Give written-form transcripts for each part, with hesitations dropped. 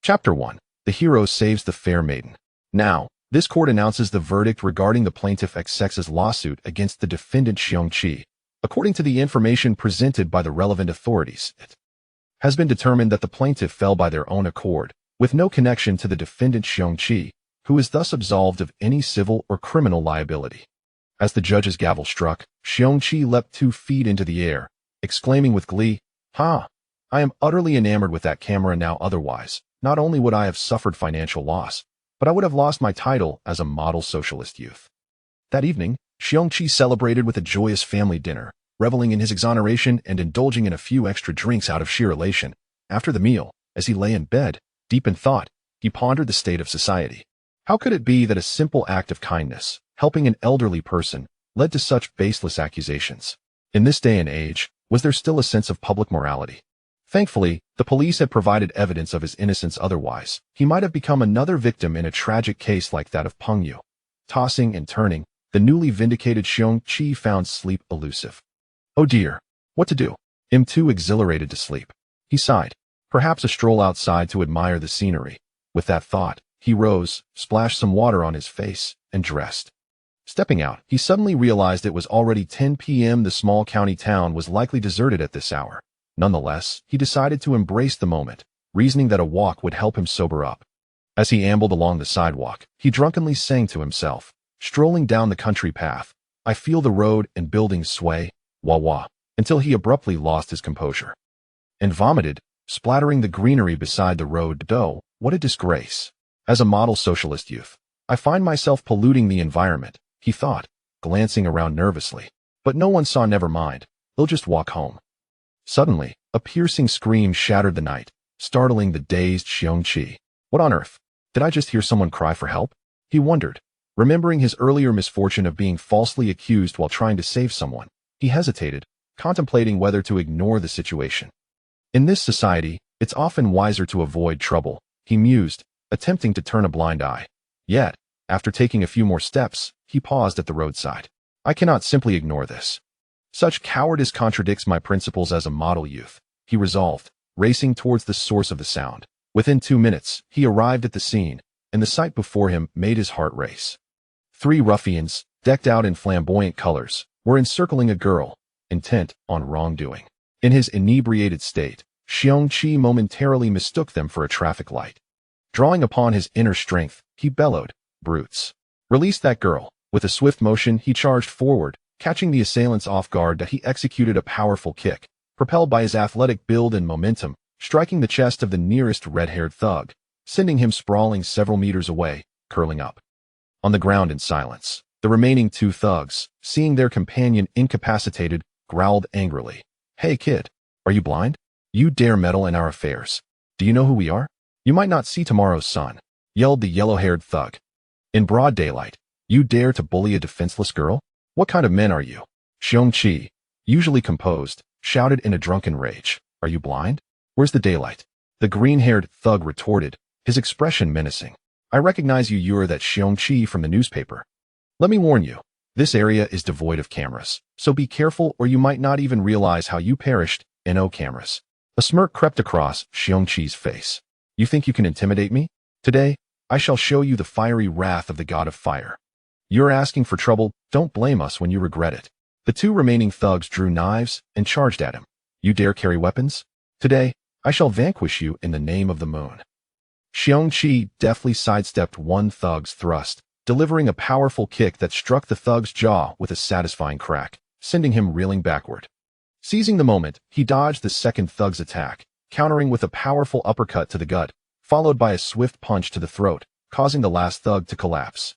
Chapter 1. The hero saves the fair maiden. Now, this court announces the verdict regarding the plaintiff XX's lawsuit against the defendant Xiong Qi. According to the information presented by the relevant authorities, it has been determined that the plaintiff fell by their own accord, with no connection to the defendant Xiong Qi, who is thus absolved of any civil or criminal liability. As the judge's gavel struck, Xiong Qi leapt 2 feet into the air, exclaiming with glee, "Ha! I am utterly enamored with that camera now. Otherwise, not only would I have suffered financial loss, but I would have lost my title as a model socialist youth." That evening, Xiong Qi celebrated with a joyous family dinner, reveling in his exoneration and indulging in a few extra drinks out of sheer elation. After the meal, as he lay in bed, deep in thought, he pondered the state of society. How could it be that a simple act of kindness, helping an elderly person, led to such baseless accusations? In this day and age, was there still a sense of public morality? Thankfully, the police had provided evidence of his innocence. Otherwise, he might have become another victim in a tragic case like that of Peng Yu. Tossing and turning, the newly vindicated Xiong Qi found sleep elusive. Oh dear, what to do? I'm too exhilarated to sleep. He sighed. Perhaps a stroll outside to admire the scenery. With that thought, he rose, splashed some water on his face, and dressed. Stepping out, he suddenly realized it was already 10 p.m. The small county town was likely deserted at this hour. Nonetheless, he decided to embrace the moment, reasoning that a walk would help him sober up. As he ambled along the sidewalk, he drunkenly sang to himself, strolling down the country path, "I feel the road and buildings sway, wah wah," until he abruptly lost his composure and vomited, splattering the greenery beside the road. "Oh, what a disgrace. As a model socialist youth, I find myself polluting the environment," he thought, glancing around nervously. But no one saw. Never mind, they'll just walk home. Suddenly, a piercing scream shattered the night, startling the dazed Xiong Qi. What on earth? Did I just hear someone cry for help? He wondered. Remembering his earlier misfortune of being falsely accused while trying to save someone, he hesitated, contemplating whether to ignore the situation. In this society, it's often wiser to avoid trouble, he mused, attempting to turn a blind eye. Yet, after taking a few more steps, he paused at the roadside. I cannot simply ignore this. Such cowardice contradicts my principles as a model youth, he resolved, racing towards the source of the sound. Within 2 minutes, he arrived at the scene, and the sight before him made his heart race. 3 ruffians, decked out in flamboyant colors, were encircling a girl, intent on wrongdoing. In his inebriated state, Xiong Qi momentarily mistook them for a traffic light. Drawing upon his inner strength, he bellowed, "Brutes! Release that girl!" With a swift motion, he charged forward, catching the assailants off guard. That he executed a powerful kick, propelled by his athletic build and momentum, striking the chest of the nearest red-haired thug, sending him sprawling several meters away, curling up on the ground in silence. The remaining 2 thugs, seeing their companion incapacitated, growled angrily. "Hey kid, are you blind? You dare meddle in our affairs? Do you know who we are? You might not see tomorrow's sun," yelled the yellow-haired thug. "In broad daylight, you dare to bully a defenseless girl? What kind of men are you?" Xiong Qi, usually composed, shouted in a drunken rage. "Are you blind? Where's the daylight?" The green-haired thug retorted, his expression menacing. "I recognize you. You're that Xiong Qi from the newspaper. Let me warn you, this area is devoid of cameras, so be careful or you might not even realize how you perished. No cameras." A smirk crept across Xiong Qi's face. "You think you can intimidate me? Today, I shall show you the fiery wrath of the god of fire. You're asking for trouble. Don't blame us when you regret it." The 2 remaining thugs drew knives and charged at him. "You dare carry weapons? Today, I shall vanquish you in the name of the moon." Xiong Qi deftly sidestepped one thug's thrust, delivering a powerful kick that struck the thug's jaw with a satisfying crack, sending him reeling backward. Seizing the moment, he dodged the second thug's attack, countering with a powerful uppercut to the gut, followed by a swift punch to the throat, causing the last thug to collapse.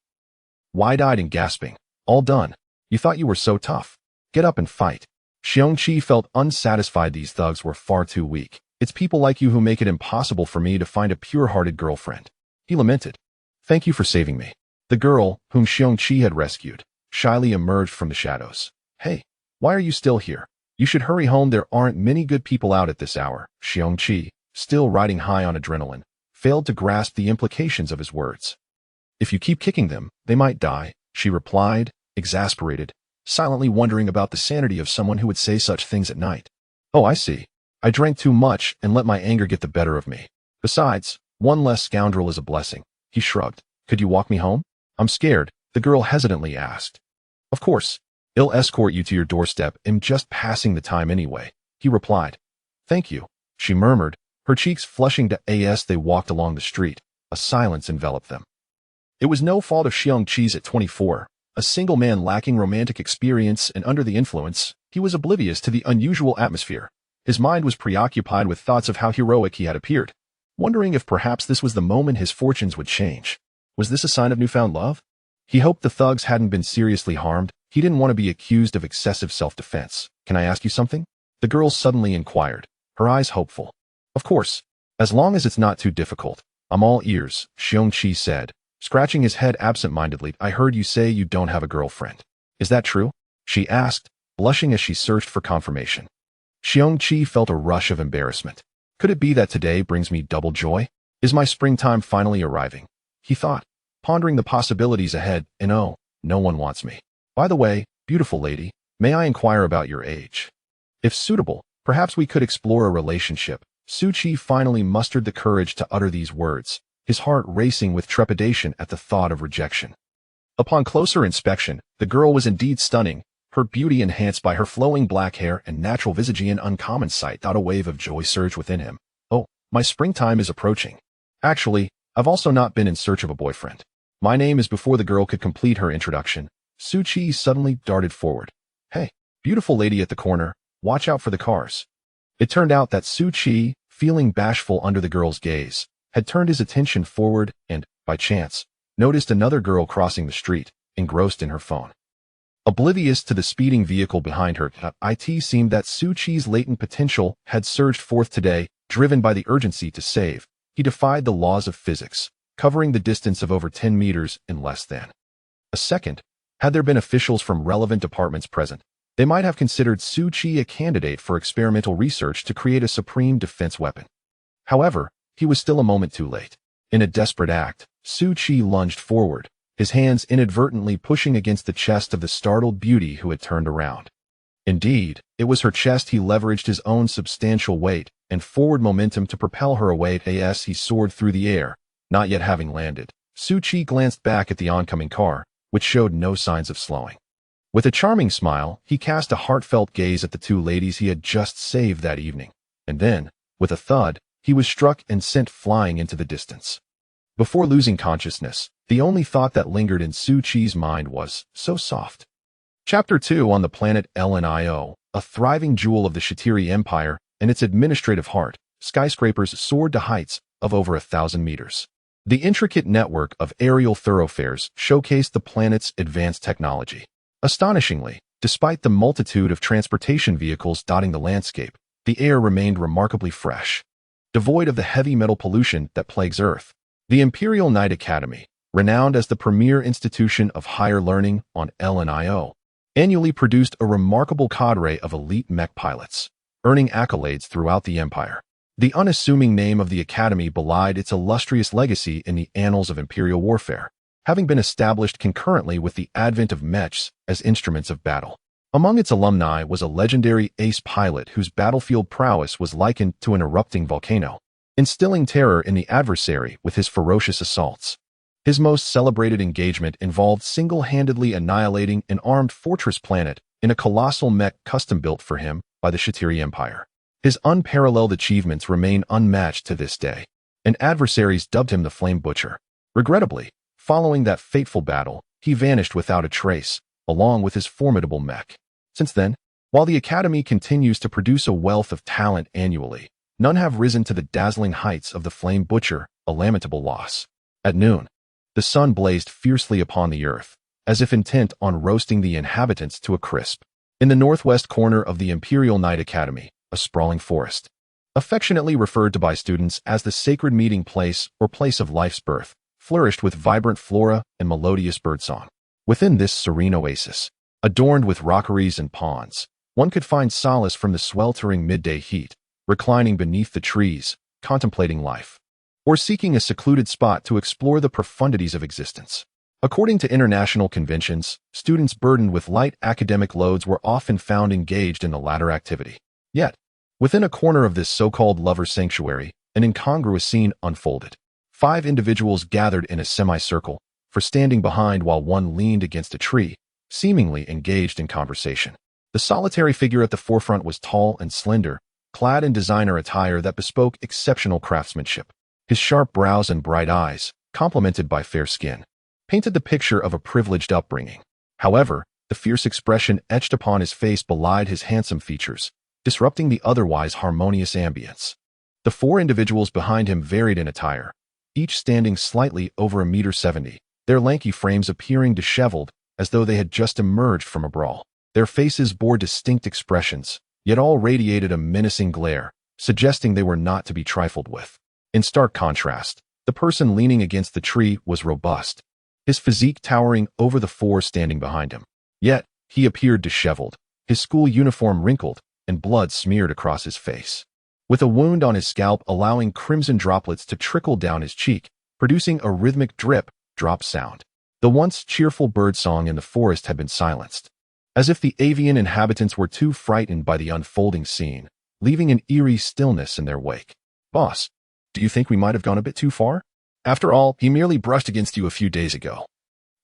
Wide-eyed and gasping, "All done? You thought you were so tough? Get up and fight." Xiong Qi felt unsatisfied. These thugs were far too weak. "It's people like you who make it impossible for me to find a pure-hearted girlfriend," he lamented. "Thank you for saving me." The girl, whom Xiong Qi had rescued, shyly emerged from the shadows. "Hey, why are you still here? You should hurry home. There aren't many good people out at this hour." Xiong Qi, still riding high on adrenaline, failed to grasp the implications of his words. "If you keep kicking them, they might die," she replied, exasperated, silently wondering about the sanity of someone who would say such things at night. "Oh, I see. I drank too much and let my anger get the better of me. Besides, One less scoundrel is a blessing. He shrugged. Could you walk me home? I'm scared, the girl hesitantly asked. Of course. I'll escort you to your doorstep. I'm just passing the time anyway, he replied. Thank you, she murmured, her cheeks flushing as they walked along the street. A silence enveloped them. It was no fault of Xiong Qi's at 24. A single man lacking romantic experience and under the influence, he was oblivious to the unusual atmosphere. His mind was preoccupied with thoughts of how heroic he had appeared, wondering if perhaps this was the moment his fortunes would change. Was this a sign of newfound love? He hoped the thugs hadn't been seriously harmed. He didn't want to be accused of excessive self-defense. Can I ask you something? The girl suddenly inquired, her eyes hopeful. Of course, as long as it's not too difficult. I'm all ears, Xiong Qi said, scratching his head absent-mindedly. I heard you say you don't have a girlfriend. Is that true? She asked, blushing as she searched for confirmation. Xiong Qi felt a rush of embarrassment. Could it be that today brings me double joy? Is my springtime finally arriving? He thought, pondering the possibilities ahead, and oh, no one wants me. By the way, beautiful lady, may I inquire about your age? If suitable, perhaps we could explore a relationship. Xiong Qi finally mustered the courage to utter these words, his heart racing with trepidation at the thought of rejection. Upon closer inspection, the girl was indeed stunning, her beauty enhanced by her flowing black hair and natural visage. An uncommon sight. A wave of joy surged within him. Oh, my springtime is approaching. Actually, I've also not been in search of a boyfriend. My name is. Before the girl could complete her introduction, Xiong Qi suddenly darted forward. Hey, beautiful lady at the corner, watch out for the cars. It turned out that Xiong Qi, feeling bashful under the girl's gaze, had turned his attention forward and, by chance, noticed another girl crossing the street, engrossed in her phone. Oblivious to the speeding vehicle behind her, it seemed that Xiong Qi's latent potential had surged forth today, driven by the urgency to save. He defied the laws of physics, covering the distance of over 10 meters in less than a second. Had there been officials from relevant departments present, they might have considered Xiong Qi a candidate for experimental research to create a supreme defense weapon. However, he was still a moment too late. In a desperate act, Xiong Qi lunged forward, his hands inadvertently pushing against the chest of the startled beauty who had turned around. Indeed, it was her chest. He leveraged his own substantial weight and forward momentum to propel her away as he soared through the air, not yet having landed. Xiong Qi glanced back at the oncoming car, which showed no signs of slowing. With a charming smile, he cast a heartfelt gaze at the two ladies he had just saved that evening, and then, with a thud, he was struck and sent flying into the distance. Before losing consciousness, the only thought that lingered in Xiong Qi's mind was, so soft. Chapter 2 on the planet Lnio, a thriving jewel of the Shatiri Empire and its administrative heart, skyscrapers soared to heights of over 1,000 meters. The intricate network of aerial thoroughfares showcased the planet's advanced technology. Astonishingly, despite the multitude of transportation vehicles dotting the landscape, the air remained remarkably fresh, devoid of the heavy metal pollution that plagues Earth. The Imperial Knight Academy, renowned as the premier institution of higher learning on Lnio, annually produced a remarkable cadre of elite mech pilots, earning accolades throughout the Empire. The unassuming name of the Academy belied its illustrious legacy in the annals of Imperial warfare, having been established concurrently with the advent of mechs as instruments of battle. Among its alumni was a legendary ace pilot whose battlefield prowess was likened to an erupting volcano, instilling terror in the adversary with his ferocious assaults. His most celebrated engagement involved single-handedly annihilating an armed fortress planet in a colossal mech custom-built for him by the Shatiri Empire. His unparalleled achievements remain unmatched to this day, and adversaries dubbed him the Flame Butcher. Regrettably, following that fateful battle, he vanished without a trace, along with his formidable mech. Since then, while the Academy continues to produce a wealth of talent annually, none have risen to the dazzling heights of the Flame Butcher, a lamentable loss. At noon, the sun blazed fiercely upon the earth, as if intent on roasting the inhabitants to a crisp. In the northwest corner of the Imperial Knight Academy, a sprawling forest, affectionately referred to by students as the sacred meeting place or place of life's birth, flourished with vibrant flora and melodious birdsong. Within this serene oasis, adorned with rockeries and ponds, one could find solace from the sweltering midday heat, reclining beneath the trees, contemplating life, or seeking a secluded spot to explore the profundities of existence. According to international conventions, students burdened with light academic loads were often found engaged in the latter activity. Yet, within a corner of this so-called lover sanctuary, an incongruous scene unfolded. 5 individuals gathered in a semicircle, for standing behind while one leaned against a tree, seemingly engaged in conversation. The solitary figure at the forefront was tall and slender, clad in designer attire that bespoke exceptional craftsmanship. His sharp brows and bright eyes, complemented by fair skin, painted the picture of a privileged upbringing. However, the fierce expression etched upon his face belied his handsome features, disrupting the otherwise harmonious ambience. The 4 individuals behind him varied in attire, each standing slightly over 1.70 m, their lanky frames appearing disheveled as though they had just emerged from a brawl. Their faces bore distinct expressions, yet all radiated a menacing glare, suggesting they were not to be trifled with. In stark contrast, the person leaning against the tree was robust, his physique towering over the 4 standing behind him. Yet, he appeared disheveled, his school uniform wrinkled, and blood smeared across his face, with a wound on his scalp allowing crimson droplets to trickle down his cheek, producing a rhythmic drip-drop sound. The once cheerful birdsong in the forest had been silenced, as if the avian inhabitants were too frightened by the unfolding scene, leaving an eerie stillness in their wake. "Boss, do you think we might have gone a bit too far? After all, he merely brushed against you a few days ago."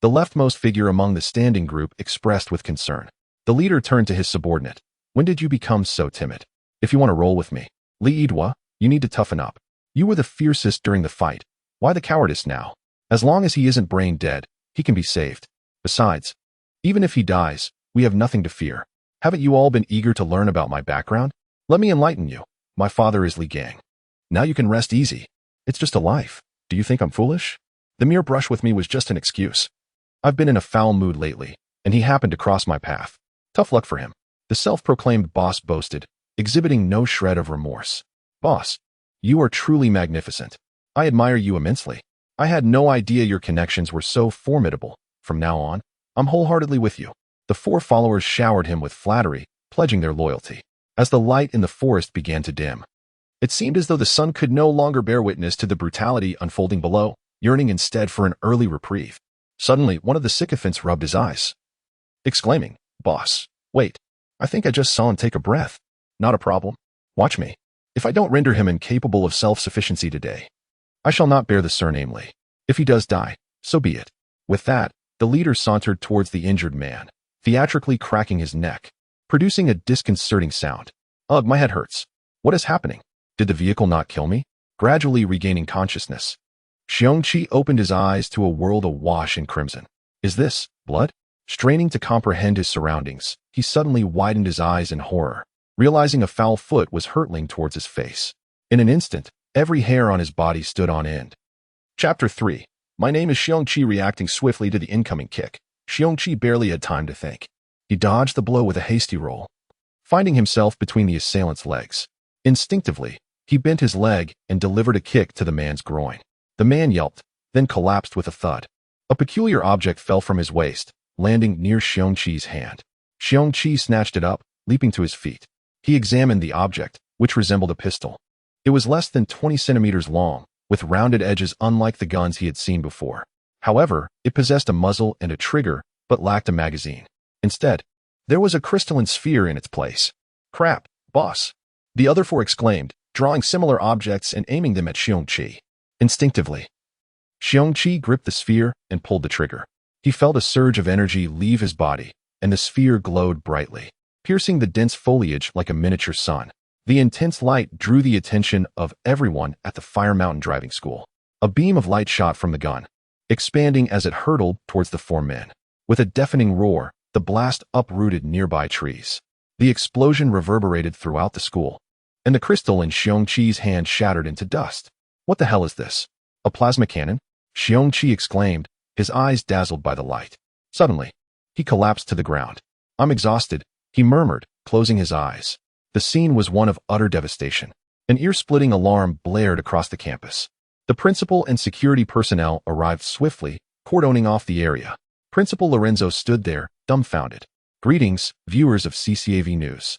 The leftmost figure among the standing group expressed with concern. The leader turned to his subordinate. "When did you become so timid? If you want to roll with me, Li Yidhua, you need to toughen up. You were the fiercest during the fight. Why the cowardice now? As long as he isn't brain dead, he can be saved. Besides, even if he dies, we have nothing to fear. Haven't you all been eager to learn about my background? Let me enlighten you. My father is Li Gang. Now you can rest easy. It's just a life. Do you think I'm foolish? The mere brush with me was just an excuse. I've been in a foul mood lately, and he happened to cross my path. Tough luck for him." The self-proclaimed boss boasted, exhibiting no shred of remorse. "Boss, you are truly magnificent. I admire you immensely. I had no idea your connections were so formidable. From now on, I'm wholeheartedly with you." The 4 followers showered him with flattery, pledging their loyalty. As the light in the forest began to dim, it seemed as though the sun could no longer bear witness to the brutality unfolding below, yearning instead for an early reprieve. Suddenly, one of the sycophants rubbed his eyes, exclaiming, "Boss, wait. I think I just saw him take a breath. Not a problem. Watch me. If I don't render him incapable of self-sufficiency today, I shall not bear the surname Li. If he does die, so be it." With that, the leader sauntered towards the injured man, theatrically cracking his neck, producing a disconcerting sound. "Ugh, my head hurts. What is happening? Did the vehicle not kill me?" Gradually regaining consciousness, Xiong Qi opened his eyes to a world awash in crimson. "Is this blood?" Straining to comprehend his surroundings, he suddenly widened his eyes in horror, realizing a foul foot was hurtling towards his face. In an instant, every hair on his body stood on end. Chapter 3. My name is Xiong Qi. Reacting swiftly to the incoming kick, Xiong Qi barely had time to think. He dodged the blow with a hasty roll, finding himself between the assailant's legs. Instinctively, he bent his leg and delivered a kick to the man's groin. The man yelped, then collapsed with a thud. A peculiar object fell from his waist, landing near Xiong Qi's hand. Xiong Qi snatched it up, leaping to his feet. He examined the object, which resembled a pistol. It was less than 20 centimeters long, with rounded edges unlike the guns he had seen before. However, it possessed a muzzle and a trigger, but lacked a magazine. Instead, there was a crystalline sphere in its place. "Crap, boss!" the other 4 exclaimed, drawing similar objects and aiming them at Xiong Qi. Instinctively, Xiong Qi gripped the sphere and pulled the trigger. He felt a surge of energy leave his body, and the sphere glowed brightly, piercing the dense foliage like a miniature sun. The intense light drew the attention of everyone at the Fire Mountain driving school. A beam of light shot from the gun, expanding as it hurtled towards the 4 men. With a deafening roar, the blast uprooted nearby trees. The explosion reverberated throughout the school, and the crystal in Xiong Qi's hand shattered into dust. "What the hell is this? A plasma cannon?" Xiong Qi exclaimed, his eyes dazzled by the light. Suddenly, he collapsed to the ground. "I'm exhausted," he murmured, closing his eyes. The scene was one of utter devastation. An ear-splitting alarm blared across the campus. The principal and security personnel arrived swiftly, cordoning off the area. Principal Lorenzo stood there, dumbfounded. "Greetings, viewers of CCAV News.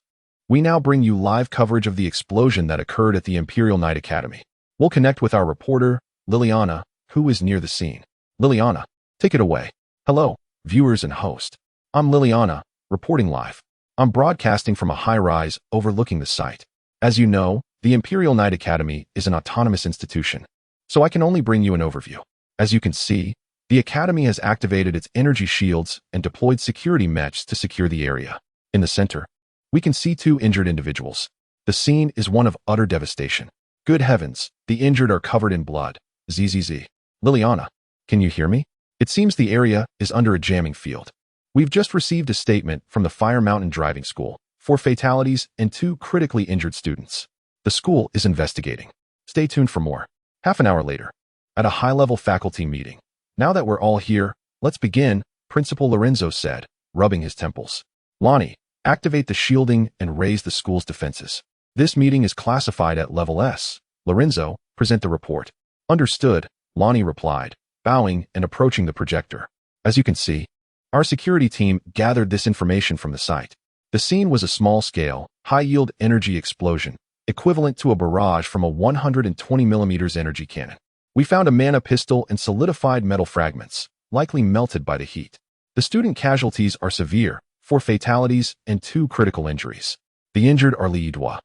We now bring you live coverage of the explosion that occurred at the Imperial Knight Academy. We'll connect with our reporter, Liliana, who is near the scene. Liliana, take it away." "Hello, viewers and host. I'm Liliana, reporting live. I'm broadcasting from a high-rise overlooking the site. As you know, the Imperial Knight Academy is an autonomous institution. so I can only bring you an overview. As you can see, the Academy has activated its energy shields and deployed security mechs to secure the area. In the center, we can see 2 injured individuals. The scene is one of utter devastation. Good heavens, the injured are covered in blood. ZZZ. Liliana, can you hear me? It seems the area is under a jamming field. We've just received a statement from the Fire Mountain Driving School, 4 fatalities and 2 critically injured students. The school is investigating. Stay tuned for more. Half an hour later, at a high-level faculty meeting. Now that we're all here, let's begin, Principal Lorenzo said, rubbing his temples. Lonnie, activate the shielding and raise the school's defenses. This meeting is classified at level S. Lorenzo, present the report. Understood, Lonnie replied, bowing and approaching the projector. As you can see, our security team gathered this information from the site. The scene was a small-scale, high-yield energy explosion, equivalent to a barrage from a 120mm energy cannon. We found a mana pistol and solidified metal fragments, likely melted by the heat. The student casualties are severe, 4 fatalities and 2 critical injuries. The injured are Li Yidua,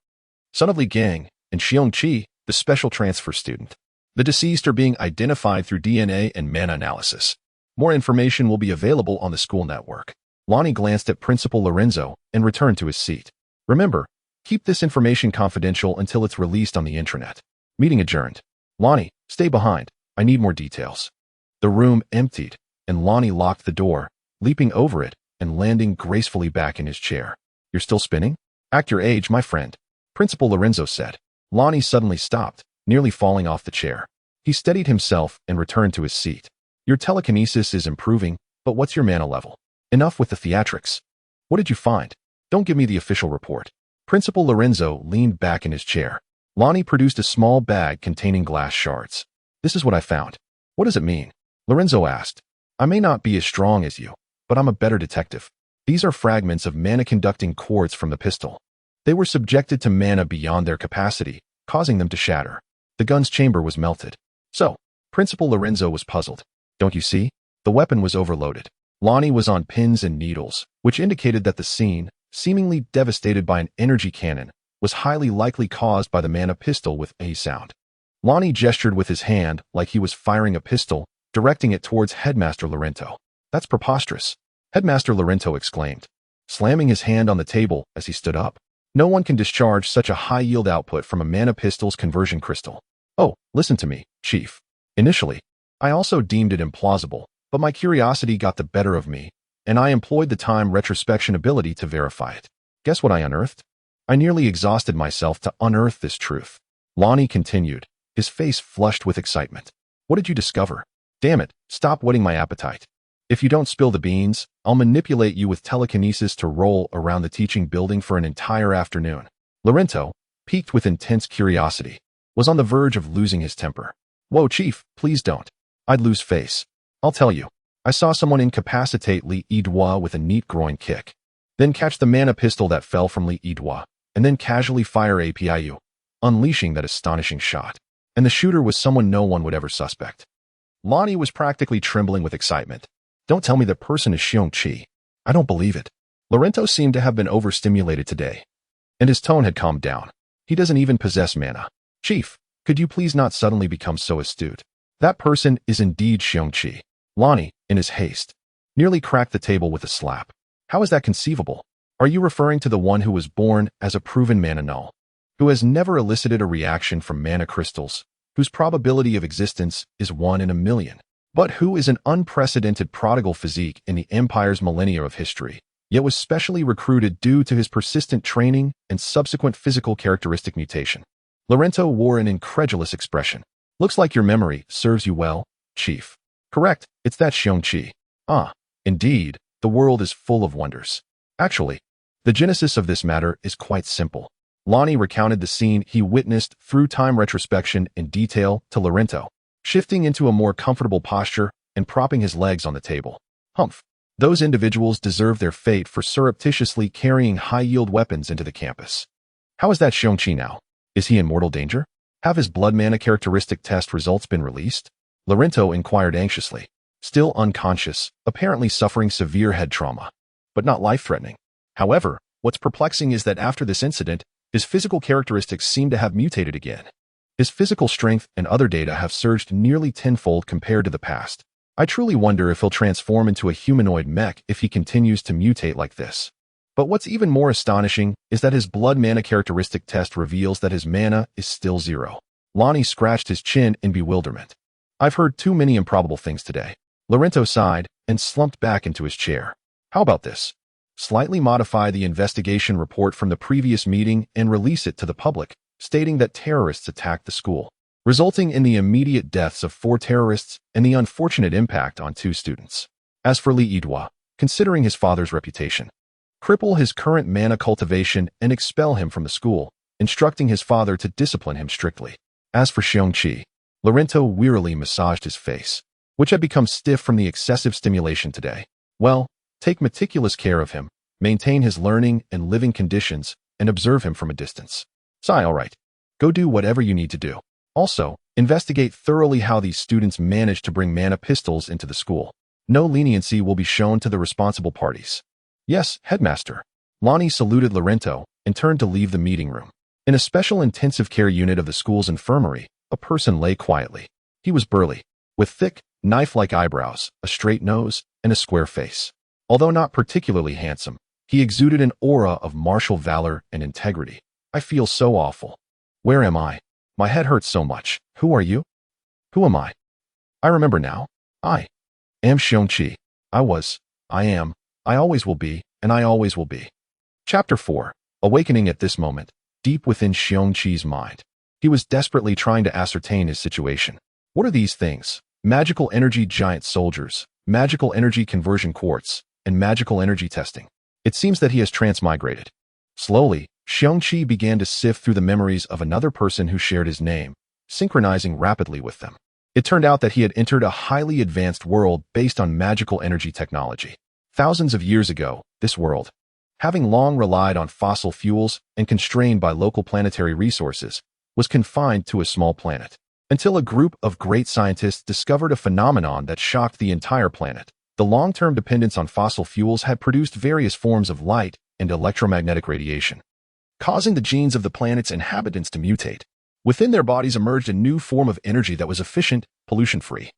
son of Li Gang, and Xiong Qi, the special transfer student. The deceased are being identified through DNA and mana analysis. More information will be available on the school network. Lonnie glanced at Principal Lorenzo and returned to his seat. Remember, keep this information confidential until it's released on the intranet. Meeting adjourned. Lonnie, stay behind. I need more details. The room emptied, and Lonnie locked the door, leaping over it and landing gracefully back in his chair. You're still spinning? Act your age, my friend, Principal Lorenzo said. Lonnie suddenly stopped, nearly falling off the chair. He steadied himself and returned to his seat. Your telekinesis is improving, but what's your mana level? Enough with the theatrics. What did you find? Don't give me the official report. Principal Lorenzo leaned back in his chair. Lonnie produced a small bag containing glass shards. This is what I found. What does it mean? Lorenzo asked. I may not be as strong as you, but I'm a better detective. These are fragments of mana-conducting cords from the pistol. They were subjected to mana beyond their capacity, causing them to shatter. The gun's chamber was melted. So, Principal Lorenzo was puzzled. Don't you see? The weapon was overloaded. Lonnie was on pins and needles, which indicated that the scene, seemingly devastated by an energy cannon, was highly likely caused by the mana pistol with a sound. Lonnie gestured with his hand like he was firing a pistol, directing it towards Headmaster Lorenzo. That's preposterous, Headmaster Lorenzo exclaimed, slamming his hand on the table as he stood up. No one can discharge such a high-yield output from a mana pistol's conversion crystal. Oh, listen to me, Chief. Initially, I also deemed it implausible, but my curiosity got the better of me, and I employed the time retrospection ability to verify it. Guess what I unearthed? I nearly exhausted myself to unearth this truth. Lonnie continued, his face flushed with excitement. What did you discover? Damn it, stop whetting my appetite. If you don't spill the beans, I'll manipulate you with telekinesis to roll around the teaching building for an entire afternoon. Lorenzo, piqued with intense curiosity, was on the verge of losing his temper. Whoa, Chief, please don't. I'd lose face. I'll tell you. I saw someone incapacitate Li Yidua with a neat groin kick, then catch the mana pistol that fell from Li Yidua, and then casually fire APIU, unleashing that astonishing shot. And the shooter was someone no one would ever suspect. Lonnie was practically trembling with excitement. Don't tell me that person is Xiong Qi. I don't believe it. Lorenzo seemed to have been overstimulated today, and his tone had calmed down. He doesn't even possess mana. Chief, could you please not suddenly become so astute? That person is indeed Xiong Qi. Lonnie, in his haste, nearly cracked the table with a slap. How is that conceivable? Are you referring to the one who was born as a proven mana null, who has never elicited a reaction from mana crystals, whose probability of existence is 1 in a million, but who is an unprecedented prodigal physique in the Empire's millennia of history, yet was specially recruited due to his persistent training and subsequent physical characteristic mutation? Lorenzo wore an incredulous expression. Looks like your memory serves you well, Chief. Correct, it's that Xiong Qi. Ah, indeed, the world is full of wonders. Actually, the genesis of this matter is quite simple. Lonnie recounted the scene he witnessed through time retrospection in detail to Lorenzo, shifting into a more comfortable posture and propping his legs on the table. Humph. Those individuals deserve their fate for surreptitiously carrying high-yield weapons into the campus. How is that Xiong Qi now? Is he in mortal danger? Have his blood mana characteristic test results been released? Lorenzo inquired anxiously. Still unconscious, apparently suffering severe head trauma, but not life-threatening. However, what's perplexing is that after this incident, his physical characteristics seem to have mutated again. His physical strength and other data have surged nearly tenfold compared to the past. I truly wonder if he'll transform into a humanoid mech if he continues to mutate like this. But what's even more astonishing is that his blood mana characteristic test reveals that his mana is still 0. Lonnie scratched his chin in bewilderment. I've heard too many improbable things today. Lorenzo sighed and slumped back into his chair. How about this? Slightly modify the investigation report from the previous meeting and release it to the public, stating that terrorists attacked the school, resulting in the immediate deaths of 4 terrorists and the unfortunate impact on 2 students. As for Li Yidua, considering his father's reputation, cripple his current mana cultivation and expel him from the school, instructing his father to discipline him strictly. As for Xiong Qi, Lorenzo wearily massaged his face, which had become stiff from the excessive stimulation today. Well, take meticulous care of him, maintain his learning and living conditions, and observe him from a distance. Sigh, all right. Go do whatever you need to do. Also, investigate thoroughly how these students managed to bring mana pistols into the school. No leniency will be shown to the responsible parties. Yes, headmaster. Lonnie saluted Lorenzo and turned to leave the meeting room. In a special intensive care unit of the school's infirmary, a person lay quietly. He was burly, with thick, knife-like eyebrows, a straight nose, and a square face. Although not particularly handsome, he exuded an aura of martial valor and integrity. I feel so awful. Where am I? My head hurts so much. Who are you? Who am I? I remember now. I am Xiong Qi. I am, I always will be, and I always will be. Chapter 4. Awakening at this moment, deep within Xiong Qi's mind. He was desperately trying to ascertain his situation. What are these things? Magical energy giant soldiers, magical energy conversion quartz, and magical energy testing. It seems that he has transmigrated. Slowly, Xiong Qi began to sift through the memories of another person who shared his name, synchronizing rapidly with them. It turned out that he had entered a highly advanced world based on magical energy technology. Thousands of years ago, this world, having long relied on fossil fuels and constrained by local planetary resources, was confined to a small planet, until a group of great scientists discovered a phenomenon that shocked the entire planet. The long-term dependence on fossil fuels had produced various forms of light and electromagnetic radiation, causing the genes of the planet's inhabitants to mutate. Within their bodies emerged a new form of energy that was efficient, pollution-free,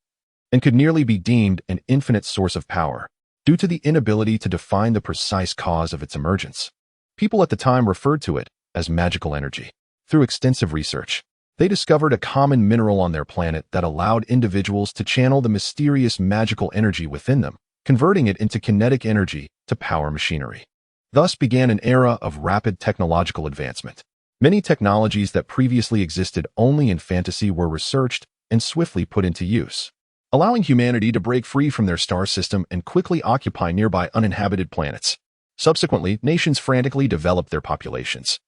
and could nearly be deemed an infinite source of power, due to the inability to define the precise cause of its emergence. People at the time referred to it as magical energy. Through extensive research, they discovered a common mineral on their planet that allowed individuals to channel the mysterious magical energy within them, converting it into kinetic energy to power machinery. Thus began an era of rapid technological advancement. Many technologies that previously existed only in fantasy were researched and swiftly put into use, allowing humanity to break free from their star system and quickly occupy nearby uninhabited planets. Subsequently, nations frantically developed their populations,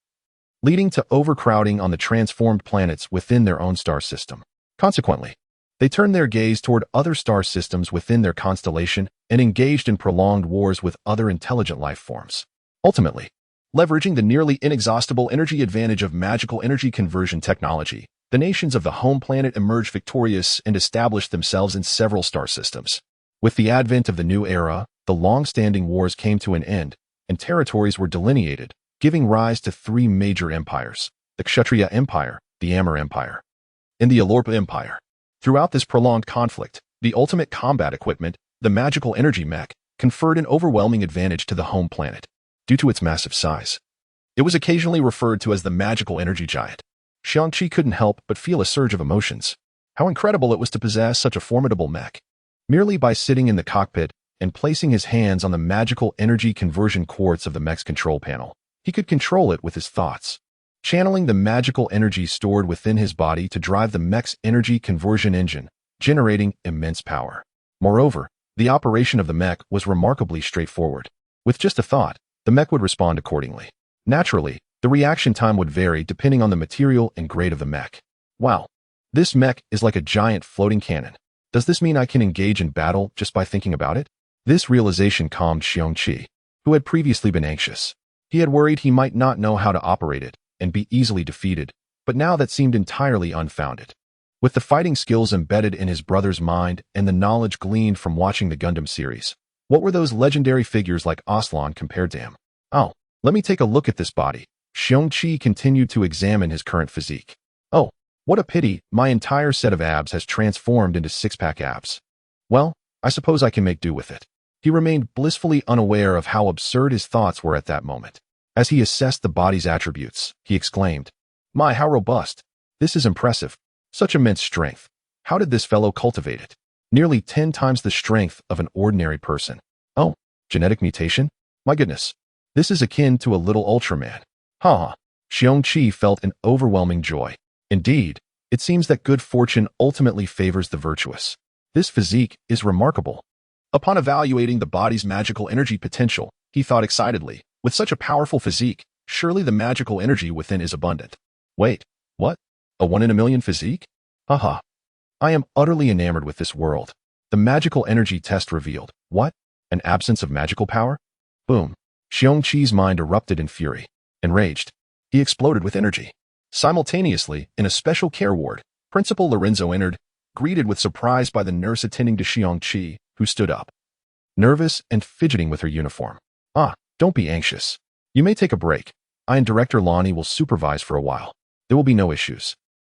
leading to overcrowding on the transformed planets within their own star system. Consequently, they turned their gaze toward other star systems within their constellation and engaged in prolonged wars with other intelligent life forms. Ultimately, leveraging the nearly inexhaustible energy advantage of magical energy conversion technology, the nations of the home planet emerged victorious and established themselves in several star systems. With the advent of the new era, the long-standing wars came to an end, and territories were delineated, giving rise to 3 major empires: the Kshatriya Empire, the Amur Empire, and the Alorpa Empire. Throughout this prolonged conflict, the ultimate combat equipment, the magical energy mech, conferred an overwhelming advantage to the home planet. Due to its massive size, it was occasionally referred to as the magical energy giant. Xiong Qi couldn't help but feel a surge of emotions. How incredible it was to possess such a formidable mech. Merely by sitting in the cockpit and placing his hands on the magical energy conversion quartz of the mech's control panel, he could control it with his thoughts, channeling the magical energy stored within his body to drive the mech's energy conversion engine, generating immense power. Moreover, the operation of the mech was remarkably straightforward. With just a thought, the mech would respond accordingly. Naturally, the reaction time would vary depending on the material and grade of the mech. Wow, this mech is like a giant floating cannon. Does this mean I can engage in battle just by thinking about it? This realization calmed Xiong Qi, who had previously been anxious. He had worried he might not know how to operate it and be easily defeated, but now that seemed entirely unfounded. With the fighting skills embedded in his brother's mind and the knowledge gleaned from watching the Gundam series, what were those legendary figures like Aslan compared to him? Oh, let me take a look at this body. Xiong Qi continued to examine his current physique. Oh, What a pity, my entire set of abs has transformed into six-pack abs. Well, I suppose I can make do with it. He remained blissfully unaware of how absurd his thoughts were at that moment. As he assessed the body's attributes, he exclaimed, "My, how robust! This is impressive. Such immense strength. How did this fellow cultivate it? Nearly 10 times the strength of an ordinary person. Oh, genetic mutation? My goodness. This is akin to a little Ultraman. Ha! Xiong Qi felt an overwhelming joy. Indeed, it seems that good fortune ultimately favors the virtuous. This physique is remarkable." Upon evaluating the body's magical energy potential, he thought excitedly, with such a powerful physique, surely the magical energy within is abundant. Wait, what? A 1 in a million physique? Haha. I am utterly enamored with this world. The magical energy test revealed, what? An absence of magical power? Boom. Xiong Qi's mind erupted in fury. Enraged, he exploded with energy. Simultaneously, in a special care ward, Principal Lorenzo entered, greeted with surprise by the nurse attending to Xiong Qi, who stood up, nervous and fidgeting with her uniform. Don't be anxious. You may take a break. I and Director Lonnie will supervise for a while. There will be no issues.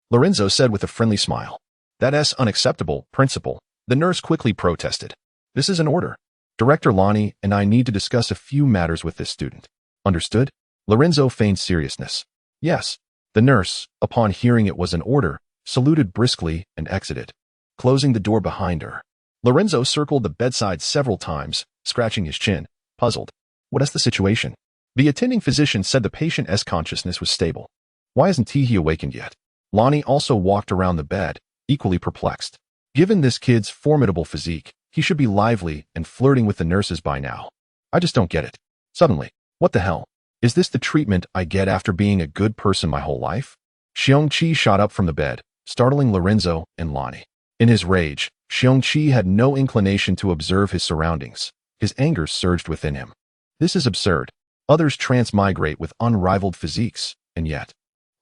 Lorenzo said with a friendly smile. That's unacceptable, Principal. The nurse quickly protested. This is an order. Director Lonnie and I need to discuss a few matters with this student. Understood? Lorenzo feigned seriousness. Yes. The nurse, upon hearing it was an order, saluted briskly and exited, closing the door behind her. Lorenzo circled the bedside several times, scratching his chin, puzzled. What is the situation? The attending physician said the patient's consciousness was stable. Why isn't he awakened yet? Lonnie also walked around the bed, equally perplexed. Given this kid's formidable physique, he should be lively and flirting with the nurses by now. I just don't get it. Suddenly, what the hell? Is this the treatment I get after being a good person my whole life? Xiong Qi shot up from the bed, startling Lorenzo and Lonnie. In his rage, Xiong Qi had no inclination to observe his surroundings. His anger surged within him. This is absurd. Others transmigrate with unrivaled physiques, and yet,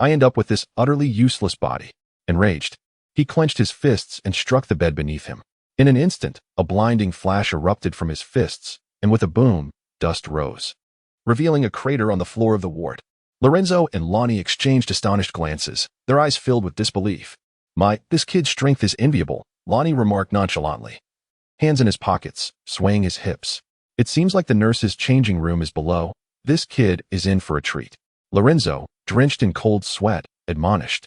I end up with this utterly useless body. Enraged, he clenched his fists and struck the bed beneath him. In an instant, a blinding flash erupted from his fists, and with a boom, dust rose, revealing a crater on the floor of the ward. Lorenzo and Lonnie exchanged astonished glances, their eyes filled with disbelief. This kid's strength is enviable, Lonnie remarked nonchalantly. Hands in his pockets, swaying his hips. It seems like the nurse's changing room is below. This kid is in for a treat. Lorenzo, drenched in cold sweat, admonished.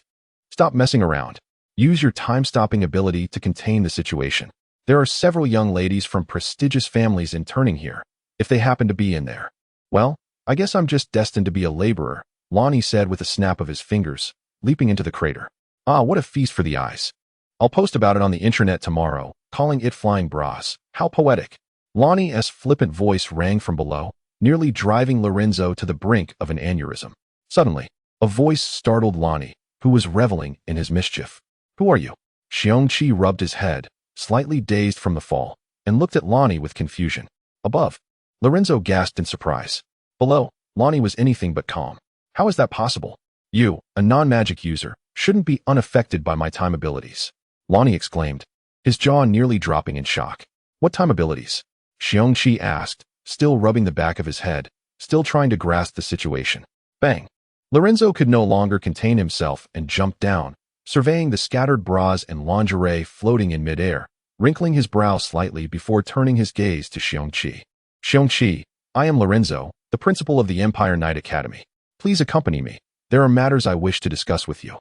Stop messing around. Use your time-stopping ability to contain the situation. There are several young ladies from prestigious families interning here, if they happen to be in there. Well, I guess I'm just destined to be a laborer, Lonnie said with a snap of his fingers, leaping into the crater. What a feast for the eyes. I'll post about it on the intranet tomorrow, calling it flying bras. How poetic. Lonnie's flippant voice rang from below, nearly driving Lorenzo to the brink of an aneurysm. Suddenly, a voice startled Lonnie, who was reveling in his mischief. Who are you? Xiong Qi rubbed his head, slightly dazed from the fall, and looked at Lonnie with confusion. Above, Lorenzo gasped in surprise. Below, Lonnie was anything but calm. How is that possible? You, a non-magic user, shouldn't be unaffected by my time abilities. Lonnie exclaimed, his jaw nearly dropping in shock. What time abilities? Xiong Qi asked, still rubbing the back of his head, still trying to grasp the situation. Bang! Lorenzo could no longer contain himself and jumped down, surveying the scattered bras and lingerie floating in midair, wrinkling his brow slightly before turning his gaze to Xiong Qi. Xiong Qi, I am Lorenzo, the principal of the Empire Knight Academy. Please accompany me. There are matters I wish to discuss with you.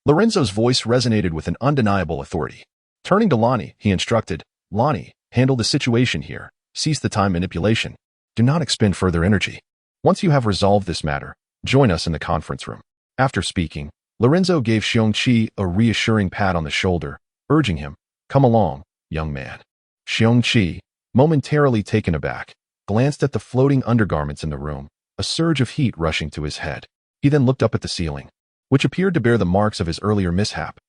Lorenzo's voice resonated with an undeniable authority. Turning to Lonnie, he instructed, Lonnie, handle the situation here. Cease the time manipulation. Do not expend further energy. Once you have resolved this matter, join us in the conference room. After speaking, Lorenzo gave Xiong Qi a reassuring pat on the shoulder, urging him, come along, young man. Xiong Qi, momentarily taken aback, glanced at the floating undergarments in the room, a surge of heat rushing to his head. He then looked up at the ceiling, which appeared to bear the marks of his earlier mishap.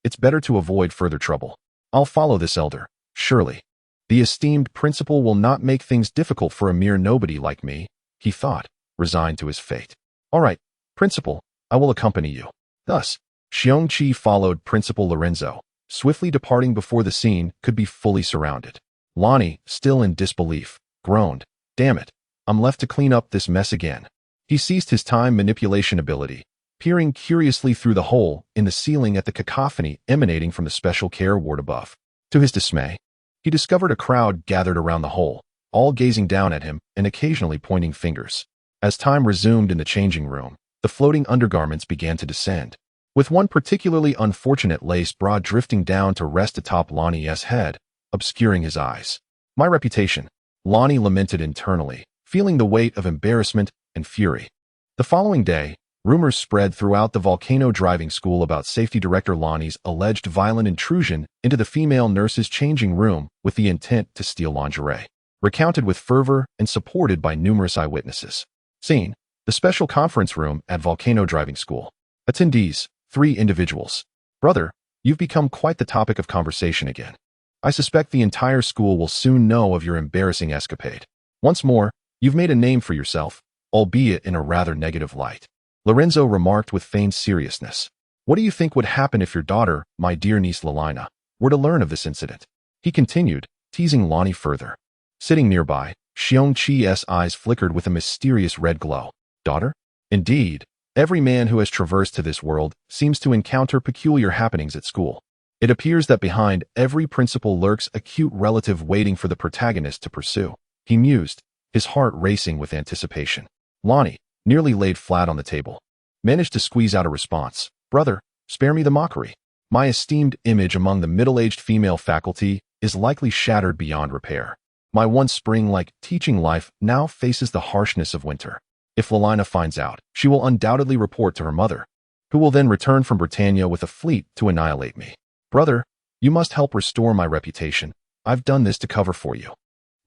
It's better to avoid further trouble. I'll follow this elder, surely. The esteemed principal will not make things difficult for a mere nobody like me, he thought, resigned to his fate. All right, principal, I will accompany you. Thus, Xiong Qi followed Principal Lorenzo, swiftly departing before the scene could be fully surrounded. Lonnie, still in disbelief, groaned, damn it, I'm left to clean up this mess again. He ceased his time manipulation ability, peering curiously through the hole in the ceiling at the cacophony emanating from the special care ward above. To his dismay, he discovered a crowd gathered around the hole, all gazing down at him and occasionally pointing fingers. As time resumed in the changing room, the floating undergarments began to descend, with one particularly unfortunate lace bra drifting down to rest atop Lonnie's head, obscuring his eyes. My reputation, Lonnie lamented internally, feeling the weight of embarrassment and fury. The following day, rumors spread throughout the Volcano Driving School about Safety Director Lonnie's alleged violent intrusion into the female nurse's changing room with the intent to steal lingerie, recounted with fervor and supported by numerous eyewitnesses. Scene: the special conference room at Volcano Driving School. Attendees: 3 individuals. Brother, you've become quite the topic of conversation again. I suspect the entire school will soon know of your embarrassing escapade. Once more, you've made a name for yourself, albeit in a rather negative light. Lorenzo remarked with feigned seriousness. What do you think would happen if your daughter, my dear niece Lilina, were to learn of this incident? He continued, teasing Lonnie further. Sitting nearby, Xiong Qi's eyes flickered with a mysterious red glow. Daughter? Indeed, every man who has traversed to this world seems to encounter peculiar happenings at school. It appears that behind every principal lurks a cute relative waiting for the protagonist to pursue. He mused, his heart racing with anticipation. Lonnie, nearly laid flat on the table, managed to squeeze out a response. Brother, spare me the mockery. My esteemed image among the middle-aged female faculty is likely shattered beyond repair. My once spring-like teaching life now faces the harshness of winter. If Lilina finds out, she will undoubtedly report to her mother, who will then return from Britannia with a fleet to annihilate me. Brother, you must help restore my reputation. I've done this to cover for you.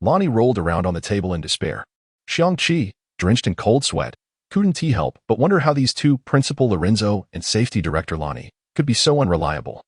Lonnie rolled around on the table in despair. Xiong Qi, drenched in cold sweat, couldn't he help but wonder how these two, Principal Lorenzo and Safety Director Lonnie, could be so unreliable,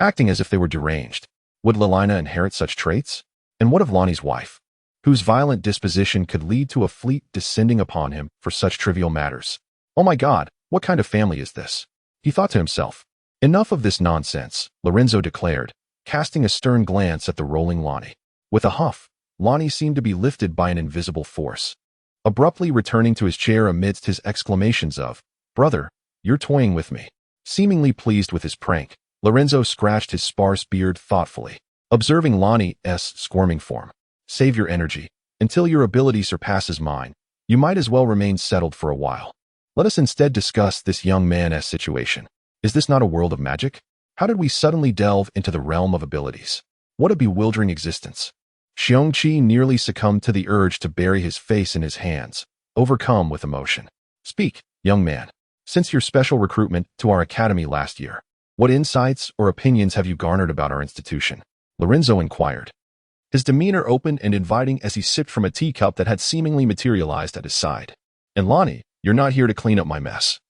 acting as if they were deranged. Would Lilina inherit such traits? And what of Lonnie's wife, whose violent disposition could lead to a fleet descending upon him for such trivial matters? Oh my God, what kind of family is this? He thought to himself. Enough of this nonsense, Lorenzo declared, casting a stern glance at the rolling Lonnie. With a huff, Lonnie seemed to be lifted by an invisible force, abruptly returning to his chair amidst his exclamations of, "Brother, you're toying with me." Seemingly pleased with his prank, Lorenzo scratched his sparse beard thoughtfully, observing Lonnie's squirming form. Save your energy. Until your ability surpasses mine, you might as well remain settled for a while. Let us instead discuss this young man's situation. Is this not a world of magic? How did we suddenly delve into the realm of abilities? What a bewildering existence. Xiong Qi nearly succumbed to the urge to bury his face in his hands, overcome with emotion. Speak, young man. Since your special recruitment to our academy last year, what insights or opinions have you garnered about our institution? Lorenzo inquired, his demeanor open and inviting as he sipped from a teacup that had seemingly materialized at his side. And Lonnie, you're not here to clean up my mess.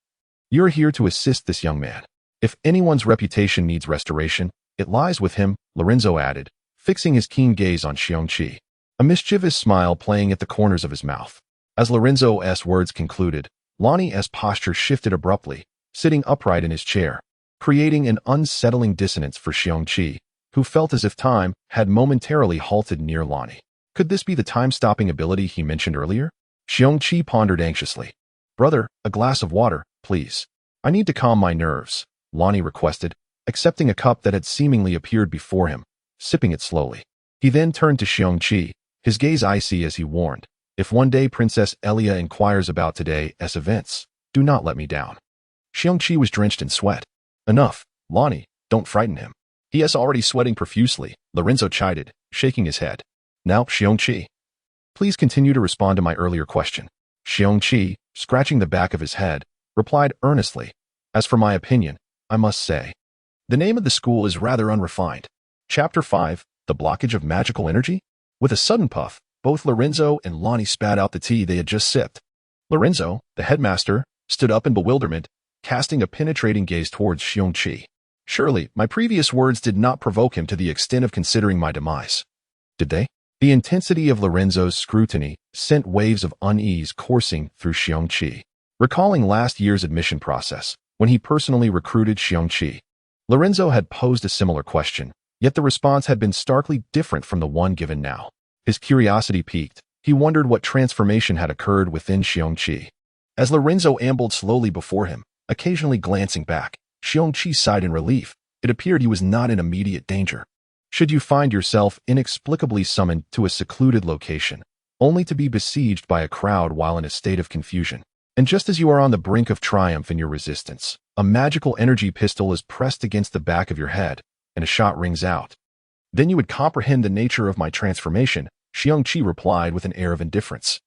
You're here to assist this young man. If anyone's reputation needs restoration, it lies with him, Lorenzo added, fixing his keen gaze on Xiong Qi, a mischievous smile playing at the corners of his mouth. As Lorenzo's words concluded, Lonnie's posture shifted abruptly, sitting upright in his chair, creating an unsettling dissonance for Xiong Qi, who felt as if time had momentarily halted near Lonnie. Could this be the time-stopping ability he mentioned earlier? Xiong Qi pondered anxiously. Brother, a glass of water, please. I need to calm my nerves, Lonnie requested, accepting a cup that had seemingly appeared before him, sipping it slowly. He then turned to Xiong Qi, his gaze icy as he warned, if one day Princess Elia inquires about today's events, do not let me down. Xiong Qi was drenched in sweat. Enough, Lonnie, don't frighten him. He is already sweating profusely, Lorenzo chided, shaking his head. Now, Xiong Qi, please continue to respond to my earlier question. Xiong Qi, scratching the back of his head, replied earnestly, as for my opinion, I must say, the name of the school is rather unrefined. Chapter 5, The Blockage of Magical Energy? With a sudden puff, both Lorenzo and Lonnie spat out the tea they had just sipped. Lorenzo, the headmaster, stood up in bewilderment, casting a penetrating gaze towards Xiong Qi. Surely, my previous words did not provoke him to the extent of considering my demise. Did they? The intensity of Lorenzo's scrutiny sent waves of unease coursing through Xiong Qi. Recalling last year's admission process, when he personally recruited Xiong Qi, Lorenzo had posed a similar question, yet the response had been starkly different from the one given now. His curiosity piqued. He wondered what transformation had occurred within Xiong Qi. As Lorenzo ambled slowly before him, occasionally glancing back. Xiong Qi sighed in relief. It appeared he was not in immediate danger. Should you find yourself inexplicably summoned to a secluded location, only to be besieged by a crowd while in a state of confusion, and just as you are on the brink of triumph in your resistance, a magical energy pistol is pressed against the back of your head, and a shot rings out. Then you would comprehend the nature of my transformation, Xiong Qi replied with an air of indifference,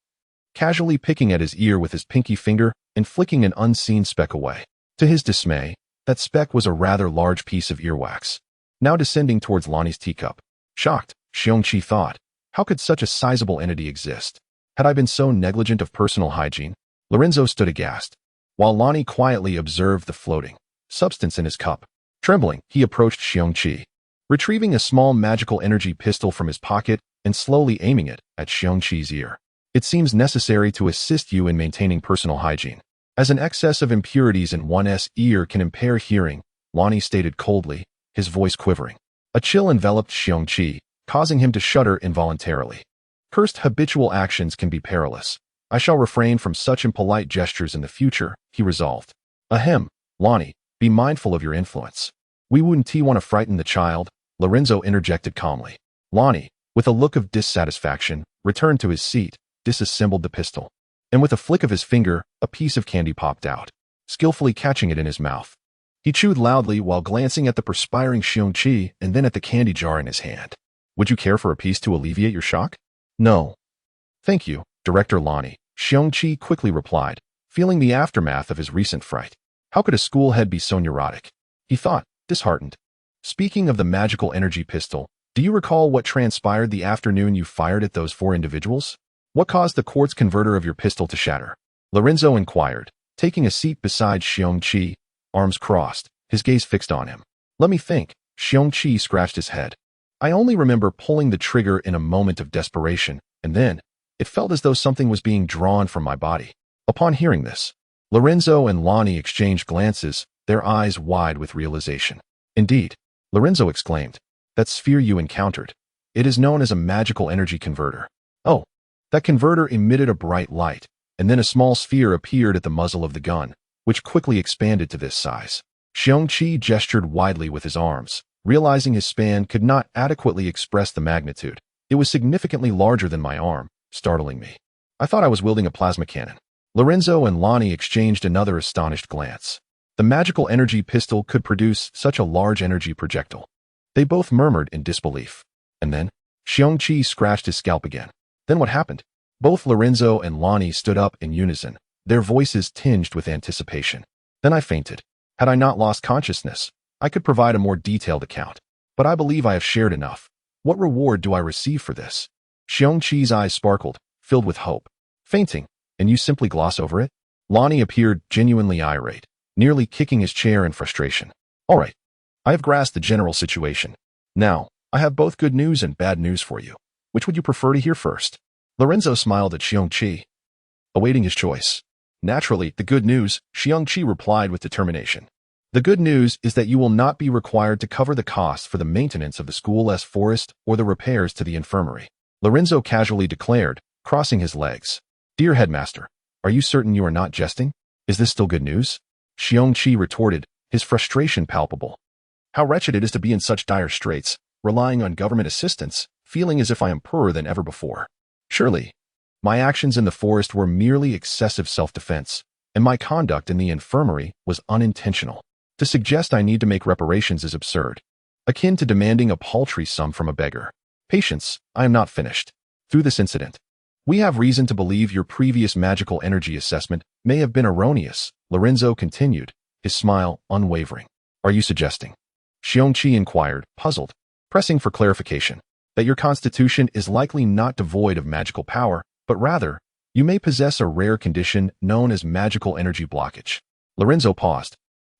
casually picking at his ear with his pinky finger and flicking an unseen speck away. To his dismay, that speck was a rather large piece of earwax, now descending towards Lonnie's teacup. Shocked, Xiong Qi thought, how could such a sizable entity exist? Had I been so negligent of personal hygiene? Lorenzo stood aghast, while Lonnie quietly observed the floating substance in his cup. Trembling, he approached Xiong Qi, retrieving a small magical energy pistol from his pocket and slowly aiming it at Xiong Qi's ear. It seems necessary to assist you in maintaining personal hygiene, as an excess of impurities in one's ear can impair hearing, Lonnie stated coldly, his voice quivering. A chill enveloped Xiong Qi, causing him to shudder involuntarily. Cursed habitual actions can be perilous. I shall refrain from such impolite gestures in the future, he resolved. Ahem, Lonnie, be mindful of your influence. We wouldn't want to frighten the child, Lorenzo interjected calmly. Lonnie, with a look of dissatisfaction, returned to his seat, disassembled the pistol, and with a flick of his finger, a piece of candy popped out, skillfully catching it in his mouth. He chewed loudly while glancing at the perspiring Xiong Qi and then at the candy jar in his hand. Would you care for a piece to alleviate your shock? No. Thank you, Director Lonnie, Xiong Qi quickly replied, feeling the aftermath of his recent fright. How could a school head be so neurotic? He thought, disheartened. Speaking of the magical energy pistol, do you recall what transpired the afternoon you fired at those 4 individuals? What caused the quartz converter of your pistol to shatter? Lorenzo inquired, taking a seat beside Xiong Qi, arms crossed, his gaze fixed on him. Let me think, Xiong Qi scratched his head. I only remember pulling the trigger in a moment of desperation, and then, it felt as though something was being drawn from my body. Upon hearing this, Lorenzo and Lonnie exchanged glances, their eyes wide with realization. Indeed, Lorenzo exclaimed, that sphere you encountered. It is known as a magical energy converter. Oh, that converter emitted a bright light, and then a small sphere appeared at the muzzle of the gun, which quickly expanded to this size. Xiong Qi gestured widely with his arms, realizing his span could not adequately express the magnitude. It was significantly larger than my arm, startling me. I thought I was wielding a plasma cannon. Lorenzo and Lonnie exchanged another astonished glance. The magical energy pistol could produce such a large energy projectile. They both murmured in disbelief. And then, Xiong Qi scratched his scalp again. Then what happened? Both Lorenzo and Lonnie stood up in unison, their voices tinged with anticipation. Then I fainted. Had I not lost consciousness, I could provide a more detailed account. But I believe I have shared enough. What reward do I receive for this? Xiong Qi's eyes sparkled, filled with hope. Fainting, and you simply gloss over it? Lonnie appeared genuinely irate, nearly kicking his chair in frustration. All right. I have grasped the general situation. Now, I have both good news and bad news for you. Which would you prefer to hear first? Lorenzo smiled at Xiong Qi, awaiting his choice. Naturally, the good news, Xiong Qi replied with determination. The good news is that you will not be required to cover the costs for the maintenance of the school's forest or the repairs to the infirmary. Lorenzo casually declared, crossing his legs. Dear headmaster, are you certain you are not jesting? Is this still good news? Xiong Qi retorted, his frustration palpable. How wretched it is to be in such dire straits, relying on government assistance, feeling as if I am poorer than ever before. Surely, my actions in the forest were merely excessive self-defense, and my conduct in the infirmary was unintentional. To suggest I need to make reparations is absurd, akin to demanding a paltry sum from a beggar. Patience, I am not finished. Through this incident, we have reason to believe your previous magical energy assessment may have been erroneous, Lorenzo continued, his smile unwavering. Are you suggesting? Xiong Qi inquired, puzzled, pressing for clarification, that your constitution is likely not devoid of magical power, but rather, you may possess a rare condition known as magical energy blockage. Lorenzo paused,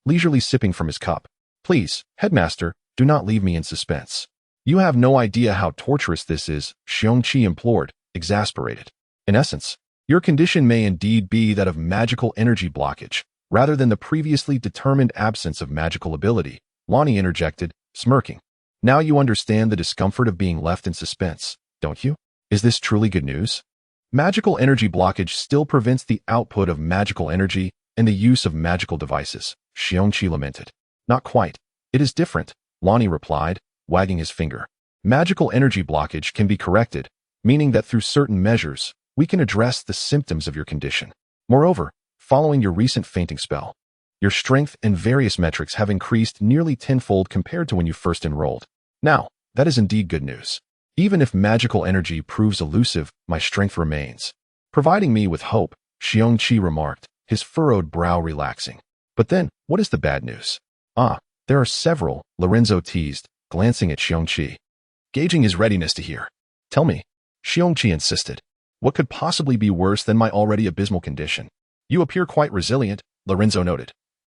leisurely sipping from his cup. Please, headmaster, do not leave me in suspense. You have no idea how torturous this is, Xiong Qi implored, exasperated. In essence, your condition may indeed be that of magical energy blockage, rather than the previously determined absence of magical ability, Lonnie interjected, smirking. Now you understand the discomfort of being left in suspense, don't you? Is this truly good news? Magical energy blockage still prevents the output of magical energy, and the use of magical devices, Xiong Qi lamented. Not quite. It is different, Lonnie replied, wagging his finger. Magical energy blockage can be corrected, meaning that through certain measures, we can address the symptoms of your condition. Moreover, following your recent fainting spell, your strength and various metrics have increased nearly tenfold compared to when you first enrolled. Now, that is indeed good news. Even if magical energy proves elusive, my strength remains, providing me with hope, Xiong Qi remarked, his furrowed brow relaxing. But then, what is the bad news? There are several, Lorenzo teased, glancing at Xiong Qi, gauging his readiness to hear. Tell me, Xiong Qi insisted. What could possibly be worse than my already abysmal condition? You appear quite resilient, Lorenzo noted.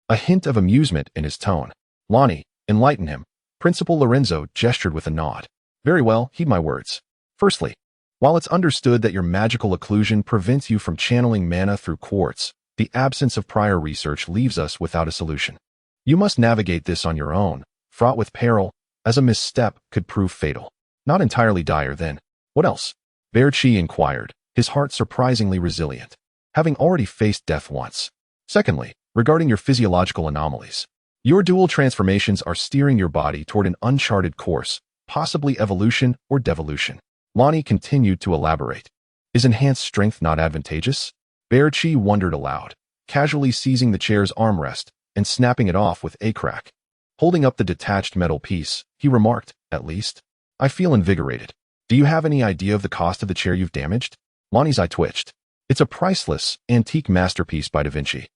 A hint of amusement in his tone. Lonnie, enlighten him. Principal Lorenzo gestured with a nod. Very well, heed my words. Firstly, while it's understood that your magical occlusion prevents you from channeling mana through quartz, the absence of prior research leaves us without a solution. You must navigate this on your own, fraught with peril, as a misstep could prove fatal. Not entirely dire then. What else? Bear Qi inquired, his heart surprisingly resilient, having already faced death once. Secondly, regarding your physiological anomalies. Your dual transformations are steering your body toward an uncharted course, possibly evolution or devolution. Lonnie continued to elaborate. Is enhanced strength not advantageous? Bear Qi wondered aloud, casually seizing the chair's armrest and snapping it off with a crack. Holding up the detached metal piece, he remarked, at least, I feel invigorated. Do you have any idea of the cost of the chair you've damaged? Lonnie's eye twitched. It's a priceless, antique masterpiece by Da Vinci.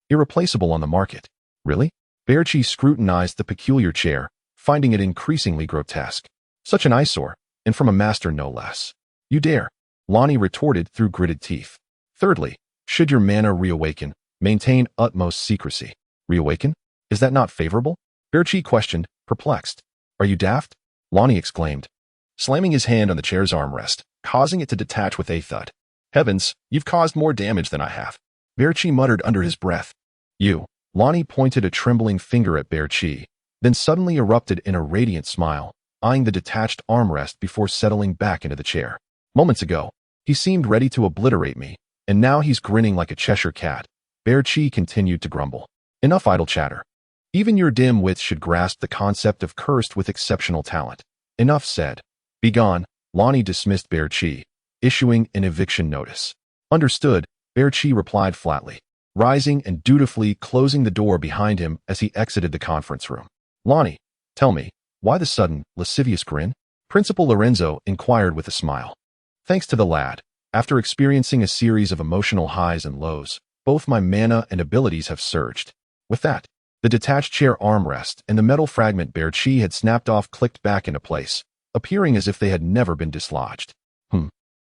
Irreplaceable on the market. Really? Bear Qi scrutinized the peculiar chair, finding it increasingly grotesque. Such an eyesore, and from a master no less. You dare, Lonnie retorted through gritted teeth. Thirdly, should your mana reawaken, maintain utmost secrecy. Reawaken? Is that not favorable? Bear Qi questioned, perplexed. Are you daft? Lonnie exclaimed, slamming his hand on the chair's armrest, causing it to detach with a thud. Heavens, you've caused more damage than I have. Bear Qi muttered under his breath. You. Lonnie pointed a trembling finger at Bear Qi, then suddenly erupted in a radiant smile, eyeing the detached armrest before settling back into the chair. Moments ago, he seemed ready to obliterate me, and now he's grinning like a Cheshire cat. Bear Qi continued to grumble. Enough idle chatter. Even your dim wits should grasp the concept of cursed with exceptional talent. Enough said. Begone, Lonnie dismissed Bear Qi, issuing an eviction notice. Understood, Bear Qi replied flatly, rising and dutifully closing the door behind him as he exited the conference room. Lonnie, tell me, why the sudden, lascivious grin? Principal Lorenzo inquired with a smile. Thanks to the lad, after experiencing a series of emotional highs and lows, both my mana and abilities have surged. With that, the detached chair armrest and the metal fragment Bear Qi had snapped off clicked back into place, appearing as if they had never been dislodged.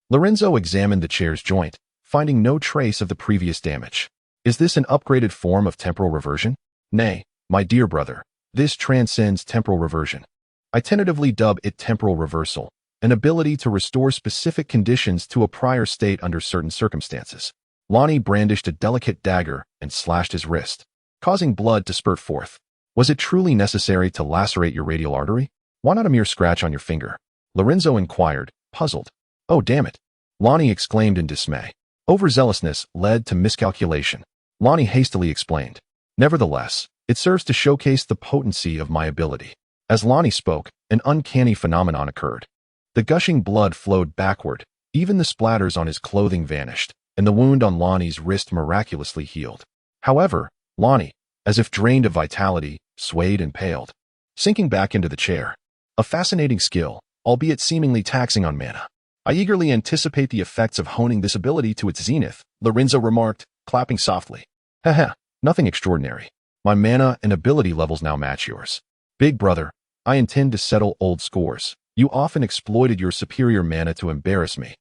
Lorenzo examined the chair's joint, finding no trace of the previous damage. Is this an upgraded form of temporal reversion? Nay, my dear brother, this transcends temporal reversion. I tentatively dub it temporal reversal, an ability to restore specific conditions to a prior state under certain circumstances. Lonnie brandished a delicate dagger and slashed his wrist, causing blood to spurt forth. Was it truly necessary to lacerate your radial artery? Why not a mere scratch on your finger? Lorenzo inquired, puzzled. Oh, damn it! Lonnie exclaimed in dismay. Overzealousness led to miscalculation. Lonnie hastily explained. Nevertheless, it serves to showcase the potency of my ability. As Lonnie spoke, an uncanny phenomenon occurred. The gushing blood flowed backward, even the splatters on his clothing vanished, and the wound on Lonnie's wrist miraculously healed. However, Lonnie, as if drained of vitality, swayed and paled, sinking back into the chair. A fascinating skill, albeit seemingly taxing on mana. I eagerly anticipate the effects of honing this ability to its zenith, Lorenzo remarked, clapping softly. Haha, nothing extraordinary. My mana and ability levels now match yours. Big brother, I intend to settle old scores. You often exploited your superior mana to embarrass me.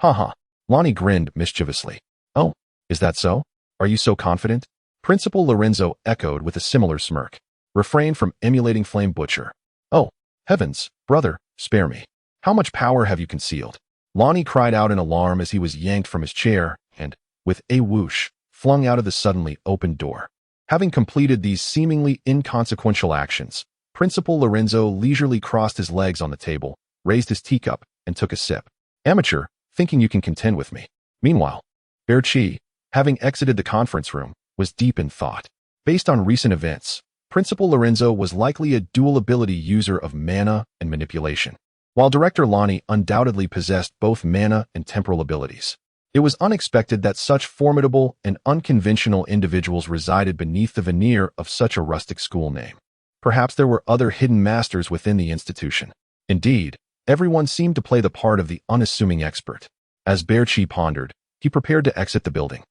Haha. Lonnie grinned mischievously. Oh, is that so? Are you so confident? Principal Lorenzo echoed with a similar smirk. Refrain from emulating Flame Butcher. Oh, heavens, brother, spare me. How much power have you concealed? Lonnie cried out in alarm as he was yanked from his chair and, with a whoosh, flung out of the suddenly opened door. Having completed these seemingly inconsequential actions, Principal Lorenzo leisurely crossed his legs on the table, raised his teacup, and took a sip. Amateur, thinking you can contend with me. Meanwhile, Bear Qi, having exited the conference room, was deep in thought. Based on recent events, Principal Lorenzo was likely a dual-ability user of mana and manipulation, while Director Lonnie undoubtedly possessed both mana and temporal abilities. It was unexpected that such formidable and unconventional individuals resided beneath the veneer of such a rustic school name. Perhaps there were other hidden masters within the institution. Indeed, everyone seemed to play the part of the unassuming expert. As Bear Qi pondered, he prepared to exit the building.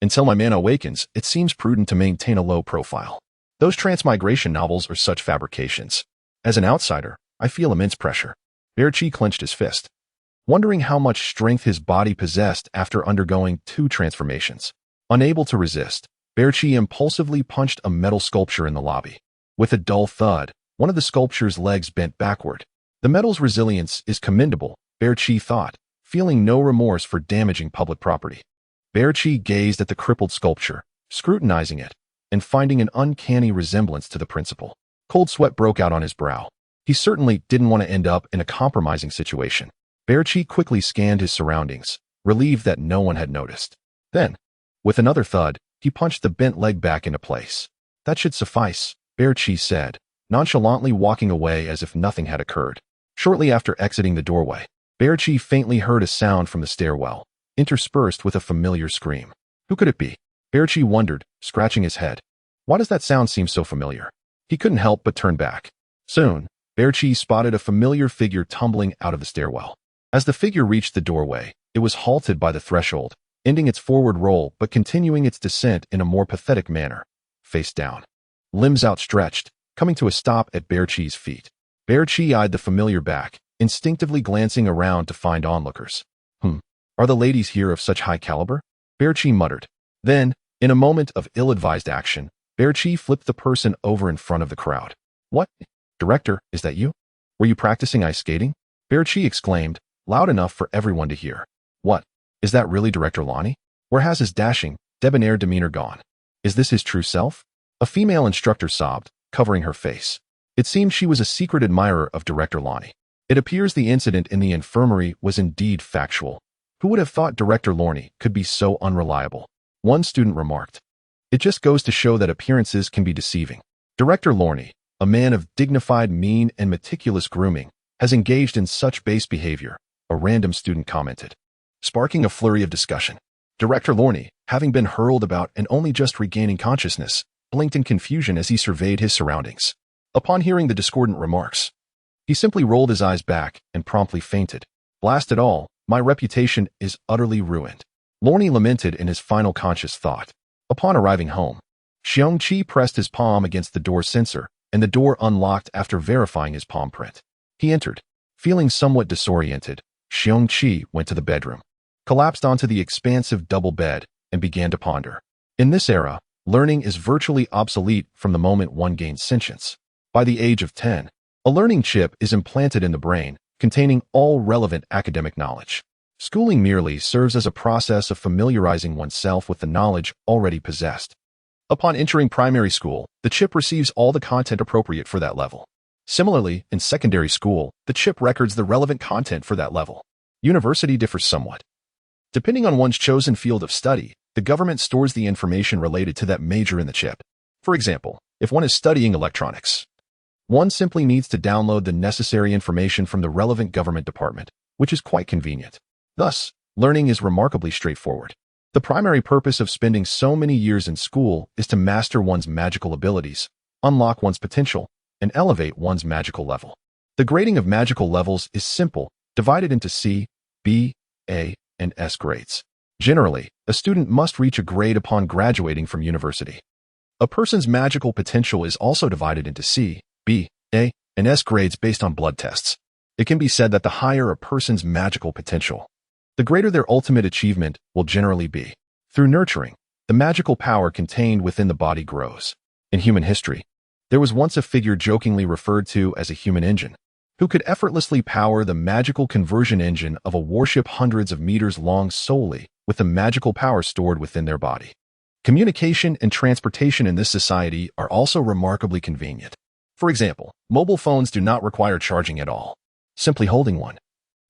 Until my mana awakens, it seems prudent to maintain a low profile. Those transmigration novels are such fabrications. As an outsider, I feel immense pressure. Bear Qi clenched his fist, wondering how much strength his body possessed after undergoing 2 transformations. Unable to resist, Bear Qi impulsively punched a metal sculpture in the lobby. With a dull thud, one of the sculpture's legs bent backward. The metal's resilience is commendable, Bear Qi thought, feeling no remorse for damaging public property. Bear Qi gazed at the crippled sculpture, scrutinizing it, and finding an uncanny resemblance to the principal. Cold sweat broke out on his brow. He certainly didn't want to end up in a compromising situation. Bear Qi quickly scanned his surroundings, relieved that no one had noticed. Then, with another thud, he punched the bent leg back into place. That should suffice, Bear Qi said, nonchalantly walking away as if nothing had occurred. Shortly after exiting the doorway, Bear Qi faintly heard a sound from the stairwell, interspersed with a familiar scream. Who could it be? Bear Qi wondered, scratching his head. Why does that sound seem so familiar? He couldn't help but turn back. Soon, Bear Qi spotted a familiar figure tumbling out of the stairwell. As the figure reached the doorway, it was halted by the threshold, ending its forward roll but continuing its descent in a more pathetic manner, face down. Limbs outstretched, coming to a stop at Bear Qi's feet. Bear Qi eyed the familiar back, instinctively glancing around to find onlookers. Are the ladies here of such high caliber? Bear Qi muttered. Then, in a moment of ill-advised action, Bear Qi flipped the person over in front of the crowd. What? Director, is that you? Were you practicing ice skating? Bear Qi exclaimed, loud enough for everyone to hear. What? Is that really Director Lonnie? Where has his dashing, debonair demeanor gone? Is this his true self? A female instructor sobbed, covering her face. It seemed she was a secret admirer of Director Lonnie. It appears the incident in the infirmary was indeed factual. Who would have thought Director Lonnie could be so unreliable? One student remarked. It just goes to show that appearances can be deceiving. Director Lonnie, a man of dignified mien and meticulous grooming, has engaged in such base behavior, a random student commented, sparking a flurry of discussion. Director Lonnie, having been hurled about and only just regaining consciousness, blinked in confusion as he surveyed his surroundings. Upon hearing the discordant remarks, he simply rolled his eyes back and promptly fainted. Blast it all, my reputation is utterly ruined. Lonnie lamented in his final conscious thought. Upon arriving home, Xiong Qi pressed his palm against the door sensor, and the door unlocked after verifying his palm print. He entered. Feeling somewhat disoriented, Xiong Qi went to the bedroom, collapsed onto the expansive double bed, and began to ponder. In this era, learning is virtually obsolete from the moment one gains sentience. By the age of 10, a learning chip is implanted in the brain, containing all relevant academic knowledge. Schooling merely serves as a process of familiarizing oneself with the knowledge already possessed. Upon entering primary school, the chip receives all the content appropriate for that level. Similarly, in secondary school, the chip records the relevant content for that level. University differs somewhat. Depending on one's chosen field of study, the government stores the information related to that major in the chip. For example, if one is studying electronics, one simply needs to download the necessary information from the relevant government department, which is quite convenient. Thus, learning is remarkably straightforward. The primary purpose of spending so many years in school is to master one's magical abilities, unlock one's potential, and elevate one's magical level. The grading of magical levels is simple, divided into C, B, A, and S grades. Generally, a student must reach a grade upon graduating from university. A person's magical potential is also divided into C, B, A, and S grades based on blood tests. It can be said that the higher a person's magical potential, the greater their ultimate achievement will generally be. Through nurturing, the magical power contained within the body grows. In human history, there was once a figure jokingly referred to as a human engine, who could effortlessly power the magical conversion engine of a warship hundreds of meters long solely with the magical power stored within their body. Communication and transportation in this society are also remarkably convenient. For example, mobile phones do not require charging at all. Simply holding one.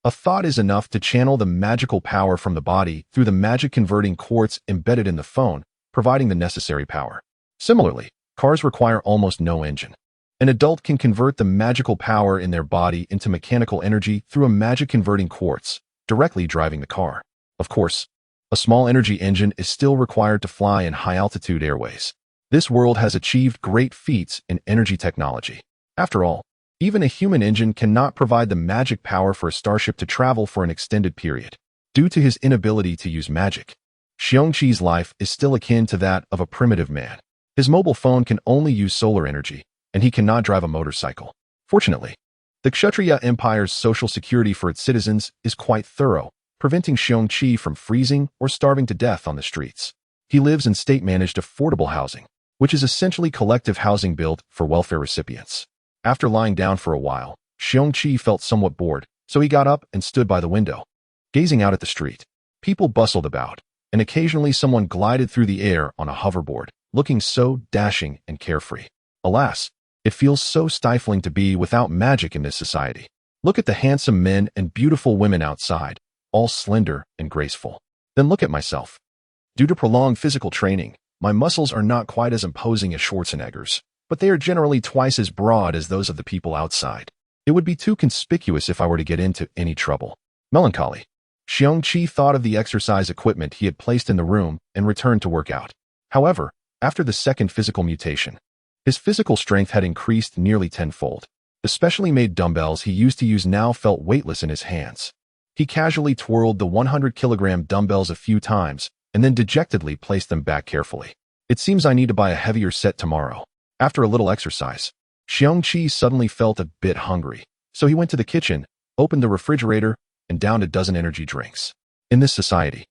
A thought is enough to channel the magical power from the body through the magic converting quartz embedded in the phone, providing the necessary power. Similarly, cars require almost no engine. An adult can convert the magical power in their body into mechanical energy through a magic-converting quartz, directly driving the car. Of course, a small energy engine is still required to fly in high-altitude airways. This world has achieved great feats in energy technology. After all, even a human engine cannot provide the magic power for a starship to travel for an extended period. Due to his inability to use magic, Xiong Qi's life is still akin to that of a primitive man. His mobile phone can only use solar energy, and he cannot drive a motorcycle. Fortunately, the Kshatriya Empire's social security for its citizens is quite thorough, preventing Xiong Qi from freezing or starving to death on the streets. He lives in state-managed affordable housing, which is essentially collective housing built for welfare recipients. After lying down for a while, Xiong Qi felt somewhat bored, so he got up and stood by the window. Gazing out at the street, people bustled about, and occasionally someone glided through the air on a hoverboard, looking so dashing and carefree. Alas, it feels so stifling to be without magic in this society. Look at the handsome men and beautiful women outside, all slender and graceful. Then look at myself. Due to prolonged physical training, my muscles are not quite as imposing as Schwarzenegger's, but they are generally twice as broad as those of the people outside. It would be too conspicuous if I were to get into any trouble. Melancholy. Xiong Qi thought of the exercise equipment he had placed in the room and returned to work out. However, after the second physical mutation, his physical strength had increased nearly tenfold. The specially made dumbbells he used to use now felt weightless in his hands. He casually twirled the 100-kilogram dumbbells a few times and then dejectedly placed them back carefully. It seems I need to buy a heavier set tomorrow. After a little exercise, Xiong Qi suddenly felt a bit hungry, so he went to the kitchen, opened the refrigerator, and downed a dozen energy drinks. In this society,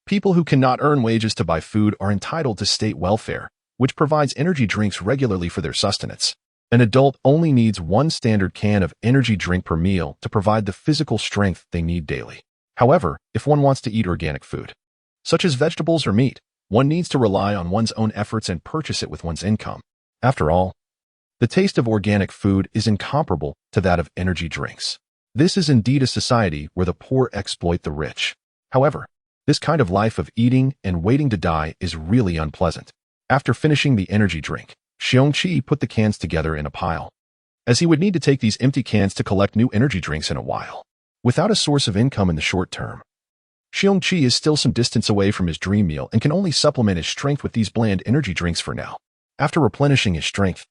people who cannot earn wages to buy food are entitled to state welfare, which provides energy drinks regularly for their sustenance. An adult only needs one standard can of energy drink per meal to provide the physical strength they need daily. However, if one wants to eat organic food, such as vegetables or meat, one needs to rely on one's own efforts and purchase it with one's income. After all, the taste of organic food is incomparable to that of energy drinks. This is indeed a society where the poor exploit the rich. However, this kind of life of eating and waiting to die is really unpleasant. After finishing the energy drink, Xiong Qi put the cans together in a pile, as he would need to take these empty cans to collect new energy drinks in a while. Without a source of income in the short term, Xiong Qi is still some distance away from his dream meal and can only supplement his strength with these bland energy drinks for now. After replenishing his strength,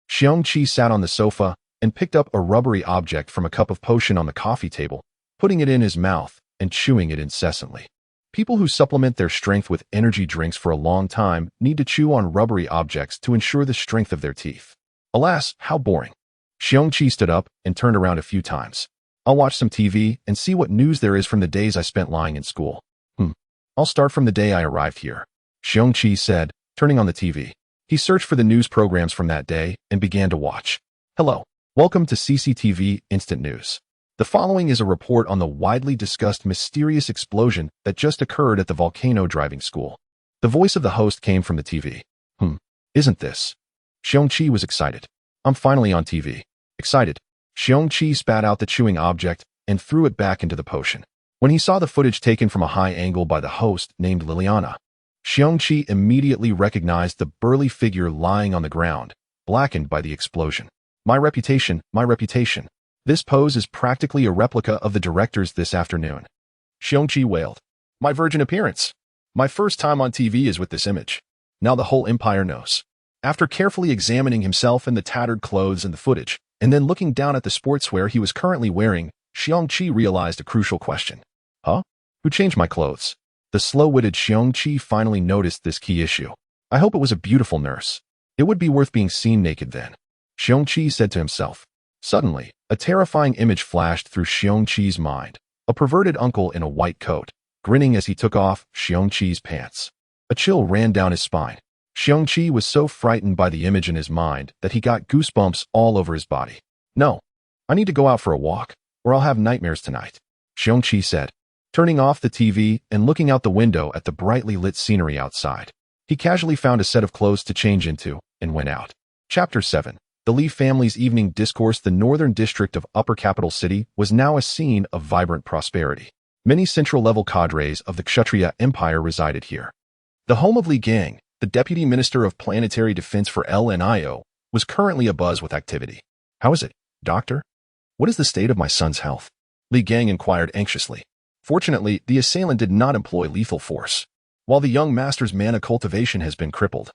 Xiong Qi sat on the sofa and picked up a rubbery object from a cup of potion on the coffee table, putting it in his mouth and chewing it incessantly. People who supplement their strength with energy drinks for a long time need to chew on rubbery objects to ensure the strength of their teeth. Alas, how boring. Xiong Qi stood up and turned around a few times. I'll watch some TV and see what news there is from the days I spent lying in school. I'll start from the day I arrived here, Xiong Qi said, turning on the TV. He searched for the news programs from that day and began to watch. Hello. Welcome to CCTV Instant News. The following is a report on the widely discussed mysterious explosion that just occurred at the volcano driving school. The voice of the host came from the TV. Isn't this? Xiong Qi was excited. I'm finally on TV. Excited. Xiong Qi spat out the chewing object and threw it back into the potion. When he saw the footage taken from a high angle by the host named Liliana, Xiong Qi immediately recognized the burly figure lying on the ground, blackened by the explosion. My reputation. This pose is practically a replica of the director's this afternoon. Xiong Qi wailed. My virgin appearance. My first time on TV is with this image. Now the whole empire knows. After carefully examining himself in the tattered clothes and the footage, and then looking down at the sportswear he was currently wearing, Xiong Qi realized a crucial question. Who changed my clothes? The slow-witted Xiong Qi finally noticed this key issue. I hope it was a beautiful nurse. It would be worth being seen naked then, Xiong Qi said to himself. Suddenly, a terrifying image flashed through Xiong Qi's mind. A perverted uncle in a white coat, grinning as he took off Xiong Qi's pants. A chill ran down his spine. Xiong Qi was so frightened by the image in his mind that he got goosebumps all over his body. No, I need to go out for a walk, or I'll have nightmares tonight, Xiong Qi said, turning off the TV and looking out the window at the brightly lit scenery outside. He casually found a set of clothes to change into and went out. Chapter 7. The Li family's evening discourse. The northern district of Upper Capital City was now a scene of vibrant prosperity. Many central-level cadres of the Kshatriya Empire resided here. The home of Li Gang, the Deputy Minister of Planetary Defense for LNIO, was currently abuzz with activity. "How is it, Doctor? What is the state of my son's health?" Li Gang inquired anxiously. Fortunately, the assailant did not employ lethal force. While the young master's mana cultivation has been crippled,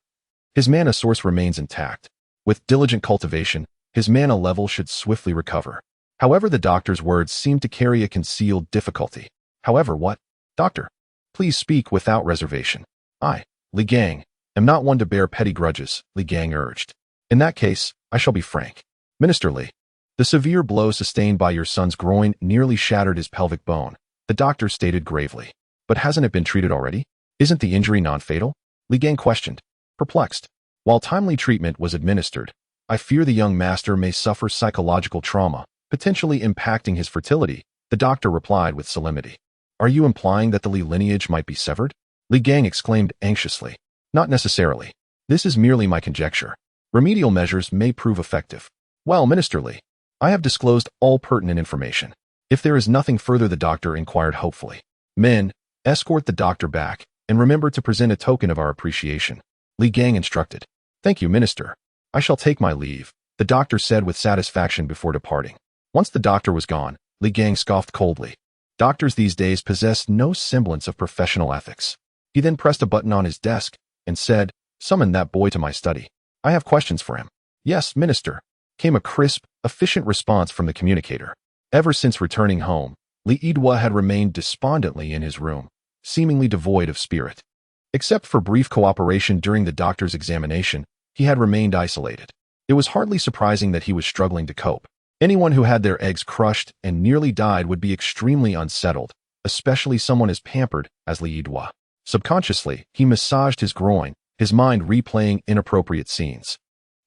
his mana source remains intact. With diligent cultivation, his mana level should swiftly recover. However, the doctor's words seemed to carry a concealed difficulty. "However, what? Doctor, please speak without reservation." "I, Li Gang, am not one to bear petty grudges," Li Gang urged. "In that case, I shall be frank. Minister Li, the severe blow sustained by your son's groin nearly shattered his pelvic bone," the doctor stated gravely. "But hasn't it been treated already? Isn't the injury non-fatal?" Li Gang questioned, perplexed. "While timely treatment was administered, I fear the young master may suffer psychological trauma, potentially impacting his fertility," the doctor replied with solemnity. "Are you implying that the Li lineage might be severed?" Li Gang exclaimed anxiously. "Not necessarily. This is merely my conjecture. Remedial measures may prove effective." "Well, Minister Li, I have disclosed all pertinent information. If there is nothing further," the doctor inquired hopefully. "Men, escort the doctor back, and remember to present a token of our appreciation," Li Gang instructed. "Thank you, Minister. I shall take my leave," the doctor said with satisfaction before departing. Once the doctor was gone, Li Gang scoffed coldly. Doctors these days possess no semblance of professional ethics. He then pressed a button on his desk and said, "Summon that boy to my study. I have questions for him." "Yes, Minister," came a crisp, efficient response from the communicator. Ever since returning home, Li Yidua had remained despondently in his room, seemingly devoid of spirit. Except for brief cooperation during the doctor's examination, he had remained isolated. It was hardly surprising that he was struggling to cope. Anyone who had their eggs crushed and nearly died would be extremely unsettled, especially someone as pampered as Li Yidua. Subconsciously, he massaged his groin, his mind replaying inappropriate scenes,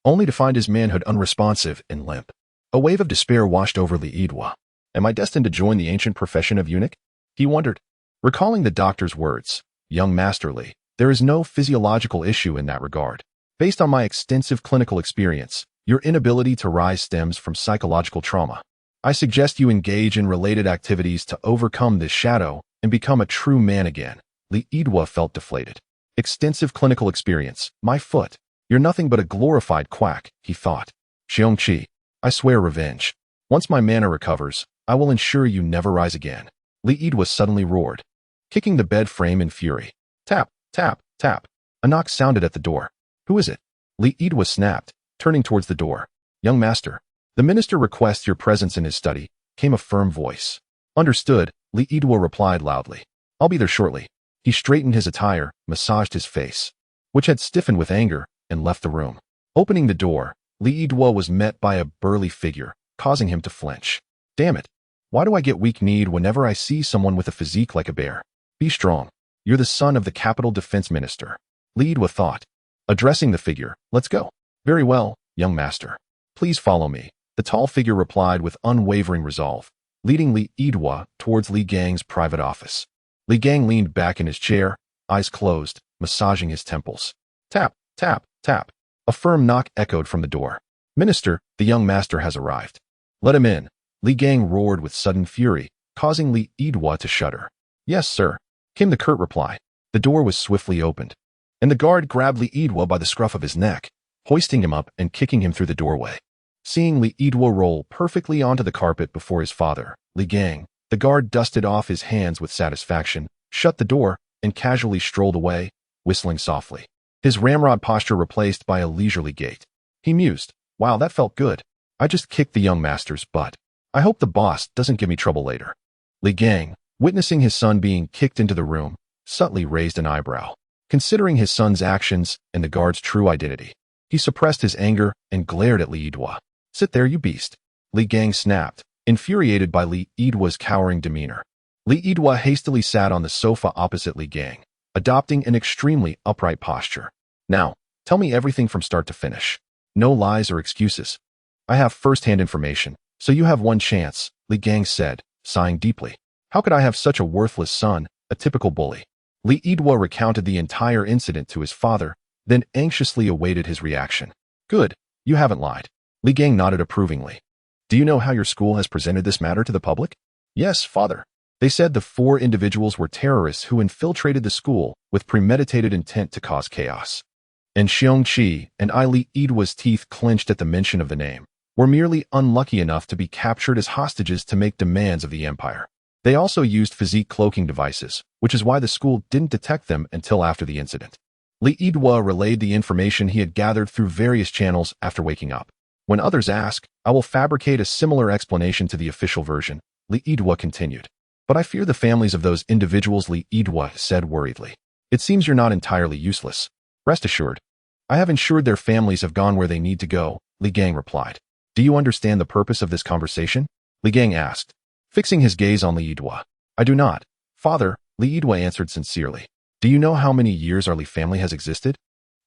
only to find his manhood unresponsive and limp. A wave of despair washed over Li Yidua. "Am I destined to join the ancient profession of eunuch?" he wondered. Recalling the doctor's words, "Young Master Li, there is no physiological issue in that regard. Based on my extensive clinical experience, your inability to rise stems from psychological trauma. I suggest you engage in related activities to overcome this shadow and become a true man again." Li Yidua felt deflated. "Extensive clinical experience, my foot. You're nothing but a glorified quack," he thought. "Xiong Qi, I swear revenge. Once my mana recovers, I will ensure you never rise again." Li Yidua suddenly roared, kicking the bed frame in fury. Tap, tap, tap. A knock sounded at the door. "Who is it?" Li Yidua snapped, turning towards the door. "Young master, the minister requests your presence in his study," came a firm voice. "Understood," Li Yidua replied loudly. "I'll be there shortly." He straightened his attire, massaged his face, which had stiffened with anger, and left the room. Opening the door, Li Yidua was met by a burly figure, causing him to flinch. "Damn it. Why do I get weak-kneed whenever I see someone with a physique like a bear? Be strong. You're the son of the capital defense minister," Li Yidua thought. Addressing the figure, "Let's go." "Very well, young master. Please follow me," the tall figure replied with unwavering resolve, leading Li Yidua towards Li Gang's private office. Li Gang leaned back in his chair, eyes closed, massaging his temples. Tap, tap, tap. A firm knock echoed from the door. "Minister, the young master has arrived." "Let him in," Li Gang roared with sudden fury, causing Li Yidua to shudder. "Yes, sir," came the curt reply. The door was swiftly opened, and the guard grabbed Li Yidua by the scruff of his neck, hoisting him up and kicking him through the doorway. Seeing Li Yidua roll perfectly onto the carpet before his father, Li Gang, the guard dusted off his hands with satisfaction, shut the door, and casually strolled away, whistling softly. His ramrod posture replaced by a leisurely gait. He mused, "Wow, that felt good. I just kicked the young master's butt. I hope the boss doesn't give me trouble later." Li Gang, witnessing his son being kicked into the room, subtly raised an eyebrow. Considering his son's actions and the guard's true identity, he suppressed his anger and glared at Li Yidua. "Sit there, you beast," Li Gang snapped, infuriated by Li Yidua's cowering demeanor. Li Yidua hastily sat on the sofa opposite Li Gang, adopting an extremely upright posture. "Now, tell me everything from start to finish. No lies or excuses. I have first-hand information, so you have one chance," Li Gang said, sighing deeply. "How could I have such a worthless son, a typical bully?" Li Yidua recounted the entire incident to his father, then anxiously awaited his reaction. "Good, you haven't lied." Li Gang nodded approvingly. "Do you know how your school has presented this matter to the public?" "Yes, father. They said the 4 individuals were terrorists who infiltrated the school with premeditated intent to cause chaos. and Xiong Qi and Li Yidwa's teeth clenched at the mention of the name, were merely unlucky enough to be captured as hostages to make demands of the empire. They also used physique cloaking devices, which is why the school didn't detect them until after the incident. Li Yidwa relayed the information he had gathered through various channels after waking up. When others ask, I will fabricate a similar explanation to the official version, Li Yidwa continued. But I fear the families of those individuals, Li Yidwa said worriedly. It seems you're not entirely useless. Rest assured. I have ensured their families have gone where they need to go, Li Gang replied. Do you understand the purpose of this conversation? Li Gang asked, fixing his gaze on Li Yidwa. I do not. Father, Li Yidwa answered sincerely. Do you know how many years our Li family has existed?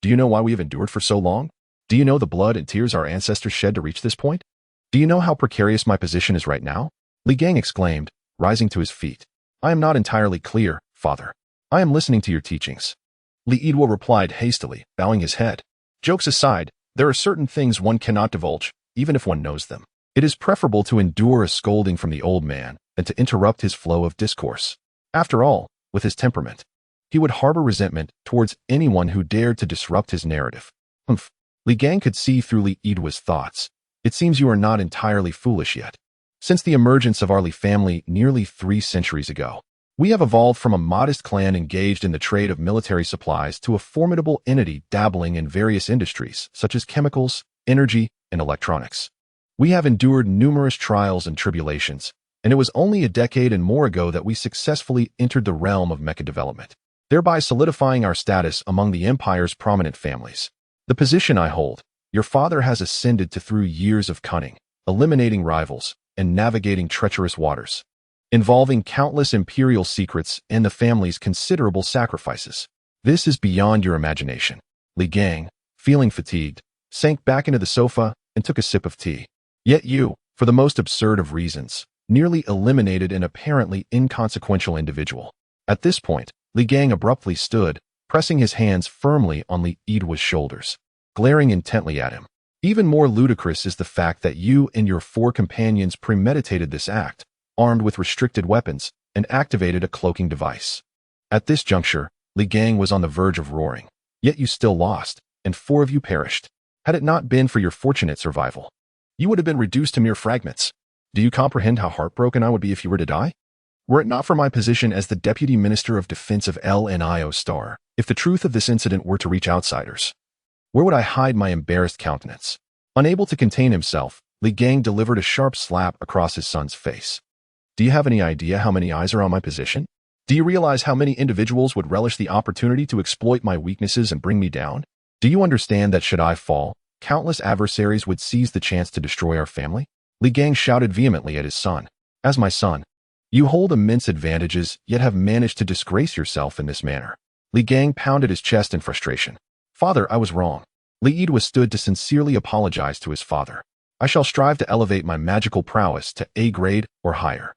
Do you know why we have endured for so long? Do you know the blood and tears our ancestors shed to reach this point? Do you know how precarious my position is right now? Li Gang exclaimed, rising to his feet. I am not entirely clear, Father. I am listening to your teachings. Li Yidwa replied hastily, bowing his head. Jokes aside, there are certain things one cannot divulge, even if one knows them. It is preferable to endure a scolding from the old man than to interrupt his flow of discourse. After all, with his temperament, he would harbor resentment towards anyone who dared to disrupt his narrative. Humph. Li Gang could see through Li Yidwa's thoughts. It seems you are not entirely foolish yet. Since the emergence of our Li family nearly 3 centuries ago, we have evolved from a modest clan engaged in the trade of military supplies to a formidable entity dabbling in various industries, such as chemicals, energy, and electronics. We have endured numerous trials and tribulations, and it was only a decade and more ago that we successfully entered the realm of mecha development, thereby solidifying our status among the empire's prominent families. The position I hold, your father has ascended to through years of cunning, eliminating rivals, and navigating treacherous waters, involving countless imperial secrets and the family's considerable sacrifices. This is beyond your imagination. Li Gang, feeling fatigued, sank back into the sofa and took a sip of tea. Yet you, for the most absurd of reasons, nearly eliminated an apparently inconsequential individual. At this point, Li Gang abruptly stood, pressing his hands firmly on Li Yidwa's shoulders, glaring intently at him. Even more ludicrous is the fact that you and your 4 companions premeditated this act, armed with restricted weapons, and activated a cloaking device. At this juncture, Li Gang was on the verge of roaring. Yet you still lost, and 4 of you perished. Had it not been for your fortunate survival, you would have been reduced to mere fragments. Do you comprehend how heartbroken I would be if you were to die? Were it not for my position as the Deputy Minister of Defense of LNIO Star, if the truth of this incident were to reach outsiders, where would I hide my embarrassed countenance? Unable to contain himself, Li Gang delivered a sharp slap across his son's face. Do you have any idea how many eyes are on my position? Do you realize how many individuals would relish the opportunity to exploit my weaknesses and bring me down? Do you understand that should I fall, countless adversaries would seize the chance to destroy our family? Li Gang shouted vehemently at his son. As my son, you hold immense advantages, yet have managed to disgrace yourself in this manner. Li Gang pounded his chest in frustration. Father, I was wrong. Li Yidwa stood to sincerely apologize to his father. I shall strive to elevate my magical prowess to A grade or higher.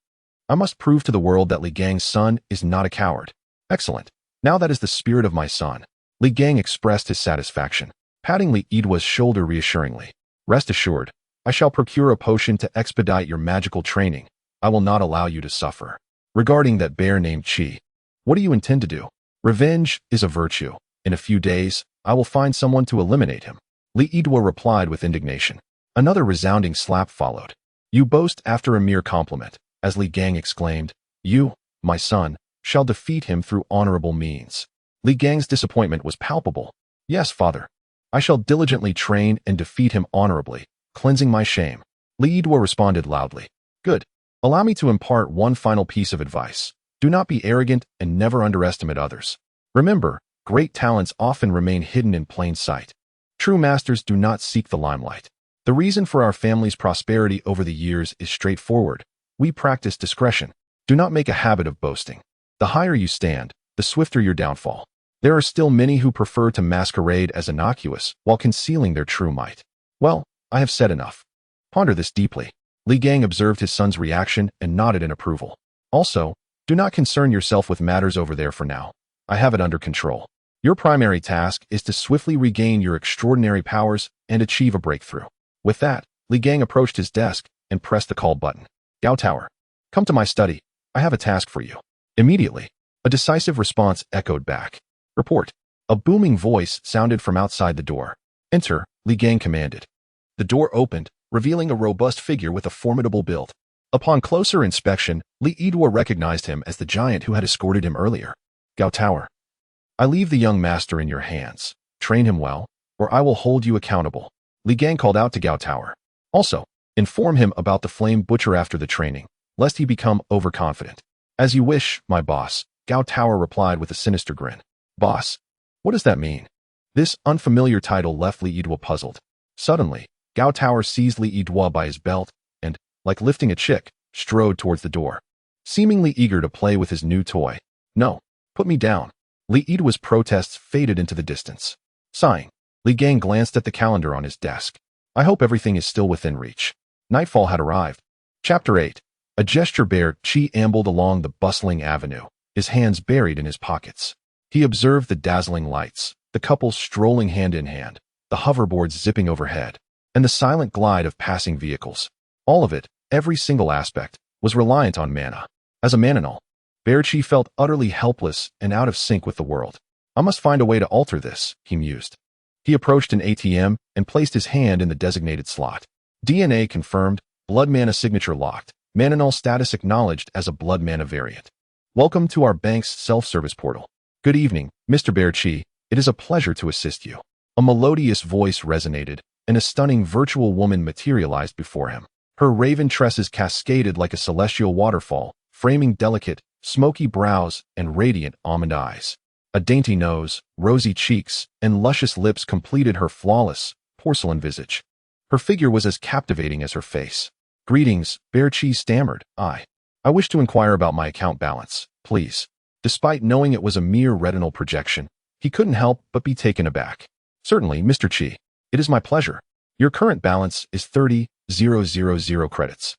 I must prove to the world that Li Gang's son is not a coward. Excellent. Now that is the spirit of my son. Li Gang expressed his satisfaction, patting Li Yidwa's shoulder reassuringly. Rest assured, I shall procure a potion to expedite your magical training. I will not allow you to suffer. Regarding that bear named Qi, what do you intend to do? Revenge is a virtue. In a few days, I will find someone to eliminate him. Li Yidwa replied with indignation. Another resounding slap followed. You boast after a mere compliment, as Li Gang exclaimed. You, my son, shall defeat him through honorable means. Li Gang's disappointment was palpable. Yes, father. I shall diligently train and defeat him honorably, cleansing my shame. Li Yidwa responded loudly. Good. Allow me to impart one final piece of advice. Do not be arrogant and never underestimate others. Remember, great talents often remain hidden in plain sight. True masters do not seek the limelight. The reason for our family's prosperity over the years is straightforward. We practice discretion. Do not make a habit of boasting. The higher you stand, the swifter your downfall. There are still many who prefer to masquerade as innocuous while concealing their true might. Well, I have said enough. Ponder this deeply. Li Gang observed his son's reaction and nodded in approval. Also, do not concern yourself with matters over there for now. I have it under control. Your primary task is to swiftly regain your extraordinary powers and achieve a breakthrough. With that, Li Gang approached his desk and pressed the call button. Gao Tower, come to my study. I have a task for you. Immediately, a decisive response echoed back. Report. A booming voice sounded from outside the door. "Enter," Li Gang commanded. The door opened, revealing a robust figure with a formidable build. Upon closer inspection, Li Yidua recognized him as the giant who had escorted him earlier. "Gao Tower, I leave the young master in your hands. Train him well, or I will hold you accountable." Li Gang called out to Gao Tower. "Also, inform him about the Flame Butcher after the training, lest he become overconfident." "As you wish, my boss," Gao Tower replied with a sinister grin. "Boss? What does that mean?" This unfamiliar title left Li Yidua puzzled. Suddenly, Gao Tower seized Li Yidua by his belt and, like lifting a chick, strode towards the door, seemingly eager to play with his new toy. "No, put me down." Li Yidua's protests faded into the distance. Sighing, Li Gang glanced at the calendar on his desk. "I hope everything is still within reach." Nightfall had arrived. Chapter 8. A gesture bear Qi ambled along the bustling avenue, his hands buried in his pockets. He observed the dazzling lights, the couple strolling hand in hand, the hoverboards zipping overhead, and the silent glide of passing vehicles. All of it, every single aspect, was reliant on mana. As a Maninal, Bear Qi felt utterly helpless and out of sync with the world. "I must find a way to alter this," he mused. He approached an ATM and placed his hand in the designated slot. DNA confirmed, blood mana signature locked, Maninal status acknowledged as a blood mana variant. "Welcome to our bank's self-service portal." "Good evening, Mr. Bear Qi. It is a pleasure to assist you." A melodious voice resonated, and a stunning virtual woman materialized before him. Her raven tresses cascaded like a celestial waterfall, framing delicate, smoky brows and radiant almond eyes. A dainty nose, rosy cheeks, and luscious lips completed her flawless, porcelain visage. Her figure was as captivating as her face. "Greetings," Bear Qi stammered. I wish to inquire about my account balance, please." Despite knowing it was a mere retinal projection, he couldn't help but be taken aback. "Certainly, Mr. Qi. It is my pleasure. Your current balance is 30,000 credits.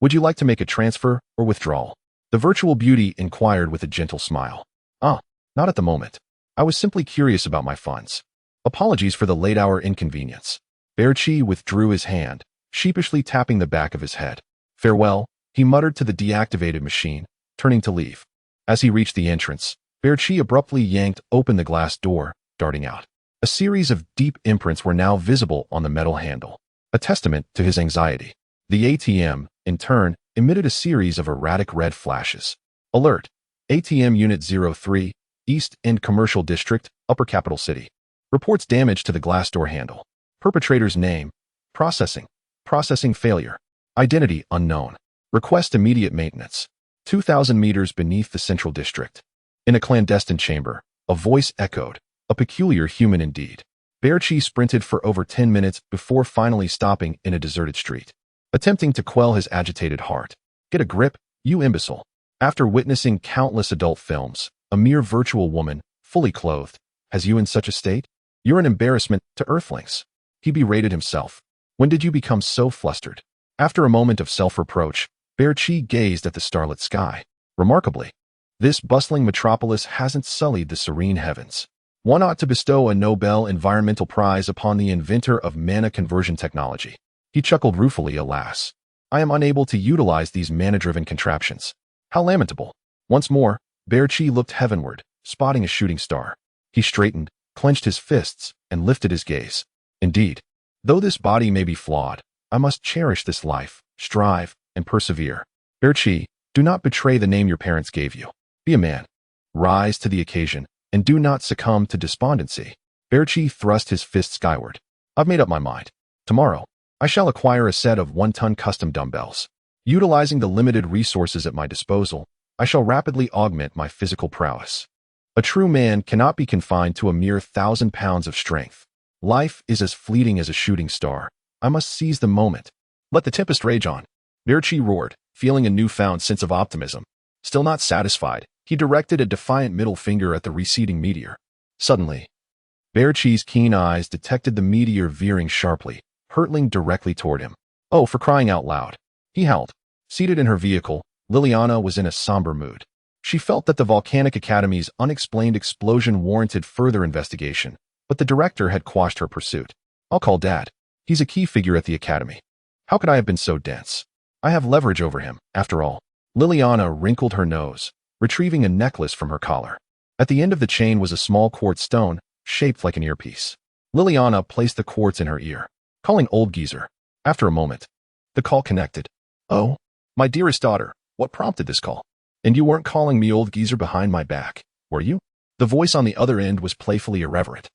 Would you like to make a transfer or withdrawal?" The virtual beauty inquired with a gentle smile. Not at the moment. I was simply curious about my funds. Apologies for the late-hour inconvenience." Bear Qi withdrew his hand, sheepishly tapping the back of his head. "Farewell," he muttered to the deactivated machine, turning to leave. As he reached the entrance, Bear Qi abruptly yanked open the glass door, darting out. A series of deep imprints were now visible on the metal handle, a testament to his anxiety. The ATM, in turn, emitted a series of erratic red flashes. "Alert! ATM Unit 03, East End Commercial District, Upper Capital City. Reports damage to the glass door handle. Perpetrator's name. Processing. Processing failure. Identity unknown. Request immediate maintenance." 2,000 meters beneath the central district. In a clandestine chamber, a voice echoed, a peculiar human indeed. Bear Qi sprinted for over 10 minutes before finally stopping in a deserted street, attempting to quell his agitated heart. "Get a grip, you imbecile." After witnessing countless adult films, a mere virtual woman, fully clothed, has you in such a state? "You're an embarrassment to Earthlings." He berated himself. When did you become so flustered? After a moment of self-reproach, Bear Qi gazed at the starlit sky. Remarkably, this bustling metropolis hasn't sullied the serene heavens. One ought to bestow a Nobel Environmental Prize upon the inventor of mana conversion technology. He chuckled ruefully, alas. I am unable to utilize these mana-driven contraptions. How lamentable. Once more, Bear Qi looked heavenward, spotting a shooting star. He straightened, clenched his fists, and lifted his gaze. Indeed, though this body may be flawed, I must cherish this life, strive, and persevere. Bear Qi, do not betray the name your parents gave you. Be a man. Rise to the occasion, and do not succumb to despondency. Bear Qi thrust his fist skyward. I've made up my mind. Tomorrow, I shall acquire a set of 1-ton custom dumbbells. Utilizing the limited resources at my disposal, I shall rapidly augment my physical prowess. A true man cannot be confined to a mere 1,000 pounds of strength. Life is as fleeting as a shooting star. I must seize the moment. Let the tempest rage on. Bear Qi roared, feeling a newfound sense of optimism. Still not satisfied, he directed a defiant middle finger at the receding meteor. Suddenly, Bear Qi's keen eyes detected the meteor veering sharply, hurtling directly toward him. Oh, for crying out loud. He howled. Seated in her vehicle, Liliana was in a somber mood. She felt that the Volcanic Academy's unexplained explosion warranted further investigation, but the director had quashed her pursuit. I'll call Dad. He's a key figure at the Academy. How could I have been so dense? I have leverage over him, after all. Liliana wrinkled her nose, retrieving a necklace from her collar. At the end of the chain was a small quartz stone, shaped like an earpiece. Liliana placed the quartz in her ear, calling old geezer. After a moment, the call connected. Oh, my dearest daughter, what prompted this call? And you weren't calling me old geezer behind my back, were you? The voice on the other end was playfully irreverent.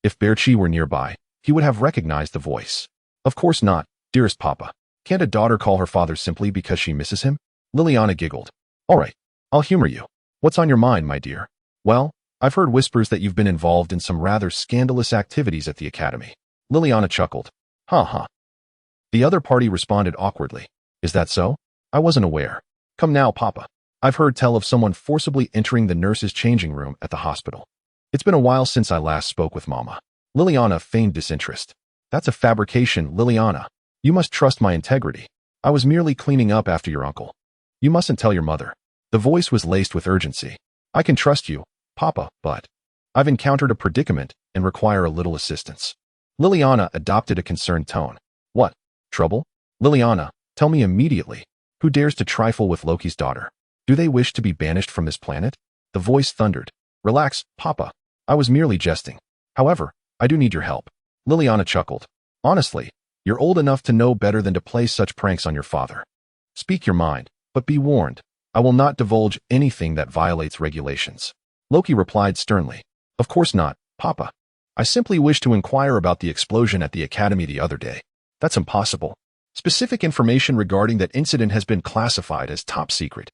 If Bearchi were nearby, he would have recognized the voice. Of course not, dearest papa. Can't a daughter call her father simply because she misses him? Liliana giggled. All right, I'll humor you. What's on your mind, my dear? Well, I've heard whispers that you've been involved in some rather scandalous activities at the academy. Liliana chuckled. Ha. The other party responded awkwardly. Is that so? I wasn't aware. Come now, papa. I've heard tell of someone forcibly entering the nurse's changing room at the hospital. It's been a while since I last spoke with Mama. Liliana feigned disinterest. That's a fabrication, Liliana. You must trust my integrity. I was merely cleaning up after your uncle. You mustn't tell your mother. The voice was laced with urgency. I can trust you, papa, but I've encountered a predicament and require a little assistance. Liliana adopted a concerned tone. What? Trouble? Liliana, tell me immediately. Who dares to trifle with Loki's daughter? Do they wish to be banished from this planet? The voice thundered. Relax, papa. I was merely jesting. However, I do need your help. Liliana chuckled. Honestly, you're old enough to know better than to play such pranks on your father. Speak your mind, but be warned. I will not divulge anything that violates regulations. Loki replied sternly. Of course not, papa. I simply wish to inquire about the explosion at the academy the other day. That's impossible. Specific information regarding that incident has been classified as top secret.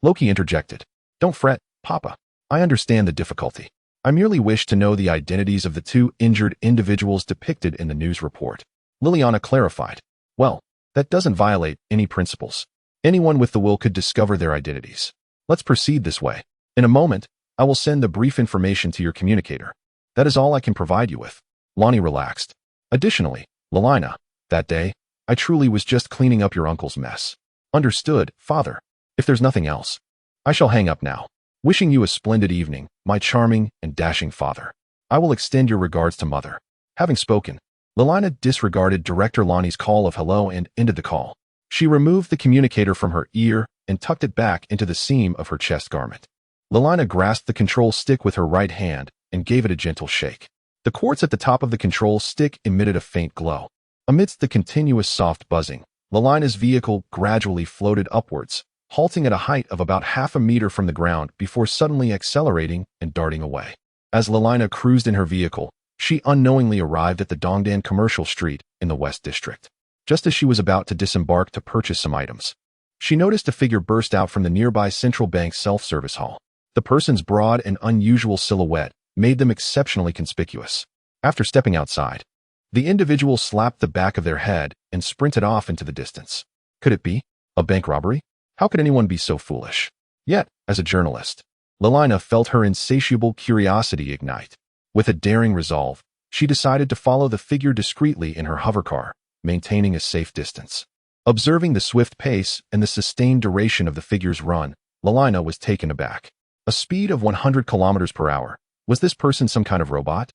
Loki interjected. Don't fret, papa. I understand the difficulty. I merely wish to know the identities of the two injured individuals depicted in the news report. Liliana clarified. Well, that doesn't violate any principles. Anyone with the will could discover their identities. Let's proceed this way. In a moment, I will send the brief information to your communicator. That is all I can provide you with. Lonnie relaxed. Additionally, Liliana, that day, I truly was just cleaning up your uncle's mess. Understood, father. If there's nothing else, I shall hang up now. Wishing you a splendid evening, my charming and dashing father. I will extend your regards to mother. Having spoken, Liliana disregarded Director Lonnie's call of hello and ended the call. She removed the communicator from her ear and tucked it back into the seam of her chest garment. Liliana grasped the control stick with her right hand and gave it a gentle shake. The quartz at the top of the control stick emitted a faint glow. Amidst the continuous soft buzzing, Liliana's vehicle gradually floated upwards, halting at a height of about half a meter from the ground before suddenly accelerating and darting away. As Liliana cruised in her vehicle, she unknowingly arrived at the Dongdan Commercial Street in the West District. Just as she was about to disembark to purchase some items, she noticed a figure burst out from the nearby Central Bank self-service hall. The person's broad and unusual silhouette made them exceptionally conspicuous. After stepping outside, the individual slapped the back of their head and sprinted off into the distance. Could it be a bank robbery? How could anyone be so foolish? Yet, as a journalist, Liliana felt her insatiable curiosity ignite. With a daring resolve, she decided to follow the figure discreetly in her hovercar, maintaining a safe distance. Observing the swift pace and the sustained duration of the figure's run, Liliana was taken aback. A speed of 100 kilometers per hour. Was this person some kind of robot?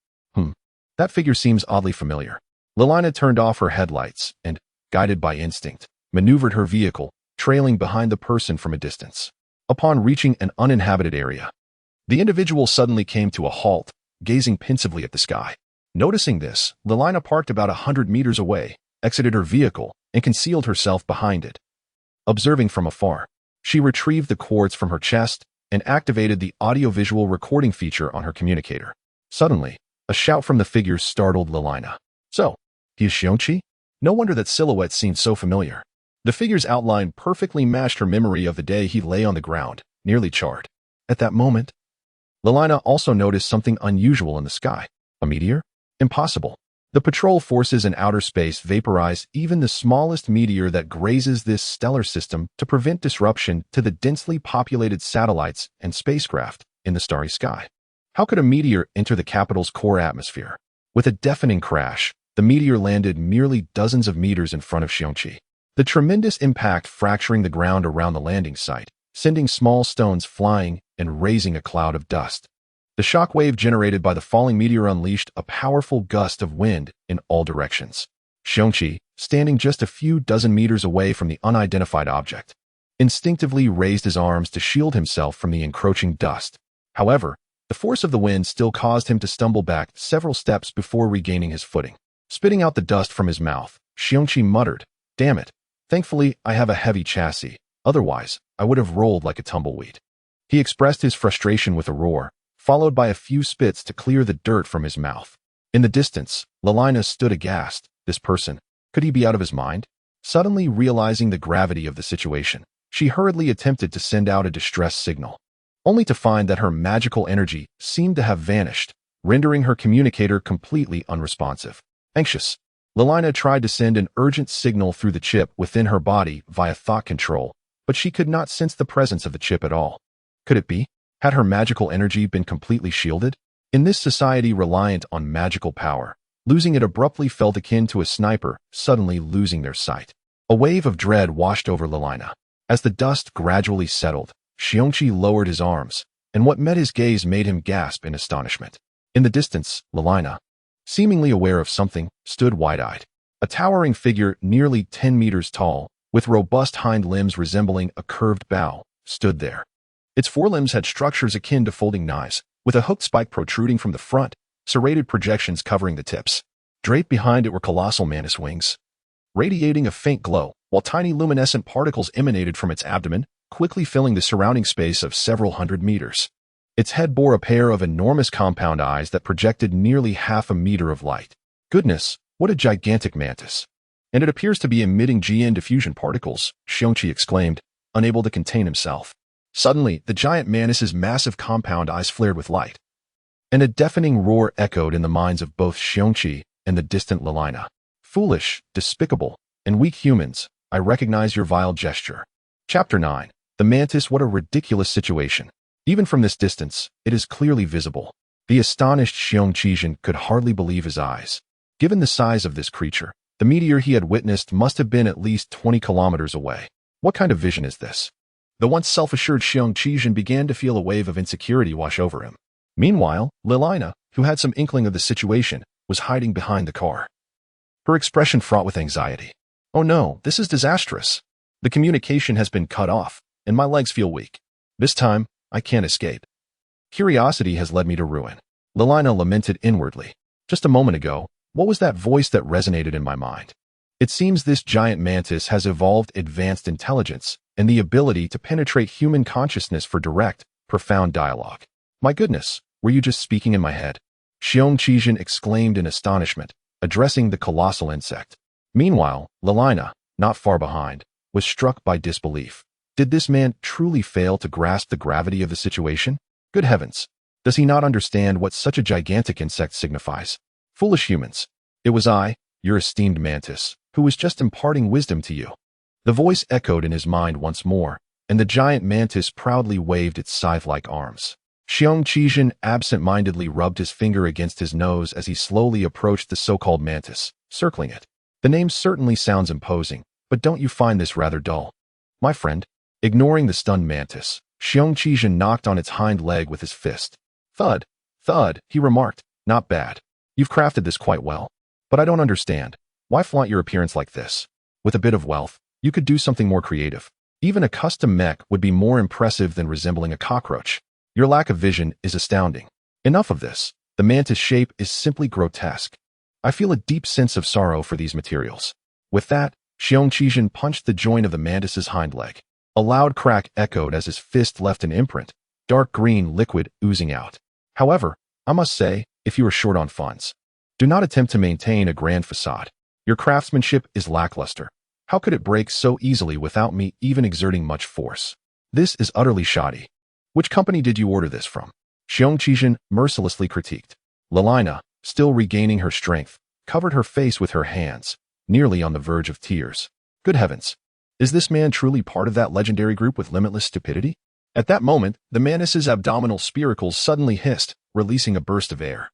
That figure seems oddly familiar. Liliana turned off her headlights and, guided by instinct, maneuvered her vehicle, trailing behind the person from a distance. Upon reaching an uninhabited area, the individual suddenly came to a halt, gazing pensively at the sky. Noticing this, Liliana parked about 100 meters away, exited her vehicle, and concealed herself behind it. Observing from afar, she retrieved the cords from her chest and activated the audiovisual recording feature on her communicator. Suddenly, a shout from the figure startled Liliana. So, he is Xiong Qi? No wonder that silhouette seemed so familiar. The figure's outline perfectly matched her memory of the day he lay on the ground, nearly charred. At that moment, Liliana also noticed something unusual in the sky. A meteor? Impossible. The patrol forces in outer space vaporize even the smallest meteor that grazes this stellar system to prevent disruption to the densely populated satellites and spacecraft in the starry sky. How could a meteor enter the capital's core atmosphere? With a deafening crash, the meteor landed merely dozens of meters in front of Xiong Qi. The tremendous impact fracturing the ground around the landing site, sending small stones flying and raising a cloud of dust. The shock wave generated by the falling meteor unleashed a powerful gust of wind in all directions. Xiong Qi, standing just a few dozen meters away from the unidentified object, instinctively raised his arms to shield himself from the encroaching dust. However, The force of the wind still caused him to stumble back several steps before regaining his footing. Spitting out the dust from his mouth, Xiong Qi muttered, "Damn it. Thankfully, I have a heavy chassis. Otherwise, I would have rolled like a tumbleweed." He expressed his frustration with a roar, followed by a few spits to clear the dirt from his mouth. In the distance, Lelina stood aghast. This person, could he be out of his mind? Suddenly realizing the gravity of the situation, she hurriedly attempted to send out a distress signal, only to find that her magical energy seemed to have vanished, rendering her communicator completely unresponsive. Anxious, Lelina tried to send an urgent signal through the chip within her body via thought control, but she could not sense the presence of the chip at all. Could it be? Had her magical energy been completely shielded? In this society reliant on magical power, losing it abruptly felt akin to a sniper suddenly losing their sight. A wave of dread washed over Lelina. As the dust gradually settled, Xiong Qi lowered his arms, and what met his gaze made him gasp in astonishment. In the distance, Lelina, seemingly aware of something, stood wide-eyed. A towering figure nearly 10 meters tall, with robust hind limbs resembling a curved bow, stood there. Its forelimbs had structures akin to folding knives, with a hooked spike protruding from the front, serrated projections covering the tips. Draped behind it were colossal mantis wings, radiating a faint glow, while tiny luminescent particles emanated from its abdomen, quickly filling the surrounding space of several hundred meters. Its head bore a pair of enormous compound eyes that projected nearly half a meter of light. Goodness, what a gigantic mantis! And it appears to be emitting GN diffusion particles, Xiong Qi exclaimed, unable to contain himself. Suddenly, the giant mantis's massive compound eyes flared with light, and a deafening roar echoed in the minds of both Xiong Qi and the distant Lelina. Foolish, despicable, and weak humans, I recognize your vile gesture. Chapter 9. The mantis. What a ridiculous situation. Even from this distance, it is clearly visible. The astonished Xiong Qi could hardly believe his eyes. Given the size of this creature, the meteor he had witnessed must have been at least 20 kilometers away. What kind of vision is this? The once self-assured Xiong Qi began to feel a wave of insecurity wash over him. Meanwhile, Lelina, who had some inkling of the situation, was hiding behind the car, her expression fraught with anxiety. Oh no, this is disastrous. The communication has been cut off, and my legs feel weak. This time, I can't escape. Curiosity has led me to ruin. Lelina lamented inwardly. Just a moment ago, what was that voice that resonated in my mind? It seems this giant mantis has evolved advanced intelligence and the ability to penetrate human consciousness for direct, profound dialogue. My goodness, were you just speaking in my head? Xiong Qi exclaimed in astonishment, addressing the colossal insect. Meanwhile, Lelina, not far behind, was struck by disbelief. Did this man truly fail to grasp the gravity of the situation? Good heavens! Does he not understand what such a gigantic insect signifies? Foolish humans! It was I, your esteemed mantis, who was just imparting wisdom to you. The voice echoed in his mind once more, and the giant mantis proudly waved its scythe-like arms. Xiong Qi absent-mindedly rubbed his finger against his nose as he slowly approached the so-called mantis, circling it. The name certainly sounds imposing, but don't you find this rather dull? My friend, ignoring the stunned mantis, Xiong Qi knocked on its hind leg with his fist. Thud, thud, he remarked, not bad. You've crafted this quite well. But I don't understand. Why flaunt your appearance like this? With a bit of wealth, you could do something more creative. Even a custom mech would be more impressive than resembling a cockroach. Your lack of vision is astounding. Enough of this. The mantis shape is simply grotesque. I feel a deep sense of sorrow for these materials. With that, Xiong Qi punched the joint of the mantis's hind leg. A loud crack echoed as his fist left an imprint, dark green liquid oozing out. However, I must say, if you are short on funds, do not attempt to maintain a grand facade. Your craftsmanship is lackluster. How could it break so easily without me even exerting much force? This is utterly shoddy. Which company did you order this from? Xiong Qi mercilessly critiqued. Lelina, still regaining her strength, covered her face with her hands, nearly on the verge of tears. Good heavens! Is this man truly part of that legendary group with limitless stupidity? At that moment, the mantis's abdominal spiracles suddenly hissed, releasing a burst of air.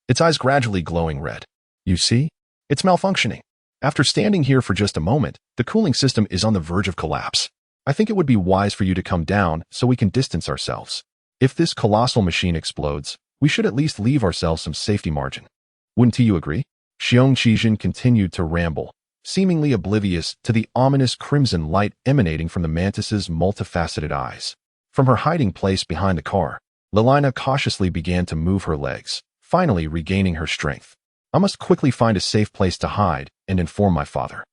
Its eyes gradually glowing red. You see? It's malfunctioning. After standing here for just a moment, the cooling system is on the verge of collapse. I think it would be wise for you to come down so we can distance ourselves. If this colossal machine explodes, we should at least leave ourselves some safety margin. Wouldn't you agree? Xiong Qi continued to ramble, seemingly oblivious to the ominous crimson light emanating from the mantis's multifaceted eyes. From her hiding place behind the car, Lelina cautiously began to move her legs, finally regaining her strength. I must quickly find a safe place to hide and inform my father.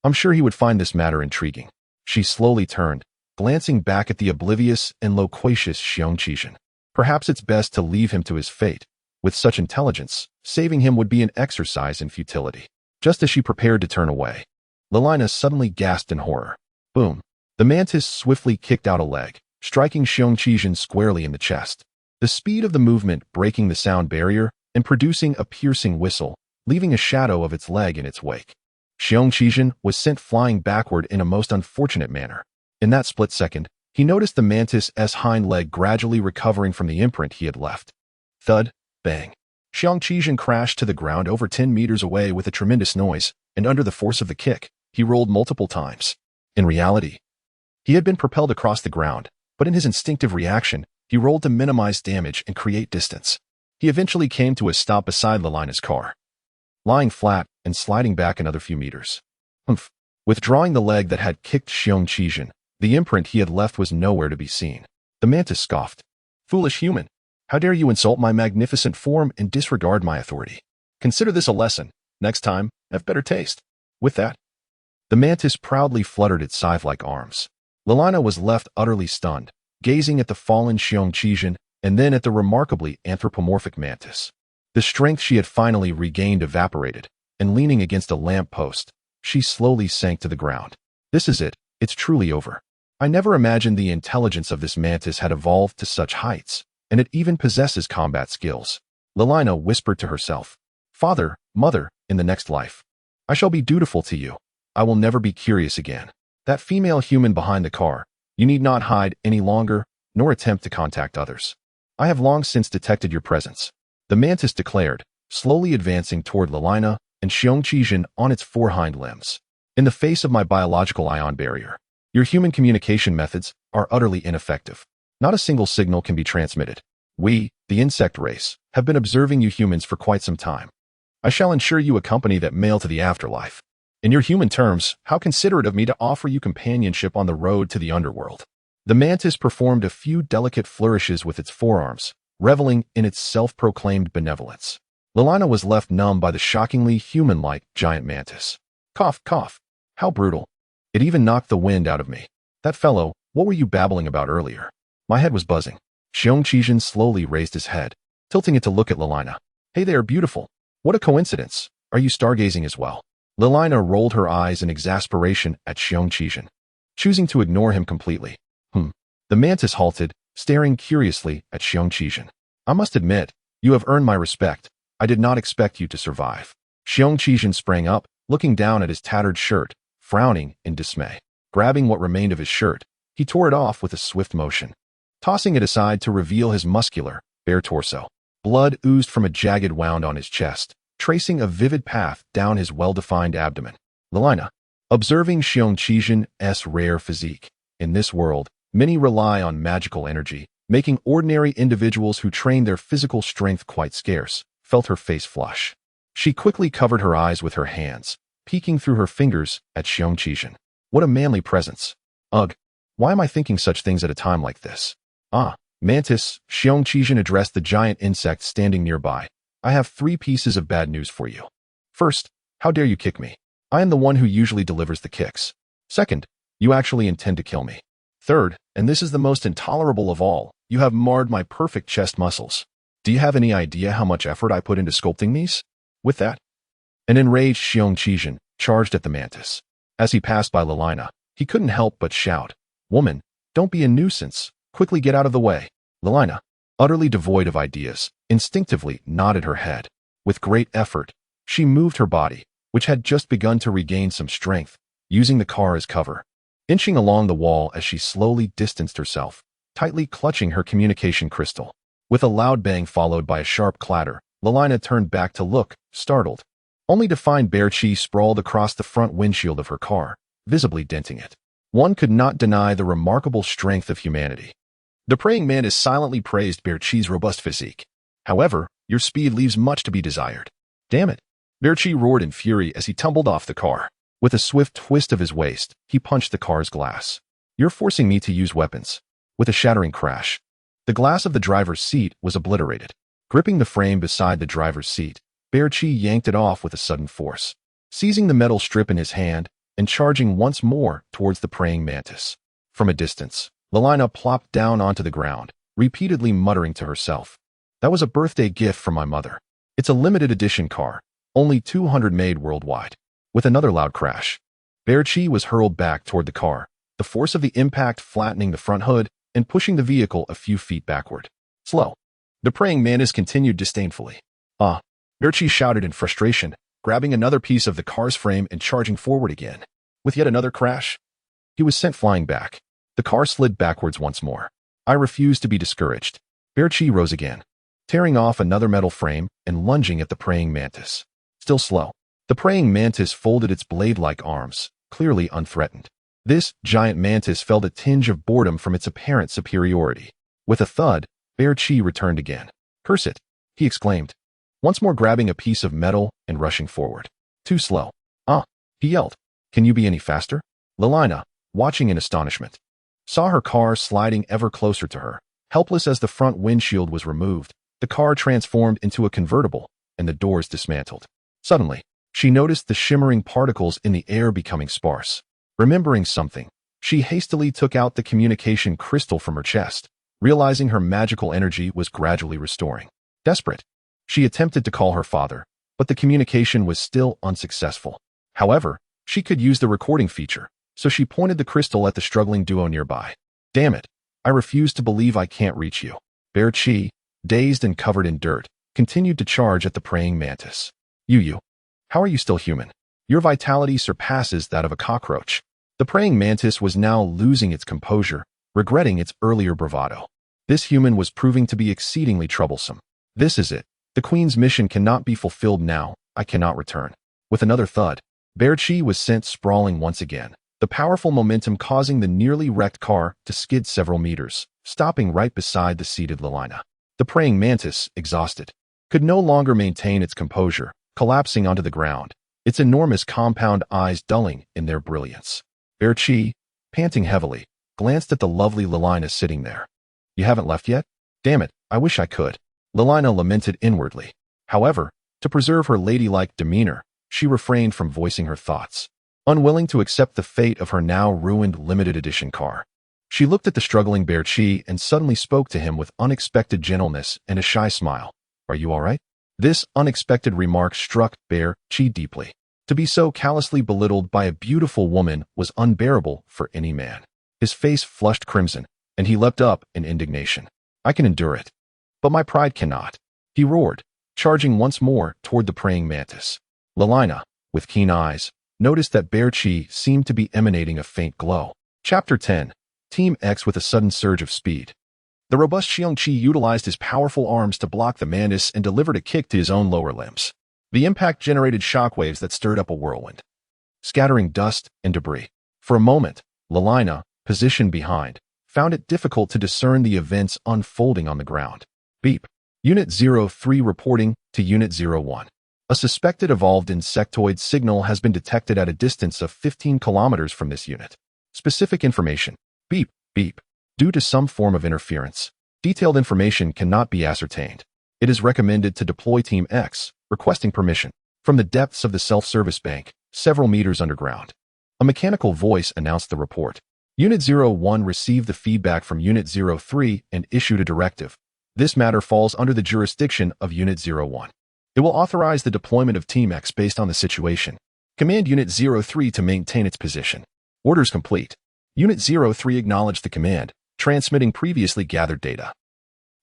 I'm sure he would find this matter intriguing. She slowly turned, glancing back at the oblivious and loquacious Xiong Qi. Perhaps it's best to leave him to his fate. With such intelligence, saving him would be an exercise in futility. Just as she prepared to turn away, Lelina suddenly gasped in horror. Boom! The mantis swiftly kicked out a leg, striking Xiong Qi squarely in the chest. The speed of the movement breaking the sound barrier and producing a piercing whistle, leaving a shadow of its leg in its wake. Xiong Qi was sent flying backward in a most unfortunate manner. In that split second, he noticed the mantis's hind leg gradually recovering from the imprint he had left. Thud, bang. Xiong Qi crashed to the ground over 10 meters away with a tremendous noise, and under the force of the kick, he rolled multiple times. In reality, he had been propelled across the ground, but in his instinctive reaction, he rolled to minimize damage and create distance. He eventually came to a stop beside Lelina's car, lying flat and sliding back another few meters. Humph. Withdrawing the leg that had kicked Xiong Qi, the imprint he had left was nowhere to be seen. The mantis scoffed. Foolish human! How dare you insult my magnificent form and disregard my authority? Consider this a lesson. Next time, have better taste. With that, the mantis proudly fluttered its scythe-like arms. Lelina was left utterly stunned, gazing at the fallen Xiong Qi and then at the remarkably anthropomorphic mantis. The strength she had finally regained evaporated, and leaning against a lamp post, she slowly sank to the ground. This is it. It's truly over. I never imagined the intelligence of this mantis had evolved to such heights, and it even possesses combat skills. Lelina whispered to herself, Father, Mother, in the next life, I shall be dutiful to you. I will never be curious again. That female human behind the car, you need not hide any longer, nor attempt to contact others. I have long since detected your presence. The mantis declared, slowly advancing toward Lelina and Xiong Qi on its four hind limbs. In the face of my biological ion barrier, your human communication methods are utterly ineffective. Not a single signal can be transmitted. We, the insect race, have been observing you humans for quite some time. I shall ensure you accompany that male to the afterlife. In your human terms, how considerate of me to offer you companionship on the road to the underworld. The mantis performed a few delicate flourishes with its forearms, reveling in its self-proclaimed benevolence. Lelina was left numb by the shockingly human-like giant mantis. Cough, cough. How brutal. It even knocked the wind out of me. That fellow, what were you babbling about earlier? My head was buzzing. Xiong Qi slowly raised his head, tilting it to look at Lelina. Hey there, beautiful. What a coincidence. Are you stargazing as well? Lelina rolled her eyes in exasperation at Xiong Qi, choosing to ignore him completely. The mantis halted, staring curiously at Xiong Qi. I must admit, you have earned my respect. I did not expect you to survive. Xiong Qi sprang up, looking down at his tattered shirt, frowning in dismay. Grabbing what remained of his shirt, he tore it off with a swift motion, tossing it aside to reveal his muscular, bare torso. Blood oozed from a jagged wound on his chest, tracing a vivid path down his well-defined abdomen. Lelina, observing Xiong Qi's rare physique. In this world, many rely on magical energy, making ordinary individuals who train their physical strength quite scarce, felt her face flush. She quickly covered her eyes with her hands, peeking through her fingers at Xiong Qi. What a manly presence. Ugh, why am I thinking such things at a time like this? Ah, Mantis, Xiong Qi addressed the giant insect standing nearby. I have 3 pieces of bad news for you. First, how dare you kick me? I am the one who usually delivers the kicks. Second, you actually intend to kill me. Third, and this is the most intolerable of all, you have marred my perfect chest muscles. Do you have any idea how much effort I put into sculpting these? With that, an enraged Xiong Qi charged at the mantis. As he passed by Lelina, he couldn't help but shout, Woman, don't be a nuisance. Quickly get out of the way. Lelina, utterly devoid of ideas, instinctively nodded her head. With great effort, she moved her body, which had just begun to regain some strength, using the car as cover. Inching along the wall as she slowly distanced herself, tightly clutching her communication crystal. With a loud bang followed by a sharp clatter, Lelina turned back to look, startled, only to find Bear Qi sprawled across the front windshield of her car, visibly denting it. One could not deny the remarkable strength of humanity. The praying mantis silently praised Bear Qi's robust physique. However, your speed leaves much to be desired. Damn it! Bear Qi roared in fury as he tumbled off the car. With a swift twist of his waist, he punched the car's glass. You're forcing me to use weapons. With a shattering crash, The glass of the driver's seat was obliterated. Gripping the frame beside the driver's seat, Qi yanked it off with a sudden force, seizing the metal strip in his hand and charging once more towards the praying mantis. From a distance, Lilina plopped down onto the ground, repeatedly muttering to herself, "That was a birthday gift from my mother. It's a limited edition car, only 200 made worldwide." With another loud crash, Qi was hurled back toward the car, the force of the impact flattening the front hood and pushing the vehicle a few feet backward. "Slow." The praying mantis continued disdainfully. Qi shouted in frustration, grabbing another piece of the car's frame and charging forward again. With yet another crash, he was sent flying back. The car slid backwards once more. I refused to be discouraged. Qi rose again, tearing off another metal frame and lunging at the praying mantis. Still slow. The praying mantis folded its blade-like arms, clearly unthreatened. This giant mantis felt a tinge of boredom from its apparent superiority. With a thud, Qi returned again. "Curse it," he exclaimed, once more grabbing a piece of metal and rushing forward. "Too slow." He yelled. "Can you be any faster?" Lilina, watching in astonishment, saw her car sliding ever closer to her. Helpless as the front windshield was removed, the car transformed into a convertible and the doors dismantled. Suddenly, she noticed the shimmering particles in the air becoming sparse. Remembering something, she hastily took out the communication crystal from her chest, realizing her magical energy was gradually restoring. Desperate, she attempted to call her father, but the communication was still unsuccessful. However, she could use the recording feature, so she pointed the crystal at the struggling duo nearby. "Damn it, I refuse to believe I can't reach you." Qi, dazed and covered in dirt, continued to charge at the praying mantis. "You, how are you still human? Your vitality surpasses that of a cockroach." The praying mantis was now losing its composure, regretting its earlier bravado. This human was proving to be exceedingly troublesome. "This is it. The Queen's mission cannot be fulfilled now. I cannot return." With another thud, Qi was sent sprawling once again, the powerful momentum causing the nearly wrecked car to skid several meters, stopping right beside the seated Lilina. The praying mantis, exhausted, could no longer maintain its composure, collapsing onto the ground, its enormous compound eyes dulling in their brilliance. Qi, panting heavily, glanced at the lovely Lilina sitting there. "You haven't left yet? Damn it, I wish I could." Lilina lamented inwardly. However, to preserve her ladylike demeanor, she refrained from voicing her thoughts. Unwilling to accept the fate of her now ruined limited edition car, she looked at the struggling Qi and suddenly spoke to him with unexpected gentleness and a shy smile. "Are you all right?" This unexpected remark struck Qi deeply. To be so callously belittled by a beautiful woman was unbearable for any man. His face flushed crimson, and he leapt up in indignation. "I can endure it, but my pride cannot," he roared, charging once more toward the praying mantis. Lilina, with keen eyes, noticed that Qi seemed to be emanating a faint glow. Chapter 10. Team X with a sudden surge of speed. The robust Xiong Qi utilized his powerful arms to block the mantis and delivered a kick to his own lower limbs. The impact generated shockwaves that stirred up a whirlwind, scattering dust and debris. For a moment, Lilina, positioned behind, found it difficult to discern the events unfolding on the ground. Beep. Unit 03 reporting to Unit 01. A suspected evolved insectoid signal has been detected at a distance of 15 kilometers from this unit. Specific information. Beep, beep. Due to some form of interference, detailed information cannot be ascertained. It is recommended to deploy Team X, requesting permission. From the depths of the self-service bank, several meters underground, a mechanical voice announced the report. Unit 01 received the feedback from Unit 03 and issued a directive. This matter falls under the jurisdiction of Unit 01. It will authorize the deployment of Team X based on the situation. Command Unit 03 to maintain its position. Orders complete. Unit 03 acknowledged the command, transmitting previously gathered data.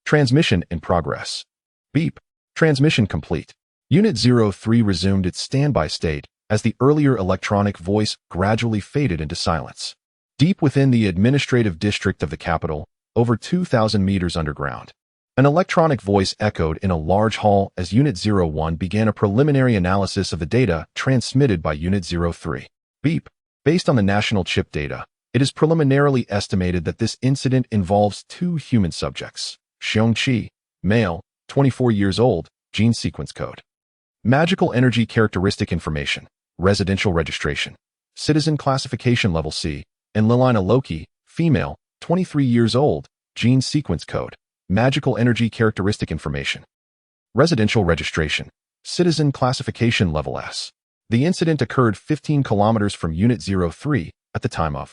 Transmission in progress. Beep. Transmission complete. Unit 03 resumed its standby state as the earlier electronic voice gradually faded into silence. Deep within the administrative district of the capital, over 2,000 meters underground, an electronic voice echoed in a large hall as Unit 01 began a preliminary analysis of the data transmitted by Unit 03. Beep. Based on the national chip data, it is preliminarily estimated that this incident involves 2 human subjects. Xiong Qi, male, 24 years old, gene sequence code. Magical energy characteristic information, residential registration, citizen classification level C, and Lilina Loki, female, 23 years old, gene sequence code, Magical energy characteristic information. Residential registration. Citizen classification level S. The incident occurred 15 kilometers from Unit 03 at the time of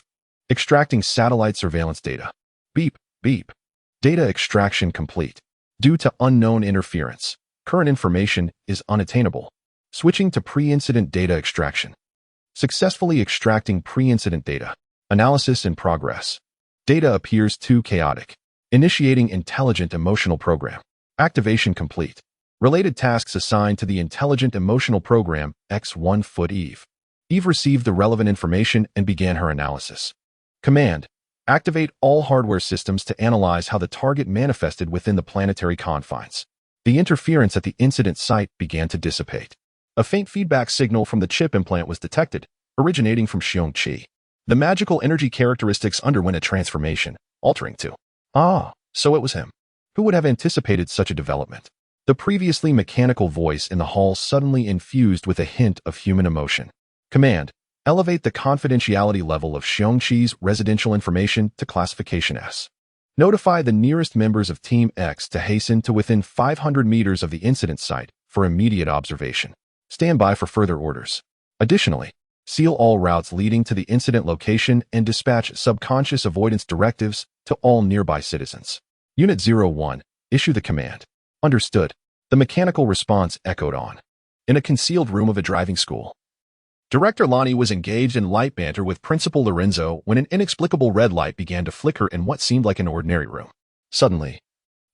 extracting satellite surveillance data. Beep, beep. Data extraction complete. Due to unknown interference, current information is unattainable. Switching to pre-incident data extraction. Successfully extracting pre-incident data. Analysis in progress. Data appears too chaotic. Initiating intelligent emotional program. Activation complete. Related tasks assigned to the intelligent emotional program X1 Foot Eve. Eve received the relevant information and began her analysis. Command. Activate all hardware systems to analyze how the target manifested within the planetary confines. The interference at the incident site began to dissipate. A faint feedback signal from the chip implant was detected, originating from Xiong Qi. The magical energy characteristics underwent a transformation, altering to. So it was him. Who would have anticipated such a development? The previously mechanical voice in the hall suddenly infused with a hint of human emotion. Command. Elevate the confidentiality level of Xiong Qi's residential information to classification S. Notify the nearest members of Team X to hasten to within 500 meters of the incident site for immediate observation. Stand by for further orders. Additionally, seal all routes leading to the incident location and dispatch subconscious avoidance directives to all nearby citizens. Unit 01, issue the command. Understood. The mechanical response echoed on. In a concealed room of a driving school, Director Lonnie was engaged in light banter with Principal Lorenzo when an inexplicable red light began to flicker in what seemed like an ordinary room. Suddenly,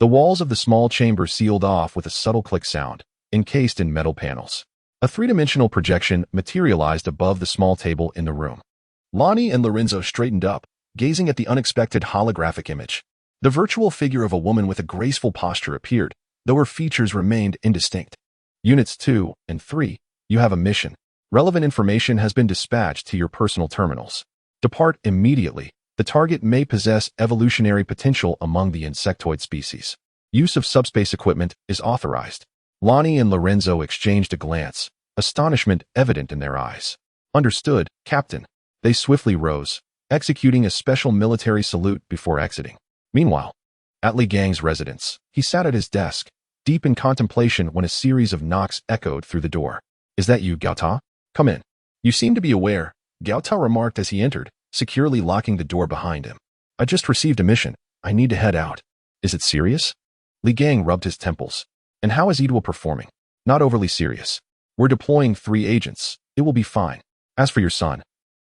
the walls of the small chamber sealed off with a subtle click sound, encased in metal panels. A three-dimensional projection materialized above the small table in the room. Lonnie and Lorenzo straightened up, gazing at the unexpected holographic image. The virtual figure of a woman with a graceful posture appeared, though her features remained indistinct. Units 2 and 3, you have a mission. Relevant information has been dispatched to your personal terminals. Depart immediately. The target may possess evolutionary potential among the insectoid species. Use of subspace equipment is authorized. Lonnie and Lorenzo exchanged a glance, astonishment evident in their eyes. Understood, Captain. They swiftly rose, executing a special military salute before exiting. Meanwhile, at Li Gang's residence, he sat at his desk, deep in contemplation when a series of knocks echoed through the door. Is that you, Gaota? Come in. You seem to be aware, Gaota remarked as he entered, securely locking the door behind him. I just received a mission. I need to head out. Is it serious? Li Gang rubbed his temples. And how is Edwell performing? Not overly serious. We're deploying 3 agents. It will be fine. As for your son,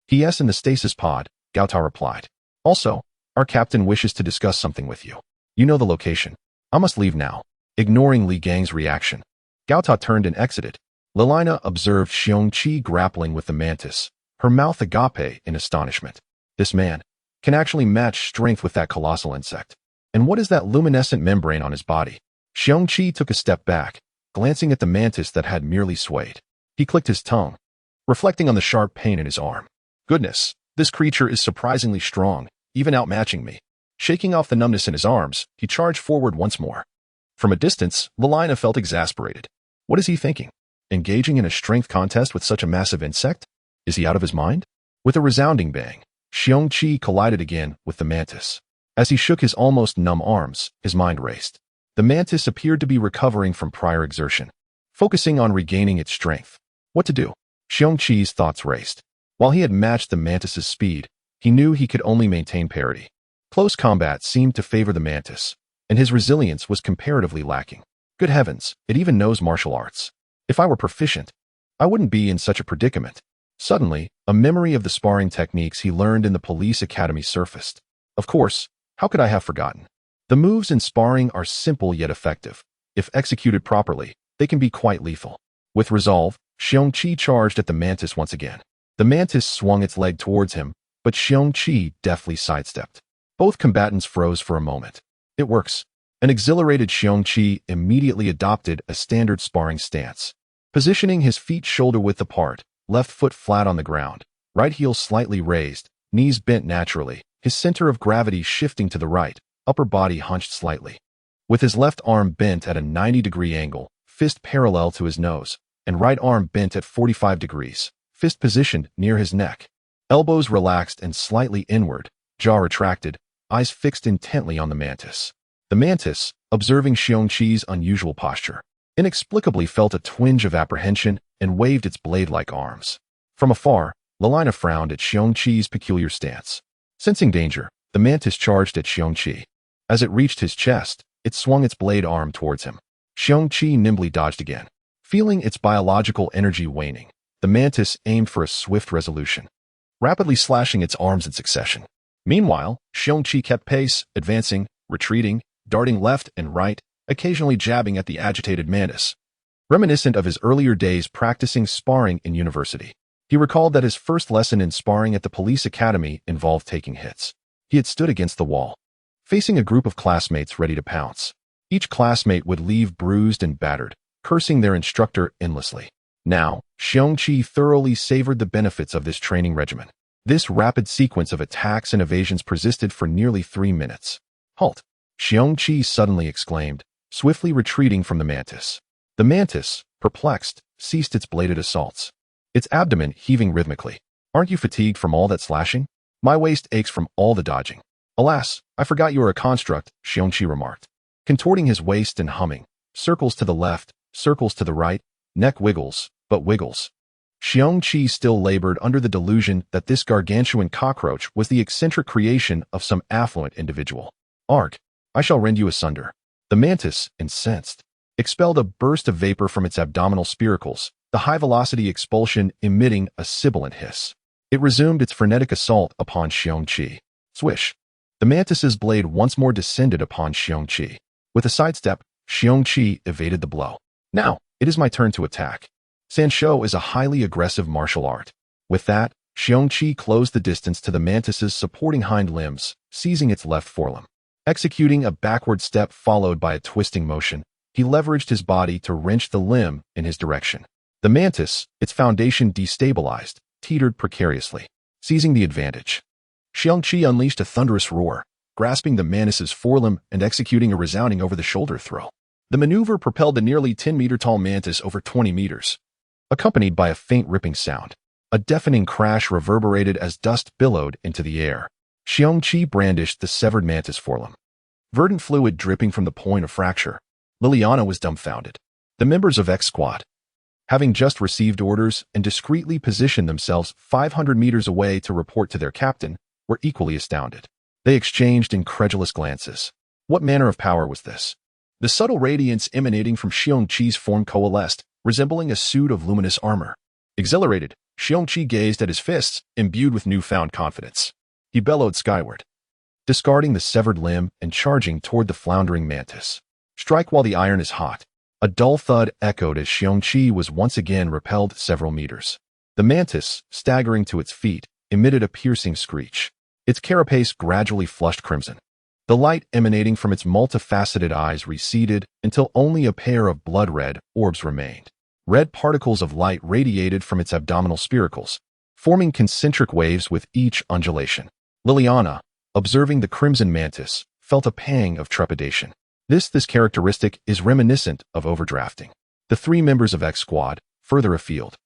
he is in the stasis pod, Gaota replied. Also, our captain wishes to discuss something with you. You know the location. I must leave now. Ignoring Li Gang's reaction, Gaota turned and exited. Lilina observed Xiong Qi grappling with the mantis, her mouth agape in astonishment. This man can actually match strength with that colossal insect. And what is that luminescent membrane on his body? Xiong Qi took a step back, glancing at the mantis that had merely swayed. He clicked his tongue, reflecting on the sharp pain in his arm. Goodness, this creature is surprisingly strong, even outmatching me. Shaking off the numbness in his arms, he charged forward once more. From a distance, Lilina felt exasperated. What is he thinking? Engaging in a strength contest with such a massive insect? Is he out of his mind? With a resounding bang, Xiong Qi collided again with the mantis. As he shook his almost numb arms, his mind raced. The mantis appeared to be recovering from prior exertion, focusing on regaining its strength. What to do? Xiong Qi's thoughts raced. While he had matched the mantis's speed, he knew he could only maintain parity. Close combat seemed to favor the mantis, and his resilience was comparatively lacking. Good heavens, it even knows martial arts. If I were proficient, I wouldn't be in such a predicament. Suddenly, a memory of the sparring techniques he learned in the police academy surfaced. Of course, how could I have forgotten? The moves in sparring are simple yet effective. If executed properly, they can be quite lethal. With resolve, Xiong Qi charged at the mantis once again. The mantis swung its leg towards him, but Xiong Qi deftly sidestepped. Both combatants froze for a moment. It works. An exhilarated Xiong Qi immediately adopted a standard sparring stance. Positioning his feet shoulder-width apart, left foot flat on the ground, right heel slightly raised, knees bent naturally, his center of gravity shifting to the right, upper body hunched slightly. With his left arm bent at a 90-degree angle, fist parallel to his nose, and right arm bent at 45 degrees, fist positioned near his neck. Elbows relaxed and slightly inward, jaw retracted, eyes fixed intently on the mantis. The mantis, observing Xiong Qi's unusual posture, inexplicably felt a twinge of apprehension and waved its blade-like arms. From afar, Lilina frowned at Xiong Qi's peculiar stance. Sensing danger, the mantis charged at Xiong Qi. As it reached his chest, it swung its blade arm towards him. Xiong Qi nimbly dodged again. Feeling its biological energy waning, the mantis aimed for a swift resolution, rapidly slashing its arms in succession. Meanwhile, Xiong Qi kept pace, advancing, retreating, darting left and right, occasionally jabbing at the agitated mantis. Reminiscent of his earlier days practicing sparring in university, he recalled that his first lesson in sparring at the police academy involved taking hits. He had stood against the wall, facing a group of classmates ready to pounce. Each classmate would leave bruised and battered, cursing their instructor endlessly. Now, Xiong Qi thoroughly savored the benefits of this training regimen. This rapid sequence of attacks and evasions persisted for nearly 3 minutes. Halt! Xiong Qi suddenly exclaimed, swiftly retreating from the mantis. The mantis, perplexed, ceased its bladed assaults, its abdomen heaving rhythmically. Aren't you fatigued from all that slashing? My waist aches from all the dodging. Alas, I forgot you are a construct, Xiong Qi remarked, contorting his waist and humming. Circles to the left, circles to the right, neck wiggles, but wiggles. Xiong Qi still labored under the delusion that this gargantuan cockroach was the eccentric creation of some affluent individual. Arg! I shall rend you asunder. The mantis, incensed, expelled a burst of vapor from its abdominal spiracles, the high-velocity expulsion emitting a sibilant hiss. It resumed its frenetic assault upon Xiong Qi. Swish! The mantis's blade once more descended upon Xiong Qi. With a sidestep, Xiong Qi evaded the blow. Now, it is my turn to attack. Sanshou is a highly aggressive martial art. With that, Xiong Qi closed the distance to the mantis's supporting hind limbs, seizing its left forelimb. Executing a backward step followed by a twisting motion, he leveraged his body to wrench the limb in his direction. The mantis, its foundation destabilized, teetered precariously, seizing the advantage. Xiong Qi unleashed a thunderous roar, grasping the mantis's forelimb and executing a resounding over-the-shoulder throw. The maneuver propelled the nearly 10-meter-tall mantis over 20 meters, accompanied by a faint ripping sound. A deafening crash reverberated as dust billowed into the air. Xiong Qi brandished the severed mantis forelimb, verdant fluid dripping from the point of fracture. Liliana was dumbfounded. The members of X Squad, having just received orders and discreetly positioned themselves 500 meters away to report to their captain, were equally astounded. They exchanged incredulous glances. What manner of power was this? The subtle radiance emanating from Xiong Qi's form coalesced, resembling a suit of luminous armor. Exhilarated, Xiong Qi gazed at his fists, imbued with newfound confidence. He bellowed skyward, discarding the severed limb and charging toward the floundering mantis. Strike while the iron is hot. A dull thud echoed as Xiong Qi was once again repelled several meters. The mantis, staggering to its feet, emitted a piercing screech. Its carapace gradually flushed crimson. The light emanating from its multifaceted eyes receded until only a pair of blood-red orbs remained. Red particles of light radiated from its abdominal spiracles, forming concentric waves with each undulation. Liliana, observing the crimson mantis, felt a pang of trepidation. This characteristic is reminiscent of overdrafting. The 3 members of X Squad, further afield,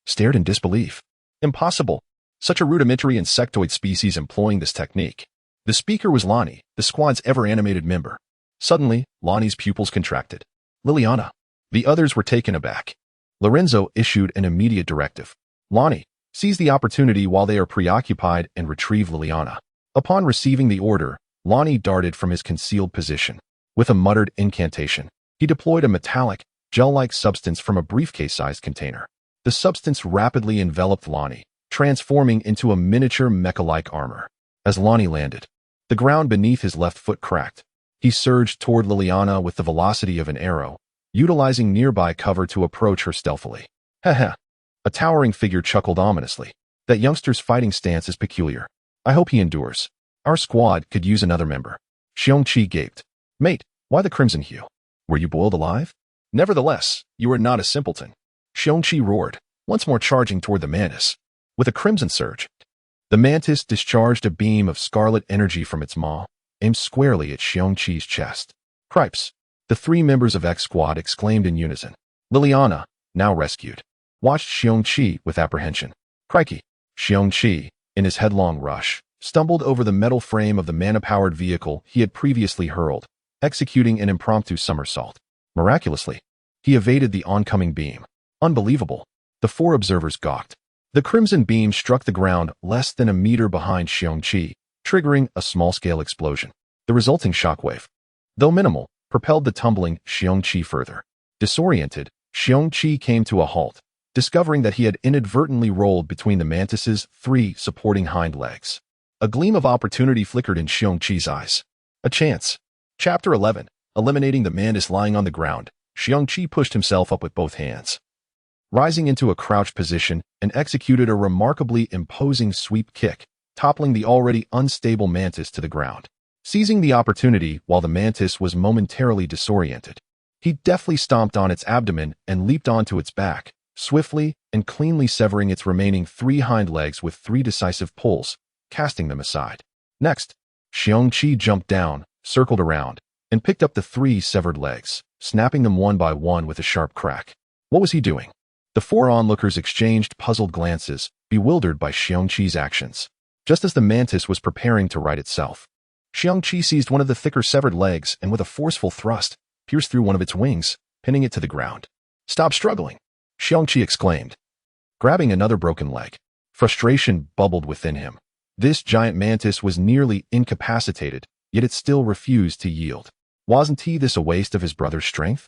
stared in disbelief. Impossible! Such a rudimentary insectoid species employing this technique. The speaker was Lonnie, the squad's ever-animated member. Suddenly, Lonnie's pupils contracted. Liliana. The others were taken aback. Lorenzo issued an immediate directive. Lonnie, seize the opportunity while they are preoccupied and retrieve Liliana. Upon receiving the order, Lonnie darted from his concealed position. With a muttered incantation, he deployed a metallic, gel-like substance from a briefcase-sized container. The substance rapidly enveloped Lonnie, transforming into a miniature mecha-like armor. As Lonnie landed, the ground beneath his left foot cracked. He surged toward Liliana with the velocity of an arrow, utilizing nearby cover to approach her stealthily. Heh. A towering figure chuckled ominously. That youngster's fighting stance is peculiar. I hope he endures. Our squad could use another member. Xiong Qi gaped. Mate, why the crimson hue? Were you boiled alive? Nevertheless, you are not a simpleton. Xiong Qi roared, once more charging toward the mantis. With a crimson surge, the mantis discharged a beam of scarlet energy from its maw, aimed squarely at Xiong Qi's chest. Cripes! The 3 members of X Squad exclaimed in unison. Liliana, now rescued, watched Xiong Qi with apprehension. Crikey! Xiong Qi, in his headlong rush, stumbled over the metal frame of the mana-powered vehicle he had previously hurled, executing an impromptu somersault. Miraculously, he evaded the oncoming beam. Unbelievable. The 4 observers gawked. The crimson beam struck the ground less than a meter behind Xiong Qi, triggering a small-scale explosion. The resulting shockwave, though minimal, propelled the tumbling Xiong Qi further. Disoriented, Xiong Qi came to a halt, discovering that he had inadvertently rolled between the mantis's 3 supporting hind legs. A gleam of opportunity flickered in Xiong Qi's eyes. A chance. Chapter 11. Eliminating the mantis lying on the ground, Xiong Qi pushed himself up with both hands, rising into a crouched position, and executed a remarkably imposing sweep kick, toppling the already unstable mantis to the ground. Seizing the opportunity while the mantis was momentarily disoriented, he deftly stomped on its abdomen and leaped onto its back, swiftly and cleanly severing its remaining 3 hind legs with 3 decisive pulls, casting them aside. Next, Xiong Qi jumped down, circled around, and picked up the 3 severed legs, snapping them one by one with a sharp crack. What was he doing? The 4 onlookers exchanged puzzled glances, bewildered by Xiong Qi's actions. Just as the mantis was preparing to right itself, Xiong Qi seized one of the thicker severed legs and with a forceful thrust, pierced through one of its wings, pinning it to the ground. "Stop struggling!" Xiong Qi exclaimed, grabbing another broken leg. Frustration bubbled within him. This giant mantis was nearly incapacitated, yet it still refused to yield. Wasn't this a waste of his brother's strength?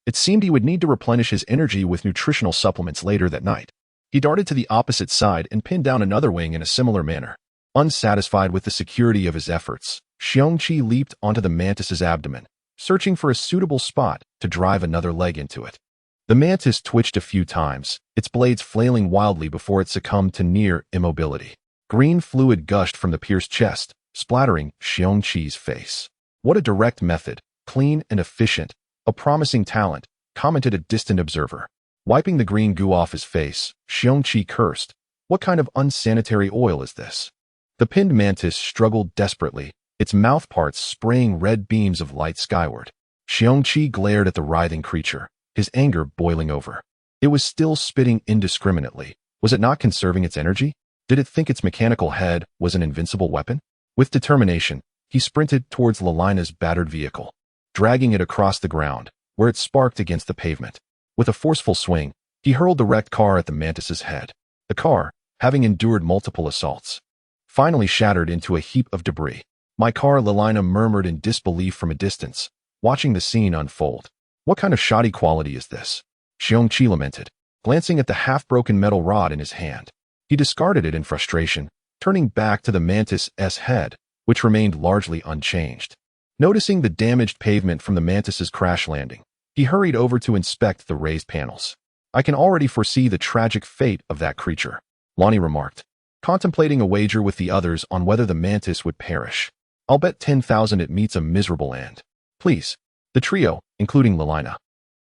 It seemed he would need to replenish his energy with nutritional supplements later that night. He darted to the opposite side and pinned down another wing in a similar manner. Unsatisfied with the security of his efforts, Xiong Qi leaped onto the mantis's abdomen, searching for a suitable spot to drive another leg into it. The mantis twitched a few times, its blades flailing wildly before it succumbed to near immobility. Green fluid gushed from the pierced chest, splattering Xiong Qi's face. "What a direct method, clean and efficient, a promising talent," commented a distant observer. Wiping the green goo off his face, Xiong Qi cursed. "What kind of unsanitary oil is this?" The pinned mantis struggled desperately, its mouth parts spraying red beams of light skyward. Xiong Qi glared at the writhing creature, his anger boiling over. It was still spitting indiscriminately. Was it not conserving its energy? Did it think its mechanical head was an invincible weapon? With determination, he sprinted towards Lalina's battered vehicle, dragging it across the ground, where it sparked against the pavement. With a forceful swing, he hurled the wrecked car at the mantis's head. The car, having endured multiple assaults, finally shattered into a heap of debris. "My car," Lalina murmured in disbelief from a distance, watching the scene unfold. "What kind of shoddy quality is this?" Xiong Qi lamented, glancing at the half-broken metal rod in his hand. He discarded it in frustration, turning back to the mantis's head, which remained largely unchanged. Noticing the damaged pavement from the mantis's crash landing, he hurried over to inspect the raised panels. "I can already foresee the tragic fate of that creature," Lonnie remarked, contemplating a wager with the others on whether the mantis would perish. "I'll bet 10,000 it meets a miserable end." "Please." The trio, including Lalina,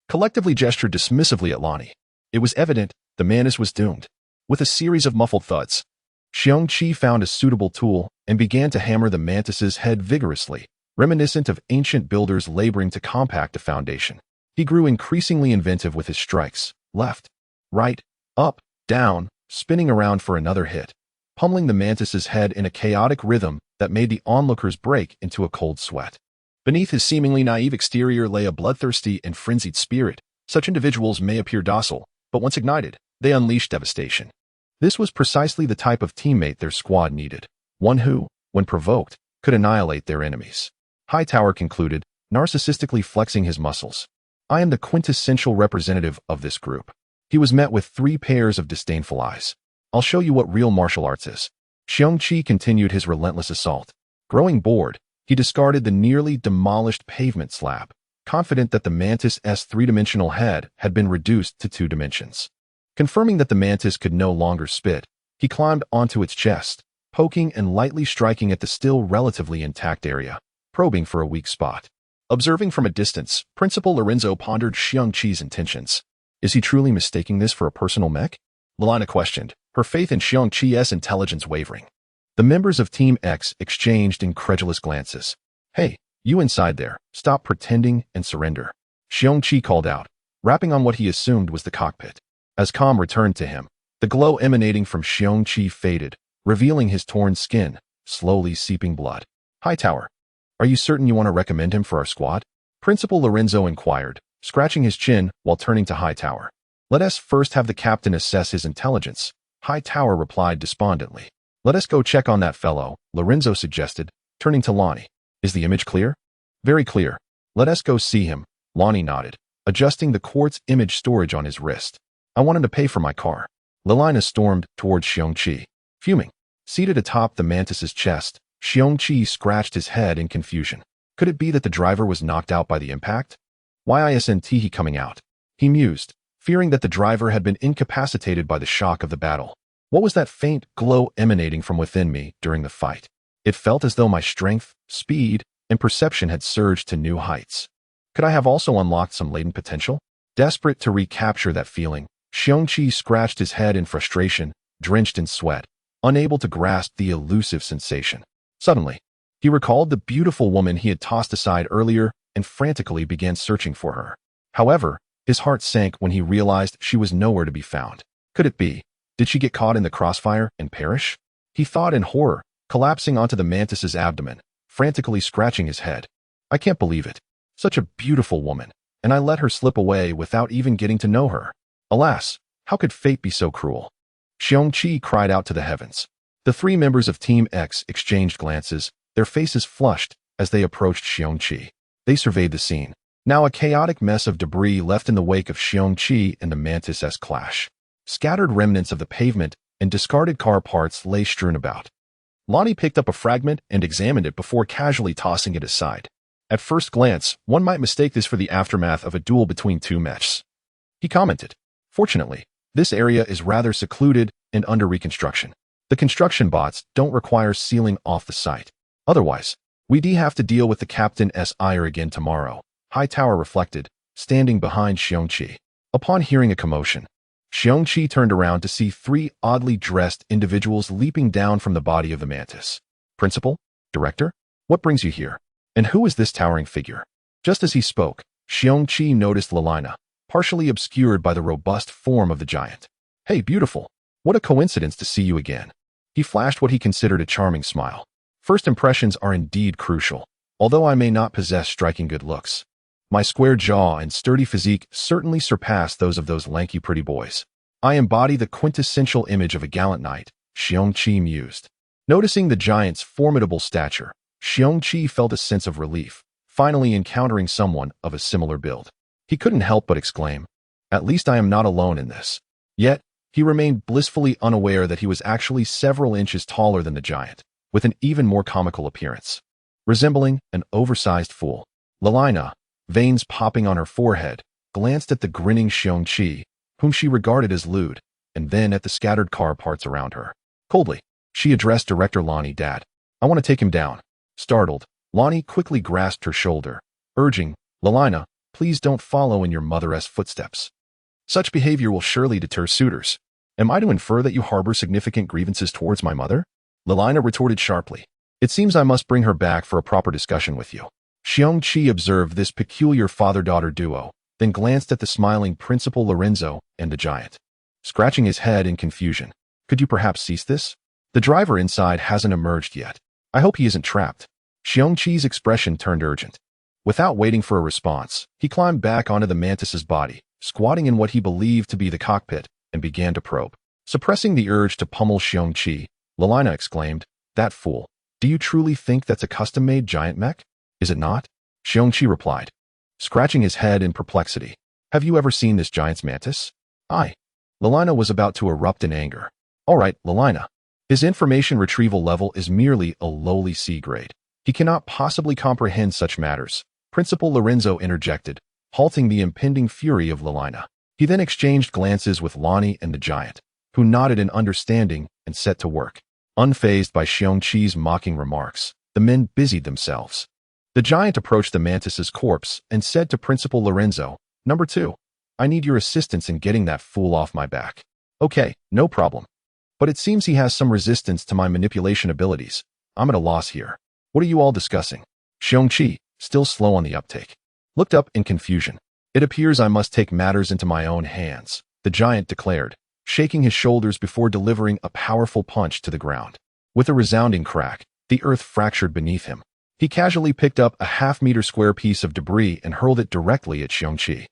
collectively gestured dismissively at Lonnie. It was evident the mantis was doomed. With a series of muffled thuds, Xiong Qi found a suitable tool and began to hammer the mantis's head vigorously, reminiscent of ancient builders laboring to compact a foundation. He grew increasingly inventive with his strikes, left, right, up, down, spinning around for another hit, pummeling the mantis's head in a chaotic rhythm that made the onlookers break into a cold sweat. Beneath his seemingly naive exterior lay a bloodthirsty and frenzied spirit. Such individuals may appear docile, but once ignited, they unleash devastation. This was precisely the type of teammate their squad needed, one who, when provoked, could annihilate their enemies. Hightower concluded, narcissistically flexing his muscles. "I am the quintessential representative of this group." He was met with 3 pairs of disdainful eyes. "I'll show you what real martial arts is." Xiong Qi continued his relentless assault. Growing bored, he discarded the nearly demolished pavement slab, confident that the mantis's 3-dimensional head had been reduced to 2 dimensions. Confirming that the mantis could no longer spit, he climbed onto its chest, poking and lightly striking at the still relatively intact area, probing for a weak spot. Observing from a distance, Principal Lorenzo pondered Xiong Qi's intentions. "Is he truly mistaking this for a personal mech?" Lalina questioned, her faith in Xiong Qi's intelligence wavering. The members of Team X exchanged incredulous glances. "Hey, you inside there, stop pretending and surrender," Xiong Qi called out, rapping on what he assumed was the cockpit. As calm returned to him, the glow emanating from Xiong Qi faded, revealing his torn skin, slowly seeping blood. "Hightower, Are you certain you want to recommend him for our squad? Principal Lorenzo inquired, scratching his chin while turning to Hightower. Let us first have the captain assess his intelligence, Hightower replied despondently. Let us go check on that fellow, Lorenzo suggested, turning to Lonnie. Is the image clear? Very clear. Let us go see him, Lonnie nodded, adjusting the quartz image storage on his wrist. I want him to pay for my car. Lelina stormed towards Xiong Qi. Fuming. Seated atop the mantis's chest, Xiong Qi scratched his head in confusion. Could it be that the driver was knocked out by the impact? Why isn't he coming out? He mused, fearing that the driver had been incapacitated by the shock of the battle. What was that faint glow emanating from within me during the fight? It felt as though my strength, speed, and perception had surged to new heights. Could I have also unlocked some latent potential? Desperate to recapture that feeling, Xiong Qi scratched his head in frustration, drenched in sweat, unable to grasp the elusive sensation. Suddenly, he recalled the beautiful woman he had tossed aside earlier and frantically began searching for her. However, his heart sank when he realized she was nowhere to be found. Could it be? Did she get caught in the crossfire and perish? He thought in horror, collapsing onto the mantis's abdomen, frantically scratching his head. I can't believe it. Such a beautiful woman, and I let her slip away without even getting to know her. Alas, how could fate be so cruel? Xiong Qi cried out to the heavens. The three members of Team X exchanged glances, their faces flushed as they approached Xiong Qi. They surveyed the scene. Now a chaotic mess of debris left in the wake of Xiong Qi and the mantis' clash. Scattered remnants of the pavement and discarded car parts lay strewn about. Lonnie picked up a fragment and examined it before casually tossing it aside. At first glance, one might mistake this for the aftermath of a duel between two mechs. He commented, "Fortunately, this area is rather secluded and under reconstruction. The construction bots don't require sealing off the site. Otherwise, we'd have to deal with the captain's ire again tomorrow," Hightower reflected, standing behind Xiong Qi. Upon hearing a commotion, Xiong Qi turned around to see three oddly dressed individuals leaping down from the body of the mantis. Principal? Director? What brings you here? And who is this towering figure? Just as he spoke, Xiong Qi noticed Lelina, partially obscured by the robust form of the giant. Hey, beautiful. What a coincidence to see you again. He flashed what he considered a charming smile. First impressions are indeed crucial, although I may not possess striking good looks. My square jaw and sturdy physique certainly surpass those of those lanky pretty boys. I embody the quintessential image of a gallant knight, Xiong Qi mused. Noticing the giant's formidable stature, Xiong Qi felt a sense of relief, finally encountering someone of a similar build. He couldn't help but exclaim, "At least I am not alone in this." Yet, he remained blissfully unaware that he was actually several inches taller than the giant, with an even more comical appearance. Resembling an oversized fool, Lelina, veins popping on her forehead, glanced at the grinning Xiong Qi, whom she regarded as lewd, and then at the scattered car parts around her. Coldly, she addressed Director Lonnie, "Dad, I want to take him down." Startled, Lonnie quickly grasped her shoulder, urging, "Lelina, please don't follow in your mother's footsteps. Such behavior will surely deter suitors. Am I to infer that you harbor significant grievances towards my mother?" Lelina retorted sharply. "It seems I must bring her back for a proper discussion with you." Xiong Qi observed this peculiar father-daughter duo, then glanced at the smiling Principal Lorenzo and the giant. Scratching his head in confusion, "Could you perhaps cease this? The driver inside hasn't emerged yet. I hope he isn't trapped." Xiong Qi's expression turned urgent. Without waiting for a response, he climbed back onto the mantis's body, squatting in what he believed to be the cockpit, and began to probe. Suppressing the urge to pummel Xiong Qi, Lelina exclaimed, "That fool. Do you truly think that's a custom-made giant mech? Is it not?" Xiong Qi replied, scratching his head in perplexity. "Have you ever seen this giant's mantis?" "Aye." Lelina was about to erupt in anger. "All right, Lelina. His information retrieval level is merely a lowly C grade. He cannot possibly comprehend such matters," Principal Lorenzo interjected, halting the impending fury of Lelina. He then exchanged glances with Lonnie and the giant, who nodded in understanding and set to work. Unfazed by Xiong Qi's mocking remarks, the men busied themselves. The giant approached the mantis's corpse and said to Principal Lorenzo, "Number 2, I need your assistance in getting that fool off my back." "Okay, no problem. But it seems he has some resistance to my manipulation abilities. I'm at a loss here. What are you all discussing?" Xiong Qi, still slow on the uptake, looked up in confusion. "It appears I must take matters into my own hands," the giant declared, shaking his shoulders before delivering a powerful punch to the ground. With a resounding crack, the earth fractured beneath him. He casually picked up a half-meter square piece of debris and hurled it directly at Xiong Qi,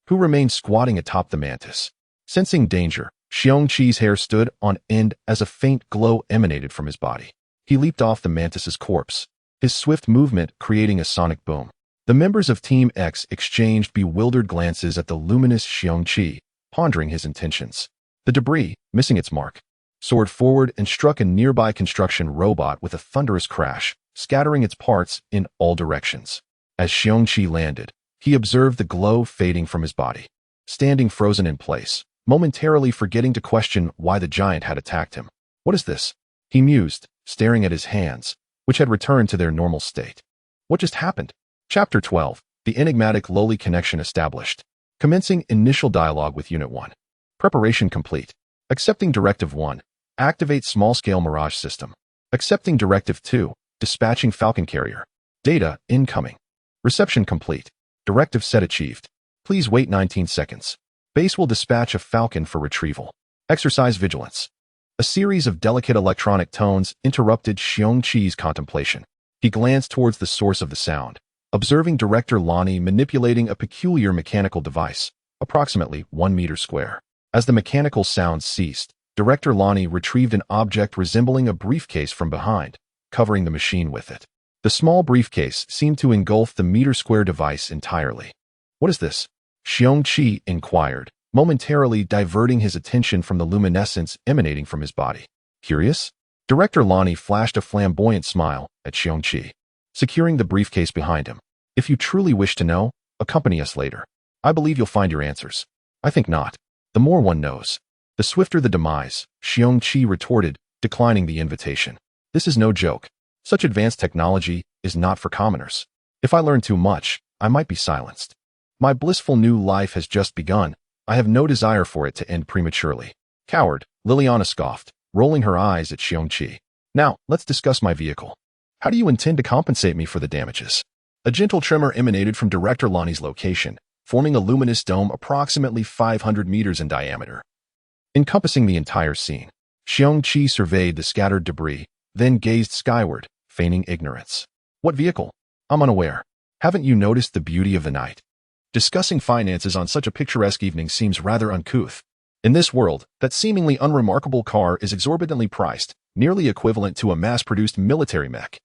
who remained squatting atop the mantis. Sensing danger, Xiong Qi's hair stood on end as a faint glow emanated from his body. He leaped off the mantis's corpse, his swift movement creating a sonic boom. The members of Team X exchanged bewildered glances at the luminous Xiong Qi, pondering his intentions. The debris, missing its mark, soared forward and struck a nearby construction robot with a thunderous crash, scattering its parts in all directions. As Xiong Qi landed, he observed the glow fading from his body, standing frozen in place, momentarily forgetting to question why the giant had attacked him. What is this? He mused, staring at his hands, which had returned to their normal state. What just happened? Chapter 12. The enigmatic lowly connection established. Commencing initial dialogue with Unit 1. Preparation complete. Accepting Directive 1. Activate small-scale Mirage system. Accepting Directive 2. Dispatching Falcon Carrier. Data incoming. Reception complete. Directive set achieved. Please wait 19 seconds. Base will dispatch a Falcon for retrieval. Exercise vigilance. A series of delicate electronic tones interrupted Xiong Qi's contemplation. He glanced towards the source of the sound, observing Director Lonnie manipulating a peculiar mechanical device, approximately 1 meter square. As the mechanical sounds ceased, Director Lonnie retrieved an object resembling a briefcase from behind, covering the machine with it. The small briefcase seemed to engulf the meter-square device entirely. What is this? Xiong Qi inquired, momentarily diverting his attention from the luminescence emanating from his body. Curious? Director Lonnie flashed a flamboyant smile at Xiong Qi, securing the briefcase behind him. If you truly wish to know, accompany us later. I believe you'll find your answers. I think not. The more one knows, the swifter the demise, Xiong Qi retorted, declining the invitation. This is no joke. Such advanced technology is not for commoners. If I learn too much, I might be silenced. My blissful new life has just begun. I have no desire for it to end prematurely. Coward, Liliana scoffed, rolling her eyes at Xiong Qi. Now, let's discuss my vehicle. How do you intend to compensate me for the damages? A gentle tremor emanated from Director Lonnie's location, forming a luminous dome approximately 500 meters in diameter, encompassing the entire scene. Xiong Qi surveyed the scattered debris, then gazed skyward, feigning ignorance. What vehicle? I'm unaware. Haven't you noticed the beauty of the night? Discussing finances on such a picturesque evening seems rather uncouth. In this world, that seemingly unremarkable car is exorbitantly priced, nearly equivalent to a mass-produced military mech.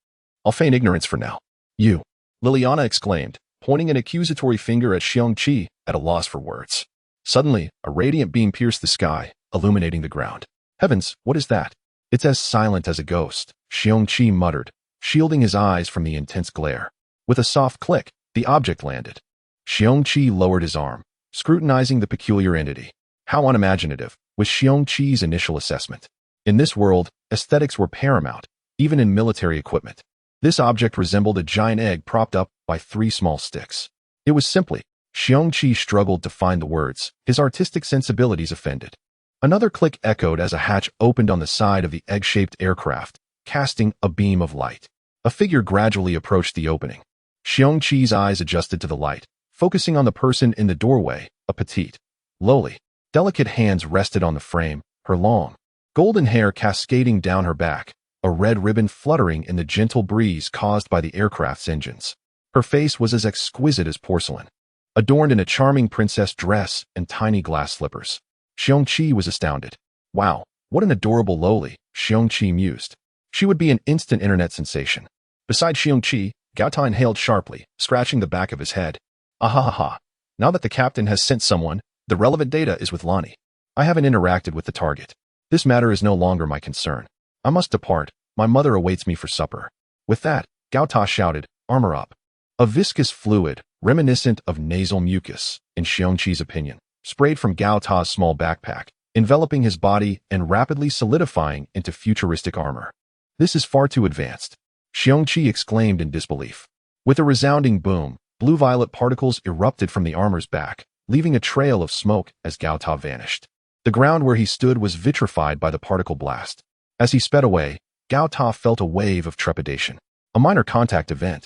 I'll feign ignorance for now. You, Liliana exclaimed, pointing an accusatory finger at Xiong Qi, at a loss for words. Suddenly, a radiant beam pierced the sky, illuminating the ground. Heavens, what is that? It's as silent as a ghost, Xiong Qi muttered, shielding his eyes from the intense glare. With a soft click, the object landed. Xiong Qi lowered his arm, scrutinizing the peculiar entity. How unimaginative was Xiong Qi's initial assessment. In this world, aesthetics were paramount, even in military equipment. This object resembled a giant egg propped up by 3 small sticks. It was simply, Xiong Qi struggled to find the words, his artistic sensibilities offended. Another click echoed as a hatch opened on the side of the egg-shaped aircraft, casting a beam of light. A figure gradually approached the opening. Xiong Qi's eyes adjusted to the light, focusing on the person in the doorway, a petite, lowly, delicate hands rested on the frame, her long, golden hair cascading down her back, a red ribbon fluttering in the gentle breeze caused by the aircraft's engines. Her face was as exquisite as porcelain, adorned in a charming princess dress and tiny glass slippers. Xiong Qi was astounded. Wow, what an adorable lowly, Xiong Qi mused. She would be an instant internet sensation. Beside Xiong Qi, Gao Ta inhaled sharply, scratching the back of his head. Ahahaha. Now that the captain has sent someone, the relevant data is with Lonnie. I haven't interacted with the target. This matter is no longer my concern. I must depart. My mother awaits me for supper. With that, Gao Ta shouted, armor up. A viscous fluid, reminiscent of nasal mucus, in Xiong Qi's opinion, sprayed from Gao Ta's small backpack, enveloping his body and rapidly solidifying into futuristic armor. This is far too advanced, Xiong Qi exclaimed in disbelief. With a resounding boom, blue-violet particles erupted from the armor's back, leaving a trail of smoke as Gao Ta vanished. The ground where he stood was vitrified by the particle blast. As he sped away, Gao Ta felt a wave of trepidation. A minor contact event.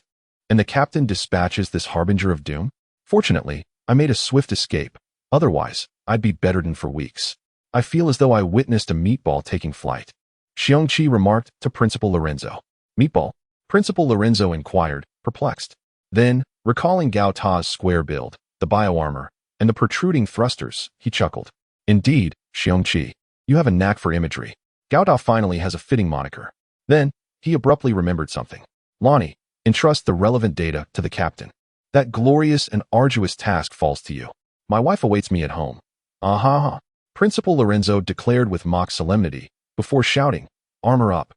And the captain dispatches this harbinger of doom? Fortunately, I made a swift escape. Otherwise, I'd be bedridden for weeks. I feel as though I witnessed a meatball taking flight. Xiong Qi remarked to Principal Lorenzo. Meatball? Principal Lorenzo inquired, perplexed. Then, recalling Gao Ta's square build, the bioarmor, and the protruding thrusters, he chuckled. Indeed, Xiong Qi, you have a knack for imagery. Gao Ta finally has a fitting moniker. Then, he abruptly remembered something. Lonnie, entrust the relevant data to the captain. That glorious and arduous task falls to you. My wife awaits me at home. Aha! Principal Lorenzo declared with mock solemnity, before shouting, armor up,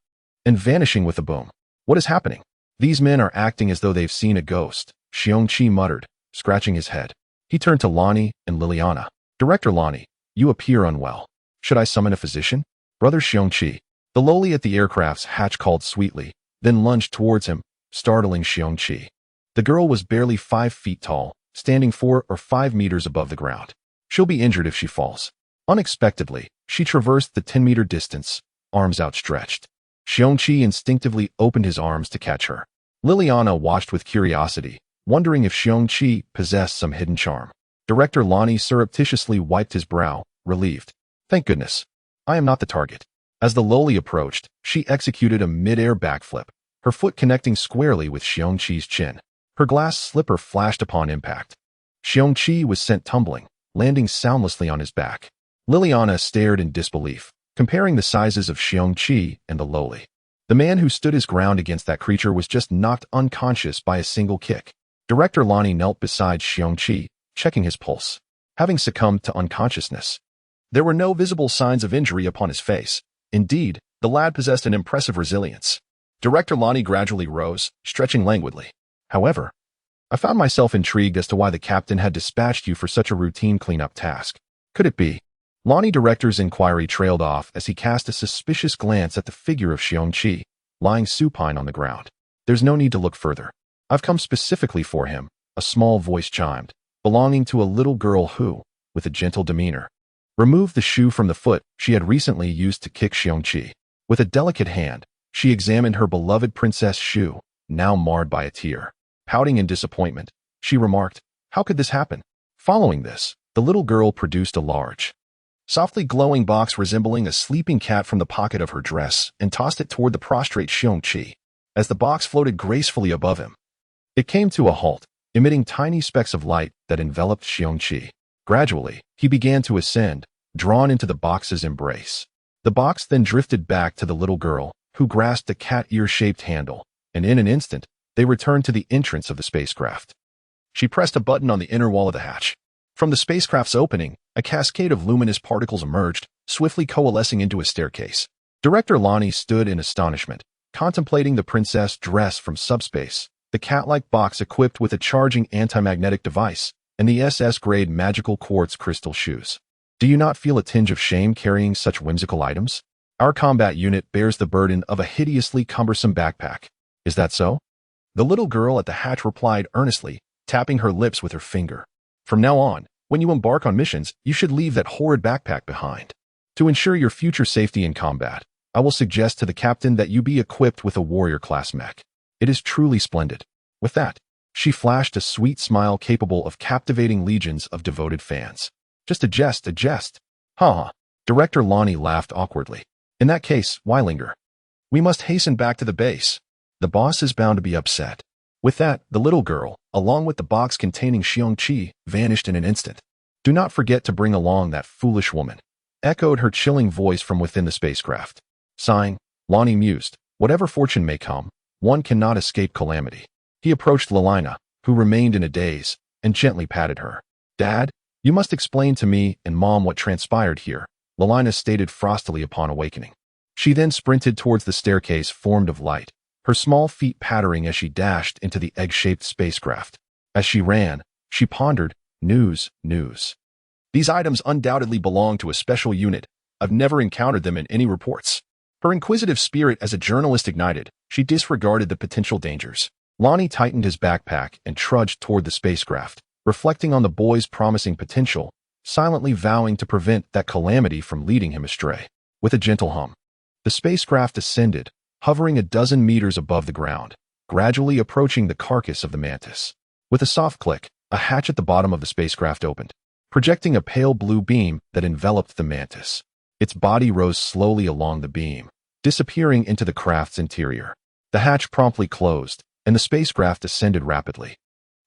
and vanishing with a boom. What is happening? These men are acting as though they've seen a ghost, Xiong Qi muttered, scratching his head. He turned to Lonnie and Liliana. Director Lonnie, you appear unwell. Should I summon a physician? Brother Xiong Qi. The lowly at the aircraft's hatch called sweetly, then lunged towards him, startling Xiong Qi. The girl was barely 5 feet tall, standing 4 or 5 meters above the ground. She'll be injured if she falls. Unexpectedly, she traversed the 10-meter distance, arms outstretched. Xiong Qi instinctively opened his arms to catch her. Liliana watched with curiosity, wondering if Xiong Qi possessed some hidden charm. Director Lonnie surreptitiously wiped his brow, relieved. Thank goodness. I am not the target. As the lowly approached, she executed a mid-air backflip, her foot connecting squarely with Xiong Qi's chin. Her glass slipper flashed upon impact. Xiong Qi was sent tumbling, landing soundlessly on his back. Liliana stared in disbelief, comparing the sizes of Xiong Qi and the lowly. The man who stood his ground against that creature was just knocked unconscious by a single kick. Director Lonnie knelt beside Xiong Qi, checking his pulse. Having succumbed to unconsciousness, there were no visible signs of injury upon his face. Indeed, the lad possessed an impressive resilience. Director Lonnie gradually rose, stretching languidly. However, I found myself intrigued as to why the captain had dispatched you for such a routine cleanup task. Could it be? Lonnie Director's inquiry trailed off as he cast a suspicious glance at the figure of Xiong Qi, lying supine on the ground. There's no need to look further. I've come specifically for him, a small voice chimed, belonging to a little girl who, with a gentle demeanor, removed the shoe from the foot she had recently used to kick Xiong Qi. With a delicate hand, she examined her beloved princess shoe, now marred by a tear. Pouting in disappointment, she remarked, how could this happen? Following this, the little girl produced a large, softly glowing box resembling a sleeping cat from the pocket of her dress and tossed it toward the prostrate Xiong Qi. As the box floated gracefully above him, it came to a halt, emitting tiny specks of light that enveloped Xiong Qi. Gradually, he began to ascend, drawn into the box's embrace. The box then drifted back to the little girl, who grasped a cat-ear-shaped handle, and in an instant, they returned to the entrance of the spacecraft. She pressed a button on the inner wall of the hatch. From the spacecraft's opening, a cascade of luminous particles emerged, swiftly coalescing into a staircase. Director Lonnie stood in astonishment, contemplating the princess dress from subspace, the cat-like box equipped with a charging anti-magnetic device, and the SS-grade magical quartz crystal shoes. Do you not feel a tinge of shame carrying such whimsical items? Our combat unit bears the burden of a hideously cumbersome backpack. Is that so? The little girl at the hatch replied earnestly, tapping her lips with her finger. From now on, when you embark on missions, you should leave that horrid backpack behind. To ensure your future safety in combat, I will suggest to the captain that you be equipped with a warrior-class mech. It is truly splendid. With that, she flashed a sweet smile capable of captivating legions of devoted fans. Just a jest, a jest. Ha! Director Lonnie laughed awkwardly. In that case, why linger? We must hasten back to the base. The boss is bound to be upset. With that, the little girl, along with the box containing Xiong Qi, vanished in an instant. Do not forget to bring along that foolish woman, echoed her chilling voice from within the spacecraft. Sighing, Lonnie mused, whatever fortune may come, one cannot escape calamity. He approached Liliana, who remained in a daze, and gently patted her. Dad, you must explain to me and Mom what transpired here, Liliana stated frostily upon awakening. She then sprinted towards the staircase formed of light, her small feet pattering as she dashed into the egg-shaped spacecraft. As she ran, she pondered, news. These items undoubtedly belong to a special unit. I've never encountered them in any reports. Her inquisitive spirit as a journalist ignited, she disregarded the potential dangers. Lonnie tightened his backpack and trudged toward the spacecraft, reflecting on the boy's promising potential, silently vowing to prevent that calamity from leading him astray. With a gentle hum, the spacecraft ascended, hovering a dozen meters above the ground, gradually approaching the carcass of the mantis. With a soft click, a hatch at the bottom of the spacecraft opened, projecting a pale blue beam that enveloped the mantis. Its body rose slowly along the beam, disappearing into the craft's interior. The hatch promptly closed, and the spacecraft descended rapidly,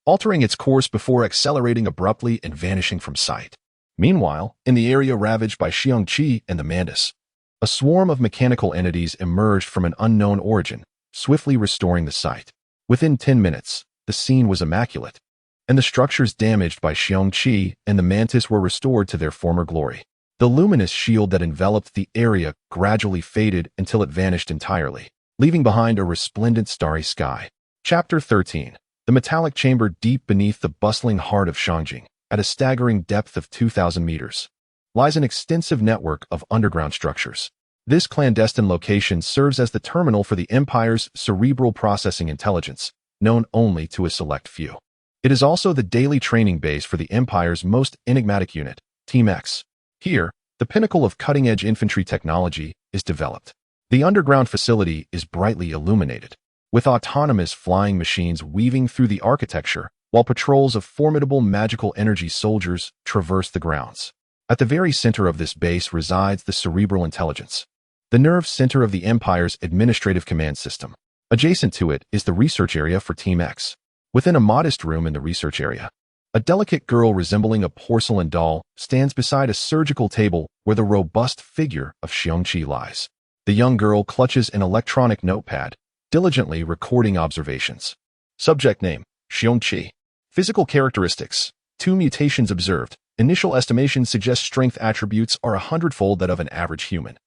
altering its course before accelerating abruptly and vanishing from sight. Meanwhile, in the area ravaged by Xiong Qi and the Mantis, a swarm of mechanical entities emerged from an unknown origin, swiftly restoring the site. Within 10 minutes, the scene was immaculate, and the structures damaged by Xiong Qi and the Mantis were restored to their former glory. The luminous shield that enveloped the area gradually faded until it vanished entirely, leaving behind a resplendent starry sky. Chapter 13. The metallic chamber deep beneath the bustling heart of Shangjing, at a staggering depth of 2,000 meters, lies an extensive network of underground structures. This clandestine location serves as the terminal for the Empire's cerebral processing intelligence, known only to a select few. It is also the daily training base for the Empire's most enigmatic unit, Team X. Here, the pinnacle of cutting-edge infantry technology is developed. The underground facility is brightly illuminated, with autonomous flying machines weaving through the architecture, while patrols of formidable magical energy soldiers traverse the grounds. At the very center of this base resides the cerebral intelligence, the nerve center of the Empire's administrative command system. Adjacent to it is the research area for Team X. Within a modest room in the research area, a delicate girl resembling a porcelain doll stands beside a surgical table where the robust figure of Xiong Qi lies. The young girl clutches an electronic notepad, diligently recording observations. Subject name, Xiong Qi. Physical characteristics, 2 mutations observed. Initial estimations suggest strength attributes are 100-fold that of an average human,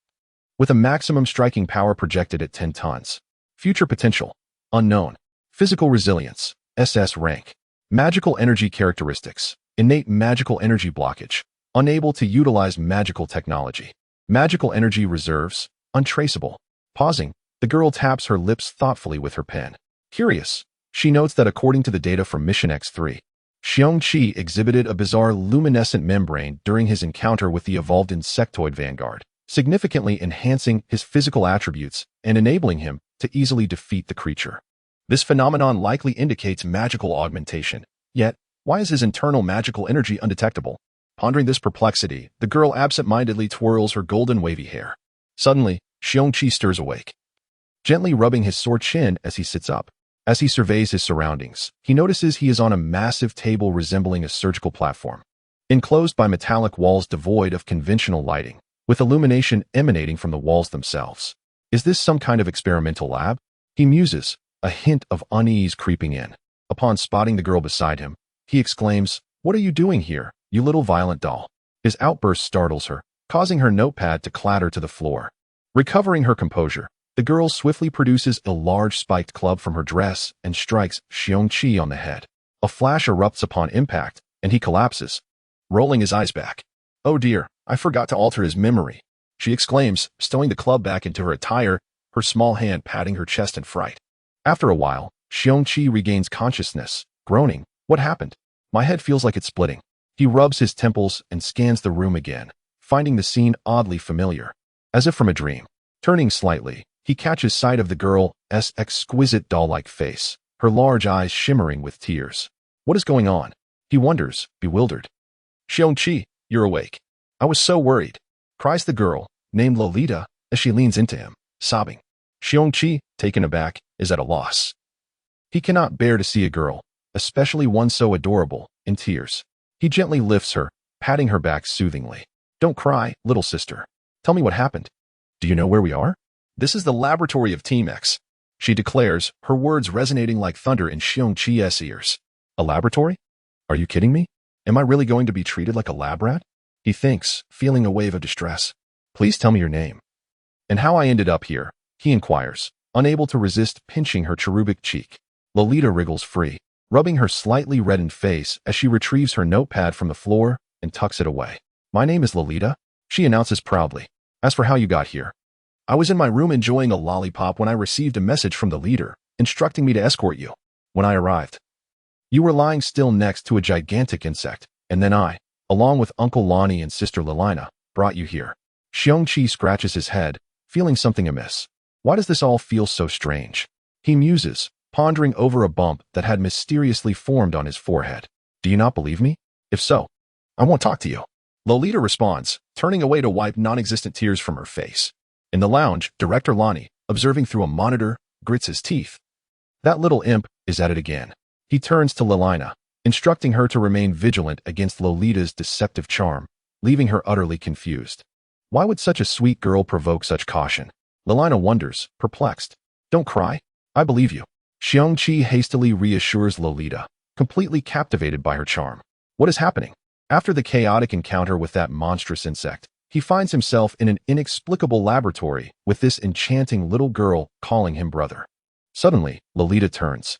with a maximum striking power projected at 10 tons. Future potential, unknown. Physical resilience, SS rank. Magical energy characteristics, innate magical energy blockage, unable to utilize magical technology. Magical energy reserves, untraceable. Pausing, the girl taps her lips thoughtfully with her pen. Curious, she notes that according to the data from Mission X3, Xiong Qi exhibited a bizarre luminescent membrane during his encounter with the evolved insectoid vanguard, significantly enhancing his physical attributes and enabling him to easily defeat the creature. This phenomenon likely indicates magical augmentation. Yet, why is his internal magical energy undetectable? Pondering this perplexity, the girl absent-mindedly twirls her golden wavy hair. Suddenly, Xiong Qi stirs awake, gently rubbing his sore chin as he sits up. As he surveys his surroundings, he notices he is on a massive table resembling a surgical platform, enclosed by metallic walls devoid of conventional lighting, with illumination emanating from the walls themselves. Is this some kind of experimental lab? He muses, a hint of unease creeping in. Upon spotting the girl beside him, he exclaims, "What are you doing here, you little violent doll?" His outburst startles her, causing her notepad to clatter to the floor. Recovering her composure, the girl swiftly produces a large spiked club from her dress and strikes Xiong Qi on the head. A flash erupts upon impact, and he collapses, rolling his eyes back. "Oh dear, I forgot to alter his memory," she exclaims, stowing the club back into her attire, her small hand patting her chest in fright. After a while, Xiong Qi regains consciousness, groaning, "What happened? My head feels like it's splitting." He rubs his temples and scans the room again, finding the scene oddly familiar, as if from a dream. Turning slightly, he catches sight of the girl's exquisite doll-like face, her large eyes shimmering with tears. What is going on? He wonders, bewildered. "Xiong Qi, you're awake. I was so worried," cries the girl, named Lolita, as she leans into him, sobbing. Xiong Qi, taken aback, is at a loss. He cannot bear to see a girl, especially one so adorable, in tears. He gently lifts her, patting her back soothingly. "Don't cry, little sister. Tell me what happened. Do you know where we are?" "This is the laboratory of Team X," she declares, her words resonating like thunder in Xiong Qi's ears. "A laboratory? Are you kidding me? Am I really going to be treated like a lab rat?" He thinks, feeling a wave of distress. "Please tell me your name." "And how I ended up here," he inquires, unable to resist pinching her cherubic cheek. Lolita wriggles free, rubbing her slightly reddened face as she retrieves her notepad from the floor and tucks it away. "My name is Lolita," she announces proudly. "As for how you got here, I was in my room enjoying a lollipop when I received a message from the leader, instructing me to escort you. When I arrived, you were lying still next to a gigantic insect, and then I, along with Uncle Lonnie and Sister Lilina, brought you here." Xiong Qi scratches his head, feeling something amiss. Why does this all feel so strange? He muses, pondering over a bump that had mysteriously formed on his forehead. "Do you not believe me? If so, I won't talk to you," Lolita responds, turning away to wipe non-existent tears from her face. In the lounge, Director Lonnie, observing through a monitor, grits his teeth. That little imp is at it again. He turns to Lolita, instructing her to remain vigilant against Lolita's deceptive charm, leaving her utterly confused. Why would such a sweet girl provoke such caution? Lolita wonders, perplexed. Don't cry. I believe you. Xiong Qi hastily reassures Lolita, completely captivated by her charm. What is happening? After the chaotic encounter with that monstrous insect, he finds himself in an inexplicable laboratory with this enchanting little girl calling him brother. Suddenly, Lolita turns,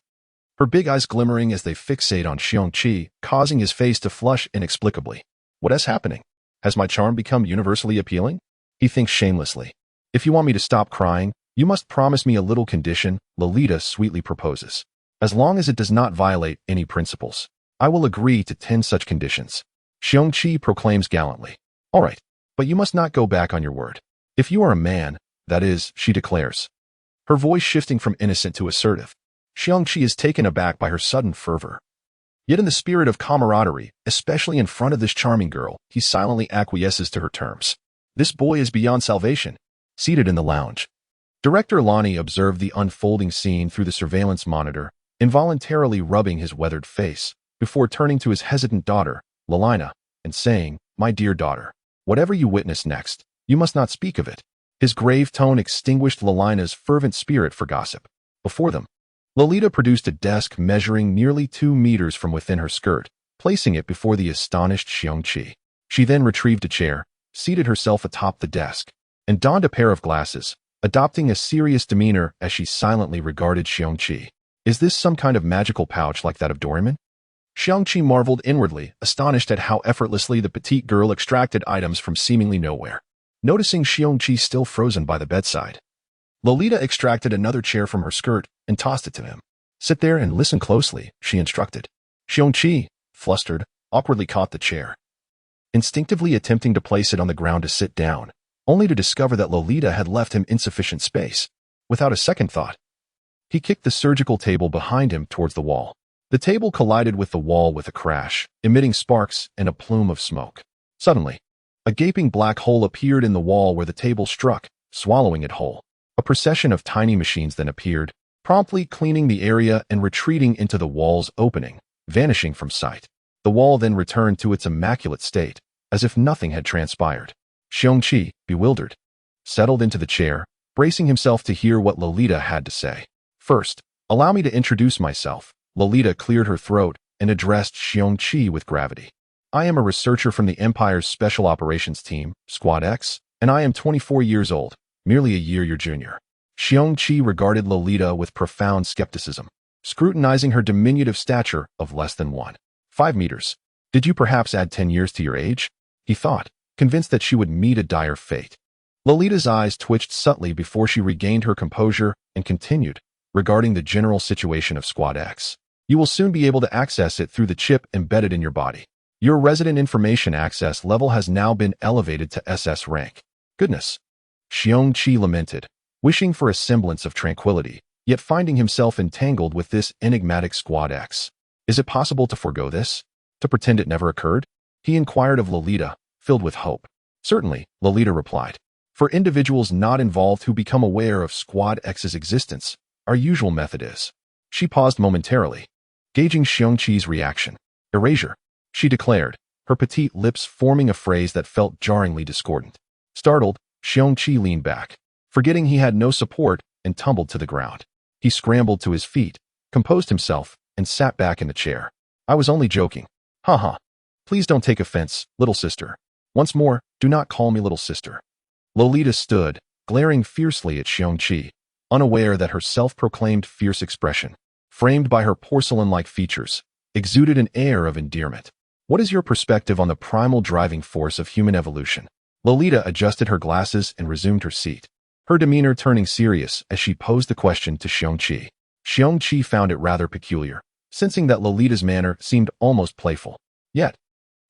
her big eyes glimmering as they fixate on Xiong Qi, causing his face to flush inexplicably. What is happening? Has my charm become universally appealing? He thinks shamelessly. If you want me to stop crying, you must promise me a little condition, Lolita sweetly proposes. As long as it does not violate any principles, I will agree to 10 such conditions. Xiong Qi proclaims gallantly. All right, but you must not go back on your word. If you are a man, that is, she declares, her voice shifting from innocent to assertive. Xiong Qi is taken aback by her sudden fervor. Yet in the spirit of camaraderie, especially in front of this charming girl, he silently acquiesces to her terms. This boy is beyond salvation. Seated in the lounge, Director Lonnie observed the unfolding scene through the surveillance monitor, involuntarily rubbing his weathered face, before turning to his hesitant daughter, Lolita, and saying, My dear daughter, whatever you witness next, you must not speak of it. His grave tone extinguished Lolita's fervent spirit for gossip. Before them, Lolita produced a desk measuring nearly 2 meters from within her skirt, placing it before the astonished Xiong Qi. She then retrieved a chair, seated herself atop the desk, and donned a pair of glasses, adopting a serious demeanor as she silently regarded Xiong Qi. Is this some kind of magical pouch like that of Doraemon? Xiong Qi marveled inwardly, astonished at how effortlessly the petite girl extracted items from seemingly nowhere. Noticing Xiong Qi still frozen by the bedside, Lolita extracted another chair from her skirt and tossed it to him. Sit there and listen closely, she instructed. Xiong Qi, flustered, awkwardly caught the chair, instinctively attempting to place it on the ground to sit down, only to discover that Lolita had left him insufficient space. Without a second thought, he kicked the surgical table behind him towards the wall. The table collided with the wall with a crash, emitting sparks and a plume of smoke. Suddenly, a gaping black hole appeared in the wall where the table struck, swallowing it whole. A procession of tiny machines then appeared, promptly cleaning the area and retreating into the wall's opening, vanishing from sight. The wall then returned to its immaculate state, as if nothing had transpired. Xiong Qi, bewildered, settled into the chair, bracing himself to hear what Lolita had to say. First, allow me to introduce myself. Lolita cleared her throat and addressed Xiong Qi with gravity. I am a researcher from the Empire's Special Operations Team, Squad X, and I am 24 years old, merely a year your junior. Xiong Qi regarded Lolita with profound skepticism, scrutinizing her diminutive stature of less than 1.5 meters. Did you perhaps add 10 years to your age? He thought, convinced that she would meet a dire fate. Lolita's eyes twitched subtly before she regained her composure and continued, regarding the general situation of Squad X. You will soon be able to access it through the chip embedded in your body. Your resident information access level has now been elevated to SS rank. Goodness. Xiong Qi lamented, wishing for a semblance of tranquility, yet finding himself entangled with this enigmatic Squad X. Is it possible to forego this? To pretend it never occurred? He inquired of Lolita, filled with hope. Certainly, Lolita replied. For individuals not involved who become aware of Squad X's existence, our usual method is. She paused momentarily, gauging Xiong Qi's reaction. Erasure, she declared, her petite lips forming a phrase that felt jarringly discordant. Startled, Xiong Qi leaned back, forgetting he had no support, and tumbled to the ground. He scrambled to his feet, composed himself, and sat back in the chair. I was only joking. Haha. Please don't take offense, little sister. Once more, do not call me little sister. Lolita stood, glaring fiercely at Xiong Qi, unaware that her self-proclaimed fierce expression, framed by her porcelain-like features, exuded an air of endearment. What is your perspective on the primal driving force of human evolution? Lolita adjusted her glasses and resumed her seat, her demeanor turning serious as she posed the question to Xiong Qi. Xiong Qi found it rather peculiar, sensing that Lolita's manner seemed almost playful. Yet,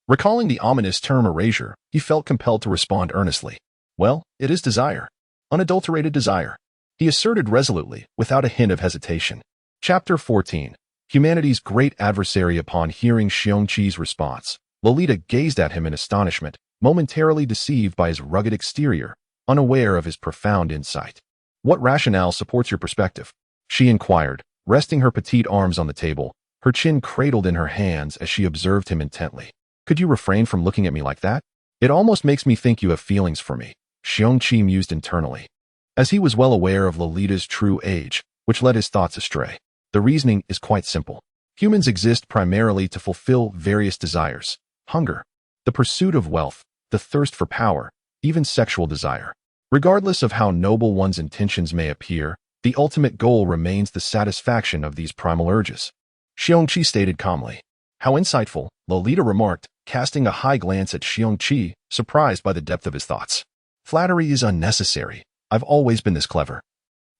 recalling the ominous term erasure, he felt compelled to respond earnestly. Well, it is desire. Unadulterated desire. He asserted resolutely, without a hint of hesitation. Chapter 14. Humanity's great adversary. Upon hearing Xiong Qi's response, Lolita gazed at him in astonishment, momentarily deceived by his rugged exterior, unaware of his profound insight. What rationale supports your perspective? she inquired, resting her petite arms on the table, her chin cradled in her hands as she observed him intently. Could you refrain from looking at me like that? It almost makes me think you have feelings for me, Xiong Qi mused internally. As he was well aware of Lolita's true age, which led his thoughts astray. The reasoning is quite simple. Humans exist primarily to fulfill various desires: hunger, the pursuit of wealth, the thirst for power, even sexual desire. Regardless of how noble one's intentions may appear, the ultimate goal remains the satisfaction of these primal urges. Xiong Qi stated calmly. How insightful, Lolita remarked, casting a high glance at Xiong Qi, surprised by the depth of his thoughts. Flattery is unnecessary. I've always been this clever.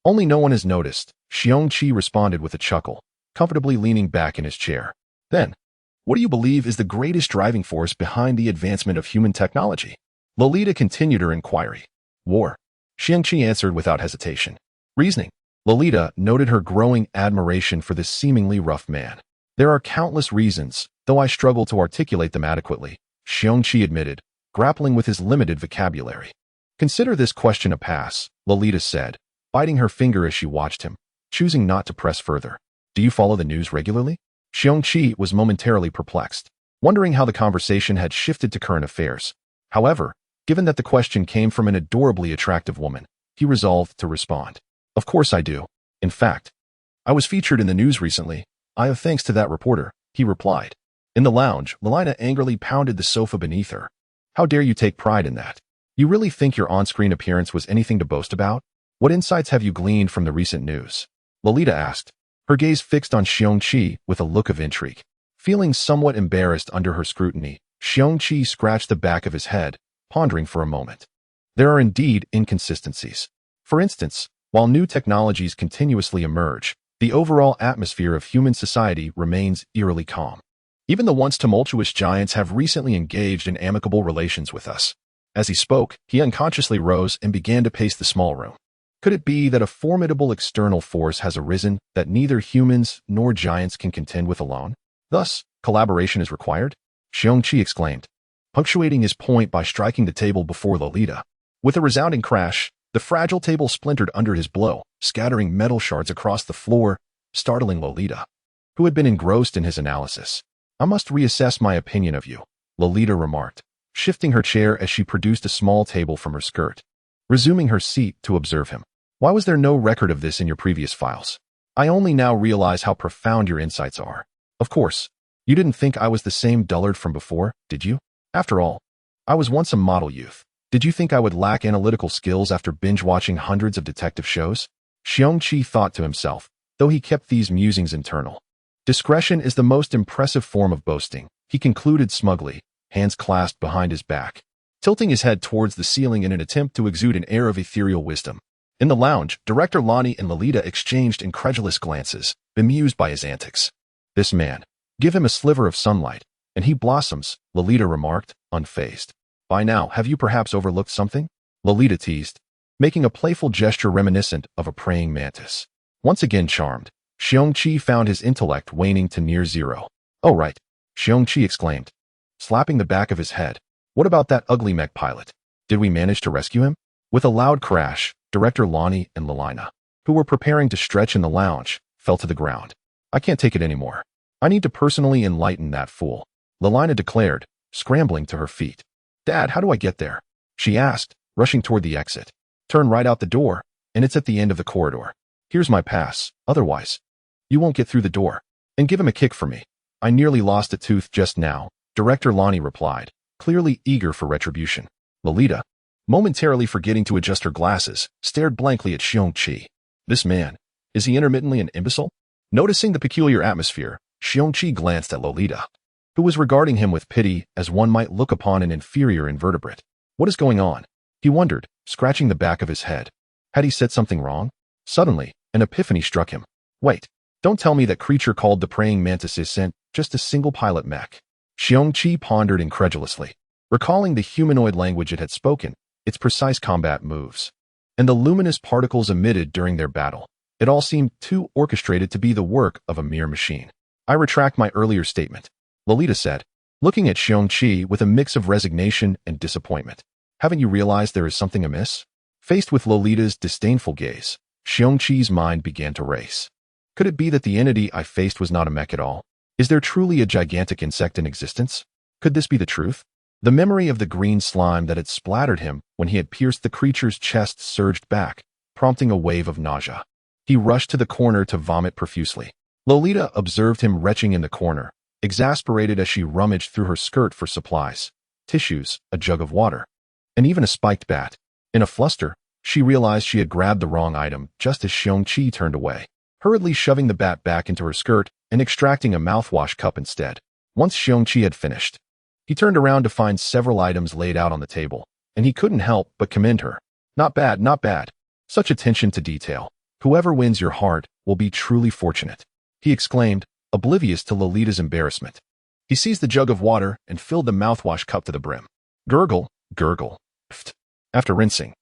Only no one has noticed, Xiong Qi responded with a chuckle, comfortably leaning back in his chair. Then, what do you believe is the greatest driving force behind the advancement of human technology? Lolita continued her inquiry. War. Xiong Qi answered without hesitation. Reasoning. Lolita noted her growing admiration for this seemingly rough man. There are countless reasons, though I struggle to articulate them adequately, Xiong Qi admitted, grappling with his limited vocabulary. Consider this question a pass, Lolita said, biting her finger as she watched him, choosing not to press further. Do you follow the news regularly? Xiong Qi was momentarily perplexed, wondering how the conversation had shifted to current affairs. However, given that the question came from an adorably attractive woman, he resolved to respond. Of course I do. In fact, I was featured in the news recently. I have thanks to that reporter, he replied. In the lounge, Lolita angrily pounded the sofa beneath her. How dare you take pride in that? You really think your on-screen appearance was anything to boast about? What insights have you gleaned from the recent news? Lolita asked, her gaze fixed on Xiong Qi with a look of intrigue. Feeling somewhat embarrassed under her scrutiny, Xiong Qi scratched the back of his head, pondering for a moment. There are indeed inconsistencies. For instance, while new technologies continuously emerge, the overall atmosphere of human society remains eerily calm. Even the once tumultuous giants have recently engaged in amicable relations with us. As he spoke, he unconsciously rose and began to pace the small room. Could it be that a formidable external force has arisen that neither humans nor giants can contend with alone? Thus, collaboration is required? Xiong Qi exclaimed, punctuating his point by striking the table before Lolita. With a resounding crash, the fragile table splintered under his blow, scattering metal shards across the floor, startling Lolita, who had been engrossed in his analysis. I must reassess my opinion of you, Lolita remarked, shifting her chair as she produced a small table from her skirt, resuming her seat to observe him. Why was there no record of this in your previous files? I only now realize how profound your insights are. Of course, you didn't think I was the same dullard from before, did you? After all, I was once a model youth. Did you think I would lack analytical skills after binge-watching hundreds of detective shows? Xiong Qi thought to himself, though he kept these musings internal. Discretion is the most impressive form of boasting, he concluded smugly, hands clasped behind his back, tilting his head towards the ceiling in an attempt to exude an air of ethereal wisdom. In the lounge, Director Lonnie and Lolita exchanged incredulous glances, bemused by his antics. This man, give him a sliver of sunlight, and he blossoms, Lolita remarked, unfazed. By now, have you perhaps overlooked something? Lolita teased, making a playful gesture reminiscent of a praying mantis. Once again charmed, Xiong Qi found his intellect waning to near zero. Oh right, Xiong Qi exclaimed, slapping the back of his head. What about that ugly mech pilot? Did we manage to rescue him? With a loud crash, Director Lonnie and Lolita, who were preparing to stretch in the lounge, fell to the ground. I can't take it anymore. I need to personally enlighten that fool, Lolita declared, scrambling to her feet. Dad, how do I get there? She asked, rushing toward the exit. Turn right out the door, and it's at the end of the corridor. Here's my pass, otherwise, you won't get through the door. And give him a kick for me. I nearly lost a tooth just now, Director Lonnie replied, clearly eager for retribution. Lolita, momentarily forgetting to adjust her glasses, stared blankly at Xiong Qi. This man, is he intermittently an imbecile? Noticing the peculiar atmosphere, Xiong Qi glanced at Lolita, who was regarding him with pity as one might look upon an inferior invertebrate. What is going on? He wondered, scratching the back of his head. Had he said something wrong? Suddenly, an epiphany struck him. Wait, don't tell me that creature called the praying mantis is sent just a single pilot mech. Xiong Qi pondered incredulously, recalling the humanoid language it had spoken, its precise combat moves, and the luminous particles emitted during their battle. It all seemed too orchestrated to be the work of a mere machine. I retract my earlier statement, Lolita said, looking at Xiong Qi with a mix of resignation and disappointment. Haven't you realized there is something amiss? Faced with Lolita's disdainful gaze, Xiong Qi's mind began to race. Could it be that the entity I faced was not a mech at all? Is there truly a gigantic insect in existence? Could this be the truth? The memory of the green slime that had splattered him when he had pierced the creature's chest surged back, prompting a wave of nausea. He rushed to the corner to vomit profusely. Lolita observed him retching in the corner, exasperated as she rummaged through her skirt for supplies, tissues, a jug of water, and even a spiked bat. In a fluster, she realized she had grabbed the wrong item just as Xiong Qi turned away, hurriedly shoving the bat back into her skirt and extracting a mouthwash cup instead. Once Xiong Qi had finished, he turned around to find several items laid out on the table, and he couldn't help but commend her. Not bad, not bad. Such attention to detail. Whoever wins your heart will be truly fortunate, he exclaimed, oblivious to Lolita's embarrassment. He seized the jug of water and filled the mouthwash cup to the brim. Gurgle, gurgle. After rinsing,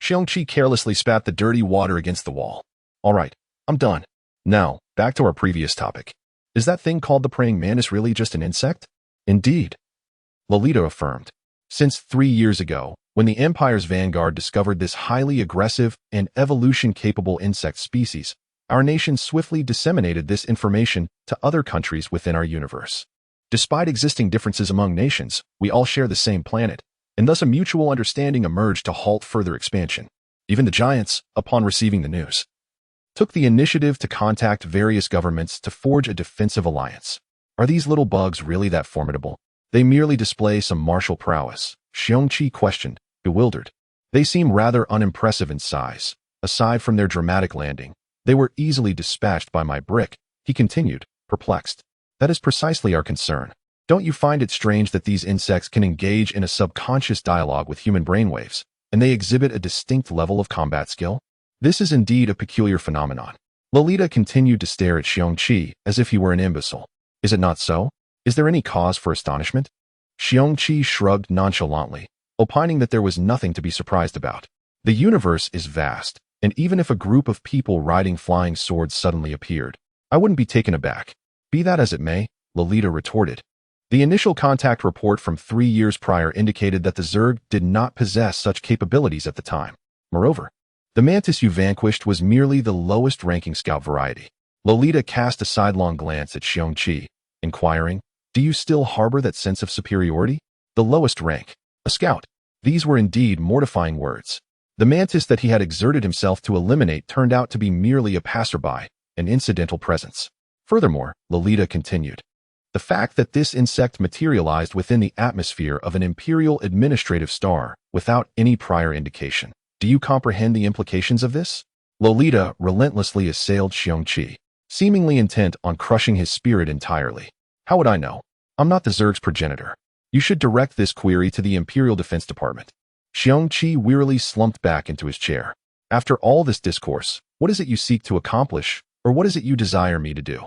Xiong Qi carelessly spat the dirty water against the wall. All right, I'm done. Now, back to our previous topic. Is that thing called the praying mantis really just an insect? Indeed, Lolita affirmed. Since 3 years ago, when the Empire's vanguard discovered this highly aggressive and evolution-capable insect species, our nation swiftly disseminated this information to other countries within our universe. Despite existing differences among nations, we all share the same planet, and thus a mutual understanding emerged to halt further expansion. Even the giants, upon receiving the news, took the initiative to contact various governments to forge a defensive alliance. Are these little bugs really that formidable? They merely display some martial prowess, Xiong Qi questioned, bewildered. They seem rather unimpressive in size. Aside from their dramatic landing, they were easily dispatched by my brick, he continued, perplexed. That is precisely our concern. Don't you find it strange that these insects can engage in a subconscious dialogue with human brainwaves, and they exhibit a distinct level of combat skill? This is indeed a peculiar phenomenon. Lolita continued to stare at Xiong Qi as if he were an imbecile. Is it not so? Is there any cause for astonishment? Xiong Qi shrugged nonchalantly, opining that there was nothing to be surprised about. The universe is vast, and even if a group of people riding flying swords suddenly appeared, I wouldn't be taken aback. Be that as it may, Lolita retorted. The initial contact report from 3 years prior indicated that the Zerg did not possess such capabilities at the time. Moreover, the mantis you vanquished was merely the lowest-ranking scout variety. Lolita cast a sidelong glance at Xiong Qi, inquiring, do you still harbor that sense of superiority? The lowest rank, a scout. These were indeed mortifying words. The mantis that he had exerted himself to eliminate turned out to be merely a passerby, an incidental presence. Furthermore, Lolita continued, the fact that this insect materialized within the atmosphere of an imperial administrative star without any prior indication. Do you comprehend the implications of this? Lolita relentlessly assailed Xiong Qi, seemingly intent on crushing his spirit entirely. How would I know? I'm not the Zerg's progenitor. You should direct this query to the Imperial Defense Department. Xiong Qi wearily slumped back into his chair. After all this discourse, what is it you seek to accomplish, or what is it you desire me to do?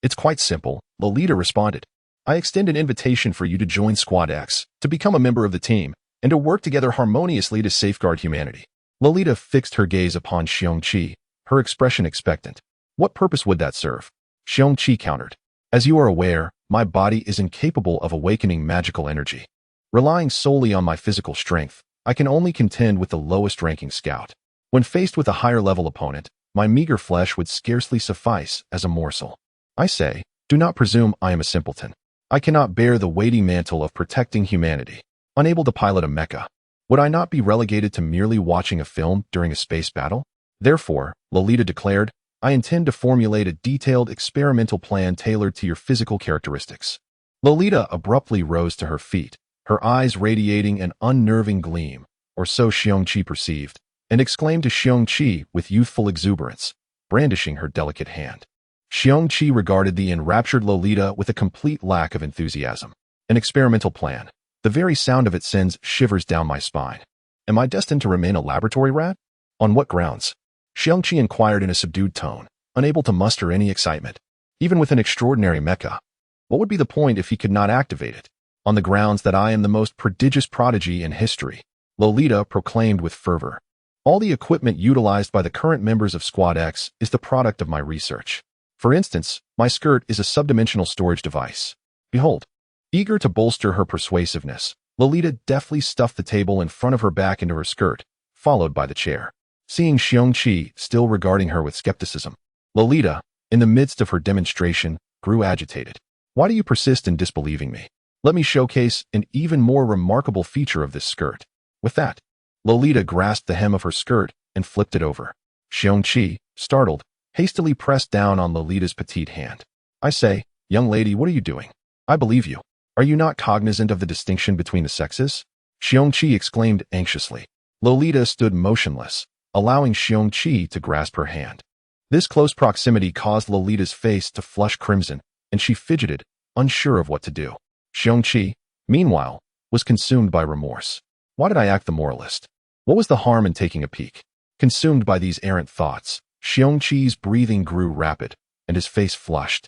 It's quite simple, Lolita responded. I extend an invitation for you to join Squad X, to become a member of the team, and to work together harmoniously to safeguard humanity. Lolita fixed her gaze upon Xiong Qi, her expression expectant. What purpose would that serve? Xiong Qi countered. As you are aware, my body is incapable of awakening magical energy. Relying solely on my physical strength, I can only contend with the lowest-ranking scout. When faced with a higher-level opponent, my meager flesh would scarcely suffice as a morsel. I say, do not presume I am a simpleton. I cannot bear the weighty mantle of protecting humanity. Unable to pilot a mecha, would I not be relegated to merely watching a film during a space battle? Therefore, Lolita declared, I intend to formulate a detailed experimental plan tailored to your physical characteristics. Lolita abruptly rose to her feet, her eyes radiating an unnerving gleam, or so Xiong Qi perceived, and exclaimed to Xiong Qi with youthful exuberance, brandishing her delicate hand. Xiong Qi regarded the enraptured Lolita with a complete lack of enthusiasm. An experimental plan. The very sound of it sends shivers down my spine. Am I destined to remain a laboratory rat? On what grounds? Xiong Qi inquired in a subdued tone, unable to muster any excitement. Even with an extraordinary mecha, what would be the point if he could not activate it? On the grounds that I am the most prodigious prodigy in history, Lolita proclaimed with fervor. All the equipment utilized by the current members of Squad X is the product of my research. For instance, my skirt is a subdimensional storage device. Behold. Eager to bolster her persuasiveness, Lolita deftly stuffed the table in front of her back into her skirt, followed by the chair. Seeing Xiong Qi still regarding her with skepticism, Lolita, in the midst of her demonstration, grew agitated. Why do you persist in disbelieving me? Let me showcase an even more remarkable feature of this skirt. With that, Lolita grasped the hem of her skirt and flipped it over. Xiong Qi, startled, hastily pressed down on Lolita's petite hand. I say, young lady, what are you doing? I believe you. Are you not cognizant of the distinction between the sexes? Xiong Qi exclaimed anxiously. Lolita stood motionless, allowing Xiong Qi to grasp her hand. This close proximity caused Lolita's face to flush crimson, and she fidgeted, unsure of what to do. Xiong Qi, meanwhile, was consumed by remorse. Why did I act the moralist? What was the harm in taking a peek? Consumed by these errant thoughts, Xiong Qi's breathing grew rapid, and his face flushed,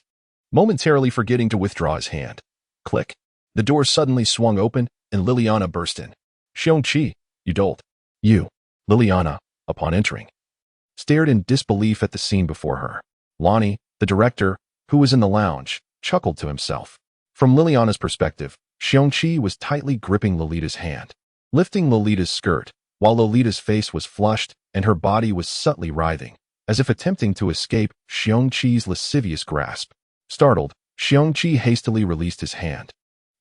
momentarily forgetting to withdraw his hand. Click. The door suddenly swung open, and Liliana burst in. Xiong Qi, you dolt. You. Liliana, upon entering, stared in disbelief at the scene before her. Lonnie, the director, who was in the lounge, chuckled to himself. From Liliana's perspective, Xiong Qi was tightly gripping Lolita's hand, lifting Lolita's skirt, while Lolita's face was flushed and her body was subtly writhing, as if attempting to escape Xiong Qi's lascivious grasp. Startled, Xiong Qi hastily released his hand,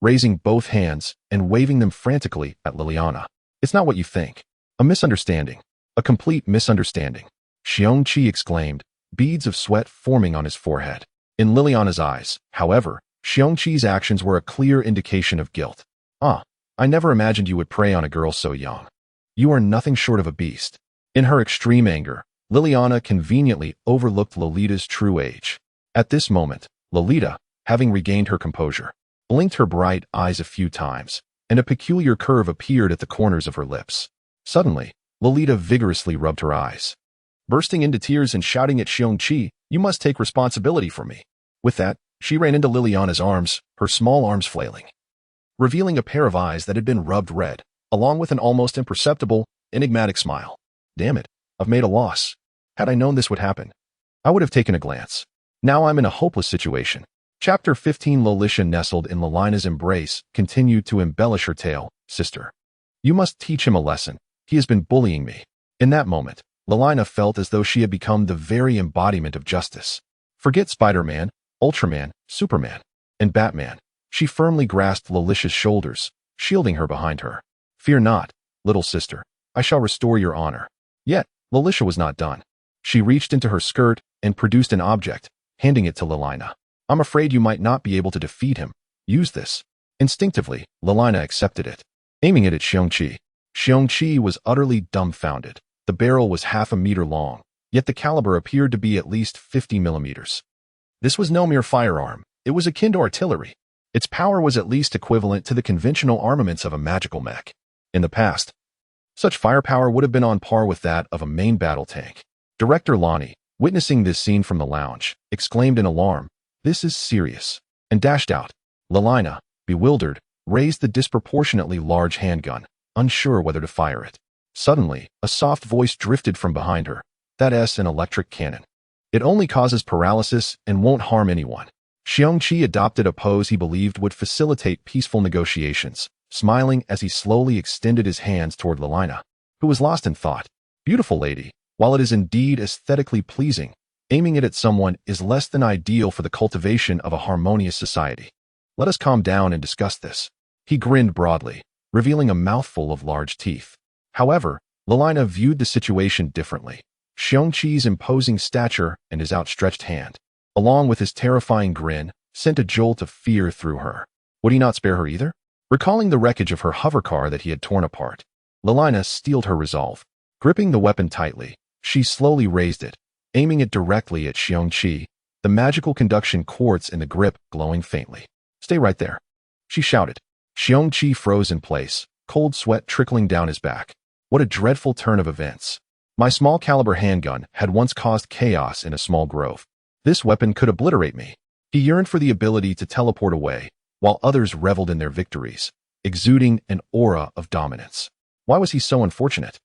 raising both hands and waving them frantically at Liliana. It's not what you think. A misunderstanding. A complete misunderstanding. Xiong Qi exclaimed, beads of sweat forming on his forehead. In Liliana's eyes, however, Xiong Qi's actions were a clear indication of guilt. I never imagined you would prey on a girl so young. You are nothing short of a beast. In her extreme anger, Liliana conveniently overlooked Lolita's true age. At this moment, Lolita, having regained her composure, blinked her bright eyes a few times, and a peculiar curve appeared at the corners of her lips. Suddenly, Lolita vigorously rubbed her eyes, bursting into tears and shouting at Xiong Qi, you must take responsibility for me. With that, she ran into Liliana's arms, her small arms flailing, revealing a pair of eyes that had been rubbed red, along with an almost imperceptible, enigmatic smile. Damn it, I've made a loss. Had I known this would happen, I would have taken a glance. Now I'm in a hopeless situation. Chapter 15. Lolita, nestled in Lilina's embrace, continued to embellish her tale. Sister, you must teach him a lesson. He has been bullying me. In that moment, Lilina felt as though she had become the very embodiment of justice. Forget Spider-Man, Ultraman, Superman, and Batman. She firmly grasped Lolita's shoulders, shielding her behind her. Fear not, little sister. I shall restore your honor. Yet, Lolita was not done. She reached into her skirt and produced an object, handing it to Lilina. I'm afraid you might not be able to defeat him. Use this. Instinctively, Lilina accepted it, aiming it at Xiong Qi. Xiong Qi was utterly dumbfounded. The barrel was half a meter long, yet the caliber appeared to be at least 50 millimeters. This was no mere firearm. It was akin to artillery. Its power was at least equivalent to the conventional armaments of a magical mech. In the past, such firepower would have been on par with that of a main battle tank. Director Lonnie, witnessing this scene from the lounge, exclaimed in alarm, "This is serious," and dashed out. Lilina, bewildered, raised the disproportionately large handgun, unsure whether to fire it. Suddenly, a soft voice drifted from behind her. That's an electric cannon. It only causes paralysis and won't harm anyone. Xiong Qi adopted a pose he believed would facilitate peaceful negotiations, smiling as he slowly extended his hands toward Lilina, who was lost in thought. Beautiful lady, while it is indeed aesthetically pleasing, aiming it at someone is less than ideal for the cultivation of a harmonious society. Let us calm down and discuss this. He grinned broadly, revealing a mouthful of large teeth. However, Lilina viewed the situation differently. Xiong Qi's imposing stature and his outstretched hand, along with his terrifying grin, sent a jolt of fear through her. Would he not spare her either? Recalling the wreckage of her hovercar that he had torn apart, Lilina steeled her resolve. Gripping the weapon tightly, she slowly raised it, aiming it directly at Xiong Qi, the magical conduction quartz in the grip glowing faintly. Stay right there, she shouted. Xiong Qi froze in place, cold sweat trickling down his back. What a dreadful turn of events. My small caliber handgun had once caused chaos in a small grove. This weapon could obliterate me. He yearned for the ability to teleport away, while others reveled in their victories, exuding an aura of dominance. Why was he so unfortunate?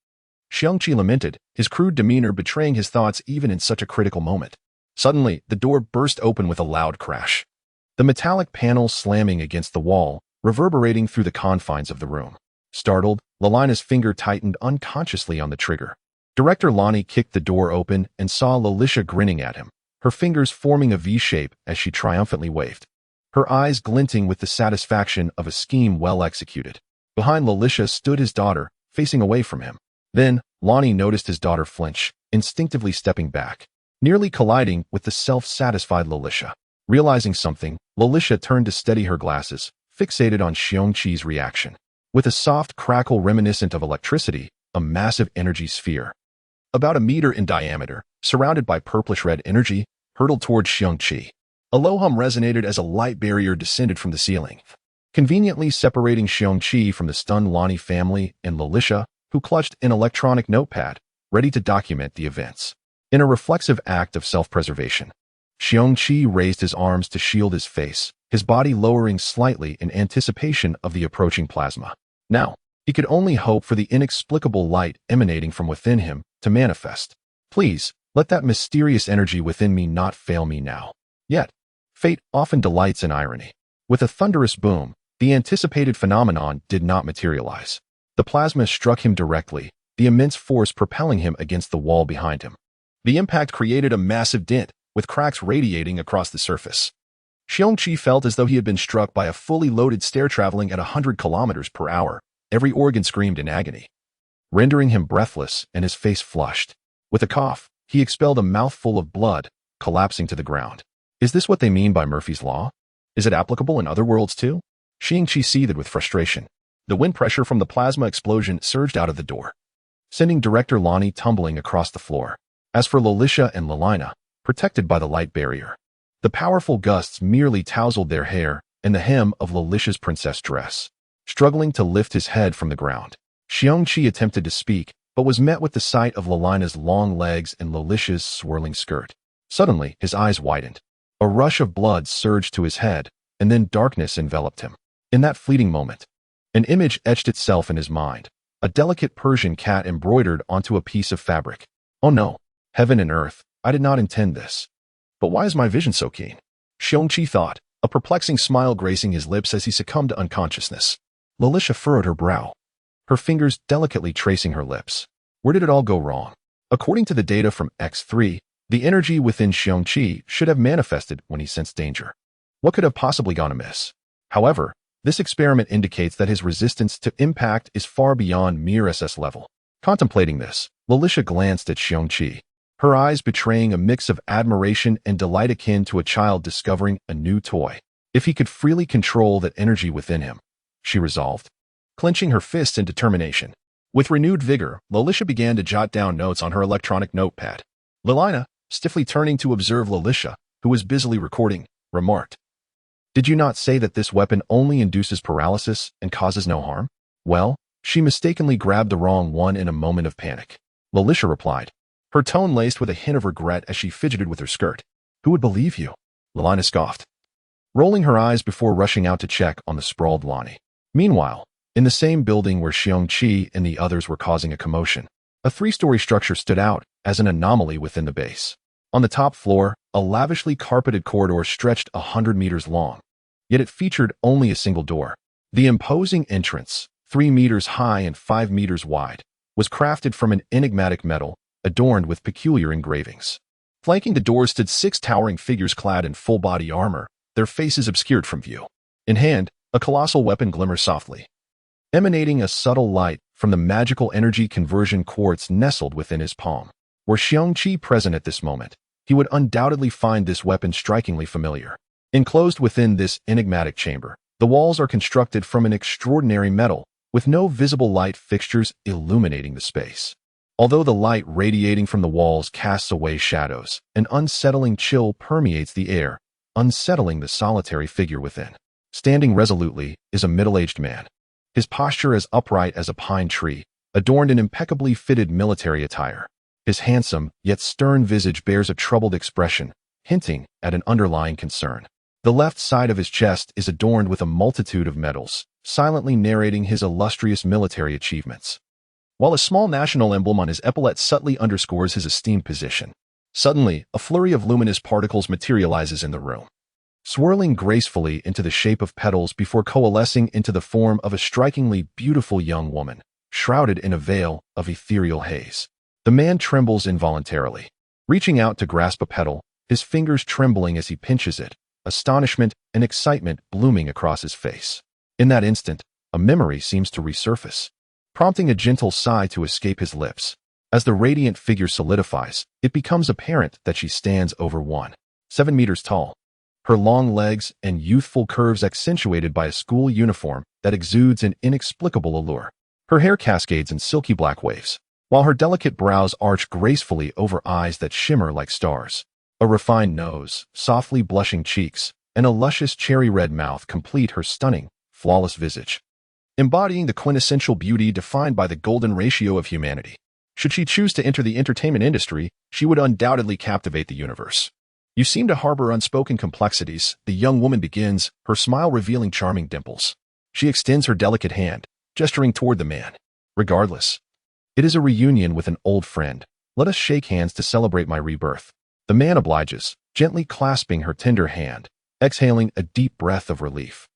Xiong Qi lamented, his crude demeanor betraying his thoughts even in such a critical moment. Suddenly, the door burst open with a loud crash, the metallic panel slamming against the wall, reverberating through the confines of the room. Startled, Lilina's finger tightened unconsciously on the trigger. Director Lonnie kicked the door open and saw Lalisha grinning at him, her fingers forming a V-shape as she triumphantly waved, her eyes glinting with the satisfaction of a scheme well executed. Behind Lalisha stood his daughter, facing away from him. Then, Lonnie noticed his daughter flinch, instinctively stepping back, nearly colliding with the self-satisfied Lalisha. Realizing something, Lalisha turned to steady her glasses, fixated on Xiong Qi's reaction. With a soft crackle reminiscent of electricity, a massive energy sphere, about a meter in diameter, surrounded by purplish-red energy, hurtled toward Xiong Qi. A low hum resonated as a light barrier descended from the ceiling, conveniently separating Xiong Qi from the stunned Lonnie family and Lalisha, who clutched an electronic notepad, ready to document the events. In a reflexive act of self-preservation, Xiong Qi raised his arms to shield his face, his body lowering slightly in anticipation of the approaching plasma. Now, he could only hope for the inexplicable light emanating from within him to manifest. Please, let that mysterious energy within me not fail me now. Yet, fate often delights in irony. With a thunderous boom, the anticipated phenomenon did not materialize. The plasma struck him directly, the immense force propelling him against the wall behind him. The impact created a massive dent, with cracks radiating across the surface. Xiong Qi felt as though he had been struck by a fully loaded stair traveling at 100 kilometers per hour. Every organ screamed in agony, rendering him breathless and his face flushed. With a cough, he expelled a mouthful of blood, collapsing to the ground. Is this what they mean by Murphy's Law? Is it applicable in other worlds too? Xiong Qi seethed with frustration. The wind pressure from the plasma explosion surged out of the door, sending Director Lonnie tumbling across the floor. As for Lalisha and Lalina, protected by the light barrier, the powerful gusts merely tousled their hair and the hem of Lalisha's princess dress. Struggling to lift his head from the ground, Xiong Qi attempted to speak, but was met with the sight of Lalina's long legs and Lalisha's swirling skirt. Suddenly, his eyes widened. A rush of blood surged to his head, and then darkness enveloped him. In that fleeting moment, an image etched itself in his mind, a delicate Persian cat embroidered onto a piece of fabric. Oh no, heaven and earth, I did not intend this. But why is my vision so keen? Xiong Qi thought, a perplexing smile gracing his lips as he succumbed to unconsciousness. Lalisha furrowed her brow, her fingers delicately tracing her lips. Where did it all go wrong? According to the data from X3, the energy within Xiong Qi should have manifested when he sensed danger. What could have possibly gone amiss? However, this experiment indicates that his resistance to impact is far beyond mere SS level. Contemplating this, Lalisha glanced at Xiong Qi, her eyes betraying a mix of admiration and delight akin to a child discovering a new toy. If he could freely control that energy within him, she resolved, clenching her fists in determination. With renewed vigor, Lalisha began to jot down notes on her electronic notepad. Lalina, stiffly turning to observe Lalisha, who was busily recording, remarked, "Did you not say that this weapon only induces paralysis and causes no harm?" Well, she mistakenly grabbed the wrong one in a moment of panic. Lalisha replied, her tone laced with a hint of regret as she fidgeted with her skirt. "Who would believe you?" Lalina scoffed, rolling her eyes before rushing out to check on the sprawled Lonnie. Meanwhile, in the same building where Xiong Qi and the others were causing a commotion, a three-story structure stood out as an anomaly within the base. On the top floor, a lavishly carpeted corridor stretched 100 meters long, yet it featured only a single door. The imposing entrance, 3 meters high and 5 meters wide, was crafted from an enigmatic metal, adorned with peculiar engravings. Flanking the door stood 6 towering figures clad in full-body armor, their faces obscured from view. In hand, a colossal weapon glimmers softly, emanating a subtle light from the magical energy conversion quartz nestled within his palm. Were Xiong Qi present at this moment, he would undoubtedly find this weapon strikingly familiar. Enclosed within this enigmatic chamber, the walls are constructed from an extraordinary metal, with no visible light fixtures illuminating the space. Although the light radiating from the walls casts away shadows, an unsettling chill permeates the air, unsettling the solitary figure within. Standing resolutely is a middle-aged man, his posture as upright as a pine tree, adorned in impeccably fitted military attire. His handsome, yet stern visage bears a troubled expression, hinting at an underlying concern. The left side of his chest is adorned with a multitude of medals, silently narrating his illustrious military achievements, while a small national emblem on his epaulette subtly underscores his esteemed position. Suddenly, a flurry of luminous particles materializes in the room, swirling gracefully into the shape of petals before coalescing into the form of a strikingly beautiful young woman, shrouded in a veil of ethereal haze. The man trembles involuntarily. Reaching out to grasp a petal, his fingers trembling as he pinches it, astonishment and excitement blooming across his face. In that instant, a memory seems to resurface, prompting a gentle sigh to escape his lips. As the radiant figure solidifies, it becomes apparent that she stands over 7 meters tall. Her long legs and youthful curves accentuated by a school uniform that exudes an inexplicable allure. Her hair cascades in silky black waves, while her delicate brows arch gracefully over eyes that shimmer like stars. A refined nose, softly blushing cheeks, and a luscious cherry-red mouth complete her stunning, flawless visage, embodying the quintessential beauty defined by the golden ratio of humanity. Should she choose to enter the entertainment industry, she would undoubtedly captivate the universe. You seem to harbor unspoken complexities, the young woman begins, her smile revealing charming dimples. She extends her delicate hand, gesturing toward the man. Regardless, it is a reunion with an old friend. Let us shake hands to celebrate my rebirth. The man obliges, gently clasping her tender hand, exhaling a deep breath of relief.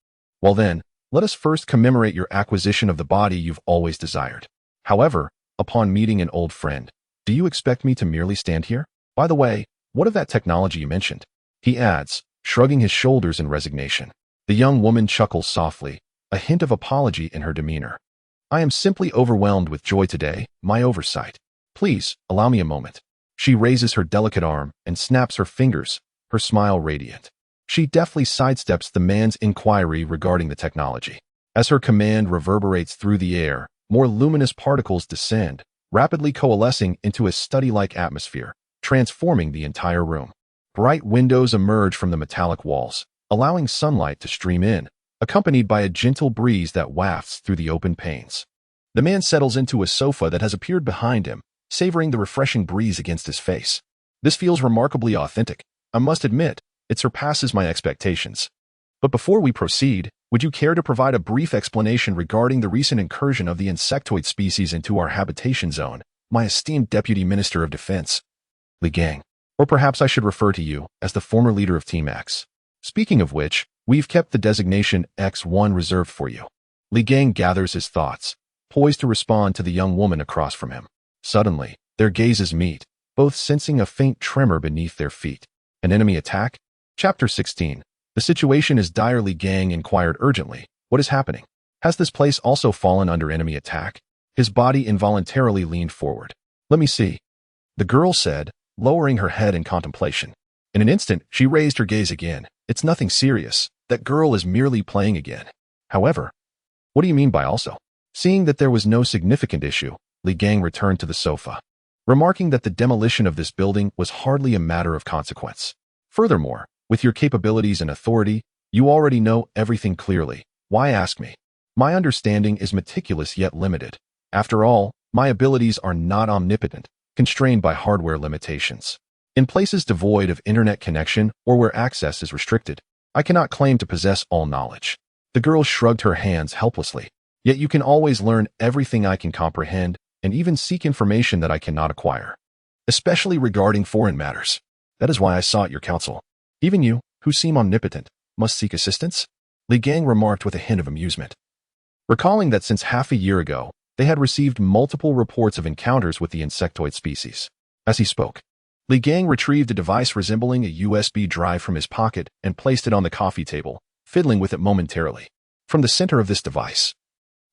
Well then, let us first commemorate your acquisition of the body you've always desired. However, upon meeting an old friend, do you expect me to merely stand here? By the way, what of that technology you mentioned? He adds, shrugging his shoulders in resignation. The young woman chuckles softly, a hint of apology in her demeanor. I am simply overwhelmed with joy today, my oversight. Please, allow me a moment. She raises her delicate arm and snaps her fingers, her smile radiant. She deftly sidesteps the man's inquiry regarding the technology. As her command reverberates through the air, more luminous particles descend, rapidly coalescing into a study-like atmosphere, transforming the entire room. Bright windows emerge from the metallic walls, allowing sunlight to stream in, accompanied by a gentle breeze that wafts through the open panes. The man settles into a sofa that has appeared behind him, savoring the refreshing breeze against his face. This feels remarkably authentic. I must admit, it surpasses my expectations. But before we proceed, would you care to provide a brief explanation regarding the recent incursion of the insectoid species into our habitation zone, my esteemed Deputy Minister of Defense, Li Gang? Or perhaps I should refer to you as the former leader of Team X. Speaking of which, we've kept the designation X1 reserved for you. Li Gang gathers his thoughts, poised to respond to the young woman across from him. Suddenly, their gazes meet, both sensing a faint tremor beneath their feet. An enemy attack? Chapter 16. The situation is dire. Li Gang inquired urgently. What is happening? Has this place also fallen under enemy attack? His body involuntarily leaned forward. Let me see, the girl said, lowering her head in contemplation. In an instant, she raised her gaze again. It's nothing serious. That girl is merely playing again. However, what do you mean by also? Seeing that there was no significant issue, Li Gang returned to the sofa, remarking that the demolition of this building was hardly a matter of consequence. Furthermore, with your capabilities and authority, you already know everything clearly. Why ask me? My understanding is meticulous yet limited. After all, my abilities are not omnipotent, constrained by hardware limitations. In places devoid of internet connection or where access is restricted, I cannot claim to possess all knowledge. The girl shrugged her hands helplessly. Yet you can always learn everything I can comprehend and even seek information that I cannot acquire, especially regarding foreign matters. That is why I sought your counsel. Even you, who seem omnipotent, must seek assistance? Li Gang remarked with a hint of amusement, recalling that since half a year ago, they had received multiple reports of encounters with the insectoid species. As he spoke, Li Gang retrieved a device resembling a USB drive from his pocket and placed it on the coffee table, fiddling with it momentarily. From the center of this device,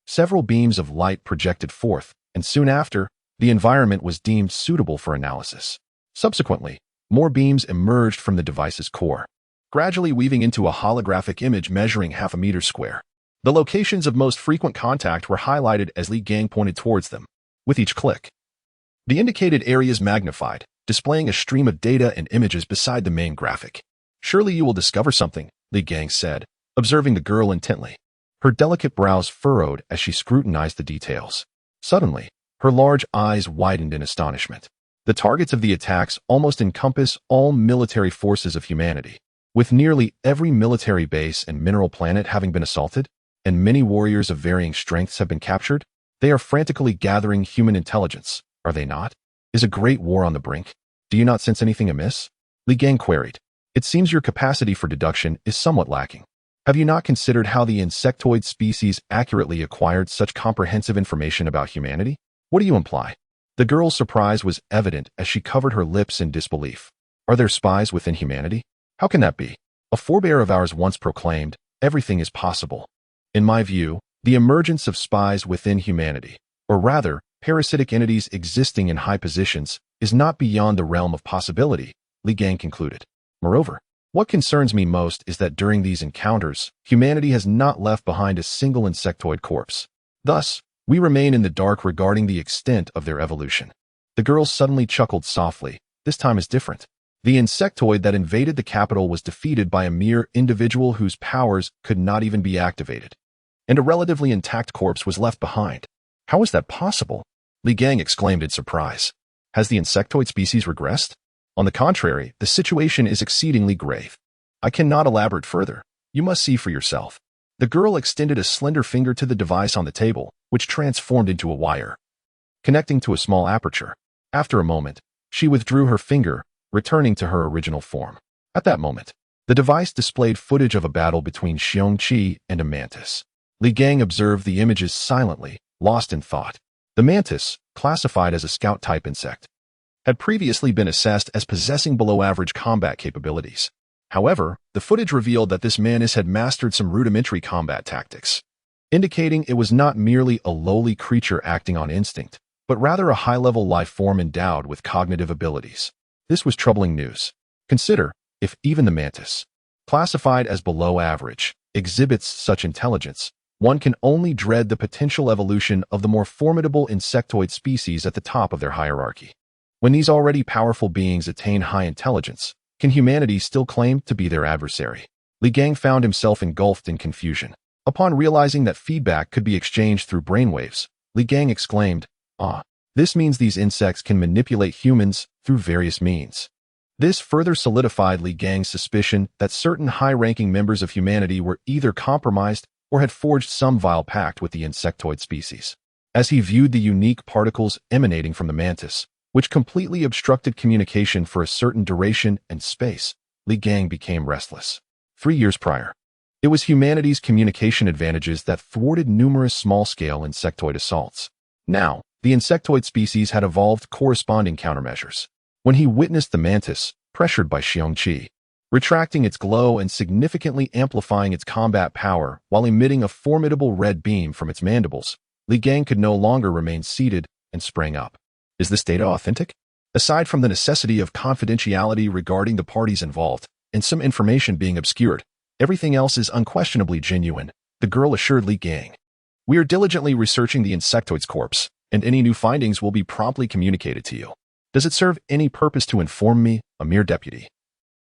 several beams of light projected forth, and soon after, the environment was deemed suitable for analysis. Subsequently, more beams emerged from the device's core, gradually weaving into a holographic image measuring half a meter square. The locations of most frequent contact were highlighted as Li Gang pointed towards them. With each click, the indicated areas magnified, displaying a stream of data and images beside the main graphic. Surely you will discover something, Li Gang said, observing the girl intently. Her delicate brows furrowed as she scrutinized the details. Suddenly, her large eyes widened in astonishment. The targets of the attacks almost encompass all military forces of humanity, with nearly every military base and mineral planet having been assaulted, and many warriors of varying strengths have been captured. They are frantically gathering human intelligence, are they not? Is a great war on the brink? Do you not sense anything amiss? Li Gang queried. It seems your capacity for deduction is somewhat lacking. Have you not considered how the insectoid species accurately acquired such comprehensive information about humanity? What do you imply? The girl's surprise was evident as she covered her lips in disbelief. Are there spies within humanity? How can that be? A forebear of ours once proclaimed, everything is possible. In my view, the emergence of spies within humanity, or rather, parasitic entities existing in high positions, is not beyond the realm of possibility, Li Gang concluded. Moreover, what concerns me most is that during these encounters, humanity has not left behind a single insectoid corpse. Thus, we remain in the dark regarding the extent of their evolution. The girl suddenly chuckled softly. This time is different. The insectoid that invaded the capital was defeated by a mere individual whose powers could not even be activated, and a relatively intact corpse was left behind. How is that possible? Li Gang exclaimed in surprise. Has the insectoid species regressed? On the contrary, the situation is exceedingly grave. I cannot elaborate further. You must see for yourself. The girl extended a slender finger to the device on the table, which transformed into a wire, connecting to a small aperture. After a moment, she withdrew her finger, returning to her original form. At that moment, the device displayed footage of a battle between Xiong Qi and a mantis. Li Gang observed the images silently, lost in thought. The mantis, classified as a scout-type insect, had previously been assessed as possessing below-average combat capabilities. However, the footage revealed that this mantis had mastered some rudimentary combat tactics, indicating it was not merely a lowly creature acting on instinct, but rather a high-level life form endowed with cognitive abilities. This was troubling news. Consider, if even the mantis, classified as below average, exhibits such intelligence, one can only dread the potential evolution of the more formidable insectoid species at the top of their hierarchy. When these already powerful beings attain high intelligence, can humanity still claim to be their adversary? Li Gang found himself engulfed in confusion. Upon realizing that feedback could be exchanged through brainwaves, Li Gang exclaimed, this means these insects can manipulate humans through various means. This further solidified Li Gang's suspicion that certain high-ranking members of humanity were either compromised or had forged some vile pact with the insectoid species. As he viewed the unique particles emanating from the mantis, which completely obstructed communication for a certain duration and space, Li Gang became restless. 3 years prior, it was humanity's communication advantages that thwarted numerous small-scale insectoid assaults. Now, the insectoid species had evolved corresponding countermeasures. When he witnessed the mantis, pressured by Xiong Qi, retracting its glow and significantly amplifying its combat power while emitting a formidable red beam from its mandibles, Li Gang could no longer remain seated and sprang up. Is this data authentic? Aside from the necessity of confidentiality regarding the parties involved and some information being obscured, everything else is unquestionably genuine, the girl assured Li Gang. We are diligently researching the insectoid's corpse, and any new findings will be promptly communicated to you. Does it serve any purpose to inform me, a mere deputy,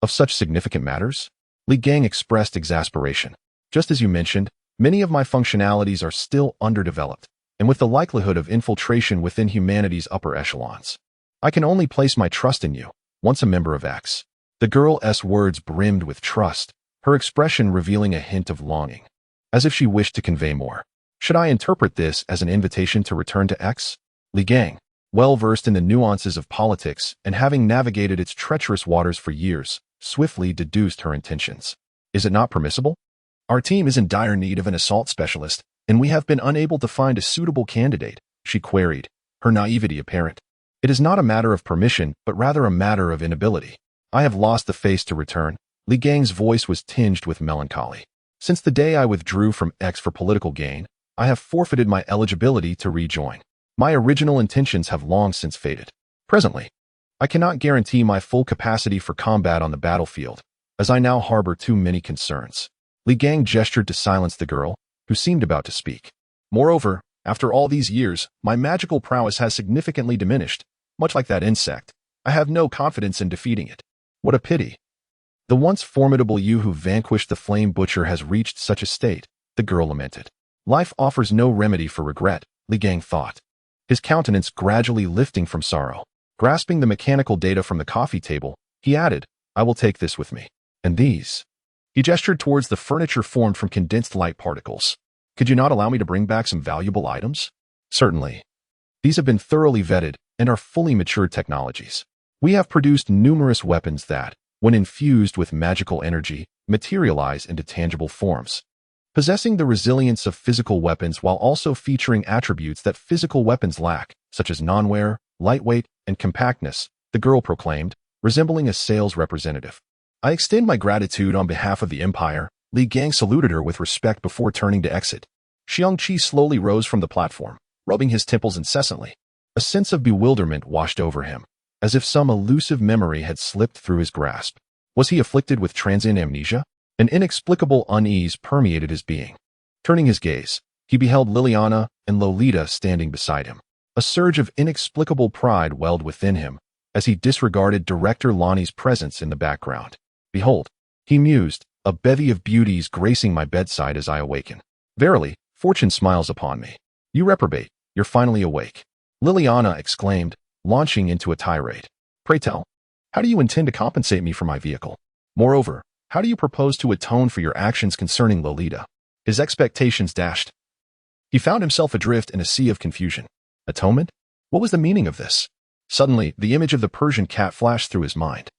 of such significant matters? Li Gang expressed exasperation. Just as you mentioned, many of my functionalities are still underdeveloped, and with the likelihood of infiltration within humanity's upper echelons, I can only place my trust in you, once a member of X. The girl's words brimmed with trust, her expression revealing a hint of longing, as if she wished to convey more. Should I interpret this as an invitation to return to X? Li Gang, well versed in the nuances of politics and having navigated its treacherous waters for years, swiftly deduced her intentions. Is it not permissible? Our team is in dire need of an assault specialist, and we have been unable to find a suitable candidate, she queried, her naivety apparent. It is not a matter of permission, but rather a matter of inability. I have lost the face to return. Li Gang's voice was tinged with melancholy. Since the day I withdrew from X for political gain, I have forfeited my eligibility to rejoin. My original intentions have long since faded. Presently, I cannot guarantee my full capacity for combat on the battlefield, as I now harbor too many concerns. Li Gang gestured to silence the girl, who seemed about to speak. Moreover, after all these years, my magical prowess has significantly diminished. Much like that insect, I have no confidence in defeating it. What a pity. The once formidable you who vanquished the Flame Butcher has reached such a state, the girl lamented. Life offers no remedy for regret, Li Gang thought, his countenance gradually lifting from sorrow. Grasping the mechanical data from the coffee table, he added, I will take this with me. And these? He gestured towards the furniture formed from condensed light particles. Could you not allow me to bring back some valuable items? Certainly. These have been thoroughly vetted and are fully matured technologies. We have produced numerous weapons that, when infused with magical energy, materialize into tangible forms, possessing the resilience of physical weapons while also featuring attributes that physical weapons lack, such as non-wear, lightweight, and compactness, the girl proclaimed, resembling a sales representative. I extend my gratitude on behalf of the Empire. Li Gang saluted her with respect before turning to exit. Xiong Qi slowly rose from the platform, rubbing his temples incessantly. A sense of bewilderment washed over him, as if some elusive memory had slipped through his grasp. Was he afflicted with transient amnesia? An inexplicable unease permeated his being. Turning his gaze, he beheld Liliana and Lolita standing beside him. A surge of inexplicable pride welled within him as he disregarded Director Lonnie's presence in the background. Behold, he mused, a bevy of beauties gracing my bedside as I awaken. Verily, fortune smiles upon me. You reprobate, you're finally awake. Liliana exclaimed, launching into a tirade. Pray tell, how do you intend to compensate me for my vehicle? Moreover, how do you propose to atone for your actions concerning Lolita? His expectations dashed. He found himself adrift in a sea of confusion. Atonement? What was the meaning of this? Suddenly, the image of the Persian cat flashed through his mind,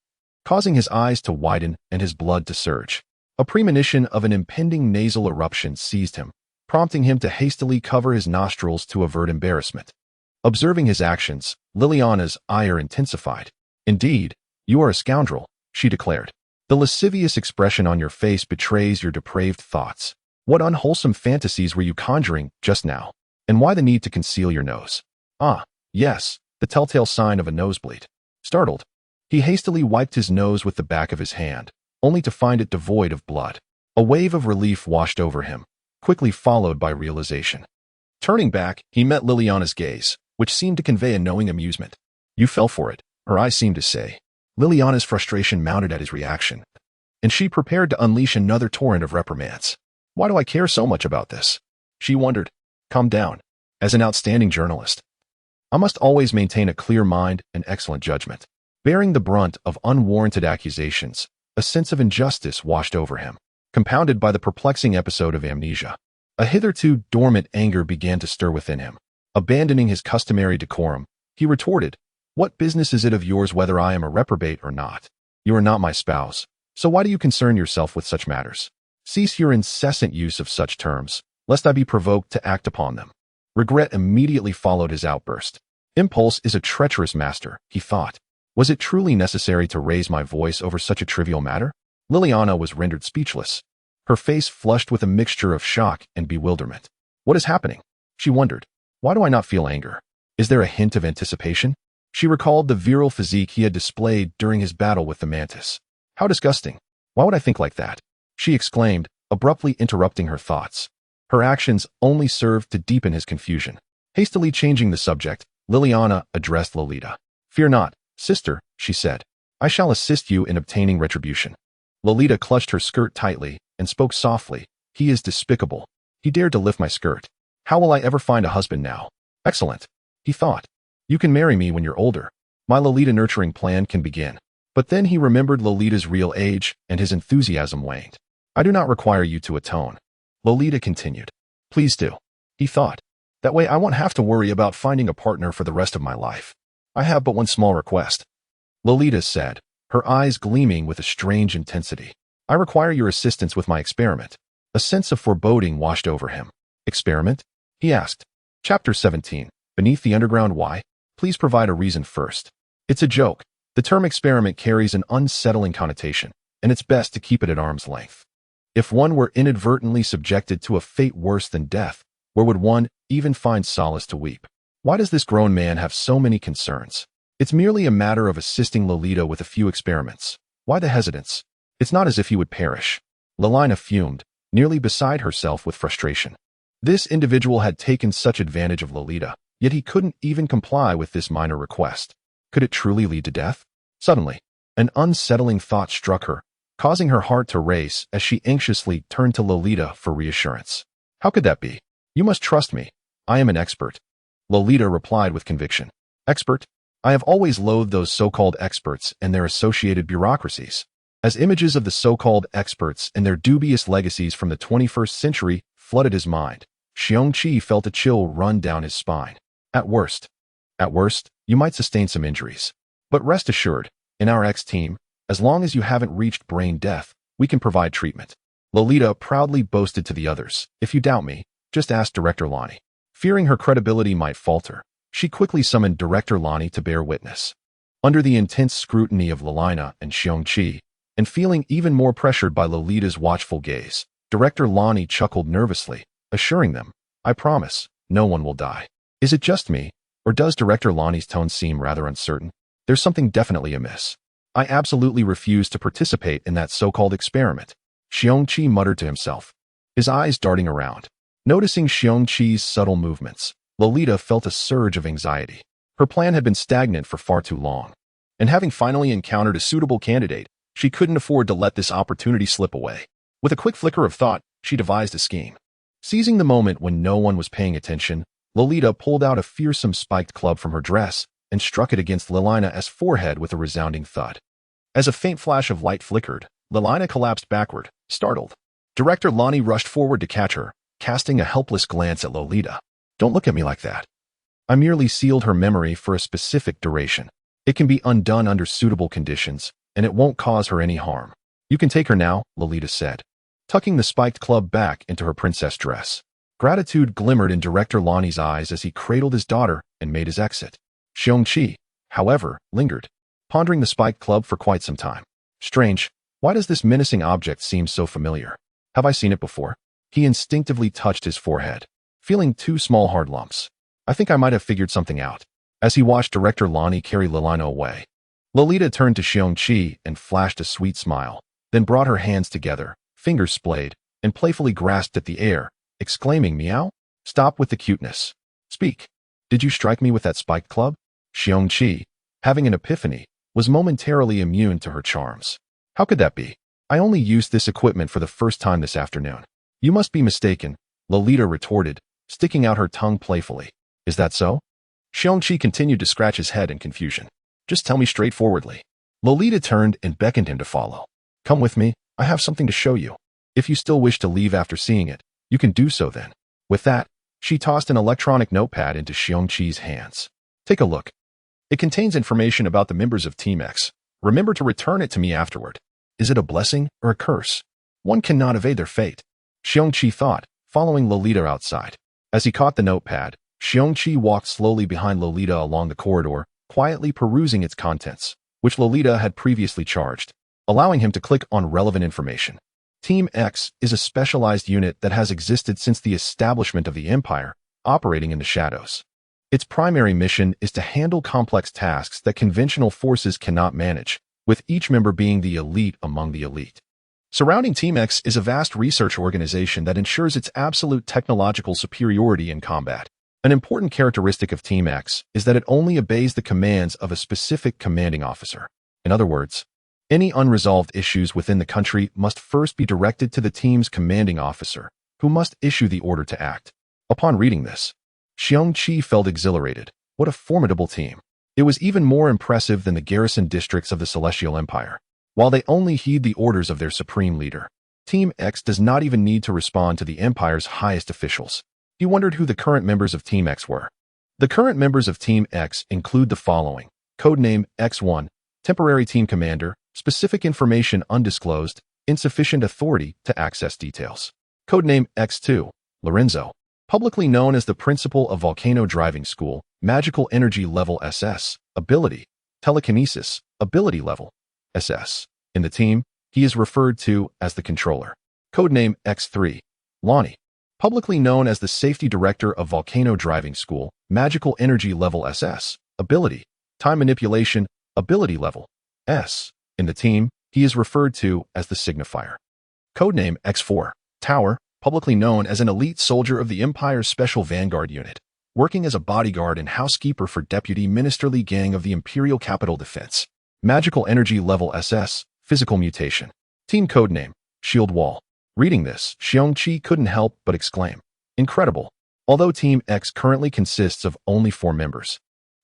causing his eyes to widen and his blood to surge. A premonition of an impending nasal eruption seized him, prompting him to hastily cover his nostrils to avert embarrassment. Observing his actions, Liliana's ire intensified. Indeed, you are a scoundrel, she declared. The lascivious expression on your face betrays your depraved thoughts. What unwholesome fantasies were you conjuring just now? And why the need to conceal your nose? Ah, yes, the telltale sign of a nosebleed. Startled, he hastily wiped his nose with the back of his hand, only to find it devoid of blood. A wave of relief washed over him, quickly followed by realization. Turning back, he met Liliana's gaze, which seemed to convey a knowing amusement. You fell for it, her eyes seemed to say. Liliana's frustration mounted at his reaction, and she prepared to unleash another torrent of reprimands. Why do I care so much about this? She wondered. Calm down. As an outstanding journalist, I must always maintain a clear mind and excellent judgment. Bearing the brunt of unwarranted accusations, a sense of injustice washed over him, compounded by the perplexing episode of amnesia. A hitherto dormant anger began to stir within him. Abandoning his customary decorum, he retorted, What business is it of yours whether I am a reprobate or not? You are not my spouse, so why do you concern yourself with such matters? Cease your incessant use of such terms, lest I be provoked to act upon them. Regret immediately followed his outburst. Impulse is a treacherous master, he thought. Was it truly necessary to raise my voice over such a trivial matter? Liliana was rendered speechless. Her face flushed with a mixture of shock and bewilderment. What is happening? She wondered. Why do I not feel anger? Is there a hint of anticipation? She recalled the virile physique he had displayed during his battle with the mantis. How disgusting. Why would I think like that? She exclaimed, abruptly interrupting her thoughts. Her actions only served to deepen his confusion. Hastily changing the subject, Liliana addressed Lolita. Fear not, sister, she said. I shall assist you in obtaining retribution. Lolita clutched her skirt tightly and spoke softly. He is despicable. He dared to lift my skirt. How will I ever find a husband now? Excellent, he thought. You can marry me when you're older. My Lolita nurturing plan can begin. But then he remembered Lolita's real age and his enthusiasm waned. I do not require you to atone. Lolita continued. Please do. He thought. That way I won't have to worry about finding a partner for the rest of my life. I have but one small request. Lolita said, her eyes gleaming with a strange intensity. I require your assistance with my experiment. A sense of foreboding washed over him. Experiment? He asked. Chapter 17. Beneath the underground why? Please provide a reason first. It's a joke. The term experiment carries an unsettling connotation, and it's best to keep it at arm's length. If one were inadvertently subjected to a fate worse than death, where would one even find solace to weep? Why does this grown man have so many concerns? It's merely a matter of assisting Lolita with a few experiments. Why the hesitance? It's not as if he would perish. Lilina fumed, nearly beside herself with frustration. This individual had taken such advantage of Lolita, yet he couldn't even comply with this minor request. Could it truly lead to death? Suddenly, an unsettling thought struck her, causing her heart to race as she anxiously turned to Lolita for reassurance. How could that be? You must trust me. I am an expert. Lolita replied with conviction. Expert? I have always loathed those so-called experts and their associated bureaucracies. As images of the so-called experts and their dubious legacies from the 21st century flooded his mind, Xiong Qi felt a chill run down his spine. At worst, you might sustain some injuries. But rest assured, in our X team, as long as you haven't reached brain death, we can provide treatment. Lolita proudly boasted to the others. If you doubt me, just ask Director Lonnie. Fearing her credibility might falter, She quickly summoned Director Lonnie to bear witness. Under the intense scrutiny of Lelina and Xiong Qi, and feeling even more pressured by Lolita's watchful gaze, Director Lonnie chuckled nervously, assuring them, "I promise, no one will die." Is it just me, or does Director Lonnie's tone seem rather uncertain? There's something definitely amiss. I absolutely refuse to participate in that so-called experiment, Xiong Qi muttered to himself, his eyes darting around. Noticing Xiong Qi's subtle movements, Lolita felt a surge of anxiety. Her plan had been stagnant for far too long, and having finally encountered a suitable candidate, she couldn't afford to let this opportunity slip away. With a quick flicker of thought, she devised a scheme. Seizing the moment when no one was paying attention, Lolita pulled out a fearsome spiked club from her dress and struck it against Lelina's forehead with a resounding thud. As a faint flash of light flickered, Lelina collapsed backward, startled. Director Lonnie rushed forward to catch her, casting a helpless glance at Lolita. "Don't look at me like that. I merely sealed her memory for a specific duration. It can be undone under suitable conditions, and it won't cause her any harm. You can take her now," Lolita said, tucking the spiked club back into her princess dress. Gratitude glimmered in Director Lonnie's eyes as he cradled his daughter and made his exit. Xiong Qi, however, lingered, pondering the spiked club for quite some time. Strange, why does this menacing object seem so familiar? Have I seen it before? He instinctively touched his forehead, feeling 2 small hard lumps. I think I might have figured something out. As he watched Director Lonnie carry Lelina away, Lolita turned to Xiong Qi and flashed a sweet smile, then brought her hands together, fingers splayed, and playfully grasped at the air, exclaiming, "Meow? Stop with the cuteness. Speak. Did you strike me with that spiked club?" Xiong Qi, having an epiphany, was momentarily immune to her charms. "How could that be? I only used this equipment for the first time this afternoon." "You must be mistaken," Lolita retorted, sticking out her tongue playfully. "Is that so?" Xiong Qi continued to scratch his head in confusion. "Just tell me straightforwardly." Lolita turned and beckoned him to follow. "Come with me, I have something to show you. If you still wish to leave after seeing it, you can do so then." With that, she tossed an electronic notepad into Xiong Qi's hands. "Take a look. It contains information about the members of Team X. Remember to return it to me afterward. Is it a blessing or a curse? One cannot evade their fate," Xiong Qi thought, following Lolita outside. As he caught the notepad, Xiong Qi walked slowly behind Lolita along the corridor, quietly perusing its contents, which Lolita had previously charged, allowing him to click on relevant information. Team X is a specialized unit that has existed since the establishment of the Empire, operating in the shadows. Its primary mission is to handle complex tasks that conventional forces cannot manage, with each member being the elite among the elite. Surrounding Team X is a vast research organization that ensures its absolute technological superiority in combat. An important characteristic of Team X is that it only obeys the commands of a specific commanding officer. In other words, any unresolved issues within the country must first be directed to the team's commanding officer, who must issue the order to act. Upon reading this, Xiong Qi felt exhilarated. What a formidable team. It was even more impressive than the garrison districts of the Celestial Empire. While they only heed the orders of their supreme leader, Team X does not even need to respond to the Empire's highest officials. He wondered who the current members of Team X were. The current members of Team X include the following: Codename X1, Temporary Team Commander, specific information undisclosed, insufficient authority to access details. Codename X2, Lorenzo, publicly known as the Principal of Volcano Driving School, Magical Energy Level SS, Ability, Telekinesis, Ability Level, SS. In the team, he is referred to as the Controller. Codename X3, Lonnie, publicly known as the Safety Director of Volcano Driving School, Magical Energy Level SS, Ability, Time Manipulation, Ability Level, S. In the team, he is referred to as the Signifier. Codename X4, Tower, publicly known as an elite soldier of the Empire's Special Vanguard Unit, working as a bodyguard and housekeeper for Deputy Ministerly Gang of the Imperial Capital Defense. Magical Energy Level SS, Physical Mutation. Team Codename, Shield Wall. Reading this, Xiong Qi couldn't help but exclaim, "Incredible." Although Team X currently consists of only 4 members,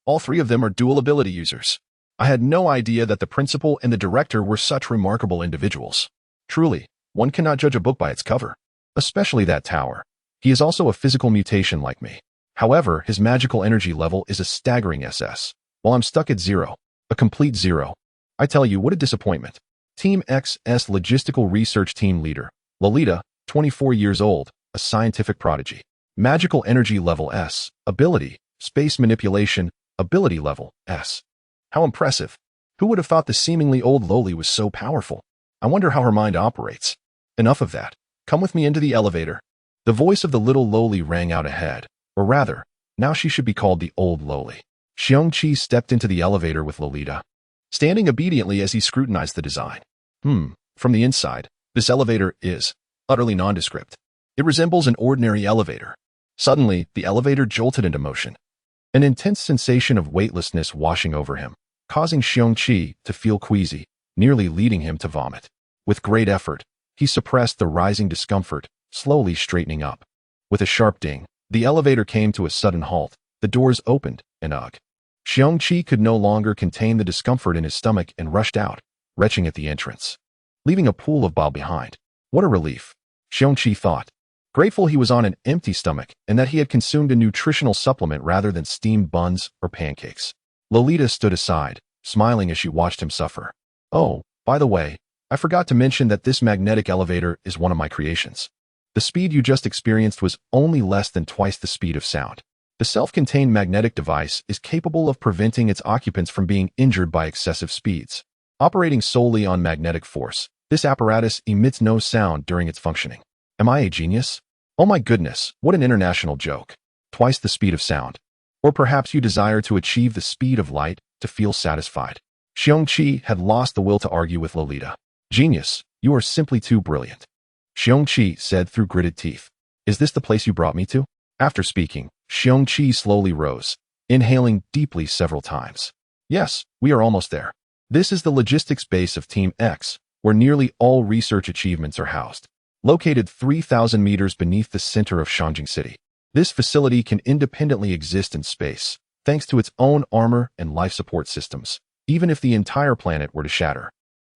all 3 of them are dual ability users. I had no idea that the principal and the director were such remarkable individuals. Truly, one cannot judge a book by its cover. Especially that tower. He is also a physical mutation like me. However, his magical energy level is a staggering SS, while I'm stuck at 0. A complete 0. I tell you, what a disappointment. Team X's Logistical Research Team Leader, Lolita, 24 years old, a scientific prodigy. Magical Energy Level S, Ability, Space Manipulation, Ability Level, S. How impressive. Who would have thought the seemingly old lowly was so powerful? I wonder how her mind operates. Enough of that. Come with me into the elevator. The voice of the little lowly rang out ahead, or rather, now she should be called the old lowly. Xiong Qi stepped into the elevator with Lolita, standing obediently as he scrutinized the design. From the inside, this elevator is utterly nondescript. It resembles an ordinary elevator. Suddenly, the elevator jolted into motion. An intense sensation of weightlessness washing over him, causing Xiong Qi to feel queasy, nearly leading him to vomit. With great effort, he suppressed the rising discomfort, slowly straightening up. With a sharp ding, the elevator came to a sudden halt. The doors opened, and Xiong Qi could no longer contain the discomfort in his stomach and rushed out, retching at the entrance, leaving a pool of bile behind. What a relief, Xiong Qi thought, grateful he was on an empty stomach and that he had consumed a nutritional supplement rather than steamed buns or pancakes. Lolita stood aside, smiling as she watched him suffer. Oh, by the way, I forgot to mention that this magnetic elevator is one of my creations. The speed you just experienced was only less than twice the speed of sound. The self-contained magnetic device is capable of preventing its occupants from being injured by excessive speeds. Operating solely on magnetic force, this apparatus emits no sound during its functioning. Am I a genius? Oh my goodness, what an international joke. Twice the speed of sound. Or perhaps you desire to achieve the speed of light to feel satisfied. Xiong Qi had lost the will to argue with Lolita. Genius, you are simply too brilliant. Xiong Qi said through gritted teeth. Is this the place you brought me to? After speaking, Xiong Qi slowly rose, inhaling deeply several times. Yes, we are almost there. This is the logistics base of Team X, where nearly all research achievements are housed. Located 3,000 meters beneath the center of Shangjing City, this facility can independently exist in space, thanks to its own armor and life support systems, even if the entire planet were to shatter.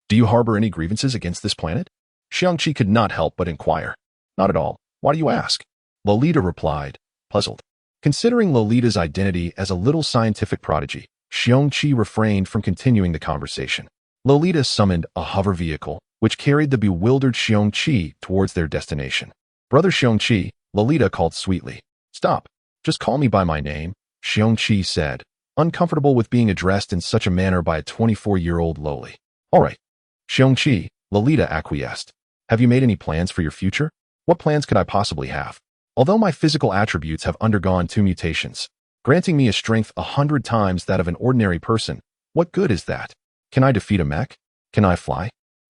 Do you harbor any grievances against this planet? Xiong Qi could not help but inquire. Not at all. Why do you ask? Lolita replied, puzzled. Considering Lolita's identity as a little scientific prodigy, Xiong Qi refrained from continuing the conversation. Lolita summoned a hover vehicle, which carried the bewildered Xiong Qi towards their destination. Brother Xiong Qi, Lolita called sweetly. Stop. Just call me by my name, Xiong Qi said, uncomfortable with being addressed in such a manner by a 24-year-old lowly. All right. Xiong Qi, Lolita acquiesced. Have you made any plans for your future? What plans could I possibly have? Although my physical attributes have undergone 2 mutations, granting me a strength 100 times that of an ordinary person, what good is that? Can I defeat a mech? Can I fly?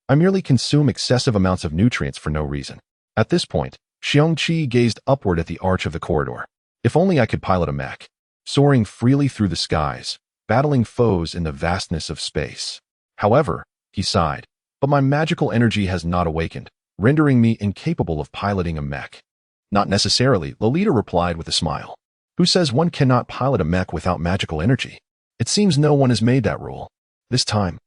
I merely consume excessive amounts of nutrients for no reason. At this point, Xiong Qi gazed upward at the arch of the corridor. If only I could pilot a mech, soaring freely through the skies, battling foes in the vastness of space. However, he sighed, but my magical energy has not awakened, rendering me incapable of piloting a mech. Not necessarily, Lolita replied with a smile. Who says one cannot pilot a mech without magical energy? It seems no one has made that rule. This time,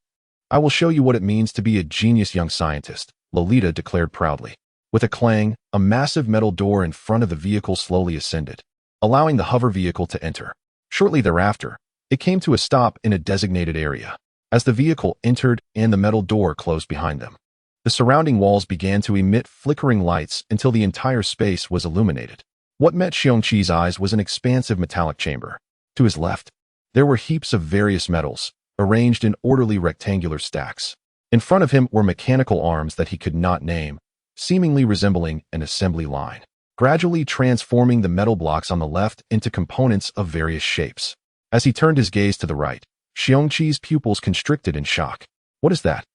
I will show you what it means to be a genius young scientist, Lolita declared proudly. With a clang, a massive metal door in front of the vehicle slowly ascended, allowing the hover vehicle to enter. Shortly thereafter, it came to a stop in a designated area. As the vehicle entered and the metal door closed behind them, the surrounding walls began to emit flickering lights until the entire space was illuminated. What met Xiong Qi's eyes was an expansive metallic chamber. To his left, there were heaps of various metals, arranged in orderly rectangular stacks. In front of him were mechanical arms that he could not name, seemingly resembling an assembly line, gradually transforming the metal blocks on the left into components of various shapes. As he turned his gaze to the right, Xiong Qi's pupils constricted in shock. What is that?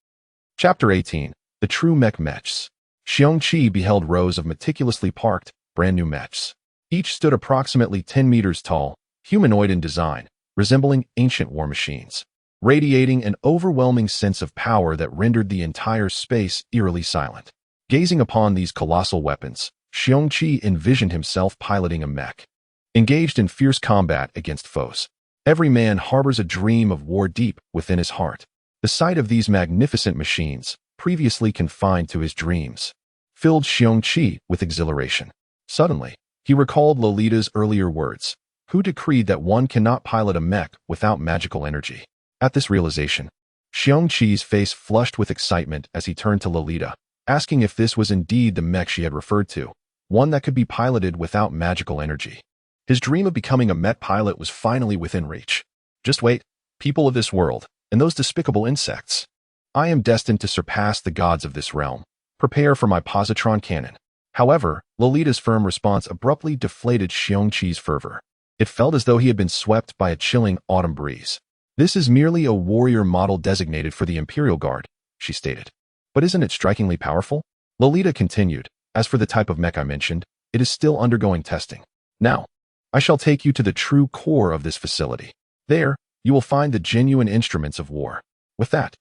Chapter 18. The True Mechs. Xiong Qi beheld rows of meticulously parked, brand-new mechs. Each stood approximately 10 meters tall, humanoid in design, resembling ancient war machines, radiating an overwhelming sense of power that rendered the entire space eerily silent. Gazing upon these colossal weapons, Xiong Qi envisioned himself piloting a mech, engaged in fierce combat against foes. Every man harbors a dream of war deep within his heart. The sight of these magnificent machines, previously confined to his dreams, filled Xiong Qi with exhilaration. Suddenly, he recalled Lolita's earlier words, who decreed that one cannot pilot a mech without magical energy. At this realization, Xiong Qi's face flushed with excitement as he turned to Lolita, asking if this was indeed the mech she had referred to, one that could be piloted without magical energy. His dream of becoming a Met pilot was finally within reach. Just wait, people of this world, and those despicable insects. I am destined to surpass the gods of this realm. Prepare for my positron cannon. However, Lolita's firm response abruptly deflated Xiong Qi's fervor. It felt as though he had been swept by a chilling autumn breeze. This is merely a warrior model designated for the Imperial Guard, she stated. But isn't it strikingly powerful? Lolita continued. As for the type of mech I mentioned, it is still undergoing testing. Now, I shall take you to the true core of this facility. There, you will find the genuine instruments of war. With that,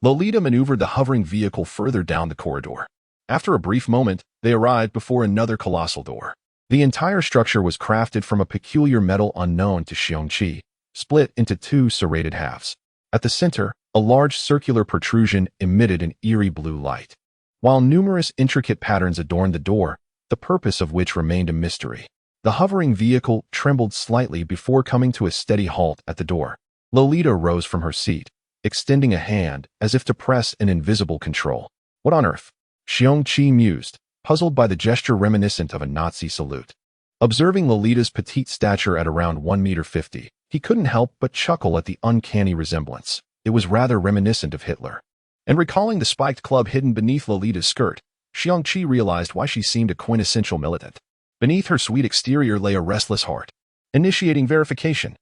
Lolita maneuvered the hovering vehicle further down the corridor. After a brief moment, they arrived before another colossal door. The entire structure was crafted from a peculiar metal unknown to Xiong Qi, split into two serrated halves. At the center, a large circular protrusion emitted an eerie blue light. While numerous intricate patterns adorned the door, the purpose of which remained a mystery. The hovering vehicle trembled slightly before coming to a steady halt at the door. Lolita rose from her seat, extending a hand as if to press an invisible control. What on earth? Xiong Qi mused, puzzled by the gesture reminiscent of a Nazi salute. Observing Lolita's petite stature at around 1.50 meters, he couldn't help but chuckle at the uncanny resemblance. It was rather reminiscent of Hitler. And recalling the spiked club hidden beneath Lolita's skirt, Xiong Qi realized why she seemed a quintessential militant. Beneath her sweet exterior lay a restless heart. Initiating verification.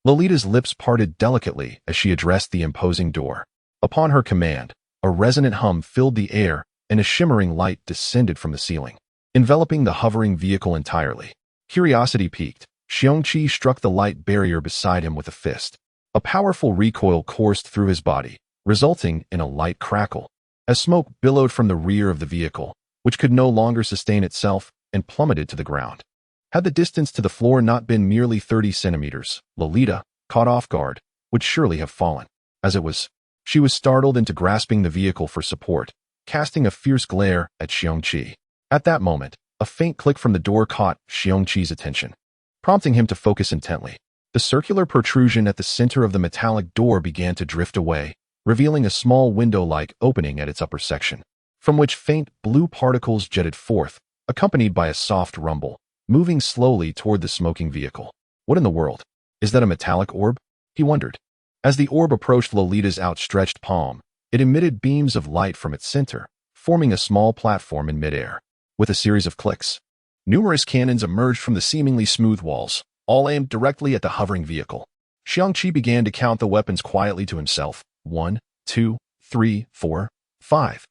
Lolita's lips parted delicately as she addressed the imposing door. Upon her command, a resonant hum filled the air and a shimmering light descended from the ceiling, enveloping the hovering vehicle entirely. Curiosity piqued, Xiong Qi struck the light barrier beside him with a fist. A powerful recoil coursed through his body, resulting in a light crackle. As smoke billowed from the rear of the vehicle, which could no longer sustain itself, and plummeted to the ground. Had the distance to the floor not been merely 30 centimeters, Lolita, caught off guard, would surely have fallen. As it was, she was startled into grasping the vehicle for support, casting a fierce glare at Xiong Qi. At that moment, a faint click from the door caught Xiong Qi's attention, prompting him to focus intently. The circular protrusion at the center of the metallic door began to drift away, revealing a small window-like opening at its upper section, from which faint blue particles jetted forth, accompanied by a soft rumble, moving slowly toward the smoking vehicle. What in the world? Is that a metallic orb? He wondered. As the orb approached Lolita's outstretched palm, it emitted beams of light from its center, forming a small platform in midair. With a series of clicks, numerous cannons emerged from the seemingly smooth walls, all aimed directly at the hovering vehicle. Xiong Qi began to count the weapons quietly to himself. 1, 2, 3, 4, 5.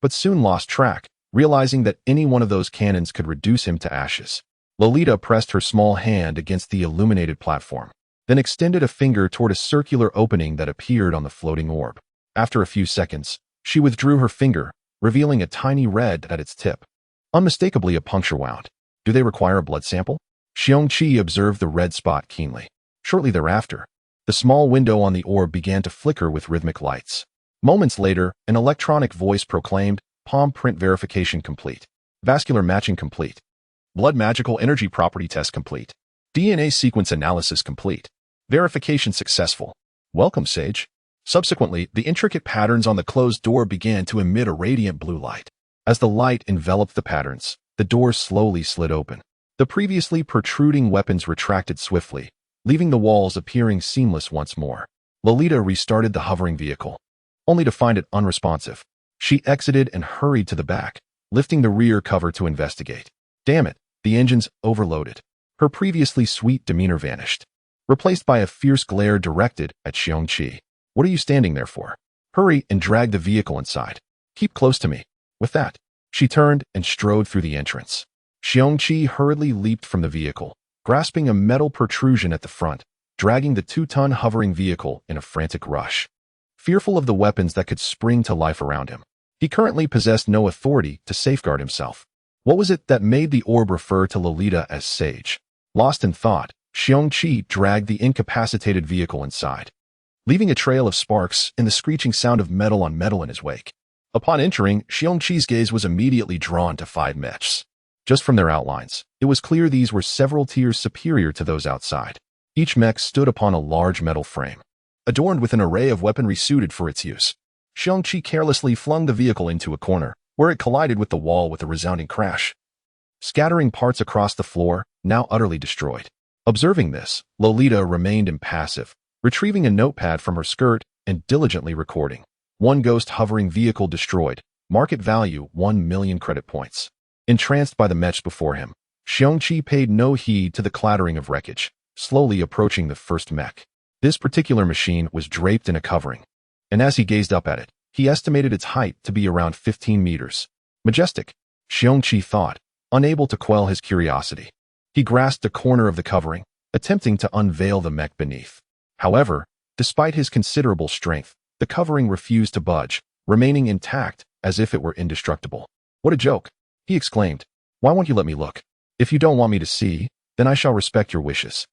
But soon lost track, realizing that any one of those cannons could reduce him to ashes. Lolita pressed her small hand against the illuminated platform, then extended a finger toward a circular opening that appeared on the floating orb. After a few seconds, she withdrew her finger, revealing a tiny red at its tip. Unmistakably a puncture wound. Do they require a blood sample? Xiong Qi observed the red spot keenly. Shortly thereafter, the small window on the orb began to flicker with rhythmic lights. Moments later, an electronic voice proclaimed, palm print verification complete. Vascular matching complete. Blood magical energy property test complete. DNA sequence analysis complete. Verification successful. Welcome, Sage. Subsequently, the intricate patterns on the closed door began to emit a radiant blue light. As the light enveloped the patterns, the door slowly slid open. The previously protruding weapons retracted swiftly, leaving the walls appearing seamless once more. Lolita restarted the hovering vehicle, only to find it unresponsive. She exited and hurried to the back, lifting the rear cover to investigate. Damn it, the engine's overloaded. Her previously sweet demeanor vanished, replaced by a fierce glare directed at Xiong Qi. What are you standing there for? Hurry and drag the vehicle inside. Keep close to me. With that, she turned and strode through the entrance. Xiong Qi hurriedly leaped from the vehicle, grasping a metal protrusion at the front, dragging the 2-ton hovering vehicle in a frantic rush. Fearful of the weapons that could spring to life around him, he currently possessed no authority to safeguard himself. What was it that made the orb refer to Lolita as Sage? Lost in thought, Xiong Qi dragged the incapacitated vehicle inside, leaving a trail of sparks and the screeching sound of metal on metal in his wake. Upon entering, Xiong Qi's gaze was immediately drawn to 5 mechs. Just from their outlines, it was clear these were several tiers superior to those outside. Each mech stood upon a large metal frame, adorned with an array of weaponry suited for its use. Xiong Qi carelessly flung the vehicle into a corner, where it collided with the wall with a resounding crash, scattering parts across the floor, now utterly destroyed. Observing this, Lolita remained impassive, retrieving a notepad from her skirt and diligently recording. One ghost hovering vehicle destroyed. Market value 1 million credit points. Entranced by the mechs before him, Xiong Qi paid no heed to the clattering of wreckage, slowly approaching the first mech. This particular machine was draped in a covering, and as he gazed up at it, he estimated its height to be around 15 meters. Majestic, Xiong Qi thought, unable to quell his curiosity. He grasped a corner of the covering, attempting to unveil the mech beneath. However, despite his considerable strength, the covering refused to budge, remaining intact as if it were indestructible. What a joke, he exclaimed. Why won't you let me look? If you don't want me to see, then I shall respect your wishes.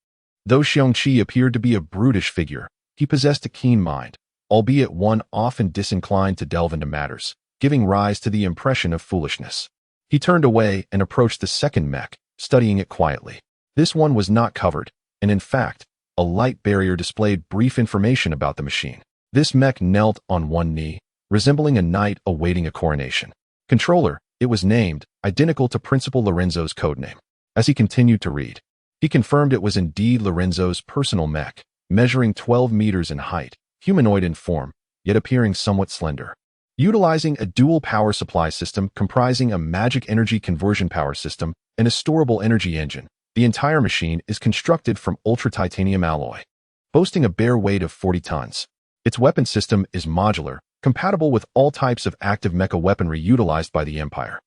Though Xiong Qi appeared to be a brutish figure, he possessed a keen mind, albeit one often disinclined to delve into matters, giving rise to the impression of foolishness. He turned away and approached the second mech, studying it quietly. This one was not covered, and in fact, a light barrier displayed brief information about the machine. This mech knelt on one knee, resembling a knight awaiting a coronation. Controller, it was named, identical to Principal Lorenzo's codename. As he continued to read, he confirmed it was indeed Lorenzo's personal mech, measuring 12 meters in height, humanoid in form, yet appearing somewhat slender. Utilizing a dual power supply system comprising a magic energy conversion power system and a storable energy engine, the entire machine is constructed from ultra-titanium alloy, boasting a bare weight of 40 tons. Its weapon system is modular, compatible with all types of active mecha weaponry utilized by the Empire.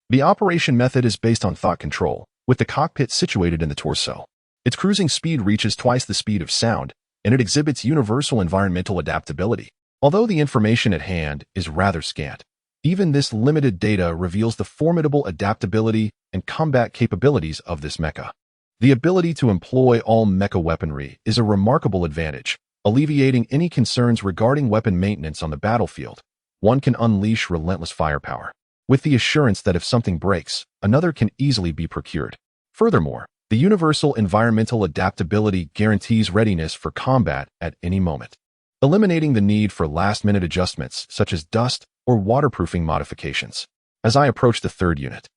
The operation method is based on thought control, with the cockpit situated in the torso. Its cruising speed reaches twice the speed of sound, and it exhibits universal environmental adaptability. Although the information at hand is rather scant, even this limited data reveals the formidable adaptability and combat capabilities of this mecha. The ability to employ all mecha weaponry is a remarkable advantage, alleviating any concerns regarding weapon maintenance on the battlefield. One can unleash relentless firepower, with the assurance that if something breaks, another can easily be procured. Furthermore, the universal environmental adaptability guarantees readiness for combat at any moment, eliminating the need for last-minute adjustments such as dust or waterproofing modifications. As I approached the third unit,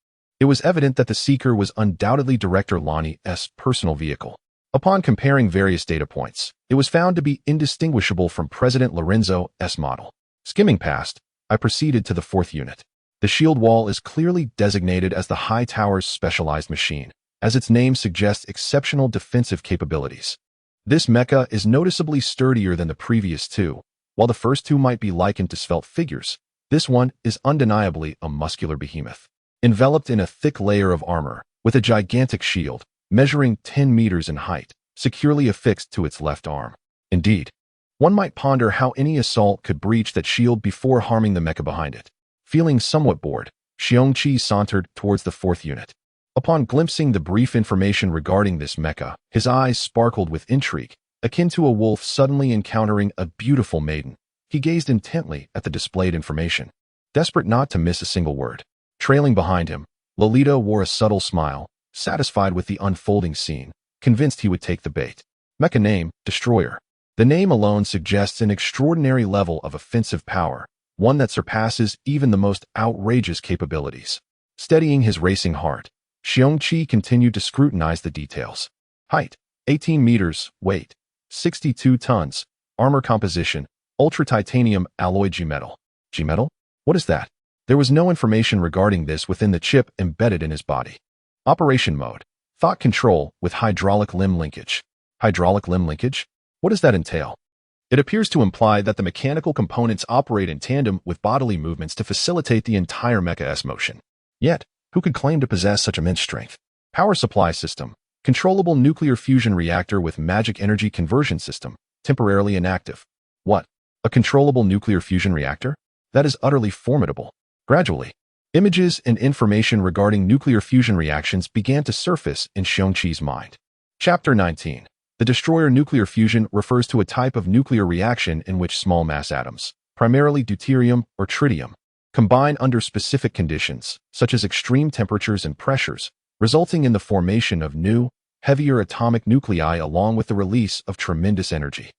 it was evident that the Seeker was undoubtedly Director Lonnie's personal vehicle. Upon comparing various data points, it was found to be indistinguishable from President Lorenzo's model. Skimming past, I proceeded to the fourth unit. The shield wall is clearly designated as the High Tower's specialized machine, as its name suggests exceptional defensive capabilities. This mecha is noticeably sturdier than the previous two. While the first two might be likened to svelte figures, this one is undeniably a muscular behemoth, enveloped in a thick layer of armor, with a gigantic shield, measuring 10 meters in height, securely affixed to its left arm. Indeed, one might ponder how any assault could breach that shield before harming the mecha behind it. Feeling somewhat bored, Xiong Qi sauntered towards the fourth unit. Upon glimpsing the brief information regarding this mecha, his eyes sparkled with intrigue, akin to a wolf suddenly encountering a beautiful maiden. He gazed intently at the displayed information, desperate not to miss a single word. Trailing behind him, Lolita wore a subtle smile, satisfied with the unfolding scene, convinced he would take the bait. Mecha name, Destroyer. The name alone suggests an extraordinary level of offensive power, one that surpasses even the most outrageous capabilities. Steadying his racing heart, Xiong Qi continued to scrutinize the details. Height, 18 meters, weight, 62 tons, armor composition, ultra-titanium alloy G-metal. G-metal? What is that? There was no information regarding this within the chip embedded in his body. Operation mode, thought control with hydraulic limb linkage. Hydraulic limb linkage? What does that entail? It appears to imply that the mechanical components operate in tandem with bodily movements to facilitate the entire mecha's motion. Yet, who could claim to possess such immense strength? Power supply system, controllable nuclear fusion reactor with magic energy conversion system, temporarily inactive. What? A controllable nuclear fusion reactor? That is utterly formidable. Gradually, images and information regarding nuclear fusion reactions began to surface in Xiong Qi's mind. Chapter 19. The Destroyer nuclear fusion refers to a type of nuclear reaction in which small mass atoms, primarily deuterium or tritium, combine under specific conditions, such as extreme temperatures and pressures, resulting in the formation of new, heavier atomic nuclei along with the release of tremendous energy.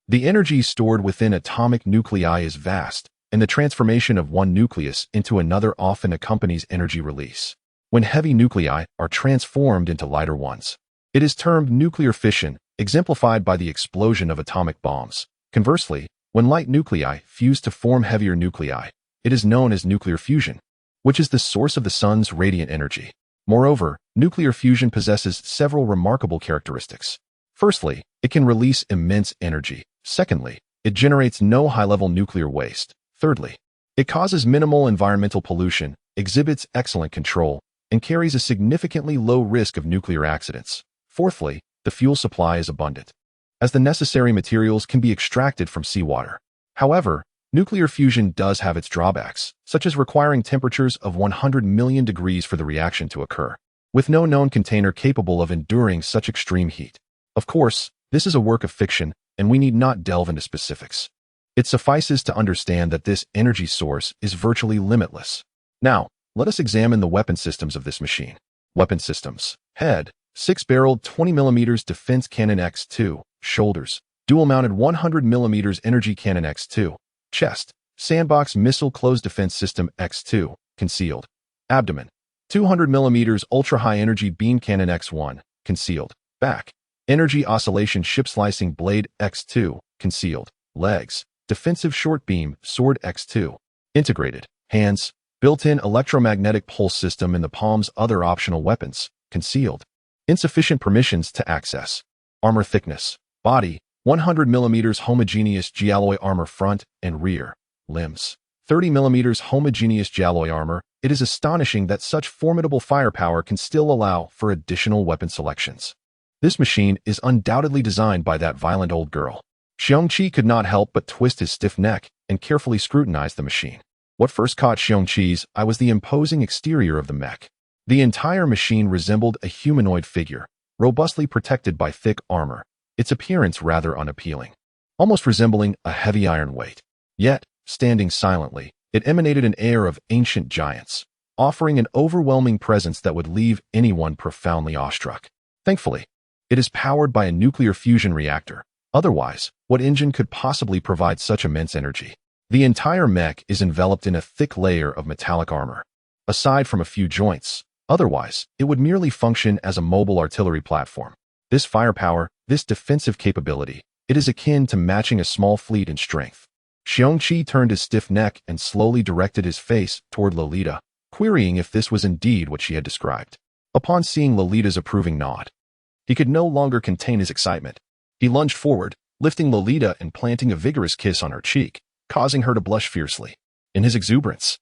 The energy stored within atomic nuclei is vast, and the transformation of one nucleus into another often accompanies energy release. When heavy nuclei are transformed into lighter ones, It is termed nuclear fission, exemplified by the explosion of atomic bombs. Conversely, when light nuclei fuse to form heavier nuclei, it is known as nuclear fusion, which is the source of the sun's radiant energy. Moreover, nuclear fusion possesses several remarkable characteristics. Firstly, it can release immense energy. Secondly, it generates no high-level nuclear waste. Thirdly, it causes minimal environmental pollution, exhibits excellent control, and carries a significantly low risk of nuclear accidents. Fourthly, the fuel supply is abundant, as the necessary materials can be extracted from seawater. However, nuclear fusion does have its drawbacks, such as requiring temperatures of 100 million degrees for the reaction to occur, with no known container capable of enduring such extreme heat. Of course, this is a work of fiction, and we need not delve into specifics. It suffices to understand that this energy source is virtually limitless. Now, let us examine the weapon systems of this machine. Weapon systems. Head. 6-barreled 20mm defense cannon X2. Shoulders. Dual-mounted 100mm energy cannon X2. Chest. Sandbox missile closed defense system X2. Concealed. Abdomen. 200mm ultra-high energy beam cannon X1. Concealed. Back. Energy oscillation ship slicing blade X2. Concealed. Legs. Defensive short beam sword X2. Integrated. Hands. Built-in electromagnetic pulse system in the palm's other optional weapons. Concealed. Insufficient permissions to access. Armor thickness. Body. 100mm homogeneous G-alloy armor front and rear. Limbs. 30mm homogeneous G-alloy armor. It is astonishing that such formidable firepower can still allow for additional weapon selections. This machine is undoubtedly designed by that violent old girl. Xiong Qi could not help but twist his stiff neck and carefully scrutinize the machine. What first caught Xiong Qi's eye was the imposing exterior of the mech. The entire machine resembled a humanoid figure, robustly protected by thick armor, its appearance rather unappealing, almost resembling a heavy iron weight. Yet, standing silently, it emanated an air of ancient giants, offering an overwhelming presence that would leave anyone profoundly awestruck. Thankfully, it is powered by a nuclear fusion reactor. Otherwise, what engine could possibly provide such immense energy? The entire mech is enveloped in a thick layer of metallic armor. Aside from a few joints, otherwise, it would merely function as a mobile artillery platform. This firepower, this defensive capability, it is akin to matching a small fleet in strength. Xiong Qi turned his stiff neck and slowly directed his face toward Lolita, querying if this was indeed what she had described. Upon seeing Lolita's approving nod, he could no longer contain his excitement. He lunged forward, lifting Lolita and planting a vigorous kiss on her cheek, causing her to blush fiercely. In his exuberance,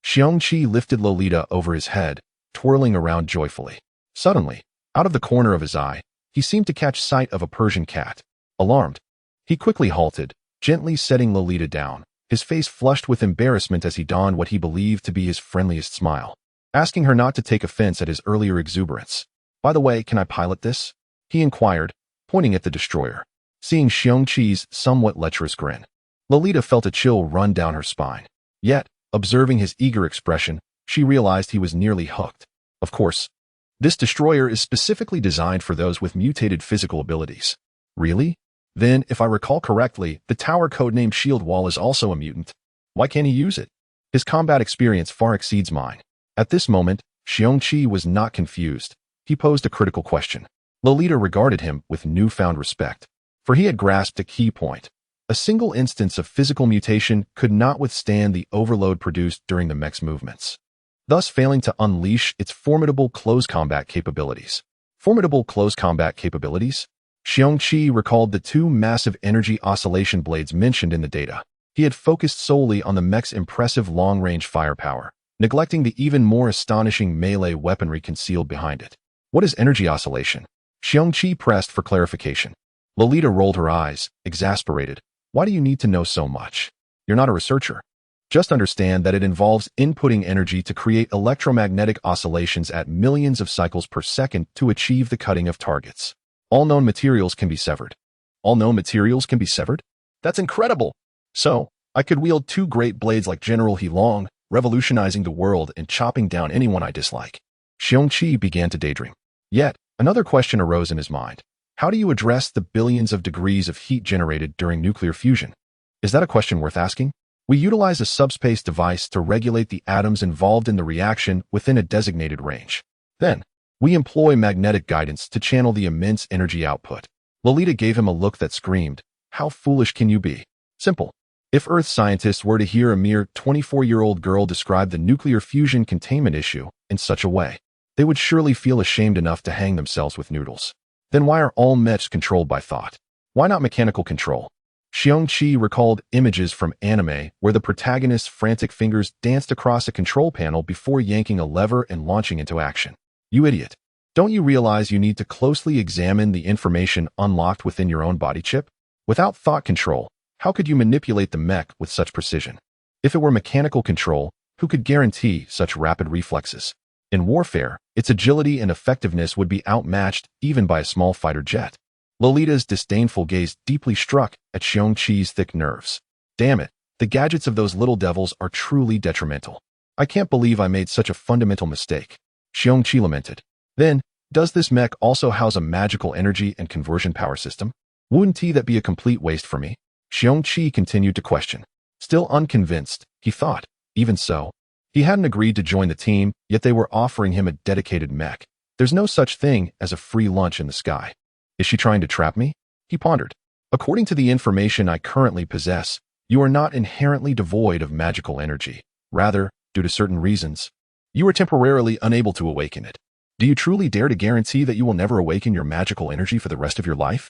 Xiong Qi lifted Lolita over his head, twirling around joyfully. Suddenly, out of the corner of his eye, he seemed to catch sight of a Persian cat. Alarmed, he quickly halted, gently setting Lolita down, his face flushed with embarrassment as he donned what he believed to be his friendliest smile, asking her not to take offense at his earlier exuberance. "By the way, can I pilot this?" he inquired, pointing at the destroyer. Seeing Xiong Qi's somewhat lecherous grin, Lolita felt a chill run down her spine. Yet, observing his eager expression, she realized he was nearly hooked. Of course, this destroyer is specifically designed for those with mutated physical abilities. Really? Then, if I recall correctly, the tower codenamed Shield Wall is also a mutant. Why can't he use it? His combat experience far exceeds mine. At this moment, Xiong Qi was not confused. He posed a critical question. Lolita regarded him with newfound respect, for he had grasped a key point. A single instance of physical mutation could not withstand the overload produced during the mech's movements, thus failing to unleash its formidable close combat capabilities. Formidable close combat capabilities? Xiong Qi recalled the two massive energy oscillation blades mentioned in the data. He had focused solely on the mech's impressive long-range firepower, neglecting the even more astonishing melee weaponry concealed behind it. What is energy oscillation? Xiong Qi pressed for clarification. Lolita rolled her eyes, exasperated. Why do you need to know so much? You're not a researcher. Just understand that it involves inputting energy to create electromagnetic oscillations at millions of cycles per second to achieve the cutting of targets. All known materials can be severed. All known materials can be severed? That's incredible! So, I could wield two great blades like General Heilong, revolutionizing the world and chopping down anyone I dislike. Xiong Qi began to daydream. Yet, another question arose in his mind. How do you address the billions of degrees of heat generated during nuclear fusion? Is that a question worth asking? We utilize a subspace device to regulate the atoms involved in the reaction within a designated range. Then, We employ magnetic guidance to channel the immense energy output. Lolita gave him a look that screamed, "How foolish can you be?" Simple. If Earth scientists were to hear a mere 24-year-old girl describe the nuclear fusion containment issue in such a way, they would surely feel ashamed enough to hang themselves with noodles. Then why are all mechs controlled by thought? Why not mechanical control? Xiong Qi recalled images from anime where the protagonist's frantic fingers danced across a control panel before yanking a lever and launching into action. You idiot. Don't you realize you need to closely examine the information unlocked within your own body chip? Without thought control, how could you manipulate the mech with such precision? If it were mechanical control, who could guarantee such rapid reflexes? In warfare, its agility and effectiveness would be outmatched even by a small fighter jet. Lolita's disdainful gaze deeply struck at Xiong Qi's thick nerves. Damn it, the gadgets of those little devils are truly detrimental. I can't believe I made such a fundamental mistake. Xiong Qi lamented. Then, does this mech also house a magical energy and conversion power system? Wouldn't that be a complete waste for me? Xiong Qi continued to question. Still unconvinced, he thought. Even so, he hadn't agreed to join the team, yet they were offering him a dedicated mech. There's no such thing as a free lunch in the sky. Is she trying to trap me? He pondered. According to the information I currently possess, you are not inherently devoid of magical energy. Rather, due to certain reasons, you are temporarily unable to awaken it. Do you truly dare to guarantee that you will never awaken your magical energy for the rest of your life?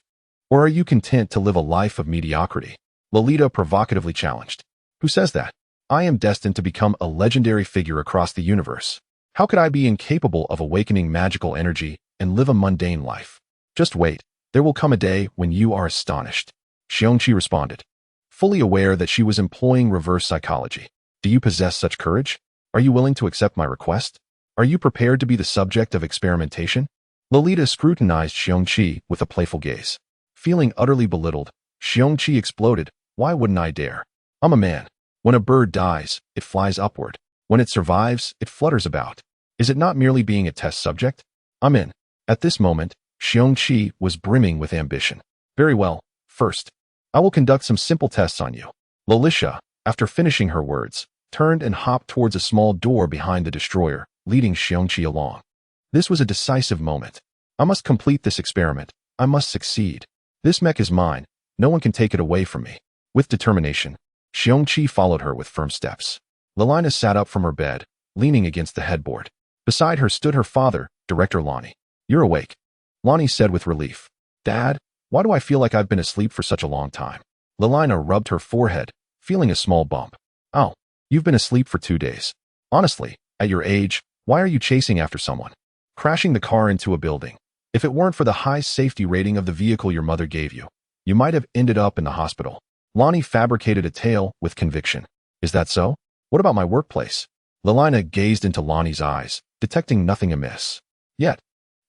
Or are you content to live a life of mediocrity? Lolita provocatively challenged. Who says that? I am destined to become a legendary figure across the universe. How could I be incapable of awakening magical energy and live a mundane life? Just wait. There will come a day when you are astonished. Xiong Qi responded, fully aware that she was employing reverse psychology. Do you possess such courage? Are you willing to accept my request? Are you prepared to be the subject of experimentation? Lolita scrutinized Xiong Qi with a playful gaze. Feeling utterly belittled, Xiong Qi exploded. Why wouldn't I dare? I'm a man. When a bird dies, it flies upward. When it survives, it flutters about. Is it not merely being a test subject? I'm in. At this moment, Xiong Qi was brimming with ambition. Very well. First, I will conduct some simple tests on you. Lolita, after finishing her words, turned and hopped towards a small door behind the destroyer, leading Xiong Qi along. This was a decisive moment. I must complete this experiment. I must succeed. This mech is mine. No one can take it away from me. With determination, Xiong Qi followed her with firm steps. Lolita sat up from her bed, leaning against the headboard. Beside her stood her father, Director Lonnie. You're awake, Lonnie said with relief. Dad, why do I feel like I've been asleep for such a long time? Lolita rubbed her forehead, feeling a small bump. Oh, you've been asleep for 2 days. Honestly, at your age, why are you chasing after someone? Crashing the car into a building. If it weren't for the high safety rating of the vehicle your mother gave you, you might have ended up in the hospital. Lonnie fabricated a tale with conviction. Is that so? What about my workplace? Lolita gazed into Lonnie's eyes, detecting nothing amiss. Yet,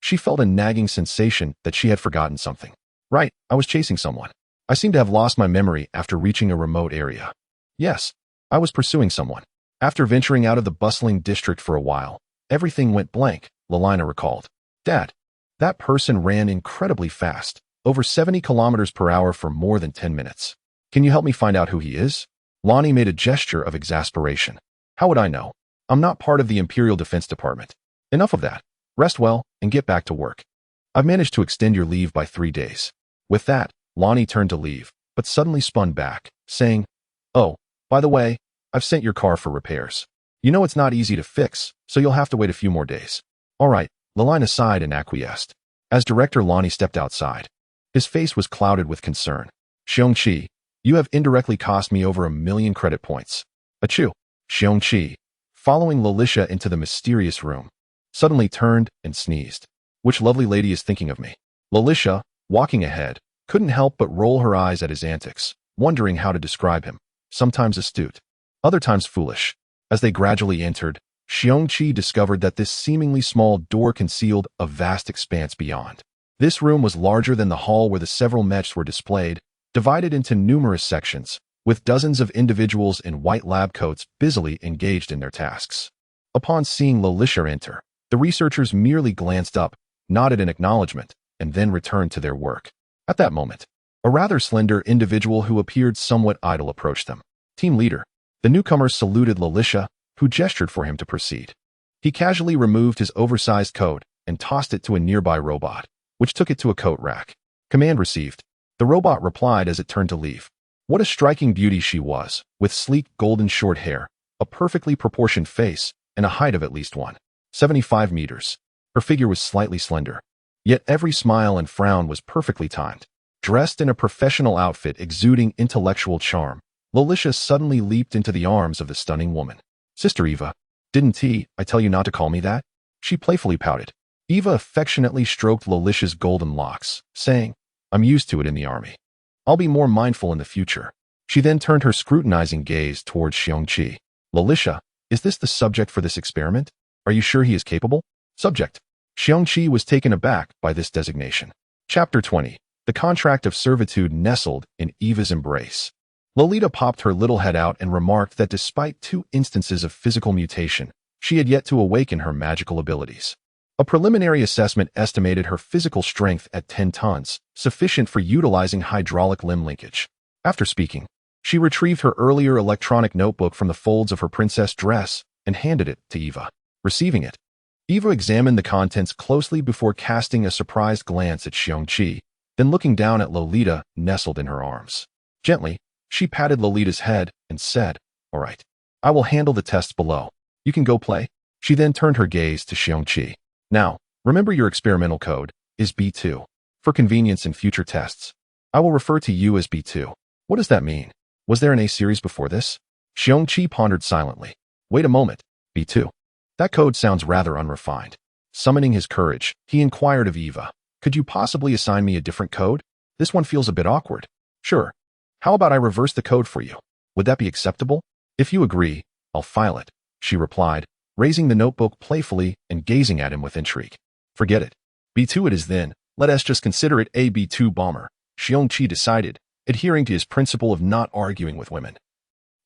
she felt a nagging sensation that she had forgotten something. Right, I was chasing someone. I seem to have lost my memory after reaching a remote area. Yes, I was pursuing someone. After venturing out of the bustling district for a while, everything went blank, Lolita recalled. Dad, that person ran incredibly fast, over 70 kilometers per hour for more than 10 minutes. Can you help me find out who he is? Lonnie made a gesture of exasperation. How would I know? I'm not part of the Imperial Defense Department. Enough of that. Rest well and get back to work. I've managed to extend your leave by 3 days. With that, Lonnie turned to leave, but suddenly spun back, saying, Oh, by the way, I've sent your car for repairs. You know it's not easy to fix, so you'll have to wait a few more days. All right, Lolita sighed and acquiesced. As Director Lonnie stepped outside, his face was clouded with concern. Xiong Qi, you have indirectly cost me over 1 million credit points. Achoo. Xiong Qi, following Lolita into the mysterious room, suddenly turned and sneezed. Which lovely lady is thinking of me? Lolita, walking ahead, couldn't help but roll her eyes at his antics, wondering how to describe him, sometimes astute, other times foolish. As they gradually entered, Xiong Qi discovered that this seemingly small door concealed a vast expanse beyond. This room was larger than the hall where the several mechs were displayed, divided into numerous sections, with dozens of individuals in white lab coats busily engaged in their tasks. Upon seeing Lolita enter, the researchers merely glanced up, nodded in acknowledgement, and then returned to their work. At that moment, a rather slender individual who appeared somewhat idle approached them. Team leader. The newcomer saluted Lolita, who gestured for him to proceed. He casually removed his oversized coat, and tossed it to a nearby robot, which took it to a coat rack. Command received. The robot replied as it turned to leave. What a striking beauty she was, with sleek golden short hair, a perfectly proportioned face, and a height of at least 1.75 meters. Her figure was slightly slender, yet every smile and frown was perfectly timed. Dressed in a professional outfit exuding intellectual charm, Lolicia suddenly leaped into the arms of the stunning woman. Sister Eva, didn't I tell you not to call me that? She playfully pouted. Eva affectionately stroked Lolicia's golden locks, saying, I'm used to it in the army. I'll be more mindful in the future. She then turned her scrutinizing gaze towards Xiong Qi. Lolicia, is this the subject for this experiment? Are you sure he is capable? Subject. Xiong Qi was taken aback by this designation. Chapter 20. The contract of servitude nestled in Eva's embrace. Lolita popped her little head out and remarked that despite 2 instances of physical mutation, she had yet to awaken her magical abilities. A preliminary assessment estimated her physical strength at 10 tons, sufficient for utilizing hydraulic limb linkage. After speaking, she retrieved her earlier electronic notebook from the folds of her princess dress and handed it to Eva. Receiving it, Eva examined the contents closely before casting a surprised glance at Xiong Qi, then looking down at Lolita nestled in her arms. Gently, she patted Lolita's head and said, All right, I will handle the tests below. You can go play. She then turned her gaze to Xiong Qi. Now, remember your experimental code is B2. For convenience in future tests, I will refer to you as B2. What does that mean? Was there an A series before this? Xiong Qi pondered silently. Wait a moment, B2. That code sounds rather unrefined. Summoning his courage, he inquired of Eva, Could you possibly assign me a different code? This one feels a bit awkward. Sure. How about I reverse the code for you? Would that be acceptable? If you agree, I'll file it, she replied, raising the notebook playfully and gazing at him with intrigue. Forget it. B2 it is then. Let us just consider it a B2 bomber, Xiong Qi decided, adhering to his principle of not arguing with women.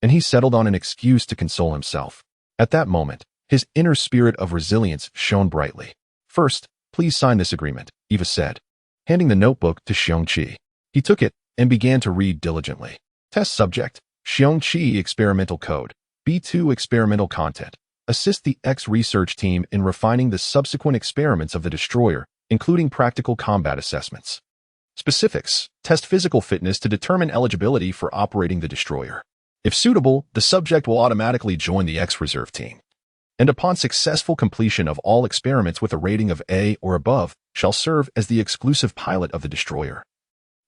And he settled on an excuse to console himself. At that moment, his inner spirit of resilience shone brightly. First, please sign this agreement, Eva said, handing the notebook to Xiong Qi. He took it and began to read diligently. Test subject, Xiong Qi experimental code, B2 experimental content. Assist the X research team in refining the subsequent experiments of the destroyer, including practical combat assessments. Specifics, test physical fitness to determine eligibility for operating the destroyer. If suitable, the subject will automatically join the X reserve team. And upon successful completion of all experiments with a rating of A or above, shall serve as the exclusive pilot of the destroyer,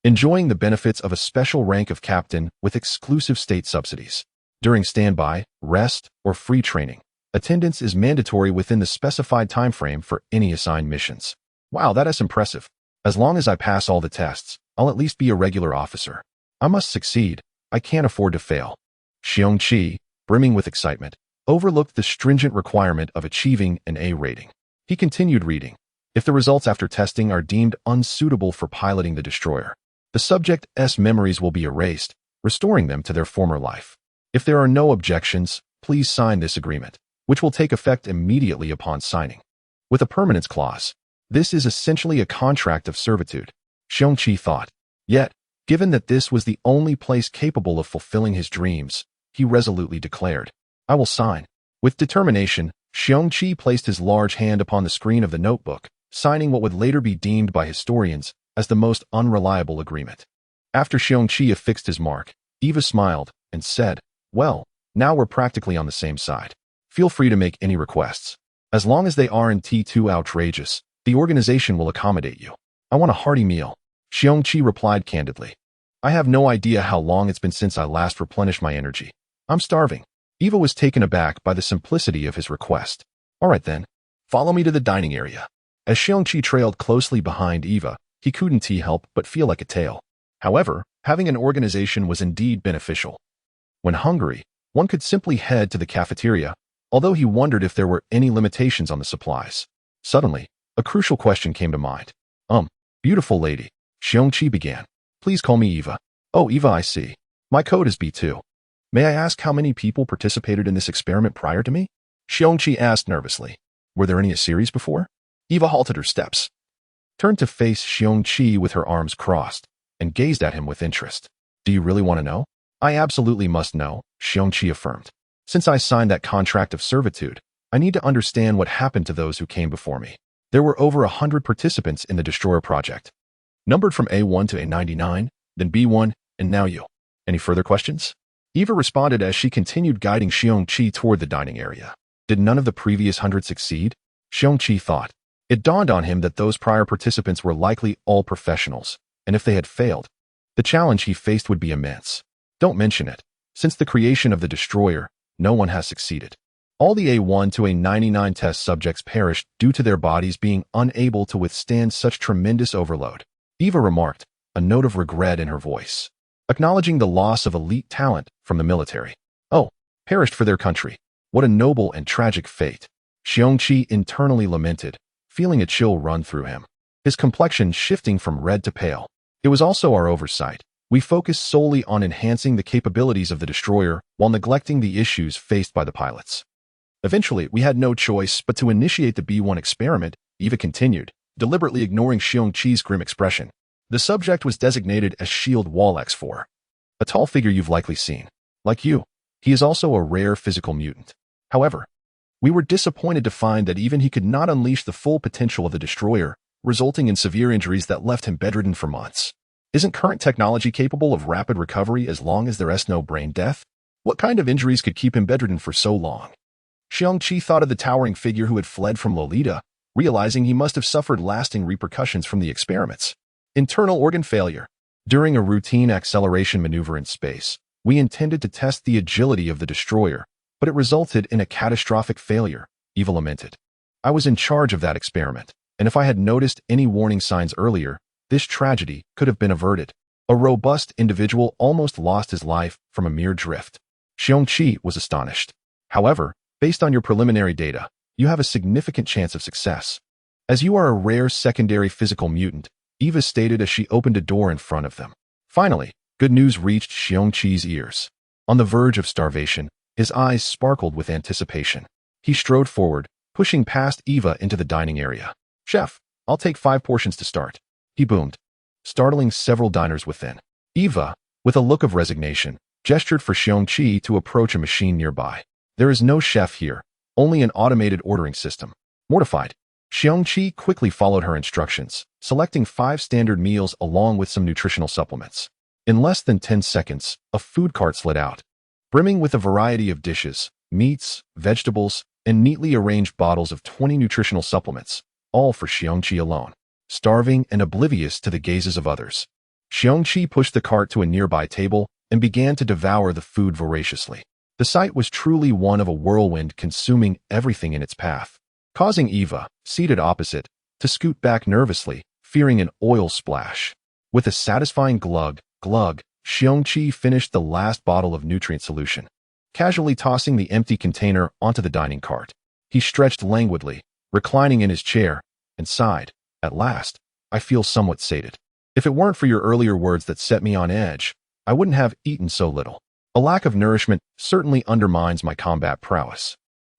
enjoying the benefits of a special rank of captain with exclusive state subsidies. During standby, rest, or free training, attendance is mandatory within the specified time frame for any assigned missions. Wow, that is impressive. As long as I pass all the tests, I'll at least be a regular officer. I must succeed. I can't afford to fail. Xiong Qi, brimming with excitement, overlooked the stringent requirement of achieving an A rating. He continued reading. If the results after testing are deemed unsuitable for piloting the destroyer, the subject's memories will be erased, restoring them to their former life. If there are no objections, please sign this agreement, which will take effect immediately upon signing. With a permanence clause, this is essentially a contract of servitude, Xiong Qi thought. Yet, given that this was the only place capable of fulfilling his dreams, he resolutely declared, I will sign. With determination, Xiong Qi placed his large hand upon the screen of the notebook, signing what would later be deemed by historians as the most unreliable agreement. After Xiong Qi affixed his mark, Eva smiled and said, Well, now we're practically on the same side. Feel free to make any requests. As long as they aren't too outrageous, the organization will accommodate you. I want a hearty meal. Xiong Qi replied candidly. I have no idea how long it's been since I last replenished my energy. I'm starving. Eva was taken aback by the simplicity of his request. All right then, follow me to the dining area. As Xiong Qi trailed closely behind Eva, he couldn't help but feel like a tail. However, having an organization was indeed beneficial. When hungry, one could simply head to the cafeteria, although he wondered if there were any limitations on the supplies. Suddenly, a crucial question came to mind. Beautiful lady, Xiong Qi began. Please call me Eva. Oh, Eva, I see. My code is B2. May I ask how many people participated in this experiment prior to me? Xiong Qi asked nervously. Were there any series before? Eva halted her steps, turned to face Xiong Qi with her arms crossed, and gazed at him with interest. Do you really want to know? I absolutely must know, Xiong Qi affirmed. Since I signed that contract of servitude, I need to understand what happened to those who came before me. There were over 100 participants in the Destroyer project, numbered from A1 to A99, then B1, and now you. Any further questions? Eva responded as she continued guiding Xiong Qi toward the dining area. Did none of the previous 100 succeed? Xiong Qi thought. It dawned on him that those prior participants were likely all professionals, and if they had failed, the challenge he faced would be immense. Don't mention it. Since the creation of the Destroyer, no one has succeeded. All the A1 to A99 test subjects perished due to their bodies being unable to withstand such tremendous overload. Eva remarked, a note of regret in her voice, acknowledging the loss of elite talent from the military. Oh, perished for their country. What a noble and tragic fate. Xiong Qi internally lamented, feeling a chill run through him, his complexion shifting from red to pale. It was also our oversight. We focused solely on enhancing the capabilities of the Destroyer while neglecting the issues faced by the pilots. Eventually, we had no choice but to initiate the B1 experiment, Eva continued, deliberately ignoring Xiong Qi's grim expression. The subject was designated as Shield Wall X4, a tall figure you've likely seen. Like you, he is also a rare physical mutant. However, we were disappointed to find that even he could not unleash the full potential of the Destroyer, resulting in severe injuries that left him bedridden for months. Isn't current technology capable of rapid recovery as long as there is no brain death? What kind of injuries could keep him bedridden for so long? Xiong Qi thought of the towering figure who had fled from Lolita, realizing he must have suffered lasting repercussions from the experiments. Internal organ failure. During a routine acceleration maneuver in space, we intended to test the agility of the Destroyer, but it resulted in a catastrophic failure, Eva lamented. I was in charge of that experiment, and if I had noticed any warning signs earlier, this tragedy could have been averted. A robust individual almost lost his life from a mere drift. Xiong Qi was astonished. However, based on your preliminary data, you have a significant chance of success. As you are a rare secondary physical mutant, Eva stated as she opened a door in front of them. Finally, good news reached Xiong Qi's ears. On the verge of starvation, his eyes sparkled with anticipation. He strode forward, pushing past Eva into the dining area. Chef, I'll take 5 portions to start, he boomed, startling several diners within. Eva, with a look of resignation, gestured for Xiong Qi to approach a machine nearby. There is no chef here, only an automated ordering system. Mortified, Xiong Qi quickly followed her instructions, selecting 5 standard meals along with some nutritional supplements. In less than 10 seconds, a food cart slid out, brimming with a variety of dishes, meats, vegetables, and neatly arranged bottles of 20 nutritional supplements, all for Xiong Qi alone. Starving and oblivious to the gazes of others, Xiong Qi pushed the cart to a nearby table and began to devour the food voraciously. The sight was truly one of a whirlwind consuming everything in its path, causing Eva, seated opposite, to scoot back nervously, fearing an oil splash. With a satisfying glug, glug, Xiong Qi finished the last bottle of nutrient solution, casually tossing the empty container onto the dining cart. He stretched languidly, reclining in his chair, and sighed. At last, I feel somewhat sated. If it weren't for your earlier words that set me on edge, I wouldn't have eaten so little. A lack of nourishment certainly undermines my combat prowess.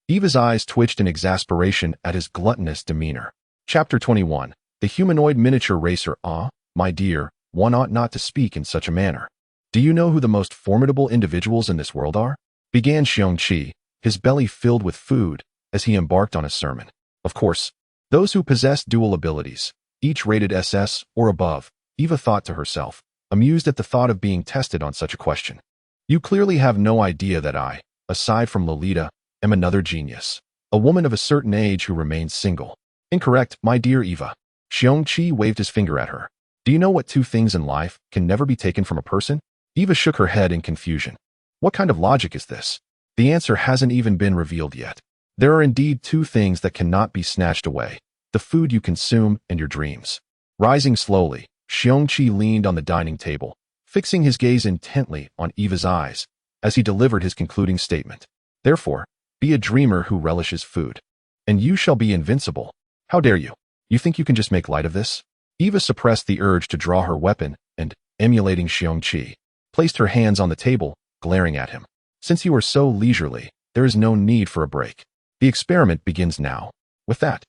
Eva's eyes twitched in exasperation at his gluttonous demeanor. Chapter 21. The Humanoid Miniature Racer. Ah, my dear, one ought not to speak in such a manner. Do you know who the most formidable individuals in this world are? Began Xiong Qi, his belly filled with food, as he embarked on a sermon. Of course, those who possess dual abilities, each rated SS or above, Eva thought to herself, amused at the thought of being tested on such a question. You clearly have no idea that I, aside from Lolita, am another genius, a woman of a certain age who remains single. Incorrect, my dear Eva. Xiong Qi waved his finger at her. Do you know what 2 things in life can never be taken from a person? Eva shook her head in confusion. What kind of logic is this? The answer hasn't even been revealed yet. There are indeed 2 things that cannot be snatched away: the food you consume and your dreams. Rising slowly, Xiong Qi leaned on the dining table, fixing his gaze intently on Eva's eyes as he delivered his concluding statement. Therefore, be a dreamer who relishes food, and you shall be invincible. How dare you? You think you can just make light of this? Eva suppressed the urge to draw her weapon and, emulating Xiong Qi, placed her hands on the table, glaring at him. Since you are so leisurely, there is no need for a break. The experiment begins now. With that,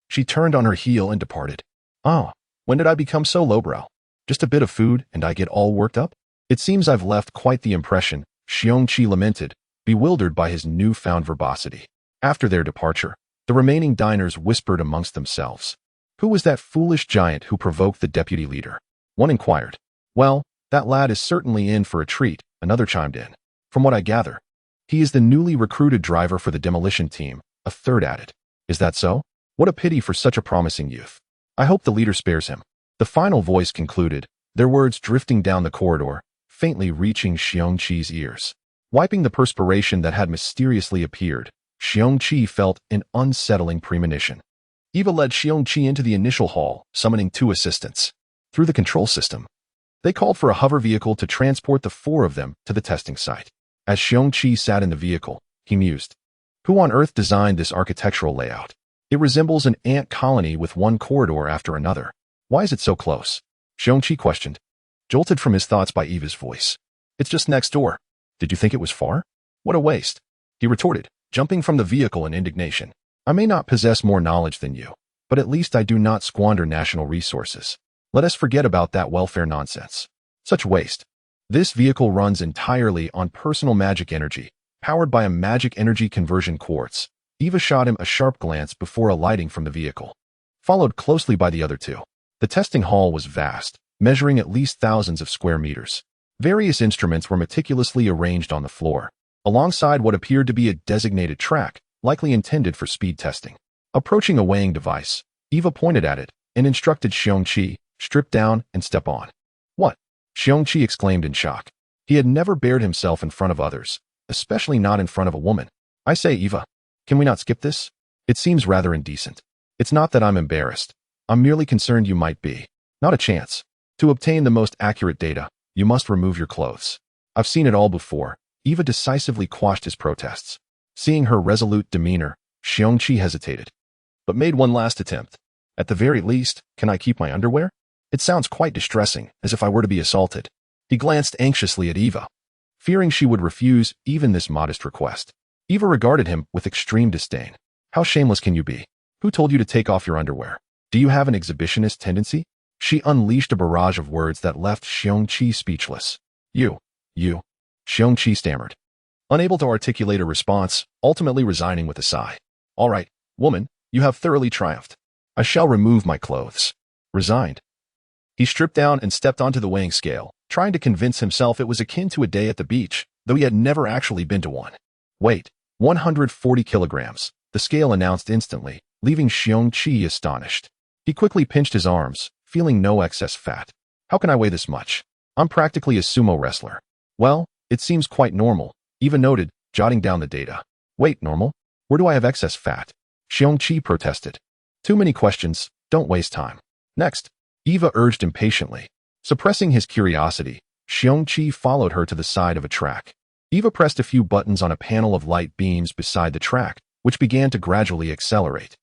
she turned on her heel and departed. Oh, when did I become so lowbrow? Just a bit of food and I get all worked up? It seems I've left quite the impression, Xiong Qi lamented, bewildered by his newfound verbosity. After their departure, The remaining diners whispered amongst themselves. Who was that foolish giant who provoked the deputy leader? One inquired. Well, that lad is certainly in for a treat, another chimed in. From what I gather, he is the newly recruited driver for the demolition team, a third added. Is that so? What a pity for such a promising youth. I hope the leader spares him. The final voice concluded, their words drifting down the corridor, faintly reaching Xiong Qi's ears. Wiping the perspiration that had mysteriously appeared, Xiong Qi felt an unsettling premonition. Eva led Xiong Qi into the initial hall, summoning 2 assistants. Through the control system, they called for a hover vehicle to transport the 4 of them to the testing site. As Xiong Qi sat in the vehicle, he mused. Who on earth designed this architectural layout? It resembles an ant colony with one corridor after another. Why is it so close? Xiong Qi questioned, jolted from his thoughts by Eva's voice. It's just next door. Did you think it was far? What a waste. He retorted, jumping from the vehicle in indignation. I may not possess more knowledge than you, but at least I do not squander national resources. Let us forget about that welfare nonsense. Such waste. This vehicle runs entirely on personal magic energy, powered by a magic energy conversion quartz. Eva shot him a sharp glance before alighting from the vehicle, followed closely by the other 2. The testing hall was vast, measuring at least thousands of square meters. Various instruments were meticulously arranged on the floor, alongside what appeared to be a designated track, likely intended for speed testing. Approaching a weighing device, Eva pointed at it and instructed Xiong Qi, strip down and step on. What? Xiong Qi exclaimed in shock. He had never bared himself in front of others, especially not in front of a woman. I say, Eva, can we not skip this? It seems rather indecent. It's not that I'm embarrassed. I'm merely concerned you might be. Not a chance. To obtain the most accurate data, you must remove your clothes. I've seen it all before. Eva decisively quashed his protests. Seeing her resolute demeanor, Xiong Qi hesitated, but made one last attempt. At the very least, can I keep my underwear? It sounds quite distressing, as if I were to be assaulted. He glanced anxiously at Eva, fearing she would refuse even this modest request. Eva regarded him with extreme disdain. How shameless can you be? Who told you to take off your underwear? Do you have an exhibitionist tendency? She unleashed a barrage of words that left Xiong Qi speechless. You, Xiong Qi stammered, unable to articulate a response, ultimately resigning with a sigh. All right, woman, you have thoroughly triumphed. I shall remove my clothes. Resigned. He stripped down and stepped onto the weighing scale, trying to convince himself it was akin to a day at the beach, though he had never actually been to one. Weight, 140 kilograms, the scale announced instantly, leaving Xiong Qi astonished. He quickly pinched his arms, feeling no excess fat. How can I weigh this much? I'm practically a sumo wrestler. Well, it seems quite normal, Eva noted, jotting down the data. Wait, normal? Where do I have excess fat? Xiong Qi protested. Too many questions, don't waste time. Next, Eva urged impatiently. Suppressing his curiosity, Xiong Qi followed her to the side of a track. Eva pressed a few buttons on a panel of light beams beside the track, which began to gradually accelerate.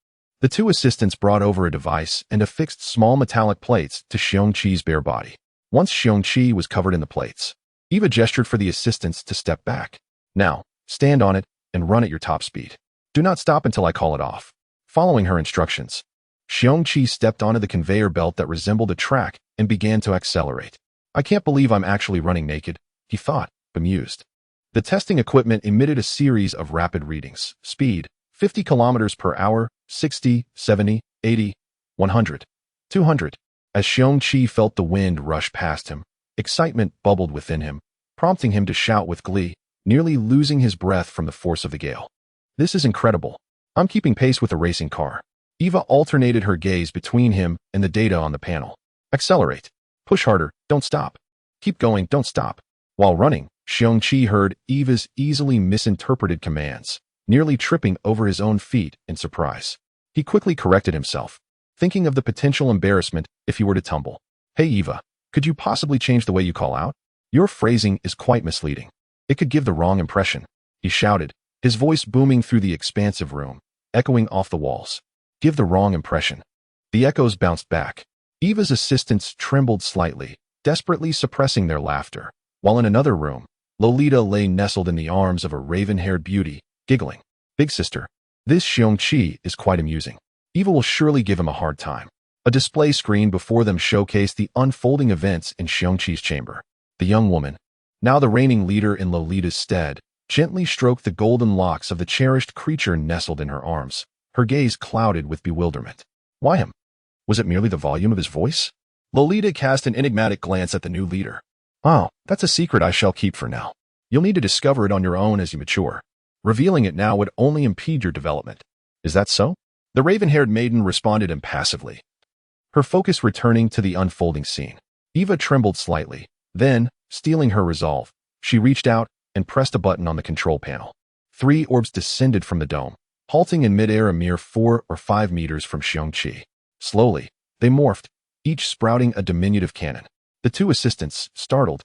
The 2 assistants brought over a device and affixed small metallic plates to Xiong Qi's bare body. Once Xiong Qi was covered in the plates, Eva gestured for the assistants to step back. Now, stand on it and run at your top speed. Do not stop until I call it off. Following her instructions, Xiong Qi stepped onto the conveyor belt that resembled a track and began to accelerate. I can't believe I'm actually running naked, he thought, bemused. The testing equipment emitted a series of rapid readings. Speed, 50 kilometers per hour, 60, 70, 80, 100, 200. As Xiong Qi felt the wind rush past him, excitement bubbled within him, prompting him to shout with glee, nearly losing his breath from the force of the gale. This is incredible. I'm keeping pace with a racing car. Eva alternated her gaze between him and the data on the panel. Accelerate. Push harder, don't stop. Keep going, don't stop. While running, Xiong Qi heard Eva's easily misinterpreted commands, nearly tripping over his own feet in surprise. He quickly corrected himself, thinking of the potential embarrassment if he were to tumble. Hey Eva, could you possibly change the way you call out? Your phrasing is quite misleading. It could give the wrong impression. He shouted, his voice booming through the expansive room, echoing off the walls. Give the wrong impression. The echoes bounced back. Eva's assistants trembled slightly, desperately suppressing their laughter, while in another room, Lolita lay nestled in the arms of a raven-haired beauty, giggling. Big sister, this Xiong Qi is quite amusing. Eva will surely give him a hard time. A display screen before them showcased the unfolding events in Xiong Qi's chamber. The young woman, now the reigning leader in Lolita's stead, gently stroked the golden locks of the cherished creature nestled in her arms, her gaze clouded with bewilderment. Why him? Was it merely the volume of his voice? Lolita cast an enigmatic glance at the new leader. Oh, that's a secret I shall keep for now. You'll need to discover it on your own as you mature. Revealing it now would only impede your development. Is that so? The raven-haired maiden responded impassively, her focus returning to the unfolding scene. Eva trembled slightly. Then, stealing her resolve, she reached out and pressed a button on the control panel. 3 orbs descended from the dome, halting in midair a mere 4 or 5 meters from Xiong Qi. Slowly, they morphed, each sprouting a diminutive cannon. The 2 assistants, startled,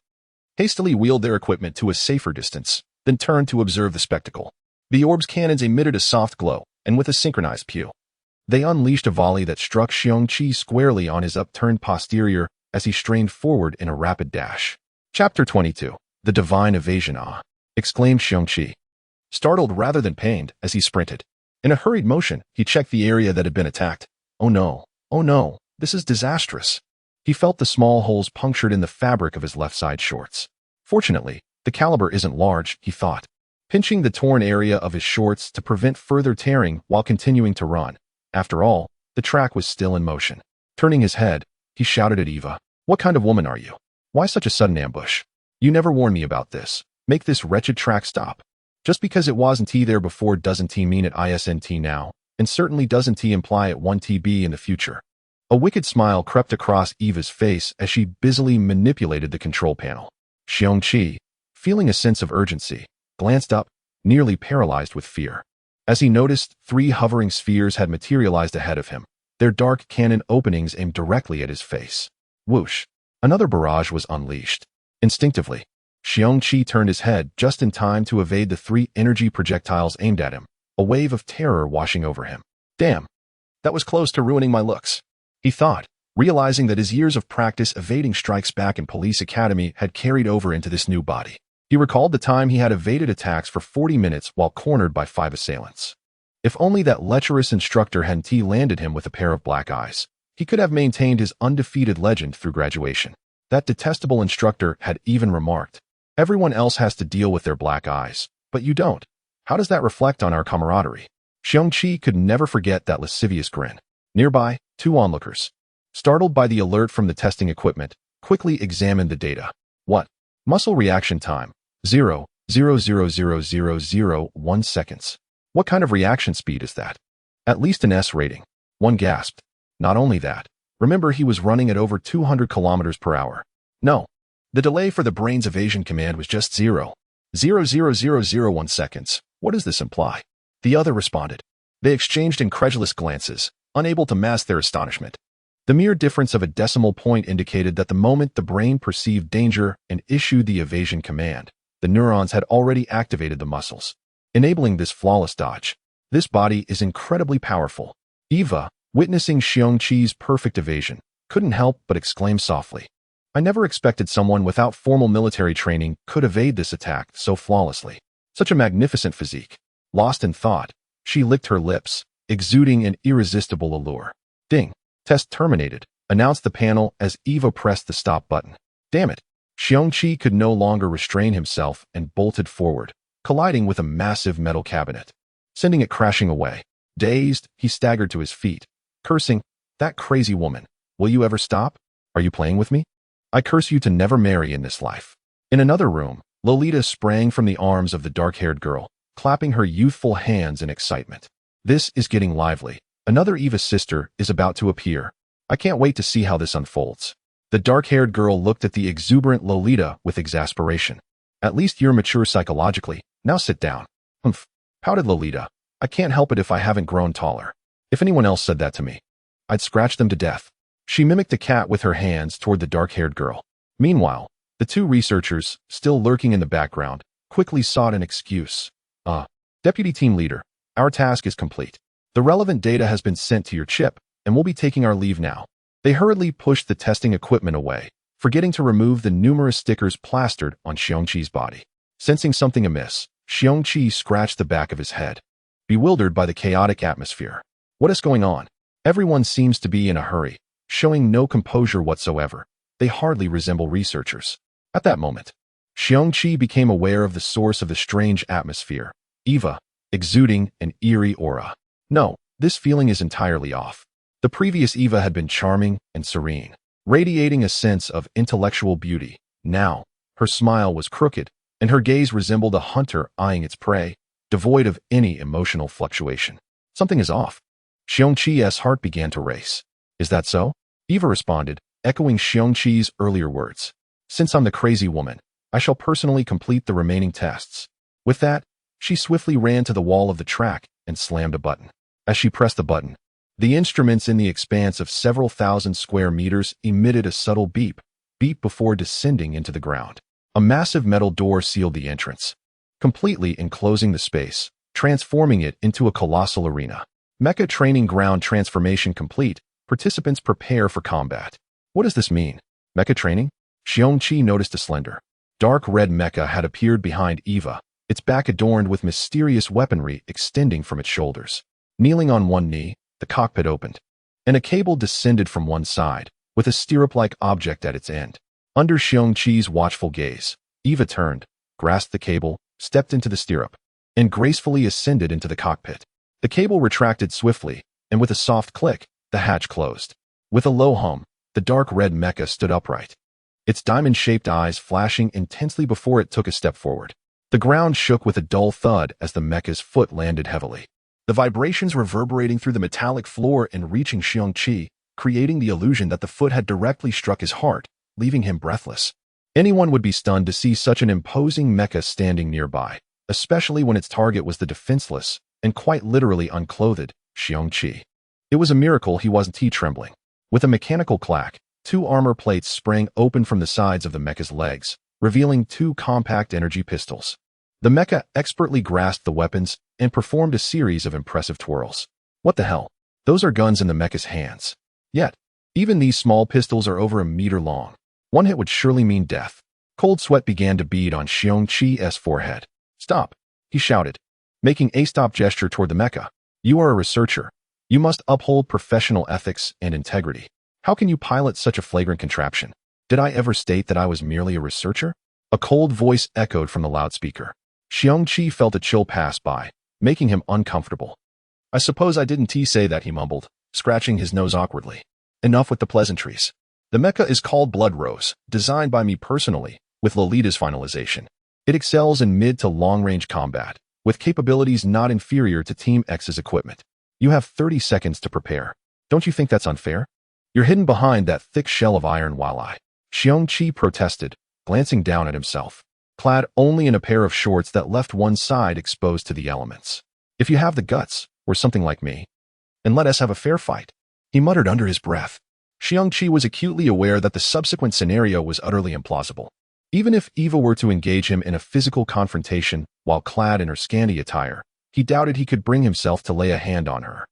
hastily wheeled their equipment to a safer distance, then turned to observe the spectacle. The orb's cannons emitted a soft glow, and with a synchronized pew, they unleashed a volley that struck Xiong Qi squarely on his upturned posterior as he strained forward in a rapid dash. Chapter 22. The Divine Evasion. Ah! Exclaimed Xiong Qi, startled rather than pained as he sprinted. In a hurried motion, he checked the area that had been attacked. Oh no, this is disastrous. He felt the small holes punctured in the fabric of his left side shorts. Fortunately, the caliber isn't large, he thought, pinching the torn area of his shorts to prevent further tearing while continuing to run. After all, the track was still in motion. Turning his head, he shouted at Eva, "What kind of woman are you? Why such a sudden ambush? You never warned me about this. Make this wretched track stop. Just because it wasn't there before doesn't mean it isn't now, and certainly doesn't imply it won't be in the future." A wicked smile crept across Eva's face as she busily manipulated the control panel. Xiong Qi, feeling a sense of urgency, glanced up, nearly paralyzed with fear. As he noticed, 3 hovering spheres had materialized ahead of him, their dark cannon openings aimed directly at his face. Whoosh! Another barrage was unleashed. Instinctively, Xiong Qi turned his head just in time to evade the 3 energy projectiles aimed at him, a wave of terror washing over him. Damn! That was close to ruining my looks, he thought, realizing that his years of practice evading strikes back in police academy had carried over into this new body. He recalled the time he had evaded attacks for 40 minutes while cornered by 5 assailants. If only that lecherous instructor hadn't landed him with a pair of black eyes, he could have maintained his undefeated legend through graduation. That detestable instructor had even remarked, "Everyone else has to deal with their black eyes, but you don't. How does that reflect on our camaraderie?" Xiong Qi could never forget that lascivious grin. Nearby, 2 onlookers, startled by the alert from the testing equipment, quickly examined the data. What? Muscle reaction time, 0.0000001 seconds. What kind of reaction speed is that? At least an S rating. One gasped. Not only that, remember he was running at over 200 kilometers per hour. No, the delay for the brain's evasion command was just 0.00001 seconds. What does this imply? The other responded. They exchanged incredulous glances, unable to mask their astonishment. The mere difference of a decimal point indicated that the moment the brain perceived danger and issued the evasion command, the neurons had already activated the muscles, enabling this flawless dodge. This body is incredibly powerful. Eva, witnessing Xiong Qi's perfect evasion, couldn't help but exclaim softly. I never expected someone without formal military training could evade this attack so flawlessly. Such a magnificent physique. Lost in thought, she licked her lips, exuding an irresistible allure. Ding! Test terminated, announced the panel as Eva pressed the stop button. Damn it! Xiong Qi could no longer restrain himself and bolted forward, colliding with a massive metal cabinet, sending it crashing away. Dazed, he staggered to his feet, cursing, "That crazy woman. Will you ever stop? Are you playing with me? I curse you to never marry in this life." In another room, Lolita sprang from the arms of the dark-haired girl, clapping her youthful hands in excitement. This is getting lively. Another Eva's sister is about to appear. I can't wait to see how this unfolds. The dark-haired girl looked at the exuberant Lolita with exasperation. At least you're mature psychologically. Now sit down. Humph, pouted Lolita. I can't help it if I haven't grown taller. If anyone else said that to me, I'd scratch them to death. She mimicked a cat with her hands toward the dark-haired girl. Meanwhile, the 2 researchers, still lurking in the background, quickly sought an excuse. Deputy Team Leader, our task is complete. The relevant data has been sent to your chip, and we'll be taking our leave now. They hurriedly pushed the testing equipment away, forgetting to remove the numerous stickers plastered on Xiong Qi's body. Sensing something amiss, Xiong Qi scratched the back of his head, bewildered by the chaotic atmosphere. What is going on? Everyone seems to be in a hurry, showing no composure whatsoever. They hardly resemble researchers. At that moment, Xiong Qi became aware of the source of the strange atmosphere. Eva, exuding an eerie aura. No, This feeling is entirely off. The previous Eva had been charming and serene, radiating a sense of intellectual beauty. Now, her smile was crooked, and her gaze resembled a hunter eyeing its prey, devoid of any emotional fluctuation. Something is off. Xiong Qi's heart began to race. Is that so? Eva responded, echoing Xiong Qi's earlier words. Since I'm the crazy woman, I shall personally complete the remaining tests. With that, she swiftly ran to the wall of the track and slammed a button. As she pressed the button, the instruments in the expanse of several thousand square meters emitted a subtle beep before descending into the ground. A massive metal door sealed the entrance, completely enclosing the space, transforming it into a colossal arena. Mecha training ground transformation complete. Participants prepare for combat. What does this mean? Mecha training? Xiong Qi noticed a slender, dark red mecha had appeared behind Eva, its back adorned with mysterious weaponry extending from its shoulders. Kneeling on one knee, the cockpit opened, and a cable descended from one side, with a stirrup-like object at its end. Under Xiong Qi's watchful gaze, Eva turned, grasped the cable, stepped into the stirrup, and gracefully ascended into the cockpit. The cable retracted swiftly, and with a soft click, the hatch closed. With a low hum, the dark red mecha stood upright, its diamond-shaped eyes flashing intensely before it took a step forward. The ground shook with a dull thud as the mecha's foot landed heavily, the vibrations reverberating through the metallic floor and reaching Xiong Qi, creating the illusion that the foot had directly struck his heart, leaving him breathless. Anyone would be stunned to see such an imposing mecha standing nearby, especially when its target was the defenseless, and quite literally unclothed, Xiong Qi. It was a miracle he wasn't trembling. With a mechanical clack, two armor plates sprang open from the sides of the mecha's legs, revealing two compact energy pistols. The mecha expertly grasped the weapons and performed a series of impressive twirls. What the hell? Those are guns in the mecha's hands. Yet, even these small pistols are over a meter long. One hit would surely mean death. Cold sweat began to bead on Xiong Qi's forehead. Stop, he shouted, making a stop gesture toward the mecha. You are a researcher. You must uphold professional ethics and integrity. How can you pilot such a flagrant contraption? Did I ever state that I was merely a researcher? A cold voice echoed from the loudspeaker. Xiong Qi felt a chill pass by, making him uncomfortable. I suppose I didn't say that, he mumbled, scratching his nose awkwardly. Enough with the pleasantries. The mecha is called Blood Rose, designed by me personally, with Lolita's finalization. It excels in mid to long-range combat, with capabilities not inferior to Team X's equipment. You have 30 seconds to prepare. Don't you think that's unfair? You're hidden behind that thick shell of iron while Xiong Qi protested, glancing down at himself, clad only in a pair of shorts that left one side exposed to the elements. If you have the guts, or something like me, and let us have a fair fight, he muttered under his breath. Xiong Qi was acutely aware that the subsequent scenario was utterly implausible. Even if Eva were to engage him in a physical confrontation while clad in her scanty attire, he doubted he could bring himself to lay a hand on her.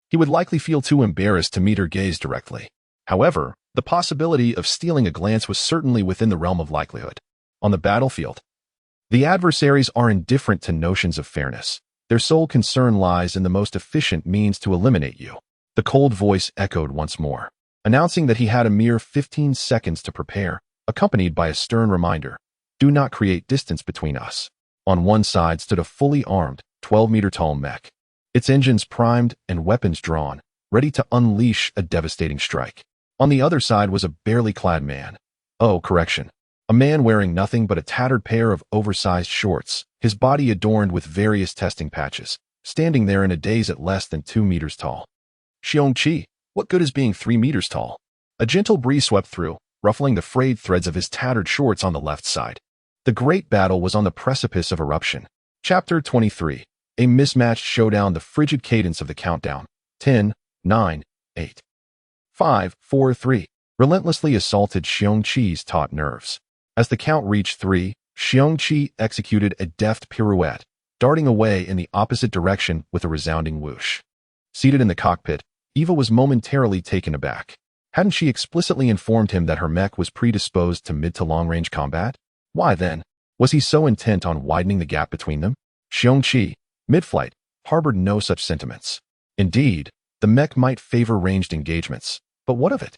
He would likely feel too embarrassed to meet her gaze directly. However, the possibility of stealing a glance was certainly within the realm of likelihood. On the battlefield, the adversaries are indifferent to notions of fairness. Their sole concern lies in the most efficient means to eliminate you. The cold voice echoed once more, announcing that he had a mere 15 seconds to prepare, accompanied by a stern reminder, do not create distance between us. On one side stood a fully armed, 12-meter-tall mech, its engines primed and weapons drawn, ready to unleash a devastating strike. On the other side was a barely clad man. A man wearing nothing but a tattered pair of oversized shorts, his body adorned with various testing patches, standing there in a daze at less than 2 meters tall. Xiong Qi, what good is being 3 meters tall? A gentle breeze swept through, ruffling the frayed threads of his tattered shorts on the left side. The great battle was on the precipice of eruption. Chapter 23. A mismatched showdown. The frigid cadence of the countdown. 10, 9, 8, 5, 4, 3. Relentlessly assaulted Xiong Qi's taut nerves. As the count reached 3, Xiong Qi executed a deft pirouette, darting away in the opposite direction with a resounding whoosh. Seated in the cockpit, Eva was momentarily taken aback. Hadn't she explicitly informed him that her mech was predisposed to mid to long-range combat? Why then, was he so intent on widening the gap between them? Xiong Qi, mid-flight, harbored no such sentiments. Indeed, the mech might favor ranged engagements, but what of it?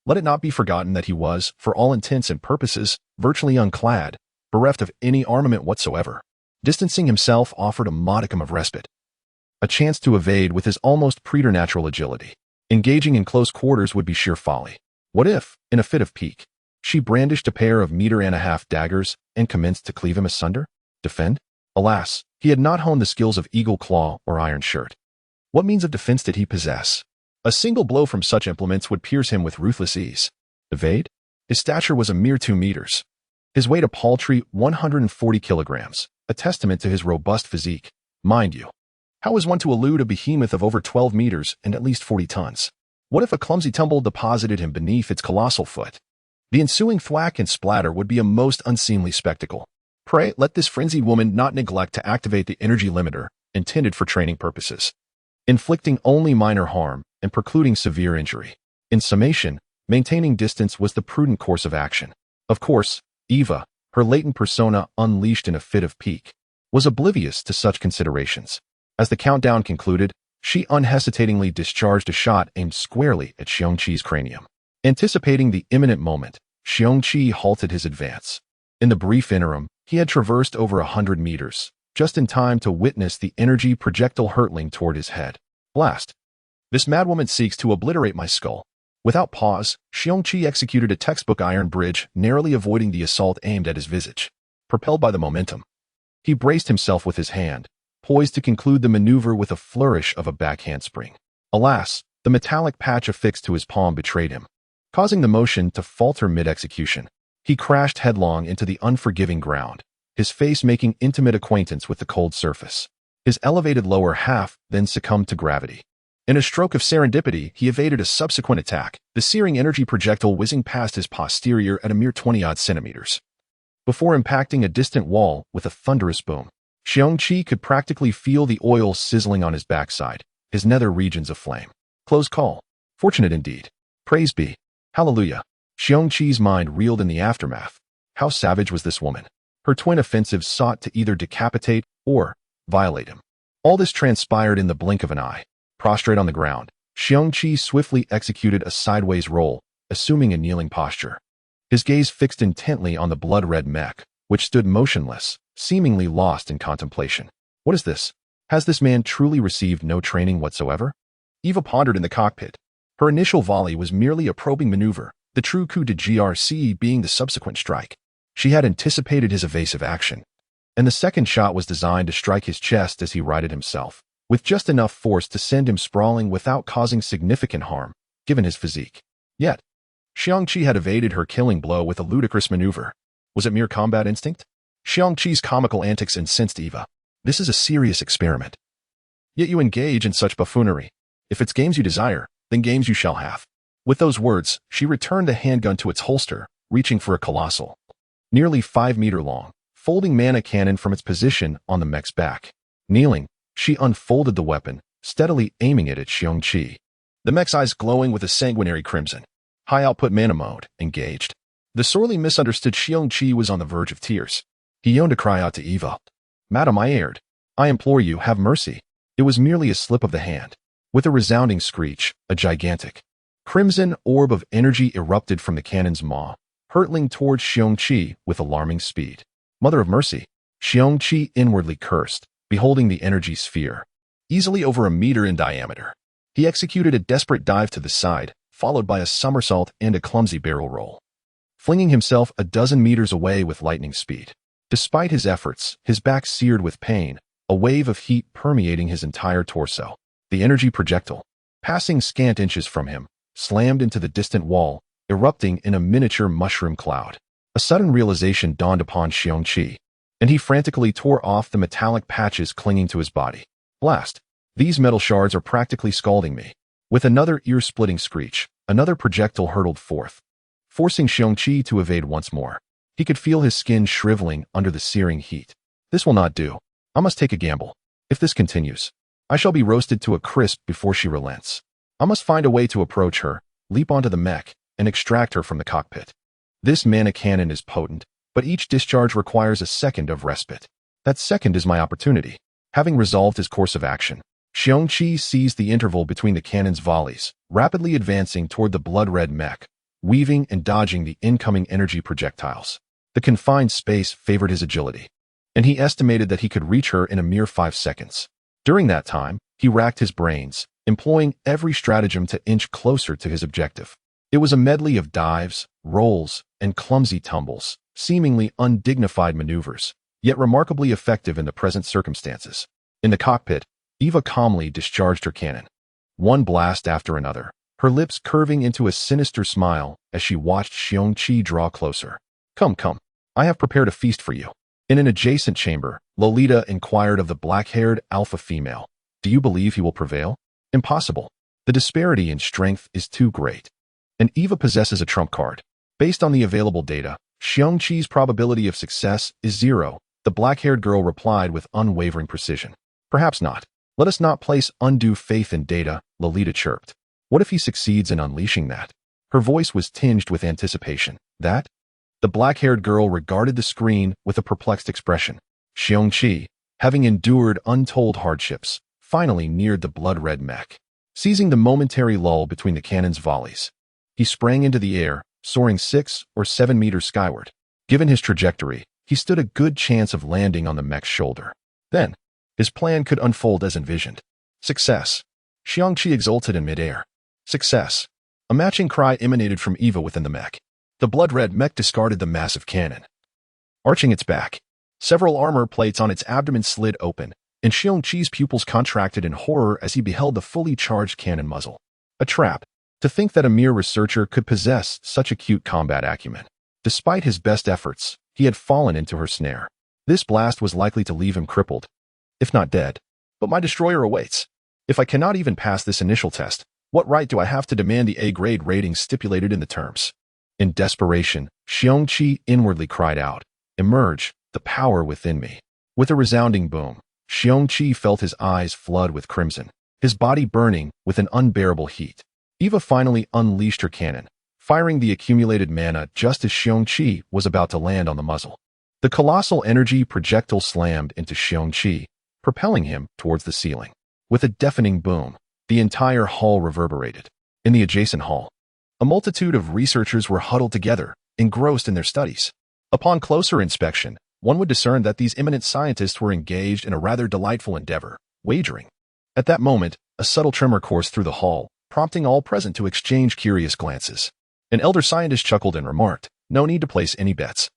Let it not be forgotten that he was, for all intents and purposes, virtually unclad, bereft of any armament whatsoever. Distancing himself offered a modicum of respite. a chance to evade with his almost preternatural agility. Engaging in close quarters would be sheer folly. What if, in a fit of pique, she brandished a pair of 1.5-meter daggers and commenced to cleave him asunder? Defend? Alas, he had not honed the skills of eagle claw or iron shirt. What means of defense did he possess? A single blow from such implements would pierce him with ruthless ease. Evade? His stature was a mere 2 meters. His weight a paltry 140 kilograms, a testament to his robust physique, mind you. How was one to elude a behemoth of over 12 meters and at least 40 tons? What if a clumsy tumble deposited him beneath its colossal foot? The ensuing thwack and splatter would be a most unseemly spectacle. Pray, let this frenzied woman not neglect to activate the energy limiter, intended for training purposes, inflicting only minor harm and precluding severe injury. In summation, maintaining distance was the prudent course of action. Of course, Eva, her latent persona unleashed in a fit of pique, was oblivious to such considerations. As the countdown concluded, she unhesitatingly discharged a shot aimed squarely at Xiong Qi's cranium. Anticipating the imminent moment, Xiong Qi halted his advance. In the brief interim, he had traversed over 100 meters, just in time to witness the energy projectile hurtling toward his head. Blast! This madwoman seeks to obliterate my skull. Without pause, Xiong Qi executed a textbook iron bridge, narrowly avoiding the assault aimed at his visage. Propelled by the momentum, he braced himself with his hand, poised to conclude the maneuver with a flourish of a back handspring. Alas, the metallic patch affixed to his palm betrayed him, causing the motion to falter mid-execution. He crashed headlong into the unforgiving ground, his face making intimate acquaintance with the cold surface. His elevated lower half then succumbed to gravity. In a stroke of serendipity, he evaded a subsequent attack, the searing energy projectile whizzing past his posterior at a mere 20-odd centimeters. Before impacting a distant wall with a thunderous boom, Xiong Qi could practically feel the oil sizzling on his backside, his nether regions aflame. Close call. Fortunate indeed. Praise be. Hallelujah. Xiong Qi's mind reeled in the aftermath. How savage was this woman? Her twin offensives sought to either decapitate or violate him. All this transpired in the blink of an eye. Prostrate on the ground, Xiong Qi swiftly executed a sideways roll, assuming a kneeling posture. His gaze fixed intently on the blood-red mech, which stood motionless, seemingly lost in contemplation. What is this? Has this man truly received no training whatsoever? Eva pondered in the cockpit. Her initial volley was merely a probing maneuver, the true coup de GRC being the subsequent strike. She had anticipated his evasive action, and the second shot was designed to strike his chest as he righted himself, with just enough force to send him sprawling without causing significant harm, given his physique. Yet, Xiong Qi had evaded her killing blow with a ludicrous maneuver. Was it mere combat instinct? Xiong Qi's comical antics incensed Eva. This is a serious experiment. Yet you engage in such buffoonery. If it's games you desire, then games you shall have. With those words, she returned the handgun to its holster, reaching for a colossal, nearly 5-meter long, folding mana cannon from its position on the mech's back. Kneeling, she unfolded the weapon, steadily aiming it at Xiong Qi. The mech's eyes glowing with a sanguinary crimson. High-output mana mode, engaged. The sorely misunderstood Xiong Qi was on the verge of tears. He yearned to cry out to Eva. Madam, I erred. I implore you, have mercy. It was merely a slip of the hand. With a resounding screech, a gigantic, crimson orb of energy erupted from the cannon's maw, hurtling towards Xiong Qi with alarming speed. Mother of mercy! Xiong Qi inwardly cursed, beholding the energy sphere, easily over a meter in diameter. He executed a desperate dive to the side, followed by a somersault and a clumsy barrel roll, flinging himself a dozen meters away with lightning speed. Despite his efforts, his back seared with pain, a wave of heat permeating his entire torso. The energy projectile, passing scant inches from him, slammed into the distant wall, erupting in a miniature mushroom cloud. A sudden realization dawned upon Xiong Qi, and he frantically tore off the metallic patches clinging to his body. Blast! These metal shards are practically scalding me. With another ear-splitting screech, another projectile hurtled forth, forcing Xiong Qi to evade once more. He could feel his skin shriveling under the searing heat. This will not do. I must take a gamble. If this continues, I shall be roasted to a crisp before she relents. I must find a way to approach her, leap onto the mech, and extract her from the cockpit. This mana cannon is potent, but each discharge requires a second of respite. That second is my opportunity. Having resolved his course of action, Xiong Qi seized the interval between the cannon's volleys, rapidly advancing toward the blood-red mech, weaving and dodging the incoming energy projectiles. The confined space favored his agility, and he estimated that he could reach her in a mere 5 seconds. During that time, He racked his brains, employing every stratagem to inch closer to his objective. It was a medley of dives, rolls, and clumsy tumbles, seemingly undignified maneuvers, yet remarkably effective in the present circumstances. In the cockpit, Eva calmly discharged her cannon, one blast after another, her lips curving into a sinister smile as she watched Xiong Qi draw closer. Come, come, I have prepared a feast for you. In an adjacent chamber, Lolita inquired of the black-haired alpha female, do you believe he will prevail? Impossible. The disparity in strength is too great. And Eva possesses a trump card. Based on the available data, Xiong Qi's probability of success is 0, the black-haired girl replied with unwavering precision. Perhaps not. Let us not place undue faith in data, Lolita chirped. What if he succeeds in unleashing that? Her voice was tinged with anticipation. That? The black-haired girl regarded the screen with a perplexed expression. Xiong Qi, having endured untold hardships, finally neared the blood-red mech. Seizing the momentary lull between the cannon's volleys, he sprang into the air, soaring 6 or 7 meters skyward. Given his trajectory, he stood a good chance of landing on the mech's shoulder. Then, his plan could unfold as envisioned. Success. Xiong Qi exulted in midair. Success. A matching cry emanated from Eva within the mech. The blood-red mech discarded the massive cannon. Arching its back, several armor plates on its abdomen slid open, and Xiong Qi's pupils contracted in horror as he beheld the fully charged cannon muzzle. A trap. To think that a mere researcher could possess such acute combat acumen. Despite his best efforts, he had fallen into her snare. This blast was likely to leave him crippled, if not dead. But my destroyer awaits. If I cannot even pass this initial test, what right do I have to demand the A-grade rating stipulated in the terms? In desperation, Xiong Qi inwardly cried out, "Emerge, the power within me." With a resounding boom, Xiong Qi felt his eyes flood with crimson, his body burning with an unbearable heat. Eva finally unleashed her cannon, firing the accumulated mana just as Xiong Qi was about to land on the muzzle. The colossal energy projectile slammed into Xiong Qi, propelling him towards the ceiling. With a deafening boom, the entire hall reverberated. In the adjacent hall, a multitude of researchers were huddled together, engrossed in their studies. Upon closer inspection, one would discern that these eminent scientists were engaged in a rather delightful endeavor, wagering. At that moment, a subtle tremor coursed through the hall, prompting all present to exchange curious glances. An elder scientist chuckled and remarked, "No need to place any bets.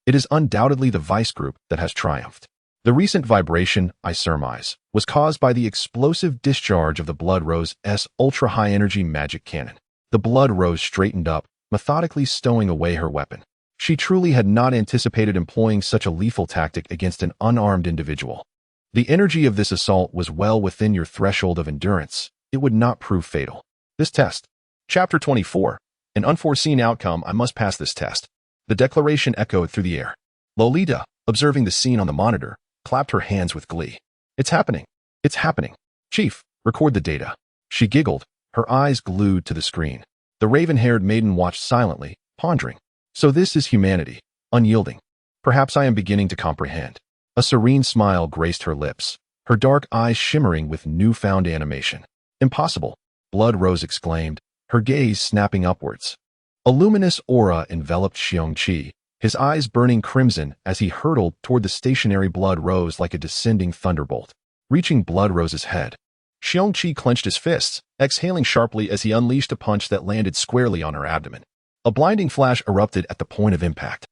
It is undoubtedly the Vice Group that has triumphed. The recent vibration, I surmise, was caused by the explosive discharge of the Blood Rose's ultra-high-energy magic cannon." The Blood Rose straightened up, methodically stowing away her weapon. She truly had not anticipated employing such a lethal tactic against an unarmed individual. The energy of this assault was well within your threshold of endurance. It would not prove fatal. This test. Chapter 24. An unforeseen outcome. I must pass this test. The declaration echoed through the air. Lolita, observing the scene on the monitor, clapped her hands with glee. It's happening. It's happening. Chief, record the data. She giggled, her eyes glued to the screen. The raven-haired maiden watched silently, pondering. So this is humanity, unyielding. Perhaps I am beginning to comprehend. A serene smile graced her lips, her dark eyes shimmering with newfound animation. Impossible, Blood Rose exclaimed, her gaze snapping upwards. A luminous aura enveloped Xiong Qi, his eyes burning crimson as he hurtled toward the stationary Blood Rose like a descending thunderbolt. Reaching Blood Rose's head, Xiong Qi clenched his fists, exhaling sharply as he unleashed a punch that landed squarely on her abdomen. A blinding flash erupted at the point of impact,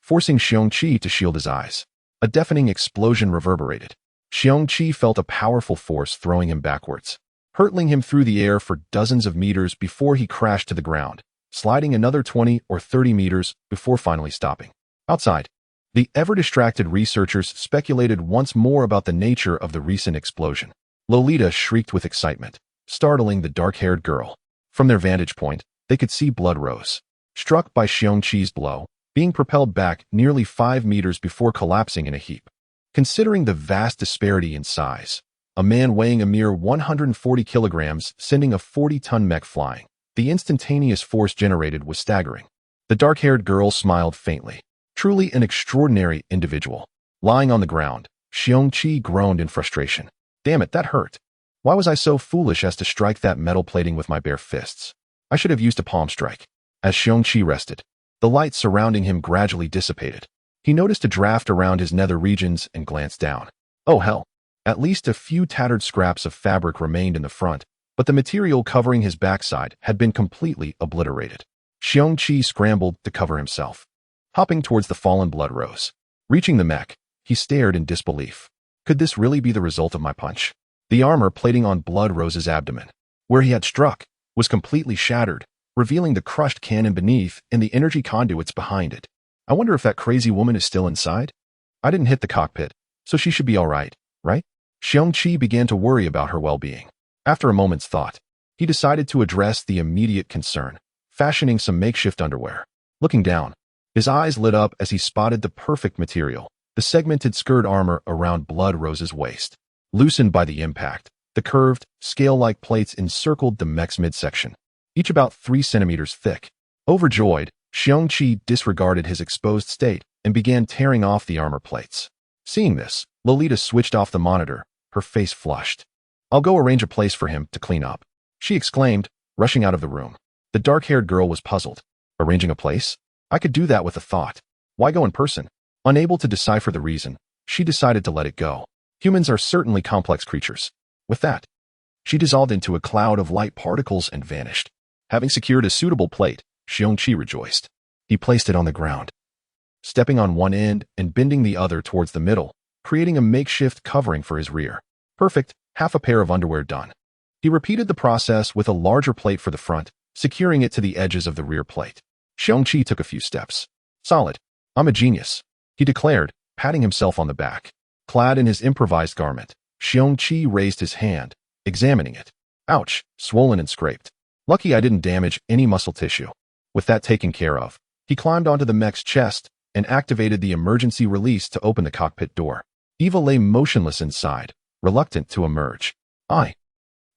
forcing Xiong Qi to shield his eyes. A deafening explosion reverberated. Xiong Qi felt a powerful force throwing him backwards, hurtling him through the air for dozens of meters before he crashed to the ground, sliding another 20 or 30 meters before finally stopping. Outside, the ever-distracted researchers speculated once more about the nature of the recent explosion. Lolita shrieked with excitement, startling the dark-haired girl. From their vantage point, they could see Blood Rose, struck by Xiong Qi's blow, being propelled back nearly 5 meters before collapsing in a heap. Considering the vast disparity in size, a man weighing a mere 140 kilograms sending a 40-ton mech flying, the instantaneous force generated was staggering. The dark-haired girl smiled faintly. Truly an extraordinary individual. Lying on the ground, Xiong Qi groaned in frustration. Damn it, that hurt. Why was I so foolish as to strike that metal plating with my bare fists? I should have used a palm strike. As Xiong Qi rested, the light surrounding him gradually dissipated. He noticed a draft around his nether regions and glanced down. Oh hell. At least a few tattered scraps of fabric remained in the front, but the material covering his backside had been completely obliterated. Xiong Qi scrambled to cover himself, hopping towards the fallen blood rose. Reaching the mech, he stared in disbelief. Could this really be the result of my punch? The armor plating on Blood Rose's abdomen, where he had struck, was completely shattered, revealing the crushed cannon beneath and the energy conduits behind it. I wonder if that crazy woman is still inside? I didn't hit the cockpit, so she should be all right, right? Xiong Qi began to worry about her well-being. After a moment's thought, he decided to address the immediate concern, fashioning some makeshift underwear. Looking down, his eyes lit up as he spotted the perfect material, the segmented skirt armor around Blood Rose's waist. Loosened by the impact, the curved, scale-like plates encircled the mech's midsection, each about 3 centimeters thick. Overjoyed, Xiong Qi disregarded his exposed state and began tearing off the armor plates. Seeing this, Lolita switched off the monitor, her face flushed. I'll go arrange a place for him to clean up, she exclaimed, rushing out of the room. The dark-haired girl was puzzled. Arranging a place? I could do that with a thought. Why go in person? Unable to decipher the reason, she decided to let it go. Humans are certainly complex creatures. With that, she dissolved into a cloud of light particles and vanished. Having secured a suitable plate, Xiong Qi rejoiced. He placed it on the ground, stepping on one end and bending the other towards the middle, creating a makeshift covering for his rear. Perfect, half a pair of underwear done. He repeated the process with a larger plate for the front, securing it to the edges of the rear plate. Xiong Qi took a few steps. Solid. I'm a genius, he declared, patting himself on the back. Clad in his improvised garment, Xiong Qi raised his hand, examining it. Ouch, swollen and scraped. Lucky I didn't damage any muscle tissue. With that taken care of, he climbed onto the mech's chest and activated the emergency release to open the cockpit door. Eva lay motionless inside, reluctant to emerge. I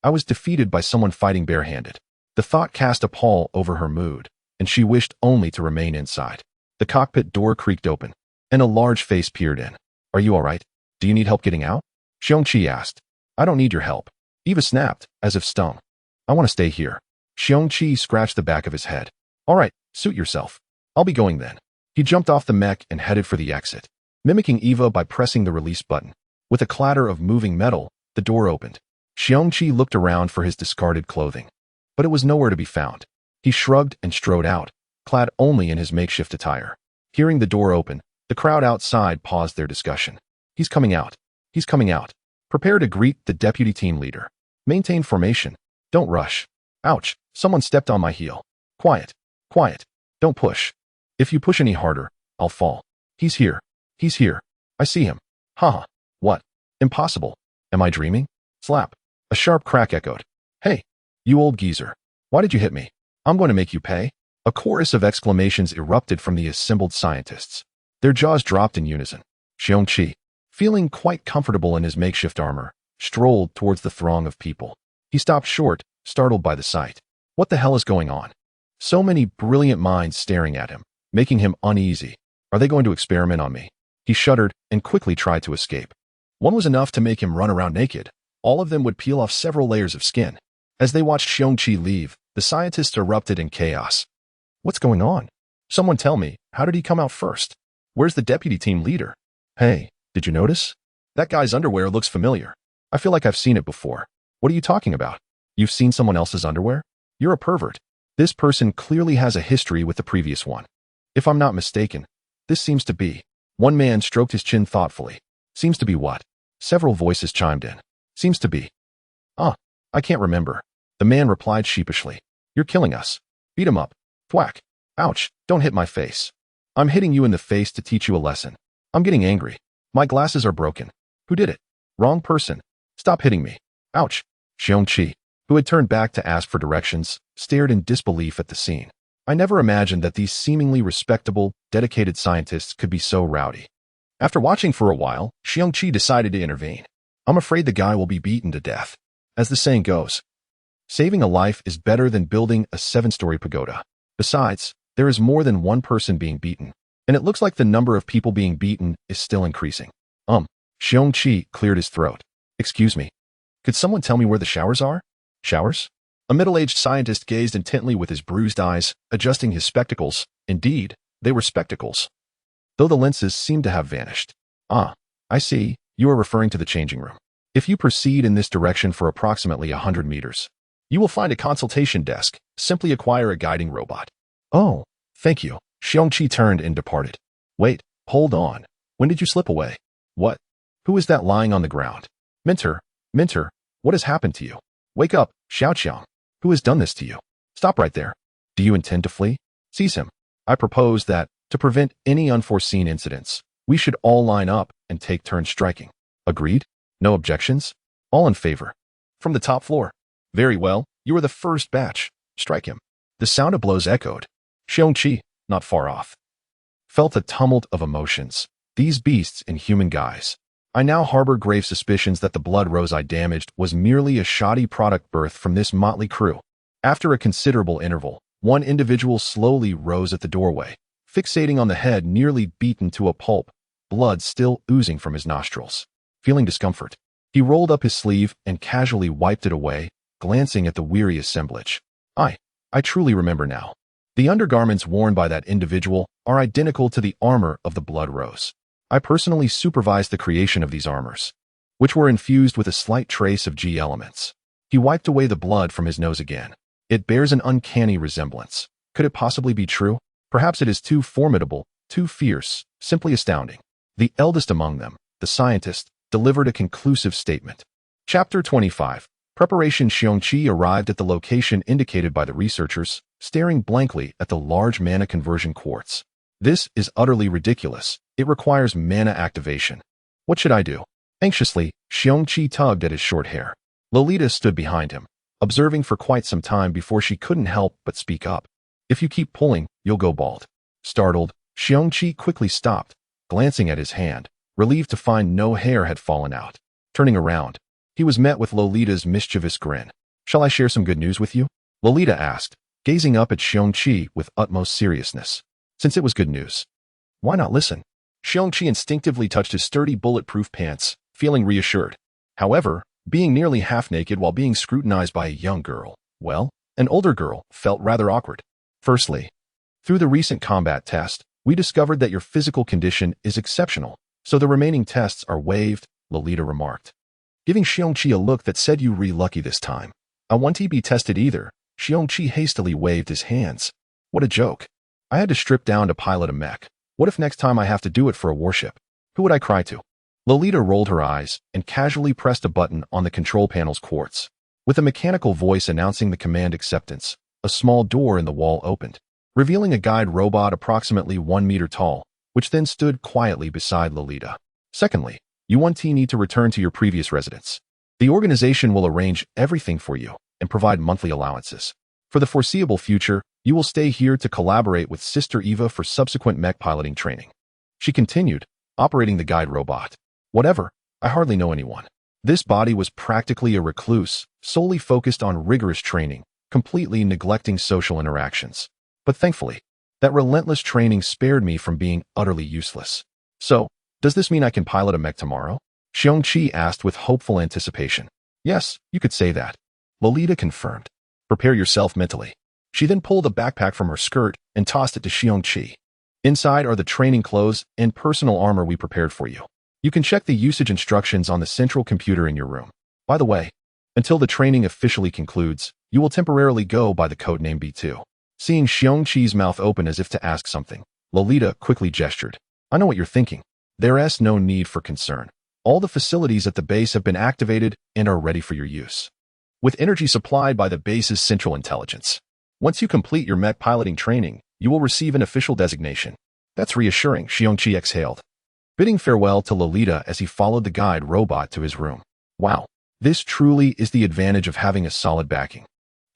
was defeated by someone fighting barehanded. The thought cast a pall over her mood, and she wished only to remain inside. The cockpit door creaked open, and a large face peered in. Are you all right? Do you need help getting out? Xiong Qi asked. I don't need your help. Eva snapped, as if stung. I want to stay here. Xiong Qi scratched the back of his head. All right, suit yourself. I'll be going then. He jumped off the mech and headed for the exit, mimicking Eva by pressing the release button. With a clatter of moving metal, the door opened. Xiong Qi looked around for his discarded clothing, but it was nowhere to be found. He shrugged and strode out, clad only in his makeshift attire. Hearing the door open, the crowd outside paused their discussion. He's coming out. He's coming out. Prepare to greet the deputy team leader. Maintain formation. Don't rush. Ouch, someone stepped on my heel. Quiet. Quiet. Don't push. If you push any harder, I'll fall. He's here. He's here. I see him. Haha. What? Impossible. Am I dreaming? Slap. A sharp crack echoed. Hey, you old geezer. Why did you hit me? I'm going to make you pay. A chorus of exclamations erupted from the assembled scientists. Their jaws dropped in unison. Xiong Qi, feeling quite comfortable in his makeshift armor, strolled towards the throng of people. He stopped short, startled by the sight. What the hell is going on? So many brilliant minds staring at him, making him uneasy. Are they going to experiment on me? He shuddered and quickly tried to escape. One was enough to make him run around naked. All of them would peel off several layers of skin. As they watched Xiong Qi leave, the scientists erupted in chaos. What's going on? Someone tell me, how did he come out first? Where's the deputy team leader? Hey, did you notice? That guy's underwear looks familiar. I feel like I've seen it before. What are you talking about? You've seen someone else's underwear? You're a pervert. This person clearly has a history with the previous one. If I'm not mistaken, this seems to be. One man stroked his chin thoughtfully. Seems to be what? Several voices chimed in. Seems to be. I can't remember. The man replied sheepishly. You're killing us. Beat him up. Thwack. Ouch, don't hit my face. I'm hitting you in the face to teach you a lesson. I'm getting angry. My glasses are broken. Who did it? Wrong person. Stop hitting me. Ouch. Xiong Qi, who had turned back to ask for directions, stared in disbelief at the scene. I never imagined that these seemingly respectable, dedicated scientists could be so rowdy. After watching for a while, Xiong Qi decided to intervene. I'm afraid the guy will be beaten to death. As the saying goes, saving a life is better than building a 7-story pagoda. Besides, there is more than one person being beaten, and it looks like the number of people being beaten is still increasing. Xiong Qi cleared his throat. Excuse me. Could someone tell me where the showers are? Showers? A middle-aged scientist gazed intently with his bruised eyes, adjusting his spectacles. Indeed, they were spectacles, though the lenses seemed to have vanished. I see. You are referring to the changing room. If you proceed in this direction for approximately 100 meters, you will find a consultation desk. Simply acquire a guiding robot. Oh, thank you. Xiong Qi turned and departed. Wait, hold on. When did you slip away? What? Who is that lying on the ground? Minter, what has happened to you? Wake up, Xiao. Who has done this to you? Stop right there. Do you intend to flee? Seize him. I propose that, to prevent any unforeseen incidents, we should all line up and take turns striking. Agreed? No objections? All in favor. From the top floor. Very well, you are the first batch. Strike him. The sound of blows echoed. Xiong Qi, not far off, felt a tumult of emotions. These beasts in human guise. I now harbor grave suspicions that the blood rose I damaged was merely a shoddy product birthed from this motley crew. After a considerable interval, one individual slowly rose at the doorway, fixating on the head nearly beaten to a pulp, blood still oozing from his nostrils. Feeling discomfort, he rolled up his sleeve and casually wiped it away, glancing at the weary assemblage. I truly remember now. The undergarments worn by that individual are identical to the armor of the Blood Rose. I personally supervised the creation of these armors, which were infused with a slight trace of G elements. He wiped away the blood from his nose again. It bears an uncanny resemblance. Could it possibly be true? Perhaps it is too formidable, too fierce, simply astounding. The eldest among them, the scientist, delivered a conclusive statement. Chapter 25. Preparation. Xiong Qi arrived at the location indicated by the researchers, staring blankly at the large mana conversion quartz. This is utterly ridiculous. It requires mana activation. What should I do? Anxiously, Xiong Qi tugged at his short hair. Lolita stood behind him, observing for quite some time before she couldn't help but speak up. If you keep pulling, you'll go bald. Startled, Xiong Qi quickly stopped, glancing at his hand, relieved to find no hair had fallen out. Turning around, he was met with Lolita's mischievous grin. Shall I share some good news with you? Lolita asked, gazing up at Xiong Qi with utmost seriousness. Since it was good news, why not listen? Xiong Qi instinctively touched his sturdy bulletproof pants, feeling reassured. However, being nearly half-naked while being scrutinized by a young girl, well, an older girl, felt rather awkward. Firstly, through the recent combat test, we discovered that your physical condition is exceptional, so the remaining tests are waived, Lolita remarked, giving Xiong Qi a look that said you re-lucky this time. I want to be tested either. Xiong Qi hastily waved his hands. What a joke. I had to strip down to pilot a mech. What if next time I have to do it for a warship? Who would I cry to? Lolita rolled her eyes and casually pressed a button on the control panel's quartz. With a mechanical voice announcing the command acceptance, a small door in the wall opened, revealing a guide robot approximately 1 meter tall, which then stood quietly beside Lolita. Secondly, you need to return to your previous residence. The organization will arrange everything for you and provide monthly allowances. For the foreseeable future, you will stay here to collaborate with Sister Eva for subsequent mech piloting training. She continued, operating the guide robot. Whatever, I hardly know anyone. This body was practically a recluse, solely focused on rigorous training, completely neglecting social interactions. But thankfully, that relentless training spared me from being utterly useless. So, does this mean I can pilot a mech tomorrow? Xiong Qi asked with hopeful anticipation. Yes, you could say that. Lolita confirmed. Prepare yourself mentally. She then pulled a backpack from her skirt and tossed it to Xiong Qi. Inside are the training clothes and personal armor we prepared for you. You can check the usage instructions on the central computer in your room. By the way, until the training officially concludes, you will temporarily go by the codename B2. Seeing Xiong Qi's mouth open as if to ask something, Lolita quickly gestured. I know what you're thinking. There's no need for concern. All the facilities at the base have been activated and are ready for your use, with energy supplied by the base's central intelligence. Once you complete your mech piloting training, you will receive an official designation. That's reassuring, Xiong Qi exhaled, bidding farewell to Lolita as he followed the guide robot to his room. Wow, this truly is the advantage of having a solid backing.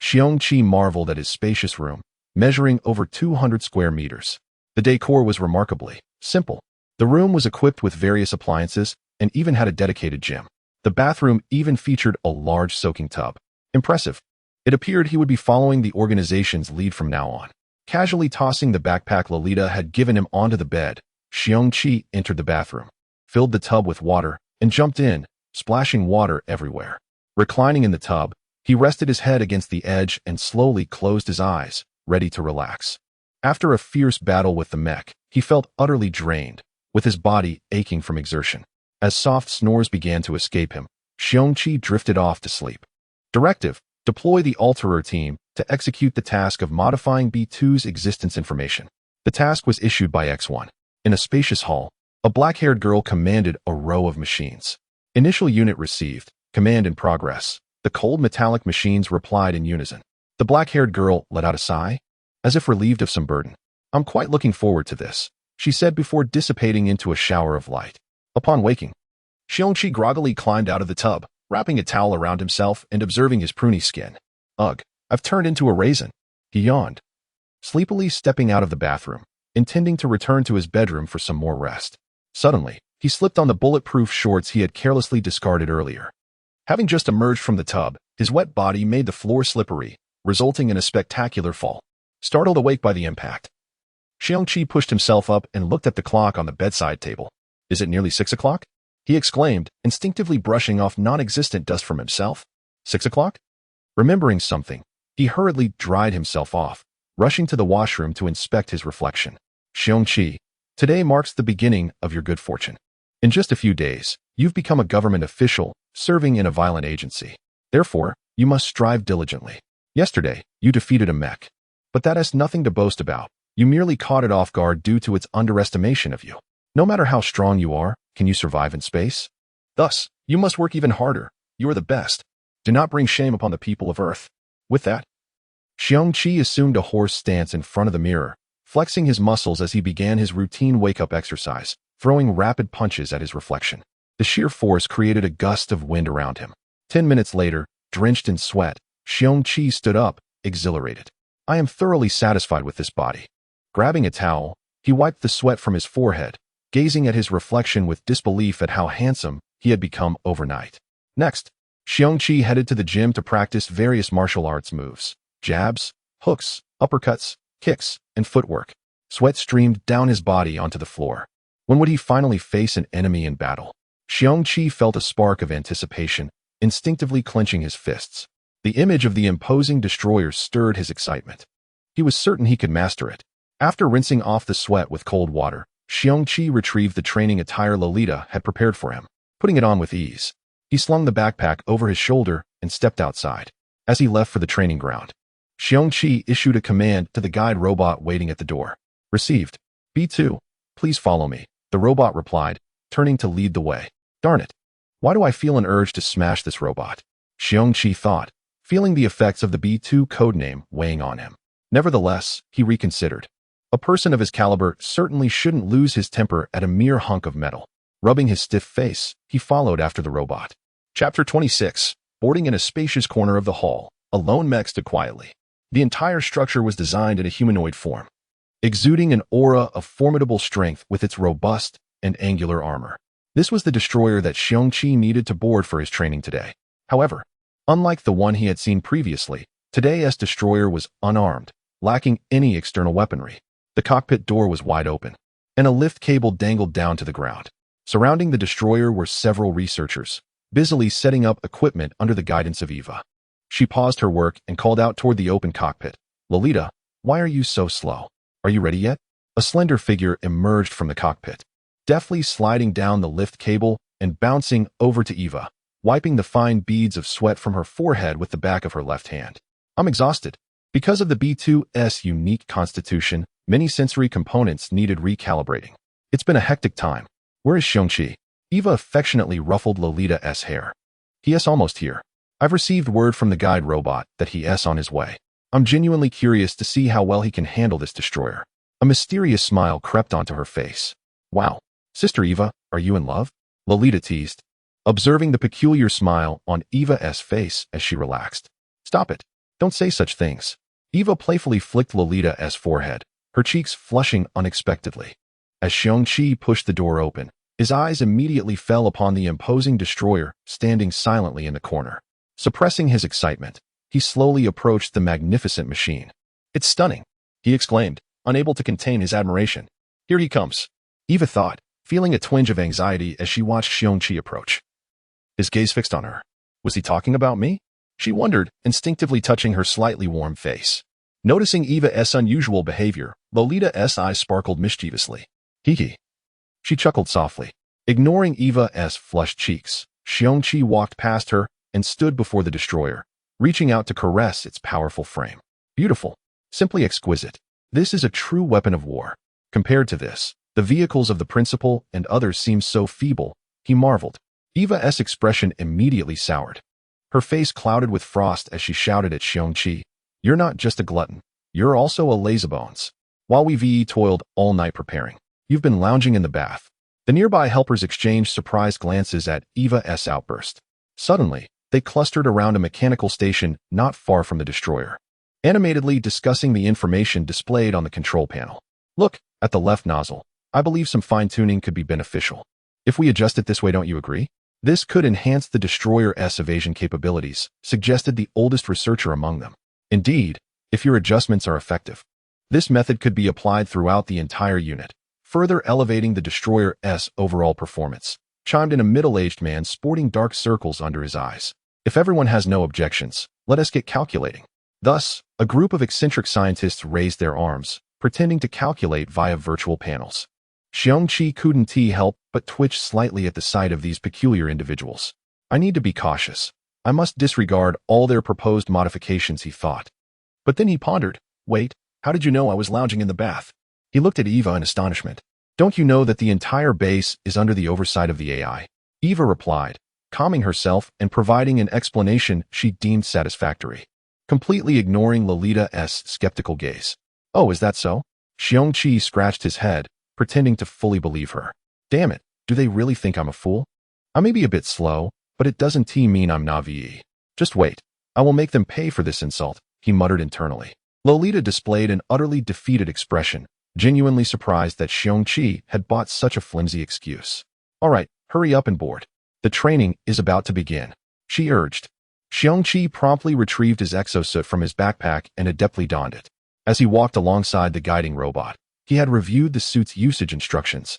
Xiong Qi marveled at his spacious room, measuring over 200 square meters. The decor was remarkably simple. The room was equipped with various appliances and even had a dedicated gym. The bathroom even featured a large soaking tub. Impressive. It appeared he would be following the organization's lead from now on. Casually tossing the backpack Lolita had given him onto the bed, Xiong Qi entered the bathroom, filled the tub with water, and jumped in, splashing water everywhere. Reclining in the tub, he rested his head against the edge and slowly closed his eyes, ready to relax. After a fierce battle with the mech, he felt utterly drained, with his body aching from exertion. As soft snores began to escape him, Xiong Qi drifted off to sleep. Directive: deploy the Alterer team to execute the task of modifying B2's existence information. The task was issued by X1. In a spacious hall, a black-haired girl commanded a row of machines. Initial unit received. Command in progress. The cold metallic machines replied in unison. The black-haired girl let out a sigh, as if relieved of some burden. I'm quite looking forward to this, she said before dissipating into a shower of light. Upon waking, Xiong Qi groggily climbed out of the tub, wrapping a towel around himself and observing his pruny skin. Ugh, I've turned into a raisin. He yawned, sleepily stepping out of the bathroom, intending to return to his bedroom for some more rest. Suddenly, he slipped on the bulletproof shorts he had carelessly discarded earlier. Having just emerged from the tub, his wet body made the floor slippery, resulting in a spectacular fall. Startled awake by the impact, Xiong Qi pushed himself up and looked at the clock on the bedside table. Is it nearly 6 o'clock? He exclaimed, instinctively brushing off non-existent dust from himself. 6 o'clock? Remembering something, he hurriedly dried himself off, rushing to the washroom to inspect his reflection. Xiong Qi, today marks the beginning of your good fortune. In just a few days, you've become a government official, serving in a violent agency. Therefore, you must strive diligently. Yesterday, you defeated a mech. But that has nothing to boast about. You merely caught it off guard due to its underestimation of you. No matter how strong you are, can you survive in space? Thus, you must work even harder. You are the best. Do not bring shame upon the people of Earth. With that, Xiong Qi assumed a hoarse stance in front of the mirror, flexing his muscles as he began his routine wake-up exercise, throwing rapid punches at his reflection. The sheer force created a gust of wind around him. 10 minutes later, drenched in sweat, Xiong Qi stood up, exhilarated. I am thoroughly satisfied with this body. Grabbing a towel, he wiped the sweat from his forehead, gazing at his reflection with disbelief at how handsome he had become overnight. Next, Xiong Qi headed to the gym to practice various martial arts moves: jabs, hooks, uppercuts, kicks, and footwork. Sweat streamed down his body onto the floor. When would he finally face an enemy in battle? Xiong Qi felt a spark of anticipation, instinctively clenching his fists. The image of the imposing destroyer stirred his excitement. He was certain he could master it. After rinsing off the sweat with cold water, Xiong Qi retrieved the training attire Lolita had prepared for him. Putting it on with ease, he slung the backpack over his shoulder and stepped outside. As he left for the training ground, Xiong Qi issued a command to the guide robot waiting at the door. Received. B2, please follow me, the robot replied, turning to lead the way. Darn it. Why do I feel an urge to smash this robot? Xiong Qi thought, feeling the effects of the B2 codename weighing on him. Nevertheless, he reconsidered. A person of his caliber certainly shouldn't lose his temper at a mere hunk of metal. Rubbing his stiff face, he followed after the robot. Chapter 26. Boarding in a spacious corner of the hall, a lone mech stood quietly. The entire structure was designed in a humanoid form, exuding an aura of formidable strength with its robust and angular armor. This was the destroyer that Xiong Qi needed to board for his training today. However, unlike the one he had seen previously, today's destroyer was unarmed, lacking any external weaponry. The cockpit door was wide open, and a lift cable dangled down to the ground. Surrounding the destroyer were several researchers, busily setting up equipment under the guidance of Eva. She paused her work and called out toward the open cockpit. Lolita, why are you so slow? Are you ready yet? A slender figure emerged from the cockpit, deftly sliding down the lift cable and bouncing over to Eva, wiping the fine beads of sweat from her forehead with the back of her left hand. I'm exhausted. Because of the B2's unique constitution, many sensory components needed recalibrating. It's been a hectic time. Where is Xiong Qi? Eva affectionately ruffled Lolita's hair. He is almost here. I've received word from the guide robot that he is on his way. I'm genuinely curious to see how well he can handle this destroyer. A mysterious smile crept onto her face. Wow. Sister Eva, are you in love? Lolita teased, observing the peculiar smile on Eva's face as she relaxed. Stop it. Don't say such things. Eva playfully flicked Lolita's forehead, her cheeks flushing unexpectedly. As Xiong Qi pushed the door open, his eyes immediately fell upon the imposing destroyer standing silently in the corner. Suppressing his excitement, he slowly approached the magnificent machine. It's stunning, he exclaimed, unable to contain his admiration. Here he comes, Eva thought, feeling a twinge of anxiety as she watched Xiong Qi approach. His gaze fixed on her. Was he talking about me? She wondered, instinctively touching her slightly warm face. Noticing Eva's unusual behavior, Lolita's eyes sparkled mischievously. Hee. She chuckled softly, ignoring Eva's flushed cheeks. Xiong Qi walked past her and stood before the destroyer, reaching out to caress its powerful frame. Beautiful. Simply exquisite. This is a true weapon of war. Compared to this, the vehicles of the principal and others seem so feeble, he marveled. Eva's expression immediately soured. Her face clouded with frost as she shouted at Xiong Qi, "You're not just a glutton. You're also a lazybones. While we toiled all night preparing, you've been lounging in the bath." The nearby helpers exchanged surprised glances at Eva's outburst. Suddenly, they clustered around a mechanical station not far from the destroyer, animatedly discussing the information displayed on the control panel. "Look, at the left nozzle. I believe some fine-tuning could be beneficial. If we adjust it this way, don't you agree? This could enhance the destroyer's evasion capabilities," suggested the oldest researcher among them. "Indeed, if your adjustments are effective. This method could be applied throughout the entire unit, further elevating the destroyer's overall performance," chimed in a middle-aged man sporting dark circles under his eyes. "If everyone has no objections, let us get calculating." Thus, a group of eccentric scientists raised their arms, pretending to calculate via virtual panels. Xiong Qi couldn't help but twitch slightly at the sight of these peculiar individuals. "I need to be cautious. I must disregard all their proposed modifications," he thought. But then he pondered, "Wait, how did you know I was lounging in the bath?" He looked at Eva in astonishment. "Don't you know that the entire base is under the oversight of the AI?" Eva replied, calming herself and providing an explanation she deemed satisfactory, completely ignoring Lolita's skeptical gaze. "Oh, is that so?" Xiong Qi scratched his head, pretending to fully believe her. "Damn it, do they really think I'm a fool? I may be a bit slow, but it doesn't mean I'm naive. Just wait, I will make them pay for this insult," he muttered internally. Lolita displayed an utterly defeated expression, genuinely surprised that Xiong Qi had bought such a flimsy excuse. "All right, hurry up and board. The training is about to begin," she urged. Xiong Qi promptly retrieved his exosuit from his backpack and adeptly donned it. As he walked alongside the guiding robot, he had reviewed the suit's usage instructions,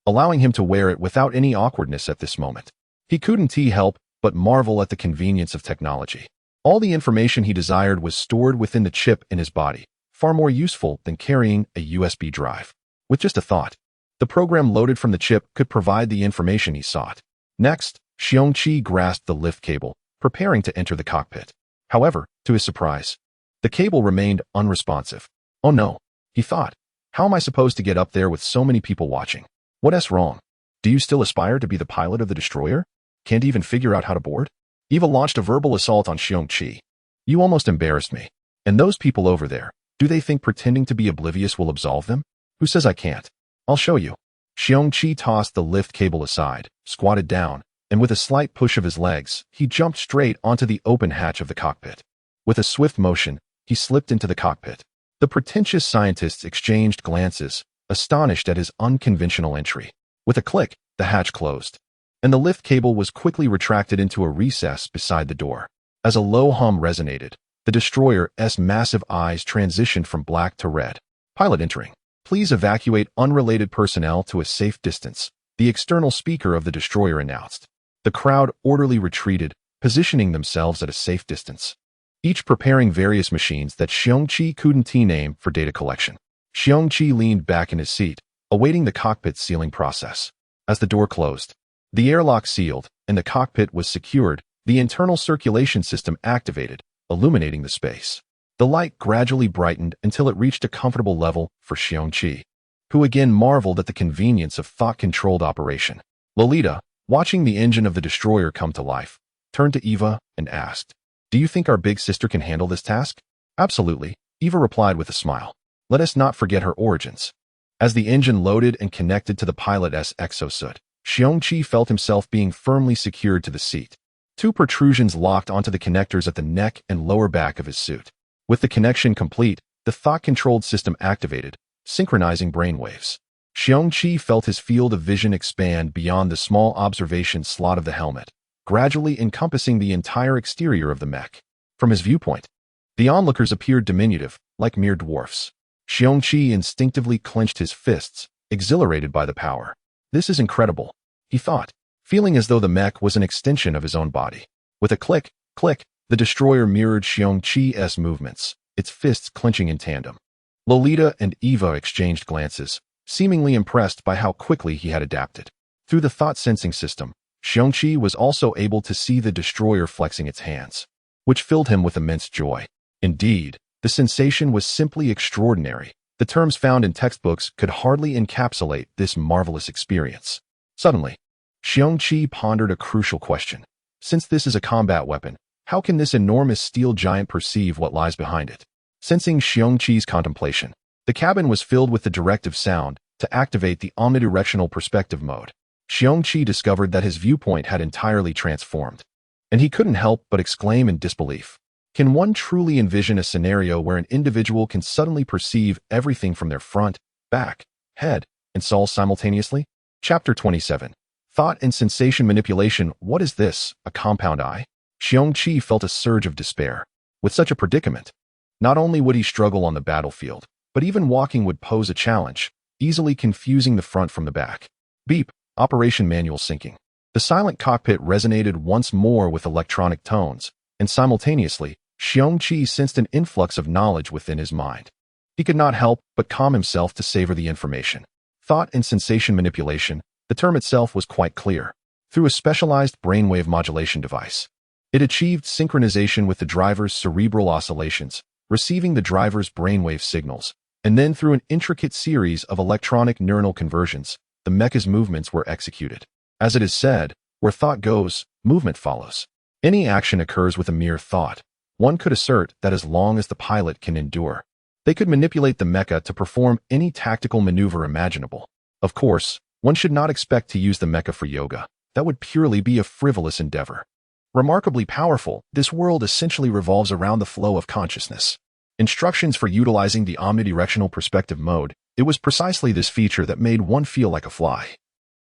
allowing him to wear it without any awkwardness at this moment. He couldn't help but marvel at the convenience of technology. All the information he desired was stored within the chip in his body, far more useful than carrying a USB drive. With just a thought, the program loaded from the chip could provide the information he sought. Next, Xiong Qi grasped the lift cable, preparing to enter the cockpit. However, to his surprise, the cable remained unresponsive. "Oh no," he thought. "How am I supposed to get up there with so many people watching? What's wrong? Do you still aspire to be the pilot of the destroyer? Can't even figure out how to board?" Eva launched a verbal assault on Xiong Qi. "You almost embarrassed me. And those people over there, do they think pretending to be oblivious will absolve them? Who says I can't? I'll show you." Xiong Qi tossed the lift cable aside, squatted down, and with a slight push of his legs, he jumped straight onto the open hatch of the cockpit. With a swift motion, he slipped into the cockpit. The pretentious scientists exchanged glances, astonished at his unconventional entry. With a click, the hatch closed, and the lift cable was quickly retracted into a recess beside the door. As a low hum resonated, the destroyer's massive eyes transitioned from black to red. "Pilot entering. Please evacuate unrelated personnel to a safe distance," the external speaker of the destroyer announced. The crowd orderly retreated, positioning themselves at a safe distance, each preparing various machines that Xiong Qi couldn't name for data collection. Xiong Qi leaned back in his seat, awaiting the cockpit sealing process. As the door closed, the airlock sealed, and the cockpit was secured, the internal circulation system activated, illuminating the space. The light gradually brightened until it reached a comfortable level for Xiong Qi, who again marveled at the convenience of thought-controlled operation. Lolita, watching the engine of the destroyer come to life, turned to Eva and asked, "Do you think our big sister can handle this task?" "Absolutely," Eva replied with a smile. "Let us not forget her origins." As the engine loaded and connected to the pilot's exosuit, Xiong Qi felt himself being firmly secured to the seat. Two protrusions locked onto the connectors at the neck and lower back of his suit. With the connection complete, the thought-controlled system activated, synchronizing brainwaves. Xiong Qi felt his field of vision expand beyond the small observation slot of the helmet, gradually encompassing the entire exterior of the mech. From his viewpoint, the onlookers appeared diminutive, like mere dwarfs. Xiong Qi instinctively clenched his fists, exhilarated by the power. "This is incredible," he thought, feeling as though the mech was an extension of his own body. With a click, the destroyer mirrored Xiong Qi's movements, its fists clenching in tandem. Lolita and Eva exchanged glances, seemingly impressed by how quickly he had adapted. Through the thought-sensing system, Xiong Qi was also able to see the destroyer flexing its hands, which filled him with immense joy. Indeed, the sensation was simply extraordinary. The terms found in textbooks could hardly encapsulate this marvelous experience. Suddenly, Xiong Qi pondered a crucial question. Since this is a combat weapon, how can this enormous steel giant perceive what lies behind it? Sensing Xiong Qi's contemplation, the cabin was filled with the directive sound to activate the omnidirectional perspective mode. Xiong Qi discovered that his viewpoint had entirely transformed, and he couldn't help but exclaim in disbelief. Can one truly envision a scenario where an individual can suddenly perceive everything from their front, back, head, and soul simultaneously? Chapter 27. Thought and Sensation Manipulation. What is this, a compound eye? Xiong Qi felt a surge of despair. With such a predicament, not only would he struggle on the battlefield, but even walking would pose a challenge, easily confusing the front from the back. Beep. Operation manual syncing. The silent cockpit resonated once more with electronic tones, and simultaneously, Xiong Qi sensed an influx of knowledge within his mind. He could not help but calm himself to savor the information. Thought and sensation manipulation. The term itself was quite clear. Through a specialized brainwave modulation device, it achieved synchronization with the driver's cerebral oscillations, receiving the driver's brainwave signals, and then through an intricate series of electronic neuronal conversions, the mech's movements were executed. As it is said, where thought goes, movement follows. Any action occurs with a mere thought. One could assert that as long as the pilot can endure, they could manipulate the mecha to perform any tactical maneuver imaginable. Of course, one should not expect to use the mecha for yoga. That would purely be a frivolous endeavor. Remarkably powerful, this world essentially revolves around the flow of consciousness. Instructions for utilizing the omnidirectional perspective mode. It was precisely this feature that made one feel like a fly,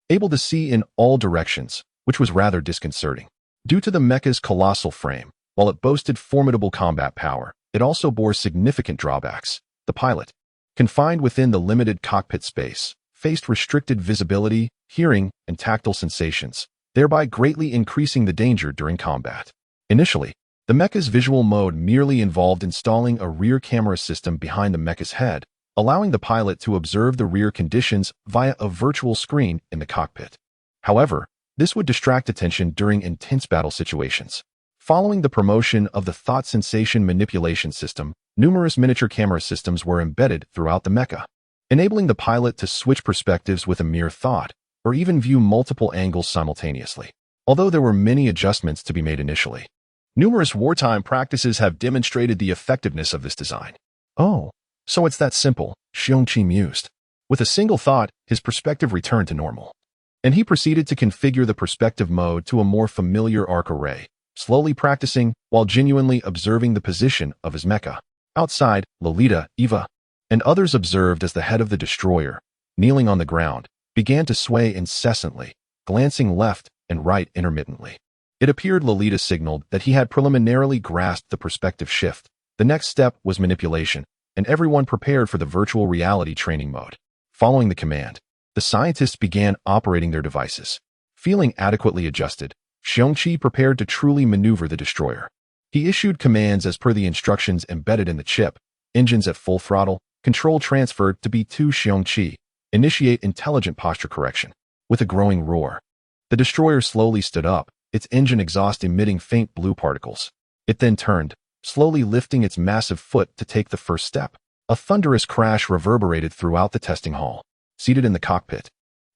able to see in all directions, which was rather disconcerting. Due to the mecha's colossal frame, while it boasted formidable combat power, it also bore significant drawbacks. The pilot, confined within the limited cockpit space, faced restricted visibility, hearing, and tactile sensations, thereby greatly increasing the danger during combat. Initially, the mecha's visual mode merely involved installing a rear camera system behind the mecha's head, allowing the pilot to observe the rear conditions via a virtual screen in the cockpit. However, this would distract attention during intense battle situations. Following the promotion of the thought sensation manipulation system, numerous miniature camera systems were embedded throughout the mecha, enabling the pilot to switch perspectives with a mere thought, or even view multiple angles simultaneously. Although there were many adjustments to be made initially, numerous wartime practices have demonstrated the effectiveness of this design. Oh, so it's that simple, Xiong Qi mused. With a single thought, his perspective returned to normal, and he proceeded to configure the perspective mode to a more familiar arc array, slowly practicing while genuinely observing the position of his mecha. Outside, Lolita, Eva, and others observed as the head of the destroyer, kneeling on the ground, began to sway incessantly, glancing left and right intermittently. It appeared Lolita signaled that he had preliminarily grasped the perspective shift. The next step was manipulation, and everyone prepared for the virtual reality training mode. Following the command, the scientists began operating their devices. Feeling adequately adjusted, Xiong Qi prepared to truly maneuver the destroyer. He issued commands as per the instructions embedded in the chip: engines at full throttle, control transferred to B2 Xiong Qi, initiate intelligent posture correction. With a growing roar, the destroyer slowly stood up, its engine exhaust emitting faint blue particles. It then turned, slowly lifting its massive foot to take the first step. A thunderous crash reverberated throughout the testing hall. Seated in the cockpit,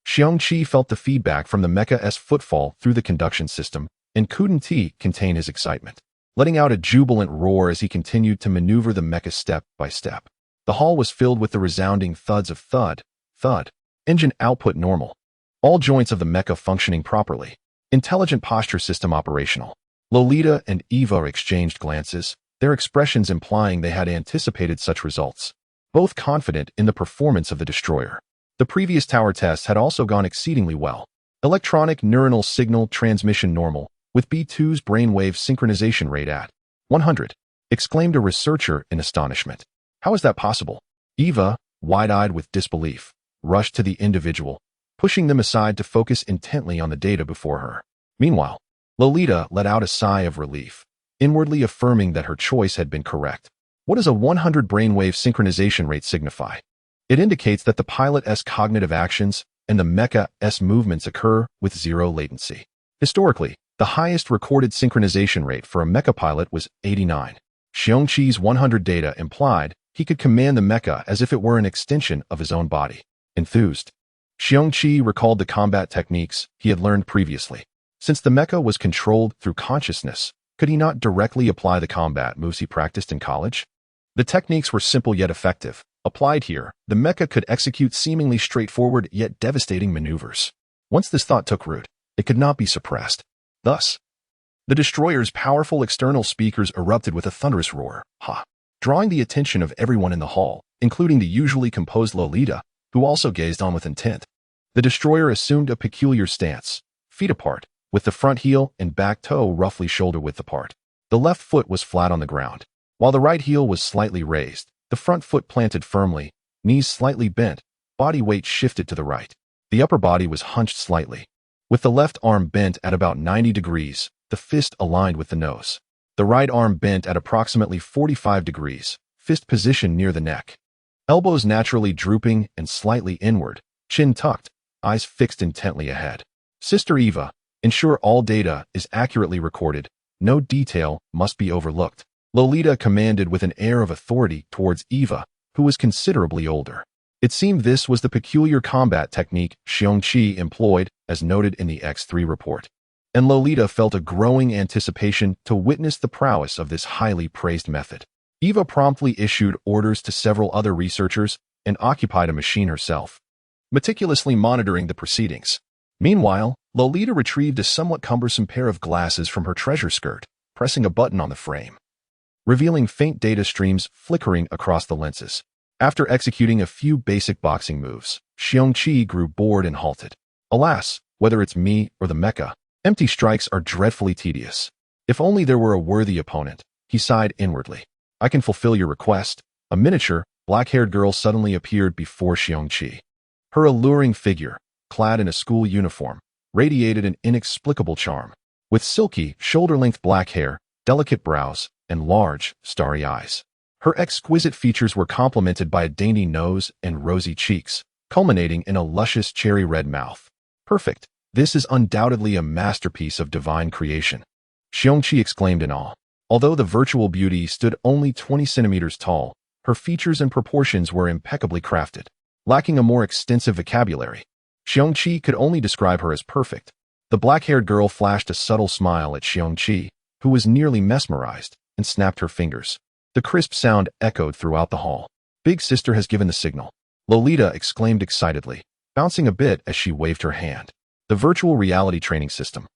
Xiong Qi felt the feedback from the mecha's footfall through the conduction system, and couldn't contain his excitement, letting out a jubilant roar as he continued to maneuver the mecha step by step. The hall was filled with the resounding thuds of thud, thud. Engine output normal. All joints of the mecha functioning properly. Intelligent posture system operational. Lolita and Eva exchanged glances, their expressions implying they had anticipated such results, both confident in the performance of the destroyer. The previous tower tests had also gone exceedingly well. Electronic neuronal signal transmission normal, with B2's brainwave synchronization rate at 100, exclaimed a researcher in astonishment. How is that possible? Eva, wide-eyed with disbelief, rushed to the individual, pushing them aside to focus intently on the data before her. Meanwhile, Lolita let out a sigh of relief, inwardly affirming that her choice had been correct. What does a 100 brainwave synchronization rate signify? It indicates that the pilot's cognitive actions and the mecha's movements occur with zero latency. Historically, the highest recorded synchronization rate for a mecha pilot was 89. Xiong Qi's 100 data implied he could command the mecha as if it were an extension of his own body. Enthused, Xiong Qi recalled the combat techniques he had learned previously. Since the mecha was controlled through consciousness, could he not directly apply the combat moves he practiced in college? The techniques were simple yet effective. Applied here, the mecha could execute seemingly straightforward yet devastating maneuvers. Once this thought took root, it could not be suppressed. Thus, the destroyer's powerful external speakers erupted with a thunderous roar, drawing the attention of everyone in the hall, including the usually composed Lolita, who also gazed on with intent. The destroyer assumed a peculiar stance, feet apart, with the front heel and back toe roughly shoulder-width apart. The left foot was flat on the ground, while the right heel was slightly raised, the front foot planted firmly, knees slightly bent, body weight shifted to the right. The upper body was hunched slightly, with the left arm bent at about 90 degrees, the fist aligned with the nose. The right arm bent at approximately 45 degrees, fist positioned near the neck. Elbows naturally drooping and slightly inward, chin tucked, eyes fixed intently ahead. Sister Eva, ensure all data is accurately recorded. No detail must be overlooked. Lolita commanded with an air of authority towards Eva, who was considerably older. It seemed this was the peculiar combat technique Xiong Qi employed, as noted in the X3 report. And Lolita felt a growing anticipation to witness the prowess of this highly praised method. Eva promptly issued orders to several other researchers and occupied a machine herself, meticulously monitoring the proceedings. Meanwhile, Lolita retrieved a somewhat cumbersome pair of glasses from her treasure skirt, pressing a button on the frame, revealing faint data streams flickering across the lenses. After executing a few basic boxing moves, Xiong Qi grew bored and halted. Alas, whether it's me or the mecha, empty strikes are dreadfully tedious. If only there were a worthy opponent, he sighed inwardly. I can fulfill your request. A miniature, black-haired girl suddenly appeared before Xiong Qi. Her alluring figure, clad in a school uniform, radiated an inexplicable charm. With silky, shoulder-length black hair, delicate brows, and large, starry eyes. Her exquisite features were complemented by a dainty nose and rosy cheeks, culminating in a luscious cherry-red mouth. Perfect. This is undoubtedly a masterpiece of divine creation. Xiong Qi exclaimed in awe. Although the virtual beauty stood only 20 centimeters tall, her features and proportions were impeccably crafted. Lacking a more extensive vocabulary, Xiong Qi could only describe her as perfect. The black-haired girl flashed a subtle smile at Xiong Qi, who was nearly mesmerized, and snapped her fingers. The crisp sound echoed throughout the hall. Big Sister has given the signal, Lolita exclaimed excitedly, bouncing a bit as she waved her hand. The virtual reality training system,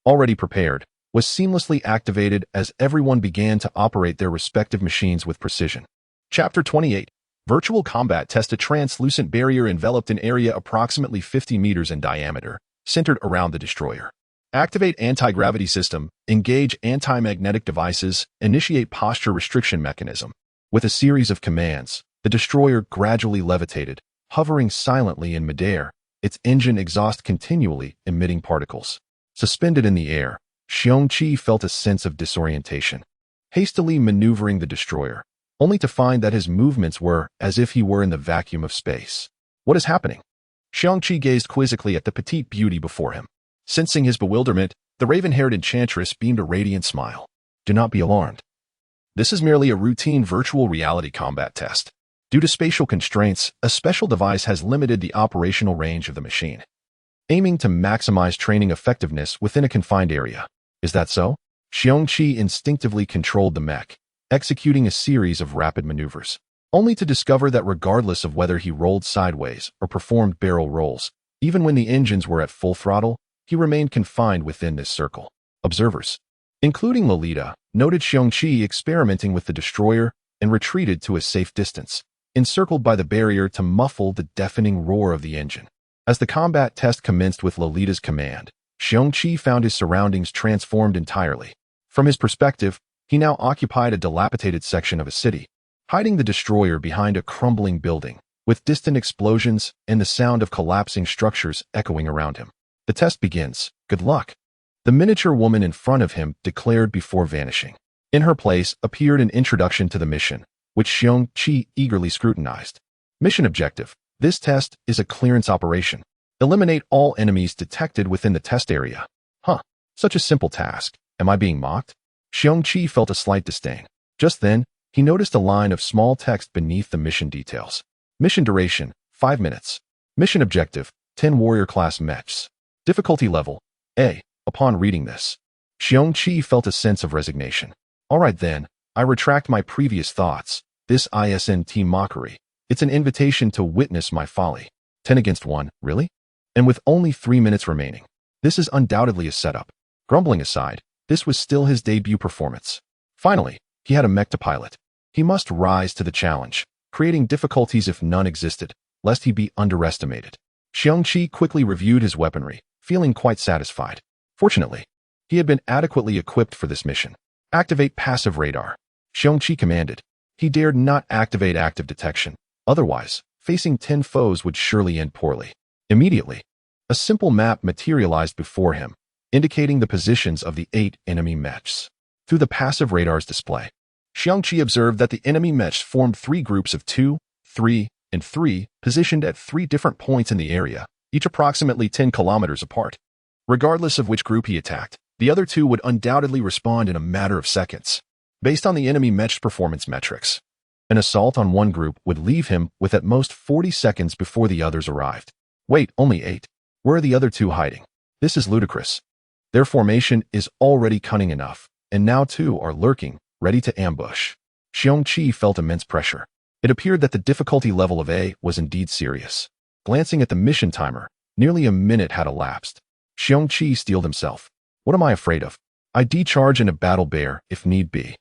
already prepared, was seamlessly activated as everyone began to operate their respective machines with precision. Chapter 28. Virtual combat test. A translucent barrier enveloped an area approximately 50 meters in diameter, centered around the destroyer. Activate anti-gravity system, engage anti-magnetic devices, initiate posture restriction mechanism. With a series of commands, the destroyer gradually levitated, hovering silently in midair, its engine exhaust continually emitting particles. Suspended in the air, Xiong Qi felt a sense of disorientation, hastily maneuvering the destroyer, only to find that his movements were as if he were in the vacuum of space. What is happening? Xiong Qi gazed quizzically at the petite beauty before him. Sensing his bewilderment, the raven-haired enchantress beamed a radiant smile. Do not be alarmed. This is merely a routine virtual reality combat test. Due to spatial constraints, a special device has limited the operational range of the machine, aiming to maximize training effectiveness within a confined area. Is that so? Xiong Qi instinctively controlled the mech, executing a series of rapid maneuvers, only to discover that regardless of whether he rolled sideways or performed barrel rolls, even when the engines were at full throttle, he remained confined within this circle. Observers, including Lolita, noted Xiong Qi experimenting with the destroyer and retreated to a safe distance, encircled by the barrier to muffle the deafening roar of the engine. As the combat test commenced with Lolita's command, Xiong Qi found his surroundings transformed entirely. From his perspective, he now occupied a dilapidated section of a city, hiding the destroyer behind a crumbling building, with distant explosions and the sound of collapsing structures echoing around him. The test begins. Good luck. The miniature woman in front of him declared before vanishing. In her place appeared an introduction to the mission, which Xiong Qi eagerly scrutinized. Mission objective. This test is a clearance operation. Eliminate all enemies detected within the test area. Such a simple task. Am I being mocked? Xiong Qi felt a slight disdain. Just then, he noticed a line of small text beneath the mission details. Mission duration, 5 minutes. Mission objective, 10 warrior-class mechs. Difficulty level, A. Upon reading this, Xiong Qi felt a sense of resignation. All right then, I retract my previous thoughts. This isn't mockery. It's an invitation to witness my folly. 10 against 1, really? And with only 3 minutes remaining. This is undoubtedly a setup. Grumbling aside, this was still his debut performance. Finally, he had a mech to pilot. He must rise to the challenge, creating difficulties if none existed, lest he be underestimated. Xiong Qi quickly reviewed his weaponry, feeling quite satisfied. Fortunately, he had been adequately equipped for this mission. Activate passive radar. Xiong Qi commanded. He dared not activate active detection. Otherwise, facing 10 foes would surely end poorly. Immediately, a simple map materialized before him, indicating the positions of the 8 enemy mechs. Through the passive radar's display, Xiong Qi observed that the enemy mechs formed 3 groups of 2, 3, and 3, positioned at 3 different points in the area, each approximately 10 kilometers apart. Regardless of which group he attacked, the other 2 would undoubtedly respond in a matter of seconds. Based on the enemy mech's performance metrics, an assault on one group would leave him with at most 40 seconds before the others arrived. Wait, only 8. Where are the other 2 hiding? This is ludicrous. Their formation is already cunning enough, and now 2 are lurking, ready to ambush. Xiong Qi felt immense pressure. It appeared that the difficulty level of A was indeed serious. Glancing at the mission timer, nearly a minute had elapsed. Xiong Qi steeled himself. What am I afraid of? I decharge in a battle bear, if need be.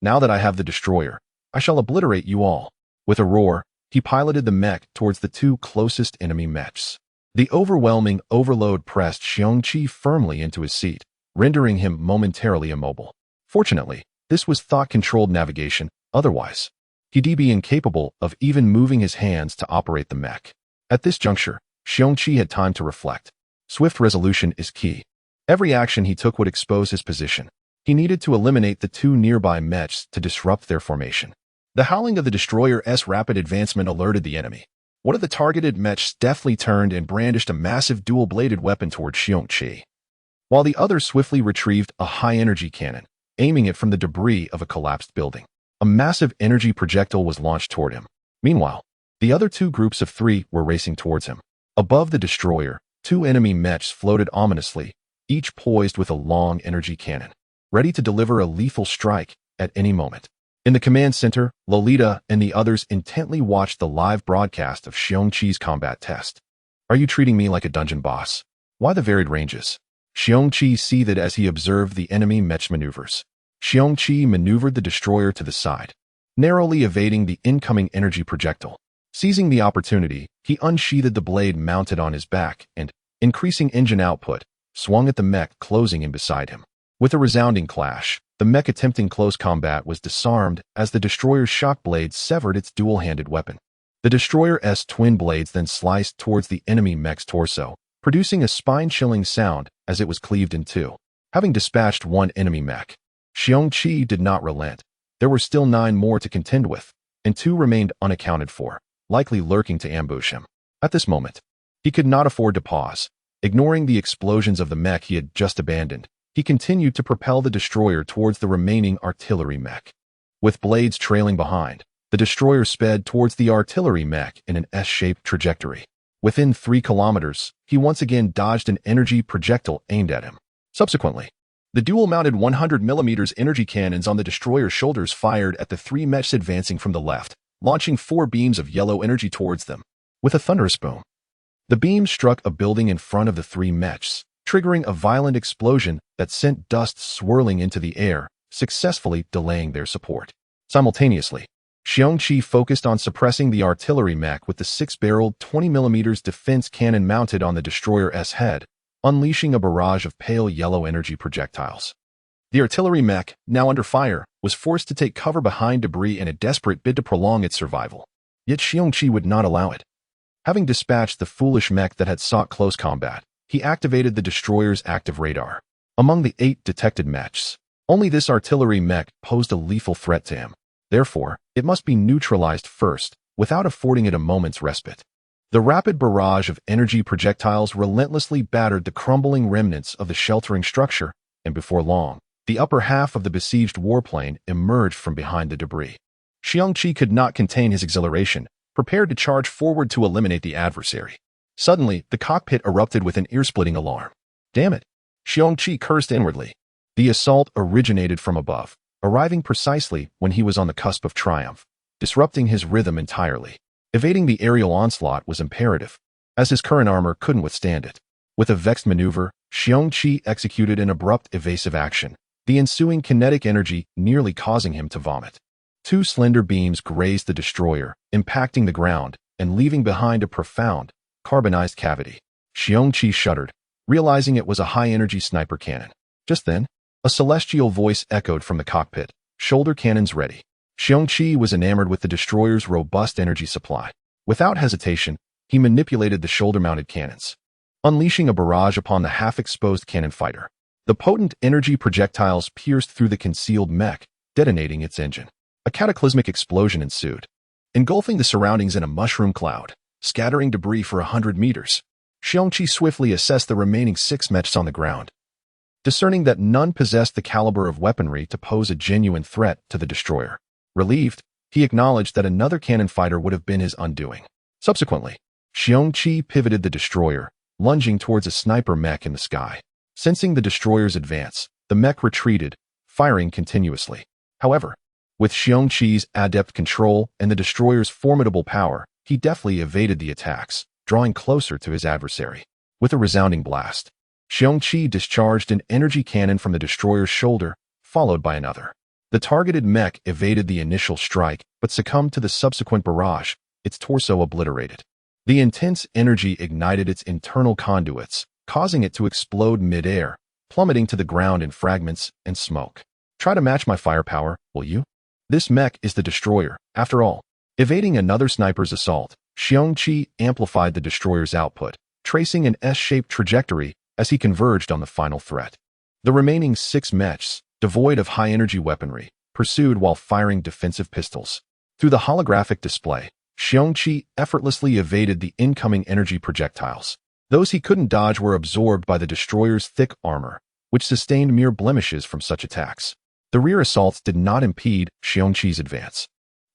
Now that I have the destroyer, I shall obliterate you all. With a roar, he piloted the mech towards the 2 closest enemy mechs. The overwhelming overload pressed Xiong Qi firmly into his seat, rendering him momentarily immobile. Fortunately, this was thought-controlled navigation, otherwise, he'd be incapable of even moving his hands to operate the mech. At this juncture, Xiong Qi had time to reflect. Swift resolution is key. Every action he took would expose his position. He needed to eliminate the 2 nearby mechs to disrupt their formation. The howling of the destroyer's rapid advancement alerted the enemy. One of the targeted mechs deftly turned and brandished a massive dual-bladed weapon toward Xiong Qi, while the other swiftly retrieved a high-energy cannon, aiming it from the debris of a collapsed building. A massive energy projectile was launched toward him. Meanwhile, the other 2 groups of 3 were racing towards him. Above the destroyer, 2 enemy mechs floated ominously, each poised with a long energy cannon, ready to deliver a lethal strike at any moment. In the command center, Lolita and the others intently watched the live broadcast of Xiong Qi's combat test. Are you treating me like a dungeon boss? Why the varied ranges? Xiong Qi seethed as he observed the enemy mech maneuvers. Xiong Qi maneuvered the destroyer to the side, narrowly evading the incoming energy projectile. Seizing the opportunity, he unsheathed the blade mounted on his back and, increasing engine output, swung at the mech closing in beside him. With a resounding clash, the mech attempting close combat was disarmed as the destroyer's shock blade severed its dual-handed weapon. The destroyer's twin blades then sliced towards the enemy mech's torso, producing a spine-chilling sound as it was cleaved in 2. Having dispatched 1 enemy mech, Xiong Qi did not relent. There were still 9 more to contend with, and 2 remained unaccounted for, likely lurking to ambush him. At this moment, he could not afford to pause. Ignoring the explosions of the mech he had just abandoned, he continued to propel the destroyer towards the remaining artillery mech. With blades trailing behind, the destroyer sped towards the artillery mech in an S-shaped trajectory. Within 3 kilometers, he once again dodged an energy projectile aimed at him. Subsequently, the dual-mounted 100mm energy cannons on the destroyer's shoulders fired at the 3 mechs advancing from the left, launching 4 beams of yellow energy towards them. With a thunderous boom, the beams struck a building in front of the 3 mechs, triggering a violent explosion that sent dust swirling into the air, successfully delaying their support. Simultaneously, Xiong Qi focused on suppressing the artillery mech with the 6-barreled 20mm defense cannon mounted on the destroyer's head, unleashing a barrage of pale yellow energy projectiles. The artillery mech, now under fire, was forced to take cover behind debris in a desperate bid to prolong its survival. Yet Xiong Qi would not allow it. Having dispatched the foolish mech that had sought close combat, he activated the destroyer's active radar. Among the 8 detected mechs, only this artillery mech posed a lethal threat to him. Therefore, it must be neutralized first, without affording it a moment's respite. The rapid barrage of energy projectiles relentlessly battered the crumbling remnants of the sheltering structure, and before long, the upper half of the besieged warplane emerged from behind the debris. Xiong Qi could not contain his exhilaration, prepared to charge forward to eliminate the adversary. Suddenly, the cockpit erupted with an ear-splitting alarm. Damn it! Xiong Qi cursed inwardly. The assault originated from above, arriving precisely when he was on the cusp of triumph, disrupting his rhythm entirely. Evading the aerial onslaught was imperative, as his current armor couldn't withstand it. With a vexed maneuver, Xiong Qi executed an abrupt evasive action, the ensuing kinetic energy nearly causing him to vomit. Two slender beams grazed the destroyer, impacting the ground and leaving behind a profound, carbonized cavity. Xiong Qi shuddered, realizing it was a high-energy sniper cannon. Just then, a celestial voice echoed from the cockpit, "Shoulder cannons ready." Xiong Qi was enamored with the destroyer's robust energy supply. Without hesitation, he manipulated the shoulder-mounted cannons, unleashing a barrage upon the half-exposed cannon fighter. The potent energy projectiles pierced through the concealed mech, detonating its engine. A cataclysmic explosion ensued, engulfing the surroundings in a mushroom cloud, scattering debris for 100 meters. Xiong Qi swiftly assessed the remaining 6 mechs on the ground, discerning that none possessed the caliber of weaponry to pose a genuine threat to the destroyer. Relieved, he acknowledged that another cannon fighter would have been his undoing. Subsequently, Xiong Qi pivoted the destroyer, lunging towards a sniper mech in the sky. Sensing the destroyer's advance, the mech retreated, firing continuously. However, with Xiong Qi's adept control and the destroyer's formidable power, he deftly evaded the attacks, drawing closer to his adversary. With a resounding blast, Xiong Qi discharged an energy cannon from the destroyer's shoulder, followed by another. The targeted mech evaded the initial strike, but succumbed to the subsequent barrage, its torso obliterated. The intense energy ignited its internal conduits, causing it to explode mid-air, plummeting to the ground in fragments and smoke. Try to match my firepower, will you? This mech is the destroyer, after all. Evading another sniper's assault, Xiong Qi amplified the destroyer's output, tracing an S-shaped trajectory as he converged on the final threat. The remaining 6 mechs, devoid of high-energy weaponry, pursued while firing defensive pistols. Through the holographic display, Xiong Qi effortlessly evaded the incoming energy projectiles. Those he couldn't dodge were absorbed by the destroyer's thick armor, which sustained mere blemishes from such attacks. The rear assaults did not impede Xiong Qi's advance,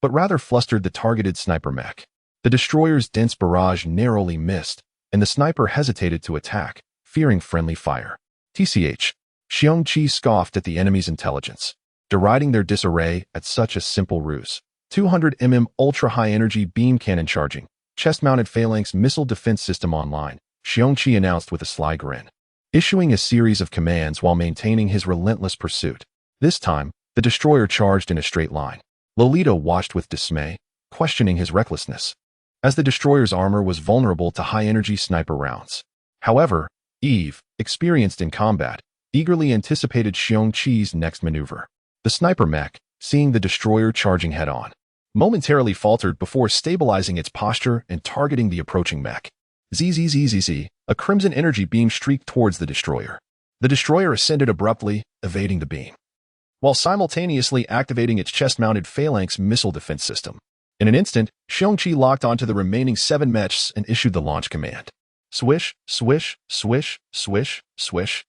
but rather flustered the targeted sniper mech. The destroyer's dense barrage narrowly missed, and the sniper hesitated to attack, fearing friendly fire. TCH. Xiong Qi scoffed at the enemy's intelligence, deriding their disarray at such a simple ruse. 200 mm ultra-high-energy beam cannon charging, chest-mounted phalanx missile defense system online, Xiong Qi announced with a sly grin, issuing a series of commands while maintaining his relentless pursuit. This time, the destroyer charged in a straight line. Lolita watched with dismay, questioning his recklessness, as the destroyer's armor was vulnerable to high-energy sniper rounds. However, Eve, experienced in combat, eagerly anticipated Xiong Qi's next maneuver. The sniper mech, seeing the destroyer charging head-on, momentarily faltered before stabilizing its posture and targeting the approaching mech. Zzzzz, a crimson energy beam streaked towards the destroyer. The destroyer ascended abruptly, evading the beam, while simultaneously activating its chest-mounted phalanx missile defense system. In an instant, Xiong Qi locked onto the remaining 7 mechs and issued the launch command. Swish, swish, swish, swish, swish.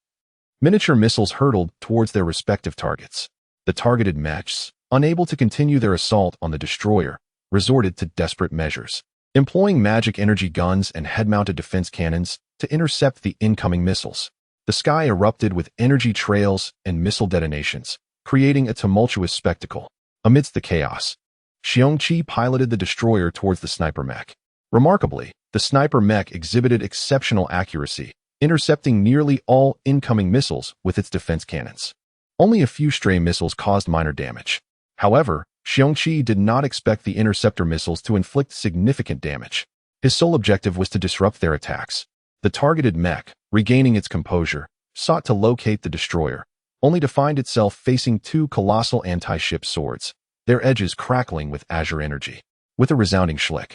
Miniature missiles hurtled towards their respective targets. The targeted mechs, unable to continue their assault on the destroyer, resorted to desperate measures, employing magic energy guns and head-mounted defense cannons to intercept the incoming missiles. The sky erupted with energy trails and missile detonations, creating a tumultuous spectacle. Amidst the chaos, Xiong Qi piloted the destroyer towards the sniper mech. Remarkably, the sniper mech exhibited exceptional accuracy, intercepting nearly all incoming missiles with its defense cannons. Only a few stray missiles caused minor damage. However, Xiong Qi did not expect the interceptor missiles to inflict significant damage. His sole objective was to disrupt their attacks. The targeted mech, regaining its composure, sought to locate the destroyer, only to find itself facing 2 colossal anti-ship swords, their edges crackling with azure energy. With a resounding schlick,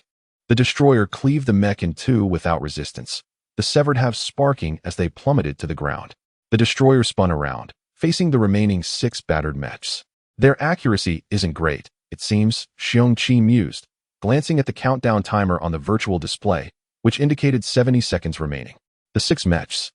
the destroyer cleaved the mech in 2 without resistance, the severed halves sparking as they plummeted to the ground. The destroyer spun around, facing the remaining 6 battered mechs. Their accuracy isn't great, it seems, Xiong Qi mused, glancing at the countdown timer on the virtual display, which indicated 70 seconds remaining. The 6 mechs,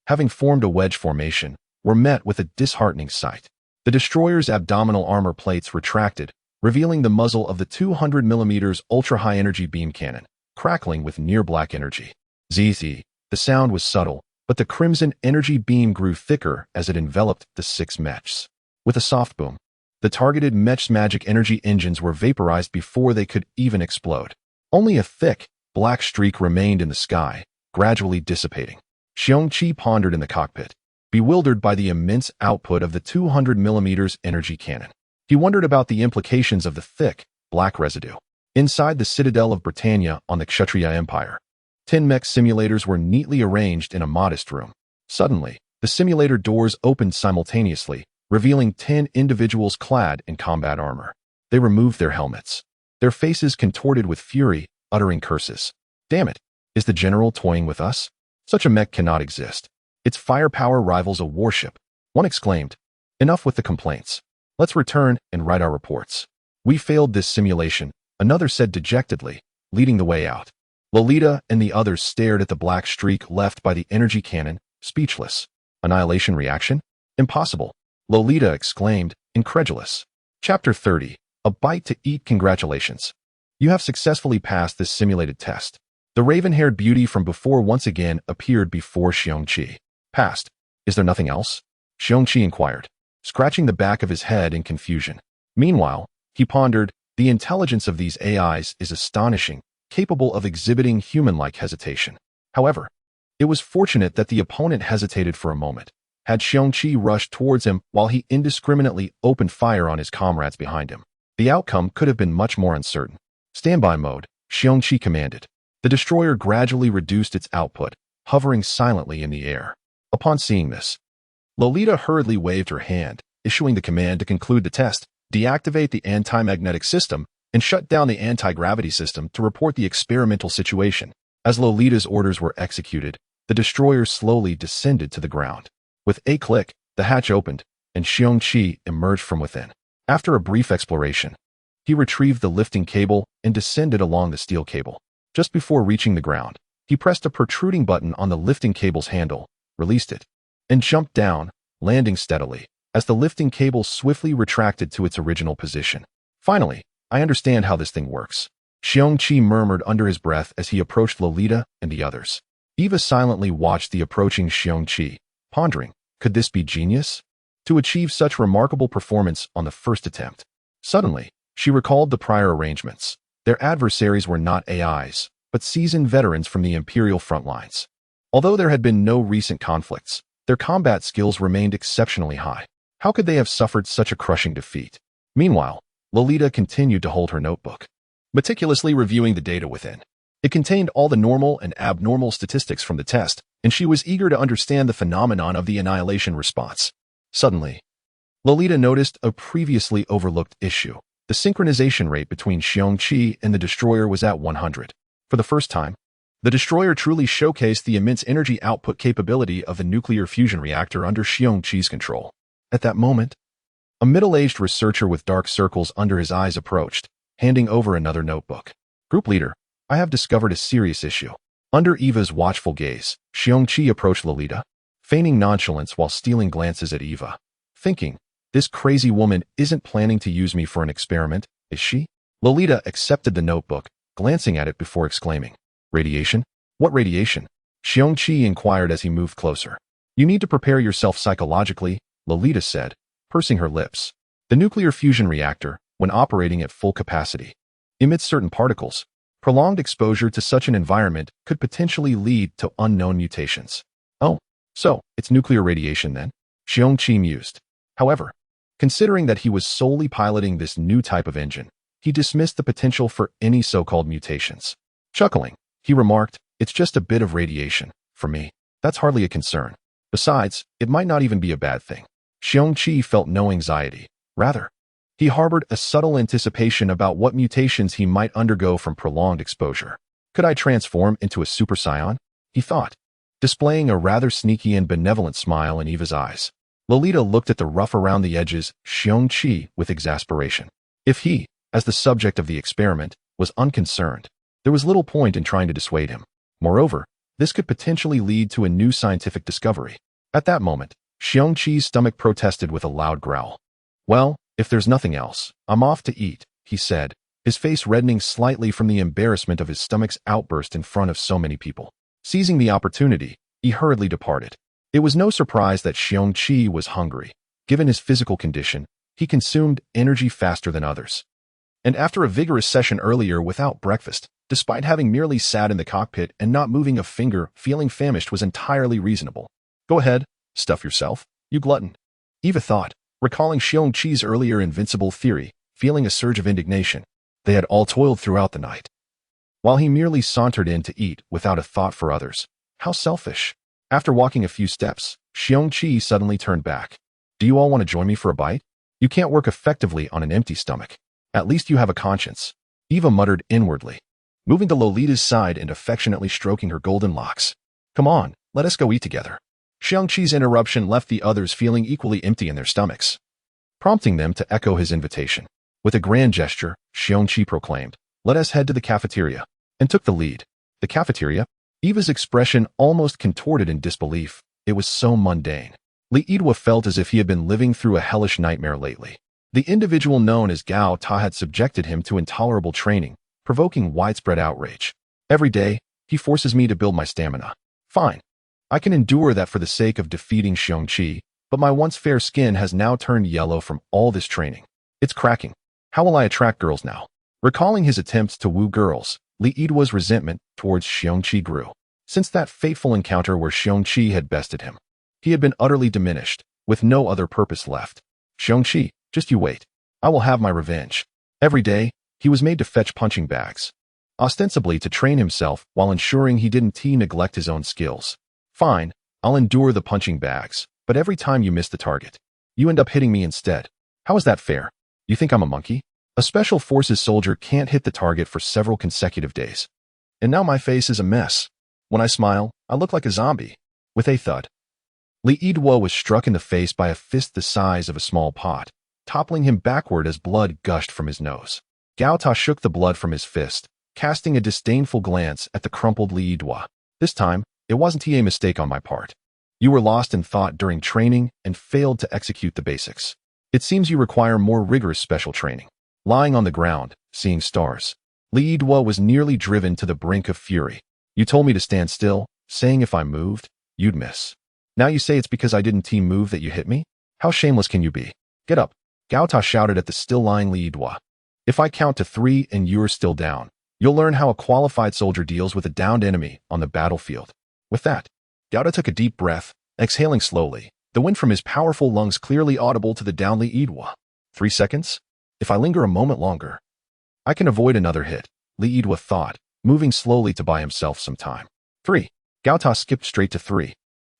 having formed a wedge formation, were met with a disheartening sight. The destroyer's abdominal armor plates retracted, revealing the muzzle of the 200mm ultra-high energy beam cannon, crackling with near-black energy. ZZ. The sound was subtle, but the crimson energy beam grew thicker as it enveloped the 6 mechs. With a soft boom, the targeted mechs' magic energy engines were vaporized before they could even explode. Only a thick, black streak remained in the sky, gradually dissipating. Xiong Qi pondered in the cockpit, bewildered by the immense output of the 200mm energy cannon. He wondered about the implications of the thick, black residue. Inside the citadel of Britannia on the Kshatriya Empire, 10 mech simulators were neatly arranged in a modest room. Suddenly, the simulator doors opened simultaneously, revealing 10 individuals clad in combat armor. They removed their helmets, their faces contorted with fury, uttering curses. Damn it! Is the general toying with us? Such a mech cannot exist. Its firepower rivals a warship. One exclaimed. Enough with the complaints. Let's return and write our reports. We failed this simulation, another said dejectedly, leading the way out. Lolita and the others stared at the black streak left by the energy cannon, speechless. Annihilation reaction? Impossible. Lolita exclaimed, incredulous. Chapter 30. A bite to eat. Congratulations. You have successfully passed this simulated test. The raven-haired beauty from before once again appeared before Xiong Qi. Passed. Is there nothing else? Xiong Qi inquired, scratching the back of his head in confusion. Meanwhile, he pondered, the intelligence of these AIs is astonishing, capable of exhibiting human-like hesitation. However, it was fortunate that the opponent hesitated for a moment. Had Xiong Qi rushed towards him while he indiscriminately opened fire on his comrades behind him, the outcome could have been much more uncertain. Standby mode, Xiong Qi commanded. The destroyer gradually reduced its output, hovering silently in the air. Upon seeing this, Lolita hurriedly waved her hand, issuing the command to conclude the test, deactivate the anti-magnetic system, and shut down the anti-gravity system to report the experimental situation. As Lolita's orders were executed, the destroyer slowly descended to the ground. With a click, the hatch opened, and Xiong Qi emerged from within. After a brief exploration, he retrieved the lifting cable and descended along the steel cable. Just before reaching the ground, he pressed a protruding button on the lifting cable's handle, released it, and jumped down, landing steadily, as the lifting cable swiftly retracted to its original position. Finally, I understand how this thing works. Xiong Qi murmured under his breath as he approached Lolita and the others. Eva silently watched the approaching Xiong Qi, pondering, could this be genius? To achieve such remarkable performance on the first attempt. Suddenly, she recalled the prior arrangements. Their adversaries were not AIs, but seasoned veterans from the Imperial front lines. Although there had been no recent conflicts, their combat skills remained exceptionally high. How could they have suffered such a crushing defeat? Meanwhile, Lolita continued to hold her notebook, meticulously reviewing the data within. It contained all the normal and abnormal statistics from the test, and she was eager to understand the phenomenon of the annihilation response. Suddenly, Lolita noticed a previously overlooked issue. The synchronization rate between Xiong Qi and the destroyer was at 100. For the first time, the destroyer truly showcased the immense energy output capability of the nuclear fusion reactor under Xiong Qi's control. At that moment, a middle-aged researcher with dark circles under his eyes approached, handing over another notebook. Group leader, I have discovered a serious issue. Under Eva's watchful gaze, Xiong Qi approached Lolita, feigning nonchalance while stealing glances at Eva, thinking, this crazy woman isn't planning to use me for an experiment, is she? Lolita accepted the notebook, glancing at it before exclaiming, radiation? What radiation? Xiong Qi inquired as he moved closer. You need to prepare yourself psychologically, Lolita said, pursing her lips. The nuclear fusion reactor, when operating at full capacity, emits certain particles. Prolonged exposure to such an environment could potentially lead to unknown mutations. Oh, so it's nuclear radiation then? Xiong Qi mused. However, considering that he was solely piloting this new type of engine, he dismissed the potential for any so-called mutations. Chuckling, he remarked, it's just a bit of radiation. For me, that's hardly a concern. Besides, it might not even be a bad thing. Xiong Qi felt no anxiety. Rather, he harbored a subtle anticipation about what mutations he might undergo from prolonged exposure. Could I transform into a super scion? He thought, displaying a rather sneaky and benevolent smile in Eva's eyes. Lolita looked at the rough around the edges Xiong Qi with exasperation. If he, as the subject of the experiment, was unconcerned, there was little point in trying to dissuade him. Moreover, this could potentially lead to a new scientific discovery. At that moment, Xiong Qi's stomach protested with a loud growl. Well, if there's nothing else, I'm off to eat, he said, his face reddening slightly from the embarrassment of his stomach's outburst in front of so many people. Seizing the opportunity, he hurriedly departed. It was no surprise that Xiong Qi was hungry. Given his physical condition, he consumed energy faster than others. And after a vigorous session earlier without breakfast, despite having merely sat in the cockpit and not moving a finger, feeling famished was entirely reasonable. Go ahead, stuff yourself, you glutton. Eva thought, recalling Xiong Qi's earlier invincible theory, feeling a surge of indignation. They had all toiled throughout the night, while he merely sauntered in to eat without a thought for others. How selfish. After walking a few steps, Xiong Qi suddenly turned back. Do you all want to join me for a bite? You can't work effectively on an empty stomach. At least you have a conscience. Eva muttered inwardly, moving to Lolita's side and affectionately stroking her golden locks. Come on, let us go eat together. Xiong Qi's interruption left the others feeling equally empty in their stomachs, prompting them to echo his invitation. With a grand gesture, Xiong Qi proclaimed, let us head to the cafeteria, and took the lead. The cafeteria? Eva's expression almost contorted in disbelief. It was so mundane. Li Yidua felt as if he had been living through a hellish nightmare lately. The individual known as Gao Ta had subjected him to intolerable training, provoking widespread outrage. Every day, he forces me to build my stamina. Fine. I can endure that for the sake of defeating Xiong Qi, but my once fair skin has now turned yellow from all this training. It's cracking. How will I attract girls now? Recalling his attempts to woo girls, Li Yidua's resentment towards Xiong Qi grew. Since that fateful encounter where Xiong Qi had bested him, he had been utterly diminished, with no other purpose left. Xiong Qi, just you wait. I will have my revenge. Every day, he was made to fetch punching bags, ostensibly to train himself while ensuring he didn't neglect his own skills. Fine, I'll endure the punching bags, but every time you miss the target, you end up hitting me instead. How is that fair? You think I'm a monkey? A special forces soldier can't hit the target for several consecutive days. And now my face is a mess. When I smile, I look like a zombie. With a thud, Li Yidua was struck in the face by a fist the size of a small pot, toppling him backward as blood gushed from his nose. Gao Ta shook the blood from his fist, casting a disdainful glance at the crumpled Li Yidua. This time, it wasn't a mistake on my part. You were lost in thought during training and failed to execute the basics. It seems you require more rigorous special training. Lying on the ground, seeing stars, Li Yidua was nearly driven to the brink of fury. You told me to stand still, saying if I moved, you'd miss. Now you say it's because I didn't move that you hit me? How shameless can you be? Get up, Gao Ta shouted at the still lying Li Yidua. If I count to 3 and you're still down, you'll learn how a qualified soldier deals with a downed enemy on the battlefield. With that, Gao Ta took a deep breath, exhaling slowly, the wind from his powerful lungs clearly audible to the downed Li Yidua. 3 seconds? If I linger a moment longer, I can avoid another hit, Li Yidua thought, moving slowly to buy himself some time. 3. Gao Ta skipped straight to 3.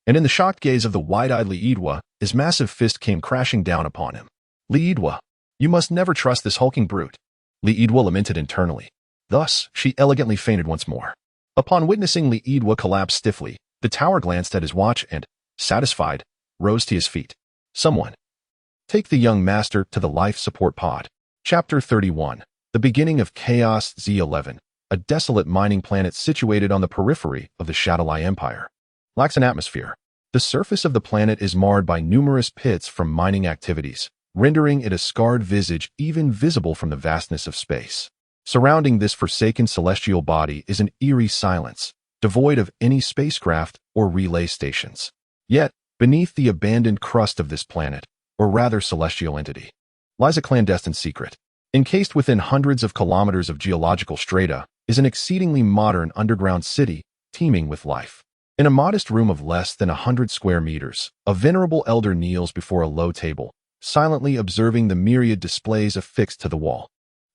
And in the shocked gaze of the wide-eyed Li Yidua, his massive fist came crashing down upon him. Li Yidua, you must never trust this hulking brute, Li Yidua lamented internally. Thus, she elegantly fainted once more. Upon witnessing Li Yidua collapse stiffly, the tower glanced at his watch and, satisfied, rose to his feet. Someone, take the young master to the life support pod. Chapter 31. The beginning of Chaos Z11, a desolate mining planet situated on the periphery of the Shadowlai Empire. Lacks an atmosphere. The surface of the planet is marred by numerous pits from mining activities, rendering it a scarred visage even visible from the vastness of space. Surrounding this forsaken celestial body is an eerie silence, devoid of any spacecraft or relay stations. Yet, beneath the abandoned crust of this planet, or rather celestial entity, lies a clandestine secret. Encased within hundreds of kilometers of geological strata is an exceedingly modern underground city teeming with life. In a modest room of less than 100 square meters, a venerable elder kneels before a low table, silently observing the myriad displays affixed to the wall.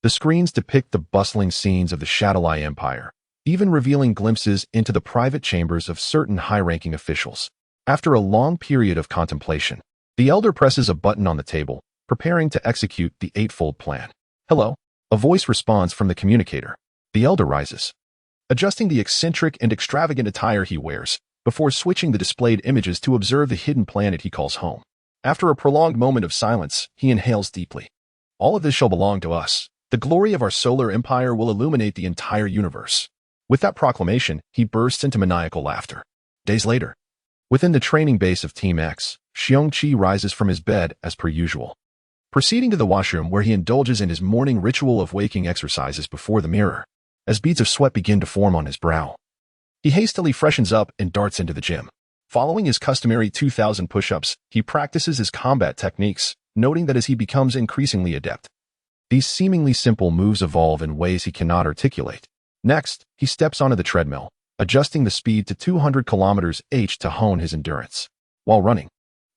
The screens depict the bustling scenes of the Shadowlai Empire, even revealing glimpses into the private chambers of certain high-ranking officials. After a long period of contemplation, the elder presses a button on the table, preparing to execute the eightfold plan. Hello, a voice responds from the communicator. The elder rises, adjusting the eccentric and extravagant attire he wears, before switching the displayed images to observe the hidden planet he calls home. After a prolonged moment of silence, he inhales deeply. All of this shall belong to us. The glory of our solar empire will illuminate the entire universe. With that proclamation, he bursts into maniacal laughter. Days later, Within the training base of Team X, Xiong Qi rises from his bed as per usual, proceeding to the washroom where he indulges in his morning ritual of waking exercises before the mirror, as beads of sweat begin to form on his brow. He hastily freshens up and darts into the gym. Following his customary 2,000 push-ups, he practices his combat techniques, noting that as he becomes increasingly adept, these seemingly simple moves evolve in ways he cannot articulate. Next, he steps onto the treadmill, adjusting the speed to 200 km/h to hone his endurance. While running,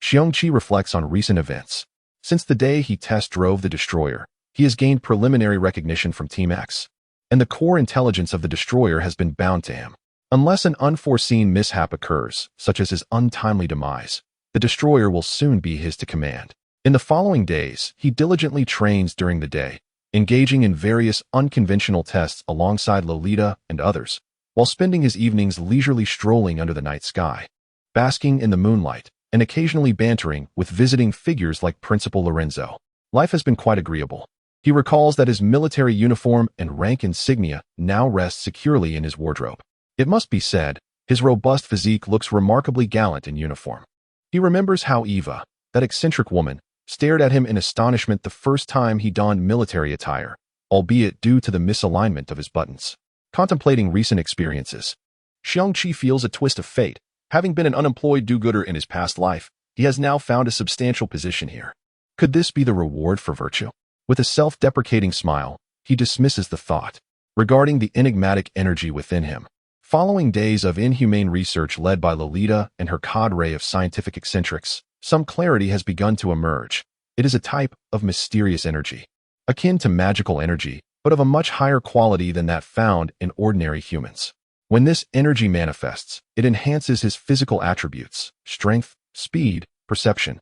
Xiong Qi reflects on recent events. Since the day he test drove the destroyer, he has gained preliminary recognition from Team X, and the core intelligence of the destroyer has been bound to him. Unless an unforeseen mishap occurs, such as his untimely demise, the destroyer will soon be his to command. In the following days, he diligently trains during the day, engaging in various unconventional tests alongside Lolita and others, while spending his evenings leisurely strolling under the night sky, basking in the moonlight, and occasionally bantering with visiting figures like Principal Lorenzo. Life has been quite agreeable. He recalls that his military uniform and rank insignia now rest securely in his wardrobe. It must be said, his robust physique looks remarkably gallant in uniform. He remembers how Eva, that eccentric woman, stared at him in astonishment the first time he donned military attire, albeit due to the misalignment of his buttons. Contemplating recent experiences, Xiong Qi feels a twist of fate. Having been an unemployed do-gooder in his past life, he has now found a substantial position here. Could this be the reward for virtue? With a self-deprecating smile, he dismisses the thought. Regarding the enigmatic energy within him, following days of inhumane research led by Lolita and her cadre of scientific eccentrics, some clarity has begun to emerge. It is a type of mysterious energy, akin to magical energy, but of a much higher quality than that found in ordinary humans. When this energy manifests, it enhances his physical attributes, strength, speed, perception,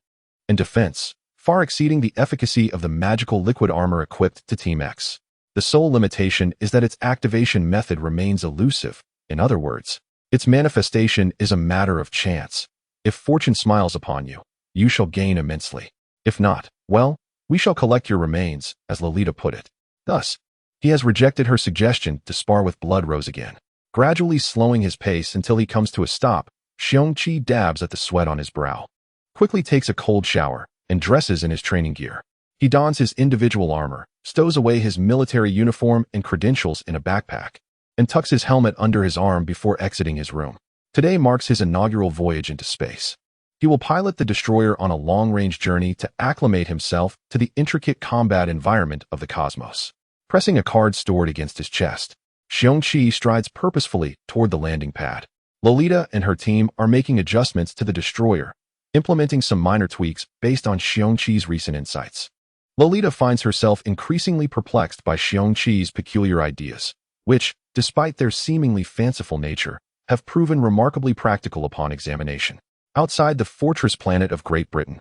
and defense, far exceeding the efficacy of the magical liquid armor equipped to Team X. The sole limitation is that its activation method remains elusive. In other words, its manifestation is a matter of chance. If fortune smiles upon you, you shall gain immensely. If not, well, we shall collect your remains, as Lolita put it. Thus, he has rejected her suggestion to spar with Blood Rose again. Gradually slowing his pace until he comes to a stop, Xiong Qi dabs at the sweat on his brow, quickly takes a cold shower, and dresses in his training gear. He dons his individual armor, stows away his military uniform and credentials in a backpack, and tucks his helmet under his arm before exiting his room. Today marks his inaugural voyage into space. He will pilot the destroyer on a long-range journey to acclimate himself to the intricate combat environment of the cosmos. Pressing a card stored against his chest, Xiong Qi strides purposefully toward the landing pad. Lolita and her team are making adjustments to the destroyer, implementing some minor tweaks based on Xiong Qi's recent insights. Lolita finds herself increasingly perplexed by Xiong Qi's peculiar ideas, which, despite their seemingly fanciful nature, have proven remarkably practical upon examination. Outside the fortress planet of Great Britain,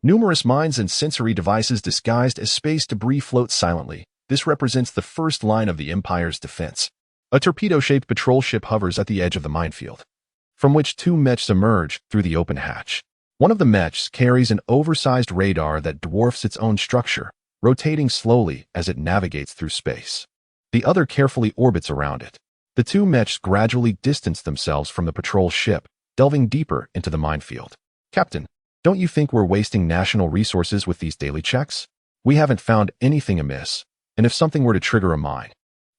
numerous mines and sensory devices disguised as space debris float silently. This represents the first line of the Empire's defense. A torpedo-shaped patrol ship hovers at the edge of the minefield, from which two mechs emerge through the open hatch. One of the mechs carries an oversized radar that dwarfs its own structure, rotating slowly as it navigates through space. The other carefully orbits around it. The two mechs gradually distance themselves from the patrol ship, delving deeper into the minefield. Captain, don't you think we're wasting national resources with these daily checks? We haven't found anything amiss, and if something were to trigger a mine,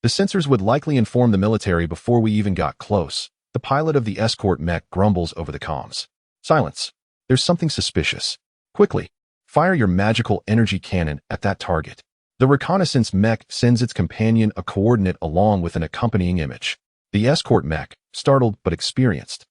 the sensors would likely inform the military before we even got close. The pilot of the escort mech grumbles over the comms. Silence. There's something suspicious. Quickly, fire your magical energy cannon at that target. The reconnaissance mech sends its companion a coordinate along with an accompanying image. The escort mech, startled but experienced,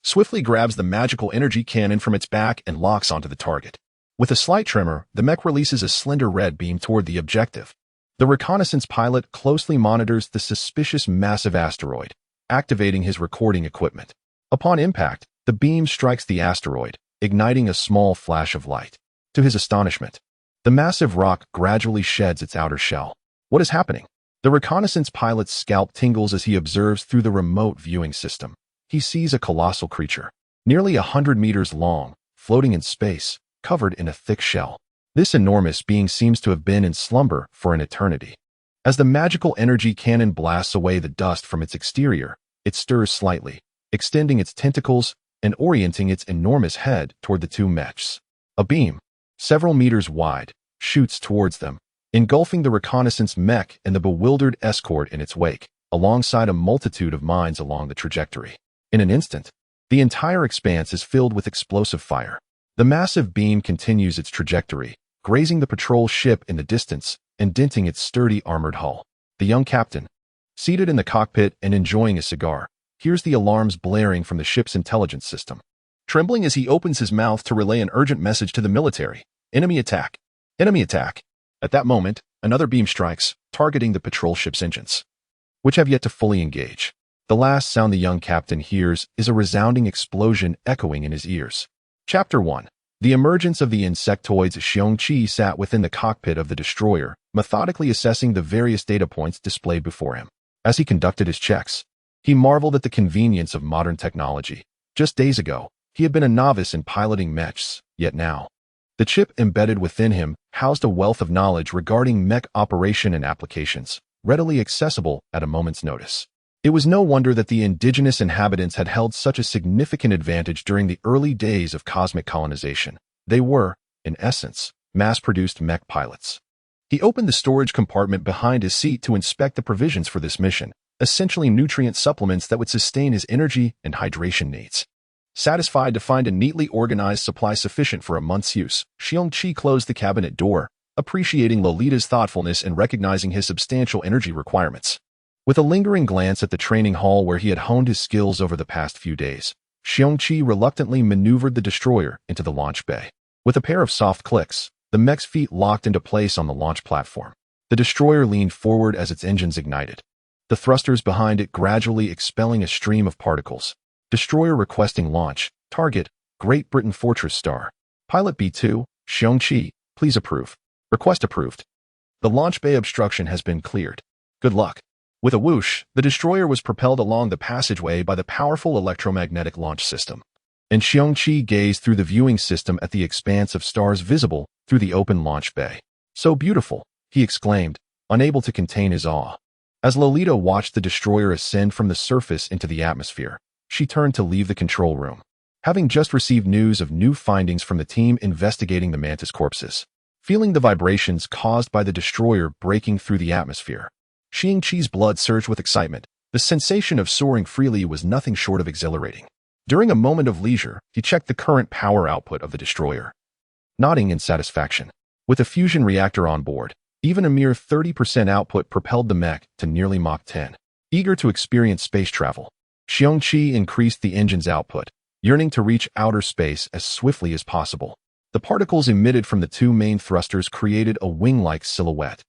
swiftly grabs the magical energy cannon from its back and locks onto the target. With a slight tremor, the mech releases a slender red beam toward the objective. The reconnaissance pilot closely monitors the suspicious massive asteroid, activating his recording equipment. Upon impact, the beam strikes the asteroid, igniting a small flash of light. To his astonishment, the massive rock gradually sheds its outer shell. What is happening? The reconnaissance pilot's scalp tingles as he observes through the remote viewing system. He sees a colossal creature, nearly 100 meters long, floating in space, covered in a thick shell. This enormous being seems to have been in slumber for an eternity. As the magical energy cannon blasts away the dust from its exterior, it stirs slightly, extending its tentacles and orienting its enormous head toward the two mechs. A beam, several meters wide, shoots towards them, engulfing the reconnaissance mech and the bewildered escort in its wake, alongside a multitude of mines along the trajectory. In an instant, the entire expanse is filled with explosive fire. The massive beam continues its trajectory, grazing the patrol ship in the distance and denting its sturdy armored hull. The young captain, seated in the cockpit and enjoying a cigar, hears the alarms blaring from the ship's intelligence system. Trembling as he opens his mouth to relay an urgent message to the military. Enemy attack! Enemy attack! At that moment, another beam strikes, targeting the patrol ship's engines, which have yet to fully engage. The last sound the young captain hears is a resounding explosion echoing in his ears. Chapter 1. The emergence of the insectoids. Xiong Qi sat within the cockpit of the destroyer, methodically assessing the various data points displayed before him. As he conducted his checks, he marveled at the convenience of modern technology. Just days ago, he had been a novice in piloting mechs, yet now, the chip embedded within him housed a wealth of knowledge regarding mech operation and applications, readily accessible at a moment's notice. It was no wonder that the indigenous inhabitants had held such a significant advantage during the early days of cosmic colonization. They were, in essence, mass-produced mech pilots. He opened the storage compartment behind his seat to inspect the provisions for this mission, essentially nutrient supplements that would sustain his energy and hydration needs. Satisfied to find a neatly organized supply sufficient for a month's use, Xiong Qi closed the cabinet door, appreciating Lolita's thoughtfulness and recognizing his substantial energy requirements. With a lingering glance at the training hall where he had honed his skills over the past few days, Xiong Qi reluctantly maneuvered the destroyer into the launch bay. With a pair of soft clicks, the mech's feet locked into place on the launch platform. The destroyer leaned forward as its engines ignited, the thrusters behind it gradually expelling a stream of particles. Destroyer requesting launch. Target, Great Britain Fortress Star. Pilot B2, Xiong Qi, please approve. Request approved. The launch bay obstruction has been cleared. Good luck. With a whoosh, the destroyer was propelled along the passageway by the powerful electromagnetic launch system. And Xiong Qi gazed through the viewing system at the expanse of stars visible through the open launch bay. So beautiful, he exclaimed, unable to contain his awe. As Lolita watched the destroyer ascend from the surface into the atmosphere, she turned to leave the control room, having just received news of new findings from the team investigating the mantis corpses. Feeling the vibrations caused by the destroyer breaking through the atmosphere, Xiong Qi's blood surged with excitement. The sensation of soaring freely was nothing short of exhilarating. During a moment of leisure, he checked the current power output of the destroyer, nodding in satisfaction. With a fusion reactor on board, even a mere 30% output propelled the mech to nearly Mach 10. Eager to experience space travel, Xiong Qi increased the engine's output, yearning to reach outer space as swiftly as possible. The particles emitted from the two main thrusters created a wing-like silhouette,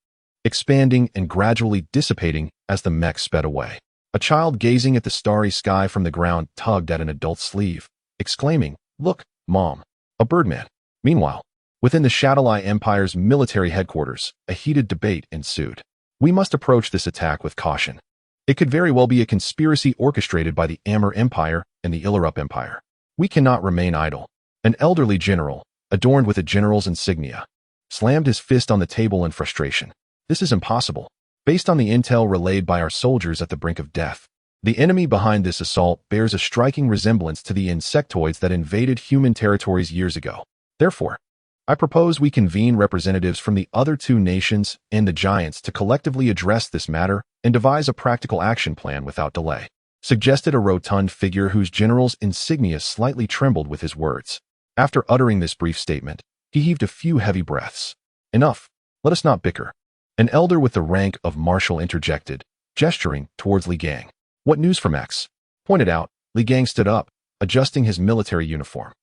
expanding and gradually dissipating as the mech sped away. A child gazing at the starry sky from the ground tugged at an adult's sleeve, exclaiming, "Look, Mom, a birdman." Meanwhile, within the Shadoweye Empire's military headquarters, a heated debate ensued. We must approach this attack with caution. It could very well be a conspiracy orchestrated by the Amur Empire and the Illarup Empire. We cannot remain idle. An elderly general, adorned with a general's insignia, slammed his fist on the table in frustration. This is impossible. Based on the intel relayed by our soldiers at the brink of death, the enemy behind this assault bears a striking resemblance to the insectoids that invaded human territories years ago. Therefore, I propose we convene representatives from the other two nations and the giants to collectively address this matter and devise a practical action plan without delay, suggested a rotund figure whose general's insignia slightly trembled with his words. After uttering this brief statement, he heaved a few heavy breaths. Enough, let us not bicker. An elder with the rank of marshal interjected, gesturing towards Li Gang. What news from X? Pointed out, Li Gang stood up, adjusting his military uniform.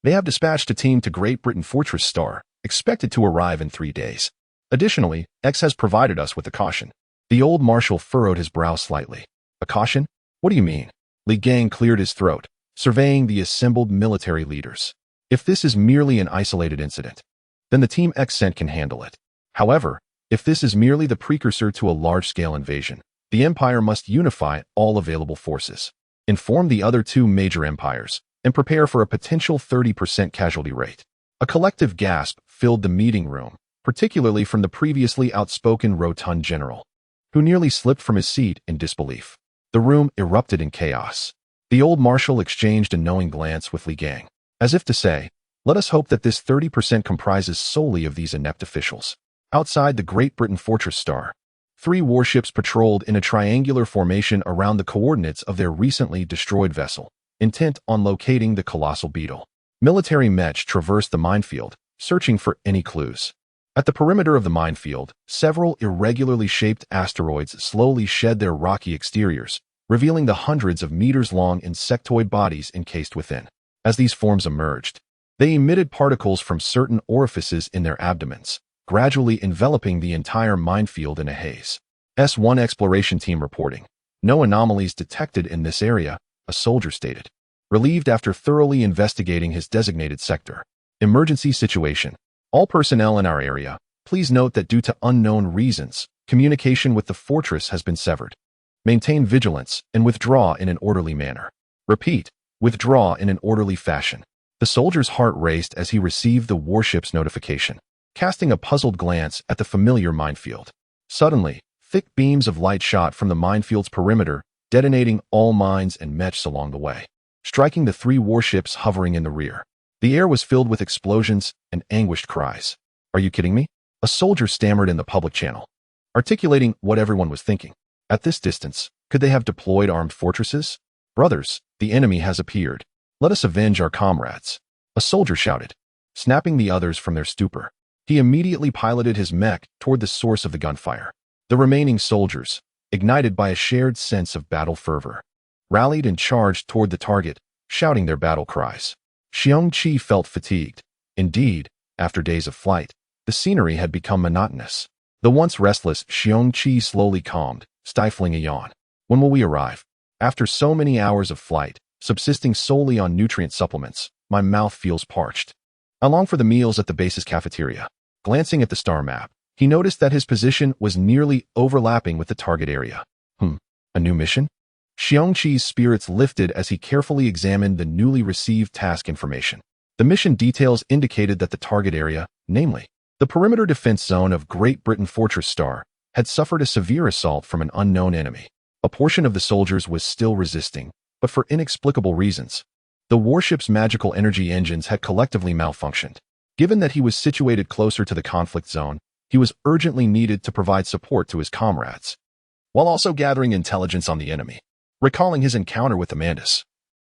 They have dispatched a team to Great Britain Fortress Star, expected to arrive in 3 days. Additionally, X has provided us with a caution. The old marshal furrowed his brow slightly. A caution? What do you mean? Li Gang cleared his throat, surveying the assembled military leaders. If this is merely an isolated incident, then the Team X sent can handle it. However, if this is merely the precursor to a large-scale invasion, the Empire must unify all available forces, inform the other two major empires, and prepare for a potential 30% casualty rate. A collective gasp filled the meeting room, particularly from the previously outspoken rotund general, who nearly slipped from his seat in disbelief. The room erupted in chaos. The old marshal exchanged a knowing glance with Li Gang, as if to say, let us hope that this 30% comprises solely of these inept officials. Outside the Great Britain Fortress Star, 3 warships patrolled in a triangular formation around the coordinates of their recently destroyed vessel, intent on locating the colossal beetle. Military mechs traversed the minefield, searching for any clues. At the perimeter of the minefield, several irregularly shaped asteroids slowly shed their rocky exteriors, revealing the hundreds of meters-long insectoid bodies encased within. As these forms emerged, they emitted particles from certain orifices in their abdomens, gradually enveloping the entire minefield in a haze. S1 exploration team reporting. No anomalies detected in this area, a soldier stated. Relieved after thoroughly investigating his designated sector. Emergency situation. All personnel in our area, please note that due to unknown reasons, communication with the fortress has been severed. Maintain vigilance and withdraw in an orderly manner. Repeat, withdraw in an orderly fashion. The soldier's heart raced as he received the warship's notification, casting a puzzled glance at the familiar minefield. Suddenly, thick beams of light shot from the minefield's perimeter, detonating all mines and mechs along the way, striking the 3 warships hovering in the rear. The air was filled with explosions and anguished cries. Are you kidding me? A soldier stammered in the public channel, articulating what everyone was thinking. At this distance, could they have deployed armed fortresses? Brothers, the enemy has appeared. Let us avenge our comrades. A soldier shouted, snapping the others from their stupor. He immediately piloted his mech toward the source of the gunfire. The remaining soldiers, ignited by a shared sense of battle fervor, rallied and charged toward the target, shouting their battle cries. Xiong Qi felt fatigued. Indeed, after days of flight, the scenery had become monotonous. The once restless Xiong Qi slowly calmed, stifling a yawn. When will we arrive? After so many hours of flight, subsisting solely on nutrient supplements, my mouth feels parched. I long for the meals at the base's cafeteria. Glancing at the star map, he noticed that his position was nearly overlapping with the target area. A new mission? Xiong Qi's spirits lifted as he carefully examined the newly received task information. The mission details indicated that the target area, namely, the perimeter defense zone of Great Britain Fortress Star, had suffered a severe assault from an unknown enemy. A portion of the soldiers was still resisting, but for inexplicable reasons. The warship's magical energy engines had collectively malfunctioned. Given that he was situated closer to the conflict zone, he was urgently needed to provide support to his comrades, while also gathering intelligence on the enemy. Recalling his encounter with Amandus,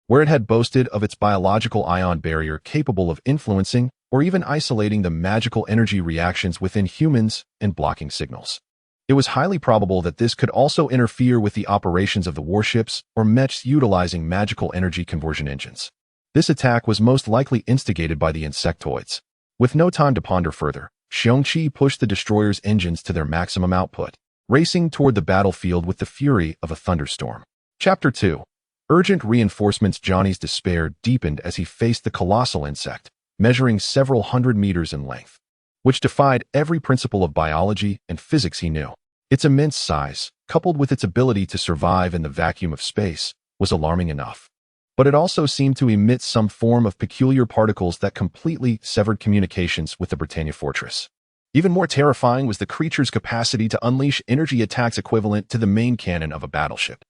where it had boasted of its biological ion barrier capable of influencing or even isolating the magical energy reactions within humans and blocking signals. It was highly probable that this could also interfere with the operations of the warships or mechs utilizing magical energy conversion engines. This attack was most likely instigated by the insectoids. With no time to ponder further, Xiong Qi pushed the destroyer's engines to their maximum output, racing toward the battlefield with the fury of a thunderstorm. Chapter 2. Urgent reinforcements. Johnny's despair deepened as he faced the colossal insect, measuring several hundred meters in length, which defied every principle of biology and physics he knew. Its immense size, coupled with its ability to survive in the vacuum of space, was alarming enough. But it also seemed to emit some form of peculiar particles that completely severed communications with the Britannia fortress. Even more terrifying was the creature's capacity to unleash energy attacks equivalent to the main cannon of a battleship.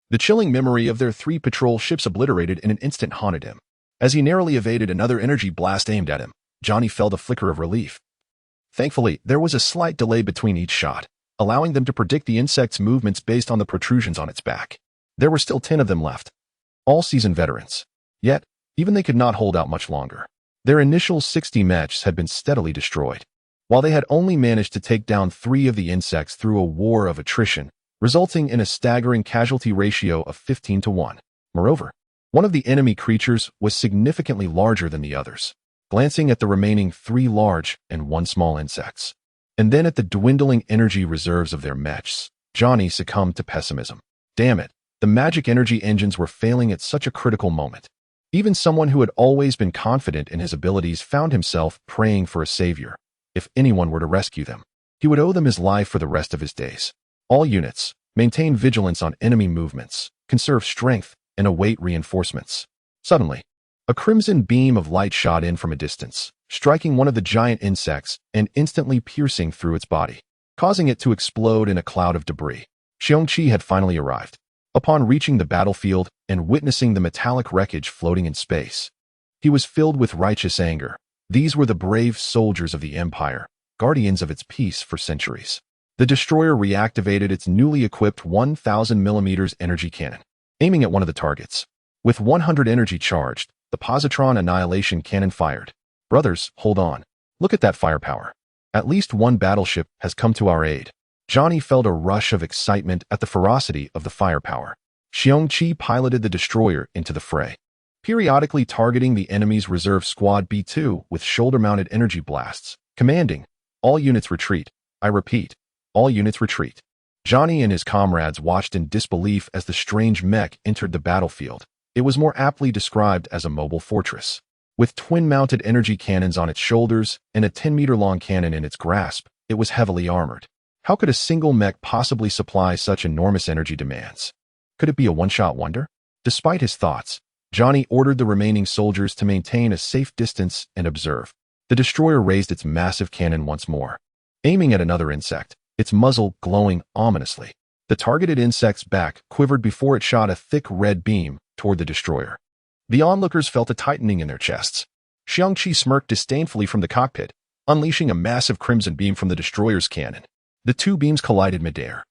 The chilling memory of their 3 patrol ships obliterated in an instant haunted him. As he narrowly evaded another energy blast aimed at him, Johnny felt a flicker of relief. Thankfully, there was a slight delay between each shot, allowing them to predict the insect's movements based on the protrusions on its back. There were still 10 of them left, all seasoned veterans. Yet, even they could not hold out much longer. Their initial 60 mechs had been steadily destroyed, while they had only managed to take down 3 of the insects through a war of attrition, resulting in a staggering casualty ratio of 15-1. Moreover, one of the enemy creatures was significantly larger than the others. Glancing at the remaining 3 large and 1 small insects, and then at the dwindling energy reserves of their mechs, Johnny succumbed to pessimism. Damn it, the magic energy engines were failing at such a critical moment. Even someone who had always been confident in his abilities found himself praying for a savior. If anyone were to rescue them, he would owe them his life for the rest of his days. All units, maintain vigilance on enemy movements, conserve strength, and await reinforcements. Suddenly, a crimson beam of light shot in from a distance, striking one of the giant insects and instantly piercing through its body, causing it to explode in a cloud of debris. Xiong Qi had finally arrived. Upon reaching the battlefield and witnessing the metallic wreckage floating in space, he was filled with righteous anger. These were the brave soldiers of the Empire, guardians of its peace for centuries. The destroyer reactivated its newly equipped 1000mm energy cannon, aiming at one of the targets. With 100 energy charged, the positron annihilation cannon fired. Brothers, hold on. Look at that firepower. At least one battleship has come to our aid. Johnny felt a rush of excitement at the ferocity of the firepower. Xiong Qi piloted the destroyer into the fray, periodically targeting the enemy's reserve squad B2 with shoulder-mounted energy blasts, commanding, "All units retreat. I repeat, all units retreat." Johnny and his comrades watched in disbelief as the strange mech entered the battlefield. It was more aptly described as a mobile fortress. With twin-mounted energy cannons on its shoulders and a 10-meter-long cannon in its grasp, it was heavily armored. How could a single mech possibly supply such enormous energy demands? Could it be a one-shot wonder? Despite his thoughts, Johnny ordered the remaining soldiers to maintain a safe distance and observe. The destroyer raised its massive cannon once more, aiming at another insect, its muzzle glowing ominously. The targeted insect's back quivered before it shot a thick red beam toward the destroyer. The onlookers felt a tightening in their chests. Xiong Qi smirked disdainfully from the cockpit, unleashing a massive crimson beam from the destroyer's cannon. The two beams collided midair,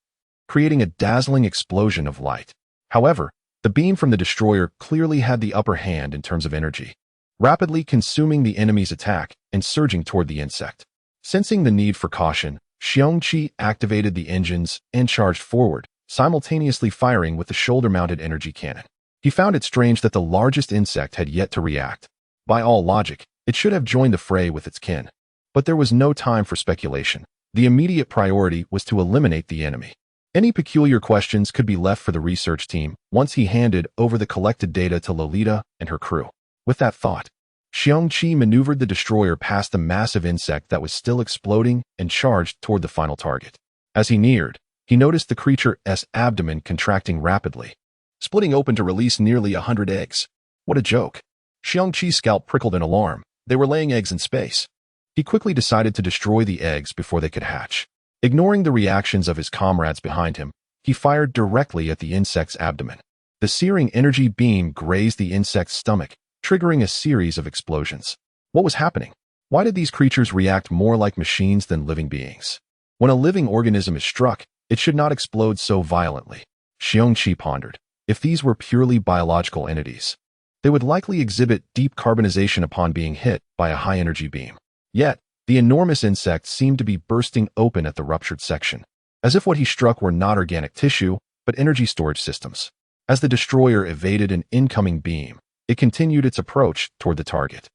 creating a dazzling explosion of light. However, the beam from the destroyer clearly had the upper hand in terms of energy, rapidly consuming the enemy's attack and surging toward the insect. Sensing the need for caution, Xiong Qi activated the engines and charged forward, simultaneously firing with the shoulder-mounted energy cannon. He found it strange that the largest insect had yet to react. By all logic, it should have joined the fray with its kin. But there was no time for speculation. The immediate priority was to eliminate the enemy. Any peculiar questions could be left for the research team once he handed over the collected data to Lolita and her crew. With that thought, Xiong Qi maneuvered the destroyer past the massive insect that was still exploding and charged toward the final target. As he neared, he noticed the creature's abdomen contracting rapidly, splitting open to release nearly 100 eggs. What a joke. Xiong Qi's scalp prickled in alarm. They were laying eggs in space. He quickly decided to destroy the eggs before they could hatch. Ignoring the reactions of his comrades behind him, he fired directly at the insect's abdomen. The searing energy beam grazed the insect's stomach, triggering a series of explosions. What was happening? Why did these creatures react more like machines than living beings? When a living organism is struck, it should not explode so violently. Xiong Qi pondered. If these were purely biological entities, they would likely exhibit deep carbonization upon being hit by a high-energy beam. Yet, the enormous insect seemed to be bursting open at the ruptured section, as if what he struck were not organic tissue, but energy storage systems. As the destroyer evaded an incoming beam, it continued its approach toward the target.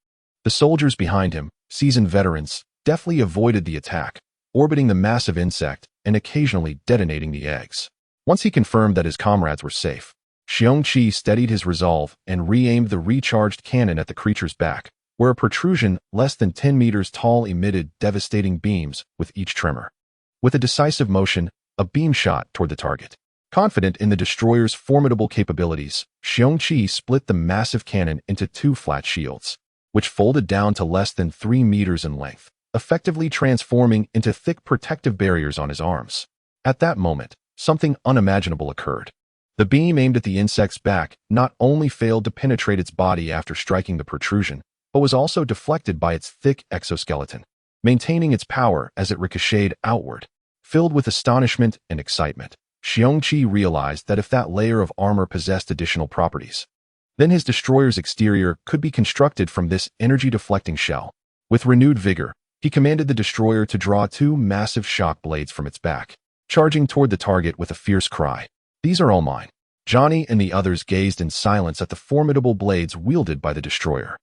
The soldiers behind him, seasoned veterans, deftly avoided the attack, orbiting the massive insect and occasionally detonating the eggs. Once he confirmed that his comrades were safe, Xiong Qi steadied his resolve and re-aimed the recharged cannon at the creature's back, where a protrusion less than 10 meters tall emitted devastating beams with each tremor. With a decisive motion, a beam shot toward the target. Confident in the destroyer's formidable capabilities, Xiong Qi split the massive cannon into two flat shields, which folded down to less than 3 meters in length, effectively transforming into thick protective barriers on his arms. At that moment, something unimaginable occurred. The beam aimed at the insect's back not only failed to penetrate its body after striking the protrusion, but was also deflected by its thick exoskeleton, maintaining its power as it ricocheted outward. Filled with astonishment and excitement, Xiong Qi realized that if that layer of armor possessed additional properties, then his destroyer's exterior could be constructed from this energy-deflecting shell. With renewed vigor, he commanded the destroyer to draw two massive shock blades from its back, charging toward the target with a fierce cry. "These are all mine." Johnny and the others gazed in silence at the formidable blades wielded by the destroyer.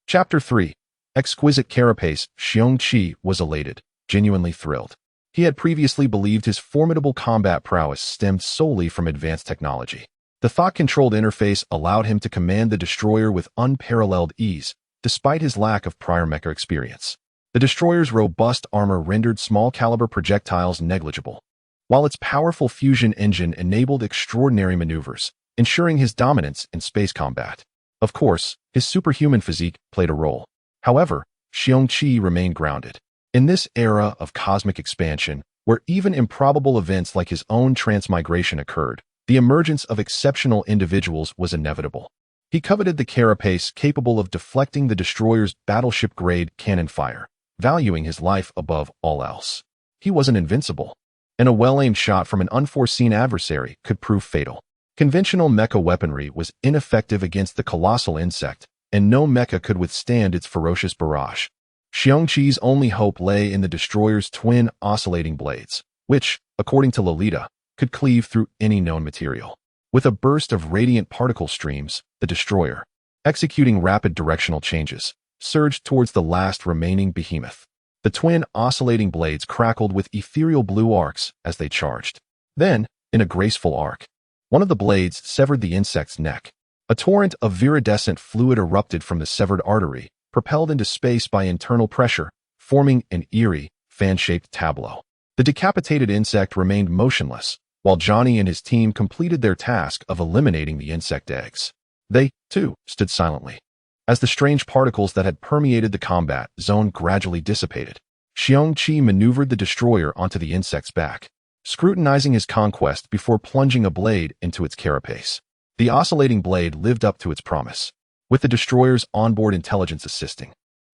Chapter 3. Exquisite Carapace. Xiong Qi was elated, genuinely thrilled. He had previously believed his formidable combat prowess stemmed solely from advanced technology. The thought-controlled interface allowed him to command the destroyer with unparalleled ease, despite his lack of prior mecha experience. The destroyer's robust armor rendered small-caliber projectiles negligible, while its powerful fusion engine enabled extraordinary maneuvers, ensuring his dominance in space combat. Of course, his superhuman physique played a role. However, Xiong Qi remained grounded. In this era of cosmic expansion, where even improbable events like his own transmigration occurred, The emergence of exceptional individuals was inevitable. He coveted the carapace capable of deflecting the destroyer's battleship-grade cannon fire, valuing his life above all else. He wasn't invincible, and a well-aimed shot from an unforeseen adversary could prove fatal. Conventional mecha weaponry was ineffective against the colossal insect, and no mecha could withstand its ferocious barrage. Xiong Qi's only hope lay in the destroyer's twin oscillating blades, which, according to Lolita, could cleave through any known material. With a burst of radiant particle streams, the destroyer, executing rapid directional changes, surged towards the last remaining behemoth. The twin oscillating blades crackled with ethereal blue arcs as they charged. Then, in a graceful arc, one of the blades severed the insect's neck. A torrent of viridescent fluid erupted from the severed artery, propelled into space by internal pressure, forming an eerie, fan-shaped tableau. The decapitated insect remained motionless, while Johnny and his team completed their task of eliminating the insect eggs. They, too, stood silently. As the strange particles that had permeated the combat zone gradually dissipated, Xiong Qi maneuvered the destroyer onto the insect's back, scrutinizing his conquest before plunging a blade into its carapace. The oscillating blade lived up to its promise, with the destroyer's onboard intelligence assisting.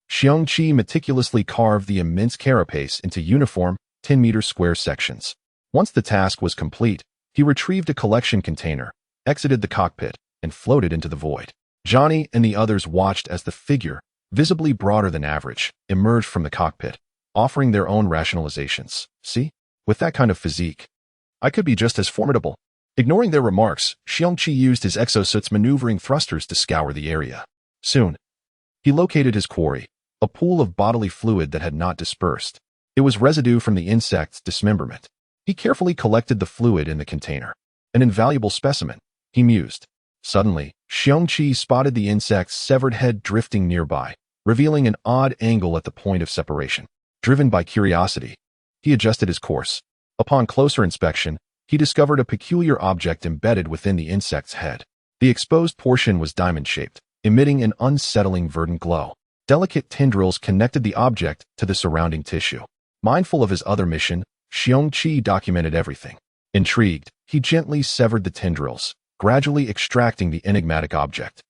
Xiong Qi meticulously carved the immense carapace into uniform, 10-meter square sections. Once the task was complete, he retrieved a collection container, exited the cockpit, and floated into the void. Johnny and the others watched as the figure, visibly broader than average, emerged from the cockpit, offering their own rationalizations. See? With that kind of physique, I could be just as formidable. Ignoring their remarks, Xiong Qi used his exosuit's maneuvering thrusters to scour the area. Soon, he located his quarry, a pool of bodily fluid that had not dispersed. It was residue from the insect's dismemberment. He carefully collected the fluid in the container. An invaluable specimen, he mused. Suddenly, Xiong Qi spotted the insect's severed head drifting nearby, revealing an odd angle at the point of separation. Driven by curiosity, he adjusted his course. Upon closer inspection, he discovered a peculiar object embedded within the insect's head. The exposed portion was diamond-shaped, emitting an unsettling verdant glow. Delicate tendrils connected the object to the surrounding tissue. Mindful of his other mission, Xiong Qi documented everything. Intrigued, he gently severed the tendrils, gradually extracting the enigmatic object.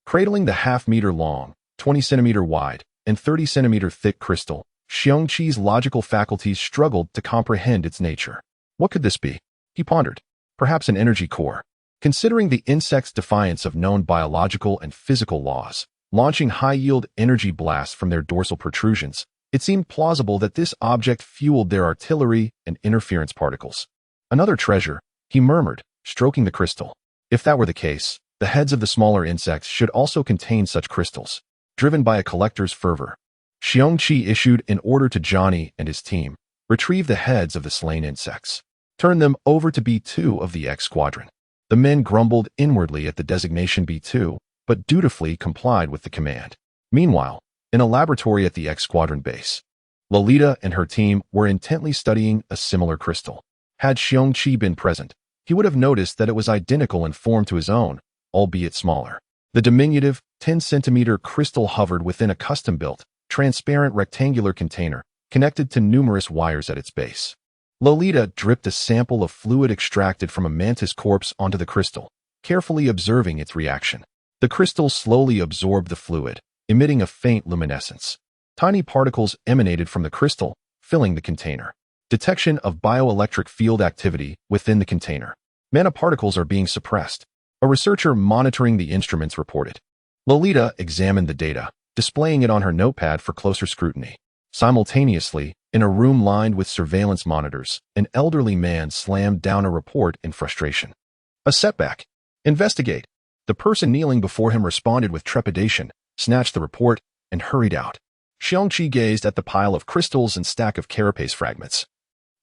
Cradling the half-meter-long, 20-centimeter-wide, and 30-centimeter-thick crystal, Xiong Qi's logical faculties struggled to comprehend its nature. What could this be? He pondered. Perhaps an energy core. Considering the insect's defiance of known biological and physical laws, launching high-yield energy blasts from their dorsal protrusions, it seemed plausible that this object fueled their artillery and interference particles. Another treasure, he murmured, stroking the crystal. If that were the case, the heads of the smaller insects should also contain such crystals. Driven by a collector's fervor, Xiong Qi issued an order to Johnny and his team. Retrieve the heads of the slain insects. Turn them over to B2 of the X Squadron. The men grumbled inwardly at the designation B2, but dutifully complied with the command. Meanwhile, in a laboratory at the X Squadron base, Lolita and her team were intently studying a similar crystal. Had Xiong Qi been present, he would have noticed that it was identical in form to his own, albeit smaller. The diminutive, 10-centimeter crystal hovered within a custom-built, transparent rectangular container, connected to numerous wires at its base. Lolita dripped a sample of fluid extracted from a mantis corpse onto the crystal, carefully observing its reaction. The crystal slowly absorbed the fluid, emitting a faint luminescence. Tiny particles emanated from the crystal, filling the container. Detection of bioelectric field activity within the container. Mana particles are being suppressed. A researcher monitoring the instruments reported. Lolita examined the data, displaying it on her notepad for closer scrutiny. Simultaneously, in a room lined with surveillance monitors, an elderly man slammed down a report in frustration. A setback. Investigate. The person kneeling before him responded with trepidation, snatched the report, and hurried out. Xiong Qi gazed at the pile of crystals and stack of carapace fragments,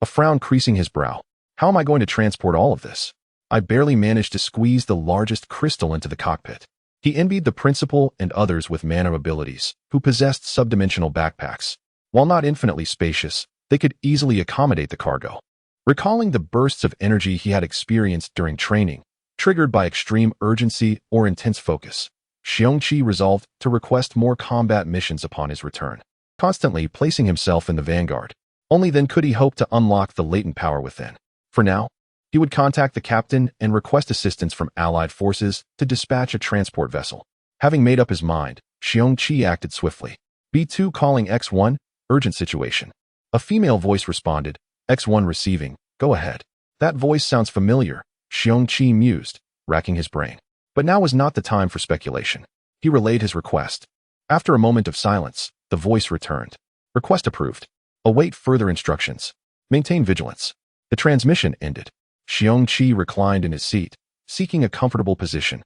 a frown creasing his brow. How am I going to transport all of this? I barely managed to squeeze the largest crystal into the cockpit. He envied the principal and others with mana abilities, who possessed subdimensional backpacks. While not infinitely spacious, they could easily accommodate the cargo. Recalling the bursts of energy he had experienced during training, triggered by extreme urgency or intense focus, Xiong Qi resolved to request more combat missions upon his return, constantly placing himself in the vanguard. Only then could he hope to unlock the latent power within. For now, He would contact the captain and request assistance from Allied forces to dispatch a transport vessel. Having made up his mind, Xiong Qi acted swiftly. B2 calling X1, urgent situation. A female voice responded, X1 receiving, go ahead. That voice sounds familiar, Xiong Qi mused, racking his brain. But now was not the time for speculation. He relayed his request. After a moment of silence, the voice returned. Request approved. Await further instructions. Maintain vigilance. The transmission ended. Xiong Qi reclined in his seat, seeking a comfortable position,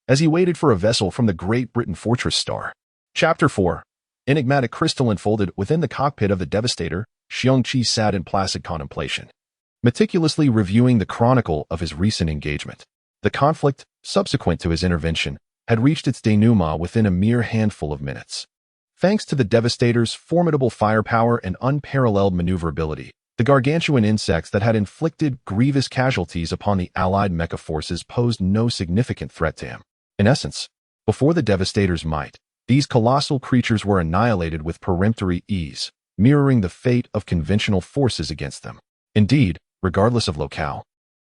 as he waited for a vessel from the Great Britain Fortress Star. Chapter 4. Enigmatic crystal unfolded within the cockpit of the Devastator. Xiong Qi sat in placid contemplation, meticulously reviewing the chronicle of his recent engagement. The conflict, subsequent to his intervention, had reached its denouement within a mere handful of minutes. Thanks to the Devastator's formidable firepower and unparalleled maneuverability, the gargantuan insects that had inflicted grievous casualties upon the Allied mecha forces posed no significant threat to him. In essence, before the Devastator's might, these colossal creatures were annihilated with peremptory ease, mirroring the fate of conventional forces against them. Indeed, regardless of locale,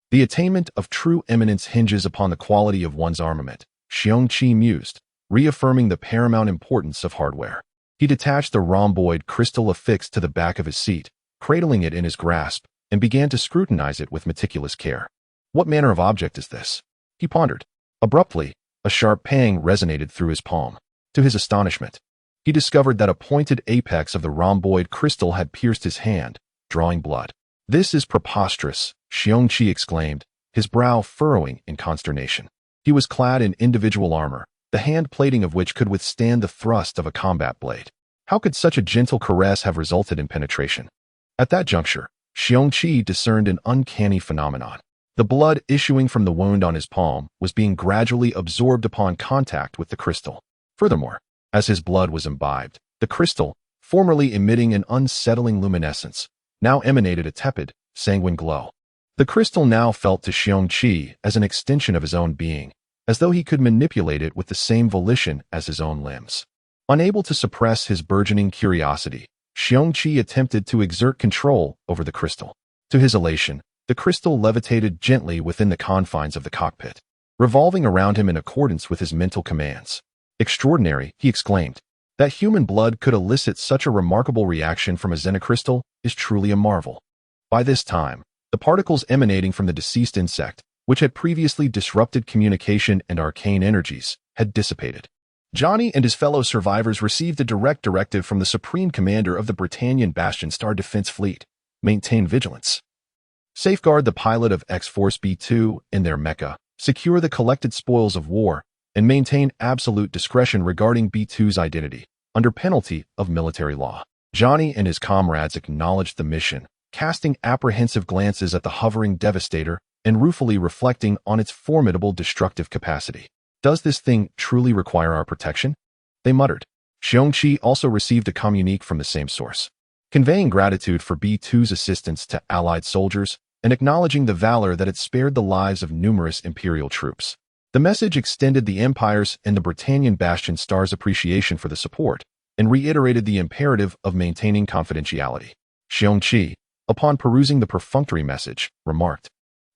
the attainment of true eminence hinges upon the quality of one's armament, Xiong Qi mused, reaffirming the paramount importance of hardware. He detached the rhomboid crystal affixed to the back of his seat, cradling it in his grasp, and began to scrutinize it with meticulous care. What manner of object is this? He pondered. Abruptly, a sharp pang resonated through his palm. To his astonishment, he discovered that a pointed apex of the rhomboid crystal had pierced his hand, drawing blood. This is preposterous, Xiong Qi exclaimed, his brow furrowing in consternation. He was clad in individual armor, the hand plating of which could withstand the thrust of a combat blade. How could such a gentle caress have resulted in penetration? At that juncture, Xiong Qi discerned an uncanny phenomenon. The blood issuing from the wound on his palm was being gradually absorbed upon contact with the crystal. Furthermore, as his blood was imbibed, the crystal, formerly emitting an unsettling luminescence, now emanated a tepid, sanguine glow. The crystal now felt to Xiong Qi as an extension of his own being, as though he could manipulate it with the same volition as his own limbs. Unable to suppress his burgeoning curiosity, Xiong Qi attempted to exert control over the crystal. To his elation, the crystal levitated gently within the confines of the cockpit, revolving around him in accordance with his mental commands. Extraordinary, he exclaimed. That human blood could elicit such a remarkable reaction from a xenocrystal is truly a marvel. By this time, the particles emanating from the deceased insect, which had previously disrupted communication and arcane energies, had dissipated. Johnny and his fellow survivors received a direct directive from the Supreme Commander of the Britannian Bastion Star Defense Fleet: maintain vigilance. Safeguard the pilot of X-Force B2 in their mecha, secure the collected spoils of war, and maintain absolute discretion regarding B2's identity, under penalty of military law. Johnny and his comrades acknowledged the mission, casting apprehensive glances at the hovering Devastator and ruefully reflecting on its formidable destructive capacity. Does this thing truly require our protection? They muttered. Xiong Qi also received a communique from the same source, conveying gratitude for B2's assistance to Allied soldiers and acknowledging the valor that had spared the lives of numerous Imperial troops. The message extended the Empire's and the Britannian Bastion Star's appreciation for the support and reiterated the imperative of maintaining confidentiality. Xiong Qi, upon perusing the perfunctory message, remarked,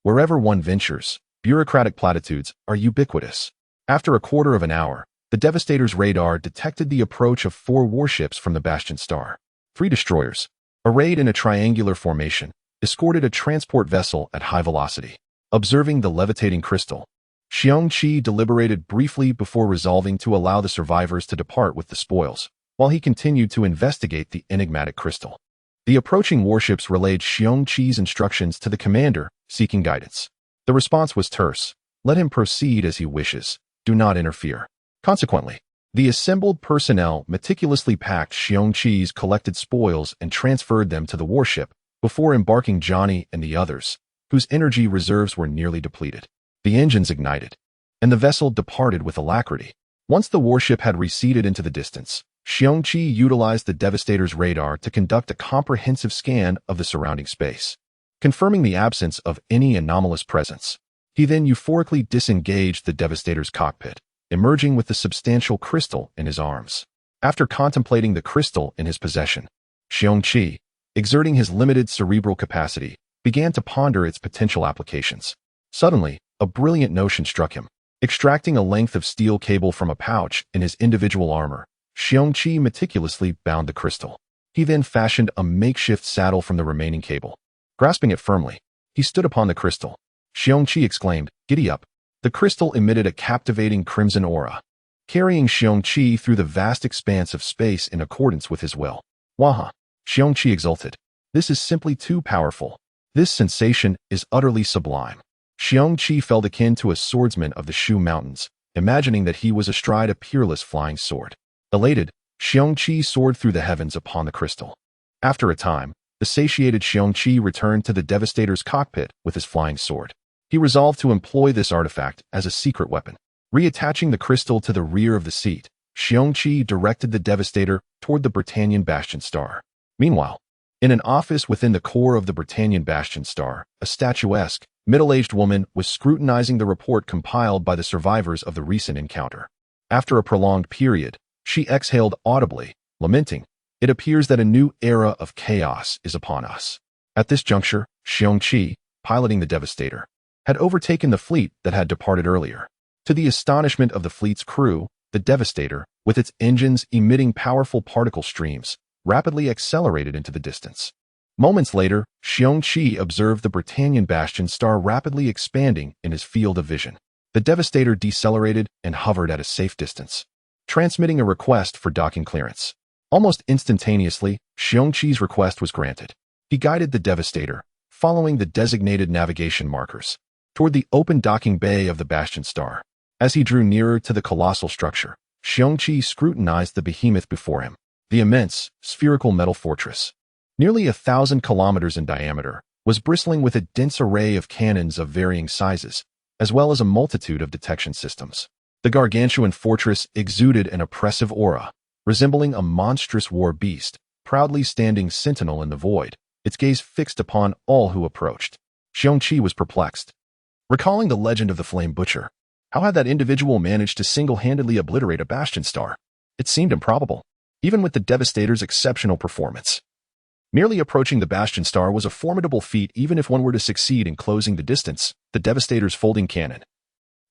"Wherever one ventures, bureaucratic platitudes are ubiquitous." After a quarter of an hour, the Devastator's radar detected the approach of 4 warships from the Bastion Star. 3 destroyers, arrayed in a triangular formation, escorted a transport vessel at high velocity. Observing the levitating crystal, Xiong Qi deliberated briefly before resolving to allow the survivors to depart with the spoils, while he continued to investigate the enigmatic crystal. The approaching warships relayed Xiong Qi's instructions to the commander, seeking guidance. The response was terse: "Let him proceed as he wishes. Do not interfere." Consequently, the assembled personnel meticulously packed Xiong Qi's collected spoils and transferred them to the warship before embarking Johnny and the others, whose energy reserves were nearly depleted. The engines ignited, and the vessel departed with alacrity. Once the warship had receded into the distance, Xiong Qi utilized the Devastator's radar to conduct a comprehensive scan of the surrounding space, confirming the absence of any anomalous presence. He then euphorically disengaged the Devastator's cockpit, emerging with the substantial crystal in his arms. After contemplating the crystal in his possession, Xiong Qi, exerting his limited cerebral capacity, began to ponder its potential applications. Suddenly, a brilliant notion struck him. Extracting a length of steel cable from a pouch in his individual armor, Xiong Qi meticulously bound the crystal. He then fashioned a makeshift saddle from the remaining cable. Grasping it firmly, he stood upon the crystal. Xiong Qi exclaimed, "Giddy up." The crystal emitted a captivating crimson aura, carrying Xiong Qi through the vast expanse of space in accordance with his will. Waha! Xiong Qi exulted. This is simply too powerful. This sensation is utterly sublime. Xiong Qi felt akin to a swordsman of the Shu Mountains, imagining that he was astride a peerless flying sword. Elated, Xiong Qi soared through the heavens upon the crystal. After a time, the satiated Xiong Qi returned to the Devastator's cockpit with his flying sword. He resolved to employ this artifact as a secret weapon. Reattaching the crystal to the rear of the seat, Xiong Qi directed the Devastator toward the Britannian Bastion Star. Meanwhile, in an office within the core of the Britannian Bastion Star, a statuesque, middle-aged woman was scrutinizing the report compiled by the survivors of the recent encounter. After a prolonged period, she exhaled audibly, lamenting, "It appears that a new era of chaos is upon us." At this juncture, Xiong Qi, piloting the Devastator, had overtaken the fleet that had departed earlier. To the astonishment of the fleet's crew, the Devastator, with its engines emitting powerful particle streams, rapidly accelerated into the distance. Moments later, Xiong Qi observed the Britannian Bastion Star rapidly expanding in his field of vision. The Devastator decelerated and hovered at a safe distance, transmitting a request for docking clearance. Almost instantaneously, Xiong Qi's request was granted. He guided the Devastator, following the designated navigation markers, toward the open docking bay of the Bastion Star. As he drew nearer to the colossal structure, Xiong Qi scrutinized the behemoth before him. The immense, spherical metal fortress, nearly 1,000 kilometers in diameter, was bristling with a dense array of cannons of varying sizes, as well as a multitude of detection systems. The gargantuan fortress exuded an oppressive aura, resembling a monstrous war beast, proudly standing sentinel in the void, its gaze fixed upon all who approached. Xiong Qi was perplexed. Recalling the legend of the Flame Butcher, how had that individual managed to single-handedly obliterate a Bastion Star? It seemed improbable, even with the Devastator's exceptional performance. Merely approaching the Bastion Star was a formidable feat even if one were to succeed in closing the distance. The Devastator's folding cannon,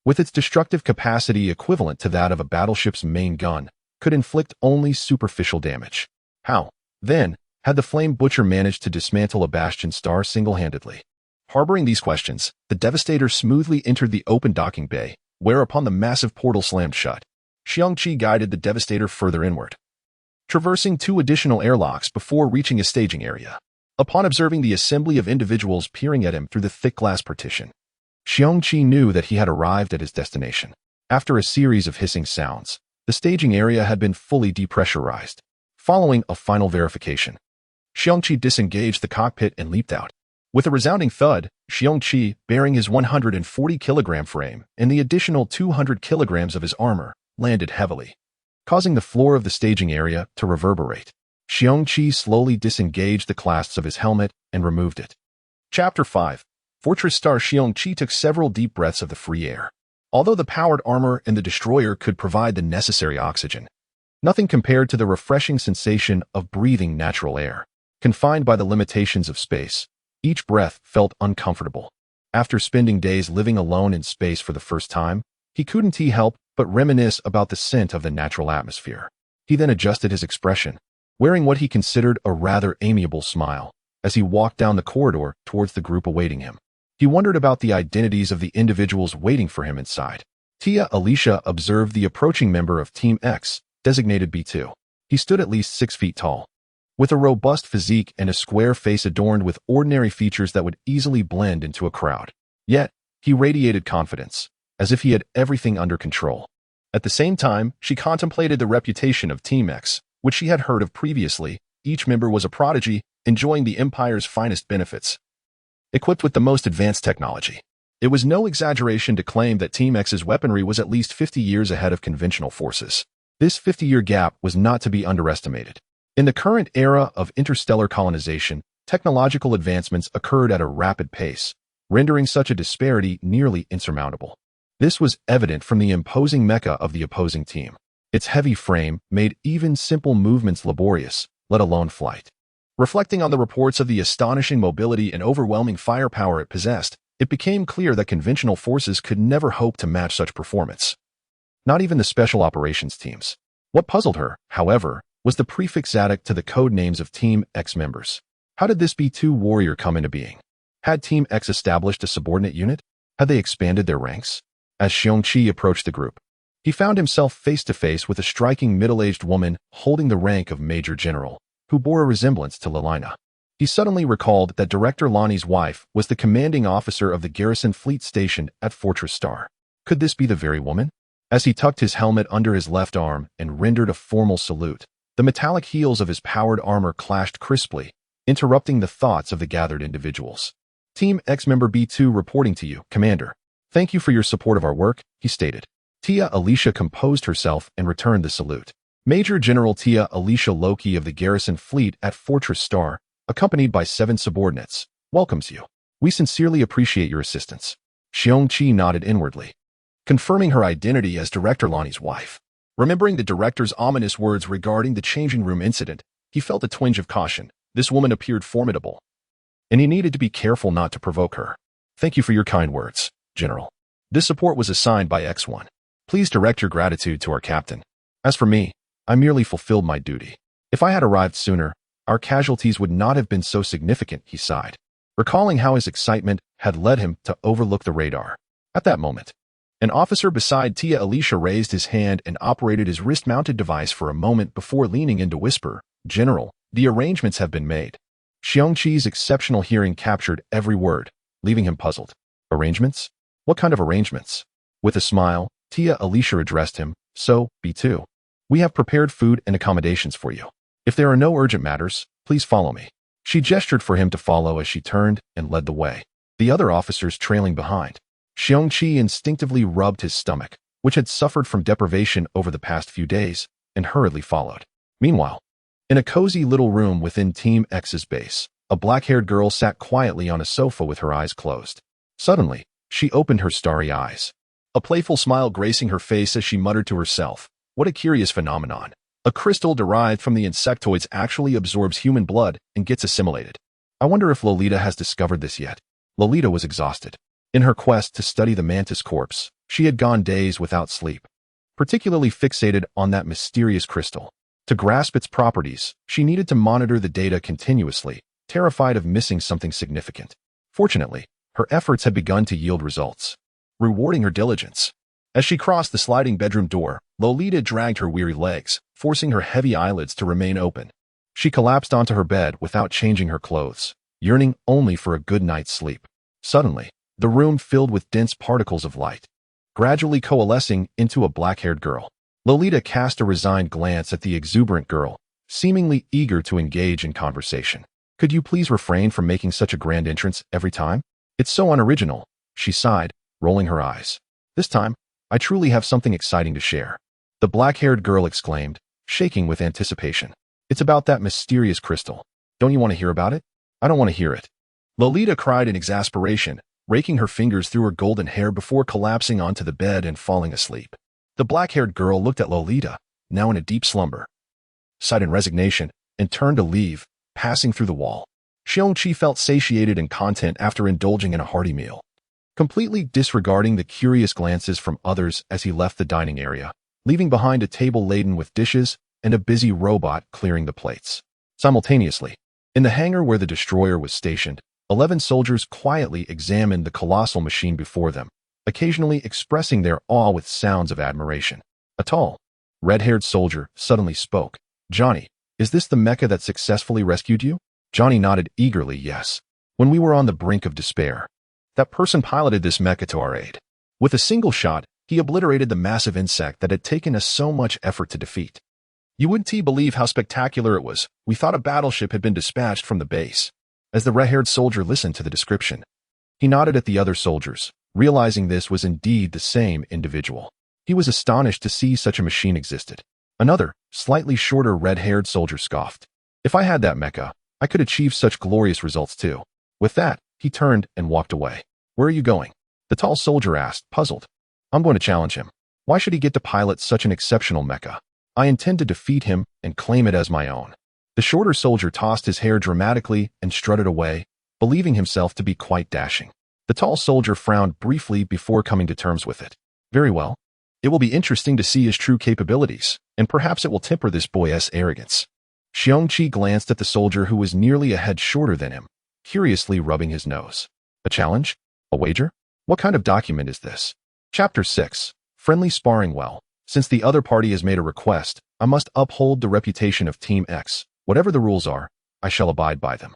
with its destructive capacity equivalent to that of a battleship's main gun, could inflict only superficial damage. How, then, had the Flame Butcher managed to dismantle a Bastion Star single-handedly? Harboring these questions, the Devastator smoothly entered the open docking bay, whereupon the massive portal slammed shut. Xiong Qi guided the Devastator further inward, traversing 2 additional airlocks before reaching a staging area. Upon observing the assembly of individuals peering at him through the thick glass partition, Xiong Qi knew that he had arrived at his destination. After a series of hissing sounds, the staging area had been fully depressurized. Following a final verification, Xiong Qi disengaged the cockpit and leaped out. With a resounding thud, Xiong Qi, bearing his 140-kilogram frame and the additional 200 kilograms of his armor, landed heavily, causing the floor of the staging area to reverberate. Xiong Qi slowly disengaged the clasps of his helmet and removed it. Chapter 5. Fortress Star. Xiong Qi took several deep breaths of the free air. Although the powered armor in the destroyer could provide the necessary oxygen, nothing compared to the refreshing sensation of breathing natural air. Confined by the limitations of space, each breath felt uncomfortable. After spending days living alone in space for the first time, he couldn't help but reminisce about the scent of the natural atmosphere. He then adjusted his expression, wearing what he considered a rather amiable smile, as he walked down the corridor towards the group awaiting him. He wondered about the identities of the individuals waiting for him inside. Tia Alicia observed the approaching member of Team X, designated B2. He stood at least 6 feet tall, with a robust physique and a square face adorned with ordinary features that would easily blend into a crowd. Yet, he radiated confidence, as if he had everything under control. At the same time, she contemplated the reputation of Team X, which she had heard of previously. Each member was a prodigy, enjoying the Empire's finest benefits, equipped with the most advanced technology. It was no exaggeration to claim that Team X's weaponry was at least 50 years ahead of conventional forces. This 50-year gap was not to be underestimated. In the current era of interstellar colonization, technological advancements occurred at a rapid pace, rendering such a disparity nearly insurmountable. This was evident from the imposing mecha of the opposing team. Its heavy frame made even simple movements laborious, let alone flight. Reflecting on the reports of the astonishing mobility and overwhelming firepower it possessed, it became clear that conventional forces could never hope to match such performance. Not even the special operations teams. What puzzled her, however, was the prefix added to the code names of Team X members. How did this B2 warrior come into being? Had Team X established a subordinate unit? Had they expanded their ranks? As Xiong Qi approached the group, he found himself face-to-face with a striking middle-aged woman holding the rank of Major General, who bore a resemblance to Lelina. He suddenly recalled that Director Lonnie's wife was the commanding officer of the garrison fleet stationed at Fortress Star. Could this be the very woman? As he tucked his helmet under his left arm and rendered a formal salute, the metallic heels of his powered armor clashed crisply, interrupting the thoughts of the gathered individuals. Team X member B2 reporting to you, Commander. Thank you for your support of our work, he stated. Tia Alicia composed herself and returned the salute. Major General Tia Alicia Loki of the garrison fleet at Fortress Star, accompanied by 7 subordinates, welcomes you. We sincerely appreciate your assistance. Xiong Qi nodded inwardly, confirming her identity as Director Lonnie's wife. Remembering the director's ominous words regarding the changing room incident, he felt a twinge of caution. This woman appeared formidable, and he needed to be careful not to provoke her. Thank you for your kind words, General. This support was assigned by X1. Please direct your gratitude to our captain. As for me, I merely fulfilled my duty. If I had arrived sooner, our casualties would not have been so significant, he sighed, recalling how his excitement had led him to overlook the radar. At that moment, an officer beside Tia Alicia raised his hand and operated his wrist-mounted device for a moment before leaning in to whisper, General, the arrangements have been made. Xiong Qi's exceptional hearing captured every word, leaving him puzzled. Arrangements? What kind of arrangements? With a smile, Tia Alicia addressed him, So, B2. We have prepared food and accommodations for you. If there are no urgent matters, please follow me. She gestured for him to follow as she turned and led the way, the other officers trailing behind. Xiong Qi instinctively rubbed his stomach, which had suffered from deprivation over the past few days, and hurriedly followed. Meanwhile, in a cozy little room within Team X's base, a black-haired girl sat quietly on a sofa with her eyes closed. Suddenly, she opened her starry eyes, a playful smile gracing her face as she muttered to herself, what a curious phenomenon. A crystal derived from the insectoids actually absorbs human blood and gets assimilated. I wonder if Lolita has discovered this yet. Lolita was exhausted. In her quest to study the mantis corpse, she had gone days without sleep, particularly fixated on that mysterious crystal. To grasp its properties, she needed to monitor the data continuously, terrified of missing something significant. Fortunately, her efforts had begun to yield results, rewarding her diligence. As she crossed the sliding bedroom door, Lolita dragged her weary legs, forcing her heavy eyelids to remain open. She collapsed onto her bed without changing her clothes, yearning only for a good night's sleep. Suddenly, the room filled with dense particles of light, gradually coalescing into a black-haired girl. Lolita cast a resigned glance at the exuberant girl, seemingly eager to engage in conversation. Could you please refrain from making such a grand entrance every time? It's so unoriginal, she sighed, rolling her eyes. This time, I truly have something exciting to share. The black-haired girl exclaimed, shaking with anticipation. It's about that mysterious crystal. Don't you want to hear about it? I don't want to hear it. Lolita cried in exasperation, raking her fingers through her golden hair before collapsing onto the bed and falling asleep. The black-haired girl looked at Lolita, now in a deep slumber, sighed in resignation, and turned to leave, passing through the wall. Xiong Qi felt satiated and content after indulging in a hearty meal, completely disregarding the curious glances from others as he left the dining area, leaving behind a table laden with dishes and a busy robot clearing the plates. Simultaneously, in the hangar where the destroyer was stationed, 11 soldiers quietly examined the colossal machine before them, occasionally expressing their awe with sounds of admiration. A tall, red-haired soldier suddenly spoke. Johnny, is this the mecha that successfully rescued you? Johnny nodded eagerly yes. When we were on the brink of despair, that person piloted this mecha to our aid. With a single shot, he obliterated the massive insect that had taken us so much effort to defeat. You wouldn't believe how spectacular it was. We thought a battleship had been dispatched from the base. As the red-haired soldier listened to the description, he nodded at the other soldiers, realizing this was indeed the same individual. He was astonished to see such a machine existed. Another, slightly shorter red-haired soldier scoffed. If I had that mecha, I could achieve such glorious results too. With that, he turned and walked away. Where are you going? The tall soldier asked, puzzled. I'm going to challenge him. Why should he get to pilot such an exceptional mecha? I intend to defeat him and claim it as my own. The shorter soldier tossed his hair dramatically and strutted away, believing himself to be quite dashing. The tall soldier frowned briefly before coming to terms with it. Very well. It will be interesting to see his true capabilities, and perhaps it will temper this boy's arrogance. Xiong Qi glanced at the soldier who was nearly a head shorter than him, curiously rubbing his nose. A challenge? A wager? What kind of document is this? Chapter 6. Friendly sparring. Well, since the other party has made a request, I must uphold the reputation of Team X. Whatever the rules are, I shall abide by them.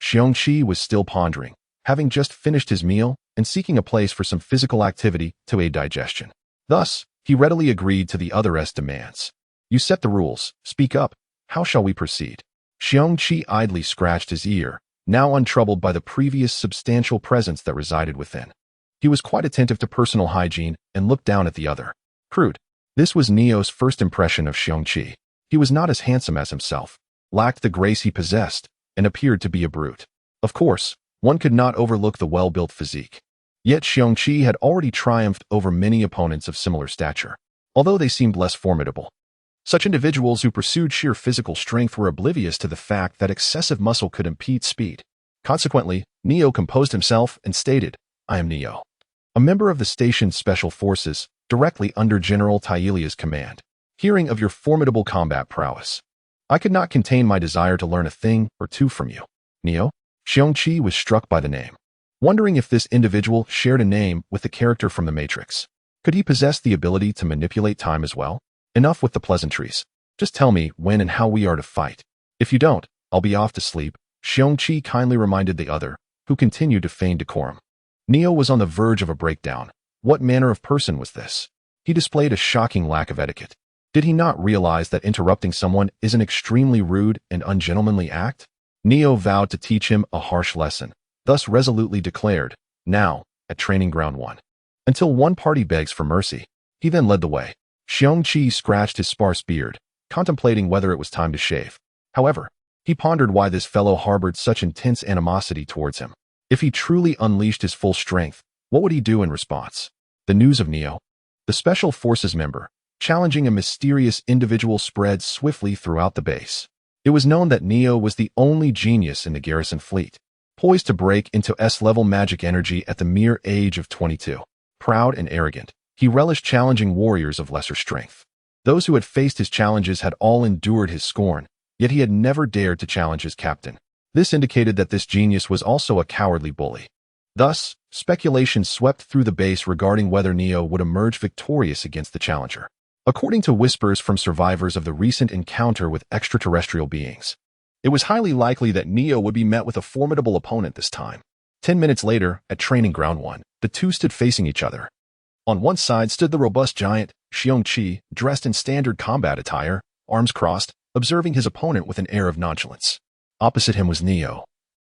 Xiong Qi was still pondering, having just finished his meal and seeking a place for some physical activity to aid digestion. Thus, he readily agreed to the other's demands. You set the rules. Speak up. How shall we proceed? Xiong Qi idly scratched his ear, now untroubled by the previous substantial presence that resided within. He was quite attentive to personal hygiene and looked down at the other. Crude. This was Neo's first impression of Xiong Qi. He was not as handsome as himself, lacked the grace he possessed, and appeared to be a brute. Of course, one could not overlook the well-built physique. Yet Xiong Qi had already triumphed over many opponents of similar stature, although they seemed less formidable. Such individuals who pursued sheer physical strength were oblivious to the fact that excessive muscle could impede speed. Consequently, Neo composed himself and stated, I am Neo, a member of the station's special forces, directly under General Tailia's command. Hearing of your formidable combat prowess, I could not contain my desire to learn a thing or two from you. Neo? Xiong Qi was struck by the name, wondering if this individual shared a name with the character from the Matrix. Could he possess the ability to manipulate time as well? Enough with the pleasantries. Just tell me when and how we are to fight. If you don't, I'll be off to sleep, Xiong Qi kindly reminded the other, who continued to feign decorum. Neo was on the verge of a breakdown. What manner of person was this? He displayed a shocking lack of etiquette. Did he not realize that interrupting someone is an extremely rude and ungentlemanly act? Neo vowed to teach him a harsh lesson, thus resolutely declared, now, at Training Ground 1. Until one party begs for mercy. He then led the way. Xiong Qi scratched his sparse beard, contemplating whether it was time to shave. However, he pondered why this fellow harbored such intense animosity towards him. If he truly unleashed his full strength, what would he do in response? The news of Neo, the Special Forces member, challenging a mysterious individual spread swiftly throughout the base. It was known that Neo was the only genius in the garrison fleet, poised to break into S-level magic energy at the mere age of 22. Proud and arrogant, he relished challenging warriors of lesser strength. Those who had faced his challenges had all endured his scorn, yet he had never dared to challenge his captain. This indicated that this genius was also a cowardly bully. Thus, speculation swept through the base regarding whether Neo would emerge victorious against the challenger. According to whispers from survivors of the recent encounter with extraterrestrial beings, it was highly likely that Neo would be met with a formidable opponent this time. 10 minutes later, at Training Ground 1, the two stood facing each other. On one side stood the robust giant, Xiong Qi, dressed in standard combat attire, arms crossed, observing his opponent with an air of nonchalance. Opposite him was Neo,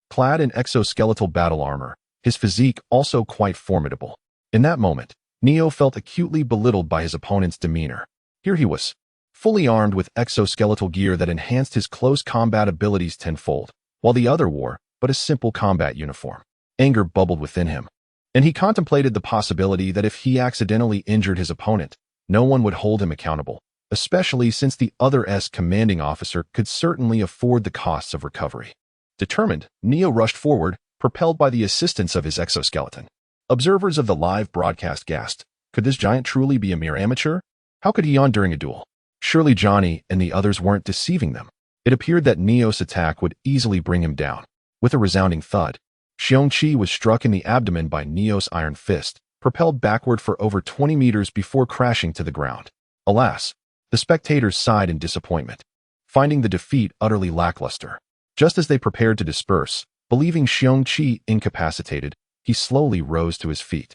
clad in exoskeletal battle armor, his physique also quite formidable. In that moment, Neo felt acutely belittled by his opponent's demeanor. Here he was, fully armed with exoskeletal gear that enhanced his close combat abilities tenfold, while the other wore but a simple combat uniform. Anger bubbled within him, and he contemplated the possibility that if he accidentally injured his opponent, no one would hold him accountable, especially since the other's commanding officer could certainly afford the costs of recovery. Determined, Neo rushed forward, propelled by the assistance of his exoskeleton. Observers of the live broadcast gasped. Could this giant truly be a mere amateur? How could he yawn during a duel? Surely Johnny and the others weren't deceiving them. It appeared that Neo's attack would easily bring him down. With a resounding thud, Xiong Qi was struck in the abdomen by Neo's iron fist, propelled backward for over 20 meters before crashing to the ground. Alas, the spectators sighed in disappointment, finding the defeat utterly lackluster. Just as they prepared to disperse, believing Xiong Qi incapacitated, he slowly rose to his feet.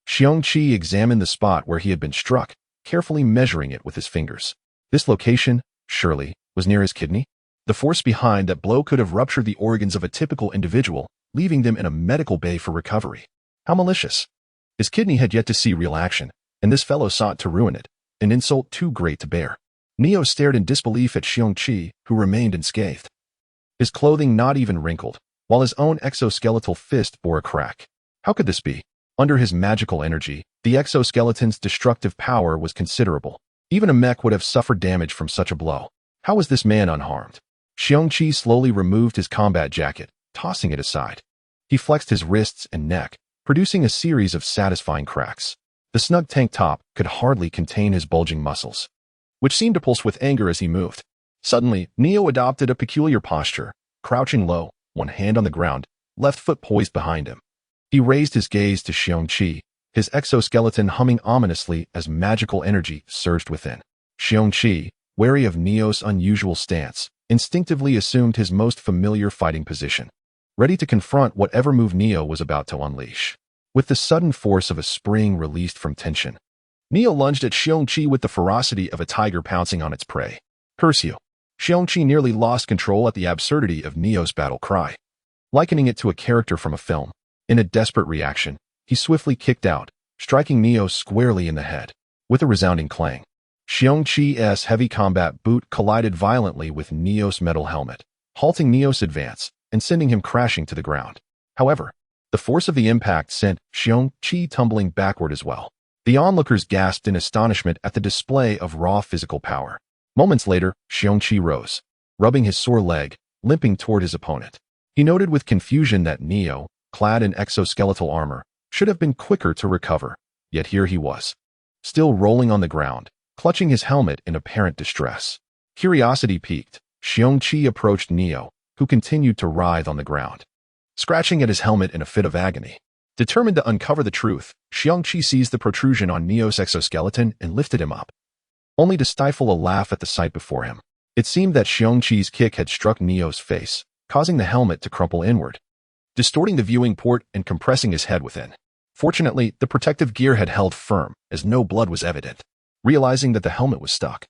Xiong Qi examined the spot where he had been struck, carefully measuring it with his fingers. This location, surely, was near his kidney? The force behind that blow could have ruptured the organs of a typical individual, leaving them in a medical bay for recovery. How malicious. His kidney had yet to see real action, and this fellow sought to ruin it, an insult too great to bear. Neo stared in disbelief at Xiong Qi, who remained unscathed. His clothing not even wrinkled, while his own exoskeletal fist bore a crack. How could this be? Under his magical energy, the exoskeleton's destructive power was considerable. Even a mech would have suffered damage from such a blow. How was this man unharmed? Xiong Qi slowly removed his combat jacket, tossing it aside. He flexed his wrists and neck, producing a series of satisfying cracks. The snug tank top could hardly contain his bulging muscles, which seemed to pulse with anger as he moved. Suddenly, Neo adopted a peculiar posture, crouching low, one hand on the ground, left foot poised behind him. He raised his gaze to Xiong Qi, his exoskeleton humming ominously as magical energy surged within. Xiong Qi, wary of Neo's unusual stance, instinctively assumed his most familiar fighting position, ready to confront whatever move Neo was about to unleash. With the sudden force of a spring released from tension, Neo lunged at Xiong Qi with the ferocity of a tiger pouncing on its prey. Curse you! Xiong Qi nearly lost control at the absurdity of Neo's battle cry. Likening it to a character from a film, in a desperate reaction, he swiftly kicked out, striking Neo squarely in the head. With a resounding clang, Xiong Qi's heavy combat boot collided violently with Neo's metal helmet, halting Neo's advance and sending him crashing to the ground. However, the force of the impact sent Xiong Qi tumbling backward as well. The onlookers gasped in astonishment at the display of raw physical power. Moments later, Xiong Qi rose, rubbing his sore leg, limping toward his opponent. He noted with confusion that Neo, clad in exoskeletal armor, should have been quicker to recover, yet here he was, still rolling on the ground, clutching his helmet in apparent distress. Curiosity piqued, Xiong Qi approached Neo, who continued to writhe on the ground, scratching at his helmet in a fit of agony. Determined to uncover the truth, Xiong Qi seized the protrusion on Neo's exoskeleton and lifted him up, only to stifle a laugh at the sight before him. It seemed that Xiong Qi's kick had struck Neo's face, causing the helmet to crumple inward, distorting the viewing port and compressing his head within. Fortunately, the protective gear had held firm, as no blood was evident. Realizing that the helmet was stuck,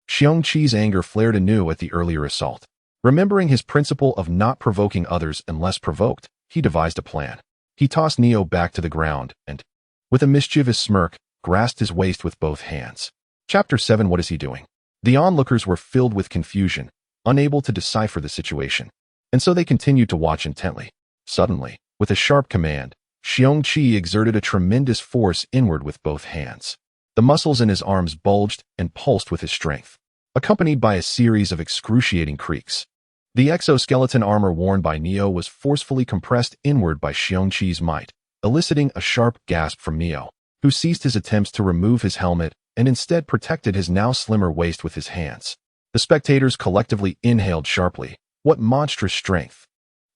Xiong Qi's anger flared anew at the earlier assault. Remembering his principle of not provoking others unless provoked, he devised a plan. He tossed Neo back to the ground and, with a mischievous smirk, grasped his waist with both hands. Chapter 7. What is he doing? The onlookers were filled with confusion, unable to decipher the situation, and so they continued to watch intently. Suddenly, with a sharp command, Xiong Qi exerted a tremendous force inward with both hands. The muscles in his arms bulged and pulsed with his strength, accompanied by a series of excruciating creaks. The exoskeleton armor worn by Neo was forcefully compressed inward by Xiong Qi's might, eliciting a sharp gasp from Neo, who ceased his attempts to remove his helmet and instead protected his now slimmer waist with his hands. The spectators collectively inhaled sharply. What monstrous strength!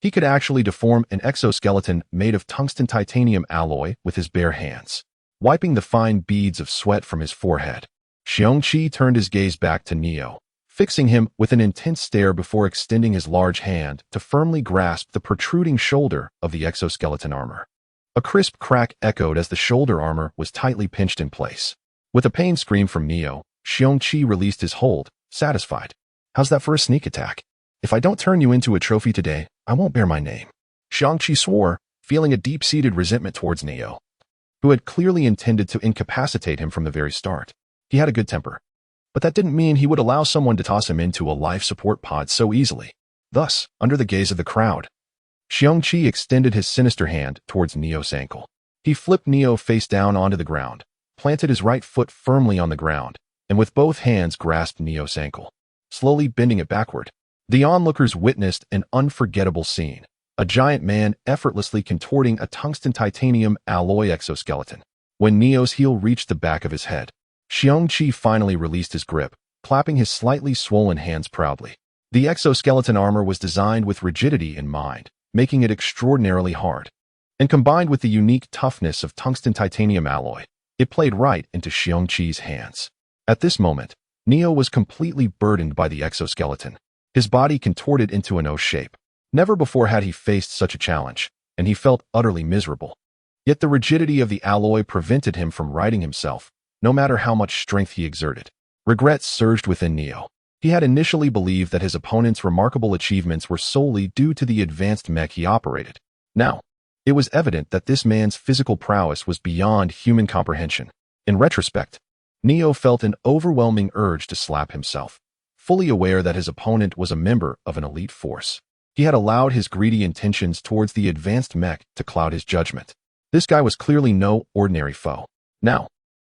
He could actually deform an exoskeleton made of tungsten titanium alloy with his bare hands. Wiping the fine beads of sweat from his forehead, Xiong Qi turned his gaze back to Neo, fixing him with an intense stare before extending his large hand to firmly grasp the protruding shoulder of the exoskeleton armor. A crisp crack echoed as the shoulder armor was tightly pinched in place. With a pained scream from Neo, Xiong Qi released his hold, satisfied. How's that for a sneak attack? If I don't turn you into a trophy today, I won't bear my name. Xiong Qi swore, feeling a deep-seated resentment towards Neo, who had clearly intended to incapacitate him from the very start. He had a good temper, but that didn't mean he would allow someone to toss him into a life support pod so easily. Thus, under the gaze of the crowd, Xiong Qi extended his sinister hand towards Neo's ankle. He flipped Neo face down onto the ground, planted his right foot firmly on the ground, and with both hands grasped Neo's ankle, slowly bending it backward. The onlookers witnessed an unforgettable scene, a giant man effortlessly contorting a tungsten titanium alloy exoskeleton. When Neo's heel reached the back of his head, Xiong Qi finally released his grip, clapping his slightly swollen hands proudly. The exoskeleton armor was designed with rigidity in mind, making it extraordinarily hard. And combined with the unique toughness of tungsten titanium alloy, it played right into Xiong Qi's hands. At this moment, Neo was completely burdened by the exoskeleton, his body contorted into an O shape. Never before had he faced such a challenge, and he felt utterly miserable. Yet the rigidity of the alloy prevented him from righting himself, no matter how much strength he exerted. Regret surged within Neo. He had initially believed that his opponent's remarkable achievements were solely due to the advanced mech he operated. Now, it was evident that this man's physical prowess was beyond human comprehension. In retrospect, Neo felt an overwhelming urge to slap himself, fully aware that his opponent was a member of an elite force. He had allowed his greedy intentions towards the advanced mech to cloud his judgment. This guy was clearly no ordinary foe. Now,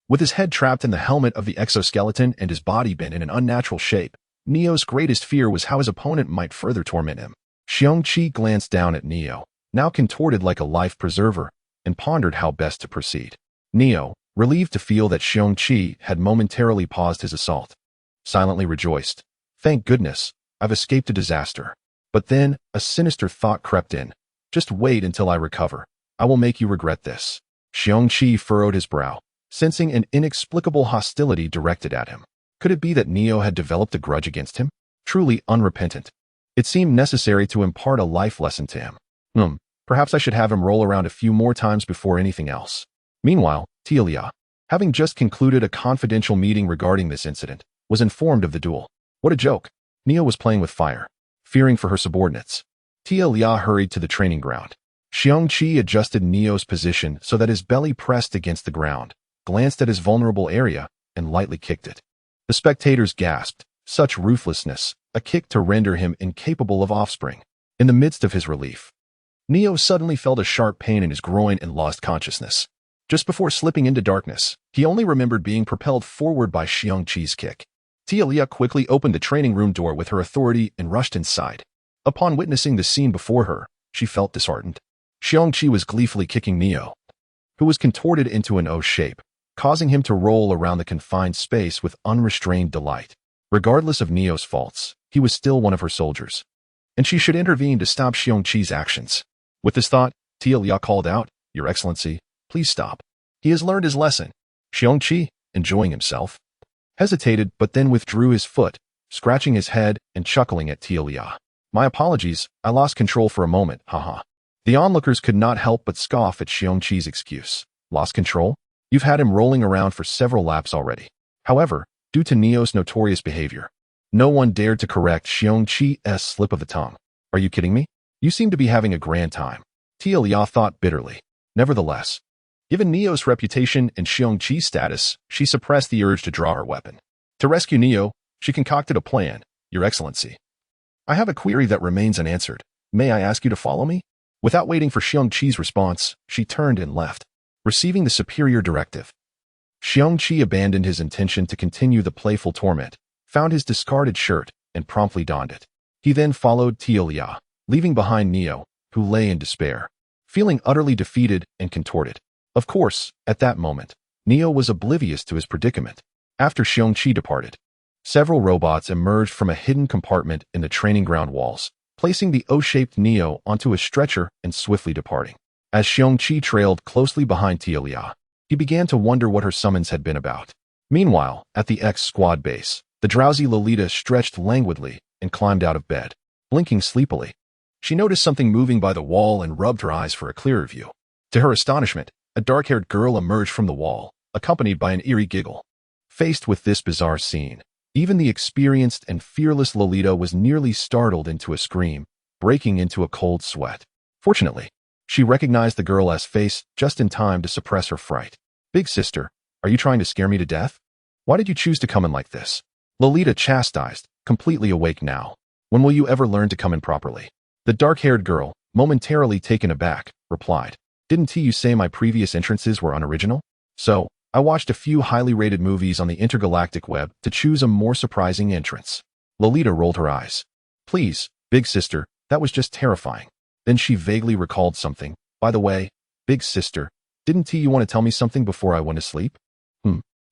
with his head trapped in the helmet of the exoskeleton and his body bent in an unnatural shape, Neo's greatest fear was how his opponent might further torment him. Xiong Qi glanced down at Neo, now contorted like a life preserver, and pondered how best to proceed. Neo, relieved to feel that Xiong Qi had momentarily paused his assault, silently rejoiced. Thank goodness, I've escaped a disaster. But then, a sinister thought crept in. Just wait until I recover. I will make you regret this. Xiong Qi furrowed his brow, sensing an inexplicable hostility directed at him. Could it be that Neo had developed a grudge against him? Truly unrepentant. It seemed necessary to impart a life lesson to him. Perhaps I should have him roll around a few more times before anything else. Meanwhile, Tia, having just concluded a confidential meeting regarding this incident, was informed of the duel. What a joke. Neo was playing with fire. Fearing for her subordinates, Tia hurried to the training ground. Xiong Qi adjusted Neo's position so that his belly pressed against the ground, glanced at his vulnerable area, and lightly kicked it. The spectators gasped. Such ruthlessness, a kick to render him incapable of offspring. In the midst of his relief, Neo suddenly felt a sharp pain in his groin and lost consciousness. Just before slipping into darkness, he only remembered being propelled forward by Xiong Qi's kick. Tia quickly opened the training room door with her authority and rushed inside. Upon witnessing the scene before her, she felt disheartened. Xiong Qi was gleefully kicking Neo, who was contorted into an O shape, causing him to roll around the confined space with unrestrained delight. Regardless of Neo's faults, he was still one of her soldiers, and she should intervene to stop Xiong Qi's actions. With this thought, Tia called out, "Your Excellency, please stop. He has learned his lesson." Xiong Qi, enjoying himself, hesitated but then withdrew his foot, scratching his head and chuckling at Tia. "My apologies, I lost control for a moment, haha." The onlookers could not help but scoff at Xiong Qi's excuse. Lost control? You've had him rolling around for several laps already. However, due to Neo's notorious behavior, no one dared to correct Xiong Qi's slip of the tongue. Are you kidding me? You seem to be having a grand time, Tia thought bitterly. Nevertheless, given Neo's reputation and Xiong Qi's status, she suppressed the urge to draw her weapon. To rescue Neo, she concocted a plan. "Your Excellency, I have a query that remains unanswered. May I ask you to follow me?" Without waiting for Xiong Qi's response, she turned and left, receiving the superior directive. Xiong Qi abandoned his intention to continue the playful torment, found his discarded shirt, and promptly donned it. He then followed Tia, leaving behind Neo, who lay in despair, feeling utterly defeated and contorted. Of course, at that moment, Neo was oblivious to his predicament. After Xiong Qi departed, several robots emerged from a hidden compartment in the training ground walls, placing the O-shaped Neo onto a stretcher and swiftly departing. As Xiong Qi trailed closely behind Tia, he began to wonder what her summons had been about. Meanwhile, at the X-Squad base, the drowsy Lolita stretched languidly and climbed out of bed, blinking sleepily. She noticed something moving by the wall and rubbed her eyes for a clearer view. To her astonishment, a dark-haired girl emerged from the wall, accompanied by an eerie giggle. Faced with this bizarre scene, even the experienced and fearless Lolita was nearly startled into a scream, breaking into a cold sweat. Fortunately, she recognized the girl's face just in time to suppress her fright. "Big sister, are you trying to scare me to death? Why did you choose to come in like this?" Lolita chastised, completely awake now. "When will you ever learn to come in properly?" The dark-haired girl, momentarily taken aback, replied, "Didn't you say my previous entrances were unoriginal? So, I watched a few highly rated movies on the intergalactic web to choose a more surprising entrance." Lolita rolled her eyes. "Please, big sister, that was just terrifying." Then she vaguely recalled something. "By the way, big sister, didn't you want to tell me something before I went to sleep?"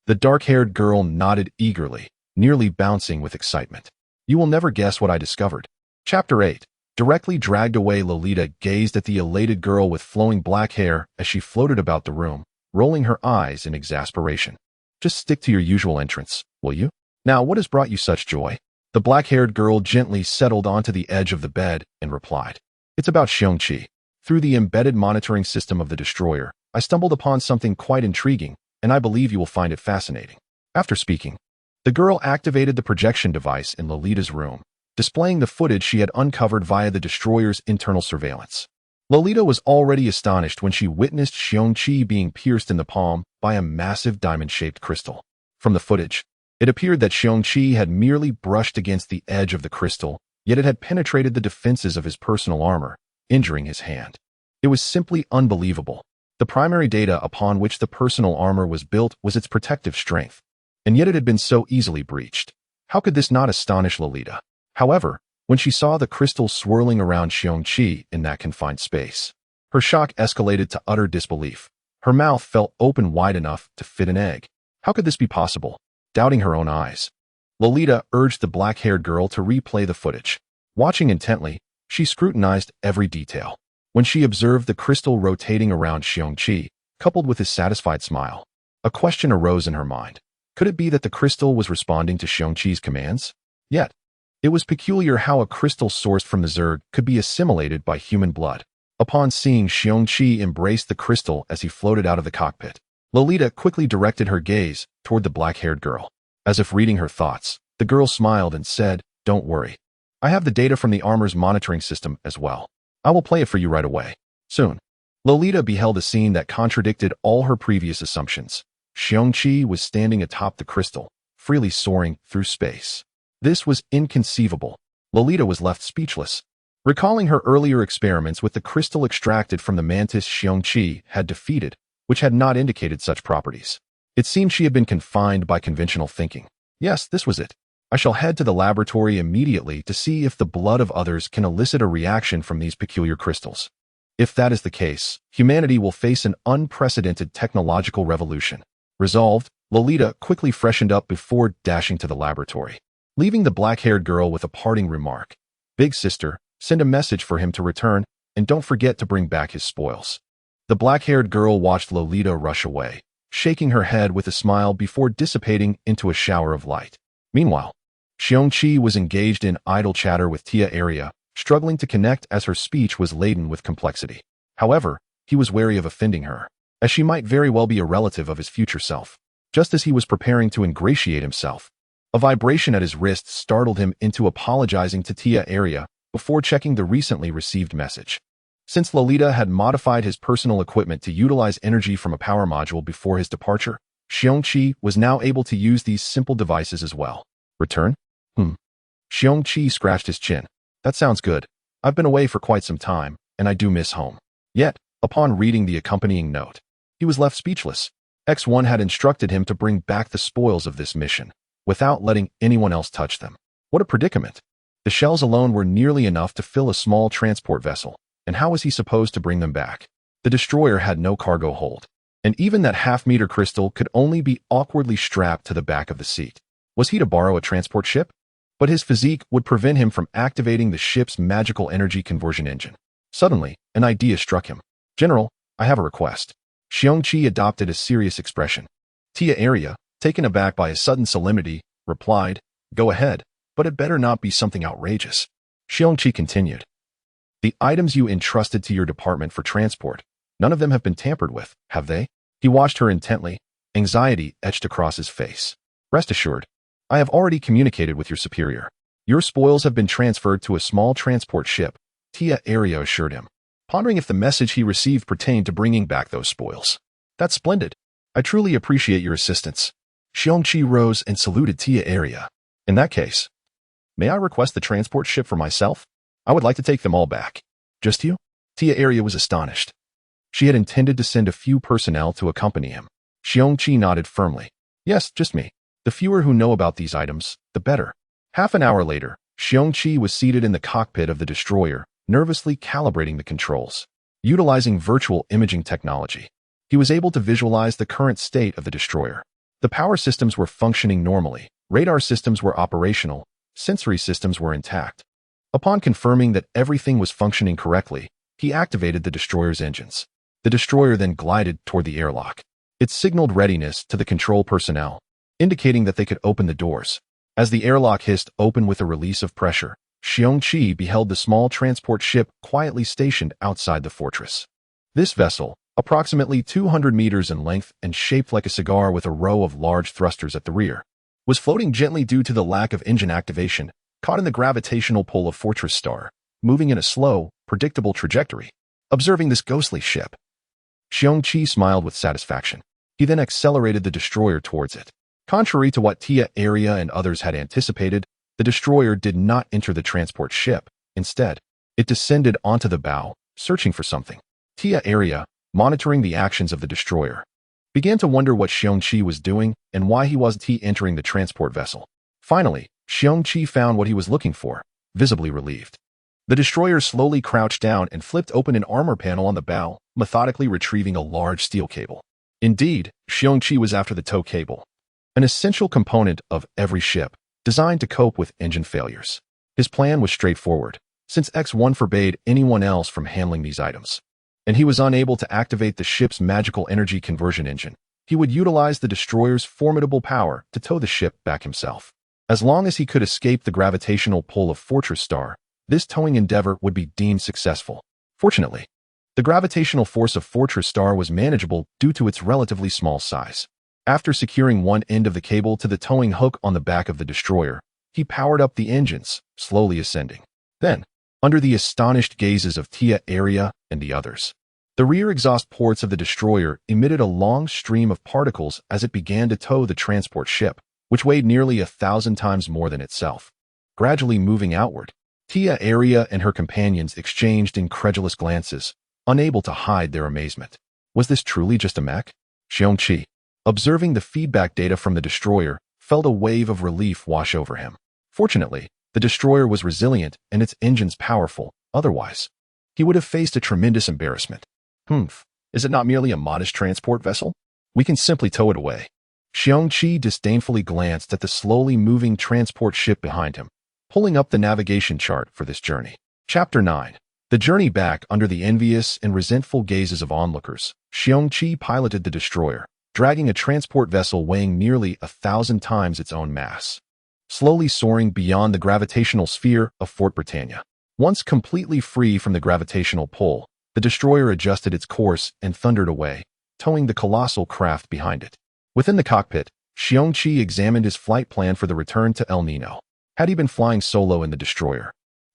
The dark-haired girl nodded eagerly, nearly bouncing with excitement. "You will never guess what I discovered." Chapter 8. Directly dragged away, Lolita gazed at the elated girl with flowing black hair as she floated about the room, rolling her eyes in exasperation. "Just stick to your usual entrance, will you? Now, what has brought you such joy?" The black-haired girl gently settled onto the edge of the bed and replied, "It's about Xiong Qi. Through the embedded monitoring system of the destroyer, I stumbled upon something quite intriguing, and I believe you will find it fascinating." After speaking, the girl activated the projection device in Lolita's room, displaying the footage she had uncovered via the destroyer's internal surveillance. Lolita was already astonished when she witnessed Xiong Qi being pierced in the palm by a massive diamond-shaped crystal. From the footage, it appeared that Xiong Qi had merely brushed against the edge of the crystal, yet it had penetrated the defenses of his personal armor, injuring his hand. It was simply unbelievable. The primary data upon which the personal armor was built was its protective strength, and yet it had been so easily breached. How could this not astonish Lolita? However, when she saw the crystal swirling around Xiong Qi in that confined space, her shock escalated to utter disbelief. Her mouth felt open wide enough to fit an egg. How could this be possible? Doubting her own eyes, Lolita urged the black-haired girl to replay the footage. Watching intently, she scrutinized every detail. When she observed the crystal rotating around Xiong Qi, coupled with his satisfied smile, a question arose in her mind. Could it be that the crystal was responding to Xiong Qi's commands? Yet, it was peculiar how a crystal sourced from the Zerg could be assimilated by human blood. Upon seeing Xiong Qi embrace the crystal as he floated out of the cockpit, Lolita quickly directed her gaze toward the black-haired girl. As if reading her thoughts, the girl smiled and said, "Don't worry. I have the data from the armor's monitoring system as well. I will play it for you right away." Soon, Lolita beheld a scene that contradicted all her previous assumptions. Xiong Qi was standing atop the crystal, freely soaring through space. This was inconceivable. Lolita was left speechless. Recalling her earlier experiments with the crystal extracted from the mantis Xiong Qi had defeated, which had not indicated such properties. It seemed she had been confined by conventional thinking. Yes, this was it. I shall head to the laboratory immediately to see if the blood of others can elicit a reaction from these peculiar crystals. If that is the case, humanity will face an unprecedented technological revolution. Resolved, Lolita quickly freshened up before dashing to the laboratory, leaving the black-haired girl with a parting remark. "Big sister, send a message for him to return, and don't forget to bring back his spoils." The black-haired girl watched Lolita rush away, shaking her head with a smile before dissipating into a shower of light. Meanwhile, Xiong Qi was engaged in idle chatter with Tia Area, struggling to connect as her speech was laden with complexity. However, he was wary of offending her, as she might very well be a relative of his future self. Just as he was preparing to ingratiate himself, a vibration at his wrist startled him into apologizing to Tia Area before checking the recently received message. Since Lolita had modified his personal equipment to utilize energy from a power module before his departure, Xiong Qi was now able to use these simple devices as well. Return? Xiong Qi scratched his chin. That sounds good. I've been away for quite some time, and I do miss home. Yet, upon reading the accompanying note, he was left speechless. X1 had instructed him to bring back the spoils of this mission, without letting anyone else touch them. What a predicament. The shells alone were nearly enough to fill a small transport vessel, and how was he supposed to bring them back? The destroyer had no cargo hold, and even that half-meter crystal could only be awkwardly strapped to the back of the seat. Was he to borrow a transport ship? But his physique would prevent him from activating the ship's magical energy conversion engine. Suddenly, an idea struck him. "General, I have a request." Xiong Qi adopted a serious expression. Tia Area, taken aback by his sudden solemnity, replied, "Go ahead, but it better not be something outrageous." Xiong Qi continued, "The items you entrusted to your department for transport, none of them have been tampered with, have they?" He watched her intently, anxiety etched across his face. "Rest assured, I have already communicated with your superior. Your spoils have been transferred to a small transport ship," Tia Area assured him, pondering if the message he received pertained to bringing back those spoils. "That's splendid. I truly appreciate your assistance." Xiong Qi rose and saluted Tia Area. "In that case, may I request the transport ship for myself? I would like to take them all back." "Just you?" Tia Area was astonished. She had intended to send a few personnel to accompany him. Xiong Qi nodded firmly. "Yes, just me. The fewer who know about these items, the better." Half an hour later, Xiong Qi was seated in the cockpit of the destroyer, nervously calibrating the controls. Utilizing virtual imaging technology, he was able to visualize the current state of the destroyer. The power systems were functioning normally, radar systems were operational, sensory systems were intact. Upon confirming that everything was functioning correctly, he activated the destroyer's engines. The destroyer then glided toward the airlock. It signaled readiness to the control personnel, indicating that they could open the doors. As the airlock hissed open with a release of pressure, Xiong Qi beheld the small transport ship quietly stationed outside the fortress. This vessel, approximately 200 meters in length and shaped like a cigar with a row of large thrusters at the rear, was floating gently due to the lack of engine activation, caught in the gravitational pull of Fortress Star, moving in a slow, predictable trajectory. Observing this ghostly ship, Xiong Qi smiled with satisfaction. He then accelerated the destroyer towards it. Contrary to what Tia Area and others had anticipated, the destroyer did not enter the transport ship. Instead, it descended onto the bow, searching for something. Tia Area, monitoring the actions of the destroyer, began to wonder what Xiong Qi was doing and why he wasn't entering the transport vessel. Finally, Xiong Qi found what he was looking for, visibly relieved. The destroyer slowly crouched down and flipped open an armor panel on the bow, methodically retrieving a large steel cable. Indeed, Xiong Qi was after the tow cable, an essential component of every ship, designed to cope with engine failures. His plan was straightforward, since X1 forbade anyone else from handling these items, and he was unable to activate the ship's magical energy conversion engine. He would utilize the destroyer's formidable power to tow the ship back himself. As long as he could escape the gravitational pull of Fortress Star, this towing endeavor would be deemed successful. Fortunately, the gravitational force of Fortress Star was manageable due to its relatively small size. After securing one end of the cable to the towing hook on the back of the destroyer, he powered up the engines, slowly ascending. Then, under the astonished gazes of Tia Area and the others, the rear exhaust ports of the destroyer emitted a long stream of particles as it began to tow the transport ship, which weighed nearly 1,000 times more than itself. Gradually moving outward, Tia Area and her companions exchanged incredulous glances, unable to hide their amazement. Was this truly just a mech? Xiong Qi, observing the feedback data from the destroyer, felt a wave of relief wash over him. Fortunately, the destroyer was resilient and its engines powerful, otherwise, he would have faced a tremendous embarrassment. Is it not merely a modest transport vessel? We can simply tow it away. Xiong Qi disdainfully glanced at the slowly moving transport ship behind him, pulling up the navigation chart for this journey. Chapter 9. The journey back under the envious and resentful gazes of onlookers. Xiong Qi piloted the destroyer, dragging a transport vessel weighing nearly 1,000 times its own mass, slowly soaring beyond the gravitational sphere of Fort Britannia. Once completely free from the gravitational pull, the destroyer adjusted its course and thundered away, towing the colossal craft behind it. Within the cockpit, Xiong Qi examined his flight plan for the return to El Nino. Had he been flying solo in the destroyer,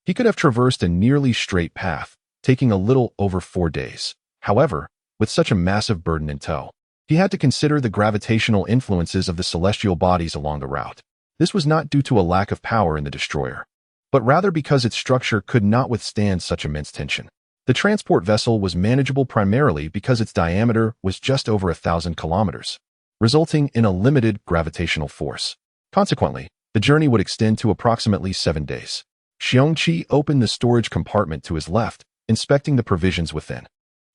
he could have traversed a nearly straight path, taking a little over 4 days. However, with such a massive burden in tow, he had to consider the gravitational influences of the celestial bodies along the route. This was not due to a lack of power in the destroyer, but rather because its structure could not withstand such immense tension. The transport vessel was manageable primarily because its diameter was just over 1,000 kilometers, resulting in a limited gravitational force. Consequently, the journey would extend to approximately 7 days. Xiong Qi opened the storage compartment to his left, inspecting the provisions within.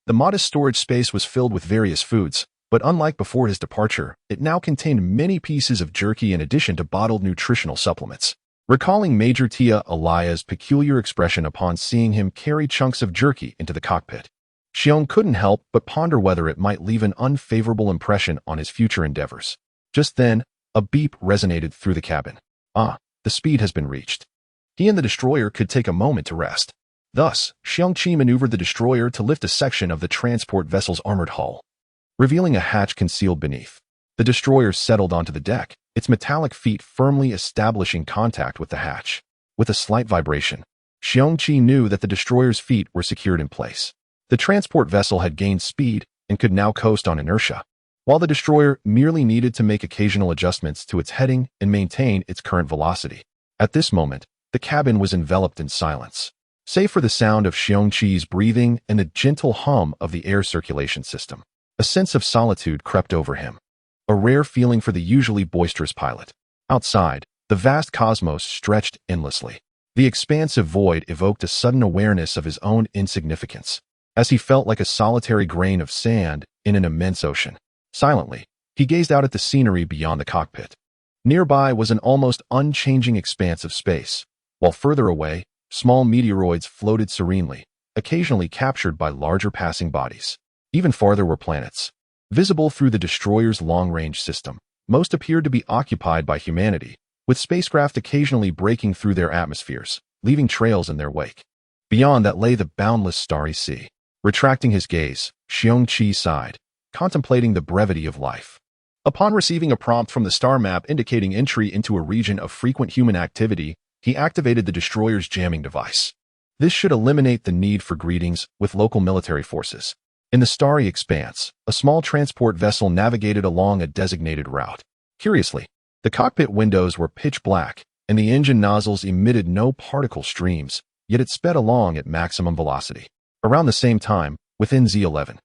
The modest storage space was filled with various foods, but unlike before his departure, it now contained many pieces of jerky in addition to bottled nutritional supplements. Recalling Major Tia Alaya's peculiar expression upon seeing him carry chunks of jerky into the cockpit, Xiong couldn't help but ponder whether it might leave an unfavorable impression on his future endeavors. Just then, a beep resonated through the cabin. The speed has been reached. He and the destroyer could take a moment to rest. Thus, Xiong Qi maneuvered the destroyer to lift a section of the transport vessel's armored hull, revealing a hatch concealed beneath. The destroyer settled onto the deck, its metallic feet firmly establishing contact with the hatch. With a slight vibration, Xiong Qi knew that the destroyer's feet were secured in place. The transport vessel had gained speed and could now coast on inertia, while the destroyer merely needed to make occasional adjustments to its heading and maintain its current velocity. At this moment, the cabin was enveloped in silence, save for the sound of Xiong Qi's breathing and the gentle hum of the air circulation system. A sense of solitude crept over him, a rare feeling for the usually boisterous pilot. Outside, the vast cosmos stretched endlessly. The expansive void evoked a sudden awareness of his own insignificance, as he felt like a solitary grain of sand in an immense ocean. Silently, he gazed out at the scenery beyond the cockpit. Nearby was an almost unchanging expanse of space, while further away, small meteoroids floated serenely, occasionally captured by larger passing bodies. Even farther were planets, visible through the destroyer's long-range system. Most appeared to be occupied by humanity, with spacecraft occasionally breaking through their atmospheres, leaving trails in their wake. Beyond that lay the boundless starry sea. Retracting his gaze, Xiong Qi sighed, contemplating the brevity of life. Upon receiving a prompt from the star map indicating entry into a region of frequent human activity, he activated the destroyer's jamming device. This should eliminate the need for greetings with local military forces. In the starry expanse, a small transport vessel navigated along a designated route. Curiously, the cockpit windows were pitch black, and the engine nozzles emitted no particle streams, yet it sped along at maximum velocity. Around the same time, within Z11,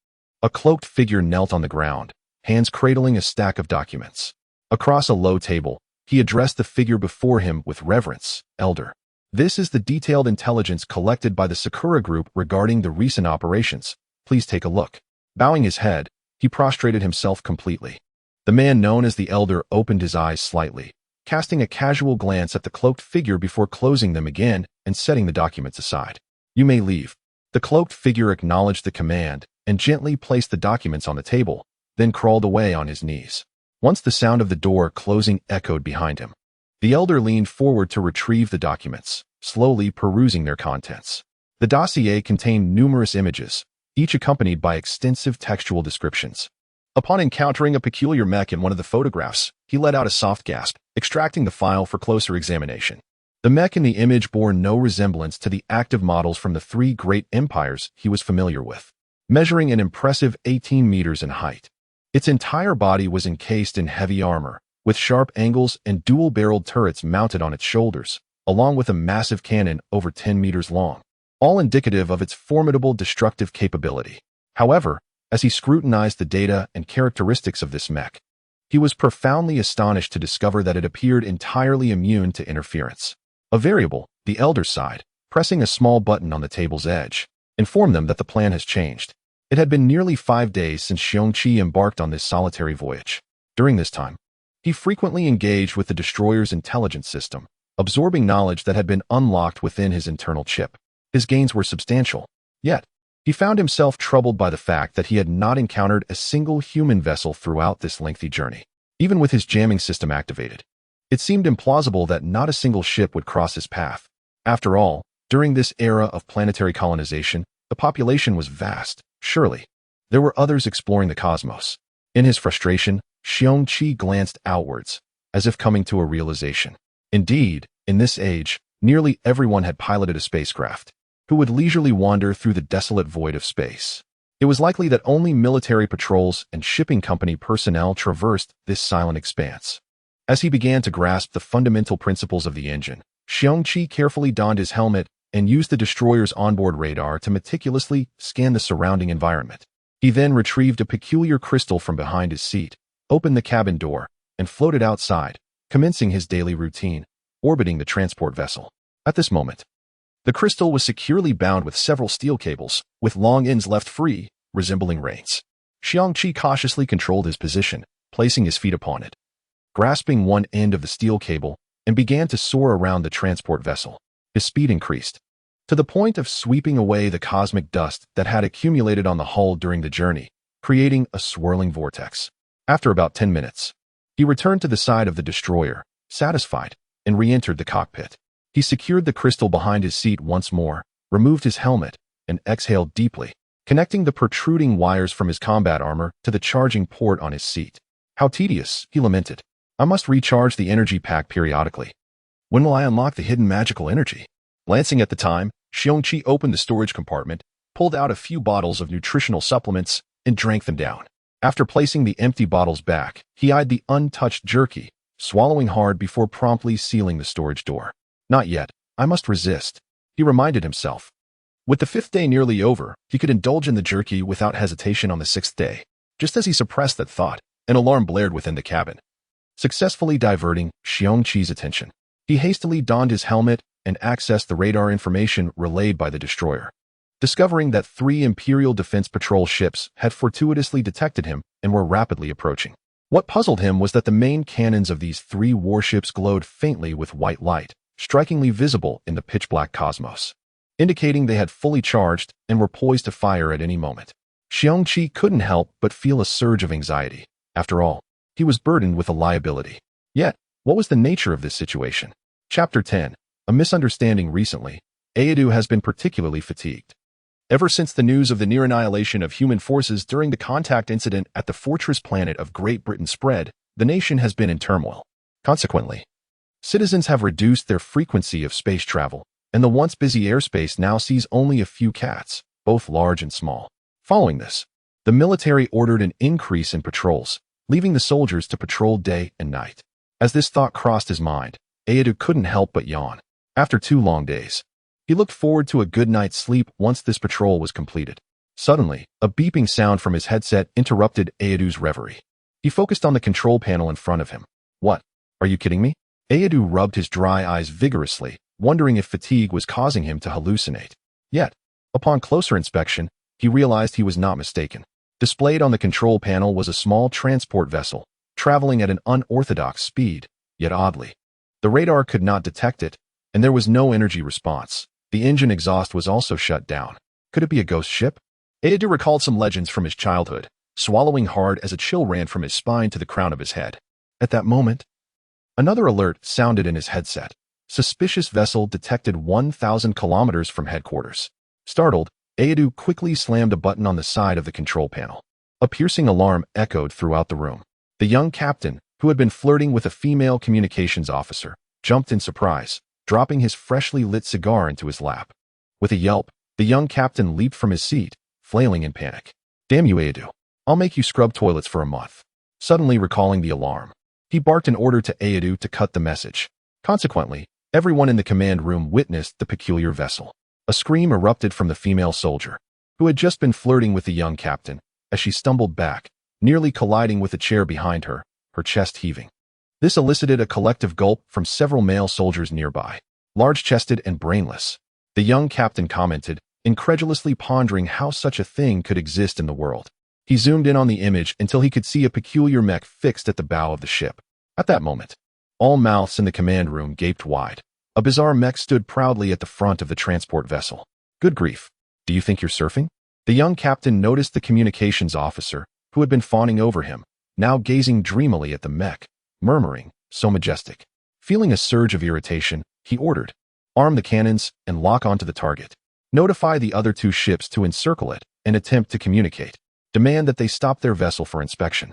a cloaked figure knelt on the ground, hands cradling a stack of documents. Across a low table, He addressed the figure before him with reverence, "Elder." This is the detailed intelligence collected by the Sakura Group regarding the recent operations. Please take a look. Bowing his head, he prostrated himself completely. The man known as the Elder opened his eyes slightly, casting a casual glance at the cloaked figure before closing them again and setting the documents aside. "You may leave." The cloaked figure acknowledged the command and gently placed the documents on the table, then crawled away on his knees. Once the sound of the door closing echoed behind him, the Elder leaned forward to retrieve the documents, slowly perusing their contents. The dossier contained numerous images, each accompanied by extensive textual descriptions. Upon encountering a peculiar mech in one of the photographs, he let out a soft gasp, extracting the file for closer examination. The mech in the image bore no resemblance to the active models from the three great empires he was familiar with, measuring an impressive 18 meters in height. Its entire body was encased in heavy armor, with sharp angles and dual-barreled turrets mounted on its shoulders, along with a massive cannon over 10 meters long, all indicative of its formidable destructive capability. However, as he scrutinized the data and characteristics of this mech, he was profoundly astonished to discover that it appeared entirely immune to interference. A variable, the Elder sighed, pressing a small button on the table's edge, informed them that the plan has changed. It had been nearly 5 days since Xiong Qi embarked on this solitary voyage. During this time, he frequently engaged with the destroyer's intelligence system, absorbing knowledge that had been unlocked within his internal chip. His gains were substantial, yet he found himself troubled by the fact that he had not encountered a single human vessel throughout this lengthy journey. Even with his jamming system activated, it seemed implausible that not a single ship would cross his path. After all, during this era of planetary colonization, the population was vast. Surely, there were others exploring the cosmos. In his frustration, Xiong Qi glanced outwards, as if coming to a realization. Indeed, in this age, nearly everyone had piloted a spacecraft, who would leisurely wander through the desolate void of space. It was likely that only military patrols and shipping company personnel traversed this silent expanse. As he began to grasp the fundamental principles of the engine, Xiong Qi carefully donned his helmet and used the destroyer's onboard radar to meticulously scan the surrounding environment. He then retrieved a peculiar crystal from behind his seat, opened the cabin door, and floated outside, commencing his daily routine, orbiting the transport vessel. At this moment, the crystal was securely bound with several steel cables, with long ends left free, resembling reins. Xiong Qi cautiously controlled his position, placing his feet upon it, grasping one end of the steel cable, and began to soar around the transport vessel. His speed increased, to the point of sweeping away the cosmic dust that had accumulated on the hull during the journey, creating a swirling vortex. After about 10 minutes, he returned to the side of the destroyer, satisfied, and re-entered the cockpit. He secured the crystal behind his seat once more, removed his helmet, and exhaled deeply, connecting the protruding wires from his combat armor to the charging port on his seat. "How tedious," he lamented. "I must recharge the energy pack periodically. When will I unlock the hidden magical energy?" Glancing at the time, Xiong Qi opened the storage compartment, pulled out a few bottles of nutritional supplements, and drank them down. After placing the empty bottles back, he eyed the untouched jerky, swallowing hard before promptly sealing the storage door. "Not yet. I must resist," he reminded himself. With the 5th day nearly over, he could indulge in the jerky without hesitation on the 6th day. Just as he suppressed that thought, an alarm blared within the cabin, successfully diverting Xiong Qi's attention. He hastily donned his helmet and accessed the radar information relayed by the destroyer, discovering that 3 Imperial Defense Patrol ships had fortuitously detected him and were rapidly approaching. What puzzled him was that the main cannons of these 3 warships glowed faintly with white light, strikingly visible in the pitch-black cosmos, indicating they had fully charged and were poised to fire at any moment. Xiong Qi couldn't help but feel a surge of anxiety. After all, he was burdened with a liability. Yet, what was the nature of this situation? Chapter 10. A misunderstanding. Recently, Aedu has been particularly fatigued. Ever since the news of the near annihilation of human forces during the contact incident at the fortress planet of Great Britain spread, the nation has been in turmoil. Consequently, citizens have reduced their frequency of space travel, and the once busy airspace now sees only a few cats, both large and small. Following this, the military ordered an increase in patrols, leaving the soldiers to patrol day and night. As this thought crossed his mind, Aedu couldn't help but yawn. After 2 long days, he looked forward to a good night's sleep once this patrol was completed. Suddenly, a beeping sound from his headset interrupted Aedu's reverie. He focused on the control panel in front of him. "What? Are you kidding me?" Aedu rubbed his dry eyes vigorously, wondering if fatigue was causing him to hallucinate. Yet, upon closer inspection, he realized he was not mistaken. Displayed on the control panel was a small transport vessel, traveling at an unorthodox speed, yet oddly. The radar could not detect it, and there was no energy response. The engine exhaust was also shut down. Could it be a ghost ship? Aedu recalled some legends from his childhood, swallowing hard as a chill ran from his spine to the crown of his head. At that moment, another alert sounded in his headset. Suspicious vessel detected 1,000 kilometers from headquarters. Startled, Aedu quickly slammed a button on the side of the control panel. A piercing alarm echoed throughout the room. The young captain, who had been flirting with a female communications officer, jumped in surprise, dropping his freshly lit cigar into his lap. With a yelp, the young captain leaped from his seat, flailing in panic. "Damn you, Aedu. I'll make you scrub toilets for a month." Suddenly recalling the alarm, he barked an order to Aedu to cut the message. Consequently, everyone in the command room witnessed the peculiar vessel. A scream erupted from the female soldier, who had just been flirting with the young captain, as she stumbled back, nearly colliding with a chair behind her, her chest heaving. This elicited a collective gulp from several male soldiers nearby. Large-chested and brainless, the young captain commented, incredulously pondering how such a thing could exist in the world. He zoomed in on the image until he could see a peculiar mech fixed at the bow of the ship. At that moment, all mouths in the command room gaped wide. A bizarre mech stood proudly at the front of the transport vessel. Good grief. Do you think you're surfing? The young captain noticed the communications officer, who had been fawning over him, now gazing dreamily at the mech, murmuring, "So majestic." Feeling a surge of irritation, he ordered, "Arm the cannons and lock onto the target. Notify the other two ships to encircle it and attempt to communicate. Demand that they stop their vessel for inspection."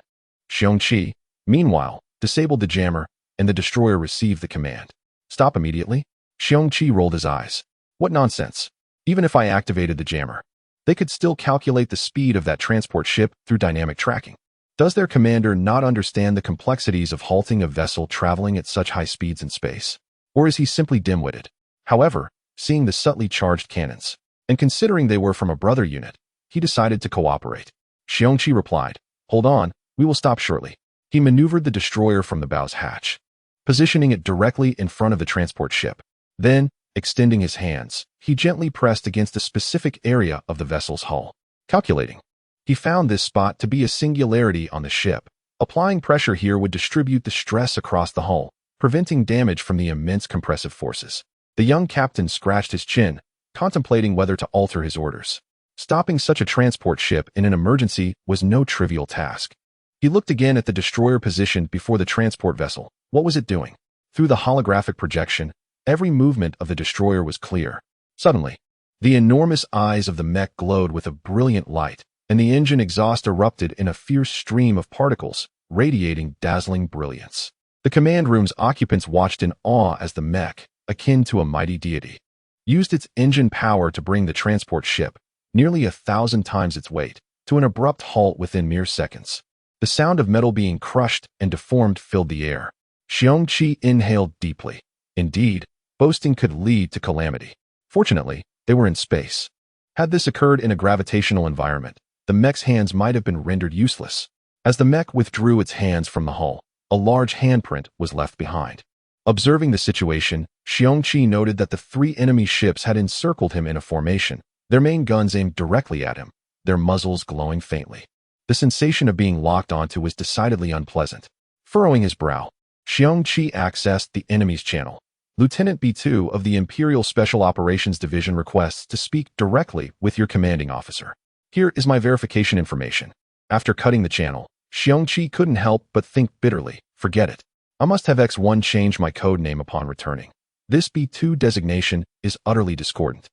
Xiong Qi, meanwhile, disabled the jammer, and the destroyer received the command. "Stop immediately?" Xiong Qi rolled his eyes. "What nonsense. Even if I activated the jammer, they could still calculate the speed of that transport ship through dynamic tracking. Does their commander not understand the complexities of halting a vessel traveling at such high speeds in space? Or is he simply dim-witted?" However, seeing the subtly charged cannons, and considering they were from a brother unit, he decided to cooperate. Xiong Qi replied, "Hold on, we will stop shortly." He maneuvered the destroyer from the bow's hatch, positioning it directly in front of the transport ship. Then, extending his hands, he gently pressed against a specific area of the vessel's hull. Calculating, he found this spot to be a singularity on the ship. Applying pressure here would distribute the stress across the hull, preventing damage from the immense compressive forces. The young captain scratched his chin, contemplating whether to alter his orders. Stopping such a transport ship in an emergency was no trivial task. He looked again at the destroyer positioned before the transport vessel. What was it doing? Through the holographic projection, every movement of the destroyer was clear. Suddenly, the enormous eyes of the mech glowed with a brilliant light, and the engine exhaust erupted in a fierce stream of particles, radiating dazzling brilliance. The command room's occupants watched in awe as the mech, akin to a mighty deity, used its engine power to bring the transport ship, nearly 1,000 times its weight, to an abrupt halt within mere seconds. The sound of metal being crushed and deformed filled the air. Xiong Qi inhaled deeply. Indeed, boasting could lead to calamity. Fortunately, they were in space. Had this occurred in a gravitational environment, the mech's hands might have been rendered useless. As the mech withdrew its hands from the hull, a large handprint was left behind. Observing the situation, Xiong Qi noted that the 3 enemy ships had encircled him in a formation, their main guns aimed directly at him, their muzzles glowing faintly. The sensation of being locked onto was decidedly unpleasant. Furrowing his brow, Xiong Qi accessed the enemy's channel. Lieutenant B2 of the Imperial Special Operations Division requests to speak directly with your commanding officer. Here is my verification information. After cutting the channel, Xiong Qi couldn't help but think bitterly, forget it. I must have X1 change my code name upon returning. This B2 designation is utterly discordant.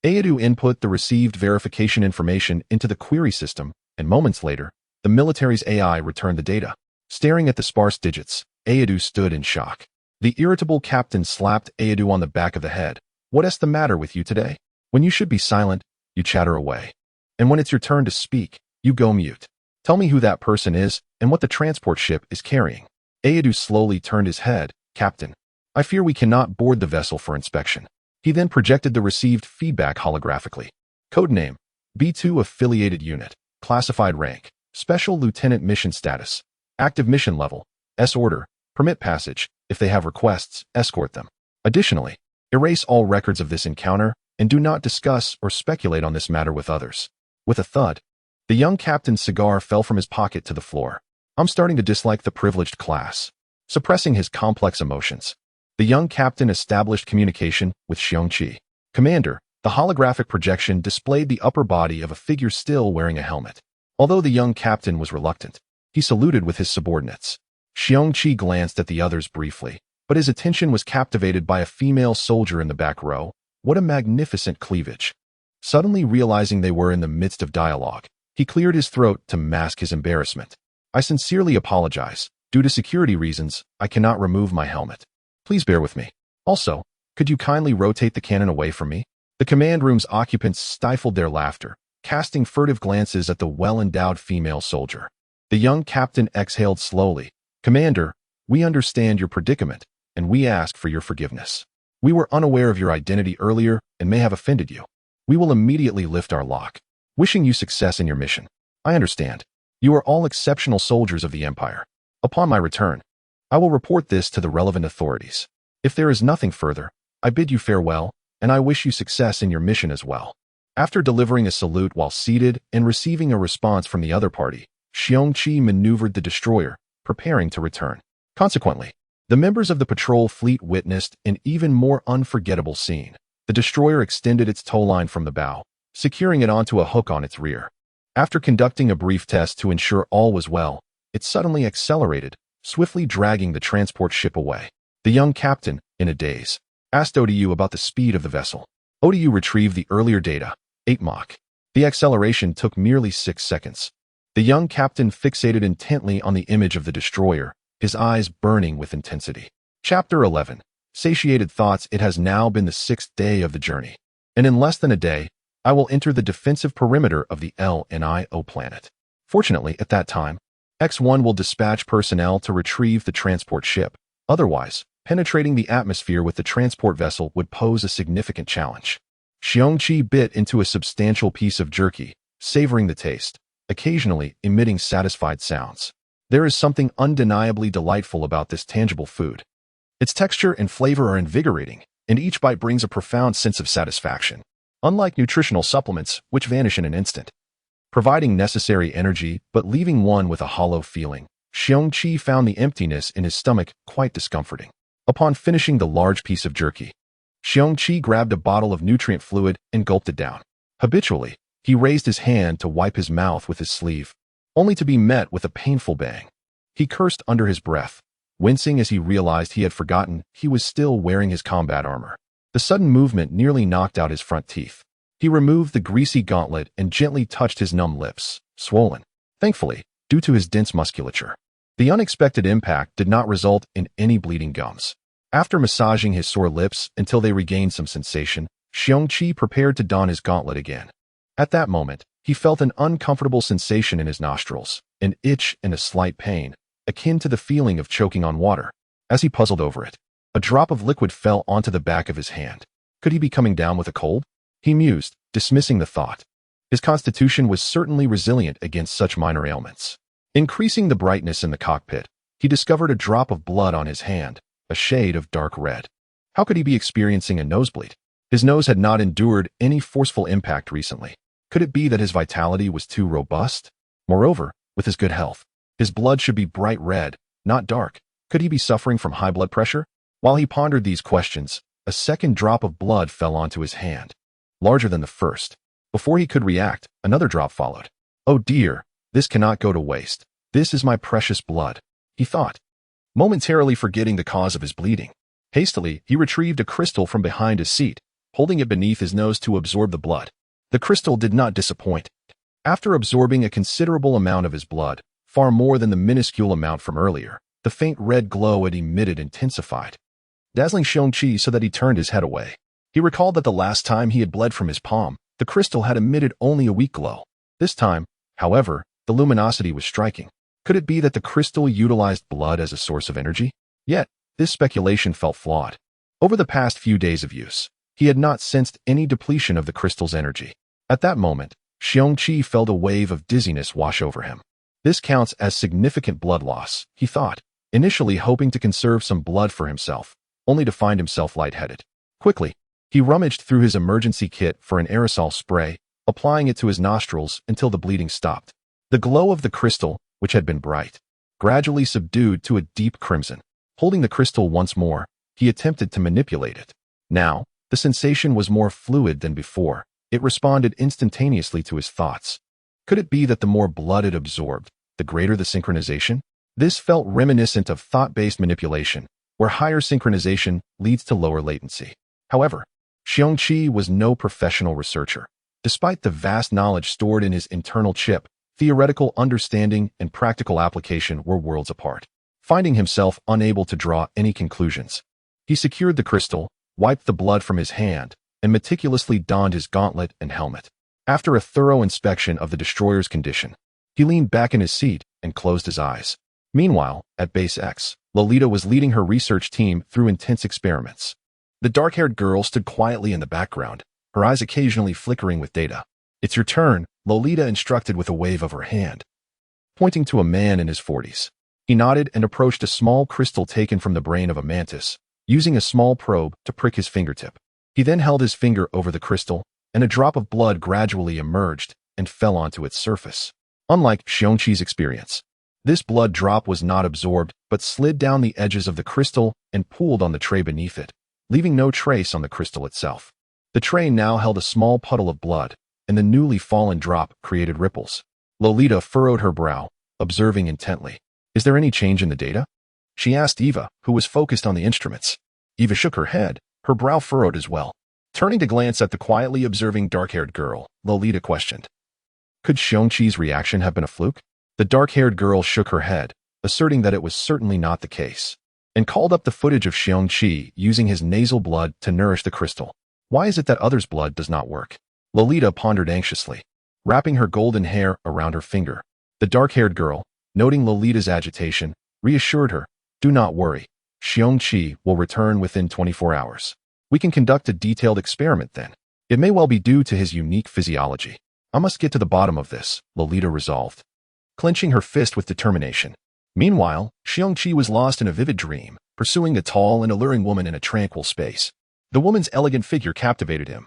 Aedu input the received verification information into the query system, and moments later, the military's AI returned the data. Staring at the sparse digits, Aedu stood in shock. The irritable captain slapped Aedu on the back of the head. "What's the matter with you today? When you should be silent, you chatter away. And when it's your turn to speak, you go mute. Tell me who that person is and what the transport ship is carrying." Aedu slowly turned his head. "Captain, I fear we cannot board the vessel for inspection." He then projected the received feedback holographically. Codename, B2 Affiliated Unit. Classified rank, Special Lieutenant Mission Status. Active mission level, S order, Permit passage. If they have requests, escort them. Additionally, erase all records of this encounter and do not discuss or speculate on this matter with others. With a thud, the young captain's cigar fell from his pocket to the floor. I'm starting to dislike the privileged class. Suppressing his complex emotions, the young captain established communication with Xiong Qi. Commander, the holographic projection displayed the upper body of a figure still wearing a helmet. Although the young captain was reluctant, he saluted with his subordinates. Xiong Qi glanced at the others briefly, but his attention was captivated by a female soldier in the back row. What a magnificent cleavage! Suddenly realizing they were in the midst of dialogue, he cleared his throat to mask his embarrassment. I sincerely apologize. Due to security reasons, I cannot remove my helmet. Please bear with me. Also, could you kindly rotate the cannon away from me? The command room's occupants stifled their laughter, casting furtive glances at the well-endowed female soldier. The young captain exhaled slowly. Commander, we understand your predicament, and we ask for your forgiveness. We were unaware of your identity earlier and may have offended you. We will immediately lift our lock. Wishing you success in your mission. I understand. You are all exceptional soldiers of the Empire. Upon my return, I will report this to the relevant authorities. If there is nothing further, I bid you farewell, and I wish you success in your mission as well. After delivering a salute while seated and receiving a response from the other party, Xiong Qi maneuvered the destroyer, preparing to return. Consequently, the members of the patrol fleet witnessed an even more unforgettable scene. The destroyer extended its tow line from the bow, securing it onto a hook on its rear. After conducting a brief test to ensure all was well, it suddenly accelerated, swiftly dragging the transport ship away. The young captain, in a daze, asked ODU about the speed of the vessel. ODU retrieved the earlier data, 8 Mach. The acceleration took merely 6 seconds. The young captain fixated intently on the image of the destroyer, his eyes burning with intensity. Chapter 11. Satiated thoughts. It has now been the 6th day of the journey, and in less than a day, I will enter the defensive perimeter of the LNIO planet. Fortunately, at that time, X1 will dispatch personnel to retrieve the transport ship. Otherwise, penetrating the atmosphere with the transport vessel would pose a significant challenge. Xiong Qi bit into a substantial piece of jerky, savoring the taste, occasionally emitting satisfied sounds. There is something undeniably delightful about this tangible food. Its texture and flavor are invigorating, and each bite brings a profound sense of satisfaction. Unlike nutritional supplements, which vanish in an instant, providing necessary energy but leaving one with a hollow feeling, Xiong Qi found the emptiness in his stomach quite discomforting. Upon finishing the large piece of jerky, Xiong Qi grabbed a bottle of nutrient fluid and gulped it down. Habitually, he raised his hand to wipe his mouth with his sleeve, only to be met with a painful bang. He cursed under his breath, wincing as he realized he had forgotten he was still wearing his combat armor. The sudden movement nearly knocked out his front teeth. He removed the greasy gauntlet and gently touched his numb lips, swollen, thankfully, due to his dense musculature. The unexpected impact did not result in any bleeding gums. After massaging his sore lips until they regained some sensation, Xiong Qi prepared to don his gauntlet again. At that moment, he felt an uncomfortable sensation in his nostrils, an itch and a slight pain, akin to the feeling of choking on water. As he puzzled over it, a drop of liquid fell onto the back of his hand. Could he be coming down with a cold? He mused, dismissing the thought. His constitution was certainly resilient against such minor ailments. Increasing the brightness in the cockpit, he discovered a drop of blood on his hand, a shade of dark red. How could he be experiencing a nosebleed? His nose had not endured any forceful impact recently. Could it be that his vitality was too robust? Moreover, with his good health, his blood should be bright red, not dark. Could he be suffering from high blood pressure? While he pondered these questions, a second drop of blood fell onto his hand, larger than the first. Before he could react, another drop followed. Oh dear, this cannot go to waste. This is my precious blood, he thought, momentarily forgetting the cause of his bleeding. Hastily, he retrieved a crystal from behind his seat, holding it beneath his nose to absorb the blood. The crystal did not disappoint. After absorbing a considerable amount of his blood, far more than the minuscule amount from earlier, the faint red glow it emitted intensified, dazzling Xiong Qi so that he turned his head away. He recalled that the last time he had bled from his palm, the crystal had emitted only a weak glow. This time, however, the luminosity was striking. Could it be that the crystal utilized blood as a source of energy? Yet, this speculation felt flawed. Over the past few days of use, he had not sensed any depletion of the crystal's energy. At that moment, Xiong Qi felt a wave of dizziness wash over him. This counts as significant blood loss, he thought. initially hoping to conserve some blood for himself, only to find himself lightheaded. Quickly, he rummaged through his emergency kit for an aerosol spray, applying it to his nostrils until the bleeding stopped. The glow of the crystal, which had been bright, gradually subdued to a deep crimson. Holding the crystal once more, he attempted to manipulate it. Now, the sensation was more fluid than before. It responded instantaneously to his thoughts. Could it be that the more blood it absorbed, the greater the synchronization? This felt reminiscent of thought-based manipulation, where higher synchronization leads to lower latency. However, Xiong Qi was no professional researcher. Despite the vast knowledge stored in his internal chip, theoretical understanding and practical application were worlds apart. Finding himself unable to draw any conclusions, he secured the crystal, wiped the blood from his hand, and meticulously donned his gauntlet and helmet. After a thorough inspection of the destroyer's condition, he leaned back in his seat and closed his eyes. Meanwhile, at Base X, Lolita was leading her research team through intense experiments. The dark-haired girl stood quietly in the background, her eyes occasionally flickering with data. "It's your turn," Lolita instructed with a wave of her hand, pointing to a man in his 40s. He nodded and approached a small crystal taken from the brain of a mantis, using a small probe to prick his fingertip. He then held his finger over the crystal, and a drop of blood gradually emerged and fell onto its surface. Unlike Xiong Qi's experience, this blood drop was not absorbed but slid down the edges of the crystal and pooled on the tray beneath it, leaving no trace on the crystal itself. The tray now held a small puddle of blood, and the newly fallen drop created ripples. Lolita furrowed her brow, observing intently. "Is there any change in the data?" she asked Eva, who was focused on the instruments. Eva shook her head, her brow furrowed as well. Turning to glance at the quietly observing dark-haired girl, Lolita questioned, "Could Xiong Qi's reaction have been a fluke?" The dark-haired girl shook her head, asserting that it was certainly not the case, and called up the footage of Xiong Qi using his nasal blood to nourish the crystal. "Why is it that others' blood does not work?" Lolita pondered anxiously, wrapping her golden hair around her finger. The dark-haired girl, noting Lolita's agitation, reassured her, "Do not worry. Xiong Qi will return within 24 hours. We can conduct a detailed experiment then. It may well be due to his unique physiology." "I must get to the bottom of this," Lolita resolved, clenching her fist with determination. Meanwhile, Xiong Qi was lost in a vivid dream, pursuing a tall and alluring woman in a tranquil space. The woman's elegant figure captivated him,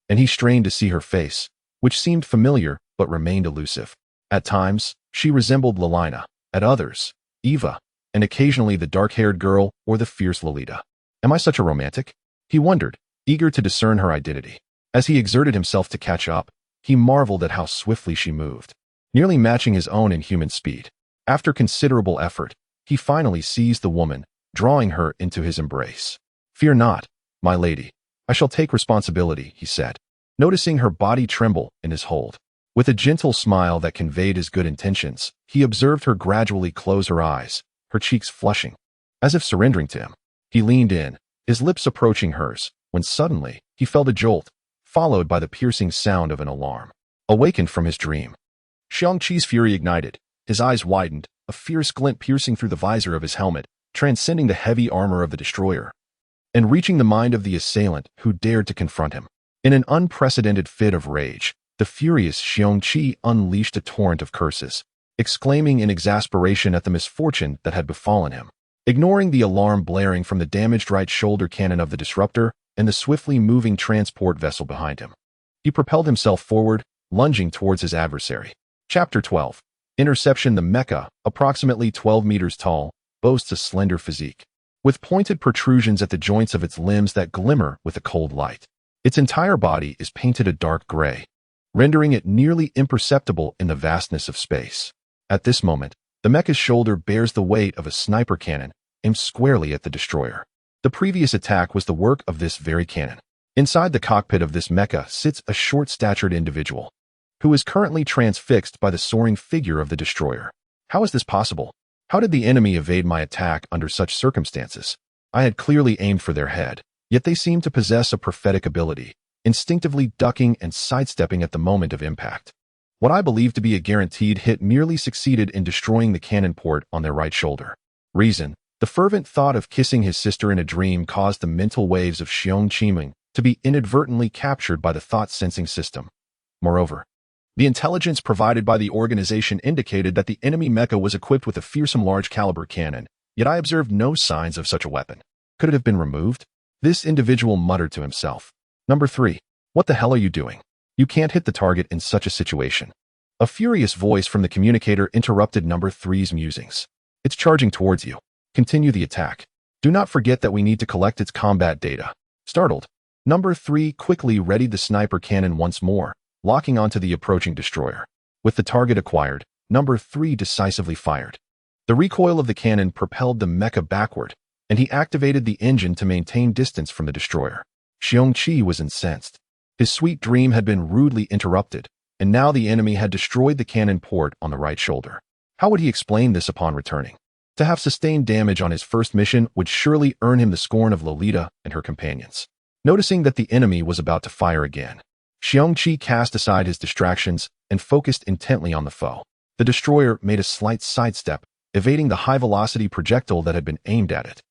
and he strained to see her face, which seemed familiar but remained elusive. At times, she resembled Lolina, at others, Eva, and occasionally the dark-haired girl or the fierce Lolita. "Am I such a romantic?" he wondered, eager to discern her identity. As he exerted himself to catch up, he marveled at how swiftly she moved, nearly matching his own in human speed. After considerable effort, he finally seized the woman, drawing her into his embrace. "Fear not, my lady. I shall take responsibility," he said, noticing her body tremble in his hold. With a gentle smile that conveyed his good intentions, he observed her gradually close her eyes, her cheeks flushing, as if surrendering to him. He leaned in, his lips approaching hers, when suddenly he felt a jolt, followed by the piercing sound of an alarm. Awakened from his dream, Xiong Qi's fury ignited. His eyes widened, a fierce glint piercing through the visor of his helmet, transcending the heavy armor of the destroyer, and reaching the mind of the assailant who dared to confront him. In an unprecedented fit of rage, the furious Xiong Qi unleashed a torrent of curses, exclaiming in exasperation at the misfortune that had befallen him. Ignoring the alarm blaring from the damaged right shoulder cannon of the disruptor and the swiftly moving transport vessel behind him, he propelled himself forward, lunging towards his adversary. Chapter 12. Interception. The mecha, approximately 12 meters tall, boasts a slender physique, with pointed protrusions at the joints of its limbs that glimmer with a cold light. Its entire body is painted a dark gray, rendering it nearly imperceptible in the vastness of space. At this moment, the mecha's shoulder bears the weight of a sniper cannon aimed squarely at the destroyer. The previous attack was the work of this very cannon. Inside the cockpit of this mecha sits a short-statured individual, who is currently transfixed by the soaring figure of the destroyer. How is this possible? How did the enemy evade my attack under such circumstances? I had clearly aimed for their head, yet they seemed to possess a prophetic ability, instinctively ducking and sidestepping at the moment of impact. What I believed to be a guaranteed hit merely succeeded in destroying the cannon port on their right shoulder. Reason: the fervent thought of kissing his sister in a dream caused the mental waves of Xiong Qi to be inadvertently captured by the thought-sensing system. Moreover, the intelligence provided by the organization indicated that the enemy mecha was equipped with a fearsome large-caliber cannon, yet I observed no signs of such a weapon. Could it have been removed? This individual muttered to himself. Number 3. What the hell are you doing? You can't hit the target in such a situation. A furious voice from the communicator interrupted Number 3's musings. It's charging towards you. Continue the attack. Do not forget that we need to collect its combat data. Startled, Number 3 quickly readied the sniper cannon once more, locking onto the approaching destroyer. With the target acquired, Number 3 decisively fired. The recoil of the cannon propelled the mecha backward, and he activated the engine to maintain distance from the destroyer. Xiong Qi was incensed. His sweet dream had been rudely interrupted, and now the enemy had destroyed the cannon port on the right shoulder. How would he explain this upon returning? To have sustained damage on his first mission would surely earn him the scorn of Lolita and her companions. Noticing that the enemy was about to fire again, Xiong Qi cast aside his distractions and focused intently on the foe. The destroyer made a slight sidestep, evading the high-velocity projectile that had been aimed at it.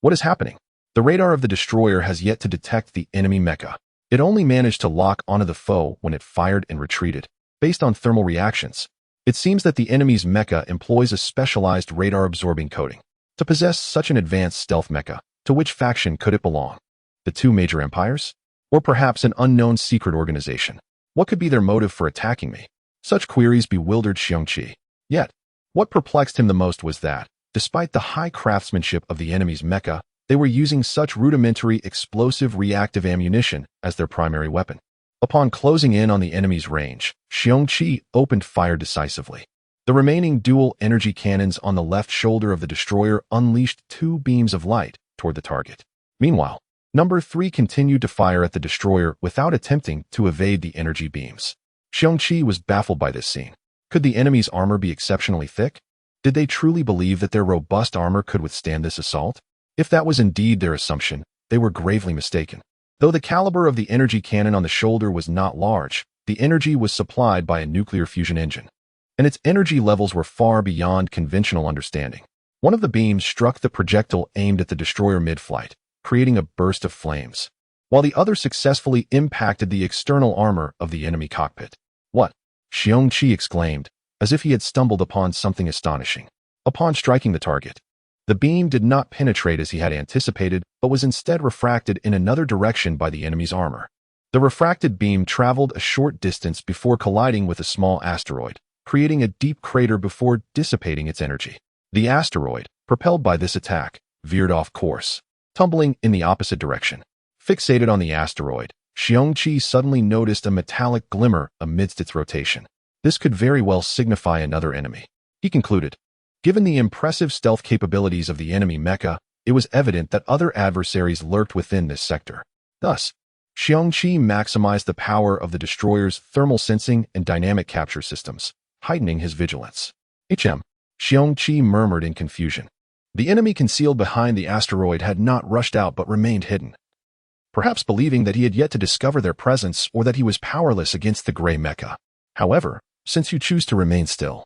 What is happening? The radar of the destroyer has yet to detect the enemy mecha. It only managed to lock onto the foe when it fired and retreated. Based on thermal reactions, it seems that the enemy's mecha employs a specialized radar-absorbing coating. To possess such an advanced stealth mecha, to which faction could it belong? The two major empires? Or perhaps an unknown secret organization? What could be their motive for attacking me? Such queries bewildered Xiong Qi. Yet, what perplexed him the most was that, despite the high craftsmanship of the enemy's mecha, they were using such rudimentary explosive reactive ammunition as their primary weapon. Upon closing in on the enemy's range, Xiong Qi opened fire decisively. The remaining dual energy cannons on the left shoulder of the destroyer unleashed 2 beams of light toward the target. Meanwhile, Number 3 continued to fire at the destroyer without attempting to evade the energy beams. Xiong Qi was baffled by this scene. Could the enemy's armor be exceptionally thick? Did they truly believe that their robust armor could withstand this assault? If that was indeed their assumption, they were gravely mistaken. Though the caliber of the energy cannon on the shoulder was not large, the energy was supplied by a nuclear fusion engine, and its energy levels were far beyond conventional understanding. One of the beams struck the projectile aimed at the destroyer mid-flight, creating a burst of flames, while the other successfully impacted the external armor of the enemy cockpit. What? Xiong Qi exclaimed, as if he had stumbled upon something astonishing. Upon striking the target, the beam did not penetrate as he had anticipated, but was instead refracted in another direction by the enemy's armor. The refracted beam traveled a short distance before colliding with a small asteroid, creating a deep crater before dissipating its energy. The asteroid, propelled by this attack, veered off course, tumbling in the opposite direction. Fixated on the asteroid, Xiong Qi suddenly noticed a metallic glimmer amidst its rotation. This could very well signify another enemy. He concluded. Given the impressive stealth capabilities of the enemy mecha, it was evident that other adversaries lurked within this sector. Thus, Xiong Qi maximized the power of the destroyer's thermal sensing and dynamic capture systems, heightening his vigilance. Xiong Qi murmured in confusion. The enemy concealed behind the asteroid had not rushed out but remained hidden, perhaps believing that he had yet to discover their presence or that he was powerless against the gray mecha. However, since you choose to remain still,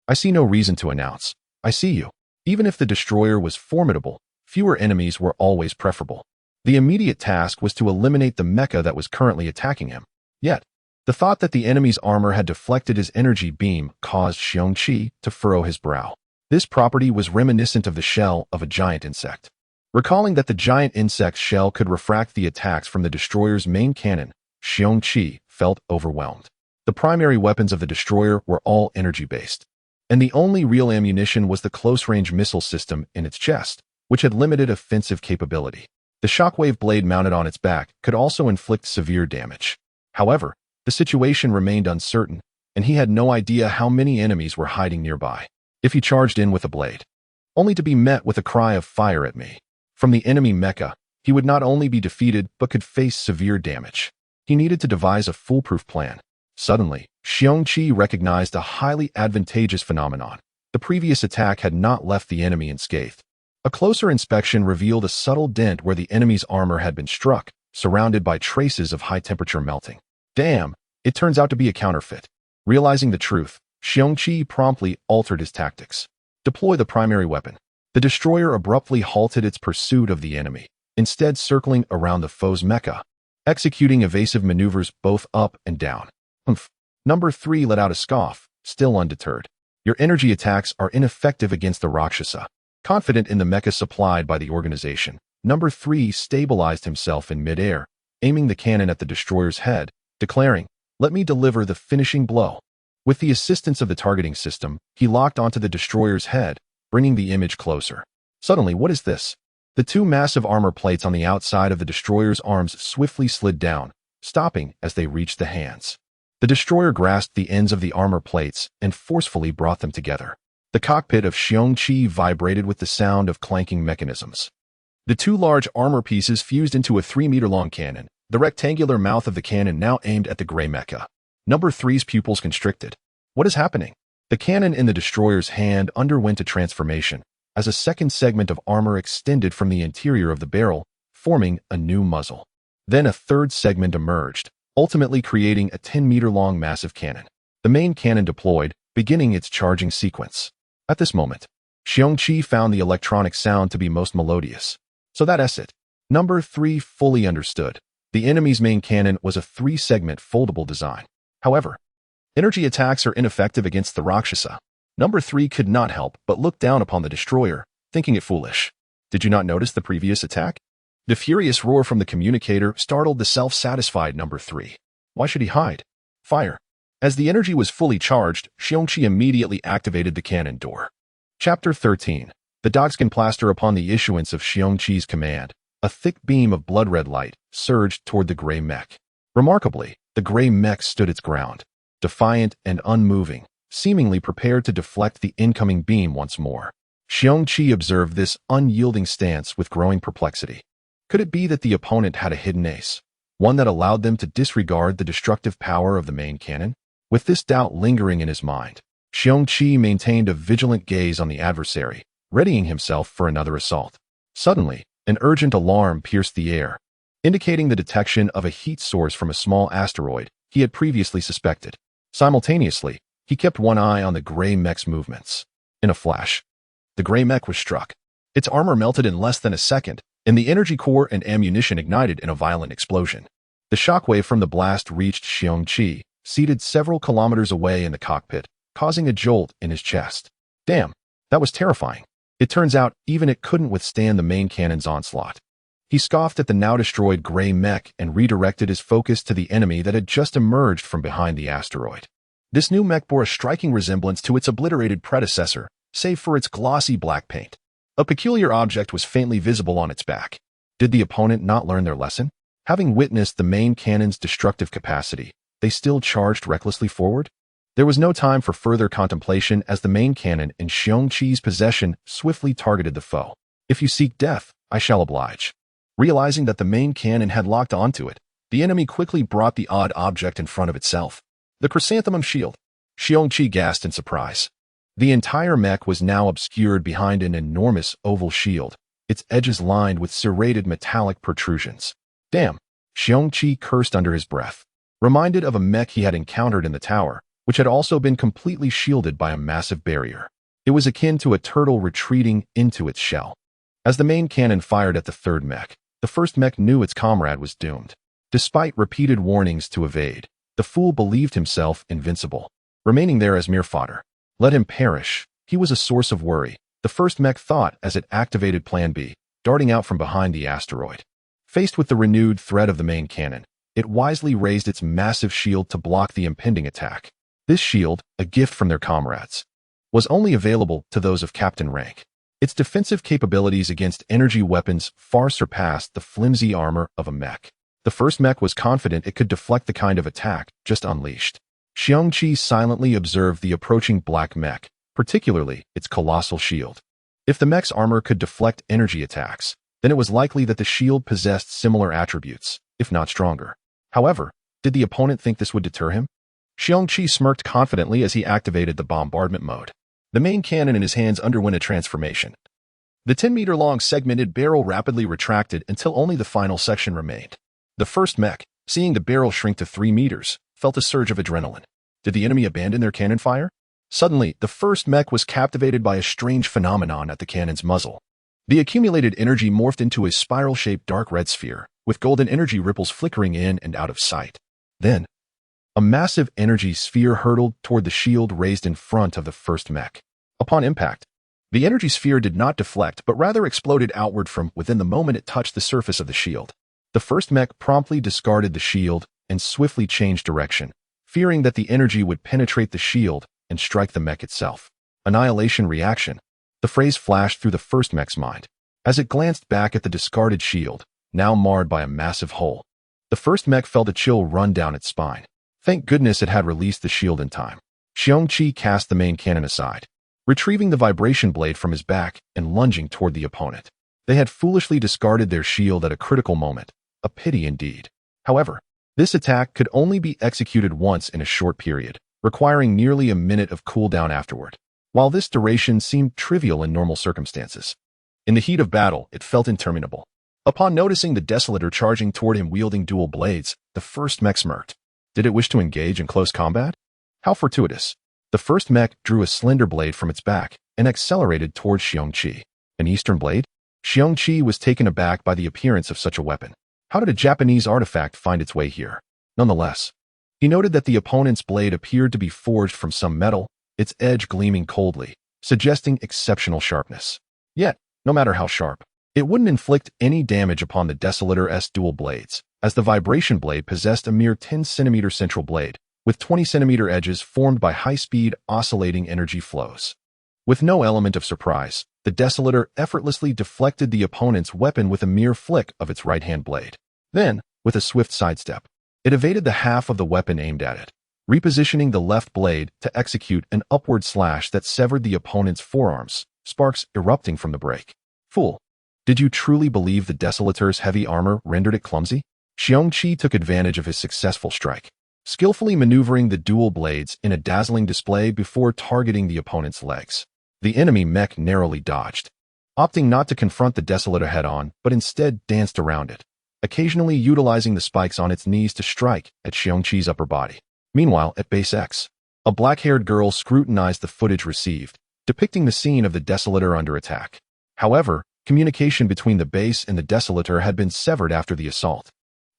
I see no reason to announce. I see you. Even if the destroyer was formidable, fewer enemies were always preferable. The immediate task was to eliminate the mecha that was currently attacking him. Yet, the thought that the enemy's armor had deflected his energy beam caused Xiong Qi to furrow his brow. This property was reminiscent of the shell of a giant insect. Recalling that the giant insect's shell could refract the attacks from the destroyer's main cannon, Xiong Qi felt overwhelmed. The primary weapons of the destroyer were all energy-based, and the only real ammunition was the close-range missile system in its chest, which had limited offensive capability. The shockwave blade mounted on its back could also inflict severe damage. However, the situation remained uncertain, and he had no idea how many enemies were hiding nearby. If he charged in with a blade, only to be met with a cry of "Fire at me" from the enemy mecha, he would not only be defeated but could face severe damage. He needed to devise a foolproof plan. Suddenly, Xiong Qi recognized a highly advantageous phenomenon. The previous attack had not left the enemy unscathed. A closer inspection revealed a subtle dent where the enemy's armor had been struck, surrounded by traces of high-temperature melting. Damn, it turns out to be a counterfeit. Realizing the truth, Xiong Qi promptly altered his tactics. Deploy the primary weapon. The destroyer abruptly halted its pursuit of the enemy, instead circling around the foe's mecha, executing evasive maneuvers both up and down. Number 3 let out a scoff, still undeterred. Your energy attacks are ineffective against the Rakshasa. Confident in the mecha supplied by the organization, Number 3 stabilized himself in midair, aiming the cannon at the destroyer's head, declaring, "Let me deliver the finishing blow." With the assistance of the targeting system, he locked onto the destroyer's head, bringing the image closer. Suddenly, what is this? The two massive armor plates on the outside of the destroyer's arms swiftly slid down, stopping as they reached the hands. The destroyer grasped the ends of the armor plates and forcefully brought them together. The cockpit of Xiong Qi vibrated with the sound of clanking mechanisms. The two large armor pieces fused into a 3-meter-long cannon, the rectangular mouth of the cannon now aimed at the gray mecha. Number 3's pupils constricted. What is happening? The cannon in the destroyer's hand underwent a transformation, as a second segment of armor extended from the interior of the barrel, forming a new muzzle. Then a third segment emerged, ultimately creating a 10-meter-long massive cannon. The main cannon deployed, beginning its charging sequence. At this moment, Xiong Qi found the electronic sound to be most melodious. So that's it. Number 3 fully understood. The enemy's main cannon was a 3-segment foldable design. However, energy attacks are ineffective against the Rakshasa. Number 3 could not help but look down upon the destroyer, thinking it foolish. Did you not notice the previous attack? The furious roar from the communicator startled the self-satisfied Number 3. Why should he hide? Fire. As the energy was fully charged, Xiong Qi immediately activated the cannon door. Chapter 13. The dogskin plaster upon the issuance of Xiong Qi's command. A thick beam of blood-red light surged toward the gray mech. Remarkably, the gray mech stood its ground, defiant and unmoving, seemingly prepared to deflect the incoming beam once more. Xiong Qi observed this unyielding stance with growing perplexity. Could it be that the opponent had a hidden ace, one that allowed them to disregard the destructive power of the main cannon? With this doubt lingering in his mind, Xiong Qi maintained a vigilant gaze on the adversary, readying himself for another assault. Suddenly, an urgent alarm pierced the air, indicating the detection of a heat source from a small asteroid he had previously suspected. Simultaneously, he kept one eye on the gray mech's movements. In a flash, the gray mech was struck. Its armor melted in less than a second, and the energy core and ammunition ignited in a violent explosion. The shockwave from the blast reached Xiong Qi, seated several kilometers away in the cockpit, causing a jolt in his chest. Damn, that was terrifying. It turns out even it couldn't withstand the main cannon's onslaught. He scoffed at the now-destroyed gray mech and redirected his focus to the enemy that had just emerged from behind the asteroid. This new mech bore a striking resemblance to its obliterated predecessor, save for its glossy black paint. A peculiar object was faintly visible on its back. Did the opponent not learn their lesson? Having witnessed the main cannon's destructive capacity, they still charged recklessly forward? There was no time for further contemplation as the main cannon in Xiong Qi's possession swiftly targeted the foe. If you seek death, I shall oblige. Realizing that the main cannon had locked onto it, the enemy quickly brought the odd object in front of itself. The chrysanthemum shield. Xiong Qi gasped in surprise. The entire mech was now obscured behind an enormous oval shield, its edges lined with serrated metallic protrusions. Damn, Xiong Qi cursed under his breath, reminded of a mech he had encountered in the tower, which had also been completely shielded by a massive barrier. It was akin to a turtle retreating into its shell. As the main cannon fired at the third mech, the first mech knew its comrade was doomed. Despite repeated warnings to evade, the fool believed himself invincible, remaining there as mere fodder. Let him perish. He was a source of worry, the first mech thought as it activated Plan B, darting out from behind the asteroid. Faced with the renewed threat of the main cannon, it wisely raised its massive shield to block the impending attack. This shield, a gift from their comrades, was only available to those of captain rank. Its defensive capabilities against energy weapons far surpassed the flimsy armor of a mech. The first mech was confident it could deflect the kind of attack just unleashed. Xiong Qi silently observed the approaching black mech, particularly its colossal shield. If the mech's armor could deflect energy attacks, then it was likely that the shield possessed similar attributes, if not stronger. However, did the opponent think this would deter him? Xiong Qi smirked confidently as he activated the bombardment mode. The main cannon in his hands underwent a transformation. The 10-meter-long segmented barrel rapidly retracted until only the final section remained. The first mech, seeing the barrel shrink to 3 meters, felt a surge of adrenaline. Did the enemy abandon their cannon fire? Suddenly, the first mech was captivated by a strange phenomenon at the cannon's muzzle. The accumulated energy morphed into a spiral-shaped dark red sphere, with golden energy ripples flickering in and out of sight. Then, a massive energy sphere hurtled toward the shield raised in front of the first mech. Upon impact, The energy sphere did not deflect, but rather exploded outward from within the moment it touched the surface of the shield. The first mech promptly discarded the shield and swiftly changed direction, fearing that the energy would penetrate the shield and strike the mech itself. Annihilation reaction. The phrase flashed through the first mech's mind as it glanced back at the discarded shield, now marred by a massive hole. The first mech felt a chill run down its spine. Thank goodness it had released the shield in time. Xiong Qi cast the main cannon aside, retrieving the vibration blade from his back and lunging toward the opponent. They had foolishly discarded their shield at a critical moment. A pity indeed. However, this attack could only be executed once in a short period, requiring nearly a minute of cooldown afterward. While this duration seemed trivial in normal circumstances, in the heat of battle, it felt interminable. Upon noticing the Desolator charging toward him wielding dual blades, the first mech smirked. Did it wish to engage in close combat? How fortuitous. The first mech drew a slender blade from its back and accelerated towards Xiong Qi. An Eastern blade? Xiong Qi was taken aback by the appearance of such a weapon. How did a Japanese artifact find its way here? Nonetheless, he noted that the opponent's blade appeared to be forged from some metal, its edge gleaming coldly, suggesting exceptional sharpness. Yet, no matter how sharp, it wouldn't inflict any damage upon the Desolator's dual blades, as the vibration blade possessed a mere 10-centimeter central blade, with 20-centimeter edges formed by high-speed, oscillating energy flows. With no element of surprise, the Desolator effortlessly deflected the opponent's weapon with a mere flick of its right-hand blade. Then, with a swift sidestep, it evaded the half of the weapon aimed at it, repositioning the left blade to execute an upward slash that severed the opponent's forearms, sparks erupting from the break. Fool! Did you truly believe the Desolator's heavy armor rendered it clumsy? Xiong Qi took advantage of his successful strike, skillfully maneuvering the dual blades in a dazzling display before targeting the opponent's legs. The enemy mech narrowly dodged, opting not to confront the Desolator head-on, but instead danced around it, occasionally utilizing the spikes on its knees to strike at Xiong Qi's upper body. Meanwhile, at base X, a black-haired girl scrutinized the footage received, depicting the scene of the Desolator under attack. However, communication between the base and the Desolator had been severed after the assault.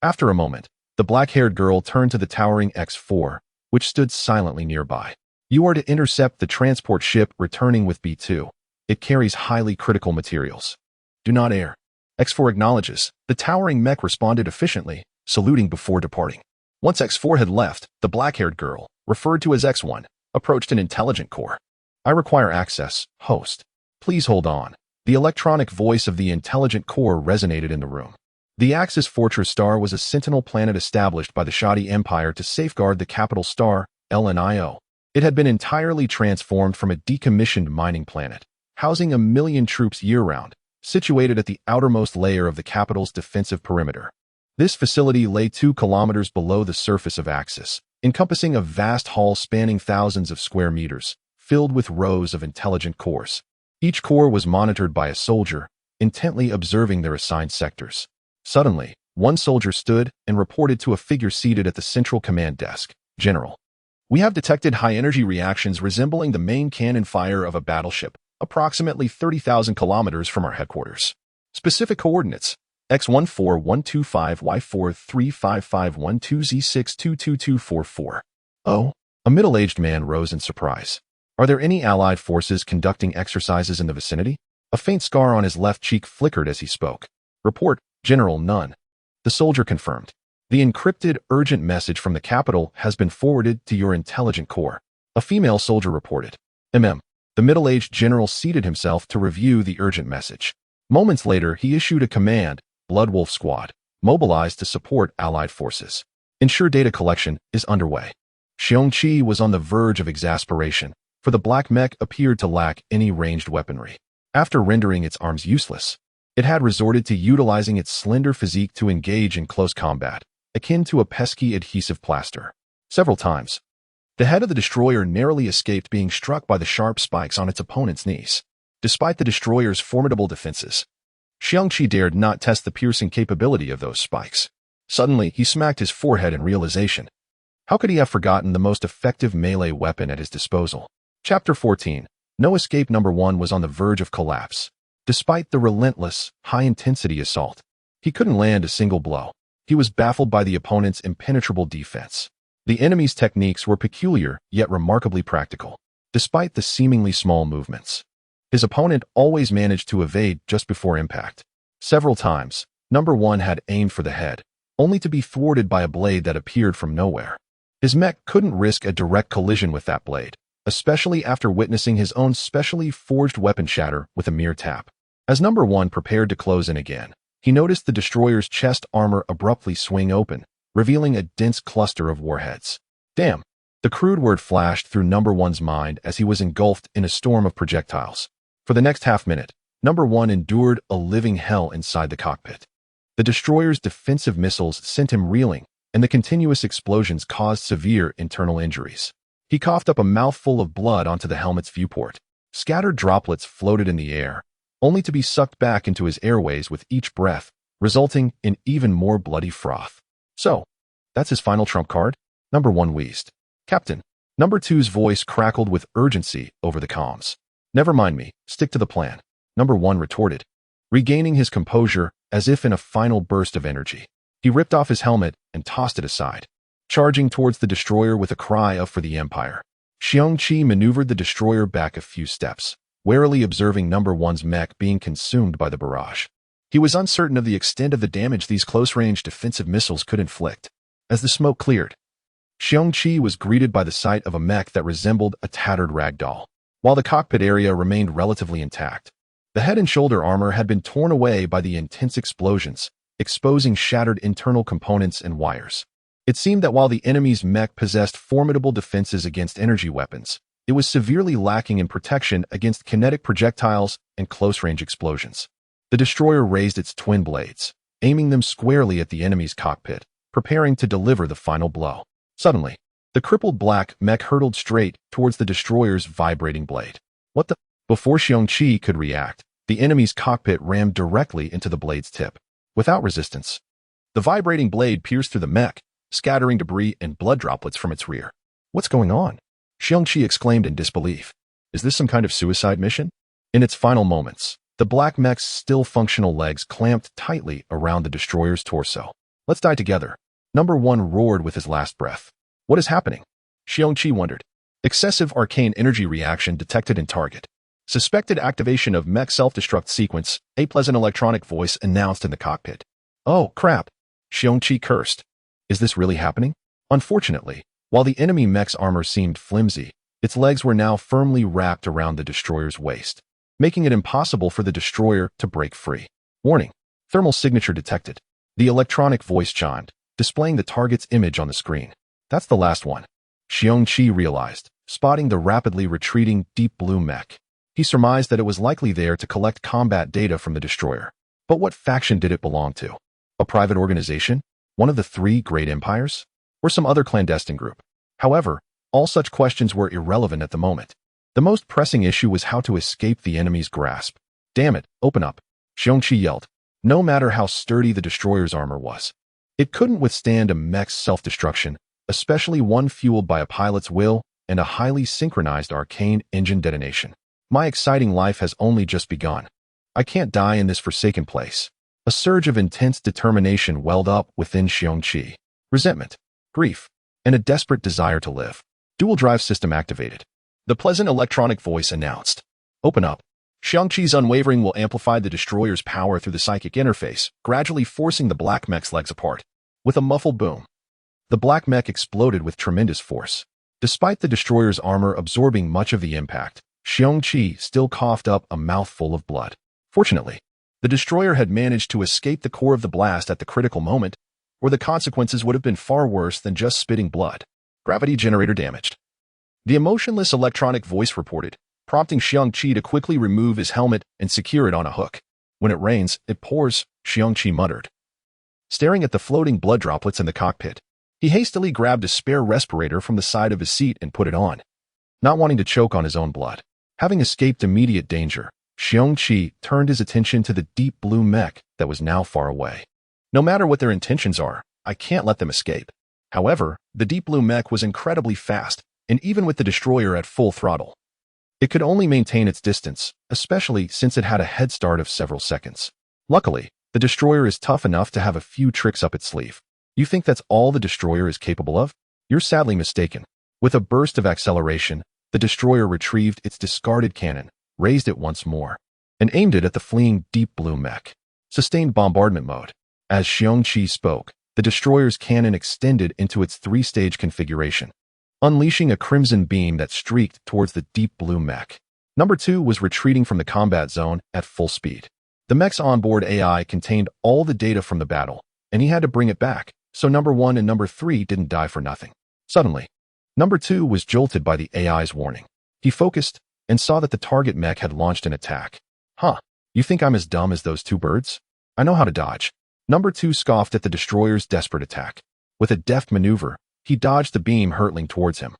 After a moment, the black-haired girl turned to the towering X4, which stood silently nearby. You are to intercept the transport ship returning with B2. It carries highly critical materials. Do not err. X4 acknowledges. The towering mech responded efficiently, saluting before departing. Once X4 had left, the black-haired girl, referred to as X1, approached an intelligent core. I require access, host. Please hold on. The electronic voice of the intelligent core resonated in the room. The Axis Fortress star was a sentinel planet established by the Shoddy Empire to safeguard the capital star, LNIO. It had been entirely transformed from a decommissioned mining planet, housing 1 million troops year-round, situated at the outermost layer of the capital's defensive perimeter. This facility lay 2 kilometers below the surface of Axis, encompassing a vast hall spanning thousands of square meters, filled with rows of intelligent cores. Each core was monitored by a soldier, intently observing their assigned sectors. Suddenly, one soldier stood and reported to a figure seated at the central command desk. General, we have detected high-energy reactions resembling the main cannon fire of a battleship, approximately 30,000 kilometers from our headquarters. Specific coordinates: X14125Y435512Z6222244. Oh, a middle-aged man rose in surprise. Are there any Allied forces conducting exercises in the vicinity? A faint scar on his left cheek flickered as he spoke. Report, General, none. The soldier confirmed. The encrypted, urgent message from the capital has been forwarded to your intelligent core. A female soldier reported. The middle-aged general seated himself to review the urgent message. Moments later, he issued a command, Bloodwolf Squad, mobilized to support Allied forces. Ensure data collection is underway. Xiong Qi was on the verge of exasperation, for the black mech appeared to lack any ranged weaponry. After rendering its arms useless, it had resorted to utilizing its slender physique to engage in close combat, akin to a pesky adhesive plaster. Several times, the head of the destroyer narrowly escaped being struck by the sharp spikes on its opponent's knees. Despite the destroyer's formidable defenses, Xiong Qi dared not test the piercing capability of those spikes. Suddenly, he smacked his forehead in realization. How could he have forgotten the most effective melee weapon at his disposal? Chapter 14. No Escape Number 1 was on the verge of collapse. Despite the relentless, high-intensity assault, he couldn't land a single blow. He was baffled by the opponent's impenetrable defense. The enemy's techniques were peculiar, yet remarkably practical, despite the seemingly small movements. His opponent always managed to evade just before impact. Several times, Number 1 had aimed for the head, only to be thwarted by a blade that appeared from nowhere. His mech couldn't risk a direct collision with that blade, especially after witnessing his own specially forged weapon shatter with a mere tap. As Number 1 prepared to close in again, he noticed the destroyer's chest armor abruptly swing open, revealing a dense cluster of warheads. Damn! The crude word flashed through Number 1's mind as he was engulfed in a storm of projectiles. For the next half-minute, Number 1 endured a living hell inside the cockpit. The destroyer's defensive missiles sent him reeling, and the continuous explosions caused severe internal injuries. He coughed up a mouthful of blood onto the helmet's viewport. Scattered droplets floated in the air, only to be sucked back into his airways with each breath, resulting in even more bloody froth. So, that's his final trump card? Number 1 wheezed. Captain. Number 2's voice crackled with urgency over the comms. Never mind me, stick to the plan, Number 1 retorted, regaining his composure as if in a final burst of energy. He ripped off his helmet and tossed it aside, charging towards the destroyer with a cry of "For the Empire." Xiong Qi maneuvered the destroyer back a few steps, warily observing Number 1's mech being consumed by the barrage. He was uncertain of the extent of the damage these close-range defensive missiles could inflict. As the smoke cleared, Xiong Qi was greeted by the sight of a mech that resembled a tattered rag doll. While the cockpit area remained relatively intact, the head and shoulder armor had been torn away by the intense explosions, exposing shattered internal components and wires. It seemed that while the enemy's mech possessed formidable defenses against energy weapons, it was severely lacking in protection against kinetic projectiles and close-range explosions. The destroyer raised its twin blades, aiming them squarely at the enemy's cockpit, preparing to deliver the final blow. Suddenly, the crippled black mech hurtled straight towards the destroyer's vibrating blade. What the? Before Xiong Qi could react, the enemy's cockpit rammed directly into the blade's tip. Without resistance, the vibrating blade pierced through the mech, scattering debris and blood droplets from its rear. What's going on? Xiong Qi exclaimed in disbelief. Is this some kind of suicide mission? In its final moments, the black mech's still functional legs clamped tightly around the destroyer's torso. Let's die together, Number 1 roared with his last breath. What is happening? Xiong Qi wondered. Excessive arcane energy reaction detected in target. Suspected activation of mech self-destruct sequence, a pleasant electronic voice announced in the cockpit. Oh, crap! Xiong Qi cursed. Is this really happening? Unfortunately, while the enemy mech's armor seemed flimsy, its legs were now firmly wrapped around the destroyer's waist, making it impossible for the destroyer to break free. Warning. Thermal signature detected. The electronic voice chimed, displaying the target's image on the screen. That's the last one, Xiong Qi realized, spotting the rapidly retreating deep blue mech. He surmised that it was likely there to collect combat data from the destroyer. But what faction did it belong to? A private organization? One of the 3 great empires? Or some other clandestine group? However, all such questions were irrelevant at the moment. The most pressing issue was how to escape the enemy's grasp. Damn it, open up, Xiong Qi yelled. No matter how sturdy the destroyer's armor was, it couldn't withstand a mech's self-destruction, especially one fueled by a pilot's will and a highly synchronized arcane engine detonation. My exciting life has only just begun. I can't die in this forsaken place. A surge of intense determination welled up within Xiong Qi. Resentment, grief, and a desperate desire to live. Dual drive system activated. The pleasant electronic voice announced. Open up. Xiong Qi's unwavering will amplify the destroyer's power through the psychic interface, gradually forcing the black mech's legs apart. With a muffled boom, the black mech exploded with tremendous force. Despite the destroyer's armor absorbing much of the impact, Xiong Qi still coughed up a mouthful of blood. Fortunately, the destroyer had managed to escape the core of the blast at the critical moment, or the consequences would have been far worse than just spitting blood. Gravity generator damaged. The emotionless electronic voice reported, prompting Xiong Qi to quickly remove his helmet and secure it on a hook. When it rains, it pours, Xiong Qi muttered. Staring at the floating blood droplets in the cockpit, he hastily grabbed a spare respirator from the side of his seat and put it on, not wanting to choke on his own blood. Having escaped immediate danger, Xiong Qi turned his attention to the deep blue mech that was now far away. No matter what their intentions are, I can't let them escape. However, the deep blue mech was incredibly fast, and even with the destroyer at full throttle, it could only maintain its distance, especially since it had a head start of several seconds. Luckily, the destroyer is tough enough to have a few tricks up its sleeve. You think that's all the destroyer is capable of? You're sadly mistaken. With a burst of acceleration, the destroyer retrieved its discarded cannon, raised it once more, and aimed it at the fleeing deep blue mech. Sustained bombardment mode. As Xiong Qi spoke, the destroyer's cannon extended into its three-stage configuration, unleashing a crimson beam that streaked towards the deep blue mech. Number 2 was retreating from the combat zone at full speed. The mech's onboard AI contained all the data from the battle, and he had to bring it back, so Number 1 and Number 3 didn't die for nothing. Suddenly, Number 2 was jolted by the AI's warning. He focused and saw that the target mech had launched an attack. Huh, you think I'm as dumb as those two birds? I know how to dodge. Number 2 scoffed at the destroyer's desperate attack. With a deft maneuver, he dodged the beam hurtling towards him.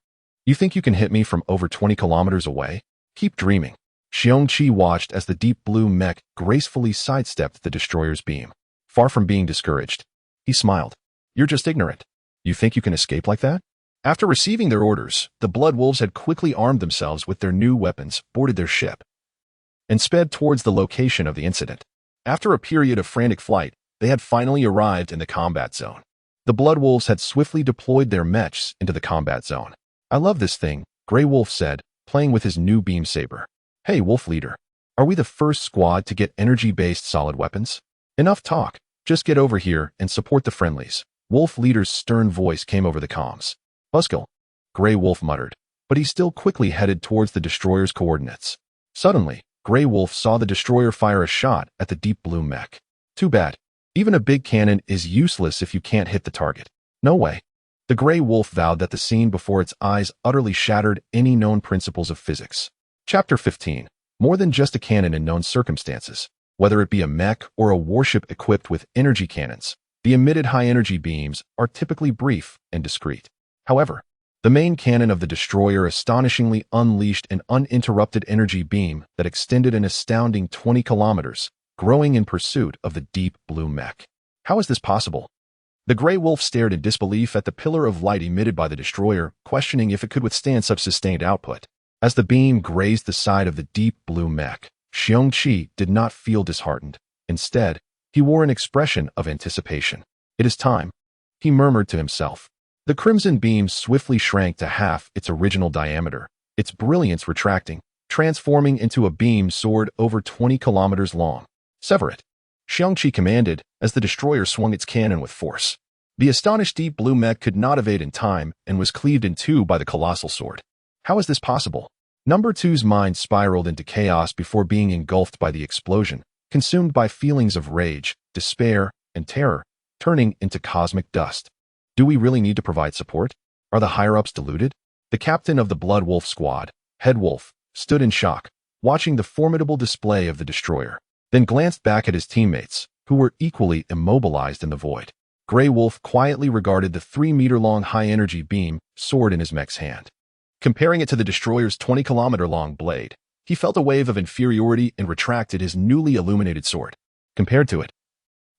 You think you can hit me from over 20 kilometers away? Keep dreaming. Xiong Qi watched as the deep blue mech gracefully sidestepped the destroyer's beam. Far from being discouraged, he smiled. You're just ignorant. You think you can escape like that? After receiving their orders, the Blood Wolves had quickly armed themselves with their new weapons, boarded their ship, and sped towards the location of the incident. After a period of frantic flight, they had finally arrived in the combat zone. The Blood Wolves had swiftly deployed their mechs into the combat zone. I love this thing, Grey Wolf said, playing with his new beam saber. Hey, Wolf Leader, are we the first squad to get energy-based solid weapons? Enough talk, just get over here and support the friendlies. Wolf Leader's stern voice came over the comms. Buskill, Grey Wolf muttered, but he still quickly headed towards the destroyer's coordinates. Suddenly, Grey Wolf saw the destroyer fire a shot at the deep blue mech. Too bad. Even a big cannon is useless if you can't hit the target. No way. The Grey Wolf vowed that the scene before its eyes utterly shattered any known principles of physics. Chapter 15. More than just a cannon in known circumstances. Whether it be a mech or a warship equipped with energy cannons, the emitted high-energy beams are typically brief and discreet. However, the main cannon of the destroyer astonishingly unleashed an uninterrupted energy beam that extended an astounding 20 kilometers, growing in pursuit of the deep blue mech. How is this possible? The Grey Wolf stared in disbelief at the pillar of light emitted by the destroyer, questioning if it could withstand such sustained output. As the beam grazed the side of the deep blue mech, Xiong Qi did not feel disheartened. Instead, he wore an expression of anticipation. It is time, he murmured to himself. The crimson beam swiftly shrank to half its original diameter, its brilliance retracting, transforming into a beam sword over 20 kilometers long. Sever it, Xiong Qi commanded as the destroyer swung its cannon with force. The astonished deep blue mech could not evade in time and was cleaved in two by the colossal sword. How is this possible? Number 2's mind spiraled into chaos before being engulfed by the explosion, consumed by feelings of rage, despair, and terror, turning into cosmic dust. Do we really need to provide support? Are the higher-ups deluded? The captain of the Blood Wolf squad, Head Wolf, stood in shock, watching the formidable display of the destroyer, then glanced back at his teammates, who were equally immobilized in the void. Grey Wolf quietly regarded the 3-meter-long high-energy beam sword in his mech's hand. Comparing it to the destroyer's 20-kilometer-long blade, he felt a wave of inferiority and retracted his newly illuminated sword. Compared to it,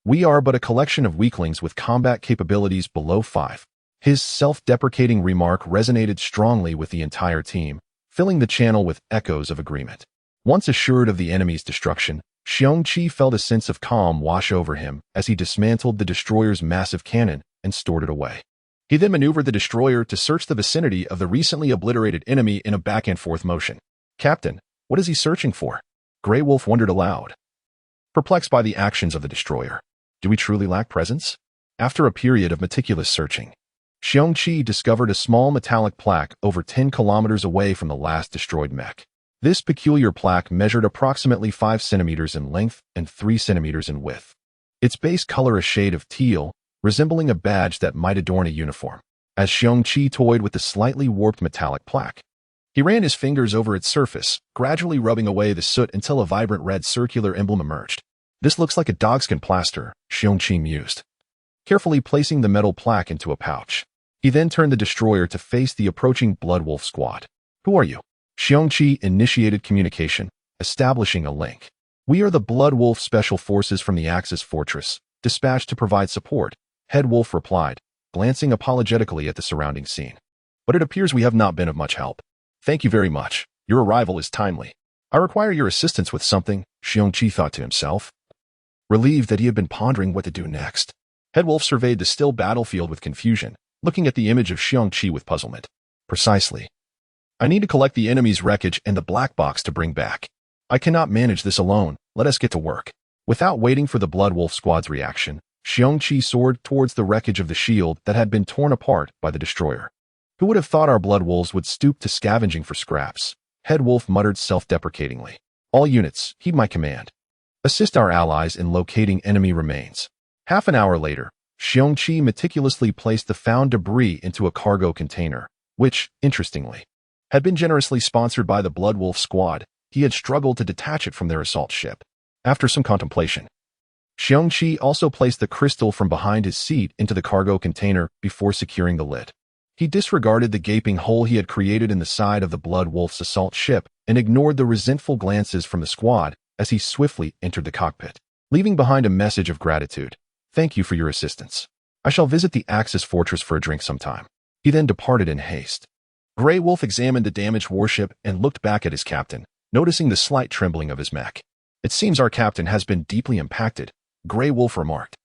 we are but a collection of weaklings with combat capabilities below 5. His self-deprecating remark resonated strongly with the entire team, filling the channel with echoes of agreement. Once assured of the enemy's destruction, Xiong Qi felt a sense of calm wash over him as he dismantled the destroyer's massive cannon and stored it away. He then maneuvered the destroyer to search the vicinity of the recently obliterated enemy in a back-and-forth motion. Captain, what is he searching for? Grey Wolf wondered aloud, perplexed by the actions of the destroyer. Do we truly lack presence? After a period of meticulous searching, Xiong Qi discovered a small metallic plaque over 10 kilometers away from the last destroyed mech. This peculiar plaque measured approximately 5 centimeters in length and 3 centimeters in width. Its base color a shade of teal, resembling a badge that might adorn a uniform. As Xiong Qi toyed with the slightly warped metallic plaque, he ran his fingers over its surface, gradually rubbing away the soot until a vibrant red circular emblem emerged. This looks like a dogskin plaster, Xiong Qi mused, carefully placing the metal plaque into a pouch. He then turned the destroyer to face the approaching Blood Wolf squad. Who are you? Xiong Qi initiated communication, establishing a link. We are the Blood Wolf Special Forces from the Axis Fortress, dispatched to provide support, Head Wolf replied, glancing apologetically at the surrounding scene. But it appears we have not been of much help. Thank you very much. Your arrival is timely. I require your assistance with something, Xiong Qi thought to himself, relieved that he had been pondering what to do next. Head Wolf surveyed the still battlefield with confusion, looking at the image of Xiong Qi with puzzlement. Precisely. I need to collect the enemy's wreckage and the black box to bring back. I cannot manage this alone. Let us get to work. Without waiting for the Blood Wolf Squad's reaction, Xiong Qi soared towards the wreckage of the shield that had been torn apart by the destroyer. Who would have thought our Blood Wolves would stoop to scavenging for scraps? Head Wolf muttered self-deprecatingly. All units, heed my command. Assist our allies in locating enemy remains. Half an hour later, Xiong Qi meticulously placed the found debris into a cargo container, which, interestingly, had been generously sponsored by the Blood Wolf Squad. He had struggled to detach it from their assault ship. After some contemplation, Xiong Qi also placed the crystal from behind his seat into the cargo container before securing the lid. He disregarded the gaping hole he had created in the side of the Blood Wolf's assault ship and ignored the resentful glances from the squad as he swiftly entered the cockpit, leaving behind a message of gratitude. Thank you for your assistance. I shall visit the Axis Fortress for a drink sometime. He then departed in haste. Grey Wolf examined the damaged warship and looked back at his captain, noticing the slight trembling of his mech. It seems our captain has been deeply impacted, Grey Wolf remarked.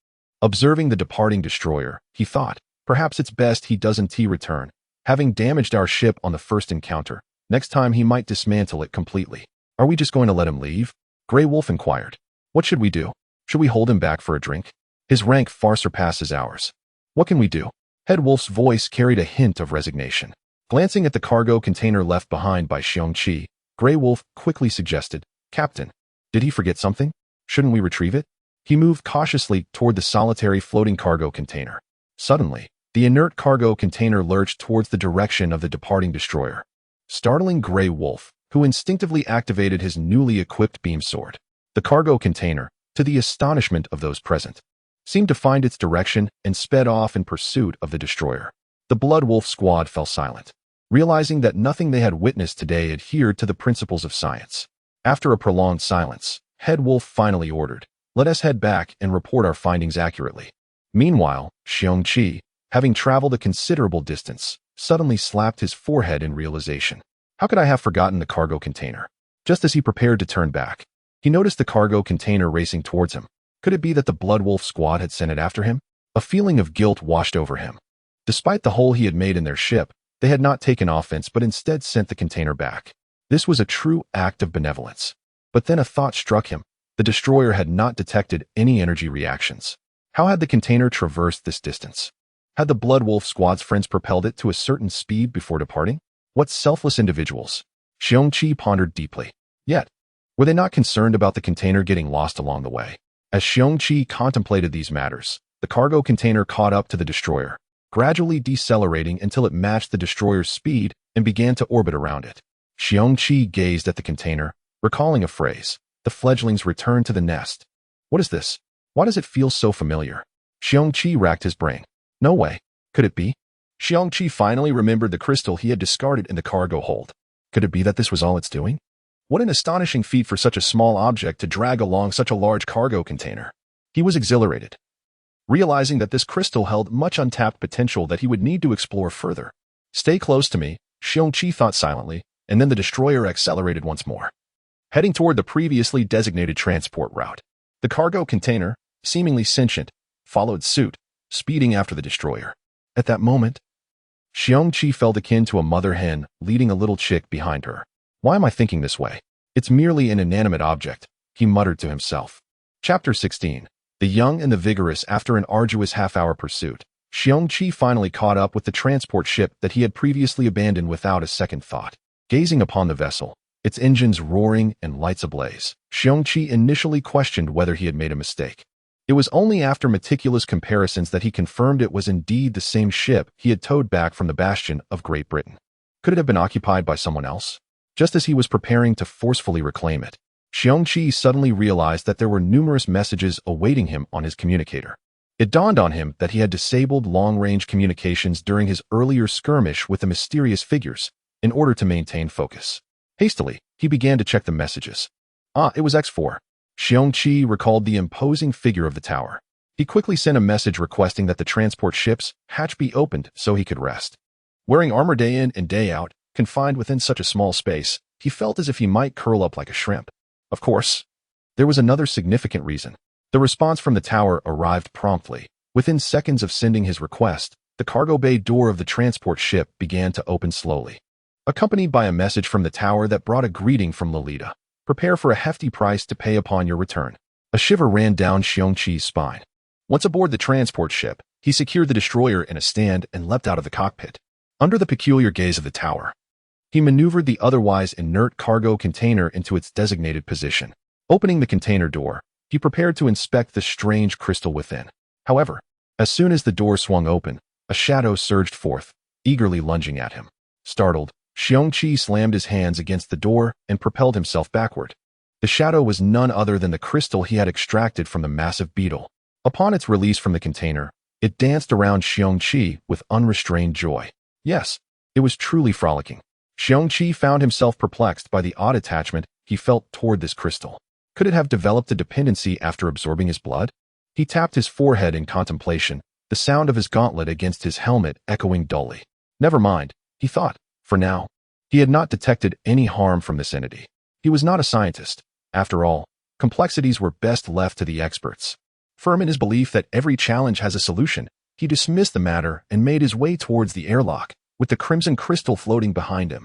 Observing the departing destroyer, he thought, perhaps it's best he doesn't return. Having damaged our ship on the first encounter, next time he might dismantle it completely. Are we just going to let him leave? Grey Wolf inquired. What should we do? Should we hold him back for a drink? His rank far surpasses ours. What can we do? Head Wolf's voice carried a hint of resignation. Glancing at the cargo container left behind by Xiong Qi, Grey Wolf quickly suggested, Captain, did he forget something? Shouldn't we retrieve it? He moved cautiously toward the solitary floating cargo container. Suddenly, the inert cargo container lurched towards the direction of the departing destroyer, startling Grey Wolf, who instinctively activated his newly equipped beam sword. The cargo container, to the astonishment of those present, seemed to find its direction and sped off in pursuit of the destroyer. The Blood Wolf Squad fell silent, realizing that nothing they had witnessed today adhered to the principles of science. After a prolonged silence, Head Wolf finally ordered, let us head back and report our findings accurately. Meanwhile, Xiong Qi, having traveled a considerable distance, suddenly slapped his forehead in realization. How could I have forgotten the cargo container? Just as he prepared to turn back, he noticed the cargo container racing towards him. Could it be that the Blood Wolf Squad had sent it after him? A feeling of guilt washed over him. Despite the hole he had made in their ship, they had not taken offense but instead sent the container back. This was a true act of benevolence. But then a thought struck him. The destroyer had not detected any energy reactions. How had the container traversed this distance? Had the Blood Wolf Squad's friends propelled it to a certain speed before departing? What selfless individuals? Xiong Qi pondered deeply. Yet, were they not concerned about the container getting lost along the way? As Xiong Qi contemplated these matters, the cargo container caught up to the destroyer, gradually decelerating until it matched the destroyer's speed and began to orbit around it. Xiong Qi gazed at the container, recalling a phrase, the fledglings return to the nest. What is this? Why does it feel so familiar? Xiong Qi racked his brain. No way. Could it be? Xiong Qi finally remembered the crystal he had discarded in the cargo hold. Could it be that this was all it's doing? What an astonishing feat for such a small object to drag along such a large cargo container. He was exhilarated, realizing that this crystal held much untapped potential that he would need to explore further. Stay close to me, Xiong Qi thought silently, and then the destroyer accelerated once more, heading toward the previously designated transport route. The cargo container, seemingly sentient, followed suit, speeding after the destroyer. At that moment, Xiong Qi felt akin to a mother hen leading a little chick behind her. Why am I thinking this way? It's merely an inanimate object, he muttered to himself. Chapter 16. The Young and the Vigorous. After an arduous half-hour pursuit, Xiong Qi finally caught up with the transport ship that he had previously abandoned without a second thought. Gazing upon the vessel, its engines roaring and lights ablaze, Xiong Qi initially questioned whether he had made a mistake. It was only after meticulous comparisons that he confirmed it was indeed the same ship he had towed back from the bastion of Great Britain. Could it have been occupied by someone else? Just as he was preparing to forcefully reclaim it, Xiong Qi suddenly realized that there were numerous messages awaiting him on his communicator. It dawned on him that he had disabled long-range communications during his earlier skirmish with the mysterious figures in order to maintain focus. Hastily, he began to check the messages. It was X4. Xiong Qi recalled the imposing figure of the tower. He quickly sent a message requesting that the transport ship's hatch be opened so he could rest. Wearing armor day in and day out, confined within such a small space, he felt as if he might curl up like a shrimp. Of course, there was another significant reason. The response from the tower arrived promptly. Within seconds of sending his request, the cargo bay door of the transport ship began to open slowly, accompanied by a message from the tower that brought a greeting from Lolita. Prepare for a hefty price to pay upon your return. A shiver ran down Xiong Qi's spine. Once aboard the transport ship, he secured the destroyer in a stand and leapt out of the cockpit. Under the peculiar gaze of the tower, he maneuvered the otherwise inert cargo container into its designated position. Opening the container door, he prepared to inspect the strange crystal within. However, as soon as the door swung open, a shadow surged forth, eagerly lunging at him. Startled, Xiong Qi slammed his hands against the door and propelled himself backward. The shadow was none other than the crystal he had extracted from the massive beetle. Upon its release from the container, it danced around Xiong Qi with unrestrained joy. Yes, it was truly frolicking. Xiong Qi found himself perplexed by the odd attachment he felt toward this crystal. Could it have developed a dependency after absorbing his blood? He tapped his forehead in contemplation, the sound of his gauntlet against his helmet echoing dully. Never mind, he thought. For now, he had not detected any harm from this entity. He was not a scientist. After all, complexities were best left to the experts. Firm in his belief that every challenge has a solution, he dismissed the matter and made his way towards the airlock, with the crimson crystal floating behind him.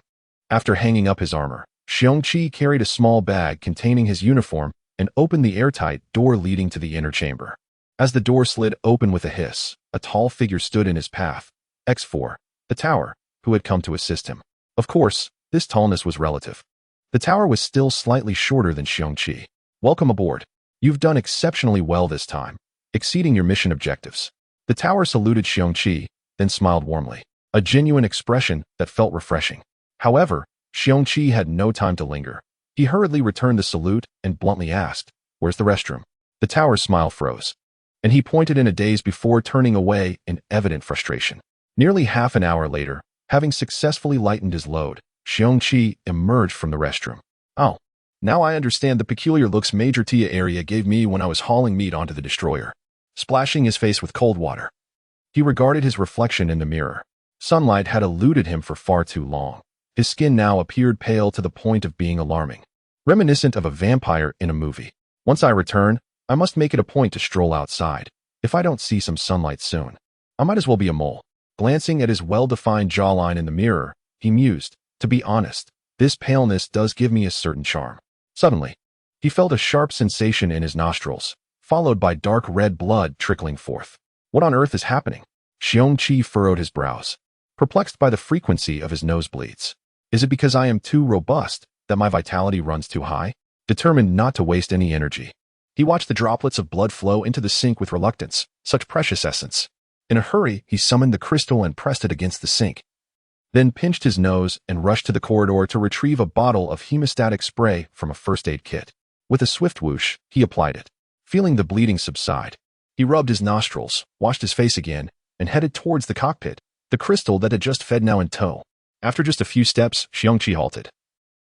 After hanging up his armor, Xiong Qi carried a small bag containing his uniform and opened the airtight door leading to the inner chamber. As the door slid open with a hiss, a tall figure stood in his path. X4, the tower, who had come to assist him. Of course, this tallness was relative. The tower was still slightly shorter than Xiong Qi. Welcome aboard. You've done exceptionally well this time, exceeding your mission objectives. The tower saluted Xiong Qi, then smiled warmly, a genuine expression that felt refreshing. However, Xiong Qi had no time to linger. He hurriedly returned the salute and bluntly asked, "Where's the restroom?" The tower's smile froze, and he pointed in a daze before turning away in evident frustration. Nearly half an hour later, having successfully lightened his load, Xiong Qi emerged from the restroom. "Oh, now I understand the peculiar looks Major Tia area gave me when I was hauling meat onto the destroyer." Splashing his face with cold water, he regarded his reflection in the mirror. Sunlight had eluded him for far too long. His skin now appeared pale to the point of being alarming, reminiscent of a vampire in a movie. "Once I return, I must make it a point to stroll outside. If I don't see some sunlight soon, I might as well be a mole." Glancing at his well-defined jawline in the mirror, he mused, "To be honest, this paleness does give me a certain charm." Suddenly, he felt a sharp sensation in his nostrils, followed by dark red blood trickling forth. What on earth is happening? Xiong Qi furrowed his brows, perplexed by the frequency of his nosebleeds. Is it because I am too robust that my vitality runs too high? Determined not to waste any energy, he watched the droplets of blood flow into the sink with reluctance, such precious essence. In a hurry, he summoned the crystal and pressed it against the sink, then pinched his nose and rushed to the corridor to retrieve a bottle of hemostatic spray from a first aid kit. With a swift whoosh, he applied it. Feeling the bleeding subside, he rubbed his nostrils, washed his face again, and headed towards the cockpit, the crystal that had just fed now in tow. After just a few steps, Xiong Qi halted,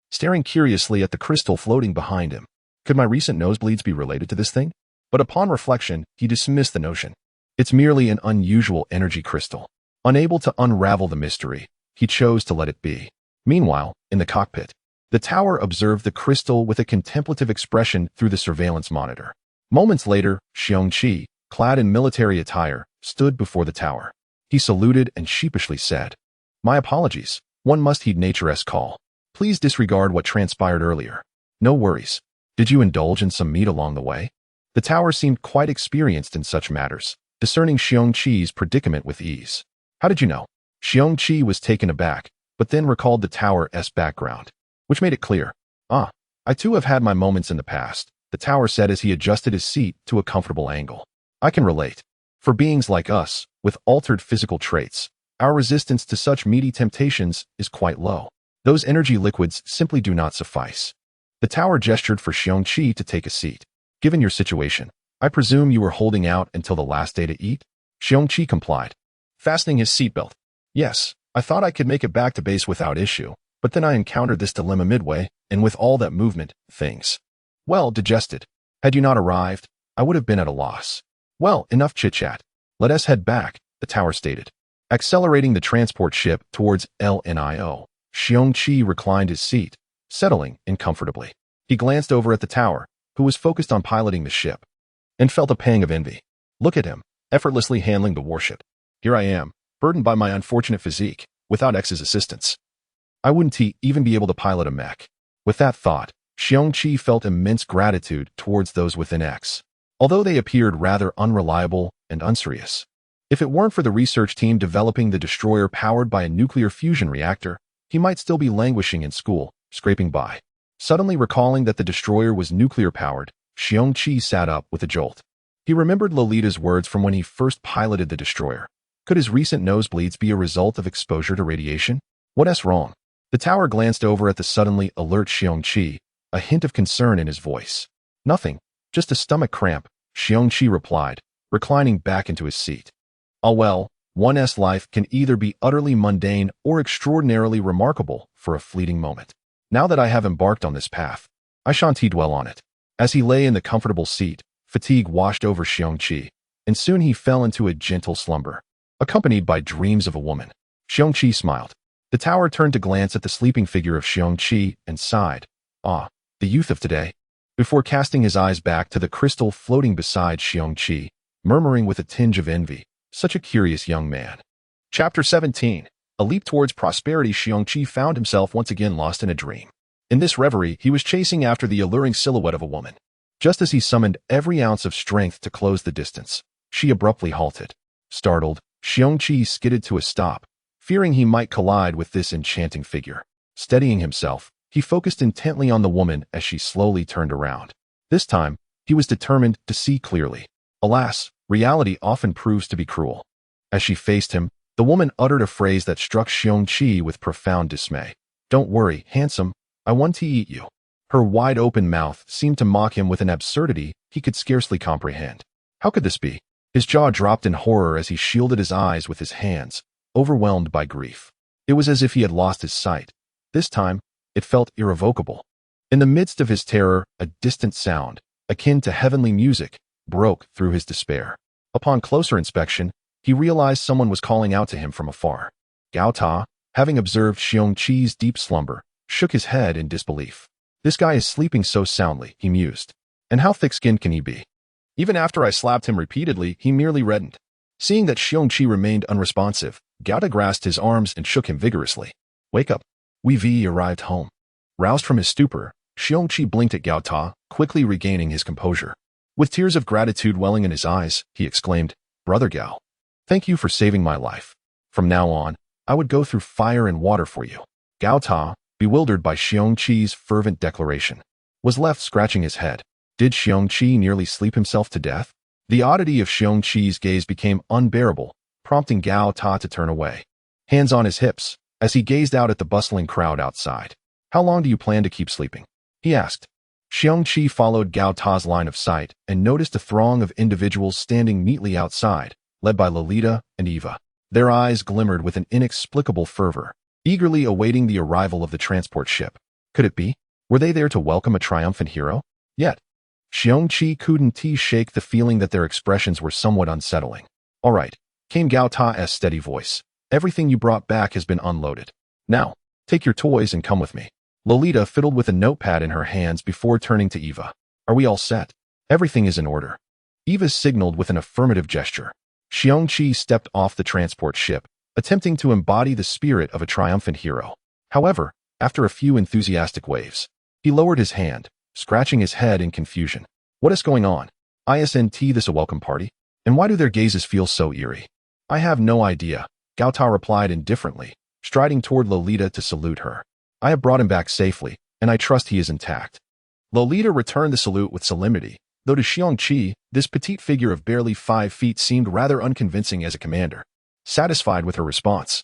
staring curiously at the crystal floating behind him. Could my recent nosebleeds be related to this thing? But upon reflection, he dismissed the notion. It's merely an unusual energy crystal. Unable to unravel the mystery, he chose to let it be. Meanwhile, in the cockpit, the tower observed the crystal with a contemplative expression through the surveillance monitor. Moments later, Xiong Qi, clad in military attire, stood before the tower. He saluted and sheepishly said, "My apologies. One must heed nature's call. Please disregard what transpired earlier." "No worries. Did you indulge in some meat along the way?" The tower seemed quite experienced in such matters, discerning Xiong Qi's predicament with ease. "How did you know?" Xiong Qi was taken aback, but then recalled the tower's background, which made it clear. "Ah, I too have had my moments in the past," the tower said as he adjusted his seat to a comfortable angle. "I can relate. For beings like us, with altered physical traits, our resistance to such meaty temptations is quite low. Those energy liquids simply do not suffice." The tower gestured for Xiong Qi to take a seat. "Given your situation, I presume you were holding out until the last day to eat?" Xiong Qi complied, fastening his seatbelt. "Yes, I thought I could make it back to base without issue, but then I encountered this dilemma midway, and with all that movement, things. Well, digested. Had you not arrived, I would have been at a loss." "Well, enough chit-chat. Let us head back," the tower stated. Accelerating the transport ship towards LNIO, Xiong Qi reclined his seat, settling in comfortably. He glanced over at the tower, who was focused on piloting the ship, and felt a pang of envy. Look at him, effortlessly handling the warship. Here I am, burdened by my unfortunate physique, without X's assistance. I wouldn't even be able to pilot a mech. With that thought, Xiong Qi felt immense gratitude towards those within X, although they appeared rather unreliable and unserious. If it weren't for the research team developing the destroyer powered by a nuclear fusion reactor, he might still be languishing in school, scraping by. Suddenly recalling that the destroyer was nuclear-powered, Xiong Qi sat up with a jolt. He remembered Lolita's words from when he first piloted the destroyer. Could his recent nosebleeds be a result of exposure to radiation? What's wrong? The tower glanced over at the suddenly alert Xiong Qi, a hint of concern in his voice. Nothing, just a stomach cramp, Xiong Qi replied, reclining back into his seat. Oh well, one's life can either be utterly mundane or extraordinarily remarkable for a fleeting moment. Now that I have embarked on this path, I shan't dwell on it. As he lay in the comfortable seat, fatigue washed over Xiong Qi, and soon he fell into a gentle slumber, accompanied by dreams of a woman. Xiong Qi smiled. The tower turned to glance at the sleeping figure of Xiong Qi and sighed. Ah, the youth of today. Before casting his eyes back to the crystal floating beside Xiong Qi, murmuring with a tinge of envy, such a curious young man. Chapter 17. A leap towards prosperity. Xiong Qi found himself once again lost in a dream. In this reverie, he was chasing after the alluring silhouette of a woman. Just as he summoned every ounce of strength to close the distance, she abruptly halted. Startled, Xiong Qi skidded to a stop, fearing he might collide with this enchanting figure. Steadying himself, he focused intently on the woman as she slowly turned around. This time, he was determined to see clearly. Alas, reality often proves to be cruel. As she faced him, the woman uttered a phrase that struck Xiong Qi with profound dismay. "Don't worry, handsome, I want to eat you." Her wide-open mouth seemed to mock him with an absurdity he could scarcely comprehend. How could this be? His jaw dropped in horror as he shielded his eyes with his hands, overwhelmed by grief. It was as if he had lost his sight. This time, it felt irrevocable. In the midst of his terror, a distant sound, akin to heavenly music, broke through his despair. Upon closer inspection, he realized someone was calling out to him from afar. Gao Ta, having observed Xiong Qi's deep slumber, shook his head in disbelief. This guy is sleeping so soundly, he mused. And how thick-skinned can he be? Even after I slapped him repeatedly, he merely reddened. Seeing that Xiong Qi remained unresponsive, Gao Ta grasped his arms and shook him vigorously. "Wake up. We've arrived home." Roused from his stupor, Xiong Qi blinked at Gao Ta, quickly regaining his composure. With tears of gratitude welling in his eyes, he exclaimed, "Brother Gao, thank you for saving my life. From now on, I would go through fire and water for you." Gao Ta, bewildered by Xiong Qi's fervent declaration, was left scratching his head. Did Xiong Qi nearly sleep himself to death? The oddity of Xiong Qi's gaze became unbearable, prompting Gao Ta to turn away, hands on his hips, as he gazed out at the bustling crowd outside. "How long do you plan to keep sleeping?" he asked. Xiong Qi followed Gao Ta's line of sight and noticed a throng of individuals standing neatly outside, led by Lolita and Eva. Their eyes glimmered with an inexplicable fervor, eagerly awaiting the arrival of the transport ship. Could it be? Were they there to welcome a triumphant hero? Yet, Xiong Qi couldn't shake the feeling that their expressions were somewhat unsettling. "All right," came Gao Ta's steady voice. "Everything you brought back has been unloaded. Now, take your toys and come with me." Lolita fiddled with a notepad in her hands before turning to Eva. "Are we all set?" "Everything is in order." Eva signaled with an affirmative gesture. Xiong Qi stepped off the transport ship, attempting to embody the spirit of a triumphant hero. However, after a few enthusiastic waves, he lowered his hand, scratching his head in confusion. "What is going on? Isn't this a welcome party? And why do their gazes feel so eerie?" "I have no idea," Gao Ta replied indifferently, striding toward Lolita to salute her. "I have brought him back safely, and I trust he is intact." Lolita returned the salute with solemnity, though to Xiong Qi, this petite figure of barely 5 feet seemed rather unconvincing as a commander. Satisfied with her response,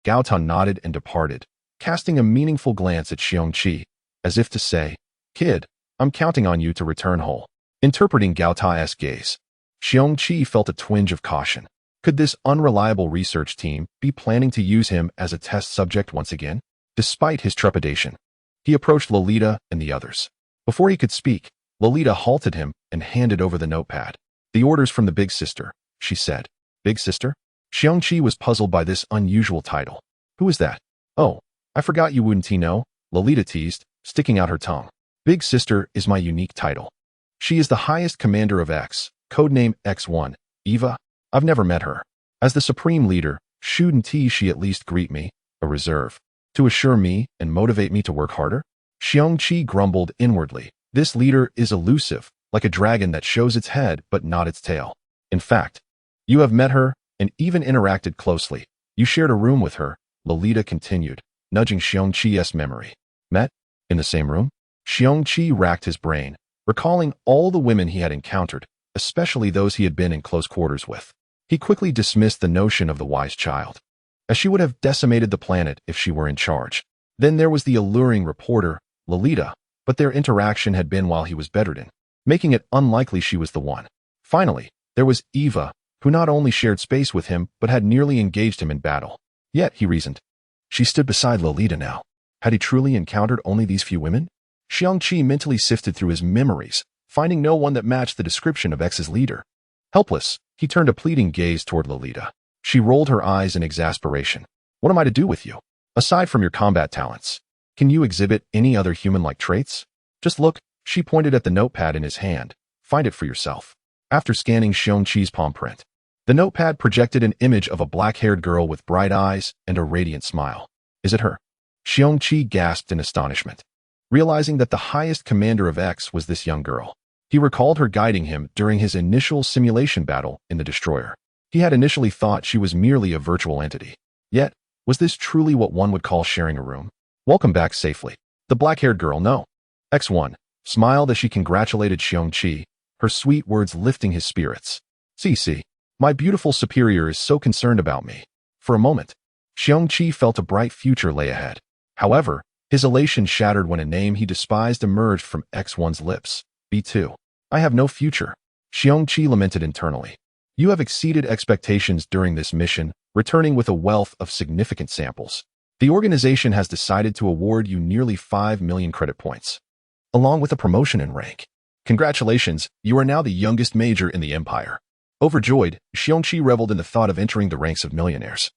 Gao Ta nodded and departed, casting a meaningful glance at Xiong Qi, as if to say, "Kid, I'm counting on you to return whole." Interpreting Gao Ta's gaze, Xiong Qi felt a twinge of caution. Could this unreliable research team be planning to use him as a test subject once again? Despite his trepidation, he approached Lolita and the others. Before he could speak, Lolita halted him and handed over the notepad. "The orders from the big sister," she said. "Big sister?" Xiong Qi was puzzled by this unusual title. "Who is that?" "Oh, I forgot you wouldn't know," Lolita teased, sticking out her tongue. "Big sister is my unique title. She is the highest commander of X, codename X1, Eva. I've never met her. As the supreme leader, shouldn't she at least greet me, a reserve, to assure me and motivate me to work harder?" Xiong Qi grumbled inwardly. This leader is elusive, like a dragon that shows its head but not its tail. In fact, you have met her and even interacted closely. You shared a room with her, Lolita continued, nudging Xiong Qi's memory. Met? In the same room? Xiong Qi racked his brain, recalling all the women he had encountered, especially those he had been in close quarters with. He quickly dismissed the notion of the wise child, as she would have decimated the planet if she were in charge. Then there was the alluring reporter, Lolita, but their interaction had been while he was bedridden, making it unlikely she was the one. Finally, there was Eva, who not only shared space with him but had nearly engaged him in battle. Yet, he reasoned, she stood beside Lolita now. Had he truly encountered only these few women? Xiong Qi mentally sifted through his memories, finding no one that matched the description of X's leader. Helpless, he turned a pleading gaze toward Lolita. She rolled her eyes in exasperation. What am I to do with you? Aside from your combat talents, can you exhibit any other human-like traits? Just look, she pointed at the notepad in his hand. Find it for yourself. After scanning Xiong Qi's palm print, the notepad projected an image of a black-haired girl with bright eyes and a radiant smile. Is it her? Xiong Qi gasped in astonishment, realizing that the highest commander of X was this young girl. He recalled her guiding him during his initial simulation battle in the destroyer. He had initially thought she was merely a virtual entity. Yet, was this truly what one would call sharing a room? Welcome back safely. The black-haired girl, no. X1 smiled as she congratulated Xiong Qi, her sweet words lifting his spirits. See, my beautiful superior is so concerned about me. For a moment, Xiong Qi felt a bright future lay ahead. However, his elation shattered when a name he despised emerged from X1's lips. B2. I have no future. Xiong Qi lamented internally. You have exceeded expectations during this mission, returning with a wealth of significant samples. The organization has decided to award you nearly 5 million credit points, along with a promotion in rank. Congratulations, you are now the youngest major in the Empire. Overjoyed, Xiong Qi reveled in the thought of entering the ranks of millionaires,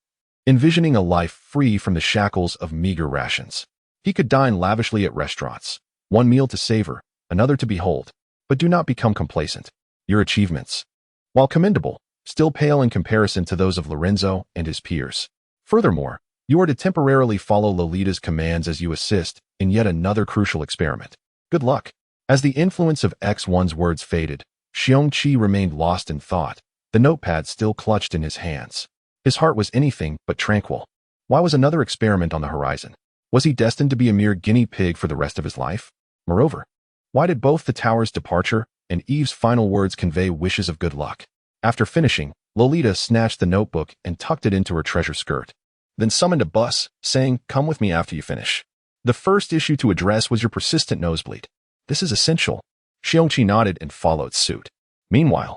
envisioning a life free from the shackles of meager rations. He could dine lavishly at restaurants, one meal to savor, another to behold. But do not become complacent. Your achievements, while commendable, still pale in comparison to those of Lorenzo and his peers. Furthermore, you are to temporarily follow Lolita's commands as you assist in yet another crucial experiment. Good luck. As the influence of X1's words faded, Xiong Qi remained lost in thought, the notepad still clutched in his hands. His heart was anything but tranquil. Why was another experiment on the horizon? Was he destined to be a mere guinea pig for the rest of his life? Moreover, why did both the tower's departure and Eve's final words convey wishes of good luck? After finishing, Lolita snatched the notebook and tucked it into her treasure skirt, then summoned a bus, saying, "Come with me after you finish. The first issue to address was your persistent nosebleed. This is essential." Xiong Qi nodded and followed suit. Meanwhile,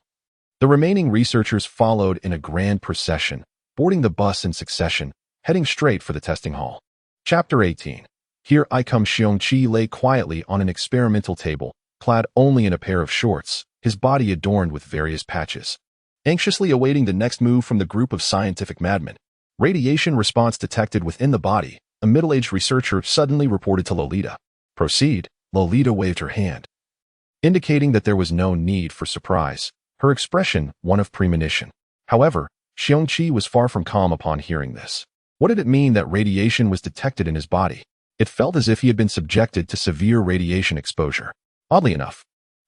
the remaining researchers followed in a grand procession, boarding the bus in succession, heading straight for the testing hall. Chapter 18. Here I come. Xiong Qi lay quietly on an experimental table, clad only in a pair of shorts, his body adorned with various patches, anxiously awaiting the next move from the group of scientific madmen. Radiation response detected within the body, a middle-aged researcher suddenly reported to Lolita. Proceed. Lolita waved her hand, indicating that there was no need for surprise, her expression one of premonition. However, Xiong Qi was far from calm upon hearing this. What did it mean that radiation was detected in his body? It felt as if he had been subjected to severe radiation exposure. Oddly enough,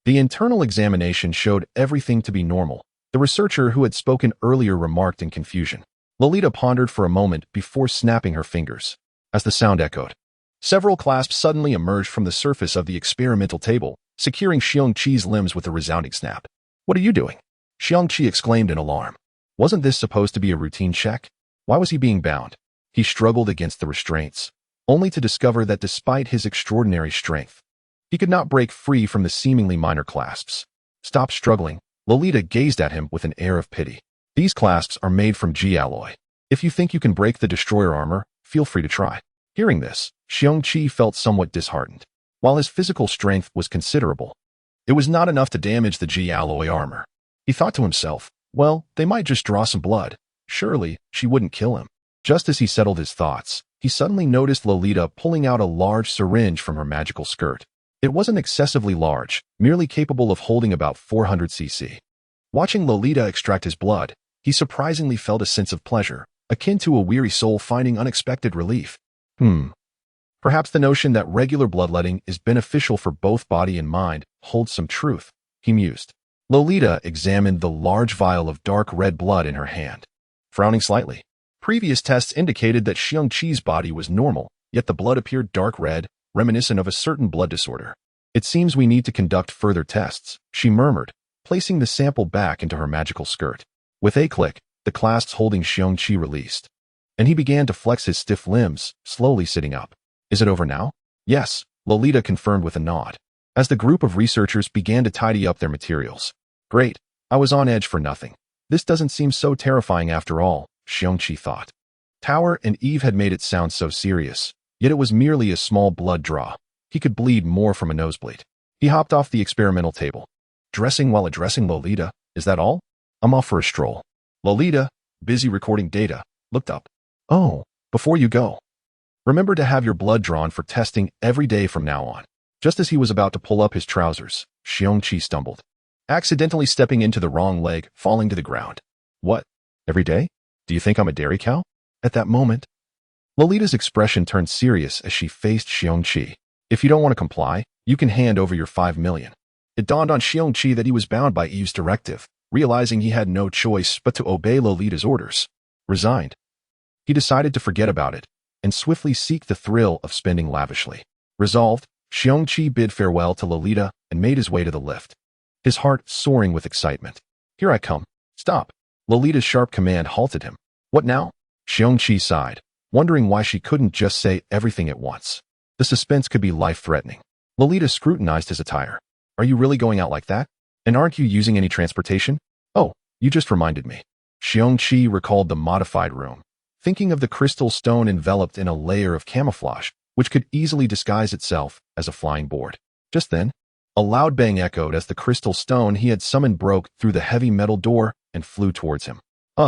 the internal examination showed everything to be normal. The researcher who had spoken earlier remarked in confusion. Lolita pondered for a moment before snapping her fingers. As the sound echoed, several clasps suddenly emerged from the surface of the experimental table, securing Xiong Qi's limbs with a resounding snap. "What are you doing?" Xiong Qi exclaimed in alarm. Wasn't this supposed to be a routine check? Why was he being bound? He struggled against the restraints, only to discover that despite his extraordinary strength, he could not break free from the seemingly minor clasps. Stop struggling. Lolita gazed at him with an air of pity. These clasps are made from G alloy. If you think you can break the destroyer armor, feel free to try. Hearing this, Xiong Qi felt somewhat disheartened. While his physical strength was considerable, it was not enough to damage the G alloy armor. He thought to himself, well, they might just draw some blood. Surely, she wouldn't kill him. Just as he settled his thoughts, he suddenly noticed Lolita pulling out a large syringe from her magical skirt. It wasn't excessively large, merely capable of holding about 400 cc. Watching Lolita extract his blood, he surprisingly felt a sense of pleasure, akin to a weary soul finding unexpected relief. Perhaps the notion that regular bloodletting is beneficial for both body and mind holds some truth, he mused. Lolita examined the large vial of dark red blood in her hand, frowning slightly. Previous tests indicated that Xiong Qi's body was normal, yet the blood appeared dark red, reminiscent of a certain blood disorder. It seems we need to conduct further tests, she murmured, placing the sample back into her magical skirt. With a click, the clasps holding Xiong Qi released, and he began to flex his stiff limbs, slowly sitting up. Is it over now? Yes, Lolita confirmed with a nod, as the group of researchers began to tidy up their materials. Great, I was on edge for nothing. This doesn't seem so terrifying after all, Xiong Qi thought. Tower and Eve had made it sound so serious, yet it was merely a small blood draw. He could bleed more from a nosebleed. He hopped off the experimental table. Dressing while addressing Lolita, is that all? I'm off for a stroll. Lolita, busy recording data, looked up. Oh, before you go, remember to have your blood drawn for testing every day from now on. Just as he was about to pull up his trousers, Xiong Qi stumbled, accidentally stepping into the wrong leg, falling to the ground. What? Every day? Do you think I'm a dairy cow? At that moment, Lolita's expression turned serious as she faced Xiong Qi. If you don't want to comply, you can hand over your 5 million. It dawned on Xiong Qi that he was bound by Eve's directive, realizing he had no choice but to obey Lolita's orders. Resigned, he decided to forget about it and swiftly seek the thrill of spending lavishly. Resolved, Xiong Qi bid farewell to Lolita and made his way to the lift, his heart soaring with excitement. Here I come. Stop. Lolita's sharp command halted him. What now? Xiong Qi sighed, wondering why she couldn't just say everything at once. The suspense could be life-threatening. Lolita scrutinized his attire. Are you really going out like that? And aren't you using any transportation? Oh, you just reminded me. Xiong Qi recalled the modified room, thinking of the crystal stone enveloped in a layer of camouflage, which could easily disguise itself as a flying board. Just then, a loud bang echoed as the crystal stone he had summoned broke through the heavy metal door and flew towards him.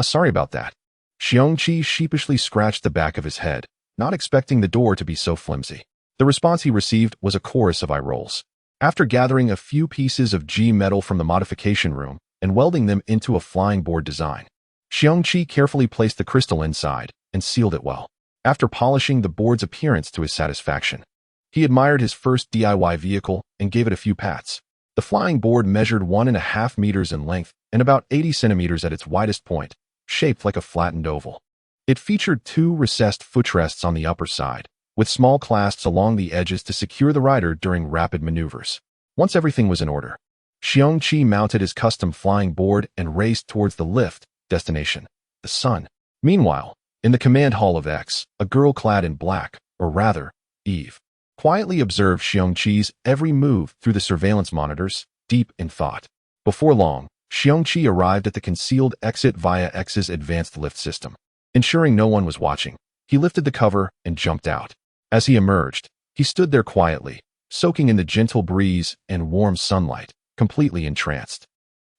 Sorry about that. Xiong Qi sheepishly scratched the back of his head, not expecting the door to be so flimsy. The response he received was a chorus of eye rolls. After gathering a few pieces of G metal from the modification room and welding them into a flying board design, Xiong Qi carefully placed the crystal inside and sealed it well. After polishing the board's appearance to his satisfaction, he admired his first DIY vehicle and gave it a few pats. The flying board measured 1.5 meters in length and about 80 centimeters at its widest point, shaped like a flattened oval. It featured 2 recessed footrests on the upper side, with small clasps along the edges to secure the rider during rapid maneuvers. Once everything was in order, Xiong Qi mounted his custom flying board and raced towards the lift destination, the sun. Meanwhile, in the command hall of X, a girl clad in black, or rather, Eve, quietly observed Xiong Qi's every move through the surveillance monitors, deep in thought. Before long, Xiong Qi arrived at the concealed exit via X's advanced lift system. Ensuring no one was watching, he lifted the cover and jumped out. As he emerged, he stood there quietly, soaking in the gentle breeze and warm sunlight, completely entranced.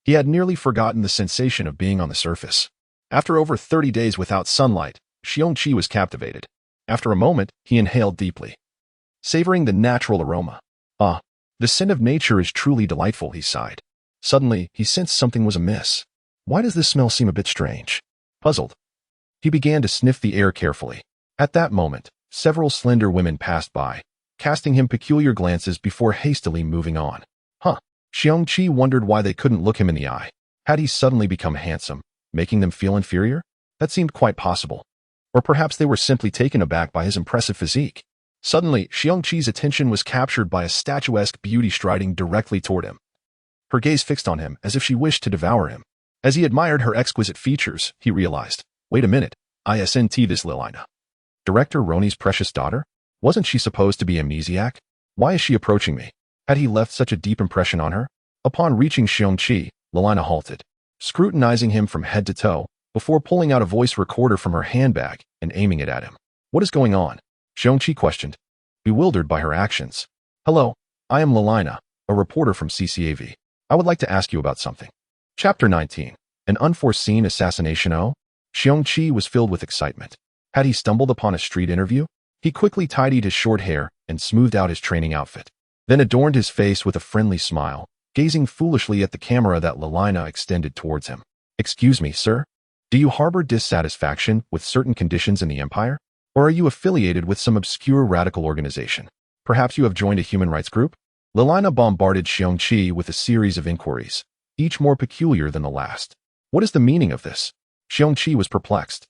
He had nearly forgotten the sensation of being on the surface. After over 30 days without sunlight, Xiong Qi was captivated. After a moment, he inhaled deeply, savoring the natural aroma. The scent of nature is truly delightful, he sighed. Suddenly, he sensed something was amiss. Why does this smell seem a bit strange? Puzzled, he began to sniff the air carefully. At that moment, several slender women passed by, casting him peculiar glances before hastily moving on. Xiong Qi wondered why they couldn't look him in the eye. Had he suddenly become handsome, making them feel inferior? That seemed quite possible. Or perhaps they were simply taken aback by his impressive physique. Suddenly, Xiong Qi's attention was captured by a statuesque beauty striding directly toward him, her gaze fixed on him as if she wished to devour him. As he admired her exquisite features, he realized, wait a minute, isn't this Lilina? Director Roni's precious daughter? Wasn't she supposed to be amnesiac? Why is she approaching me? Had he left such a deep impression on her? Upon reaching Xiong Qi, Lilina halted, scrutinizing him from head to toe, before pulling out a voice recorder from her handbag and aiming it at him. What is going on? Xiong Qi questioned, bewildered by her actions. Hello, I am Lilina, a reporter from CCAV. I would like to ask you about something. Chapter 19. An unforeseen assassination. Xiong Qi was filled with excitement. Had he stumbled upon a street interview? He quickly tidied his short hair and smoothed out his training outfit, then adorned his face with a friendly smile, gazing foolishly at the camera that Lilina extended towards him. Excuse me, sir? Do you harbor dissatisfaction with certain conditions in the Empire? Or are you affiliated with some obscure radical organization? Perhaps you have joined a human rights group? Lilina bombarded Xiong Qi with a series of inquiries, each more peculiar than the last. What is the meaning of this? Xiong Qi was perplexed.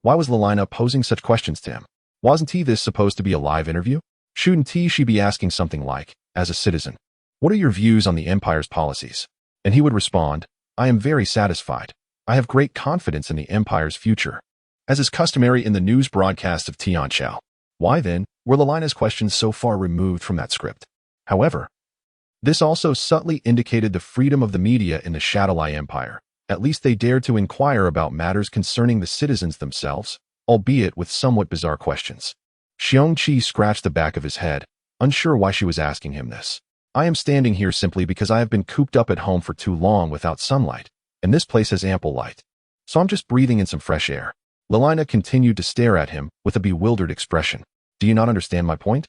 Why was Lilina posing such questions to him? Wasn't this supposed to be a live interview? Shouldn't she be asking something like, as a citizen, what are your views on the Empire's policies? And he would respond, I am very satisfied. I have great confidence in the Empire's future. As is customary in the news broadcast of Tianqiao. Why then were Lilina's questions so far removed from that script? However, this also subtly indicated the freedom of the media in the Shadowlai Empire. At least they dared to inquire about matters concerning the citizens themselves, albeit with somewhat bizarre questions. Xiong Qi scratched the back of his head, unsure why she was asking him this. I am standing here simply because I have been cooped up at home for too long without sunlight, and this place has ample light. So I'm just breathing in some fresh air. Lilina continued to stare at him with a bewildered expression. Do you not understand my point?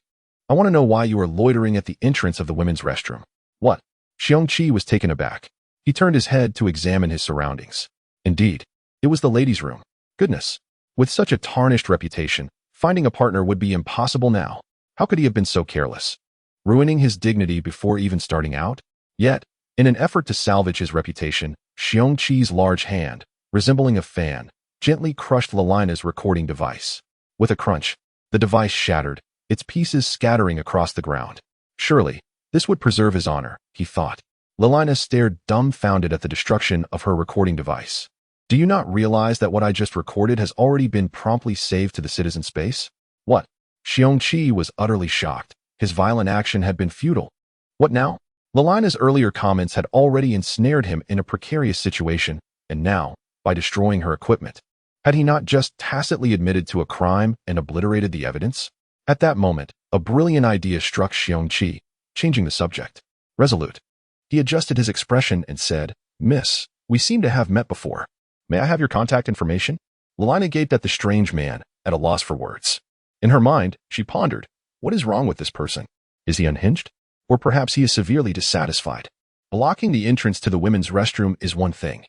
I want to know why you are loitering at the entrance of the women's restroom. What? Xiong Qi was taken aback. He turned his head to examine his surroundings. Indeed, it was the ladies' room. Goodness. With such a tarnished reputation, finding a partner would be impossible now. How could he have been so careless? Ruining his dignity before even starting out? Yet, in an effort to salvage his reputation, Xiong Qi's large hand, resembling a fan, gently crushed Lilina's recording device. With a crunch, the device shattered, its pieces scattering across the ground. Surely, this would preserve his honor, he thought. Lilina stared dumbfounded at the destruction of her recording device. Do you not realize that what I just recorded has already been promptly saved to the citizen space? What? Xiong Qi was utterly shocked. His violent action had been futile. What now? Lilina's earlier comments had already ensnared him in a precarious situation, and now, by destroying her equipment, had he not just tacitly admitted to a crime and obliterated the evidence? At that moment, a brilliant idea struck Xiong Qi, changing the subject. Resolute, he adjusted his expression and said, Miss, we seem to have met before. May I have your contact information? Lilina gaped at the strange man, at a loss for words. In her mind, she pondered, what is wrong with this person? Is he unhinged? Or perhaps he is severely dissatisfied. Blocking the entrance to the women's restroom is one thing.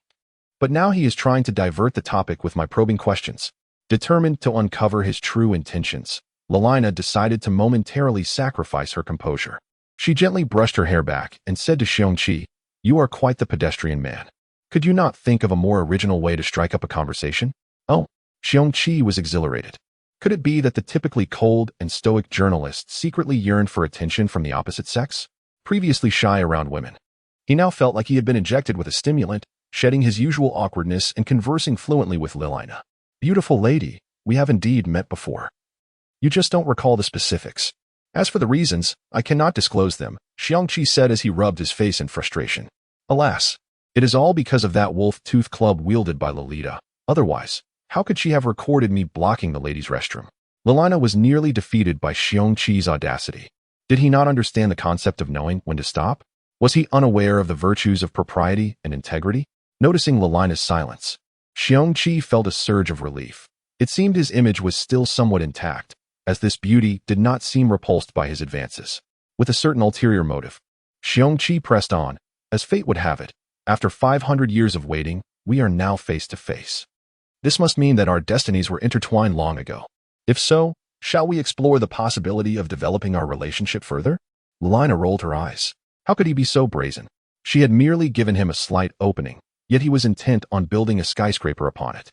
But now he is trying to divert the topic with my probing questions. Determined to uncover his true intentions, Lilina decided to momentarily sacrifice her composure. She gently brushed her hair back and said to Xiong Qi, You are quite the pedestrian man. Could you not think of a more original way to strike up a conversation? Oh, Xiong Qi was exhilarated. Could it be that the typically cold and stoic journalist secretly yearned for attention from the opposite sex? Previously shy around women, he now felt like he had been injected with a stimulant, shedding his usual awkwardness and conversing fluently with Lilina. Beautiful lady, we have indeed met before. You just don't recall the specifics. As for the reasons, I cannot disclose them, Xiong Qi said as he rubbed his face in frustration. Alas, it is all because of that wolf-tooth club wielded by Lolita. Otherwise, how could she have recorded me blocking the ladies' restroom? Lilina was nearly defeated by Xiong Qi's audacity. Did he not understand the concept of knowing when to stop? Was he unaware of the virtues of propriety and integrity? Noticing Lilina's silence, Xiong Qi felt a surge of relief. It seemed his image was still somewhat intact, as this beauty did not seem repulsed by his advances. With a certain ulterior motive, Xiong Qi pressed on. As fate would have it, after 500 years of waiting, we are now face to face. This must mean that our destinies were intertwined long ago. If so, shall we explore the possibility of developing our relationship further? Lilina rolled her eyes. How could he be so brazen? She had merely given him a slight opening, yet he was intent on building a skyscraper upon it.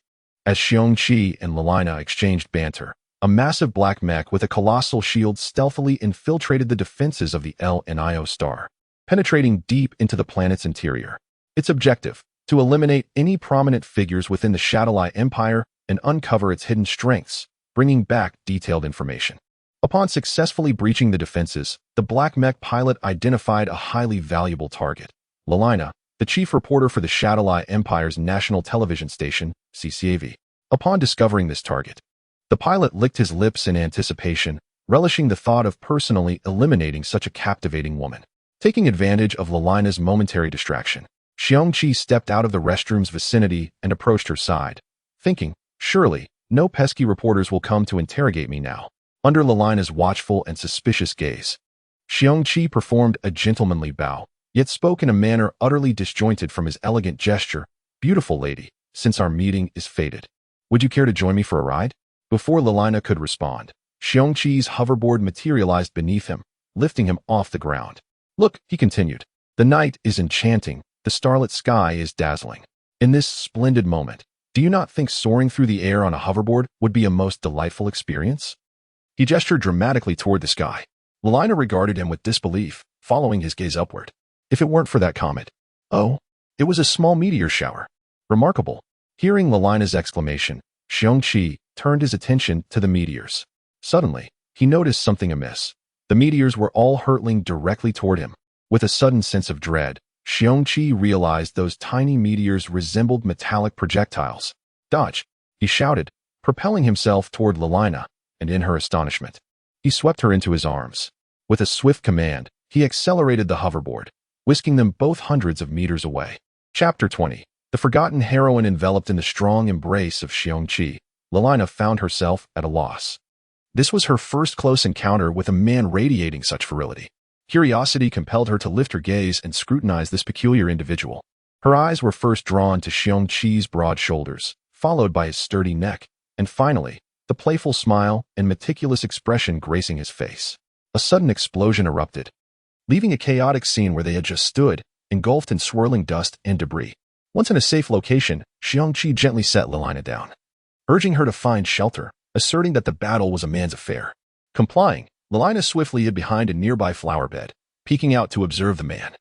As Xiong Qi and Lilina exchanged banter, a massive black mech with a colossal shield stealthily infiltrated the defenses of the LNIO star, penetrating deep into the planet's interior. Its objective, to eliminate any prominent figures within the Shadowlai Empire and uncover its hidden strengths, bringing back detailed information. Upon successfully breaching the defenses, the Black Mech pilot identified a highly valuable target. Lilina, the chief reporter for the Shadowlai Empire's national television station, CCAV. Upon discovering this target, the pilot licked his lips in anticipation, relishing the thought of personally eliminating such a captivating woman. Taking advantage of Lilina's momentary distraction, Xiong Qi stepped out of the restroom's vicinity and approached her side, thinking, surely, no pesky reporters will come to interrogate me now. Under Lilina's watchful and suspicious gaze, Xiong Qi performed a gentlemanly bow, yet spoke in a manner utterly disjointed from his elegant gesture. Beautiful lady, since our meeting is fated, would you care to join me for a ride? Before Lalina could respond, Xiong Qi's hoverboard materialized beneath him, lifting him off the ground. Look, he continued. The night is enchanting, the starlit sky is dazzling. In this splendid moment, do you not think soaring through the air on a hoverboard would be a most delightful experience? He gestured dramatically toward the sky. Lalina regarded him with disbelief, following his gaze upward. If it weren't for that comet. Oh, it was a small meteor shower. Remarkable. Hearing Lalina's exclamation, Xiong Qi turned his attention to the meteors. Suddenly, he noticed something amiss. The meteors were all hurtling directly toward him. With a sudden sense of dread, Xiong Qi realized those tiny meteors resembled metallic projectiles. Dodge! He shouted, propelling himself toward Lalina, and in her astonishment, he swept her into his arms. With a swift command, he accelerated the hoverboard, whisking them both hundreds of meters away. Chapter 20. The forgotten heroine enveloped in the strong embrace of Xiong Qi, Lalina found herself at a loss. This was her first close encounter with a man radiating such virility. Curiosity compelled her to lift her gaze and scrutinize this peculiar individual. Her eyes were first drawn to Xiong Qi's broad shoulders, followed by his sturdy neck, and finally, the playful smile and meticulous expression gracing his face. A sudden explosion erupted, leaving a chaotic scene where they had just stood, engulfed in swirling dust and debris. Once in a safe location, Xiong Qi gently set Lalina down, urging her to find shelter, asserting that the battle was a man's affair. Complying, Lalina swiftly hid behind a nearby flower bed, peeking out to observe the man.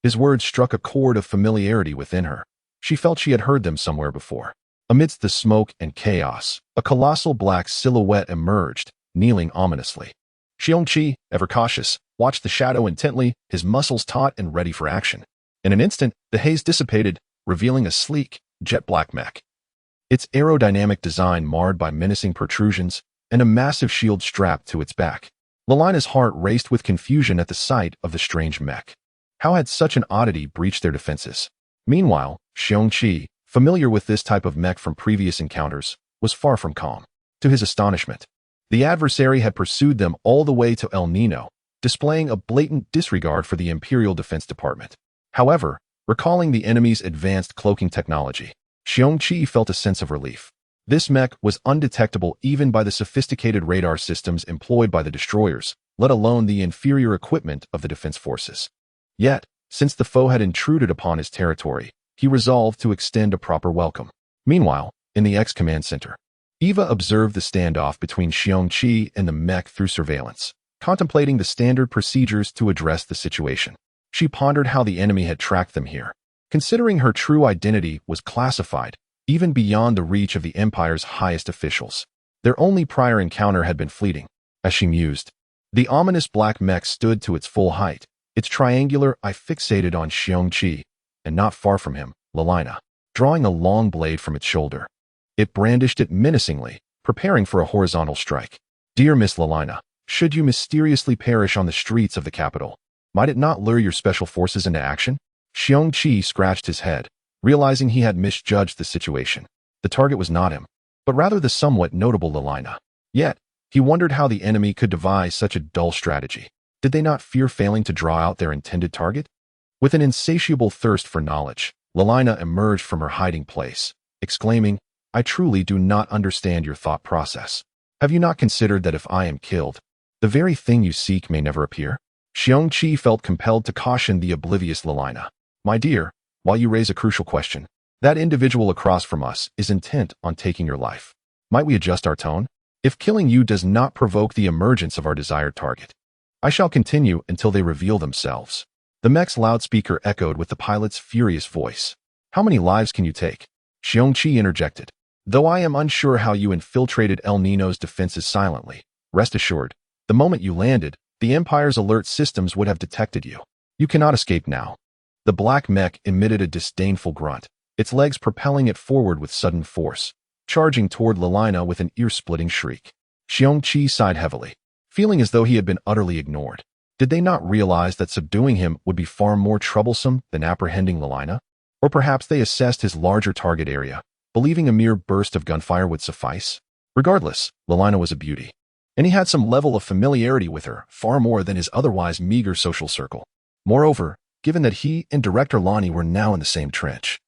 His words struck a chord of familiarity within her. She felt she had heard them somewhere before. Amidst the smoke and chaos, a colossal black silhouette emerged, kneeling ominously. Xiong Qi, ever cautious, watched the shadow intently, his muscles taut and ready for action. In an instant, the haze dissipated, revealing a sleek, jet-black mech. Its aerodynamic design marred by menacing protrusions and a massive shield strapped to its back. Lalina's heart raced with confusion at the sight of the strange mech. How had such an oddity breached their defenses? Meanwhile, Xiong Qi, familiar with this type of mech from previous encounters, was far from calm. To his astonishment, the adversary had pursued them all the way to El Nino, displaying a blatant disregard for the Imperial Defense Department. However, recalling the enemy's advanced cloaking technology, Xiong Qi felt a sense of relief. This mech was undetectable even by the sophisticated radar systems employed by the destroyers, let alone the inferior equipment of the defense forces. Yet, since the foe had intruded upon his territory, he resolved to extend a proper welcome. Meanwhile, in the X-Command Center, Eva observed the standoff between Xiong Qi and the mech through surveillance, contemplating the standard procedures to address the situation. She pondered how the enemy had tracked them here. Considering her true identity was classified, even beyond the reach of the Empire's highest officials, their only prior encounter had been fleeting. As she mused, the ominous black mech stood to its full height, its triangular eye fixated on Xiong Qi, and not far from him, Lalina, drawing a long blade from its shoulder. It brandished it menacingly, preparing for a horizontal strike. Dear Miss Lalina, should you mysteriously perish on the streets of the capital, might it not lure your special forces into action? Xiong Qi scratched his head, realizing he had misjudged the situation. The target was not him, but rather the somewhat notable Lalina. Yet, he wondered how the enemy could devise such a dull strategy. Did they not fear failing to draw out their intended target? With an insatiable thirst for knowledge, Lalina emerged from her hiding place, exclaiming, I truly do not understand your thought process. Have you not considered that if I am killed, the very thing you seek may never appear? Xiong Qi felt compelled to caution the oblivious Lalina. My dear, while you raise a crucial question, that individual across from us is intent on taking your life. Might we adjust our tone? If killing you does not provoke the emergence of our desired target, I shall continue until they reveal themselves. The mech's loudspeaker echoed with the pilot's furious voice. How many lives can you take? Xiong Qi interjected. Though I am unsure how you infiltrated El Nino's defenses silently, rest assured, the moment you landed, the Empire's alert systems would have detected you. You cannot escape now. The black mech emitted a disdainful grunt, its legs propelling it forward with sudden force, charging toward Lalina with an ear-splitting shriek. Xiong Qi sighed heavily, feeling as though he had been utterly ignored. Did they not realize that subduing him would be far more troublesome than apprehending Lalina? Or perhaps they assessed his larger target area, believing a mere burst of gunfire would suffice? Regardless, Lalina was a beauty, and he had some level of familiarity with her, far more than his otherwise meager social circle. Moreover, given that he and Director Lonnie were now in the same trench,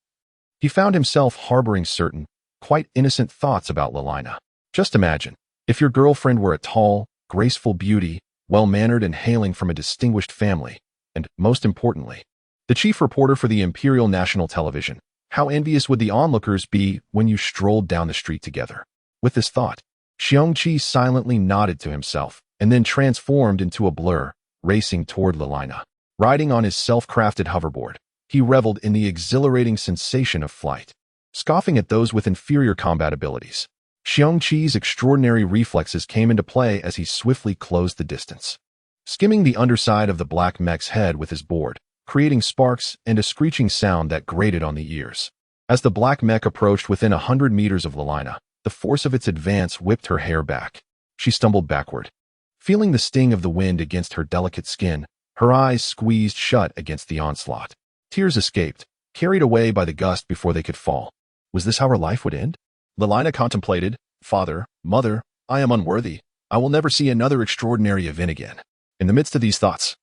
he found himself harboring certain, quite innocent thoughts about Lalina. Just imagine, if your girlfriend were a tall, graceful beauty, well-mannered and hailing from a distinguished family, and, most importantly, the chief reporter for the Imperial National Television. How envious would the onlookers be when you strolled down the street together? With this thought, Xiong Qi silently nodded to himself and then transformed into a blur, racing toward Lelina. Riding on his self-crafted hoverboard, he reveled in the exhilarating sensation of flight. Scoffing at those with inferior combat abilities, Xiong Qi's extraordinary reflexes came into play as he swiftly closed the distance. Skimming the underside of the black mech's head with his board, creating sparks and a screeching sound that grated on the ears. As the black mech approached within 100 meters of Lelina, the force of its advance whipped her hair back. She stumbled backward. Feeling the sting of the wind against her delicate skin, her eyes squeezed shut against the onslaught. Tears escaped, carried away by the gust before they could fall. Was this how her life would end? Lelina contemplated, "Father, Mother, I am unworthy. I will never see another extraordinary event again." In the midst of these thoughts,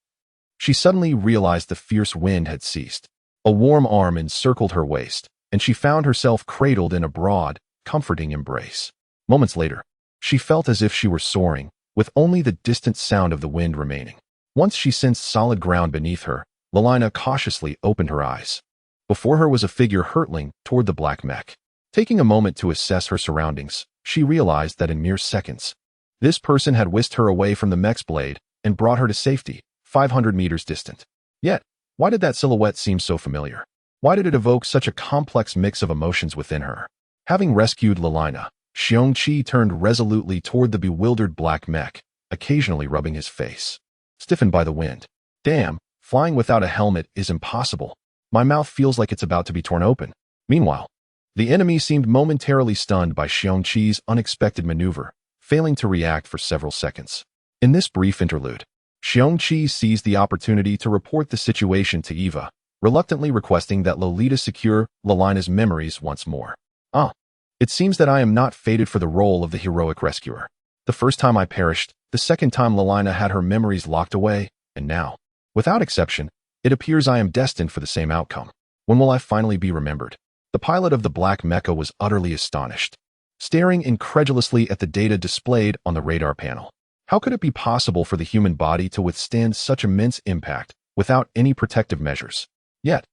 she suddenly realized the fierce wind had ceased. A warm arm encircled her waist, and she found herself cradled in a broad, comforting embrace. Moments later, she felt as if she were soaring, with only the distant sound of the wind remaining. Once she sensed solid ground beneath her, Lelina cautiously opened her eyes. Before her was a figure hurtling toward the black mech. Taking a moment to assess her surroundings, she realized that in mere seconds, this person had whisked her away from the mech's blade and brought her to safety, 500 meters distant. Yet, why did that silhouette seem so familiar? Why did it evoke such a complex mix of emotions within her? Having rescued Lelina, Xiong Qi turned resolutely toward the bewildered black mech, occasionally rubbing his face. Stiffened by the wind. "Damn, flying without a helmet is impossible. My mouth feels like it's about to be torn open." Meanwhile, the enemy seemed momentarily stunned by Xiong Qi's unexpected maneuver, failing to react for several seconds. In this brief interlude, Xiong Qi seized the opportunity to report the situation to Eva, reluctantly requesting that Lolita secure Lelina's memories once more. It seems that I am not fated for the role of the heroic rescuer. The first time I perished, the second time Lelina had her memories locked away, and now, without exception, it appears I am destined for the same outcome. When will I finally be remembered?" The pilot of the black mecha was utterly astonished, staring incredulously at the data displayed on the radar panel. How could it be possible for the human body to withstand such immense impact without any protective measures? Yet,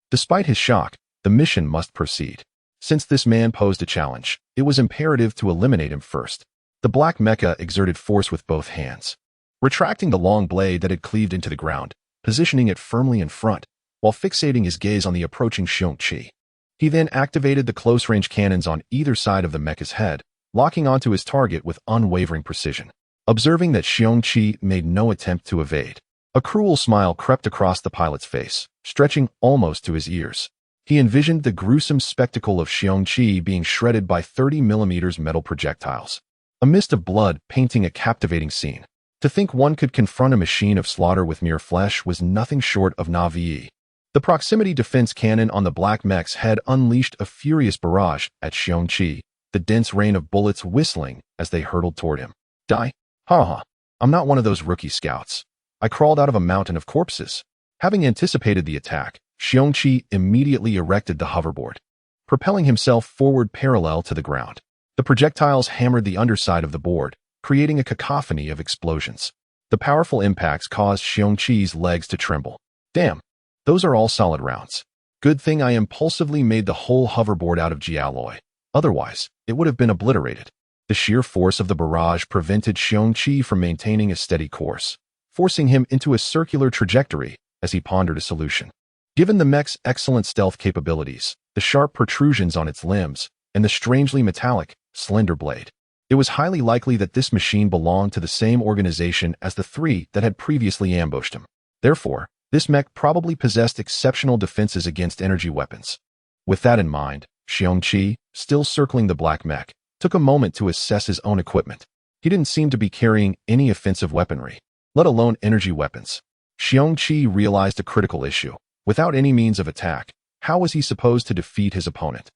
despite his shock, the mission must proceed. Since this man posed a challenge, it was imperative to eliminate him first. The black mecha exerted force with both hands, retracting the long blade that had cleaved into the ground, positioning it firmly in front, while fixating his gaze on the approaching Xiong Qi. He then activated the close-range cannons on either side of the mecha's head, locking onto his target with unwavering precision. Observing that Xiong Qi made no attempt to evade, a cruel smile crept across the pilot's face, stretching almost to his ears. He envisioned the gruesome spectacle of Xiong Qi being shredded by 30mm metal projectiles. A mist of blood painting a captivating scene. To think one could confront a machine of slaughter with mere flesh was nothing short of naivete. The proximity defense cannon on the black mech's head unleashed a furious barrage at Xiong Qi, the dense rain of bullets whistling as they hurtled toward him. "Die? Ha. I'm not one of those rookie scouts. I crawled out of a mountain of corpses." Having anticipated the attack, Xiong Qi immediately erected the hoverboard, propelling himself forward parallel to the ground. The projectiles hammered the underside of the board, creating a cacophony of explosions. The powerful impacts caused Xiong Qi's legs to tremble. "Damn, those are all solid rounds. Good thing I impulsively made the whole hoverboard out of G-alloy. Otherwise, it would have been obliterated." The sheer force of the barrage prevented Xiong Qi from maintaining a steady course, forcing him into a circular trajectory as he pondered a solution. Given the mech's excellent stealth capabilities, the sharp protrusions on its limbs, and the strangely metallic, slender blade, it was highly likely that this machine belonged to the same organization as the three that had previously ambushed him. Therefore, this mech probably possessed exceptional defenses against energy weapons. With that in mind, Xiong Qi, still circling the black mech, took a moment to assess his own equipment. He didn't seem to be carrying any offensive weaponry, let alone energy weapons. Xiong Qi realized a critical issue. Without any means of attack, how was he supposed to defeat his opponent?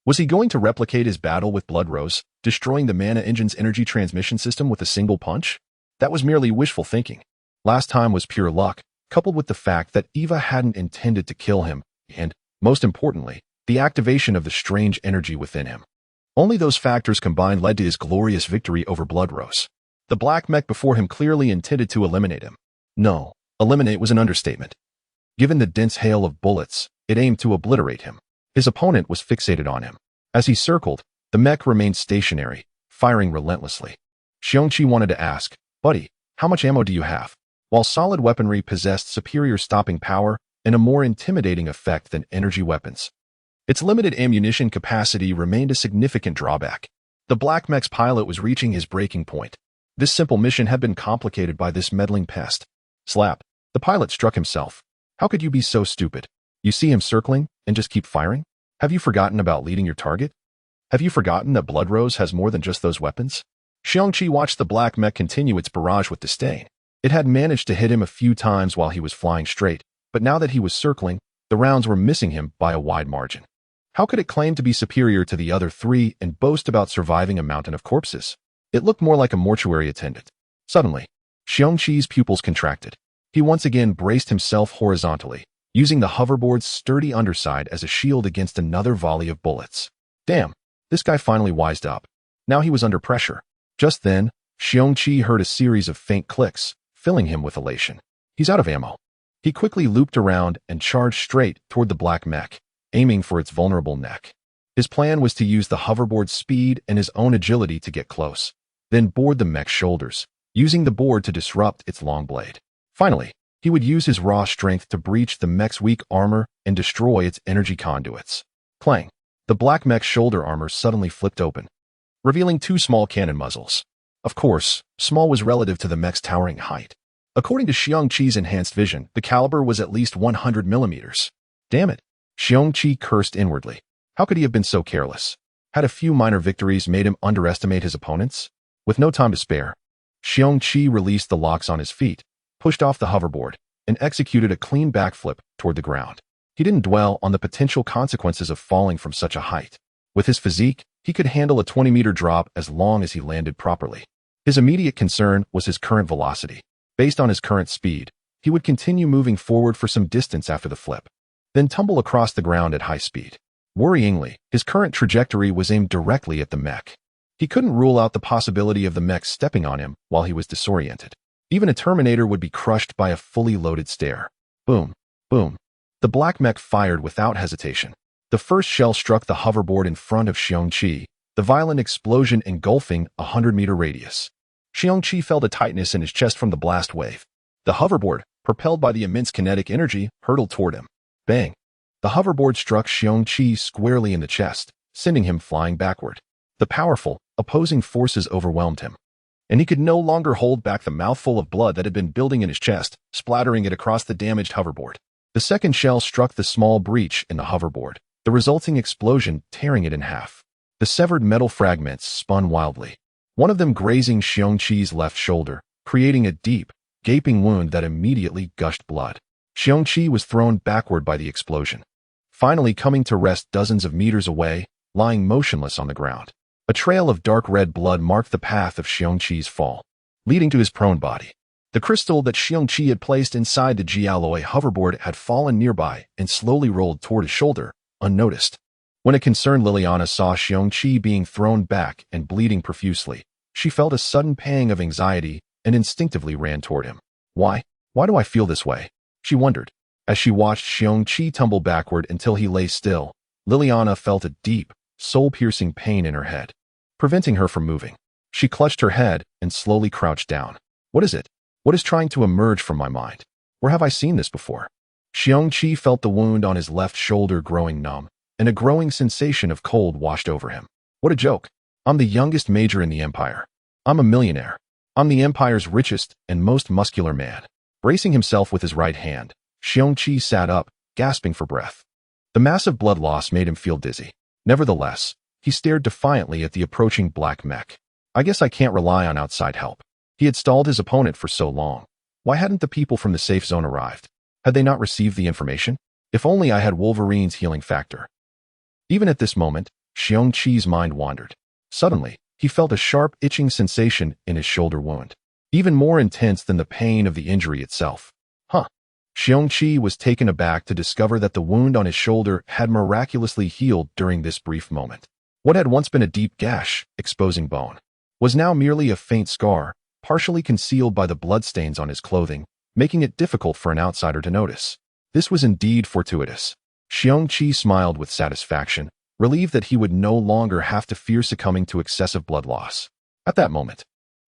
Was he going to replicate his battle with Blood Rose, destroying the Mana Engine's energy transmission system with a single punch? That was merely wishful thinking. Last time was pure luck, coupled with the fact that Eva hadn't intended to kill him, and, most importantly, the activation of the strange energy within him. Only those factors combined led to his glorious victory over Bloodrose. The black mech before him clearly intended to eliminate him. No, eliminate was an understatement. Given the dense hail of bullets, it aimed to obliterate him. His opponent was fixated on him. As he circled, the mech remained stationary, firing relentlessly. Xiong Qi wanted to ask, "Buddy, how much ammo do you have?" While solid weaponry possessed superior stopping power and a more intimidating effect than energy weapons, its limited ammunition capacity remained a significant drawback. The black mech's pilot was reaching his breaking point. This simple mission had been complicated by this meddling pest. Slap. The pilot struck himself. How could you be so stupid? You see him circling and just keep firing? Have you forgotten about leading your target? Have you forgotten that Bloodrose has more than just those weapons? Xiong Qi watched the black mech continue its barrage with disdain. It had managed to hit him a few times while he was flying straight, but now that he was circling, the rounds were missing him by a wide margin. How could it claim to be superior to the other three and boast about surviving a mountain of corpses? It looked more like a mortuary attendant. Suddenly, Xiong Qi's pupils contracted. He once again braced himself horizontally, using the hoverboard's sturdy underside as a shield against another volley of bullets. Damn, this guy finally wised up. Now he was under pressure. Just then, Xiong Qi heard a series of faint clicks, filling him with elation. He's out of ammo. He quickly looped around and charged straight toward the black mech, aiming for its vulnerable neck. His plan was to use the hoverboard's speed and his own agility to get close, then board the mech's shoulders, using the board to disrupt its long blade. Finally, he would use his raw strength to breach the mech's weak armor and destroy its energy conduits. Clang! The black mech's shoulder armor suddenly flipped open, revealing two small cannon muzzles. Of course, small was relative to the mech's towering height. According to Xiong Qi's enhanced vision, the caliber was at least 100 millimeters. Damn it! Xiong Qi cursed inwardly. How could he have been so careless? Had a few minor victories made him underestimate his opponents? With no time to spare, Xiong Qi released the locks on his feet, pushed off the hoverboard, and executed a clean backflip toward the ground. He didn't dwell on the potential consequences of falling from such a height. With his physique, he could handle a 20-meter drop as long as he landed properly. His immediate concern was his current velocity. Based on his current speed, he would continue moving forward for some distance after the flip, then tumble across the ground at high speed. Worryingly, his current trajectory was aimed directly at the mech. He couldn't rule out the possibility of the mech stepping on him while he was disoriented. Even a Terminator would be crushed by a fully loaded stare. Boom, boom. The black mech fired without hesitation. The first shell struck the hoverboard in front of Xiong Qi, the violent explosion engulfing a 100-meter radius. Xiong Qi felt a tightness in his chest from the blast wave. The hoverboard, propelled by the immense kinetic energy, hurtled toward him. Bang! The hoverboard struck Xiong Qi squarely in the chest, sending him flying backward. The powerful, opposing forces overwhelmed him, and he could no longer hold back the mouthful of blood that had been building in his chest, splattering it across the damaged hoverboard. The second shell struck the small breach in the hoverboard, the resulting explosion tearing it in half. The severed metal fragments spun wildly, one of them grazing Xiong Qi's left shoulder, creating a deep, gaping wound that immediately gushed blood. Xiong Qi was thrown backward by the explosion, finally coming to rest dozens of meters away, lying motionless on the ground. A trail of dark red blood marked the path of Xiong Qi's fall, leading to his prone body. The crystal that Xiong Qi had placed inside the G-alloy hoverboard had fallen nearby and slowly rolled toward his shoulder, unnoticed. When a concerned Liliana saw Xiong Qi being thrown back and bleeding profusely, she felt a sudden pang of anxiety and instinctively ran toward him. Why? Why do I feel this way? She wondered. As she watched Xiong Qi tumble backward until he lay still, Liliana felt a deep, soul-piercing pain in her head, preventing her from moving. She clutched her head and slowly crouched down. What is it? What is trying to emerge from my mind? Where have I seen this before? Xiong Qi felt the wound on his left shoulder growing numb, and a growing sensation of cold washed over him. What a joke. I'm the youngest major in the Empire. I'm a millionaire. I'm the Empire's richest and most muscular man. Bracing himself with his right hand, Xiong Qi sat up, gasping for breath. The massive blood loss made him feel dizzy. Nevertheless, he stared defiantly at the approaching black mech. I guess I can't rely on outside help. He had stalled his opponent for so long. Why hadn't the people from the safe zone arrived? Had they not received the information? If only I had Wolverine's healing factor. Even at this moment, Xiong Qi's mind wandered. Suddenly, he felt a sharp itching sensation in his shoulder wound, even more intense than the pain of the injury itself. Xiong Qi was taken aback to discover that the wound on his shoulder had miraculously healed during this brief moment. What had once been a deep gash, exposing bone, was now merely a faint scar, partially concealed by the bloodstains on his clothing, making it difficult for an outsider to notice. This was indeed fortuitous. Xiong Qi smiled with satisfaction, relieved that he would no longer have to fear succumbing to excessive blood loss. At that moment,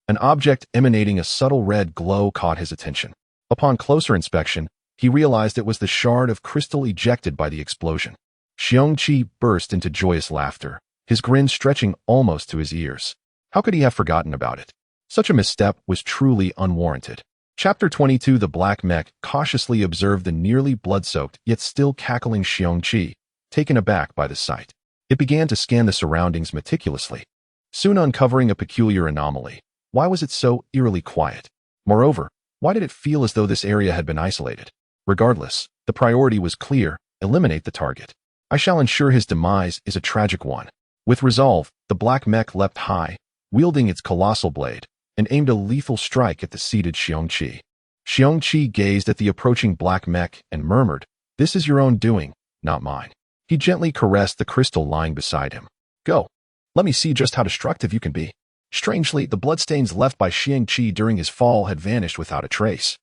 an object emanating a subtle red glow caught his attention. Upon closer inspection, he realized it was the shard of crystal ejected by the explosion. Xiong Qi burst into joyous laughter, his grin stretching almost to his ears. How could he have forgotten about it? Such a misstep was truly unwarranted. Chapter 22 The Black Mech cautiously observed the nearly blood-soaked yet still cackling Xiong Qi, taken aback by the sight. It began to scan the surroundings meticulously, soon uncovering a peculiar anomaly. Why was it so eerily quiet? Moreover, why did it feel as though this area had been isolated? Regardless, the priority was clear: eliminate the target. I shall ensure his demise is a tragic one. With resolve, the Black Mech leapt high, wielding its colossal blade, and aimed a lethal strike at the seated Xiong Qi. Xiong Qi gazed at the approaching Black Mech and murmured, "This is your own doing, not mine." He gently caressed the crystal lying beside him. "Go. Let me see just how destructive you can be." Strangely, the bloodstains left by Xiong Qi during his fall had vanished without a trace.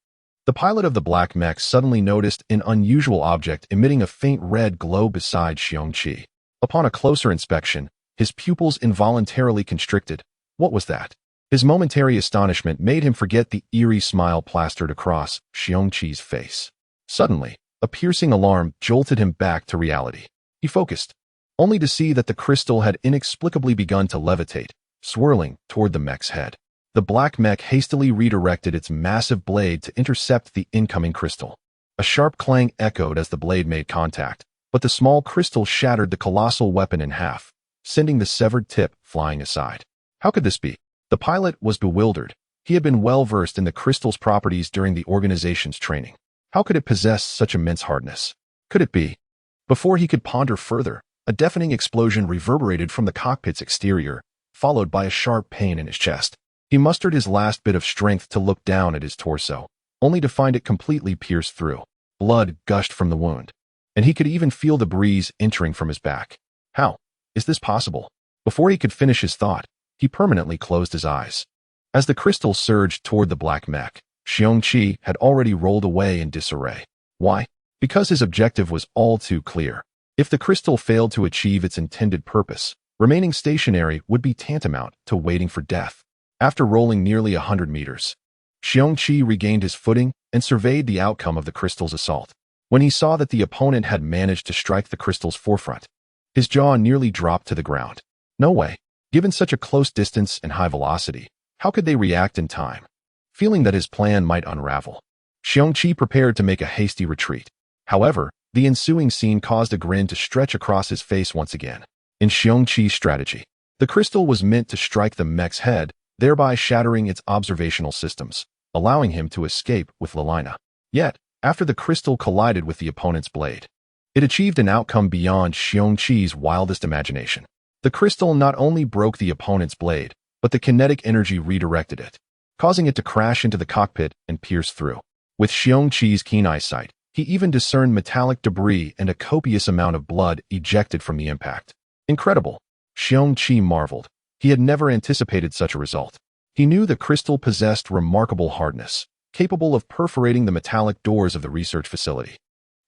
The pilot of the Black Mech suddenly noticed an unusual object emitting a faint red glow beside Xiong Qi. Upon a closer inspection, his pupils involuntarily constricted. What was that? His momentary astonishment made him forget the eerie smile plastered across Xiong Qi's face. Suddenly, a piercing alarm jolted him back to reality. He focused, only to see that the crystal had inexplicably begun to levitate, swirling toward the mech's head. The Black Mech hastily redirected its massive blade to intercept the incoming crystal. A sharp clang echoed as the blade made contact, but the small crystal shattered the colossal weapon in half, sending the severed tip flying aside. How could this be? The pilot was bewildered. He had been well versed in the crystal's properties during the organization's training. How could it possess such immense hardness? Could it be? Before he could ponder further, a deafening explosion reverberated from the cockpit's exterior, followed by a sharp pain in his chest. He mustered his last bit of strength to look down at his torso, only to find it completely pierced through. Blood gushed from the wound, and he could even feel the breeze entering from his back. How is this possible? Before he could finish his thought, he permanently closed his eyes. As the crystal surged toward the Black Mech, Xiong Qi had already rolled away in disarray. Why? Because his objective was all too clear. If the crystal failed to achieve its intended purpose, remaining stationary would be tantamount to waiting for death. After rolling nearly 100 meters, Xiong Qi regained his footing and surveyed the outcome of the crystal's assault. When he saw that the opponent had managed to strike the crystal's forefront, his jaw nearly dropped to the ground. No way. Given such a close distance and high velocity, how could they react in time? Feeling that his plan might unravel, Xiong Qi prepared to make a hasty retreat. However, the ensuing scene caused a grin to stretch across his face once again. In Xiong Qi's strategy, the crystal was meant to strike the mech's head, thereby shattering its observational systems, allowing him to escape with Lalina. Yet, after the crystal collided with the opponent's blade, it achieved an outcome beyond Xiong Qi's wildest imagination. The crystal not only broke the opponent's blade, but the kinetic energy redirected it, causing it to crash into the cockpit and pierce through. With Xiong Qi's keen eyesight, he even discerned metallic debris and a copious amount of blood ejected from the impact. Incredible! Xiong Qi marveled. He had never anticipated such a result. He knew the crystal possessed remarkable hardness, capable of perforating the metallic doors of the research facility.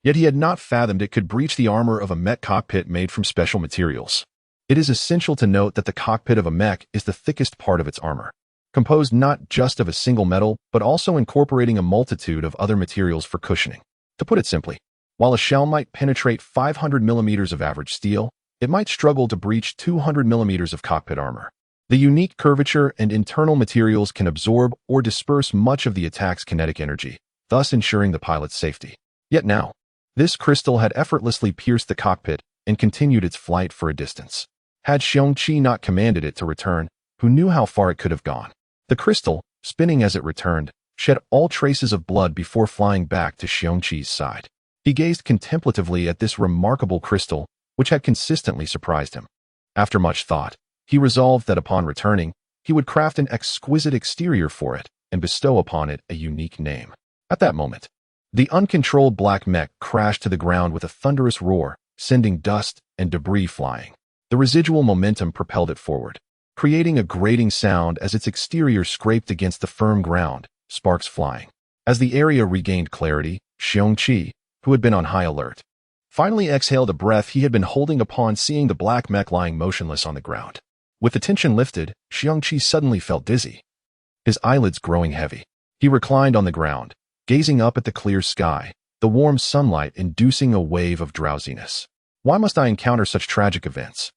Yet he had not fathomed it could breach the armor of a mech cockpit made from special materials. It is essential to note that the cockpit of a mech is the thickest part of its armor, composed not just of a single metal, but also incorporating a multitude of other materials for cushioning. To put it simply, while a shell might penetrate 500 millimeters of average steel, it might struggle to breach 200 millimeters of cockpit armor. The unique curvature and internal materials can absorb or disperse much of the attack's kinetic energy, thus ensuring the pilot's safety. Yet now, this crystal had effortlessly pierced the cockpit and continued its flight for a distance. Had Xiong Qi not commanded it to return, who knew how far it could have gone? The crystal, spinning as it returned, shed all traces of blood before flying back to Xiong Qi's side. He gazed contemplatively at this remarkable crystal, which had consistently surprised him. After much thought, he resolved that upon returning, he would craft an exquisite exterior for it and bestow upon it a unique name. At that moment, the uncontrolled Black Mech crashed to the ground with a thunderous roar, sending dust and debris flying. The residual momentum propelled it forward, creating a grating sound as its exterior scraped against the firm ground, sparks flying. As the area regained clarity, Xiong Qi, who had been on high alert, finally exhaled a breath he had been holding upon seeing the black mech lying motionless on the ground. With the tension lifted, Xiong Qi suddenly felt dizzy, his eyelids growing heavy. He reclined on the ground, gazing up at the clear sky, the warm sunlight inducing a wave of drowsiness. Why must I encounter such tragic events?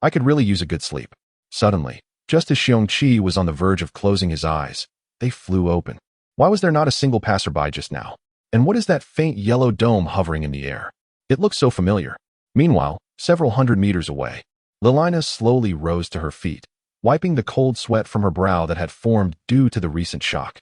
I could really use a good sleep. Suddenly, just as Xiong Qi was on the verge of closing his eyes, they flew open. Why was there not a single passerby just now? And what is that faint yellow dome hovering in the air? It looked so familiar. Meanwhile, several hundred meters away, Lilina slowly rose to her feet, wiping the cold sweat from her brow that had formed due to the recent shock.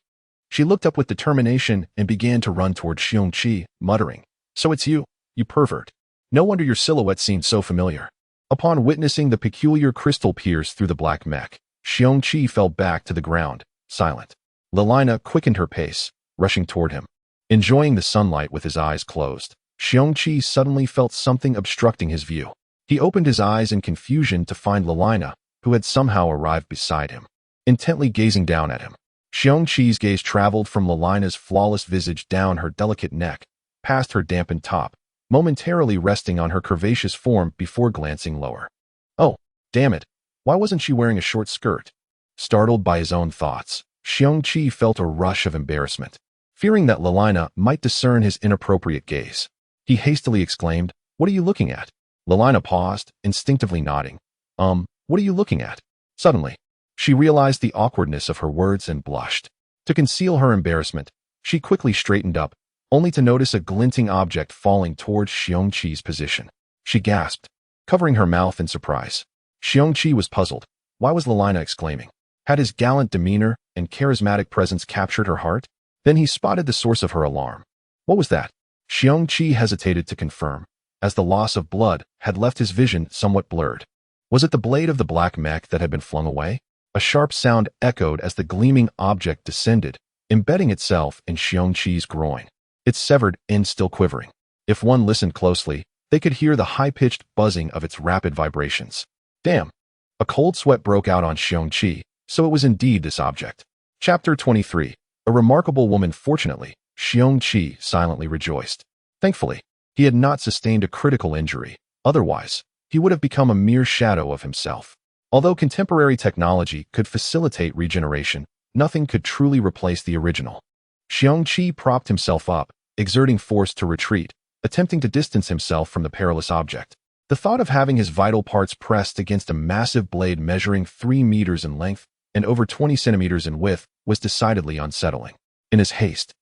She looked up with determination and began to run toward Xiong Qi, muttering, "So it's you, you pervert. No wonder your silhouette seemed so familiar." Upon witnessing the peculiar crystal pierce through the black mech, Xiong Qi fell back to the ground, silent. Lilina quickened her pace, rushing toward him. Enjoying the sunlight with his eyes closed, Xiong Qi suddenly felt something obstructing his view. He opened his eyes in confusion to find Lilina, who had somehow arrived beside him, intently gazing down at him. Xiong Qi's gaze traveled from Lilina's flawless visage down her delicate neck, past her dampened top, momentarily resting on her curvaceous form before glancing lower. Oh, damn it, why wasn't she wearing a short skirt? Startled by his own thoughts, Xiong Qi felt a rush of embarrassment. Fearing that Lilina might discern his inappropriate gaze, he hastily exclaimed, "What are you looking at?" Lilina paused, instinctively nodding. What are you looking at?" Suddenly, she realized the awkwardness of her words and blushed. To conceal her embarrassment, she quickly straightened up, only to notice a glinting object falling towards Xiong Qi's position. She gasped, covering her mouth in surprise. Xiong Qi was puzzled. Why was Lilina exclaiming? Had his gallant demeanor and charismatic presence captured her heart? Then he spotted the source of her alarm. What was that? Xiong Qi hesitated to confirm, as the loss of blood had left his vision somewhat blurred. Was it the blade of the black mech that had been flung away? A sharp sound echoed as the gleaming object descended, embedding itself in Xiong Qi's groin, its severed end still quivering. If one listened closely, they could hear the high-pitched buzzing of its rapid vibrations. Damn! A cold sweat broke out on Xiong Qi, so it was indeed this object. Chapter 23. A remarkable woman. Fortunately, Xiong Qi silently rejoiced. Thankfully, he had not sustained a critical injury. Otherwise, he would have become a mere shadow of himself. Although contemporary technology could facilitate regeneration, nothing could truly replace the original. Xiong Qi propped himself up, exerting force to retreat, attempting to distance himself from the perilous object. The thought of having his vital parts pressed against a massive blade measuring 3 meters in length and over 20 centimeters in width was decidedly unsettling. In his haste,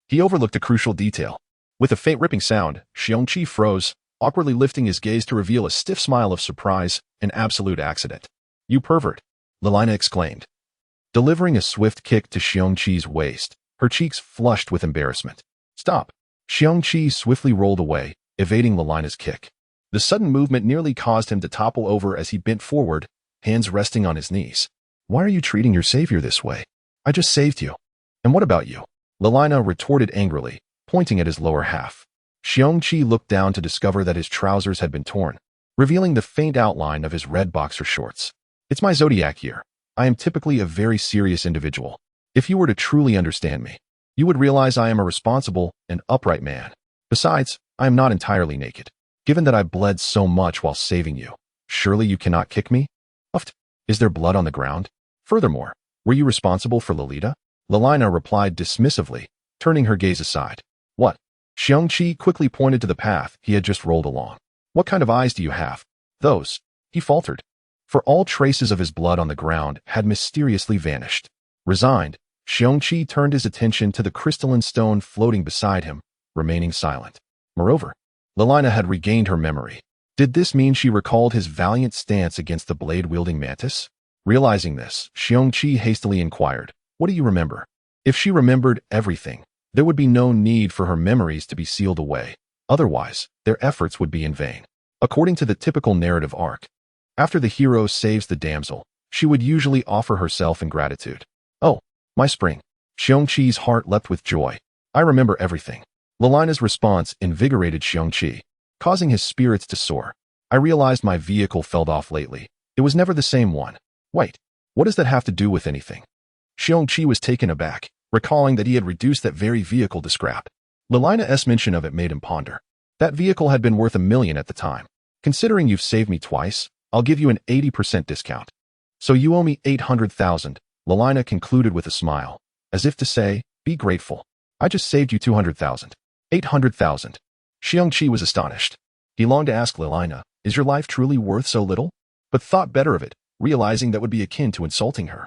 he overlooked a crucial detail. With a faint ripping sound, Xiong Qi froze, awkwardly lifting his gaze to reveal a stiff smile of surprise, an absolute accident. "You pervert," Lilina exclaimed. Delivering a swift kick to Xiong Qi's waist, her cheeks flushed with embarrassment. "Stop." Xiong Qi swiftly rolled away, evading Lilina's kick. The sudden movement nearly caused him to topple over as he bent forward, hands resting on his knees. "Why are you treating your savior this way? I just saved you." "And what about you?" Lilina retorted angrily, pointing at his lower half. Xiong Qi looked down to discover that his trousers had been torn, revealing the faint outline of his red boxer shorts. "It's my zodiac year. I am typically a very serious individual. If you were to truly understand me, you would realize I am a responsible and upright man. Besides, I am not entirely naked. Given that I bled so much while saving you, surely you cannot kick me?" "Uft. Is there blood on the ground? Furthermore, were you responsible for Lolita?" Lilina replied dismissively, turning her gaze aside. "What?" Xiong Qi quickly pointed to the path he had just rolled along. "What kind of eyes do you have?" "Those," he faltered, for all traces of his blood on the ground had mysteriously vanished. Resigned, Xiong Qi turned his attention to the crystalline stone floating beside him, remaining silent. Moreover, Lilina had regained her memory. Did this mean she recalled his valiant stance against the blade-wielding mantis? Realizing this, Xiong Qi hastily inquired, "What do you remember?" If she remembered everything, there would be no need for her memories to be sealed away. Otherwise, their efforts would be in vain. According to the typical narrative arc, after the hero saves the damsel, she would usually offer herself in gratitude. "Oh, my spring." Xiong Qi's heart leapt with joy. "I remember everything." Lilina's response invigorated Xiong Qi, causing his spirits to soar. I realized my vehicle fell off lately. It was never the same one. Wait, what does that have to do with anything? Xiong Qi was taken aback, recalling that he had reduced that very vehicle to scrap. Lilina's mention of it made him ponder. That vehicle had been worth $1 million at the time. Considering you've saved me twice, I'll give you an 80% discount. So you owe me 800,000, Lilina concluded with a smile, as if to say, be grateful. I just saved you 200,000. 800,000. Xiong Qi was astonished. He longed to ask Lilina, is your life truly worth so little? But thought better of it, realizing that would be akin to insulting her.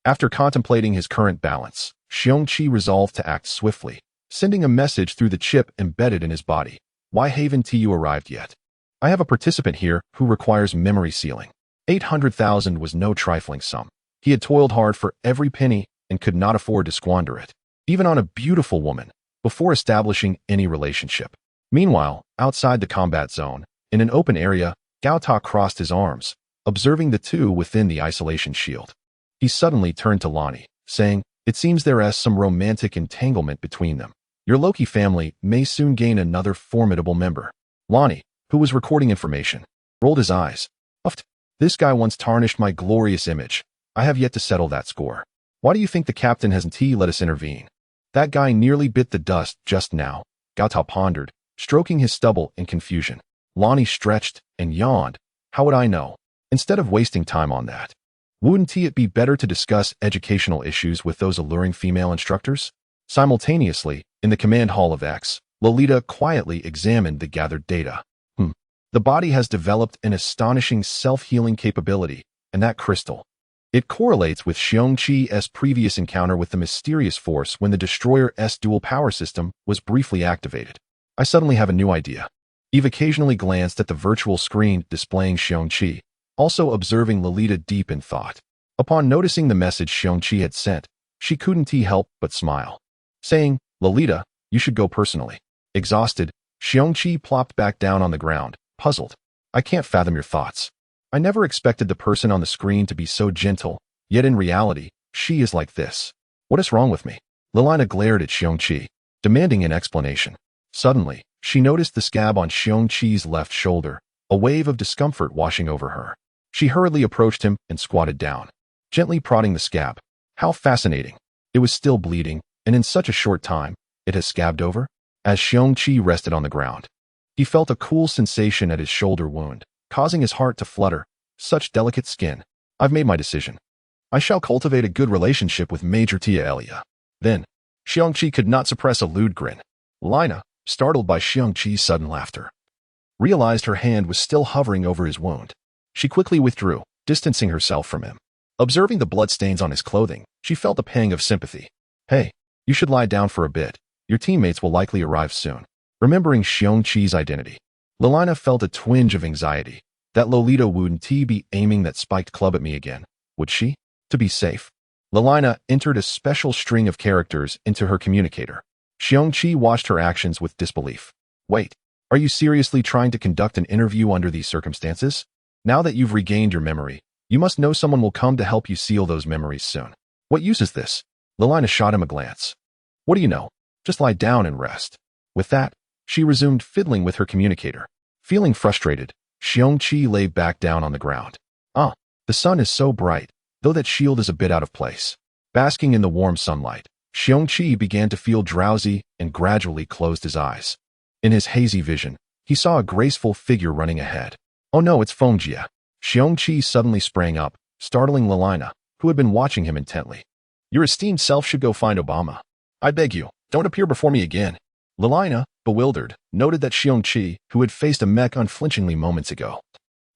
After contemplating his current balance, Xiong Qi resolved to act swiftly, sending a message through the chip embedded in his body. Why haven't you arrived yet? I have a participant here who requires memory sealing. 800,000 was no trifling sum. He had toiled hard for every penny and could not afford to squander it, even on a beautiful woman, before establishing any relationship. Meanwhile, outside the combat zone, in an open area, Gao Ta crossed his arms, observing the two within the isolation shield. He suddenly turned to Lonnie, saying, it seems there is some romantic entanglement between them. Your Loki family may soon gain another formidable member. Lonnie, who was recording information, rolled his eyes. Uffed. This guy once tarnished my glorious image. I have yet to settle that score. Why do you think the captain hasn't let us intervene? That guy nearly bit the dust just now, Gao Ta pondered, stroking his stubble in confusion. Lonnie stretched and yawned. How would I know? Instead of wasting time on that, wouldn't it be better to discuss educational issues with those alluring female instructors? Simultaneously, in the command hall of X, Lolita quietly examined the gathered data. The body has developed an astonishing self-healing capability, and that crystal. It correlates with Xiong Qi's previous encounter with the mysterious force when the Destroyer's dual power system was briefly activated. I suddenly have a new idea. Eve occasionally glanced at the virtual screen displaying Xiong Qi, also observing Lolita deep in thought. Upon noticing the message Xiong Qi had sent, she couldn't help but smile, saying, Lolita, you should go personally. Exhausted, Xiong Qi plopped back down on the ground, puzzled. I can't fathom your thoughts. I never expected the person on the screen to be so gentle, yet in reality, she is like this. What is wrong with me? Lilina glared at Xiong Qi, demanding an explanation. Suddenly, she noticed the scab on Xiong Qi's left shoulder, a wave of discomfort washing over her. She hurriedly approached him and squatted down, gently prodding the scab. How fascinating. It was still bleeding, and in such a short time, it has scabbed over? As Xiong Qi rested on the ground, he felt a cool sensation at his shoulder wound, causing his heart to flutter. Such delicate skin. I've made my decision. I shall cultivate a good relationship with Major Tia Elia. Then, Xiong Qi could not suppress a lewd grin. Lina, startled by Xiong Qi's sudden laughter, realized her hand was still hovering over his wound. She quickly withdrew, distancing herself from him. Observing the bloodstains on his clothing, she felt a pang of sympathy. Hey, you should lie down for a bit. Your teammates will likely arrive soon. Remembering Xiong Qi's identity, Lilina felt a twinge of anxiety. That Lolita wouldn't be aiming that spiked club at me again, would she? To be safe, Lilina entered a special string of characters into her communicator. Xiong Qi watched her actions with disbelief. Wait, are you seriously trying to conduct an interview under these circumstances? Now that you've regained your memory, you must know someone will come to help you seal those memories soon. What use is this? Lilina shot him a glance. What do you know? Just lie down and rest. With that, she resumed fiddling with her communicator. Feeling frustrated, Xiong Qi lay back down on the ground. The sun is so bright, though that shield is a bit out of place. Basking in the warm sunlight, Xiong Qi began to feel drowsy and gradually closed his eyes. In his hazy vision, he saw a graceful figure running ahead. Oh no, it's Fengjie. Xiong Qi suddenly sprang up, startling Lilina, who had been watching him intently. Your esteemed self should go find Obama. I beg you, don't appear before me again. Lilina, bewildered, noted that Xiong Qi, who had faced a mech unflinchingly moments ago,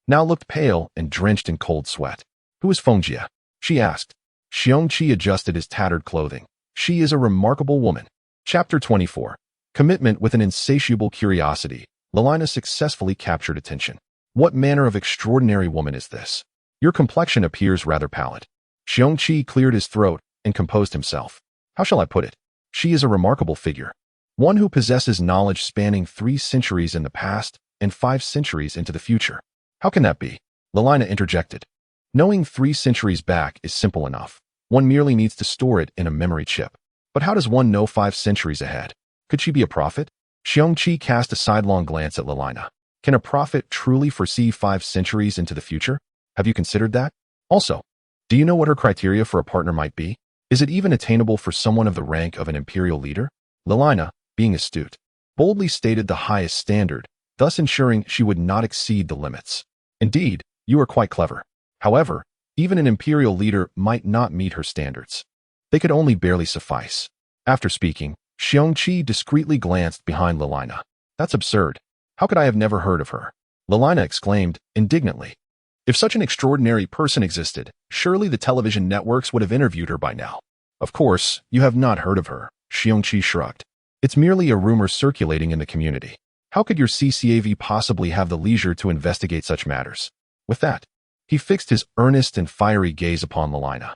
now looked pale and drenched in cold sweat. Who is Fengjie? She asked. Xiong Qi adjusted his tattered clothing. She is a remarkable woman. Chapter 24. Commitment with an insatiable curiosity. Lilina successfully captured attention. What manner of extraordinary woman is this? Your complexion appears rather pallid. Xiong Qi cleared his throat and composed himself. How shall I put it? She is a remarkable figure. One who possesses knowledge spanning 3 centuries in the past and 5 centuries into the future. How can that be? Lilina interjected. Knowing 3 centuries back is simple enough. One merely needs to store it in a memory chip. But how does one know 5 centuries ahead? Could she be a prophet? Xiong Qi cast a sidelong glance at Lilina. Can a prophet truly foresee 5 centuries into the future? Have you considered that? Also, do you know what her criteria for a partner might be? Is it even attainable for someone of the rank of an imperial leader? Lelina, being astute, boldly stated the highest standard, thus ensuring she would not exceed the limits. Indeed, you are quite clever. However, even an imperial leader might not meet her standards. They could only barely suffice. After speaking, Xiong Qi discreetly glanced behind Lelina. That's absurd. How could I have never heard of her? Lelina exclaimed indignantly. If such an extraordinary person existed, surely the television networks would have interviewed her by now. Of course, you have not heard of her, Xiong Qi shrugged. It's merely a rumor circulating in the community. How could your CCAV possibly have the leisure to investigate such matters? With that, he fixed his earnest and fiery gaze upon Lelina.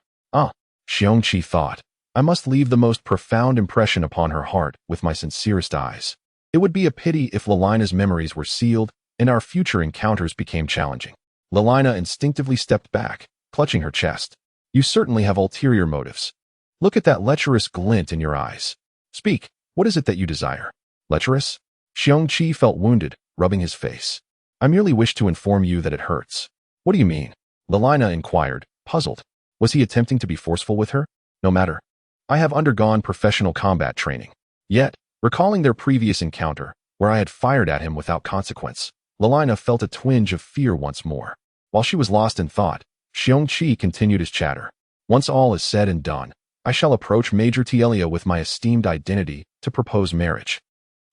Xiong Qi thought, I must leave the most profound impression upon her heart with my sincerest eyes. It would be a pity if Lelina's memories were sealed and our future encounters became challenging. Lelina instinctively stepped back, clutching her chest. You certainly have ulterior motives. Look at that lecherous glint in your eyes. Speak, what is it that you desire? Lecherous? Xiong Qi felt wounded, rubbing his face. I merely wish to inform you that it hurts. What do you mean? Lelina inquired, puzzled. Was he attempting to be forceful with her? No matter. I have undergone professional combat training. Yet, recalling their previous encounter, where I had fired at him without consequence, Lelina felt a twinge of fear once more. While she was lost in thought, Xiong Qi continued his chatter. Once all is said and done, I shall approach Major Tielia with my esteemed identity to propose marriage.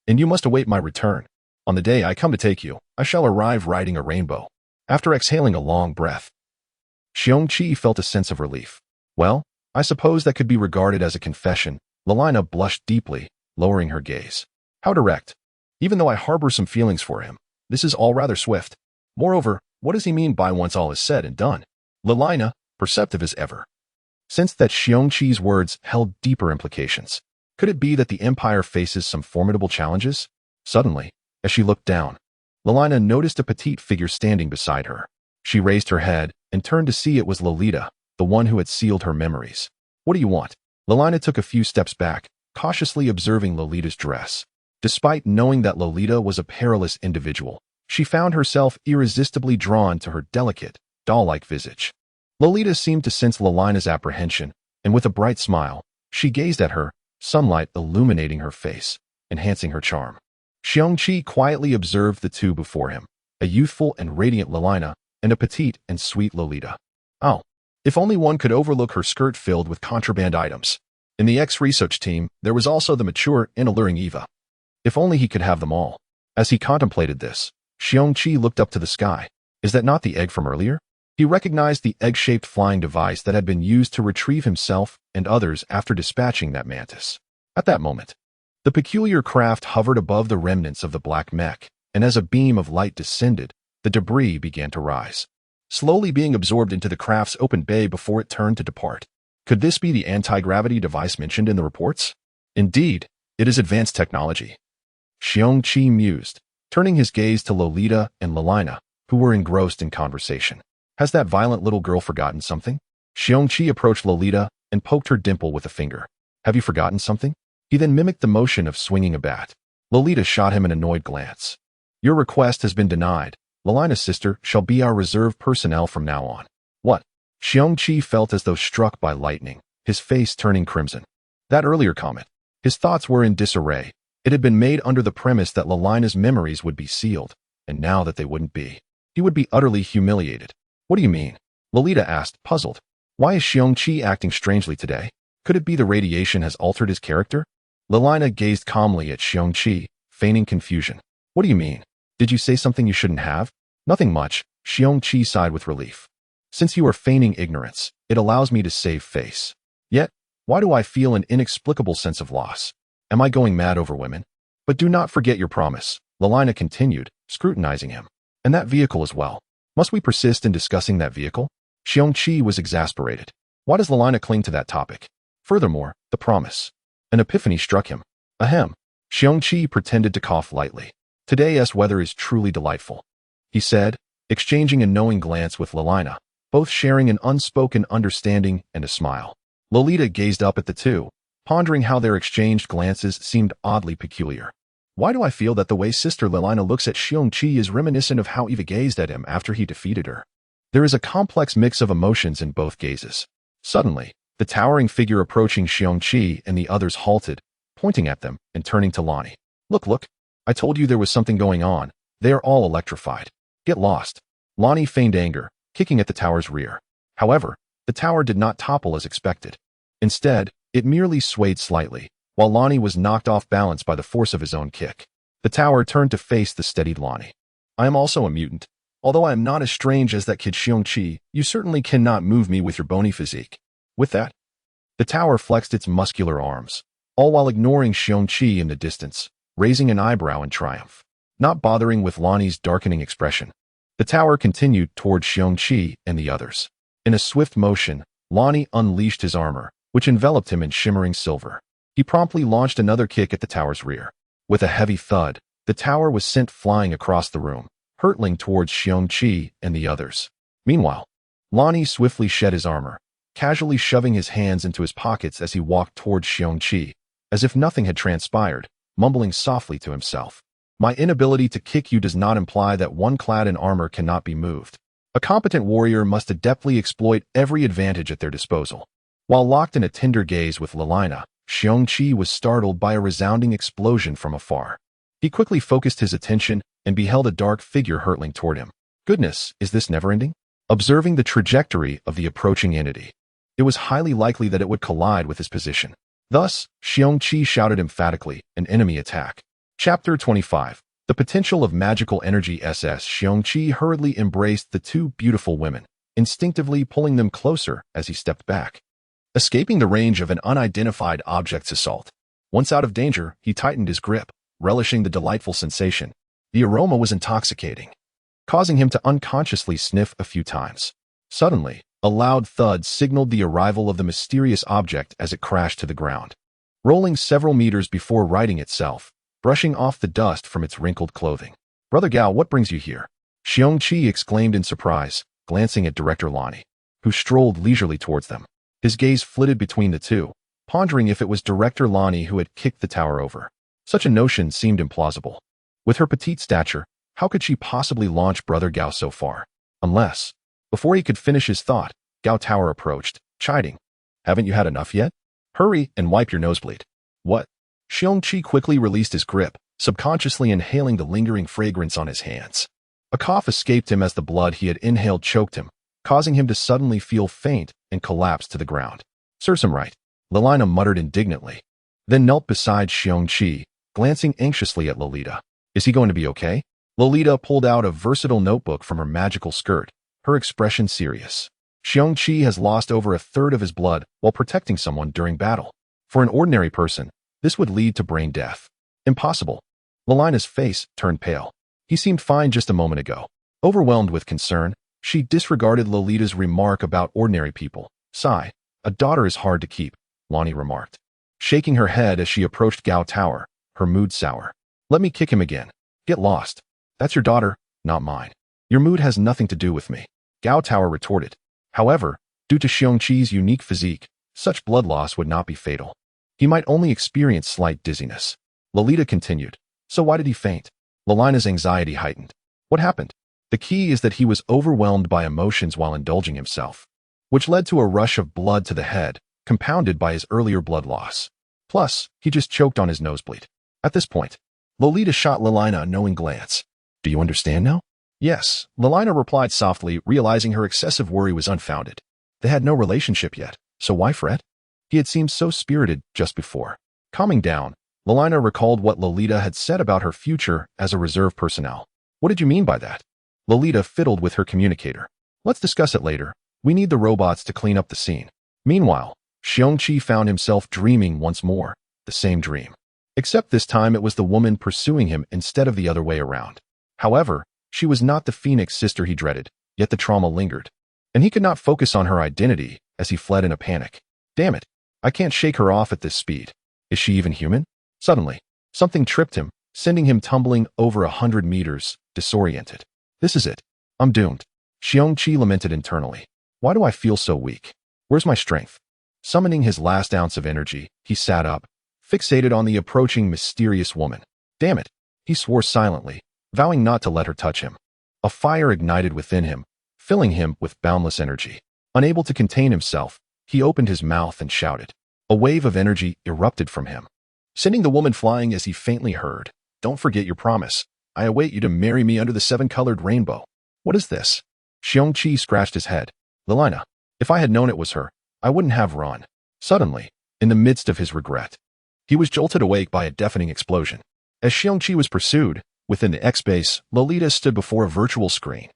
And you must await my return. On the day I come to take you, I shall arrive riding a rainbow. After exhaling a long breath, Xiong Qi felt a sense of relief. Well, I suppose that could be regarded as a confession. Lelina blushed deeply, lowering her gaze. How direct. Even though I harbor some feelings for him, this is all rather swift. Moreover, what does he mean by once all is said and done? Lelina, perceptive as ever, sensed that Xiong Qi's words held deeper implications. Could it be that the Empire faces some formidable challenges? Suddenly, as she looked down, Lelina noticed a petite figure standing beside her. She raised her head and turned to see it was Lolita, the one who had sealed her memories. What do you want? Lelina took a few steps back, cautiously observing Lolita's dress. Despite knowing that Lolita was a perilous individual, she found herself irresistibly drawn to her delicate, doll-like visage. Lolita seemed to sense Lelina's apprehension, and with a bright smile, she gazed at her, sunlight illuminating her face, enhancing her charm. Xiong Qi quietly observed the two before him, a youthful and radiant Lelina, and a petite and sweet Lolita. Oh, if only one could overlook her skirt filled with contraband items. In the ex-research team, there was also the mature and alluring Eva. If only he could have them all. As he contemplated this, Xiong Qi looked up to the sky. Is that not the egg from earlier? He recognized the egg-shaped flying device that had been used to retrieve himself and others after dispatching that mantis. At that moment, the peculiar craft hovered above the remnants of the black mech, and as a beam of light descended, the debris began to rise, slowly being absorbed into the craft's open bay before it turned to depart. Could this be the anti-gravity device mentioned in the reports? Indeed, it is advanced technology. Xiong Qi mused, turning his gaze to Lolita and Lelina, who were engrossed in conversation. Has that violent little girl forgotten something? Xiong Qi approached Lolita and poked her dimple with a finger. Have you forgotten something? He then mimicked the motion of swinging a bat. Lolita shot him an annoyed glance. Your request has been denied. Lelina's sister shall be our reserve personnel from now on. What? Xiong Qi felt as though struck by lightning, his face turning crimson. That earlier comment. His thoughts were in disarray. It had been made under the premise that Lelina's memories would be sealed, and now that they wouldn't be, he would be utterly humiliated. What do you mean? Lolita asked, puzzled. Why is Xiong Qi acting strangely today? Could it be the radiation has altered his character? Lelina gazed calmly at Xiong Qi, feigning confusion. What do you mean? Did you say something you shouldn't have? Nothing much, Xiong Qi sighed with relief. Since you are feigning ignorance, it allows me to save face. Yet, why do I feel an inexplicable sense of loss? Am I going mad over women? But do not forget your promise, Lelina continued, scrutinizing him. And that vehicle as well. Must we persist in discussing that vehicle? Xiong Qi was exasperated. Why does Lelina cling to that topic? Furthermore, the promise. An epiphany struck him. Ahem. Xiong Qi pretended to cough lightly. Today's weather is truly delightful, he said, exchanging a knowing glance with Lelina, both sharing an unspoken understanding and a smile. Lolita gazed up at the two, pondering how their exchanged glances seemed oddly peculiar. Why do I feel that the way Sister Lilina looks at Xiong Qi is reminiscent of how Eva gazed at him after he defeated her? There is a complex mix of emotions in both gazes. Suddenly, the towering figure approaching Xiong Qi and the others halted, pointing at them and turning to Lonnie. Look, I told you there was something going on. They are all electrified. Get lost. Lonnie feigned anger, kicking at the tower's rear. However, the tower did not topple as expected. Instead, it merely swayed slightly, while Lonnie was knocked off balance by the force of his own kick. The tower turned to face the steadied Lonnie. I am also a mutant. Although I am not as strange as that kid Xiong Qi, you certainly cannot move me with your bony physique. With that, the tower flexed its muscular arms, all while ignoring Xiong Qi in the distance, raising an eyebrow in triumph. Not bothering with Lonnie's darkening expression, the tower continued toward Xiong Qi and the others. In a swift motion, Lonnie unleashed his armor, which enveloped him in shimmering silver. He promptly launched another kick at the tower's rear. With a heavy thud, the tower was sent flying across the room, hurtling towards Xiong Qi and the others. Meanwhile, Lonnie swiftly shed his armor, casually shoving his hands into his pockets as he walked towards Xiong Qi, as if nothing had transpired, mumbling softly to himself. My inability to kick you does not imply that one clad in armor cannot be moved. A competent warrior must adeptly exploit every advantage at their disposal. While locked in a tender gaze with Lilina, Xiong Qi was startled by a resounding explosion from afar. He quickly focused his attention and beheld a dark figure hurtling toward him. Goodness, is this never-ending? Observing the trajectory of the approaching entity, it was highly likely that it would collide with his position. Thus, Xiong Qi shouted emphatically, an enemy attack. Chapter 25. The potential of magical energy. Xiong Qi hurriedly embraced the two beautiful women, instinctively pulling them closer as he stepped back, escaping the range of an unidentified object's assault. Once out of danger, he tightened his grip, relishing the delightful sensation. The aroma was intoxicating, causing him to unconsciously sniff a few times. Suddenly, a loud thud signaled the arrival of the mysterious object as it crashed to the ground, rolling several meters before righting itself, brushing off the dust from its wrinkled clothing. Brother Gao, what brings you here? Xiong Qi exclaimed in surprise, glancing at Director Lonnie, who strolled leisurely towards them. His gaze flitted between the two, pondering if it was Director Lonnie who had kicked the tower over. Such a notion seemed implausible. With her petite stature, how could she possibly launch Brother Gao so far? Unless, before he could finish his thought, Gao Tower approached, chiding. Haven't you had enough yet? Hurry and wipe your nosebleed. What? Xiong Qi quickly released his grip, subconsciously inhaling the lingering fragrance on his hands. A cough escaped him as the blood he had inhaled choked him, causing him to suddenly feel faint and collapse to the ground. Serves him right, Lilina muttered indignantly, then knelt beside Xiong Qi, glancing anxiously at Lolita. Is he going to be okay? Lolita pulled out a versatile notebook from her magical skirt, her expression serious. Xiong Qi has lost over a third of his blood while protecting someone during battle. For an ordinary person, this would lead to brain death. Impossible. Lilina's face turned pale. He seemed fine just a moment ago. Overwhelmed with concern, she disregarded Lolita's remark about ordinary people. Sigh. A daughter is hard to keep, Lonnie remarked, shaking her head as she approached Gao Tower, her mood sour. Let me kick him again. Get lost. That's your daughter, not mine. Your mood has nothing to do with me, Gao Tower retorted. However, due to Xiong Qi's unique physique, such blood loss would not be fatal. He might only experience slight dizziness. Lolita continued. So why did he faint? Lilina's anxiety heightened. What happened? The key is that he was overwhelmed by emotions while indulging himself, which led to a rush of blood to the head, compounded by his earlier blood loss. Plus, he just choked on his nosebleed. At this point, Lolita shot Lilina a knowing glance. Do you understand now? Yes, Lilina replied softly, realizing her excessive worry was unfounded. They had no relationship yet, so why fret? He had seemed so spirited just before. Calming down, Lilina recalled what Lolita had said about her future as a reserve personnel. What did you mean by that? Lolita fiddled with her communicator. Let's discuss it later. We need the robots to clean up the scene. Meanwhile, Xiong Qi found himself dreaming once more, the same dream. Except this time it was the woman pursuing him instead of the other way around. However, she was not the Phoenix sister he dreaded, yet the trauma lingered, and he could not focus on her identity as he fled in a panic. Damn it, I can't shake her off at this speed. Is she even human? Suddenly, something tripped him, sending him tumbling over 100 meters, disoriented. This is it. I'm doomed. Xiong Qi lamented internally. Why do I feel so weak? Where's my strength? Summoning his last ounce of energy, he sat up, fixated on the approaching mysterious woman. Damn it! He swore silently, vowing not to let her touch him. A fire ignited within him, filling him with boundless energy. Unable to contain himself, he opened his mouth and shouted. A wave of energy erupted from him, sending the woman flying as he faintly heard, "Don't forget your promise. I await you to marry me under the seven-colored rainbow." What is this? Xiong Qi scratched his head. Lilina. If I had known it was her, I wouldn't have run. Suddenly, in the midst of his regret, he was jolted awake by a deafening explosion. As Xiong Qi was pursued, within the X-base, Lolita stood before a virtual screen,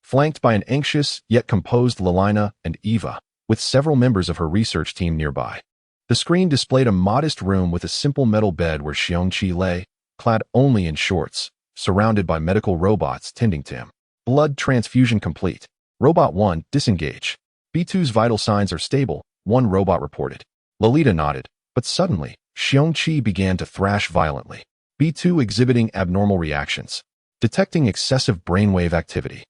flanked by an anxious yet composed Lilina and Eva, with several members of her research team nearby. The screen displayed a modest room with a simple metal bed where Xiong Qi lay, clad only in shorts, surrounded by medical robots tending to him. Blood transfusion complete. Robot 1, disengage. B2's vital signs are stable, one robot reported. Lolita nodded, but suddenly, Xiong Qi began to thrash violently. B2 exhibiting abnormal reactions. Detecting excessive brainwave activity.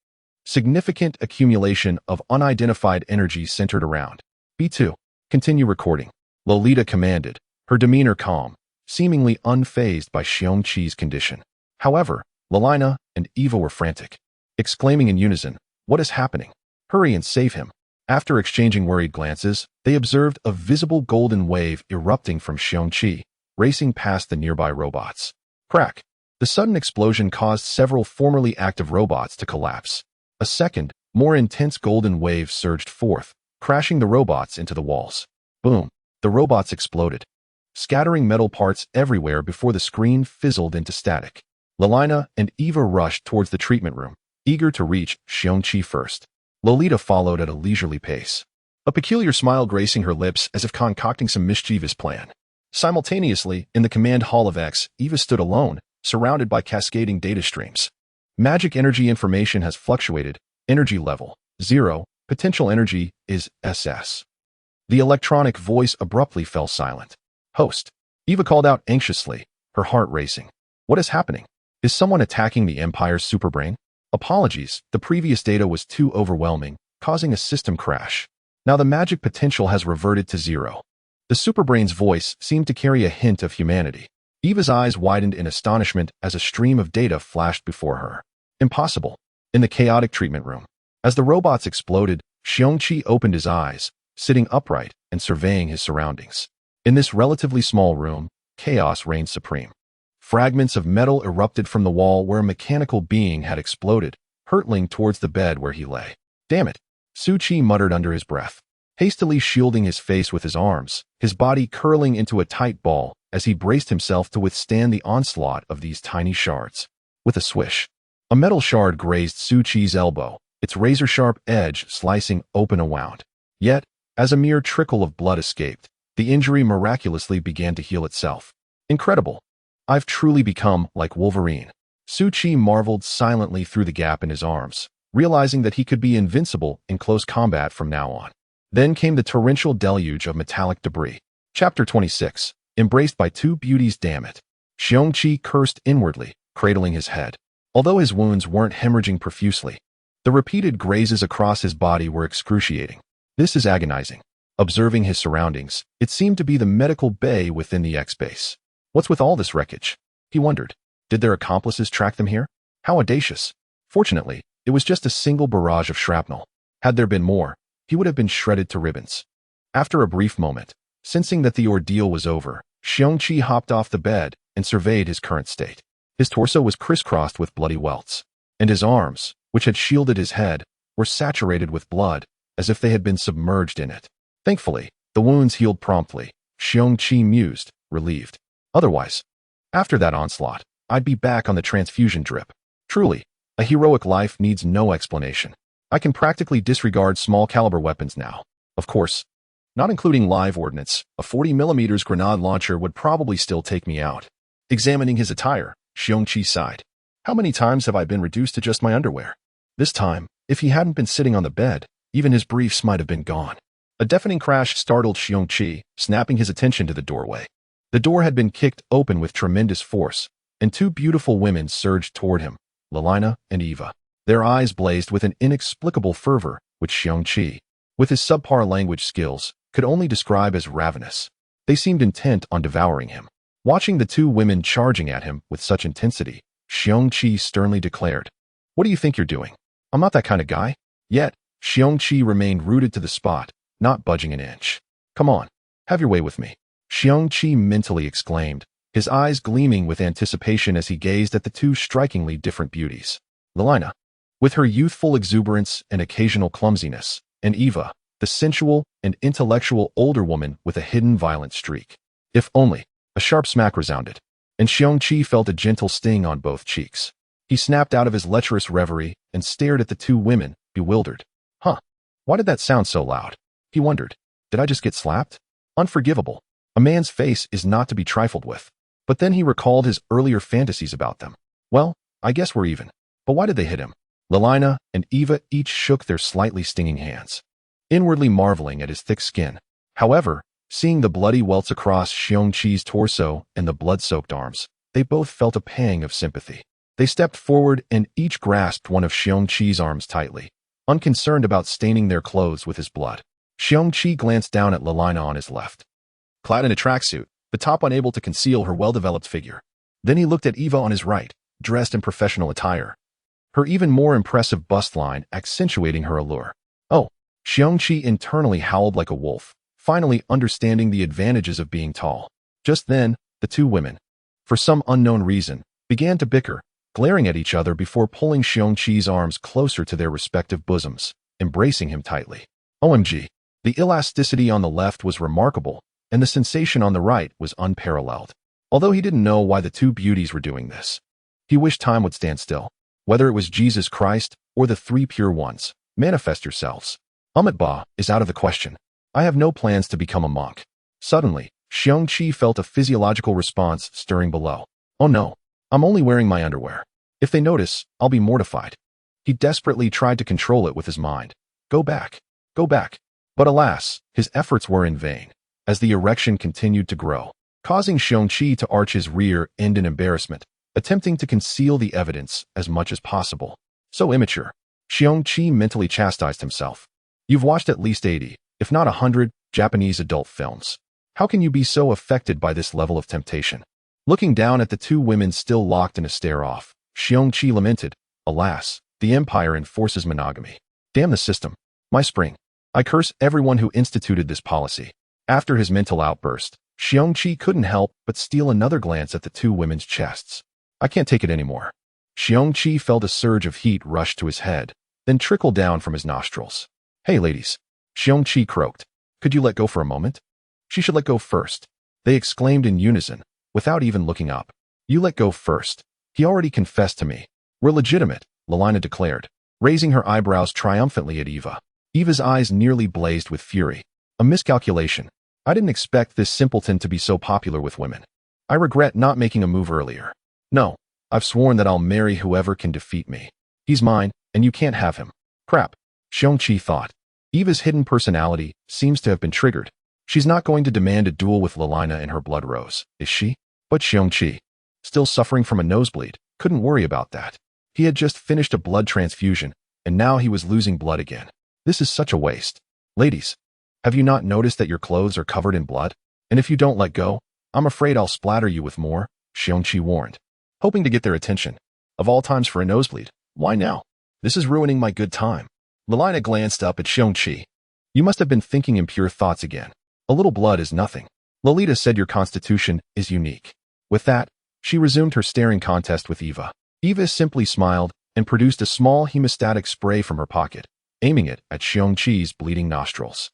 Significant accumulation of unidentified energy centered around. B2, continue recording. Lolita commanded, her demeanor calm, seemingly unfazed by Xiong Qi's condition. However, Lilina and Eva were frantic, exclaiming in unison, "What is happening? Hurry and save him." After exchanging worried glances, they observed a visible golden wave erupting from Xiong Qi, racing past the nearby robots. Crack! The sudden explosion caused several formerly active robots to collapse. A second, more intense golden wave surged forth, crashing the robots into the walls. Boom! The robots exploded, scattering metal parts everywhere before the screen fizzled into static. Lilina and Eva rushed towards the treatment room, eager to reach Xiong Qi first. Lolita followed at a leisurely pace, a peculiar smile gracing her lips as if concocting some mischievous plan. Simultaneously, in the command hall of X, Eva stood alone, surrounded by cascading data streams. Magic energy information has fluctuated. Energy level, 0. Potential energy is SS. The electronic voice abruptly fell silent. Host. Eva called out anxiously, her heart racing. What is happening? Is someone attacking the Empire's superbrain? Apologies, the previous data was too overwhelming, causing a system crash. Now the magic potential has reverted to 0. The superbrain's voice seemed to carry a hint of humanity. Eva's eyes widened in astonishment as a stream of data flashed before her. Impossible. In the chaotic treatment room, as the robots exploded, Xiong Qi opened his eyes, sitting upright and surveying his surroundings. In this relatively small room, chaos reigned supreme. Fragments of metal erupted from the wall where a mechanical being had exploded, hurtling towards the bed where he lay. Damn it! Su Qi muttered under his breath, hastily shielding his face with his arms, his body curling into a tight ball as he braced himself to withstand the onslaught of these tiny shards. With a swish, a metal shard grazed Su Qi's elbow, its razor-sharp edge slicing open a wound. Yet, as a mere trickle of blood escaped, the injury miraculously began to heal itself. Incredible! I've truly become like Wolverine. Su Qi marveled silently through the gap in his arms, realizing that he could be invincible in close combat from now on. Then came the torrential deluge of metallic debris. Chapter 26. Embraced by two beauties, damn it. Xiong Qi cursed inwardly, cradling his head. Although his wounds weren't hemorrhaging profusely, the repeated grazes across his body were excruciating. This is agonizing. Observing his surroundings, it seemed to be the medical bay within the X-base. What's with all this wreckage? He wondered. Did their accomplices track them here? How audacious. Fortunately, it was just a single barrage of shrapnel. Had there been more, he would have been shredded to ribbons. After a brief moment, sensing that the ordeal was over, Xiong Qi hopped off the bed and surveyed his current state. His torso was crisscrossed with bloody welts, and his arms, which had shielded his head, were saturated with blood, as if they had been submerged in it. Thankfully, the wounds healed promptly, Xiong Qi mused, relieved. Otherwise, after that onslaught, I'd be back on the transfusion drip. Truly, a heroic life needs no explanation. I can practically disregard small-caliber weapons now. Of course, not including live ordnance, a 40mm grenade launcher would probably still take me out. Examining his attire, Xiong Qi sighed. How many times have I been reduced to just my underwear? This time, if he hadn't been sitting on the bed, even his briefs might have been gone. A deafening crash startled Xiong Qi, snapping his attention to the doorway. The door had been kicked open with tremendous force, and two beautiful women surged toward him, Lilina and Eva. Their eyes blazed with an inexplicable fervor, which Xiong Qi, with his subpar language skills, could only describe as ravenous. They seemed intent on devouring him. Watching the two women charging at him with such intensity, Xiong Qi sternly declared, "What do you think you're doing? I'm not that kind of guy." Yet, Xiong Qi remained rooted to the spot, not budging an inch. "Come on, have your way with me," Xiong Qi mentally exclaimed, his eyes gleaming with anticipation as he gazed at the two strikingly different beauties. Lelina, with her youthful exuberance and occasional clumsiness, and Eva, the sensual and intellectual older woman with a hidden violent streak. If only. A sharp smack resounded, and Xiong Qi felt a gentle sting on both cheeks. He snapped out of his lecherous reverie and stared at the two women, bewildered. Why did that sound so loud? He wondered. Did I just get slapped? Unforgivable. A man's face is not to be trifled with. But then he recalled his earlier fantasies about them. Well, I guess we're even. But why did they hit him? Lelina and Eva each shook their slightly stinging hands, inwardly marveling at his thick skin. However, seeing the bloody welts across Xiong Qi's torso and the blood-soaked arms, they both felt a pang of sympathy. They stepped forward and each grasped one of Xiong Qi's arms tightly, unconcerned about staining their clothes with his blood. Xiong Qi glanced down at Lelina on his left, clad in a tracksuit, the top unable to conceal her well-developed figure. Then he looked at Eva on his right, dressed in professional attire, her even more impressive bust line accentuating her allure. Oh, Xiong Qi internally howled like a wolf, finally understanding the advantages of being tall. Just then, the two women, for some unknown reason, began to bicker, glaring at each other before pulling Xiong Qi's arms closer to their respective bosoms, embracing him tightly. OMG. The elasticity on the left was remarkable, and the sensation on the right was unparalleled. Although he didn't know why the two beauties were doing this, he wished time would stand still. Whether it was Jesus Christ or the three pure ones, manifest yourselves. Ba is out of the question. I have no plans to become a monk. Suddenly, Xiong Qi felt a physiological response stirring below. Oh no, I'm only wearing my underwear. If they notice, I'll be mortified. He desperately tried to control it with his mind. Go back. Go back. But alas, his efforts were in vain, as the erection continued to grow, causing Xiong Qi to arch his rear end in embarrassment, attempting to conceal the evidence as much as possible. So immature. Xiong Qi mentally chastised himself. You've watched at least 80, if not 100, Japanese adult films. How can you be so affected by this level of temptation? Looking down at the two women still locked in a stare-off, Xiong Qi lamented, alas, the empire enforces monogamy. Damn the system. My spring. I curse everyone who instituted this policy. After his mental outburst, Xiong Qi couldn't help but steal another glance at the two women's chests. I can't take it anymore. Xiong Qi felt a surge of heat rush to his head, then trickle down from his nostrils. Hey ladies, Xiong Qi croaked. Could you let go for a moment? She should let go first. They exclaimed in unison, without even looking up. You let go first. He already confessed to me. We're legitimate, Lelina declared, raising her eyebrows triumphantly at Eva. Eva's eyes nearly blazed with fury. A miscalculation. I didn't expect this simpleton to be so popular with women. I regret not making a move earlier. No, I've sworn that I'll marry whoever can defeat me. He's mine, and you can't have him. Crap, Xiong Qi thought. Eva's hidden personality seems to have been triggered. She's not going to demand a duel with Lelina and her blood rose, is she? But Xiong Qi, still suffering from a nosebleed, couldn't worry about that. He had just finished a blood transfusion, and now he was losing blood again. This is such a waste. Ladies, have you not noticed that your clothes are covered in blood? And if you don't let go, I'm afraid I'll splatter you with more, Xiong Qi warned. Hoping to get their attention. Of all times for a nosebleed, why now? This is ruining my good time. Lelina glanced up at Xiong Qi. You must have been thinking impure thoughts again. A little blood is nothing. Lolita said your constitution is unique. With that, she resumed her staring contest with Eva. Eva simply smiled and produced a small hemostatic spray from her pocket, aiming it at Xiong Qi's bleeding nostrils.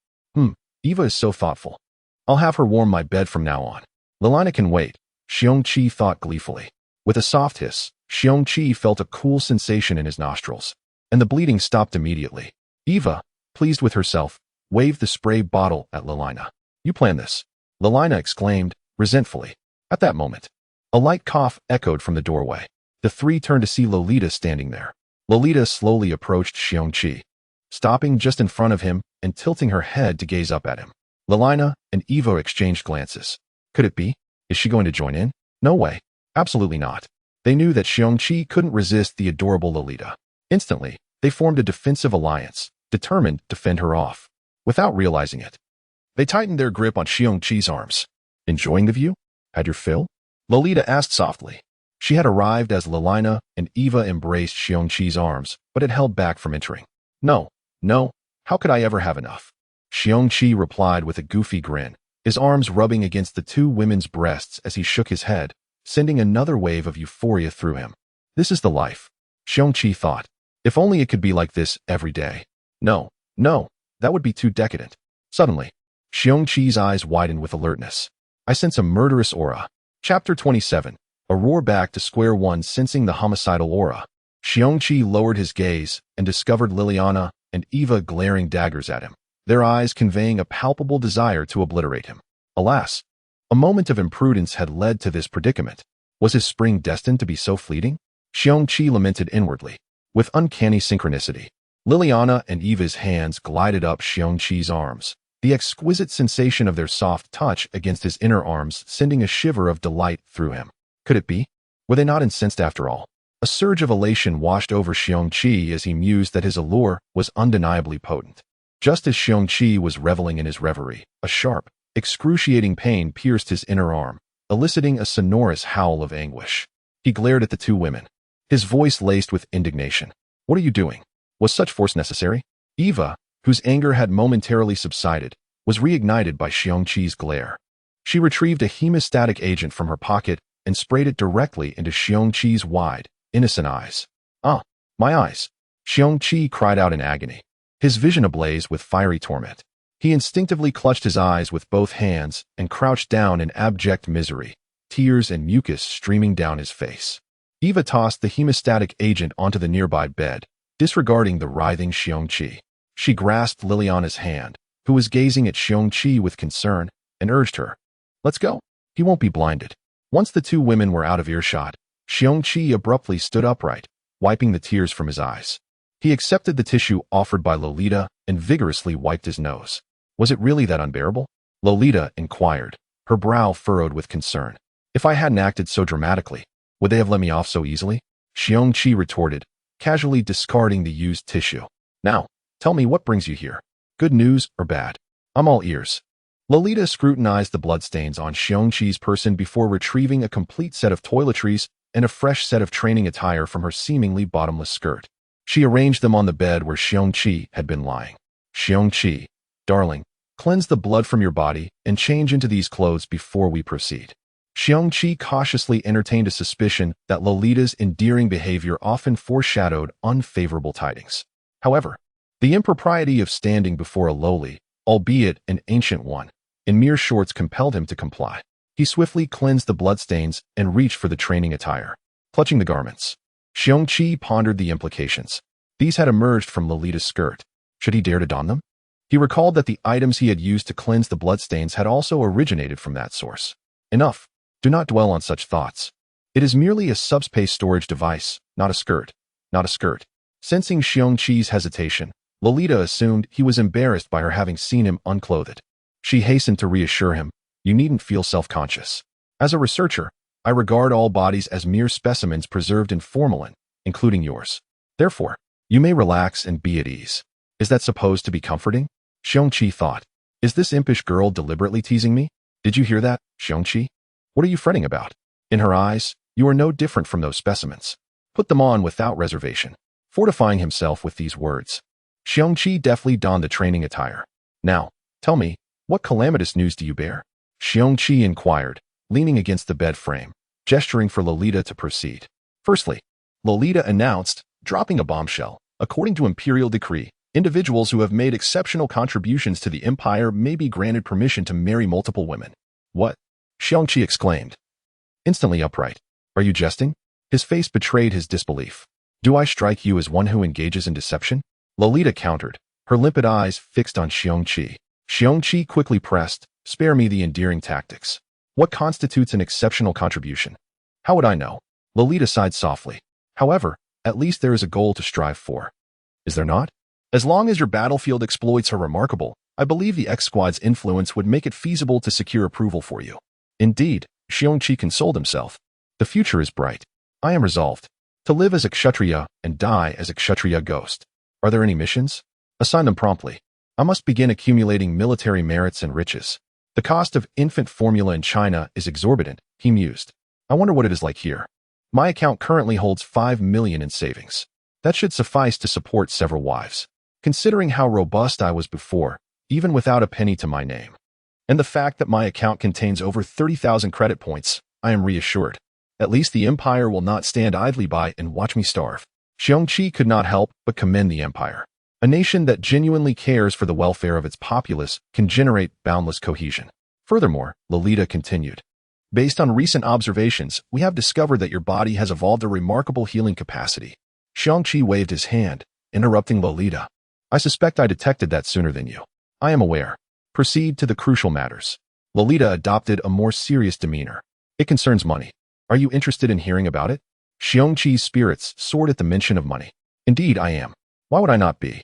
Eva is so thoughtful. I'll have her warm my bed from now on. Lelina can wait, Xiong Qi thought gleefully. With a soft hiss, Xiong Qi felt a cool sensation in his nostrils, and the bleeding stopped immediately. Eva, pleased with herself, waved the spray bottle at Lelina. You planned this, Lelina exclaimed, resentfully. At that moment, a light cough echoed from the doorway. The three turned to see Lolita standing there. Lolita slowly approached Xiong Qi, stopping just in front of him and tilting her head to gaze up at him. Lelina and Eva exchanged glances. Could it be? Is she going to join in? No way. Absolutely not. They knew that Xiong Qi couldn't resist the adorable Lolita. Instantly, they formed a defensive alliance, determined to fend her off. Without realizing it, they tightened their grip on Xiong Qi's arms. Enjoying the view? Had your fill? Lolita asked softly. She had arrived as Lilina and Eva embraced Xiong Qi's arms, but had held back from entering. No, no, how could I ever have enough? Xiong Qi replied with a goofy grin, his arms rubbing against the two women's breasts as he shook his head, sending another wave of euphoria through him. This is the life, Xiong Qi thought. If only it could be like this every day. No, no, that would be too decadent. Suddenly, Xiong Qi's eyes widened with alertness. I sense a murderous aura. Chapter 27. A roar back to square one. Sensing the homicidal aura, Xiong Qi lowered his gaze and discovered Liliana and Eva glaring daggers at him, their eyes conveying a palpable desire to obliterate him. Alas, a moment of imprudence had led to this predicament. Was his spring destined to be so fleeting? Xiong Qi lamented inwardly. With uncanny synchronicity, Liliana and Eva's hands glided up Xiong Qi's arms, the exquisite sensation of their soft touch against his inner arms sending a shiver of delight through him. Could it be? Were they not incensed after all? A surge of elation washed over Xiong Qi as he mused that his allure was undeniably potent. Just as Xiong Qi was reveling in his reverie, a sharp, excruciating pain pierced his inner arm, eliciting a sonorous howl of anguish. He glared at the two women, his voice laced with indignation. What are you doing? Was such force necessary? Eva, whose anger had momentarily subsided, was reignited by Xiong Qi's glare. She retrieved a hemostatic agent from her pocket and sprayed it directly into Xiong Qi's wide, innocent eyes. Ah, my eyes! Xiong Qi cried out in agony, his vision ablaze with fiery torment. He instinctively clutched his eyes with both hands and crouched down in abject misery, tears and mucus streaming down his face. Eva tossed the hemostatic agent onto the nearby bed, disregarding the writhing Xiong Qi. She grasped Liliana's hand, who was gazing at Xiong Qi with concern, and urged her. Let's go. He won't be blinded. Once the two women were out of earshot, Xiong Qi abruptly stood upright, wiping the tears from his eyes. He accepted the tissue offered by Lolita and vigorously wiped his nose. Was it really that unbearable? Lolita inquired, her brow furrowed with concern. If I hadn't acted so dramatically, would they have let me off so easily? Xiong Qi retorted, casually discarding the used tissue. Now, tell me what brings you here. Good news or bad? I'm all ears. Lolita scrutinized the bloodstains on Xiong Qi's person before retrieving a complete set of toiletries and a fresh set of training attire from her seemingly bottomless skirt. She arranged them on the bed where Xiong Qi had been lying. Xiong Qi, darling, cleanse the blood from your body and change into these clothes before we proceed. Xiong Qi cautiously entertained a suspicion that Lolita's endearing behavior often foreshadowed unfavorable tidings. However, the impropriety of standing before a lowly, albeit an ancient one, in mere shorts compelled him to comply. He swiftly cleansed the bloodstains and reached for the training attire. Clutching the garments, Xiong Qi pondered the implications. These had emerged from Lolita's skirt. Should he dare to don them? He recalled that the items he had used to cleanse the bloodstains had also originated from that source. Enough. Do not dwell on such thoughts. It is merely a subspace storage device, not a skirt. Not a skirt. Sensing Xiong Qi's hesitation, Lolita assumed he was embarrassed by her having seen him unclothed. She hastened to reassure him, you needn't feel self-conscious. As a researcher, I regard all bodies as mere specimens preserved in formalin, including yours. Therefore, you may relax and be at ease. Is that supposed to be comforting? Xiong Qi thought. Is this impish girl deliberately teasing me? Did you hear that, Xiong Qi? What are you fretting about? In her eyes, you are no different from those specimens. Put them on without reservation. Fortifying himself with these words, Xiong Qi deftly donned the training attire. Now, tell me, what calamitous news do you bear? Xiong Qi inquired, leaning against the bed frame, gesturing for Lolita to proceed. Firstly, Lolita announced, dropping a bombshell, according to imperial decree, individuals who have made exceptional contributions to the empire may be granted permission to marry multiple women. What? Xiong Qi exclaimed. Instantly upright. Are you jesting? His face betrayed his disbelief. Do I strike you as one who engages in deception? Lolita countered, her limpid eyes fixed on Xiong Qi. Xiong Qi quickly pressed, spare me the endearing tactics. What constitutes an exceptional contribution? How would I know? Lolita sighed softly. However, at least there is a goal to strive for. Is there not? As long as your battlefield exploits are remarkable, I believe the X-Squad's influence would make it feasible to secure approval for you. Indeed, Xiong Qi consoled himself. The future is bright. I am resolved to live as a Kshatriya and die as a Kshatriya ghost. Are there any missions? Assign them promptly. I must begin accumulating military merits and riches. The cost of infant formula in China is exorbitant, he mused. I wonder what it is like here. My account currently holds 5 million in savings. That should suffice to support several wives. Considering how robust I was before, even without a penny to my name, and the fact that my account contains over 30,000 credit points, I am reassured. At least the Empire will not stand idly by and watch me starve. Xiong Qi could not help but commend the Empire. A nation that genuinely cares for the welfare of its populace can generate boundless cohesion. Furthermore, Lolita continued, based on recent observations, we have discovered that your body has evolved a remarkable healing capacity. Xiong Qi waved his hand, interrupting Lolita. I suspect I detected that sooner than you. I am aware. Proceed to the crucial matters. Lolita adopted a more serious demeanor. It concerns money. Are you interested in hearing about it? Xiong Qi's spirits soared at the mention of money. Indeed, I am. Why would I not be?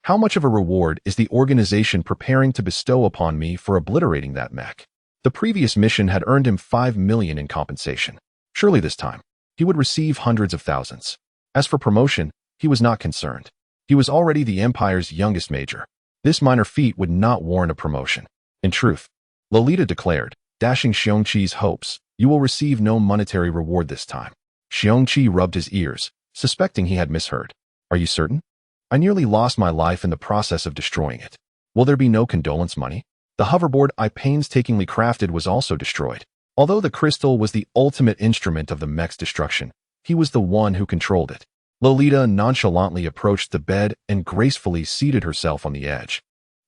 How much of a reward is the organization preparing to bestow upon me for obliterating that mech? The previous mission had earned him 5 million in compensation. Surely this time, he would receive hundreds of thousands. As for promotion, he was not concerned. He was already the Empire's youngest major. This minor feat would not warrant a promotion. In truth, Lolita declared, dashing Xiong Qi's hopes, you will receive no monetary reward this time. Xiong Qi rubbed his ears, suspecting he had misheard. Are you certain? I nearly lost my life in the process of destroying it. Will there be no condolence money? The hoverboard I painstakingly crafted was also destroyed. Although the crystal was the ultimate instrument of the mech's destruction, he was the one who controlled it. Lolita nonchalantly approached the bed and gracefully seated herself on the edge,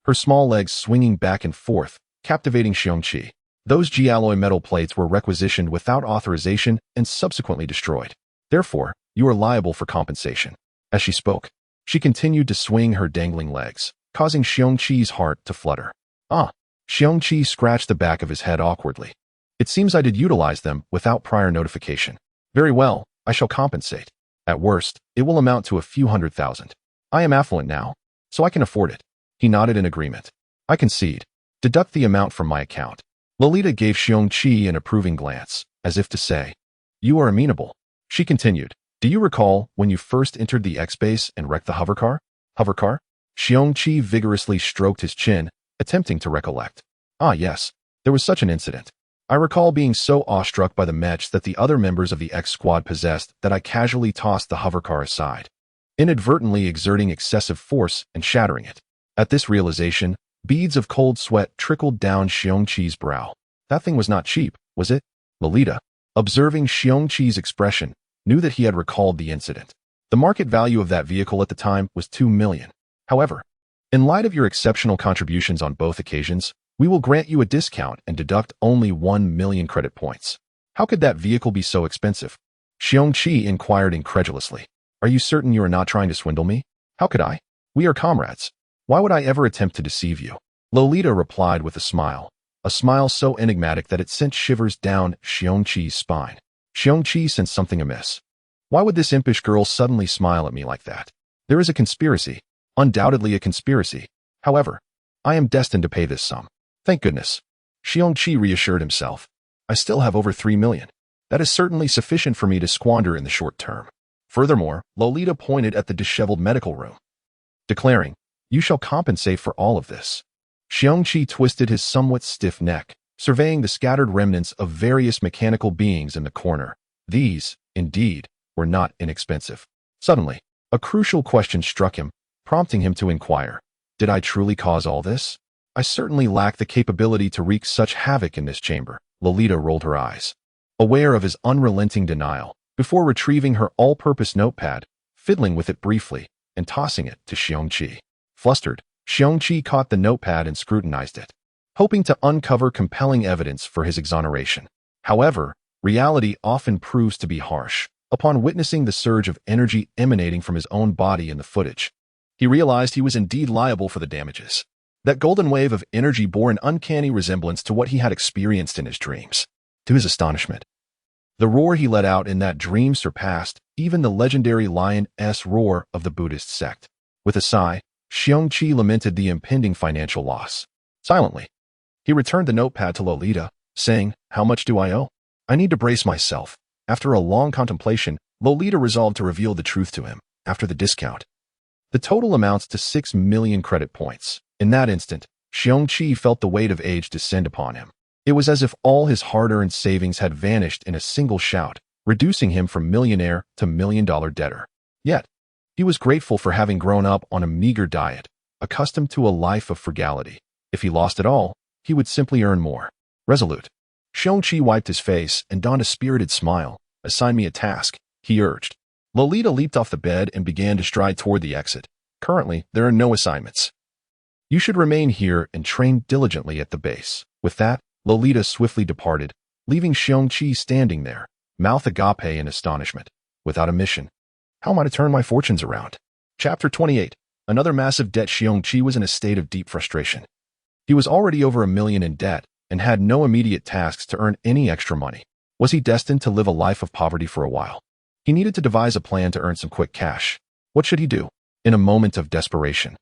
her small legs swinging back and forth, captivating Xiong Qi. Those G-alloy metal plates were requisitioned without authorization and subsequently destroyed. Therefore, you are liable for compensation. As she spoke, she continued to swing her dangling legs, causing Xiong Qi's heart to flutter. Ah! Xiong Qi scratched the back of his head awkwardly. It seems I did utilize them without prior notification. Very well, I shall compensate. At worst, it will amount to a few 100,000. I am affluent now, so I can afford it. He nodded in agreement. I concede. Deduct the amount from my account. Lolita gave Xiong Qi an approving glance, as if to say, you are amenable. She continued, do you recall when you first entered the X-base and wrecked the hovercar? Hovercar? Xiong Qi vigorously stroked his chin, attempting to recollect. Ah yes, there was such an incident. I recall being so awestruck by the mechs that the other members of the X squad possessed that I casually tossed the hovercar aside, inadvertently exerting excessive force and shattering it. At this realization, beads of cold sweat trickled down Xiong Qi's brow. That thing was not cheap, was it? Lolita, observing Xiong Qi's expression, knew that he had recalled the incident. The market value of that vehicle at the time was 2 million. However, in light of your exceptional contributions on both occasions, we will grant you a discount and deduct only 1 million credit points. How could that vehicle be so expensive? Xiong Qi inquired incredulously. Are you certain you are not trying to swindle me? How could I? We are comrades. Why would I ever attempt to deceive you? Lolita replied with a smile so enigmatic that it sent shivers down Xiong Qi's spine. Xiong Qi sensed something amiss. Why would this impish girl suddenly smile at me like that? There is a conspiracy. Undoubtedly a conspiracy. However, I am destined to pay this sum. Thank goodness. Xiong Qi reassured himself. I still have over 3 million. That is certainly sufficient for me to squander in the short term. Furthermore, Lolita pointed at the disheveled medical room, declaring, you shall compensate for all of this. Xiong Qi twisted his somewhat stiff neck, surveying the scattered remnants of various mechanical beings in the corner. These, indeed, were not inexpensive. Suddenly, a crucial question struck him, prompting him to inquire, did I truly cause all this? I certainly lack the capability to wreak such havoc in this chamber. Lolita rolled her eyes, aware of his unrelenting denial, before retrieving her all-purpose notepad, fiddling with it briefly, and tossing it to Xiong Qi. Flustered, Xiong Qi caught the notepad and scrutinized it, hoping to uncover compelling evidence for his exoneration. However, reality often proves to be harsh. Upon witnessing the surge of energy emanating from his own body in the footage, he realized he was indeed liable for the damages. That golden wave of energy bore an uncanny resemblance to what he had experienced in his dreams. To his astonishment, the roar he let out in that dream surpassed even the legendary lion's roar of the Buddhist sect. With a sigh, Xiong Qi lamented the impending financial loss. Silently, he returned the notepad to Lolita, saying, how much do I owe? I need to brace myself. After a long contemplation, Lolita resolved to reveal the truth to him. After the discount, the total amounts to 6 million credit points. In that instant, Xiong Qi felt the weight of age descend upon him. It was as if all his hard-earned savings had vanished in a single shout, reducing him from millionaire to million-dollar debtor. Yet, he was grateful for having grown up on a meager diet, accustomed to a life of frugality. If he lost it all, he would simply earn more. Resolute, Xiong Qi wiped his face and donned a spirited smile. Assign me a task, he urged. Lolita leaped off the bed and began to stride toward the exit. Currently, there are no assignments. You should remain here and train diligently at the base. With that, Lolita swiftly departed, leaving Xiong Qi standing there, mouth agape in astonishment. Without a mission, how am I to turn my fortunes around? Chapter 28. Another massive debt. Xiong Qi was in a state of deep frustration. He was already over $1 million in debt and had no immediate tasks to earn any extra money. Was he destined to live a life of poverty for a while? He needed to devise a plan to earn some quick cash. What should he do? In a moment of desperation,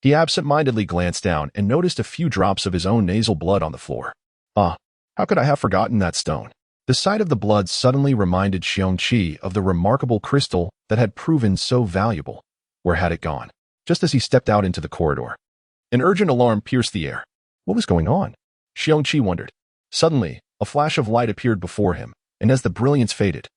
he absent-mindedly glanced down and noticed a few drops of his own nasal blood on the floor. How could I have forgotten that stone? The sight of the blood suddenly reminded Xiong Qi of the remarkable crystal that had proven so valuable. Where had it gone? Just as he stepped out into the corridor, an urgent alarm pierced the air. What was going on? Xiong Qi wondered. Suddenly, a flash of light appeared before him, and as the brilliance faded,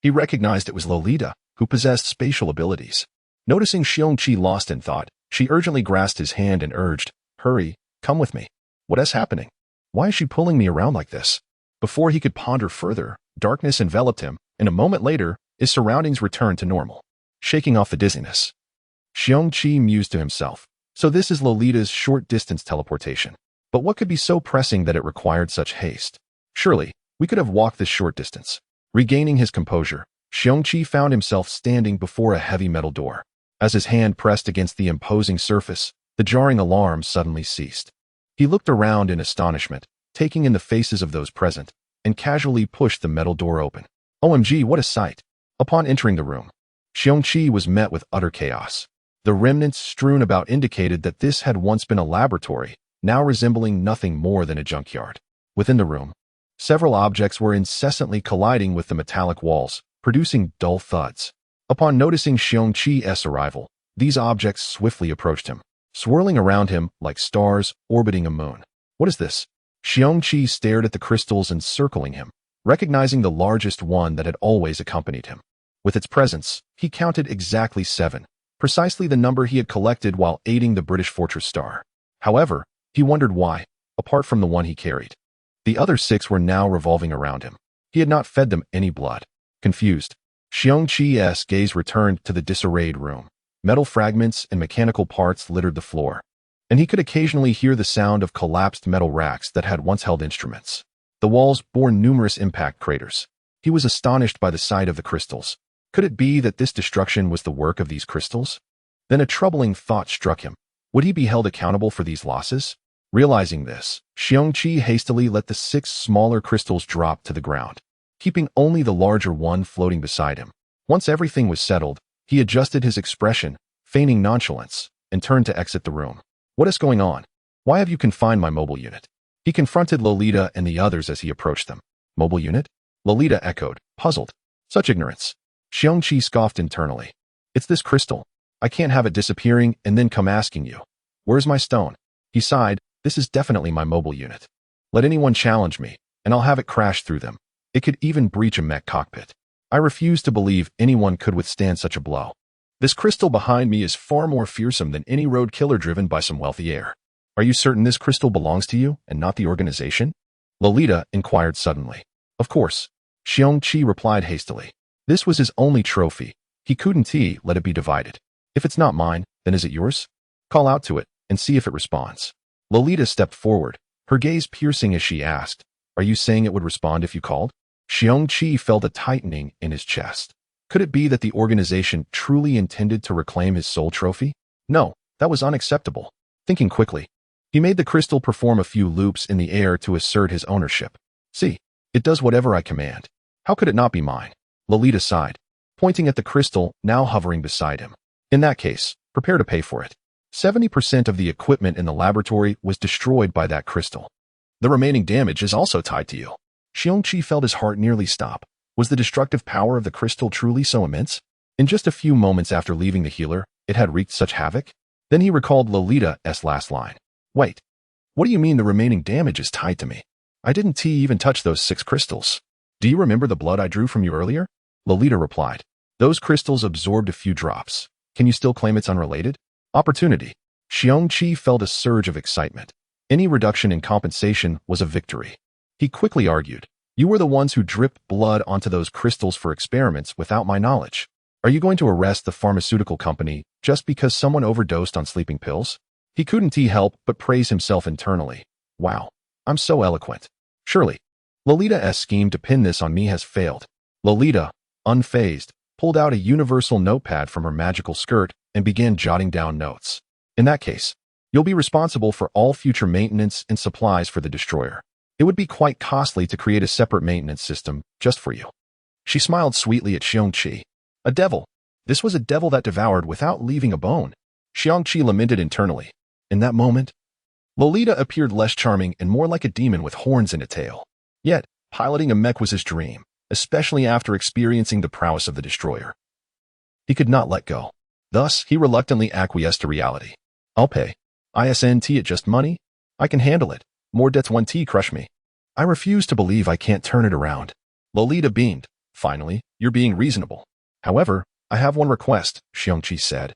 he recognized it was Lolita, who possessed spatial abilities. Noticing Xiong Qi lost in thought, she urgently grasped his hand and urged, "Hurry, come with me. What is happening? Why is she pulling me around like this?" Before he could ponder further, darkness enveloped him, and a moment later, his surroundings returned to normal, shaking off the dizziness. Xiong Qi mused to himself, so this is Lolita's short-distance teleportation. But what could be so pressing that it required such haste? Surely, we could have walked this short distance. Regaining his composure, Xiong Qi found himself standing before a heavy metal door. As his hand pressed against the imposing surface, the jarring alarm suddenly ceased. He looked around in astonishment, taking in the faces of those present, and casually pushed the metal door open. OMG, what a sight! Upon entering the room, Xiong Qi was met with utter chaos. The remnants strewn about indicated that this had once been a laboratory, now resembling nothing more than a junkyard. Within the room, several objects were incessantly colliding with the metallic walls, producing dull thuds. Upon noticing Xiong Qi's arrival, these objects swiftly approached him, swirling around him like stars orbiting a moon. What is this? Xiong Qi stared at the crystals encircling him, recognizing the largest one that had always accompanied him. With its presence, he counted exactly 7, precisely the number he had collected while aiding the British Fortress Star. However, he wondered why, apart from the one he carried, the other 6 were now revolving around him. He had not fed them any blood. Confused, Xiong Qi's gaze returned to the disarrayed room. Metal fragments and mechanical parts littered the floor, and he could occasionally hear the sound of collapsed metal racks that had once held instruments. The walls bore numerous impact craters. He was astonished by the sight of the crystals. Could it be that this destruction was the work of these crystals? Then a troubling thought struck him. Would he be held accountable for these losses? Realizing this, Xiong Qi hastily let the 6 smaller crystals drop to the ground, keeping only the larger one floating beside him. Once everything was settled, he adjusted his expression, feigning nonchalance, and turned to exit the room. What is going on? Why have you confined my mobile unit? He confronted Lolita and the others as he approached them. Mobile unit? Lolita echoed, puzzled. Such ignorance. Xiong Qi scoffed internally. It's this crystal. I can't have it disappearing and then come asking you, where's my stone? He sighed. This is definitely my mobile unit. Let anyone challenge me, and I'll have it crash through them. It could even breach a mech cockpit. I refuse to believe anyone could withstand such a blow. This crystal behind me is far more fearsome than any road killer driven by some wealthy heir. Are you certain this crystal belongs to you and not the organization? Lolita inquired suddenly. Of course. Xiong Qi replied hastily. This was his only trophy. He couldn't let it be divided. If it's not mine, then is it yours? Call out to it and see if it responds. Lolita stepped forward, her gaze piercing as she asked, Are you saying it would respond if you called? Xiong Qi felt a tightening in his chest. Could it be that the organization truly intended to reclaim his soul trophy? No, that was unacceptable. Thinking quickly, he made the crystal perform a few loops in the air to assert his ownership. See, it does whatever I command. How could it not be mine? Lolita sighed, pointing at the crystal now hovering beside him. In that case, prepare to pay for it. 70% of the equipment in the laboratory was destroyed by that crystal. The remaining damage is also tied to you. Xiong Qi felt his heart nearly stop. Was the destructive power of the crystal truly so immense? In just a few moments after leaving the healer, it had wreaked such havoc? Then he recalled Lolita's last line. Wait, what do you mean the remaining damage is tied to me? I didn't even touch those 6 crystals. Do you remember the blood I drew from you earlier? Lolita replied. Those crystals absorbed a few drops. Can you still claim it's unrelated? Opportunity. Xiong Qi felt a surge of excitement. Any reduction in compensation was a victory. He quickly argued, you were the ones who dripped blood onto those crystals for experiments without my knowledge. Are you going to arrest the pharmaceutical company just because someone overdosed on sleeping pills? He couldn't help but praise himself internally. Wow, I'm so eloquent. Surely, Lolita's scheme to pin this on me has failed. Lolita, unfazed, pulled out a universal notepad from her magical skirt and began jotting down notes. In that case, you'll be responsible for all future maintenance and supplies for the destroyer. It would be quite costly to create a separate maintenance system just for you. She smiled sweetly at Xiong Qi. A devil. This was a devil that devoured without leaving a bone. Xiong Qi lamented internally. In that moment, Lolita appeared less charming and more like a demon with horns and a tail. Yet, piloting a mech was his dream, especially after experiencing the prowess of the destroyer. He could not let go. Thus, he reluctantly acquiesced to reality. I'll pay. ISNT it just money? I can handle it. More debts 1T crush me. I refuse to believe I can't turn it around. Lolita beamed. Finally, you're being reasonable. However, I have one request, Xiong Qi said,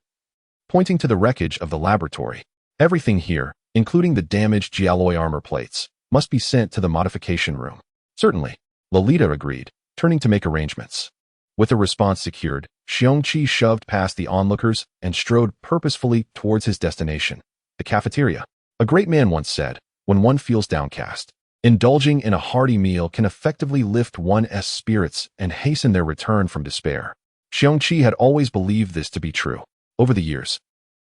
pointing to the wreckage of the laboratory. Everything here, including the damaged Gialloy armor plates, must be sent to the modification room. Certainly, Lolita agreed, turning to make arrangements. With a response secured, Xiong Qi shoved past the onlookers and strode purposefully towards his destination, the cafeteria. A great man once said, when one feels downcast, indulging in a hearty meal can effectively lift one's spirits and hasten their return from despair. Xiong Qi had always believed this to be true. Over the years,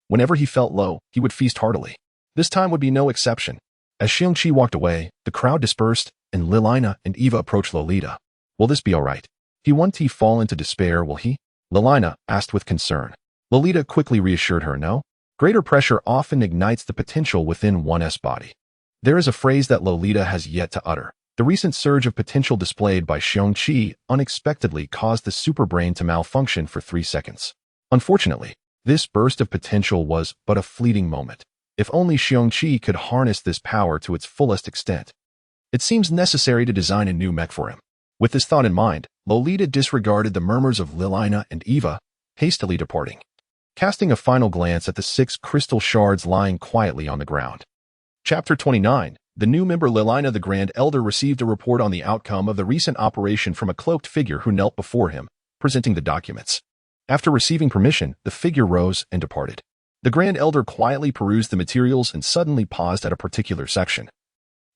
whenever he felt low, he would feast heartily. This time would be no exception. As Xiong Qi walked away, the crowd dispersed, and Lilina and Eva approached Lolita. Will this be all right? He won't fall into despair, will he? Lilina asked with concern. Lolita quickly reassured her, no. Greater pressure often ignites the potential within one's body. There is a phrase that Lolita has yet to utter. The recent surge of potential displayed by Xiong Qi unexpectedly caused the superbrain to malfunction for 3 seconds. Unfortunately, this burst of potential was but a fleeting moment. If only Xiong Qi could harness this power to its fullest extent. It seems necessary to design a new mech for him. With this thought in mind, Lolita disregarded the murmurs of Lilina and Eva, hastily departing, casting a final glance at the 6 crystal shards lying quietly on the ground. Chapter 29. The new member Lilina the Grand Elder received a report on the outcome of the recent operation from a cloaked figure who knelt before him, presenting the documents. After receiving permission, the figure rose and departed. The Grand Elder quietly perused the materials and suddenly paused at a particular section,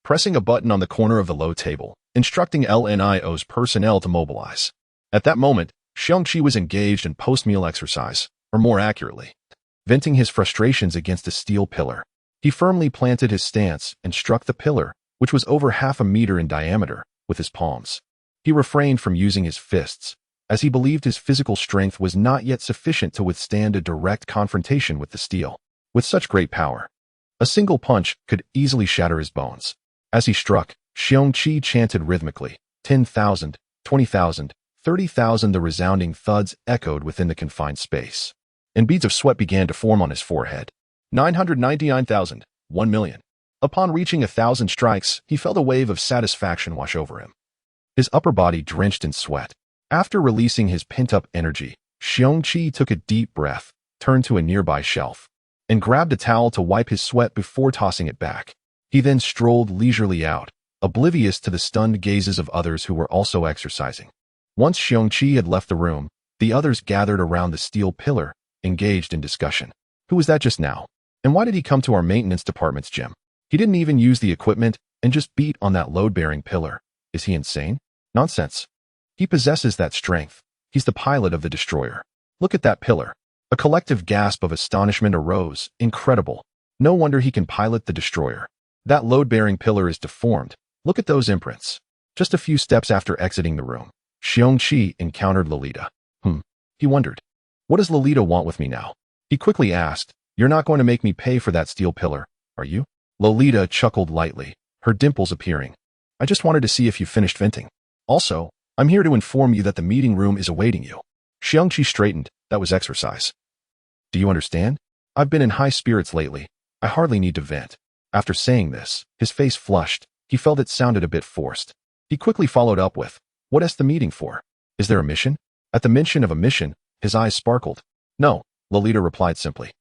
pressing a button on the corner of the low table, instructing LNIO's personnel to mobilize. At that moment, Xiong Qi was engaged in post-meal exercise, or more accurately, venting his frustrations against a steel pillar. He firmly planted his stance and struck the pillar, which was over half a meter in diameter, with his palms. He refrained from using his fists, as he believed his physical strength was not yet sufficient to withstand a direct confrontation with the steel. With such great power, a single punch could easily shatter his bones. As he struck, Xiong Qi chanted rhythmically, 10,000, 20,000, 30,000. The resounding thuds echoed within the confined space, and beads of sweat began to form on his forehead. 999,000, 1,000,000. Upon reaching 1,000 strikes, he felt a wave of satisfaction wash over him, his upper body drenched in sweat. After releasing his pent-up energy, Xiong Qi took a deep breath, turned to a nearby shelf, and grabbed a towel to wipe his sweat before tossing it back. He then strolled leisurely out, oblivious to the stunned gazes of others who were also exercising. Once Xiong Qi had left the room, the others gathered around the steel pillar, engaged in discussion. Who was that just now? And why did he come to our maintenance department's gym? He didn't even use the equipment and just beat on that load-bearing pillar. Is he insane? Nonsense. He possesses that strength. He's the pilot of the destroyer. Look at that pillar. A collective gasp of astonishment arose. Incredible. No wonder he can pilot the destroyer. That load-bearing pillar is deformed. Look at those imprints. Just a few steps after exiting the room, Xiong Qi encountered Lolita. He wondered. What does Lolita want with me now? He quickly asked, You're not going to make me pay for that steel pillar, are you? Lolita chuckled lightly, her dimples appearing. I just wanted to see if you finished venting. Also, I'm here to inform you that the meeting room is awaiting you. Xiong Qi straightened. That was exercise. Do you understand? I've been in high spirits lately. I hardly need to vent. After saying this, his face flushed, He felt it sounded a bit forced. He quickly followed up with, "What is the meeting for? Is there a mission?" At the mention of a mission, his eyes sparkled. "No," Lolita replied simply.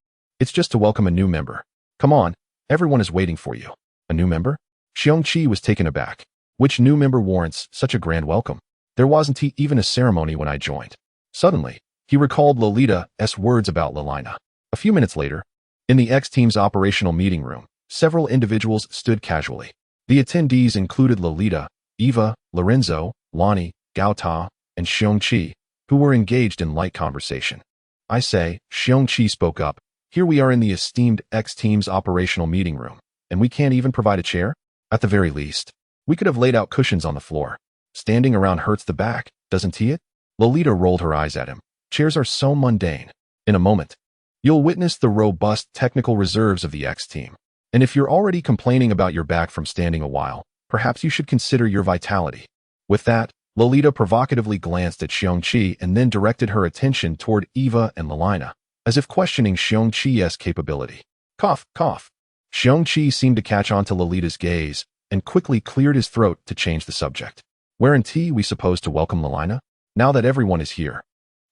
"It's just to welcome a new member. Come on, everyone is waiting for you." "A new member?" Xiong Qi was taken aback. Which new member warrants such a grand welcome? There wasn't even a ceremony when I joined. Suddenly, he recalled Lolita's words about Lilina. A few minutes later, in the X-Team's operational meeting room, several individuals stood casually. The attendees included Lolita, Eva, Lorenzo, Lonnie, Gao Ta, and Xiong Qi, who were engaged in light conversation. "I say," Xiong Qi spoke up, "here we are in the esteemed X-Team's operational meeting room, and we can't even provide a chair? At the very least, we could have laid out cushions on the floor. Standing around hurts the back, doesn't it?" Lolita rolled her eyes at him. "Chairs are so mundane. In a moment, you'll witness the robust technical reserves of the X-Team. And if you're already complaining about your back from standing a while, perhaps you should consider your vitality." With that, Lolita provocatively glanced at Xiong Qi and then directed her attention toward Eva and Lilina, as if questioning Xiong Qi's capability. Cough, cough. Xiong Qi seemed to catch on to Lolita's gaze and quickly cleared his throat to change the subject. "Weren't we supposed to welcome Lilina? Now that everyone is here,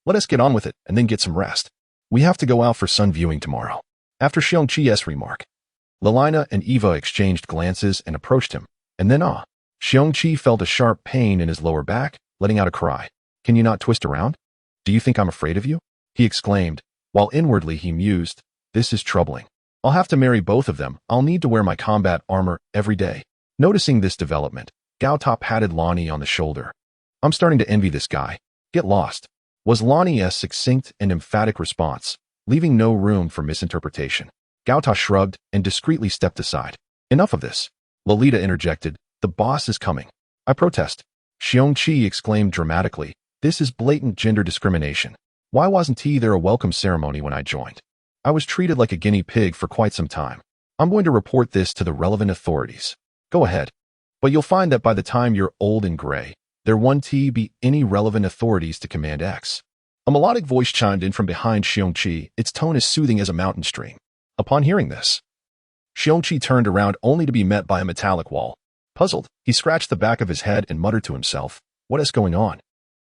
let us get on with it and then get some rest. We have to go out for sun viewing tomorrow." After Xiong Qi's remark, Lilina and Eva exchanged glances and approached him, and then Xiong Qi felt a sharp pain in his lower back, letting out a cry. "Can you not twist around? Do you think I'm afraid of you?" he exclaimed, while inwardly he mused, "This is troubling. I'll have to marry both of them. I'll need to wear my combat armor every day." Noticing this development, Gao Ta patted Lonnie on the shoulder. "I'm starting to envy this guy. Get lost," was Lonnie's succinct and emphatic response, leaving no room for misinterpretation. Gao Ta shrugged and discreetly stepped aside. "Enough of this," Lolita interjected. "The boss is coming." "I protest," Xiong Qi exclaimed dramatically. "This is blatant gender discrimination. Why wasn't there a welcome ceremony when I joined? I was treated like a guinea pig for quite some time. I'm going to report this to the relevant authorities." "Go ahead. But you'll find that by the time you're old and gray, there won't be any relevant authorities to command X." A melodic voice chimed in from behind Xiong Qi, its tone as soothing as a mountain stream. Upon hearing this, Xiong Qi turned around only to be met by a metallic wall. Puzzled, he scratched the back of his head and muttered to himself, "What is going on?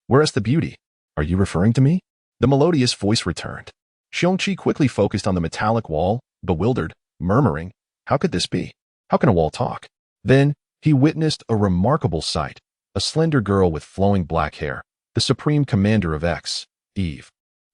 Where is the beauty? Are you referring to me?" The melodious voice returned. Xiong Qi quickly focused on the metallic wall, bewildered, murmuring, "How could this be? How can a wall talk?" Then, he witnessed a remarkable sight. A slender girl with flowing black hair, the supreme commander of X, Eve,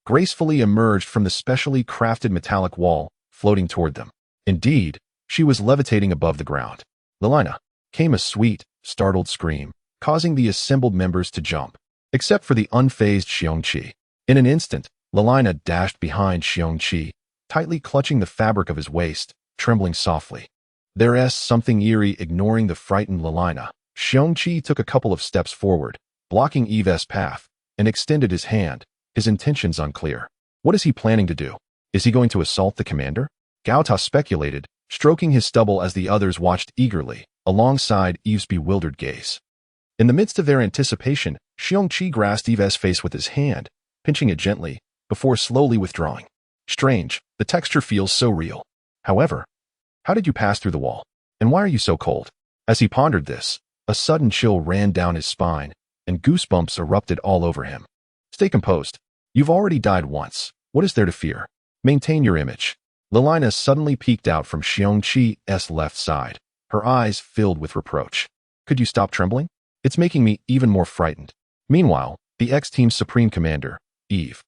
gracefully emerged from the specially crafted metallic wall, floating toward them. Indeed, she was levitating above the ground. "Lilina!" came a sweet, startled scream, causing the assembled members to jump, except for the unfazed Xiong Qi. In an instant, Lilina dashed behind Xiong Qi, tightly clutching the fabric of his waist, trembling softly. There's something eerie ignoring the frightened Lilina. Xiong Qi took a couple of steps forward, blocking Eve's path, and extended his hand, his intentions unclear. What is he planning to do? Is he going to assault the commander? Gao Ta speculated, stroking his stubble as the others watched eagerly, alongside Eve's bewildered gaze. In the midst of their anticipation, Xiong Qi grasped Eve's face with his hand, pinching it gently, before slowly withdrawing. "Strange, the texture feels so real. However, how did you pass through the wall? And why are you so cold?" As he pondered this, a sudden chill ran down his spine, and goosebumps erupted all over him. "Stay composed. You've already died once. What is there to fear? Maintain your image." Lilina suddenly peeked out from Xiong Qi's left side, her eyes filled with reproach. "Could you stop trembling? It's making me even more frightened." Meanwhile, the X-Team's supreme commander, Eve,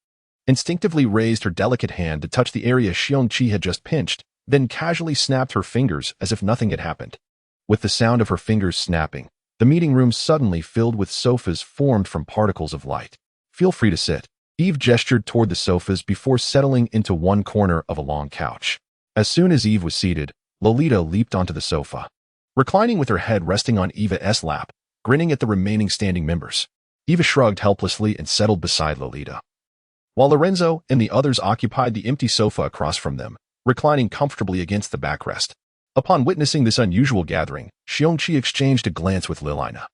instinctively raised her delicate hand to touch the area Xiong Qi had just pinched, then casually snapped her fingers as if nothing had happened. With the sound of her fingers snapping, the meeting room suddenly filled with sofas formed from particles of light. "Feel free to sit." Eve gestured toward the sofas before settling into one corner of a long couch. As soon as Eve was seated, Lolita leaped onto the sofa, reclining with her head resting on Eva's lap, grinning at the remaining standing members. Eva shrugged helplessly and settled beside Lolita, while Lorenzo and the others occupied the empty sofa across from them, reclining comfortably against the backrest. Upon witnessing this unusual gathering, Xiong Qi exchanged a glance with Lilina,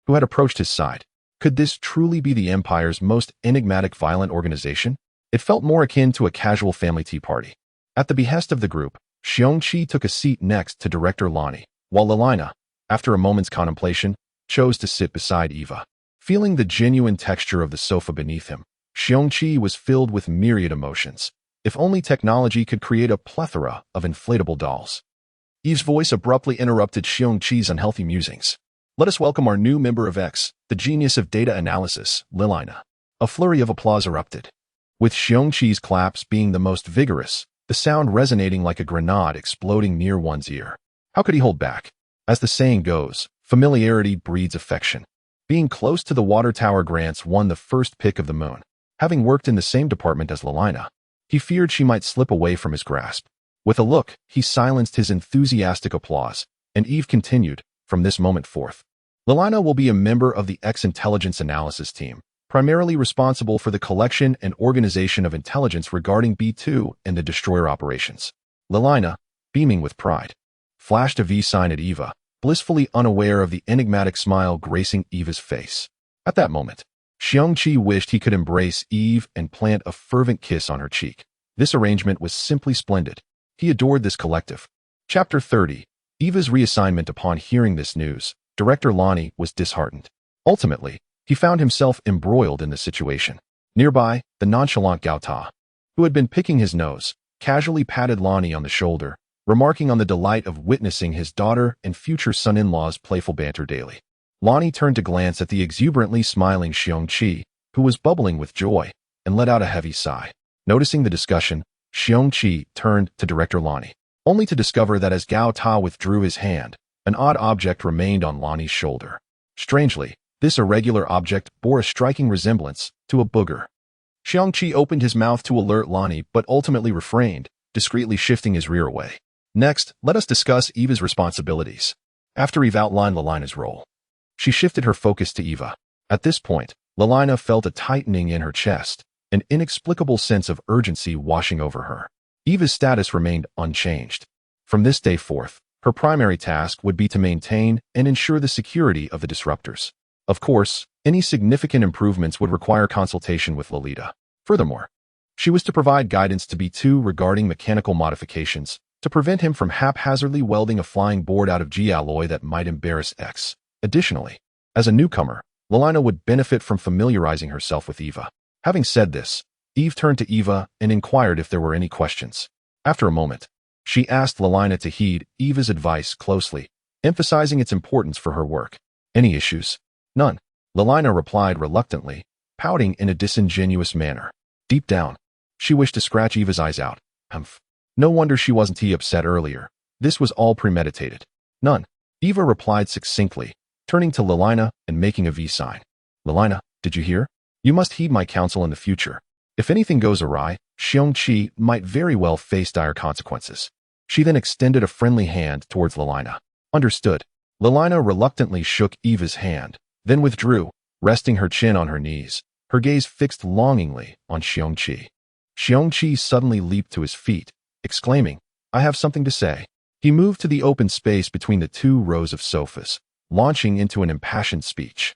who had approached his side. Could this truly be the Empire's most enigmatic violent organization? It felt more akin to a casual family tea party. At the behest of the group, Xiong Qi took a seat next to Director Lonnie, while Lilina, after a moment's contemplation, chose to sit beside Eva. Feeling the genuine texture of the sofa beneath him, Xiong Qi was filled with myriad emotions. If only technology could create a plethora of inflatable dolls. Eve's voice abruptly interrupted Xiong Qi's unhealthy musings. Let us welcome our new member of X, the genius of data analysis, Lilina. A flurry of applause erupted, with Xiong Qi's claps being the most vigorous, the sound resonating like a grenade exploding near one's ear. How could he hold back? As the saying goes, familiarity breeds affection. Being close to the water tower grants one the first pick of the moon. Having worked in the same department as Lilina, he feared she might slip away from his grasp. With a look, he silenced his enthusiastic applause, and Eve continued, from this moment forth. Lilina will be a member of the X intelligence analysis team, primarily responsible for the collection and organization of intelligence regarding B2 and the destroyer operations. Lilina, beaming with pride, flashed a V sign at Eva, blissfully unaware of the enigmatic smile gracing Eva's face. At that moment, Xiong Qi wished he could embrace Eve and plant a fervent kiss on her cheek. This arrangement was simply splendid. He adored this collective. Chapter 30. Eva's reassignment. Upon hearing this news, Director Lonnie was disheartened. Ultimately, he found himself embroiled in the situation. Nearby, the nonchalant Gao Ta, who had been picking his nose, casually patted Lonnie on the shoulder, remarking on the delight of witnessing his daughter and future son-in-law's playful banter daily. Lonnie turned to glance at the exuberantly smiling Xiong Qi, who was bubbling with joy, and let out a heavy sigh. Noticing the discussion, Xiong Qi turned to Director Lonnie, only to discover that as Gao Ta withdrew his hand, an odd object remained on Lonnie's shoulder. Strangely, this irregular object bore a striking resemblance to a booger. Xiong Qi opened his mouth to alert Lonnie but ultimately refrained, discreetly shifting his rear away. Next, let us discuss Eva's responsibilities. After Eve outlined Lilina's role, she shifted her focus to Eva. At this point, Lilina felt a tightening in her chest, an inexplicable sense of urgency washing over her. Eva's status remained unchanged. From this day forth, her primary task would be to maintain and ensure the security of the disruptors. Of course, any significant improvements would require consultation with Lolita. Furthermore, she was to provide guidance to B2 regarding mechanical modifications, to prevent him from haphazardly welding a flying board out of G-alloy that might embarrass X. Additionally, as a newcomer, Lilina would benefit from familiarizing herself with Eva. Having said this, Eve turned to Eva and inquired if there were any questions. After a moment, she asked Lilina to heed Eva's advice closely, emphasizing its importance for her work. Any issues? None. Lilina replied reluctantly, pouting in a disingenuous manner. Deep down, she wished to scratch Eva's eyes out. Humph. No wonder she wasn't upset earlier. This was all premeditated. None. Eva replied succinctly, turning to Lilina and making a V sign. Lilina, did you hear? You must heed my counsel in the future. If anything goes awry, Xiong Qi might very well face dire consequences. She then extended a friendly hand towards Lilina. Understood. Lilina reluctantly shook Eva's hand, then withdrew, resting her chin on her knees, her gaze fixed longingly on Xiong Qi. Xiong Qi suddenly leaped to his feet, exclaiming, I have something to say. He moved to the open space between the two rows of sofas, launching into an impassioned speech.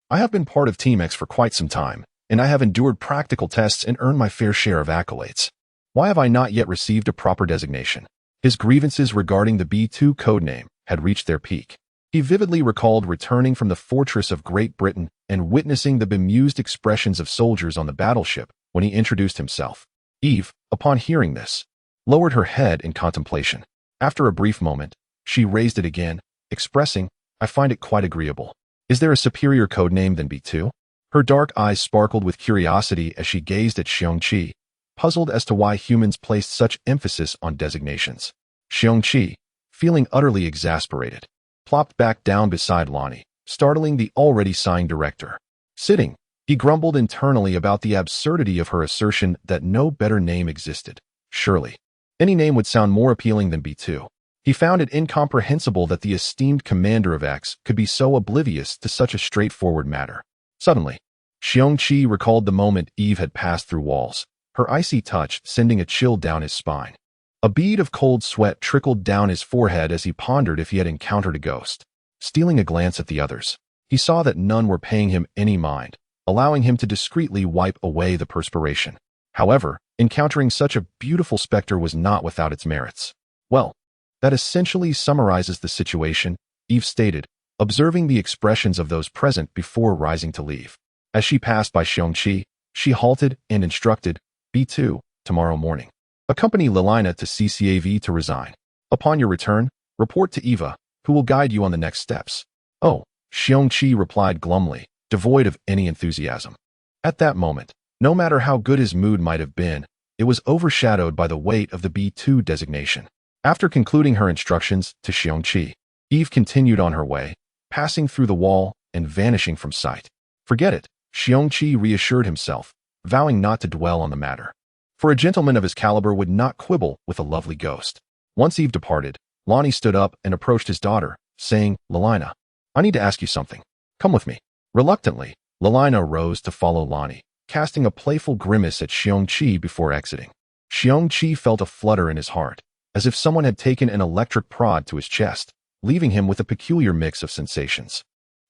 I have been part of Team X for quite some time, and I have endured practical tests and earned my fair share of accolades. Why have I not yet received a proper designation? His grievances regarding the B2 codename had reached their peak. He vividly recalled returning from the fortress of Great Britain and witnessing the bemused expressions of soldiers on the battleship when he introduced himself. Eve, upon hearing this, lowered her head in contemplation. After a brief moment, she raised it again, expressing, I find it quite agreeable. Is there a superior codename than B2? Her dark eyes sparkled with curiosity as she gazed at Xiong Qi, puzzled as to why humans placed such emphasis on designations. Xiong Qi, feeling utterly exasperated, plopped back down beside Lonnie, startling the already sighing director. Sitting, he grumbled internally about the absurdity of her assertion that no better name existed. Surely, any name would sound more appealing than B2. He found it incomprehensible that the esteemed commander of X could be so oblivious to such a straightforward matter. Suddenly, Xiong Qi recalled the moment Eve had passed through walls, her icy touch sending a chill down his spine. A bead of cold sweat trickled down his forehead as he pondered if he had encountered a ghost. Stealing a glance at the others, he saw that none were paying him any mind, allowing him to discreetly wipe away the perspiration. However, encountering such a beautiful specter was not without its merits. Well, that essentially summarizes the situation, Eve stated, observing the expressions of those present before rising to leave. As she passed by Xiong Qi, she halted and instructed, B2, tomorrow morning. Accompany Lilina to CCAV to resign. Upon your return, report to Eva, who will guide you on the next steps. Oh, Xiong Qi replied glumly, devoid of any enthusiasm. At that moment, no matter how good his mood might have been, it was overshadowed by the weight of the B2 designation. After concluding her instructions to Xiong Qi, Eve continued on her way, passing through the wall and vanishing from sight. Forget it, Xiong Qi reassured himself, vowing not to dwell on the matter. For a gentleman of his caliber would not quibble with a lovely ghost. Once Eve departed, Lonnie stood up and approached his daughter, saying, Lilina, I need to ask you something. Come with me. Reluctantly, Lilina rose to follow Lonnie, casting a playful grimace at Xiong Qi before exiting. Xiong Qi felt a flutter in his heart, as if someone had taken an electric prod to his chest, leaving him with a peculiar mix of sensations.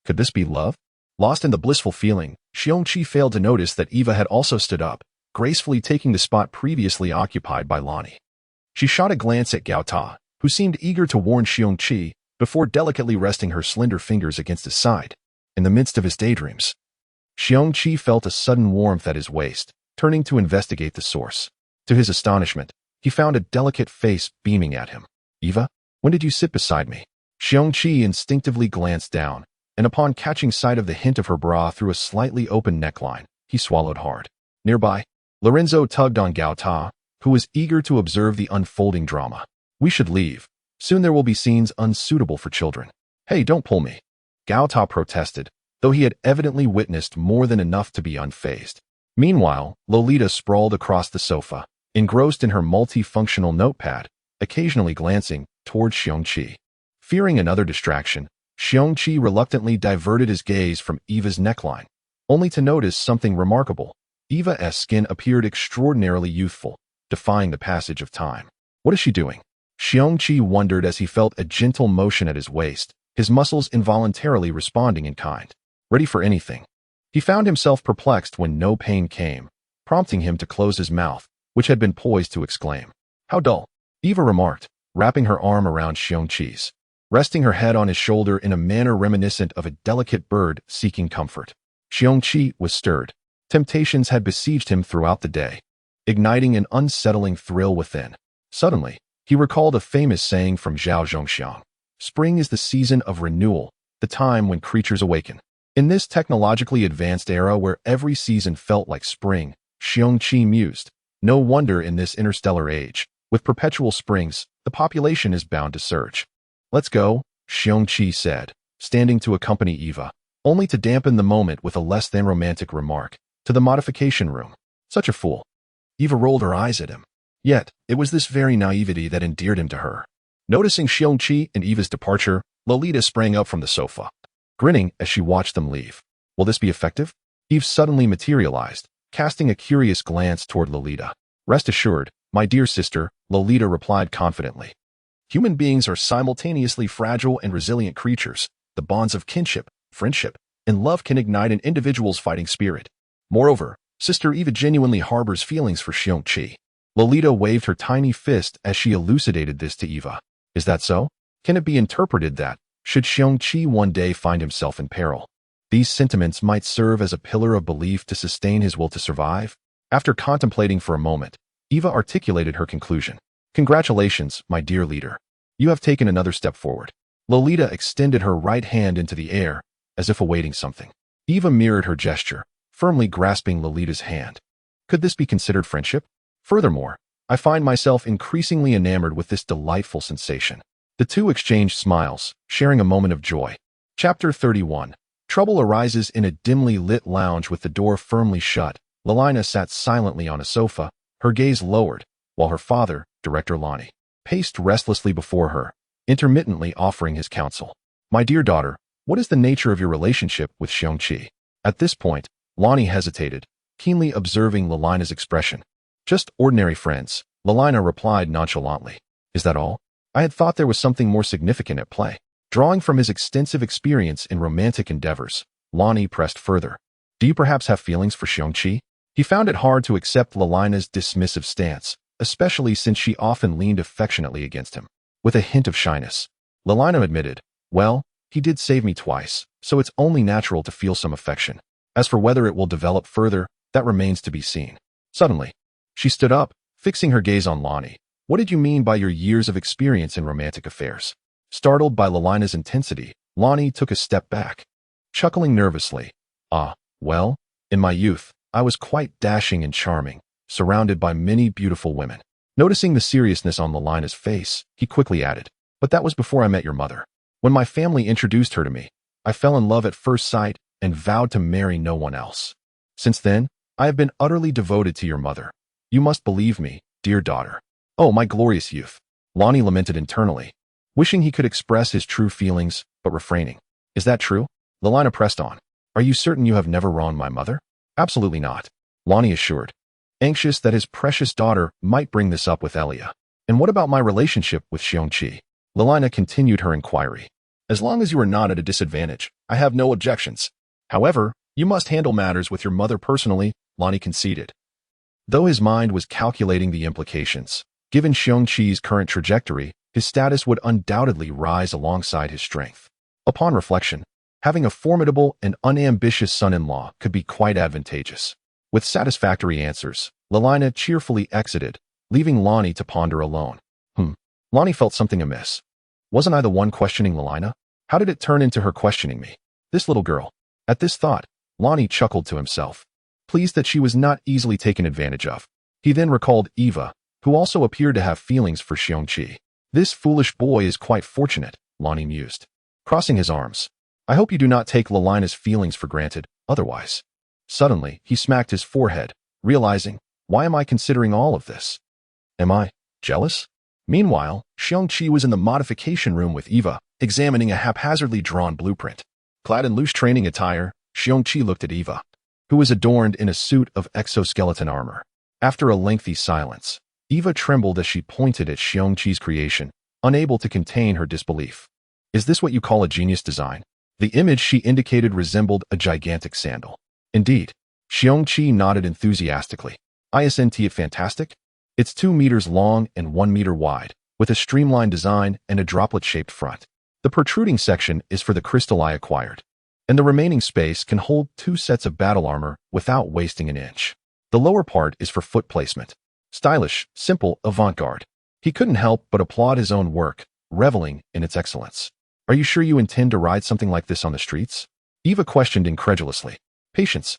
Could this be love? Lost in the blissful feeling, Xiong Qi failed to notice that Eva had also stood up, gracefully taking the spot previously occupied by Lonnie. She shot a glance at Gao Ta, who seemed eager to warn Xiong Qi before delicately resting her slender fingers against his side. In the midst of his daydreams, Xiong Qi felt a sudden warmth at his waist, turning to investigate the source. To his astonishment, he found a delicate face beaming at him. Eva, when did you sit beside me? Xiong Qi instinctively glanced down, and upon catching sight of the hint of her bra through a slightly open neckline, he swallowed hard. Nearby, Lorenzo tugged on Gao Ta, who was eager to observe the unfolding drama. We should leave. Soon there will be scenes unsuitable for children. Hey, don't pull me. Gao Ta protested, though he had evidently witnessed more than enough to be unfazed. Meanwhile, Lolita sprawled across the sofa, engrossed in her multifunctional notepad, occasionally glancing toward Xiong Qi. Fearing another distraction, Xiong Qi reluctantly diverted his gaze from Eva's neckline, only to notice something remarkable. Eva's skin appeared extraordinarily youthful, defying the passage of time. What is she doing? Xiong Qi wondered as he felt a gentle motion at his waist, his muscles involuntarily responding in kind. Ready for anything. He found himself perplexed when no pain came, prompting him to close his mouth, which had been poised to exclaim. How dull, Eva remarked, wrapping her arm around Xiong Qi's, resting her head on his shoulder in a manner reminiscent of a delicate bird seeking comfort. Xiong Qi was stirred. Temptations had besieged him throughout the day, igniting an unsettling thrill within. Suddenly, he recalled a famous saying from Zhao Zhongxiang. Spring is the season of renewal, the time when creatures awaken. In this technologically advanced era where every season felt like spring, Xiong Qi mused, no wonder in this interstellar age, with perpetual springs, the population is bound to surge. Let's go, Xiong Qi said, standing to accompany Eva, only to dampen the moment with a less than romantic remark. To the modification room. Such a fool. Eva rolled her eyes at him. Yet, it was this very naivety that endeared him to her. Noticing Xiong Qi and Eva's departure, Lolita sprang up from the sofa, grinning as she watched them leave. Will this be effective? Eve suddenly materialized, casting a curious glance toward Lolita. Rest assured, my dear sister, Lolita replied confidently. Human beings are simultaneously fragile and resilient creatures. The bonds of kinship, friendship, and love can ignite an individual's fighting spirit. Moreover, Sister Eva genuinely harbors feelings for Xiong Qi. Lolita waved her tiny fist as she elucidated this to Eva. Is that so? Can it be interpreted that, should Xiong Qi one day find himself in peril, these sentiments might serve as a pillar of belief to sustain his will to survive? After contemplating for a moment, Eva articulated her conclusion. Congratulations, my dear leader. You have taken another step forward. Lolita extended her right hand into the air, as if awaiting something. Eva mirrored her gesture, firmly grasping Lolita's hand. Could this be considered friendship? Furthermore, I find myself increasingly enamored with this delightful sensation. The two exchanged smiles, sharing a moment of joy. Chapter 31. Trouble arises in a dimly lit lounge with the door firmly shut. Lilina sat silently on a sofa, her gaze lowered, while her father, Director Lonnie, paced restlessly before her, intermittently offering his counsel. My dear daughter, what is the nature of your relationship with Xiong Qi? At this point, Lonnie hesitated, keenly observing Lilina's expression. Just ordinary friends, Lilina replied nonchalantly. Is that all? I had thought there was something more significant at play. Drawing from his extensive experience in romantic endeavors, Lonnie pressed further. Do you perhaps have feelings for Xiong Qi? He found it hard to accept Lilina's dismissive stance, especially since she often leaned affectionately against him. With a hint of shyness, Lilina admitted, Well, he did save me twice, so it's only natural to feel some affection. As for whether it will develop further, that remains to be seen. Suddenly, she stood up, fixing her gaze on Lonnie. What did you mean by your years of experience in romantic affairs? Startled by Lelina's intensity, Lonnie took a step back, chuckling nervously. Well, in my youth, I was quite dashing and charming, surrounded by many beautiful women. Noticing the seriousness on Lelina's face, he quickly added, but that was before I met your mother. When my family introduced her to me, I fell in love at first sight and vowed to marry no one else. Since then, I have been utterly devoted to your mother. You must believe me, dear daughter. Oh, my glorious youth. Lonnie lamented internally, wishing he could express his true feelings, but refraining. Is that true? Lelina pressed on. Are you certain you have never wronged my mother? Absolutely not, Lonnie assured, anxious that his precious daughter might bring this up with Elia. And what about my relationship with Xiong Qi? Lelina continued her inquiry. As long as you are not at a disadvantage, I have no objections. However, you must handle matters with your mother personally, Lonnie conceded. Though his mind was calculating the implications, given Xiong Qi's current trajectory, his status would undoubtedly rise alongside his strength. Upon reflection, having a formidable and unambitious son-in-law could be quite advantageous. With satisfactory answers, Lelina cheerfully exited, leaving Lonnie to ponder alone. Lonnie felt something amiss. Wasn't I the one questioning Lelina? How did it turn into her questioning me? This little girl. At this thought, Lonnie chuckled to himself, pleased that she was not easily taken advantage of. He then recalled Eva, who also appeared to have feelings for Xiong Qi. This foolish boy is quite fortunate, Lonnie mused, crossing his arms. I hope you do not take Lelina's feelings for granted, otherwise. Suddenly, he smacked his forehead, realizing, why am I considering all of this? Am I jealous? Meanwhile, Xiong Qi was in the modification room with Eva, examining a haphazardly drawn blueprint. Clad in loose training attire, Xiong Qi looked at Eva, who was adorned in a suit of exoskeleton armor. After a lengthy silence, Eva trembled as she pointed at Xiong Qi's creation, unable to contain her disbelief. Is this what you call a genius design? The image she indicated resembled a gigantic sandal. Indeed, Xiong Qi nodded enthusiastically. Isn't it fantastic? It's 2 meters long and 1 meter wide, with a streamlined design and a droplet-shaped front. The protruding section is for the crystal I acquired, and the remaining space can hold 2 sets of battle armor without wasting an inch. The lower part is for foot placement. Stylish, simple, avant-garde. He couldn't help but applaud his own work, reveling in its excellence. Are you sure you intend to ride something like this on the streets? Eva questioned incredulously. Patience,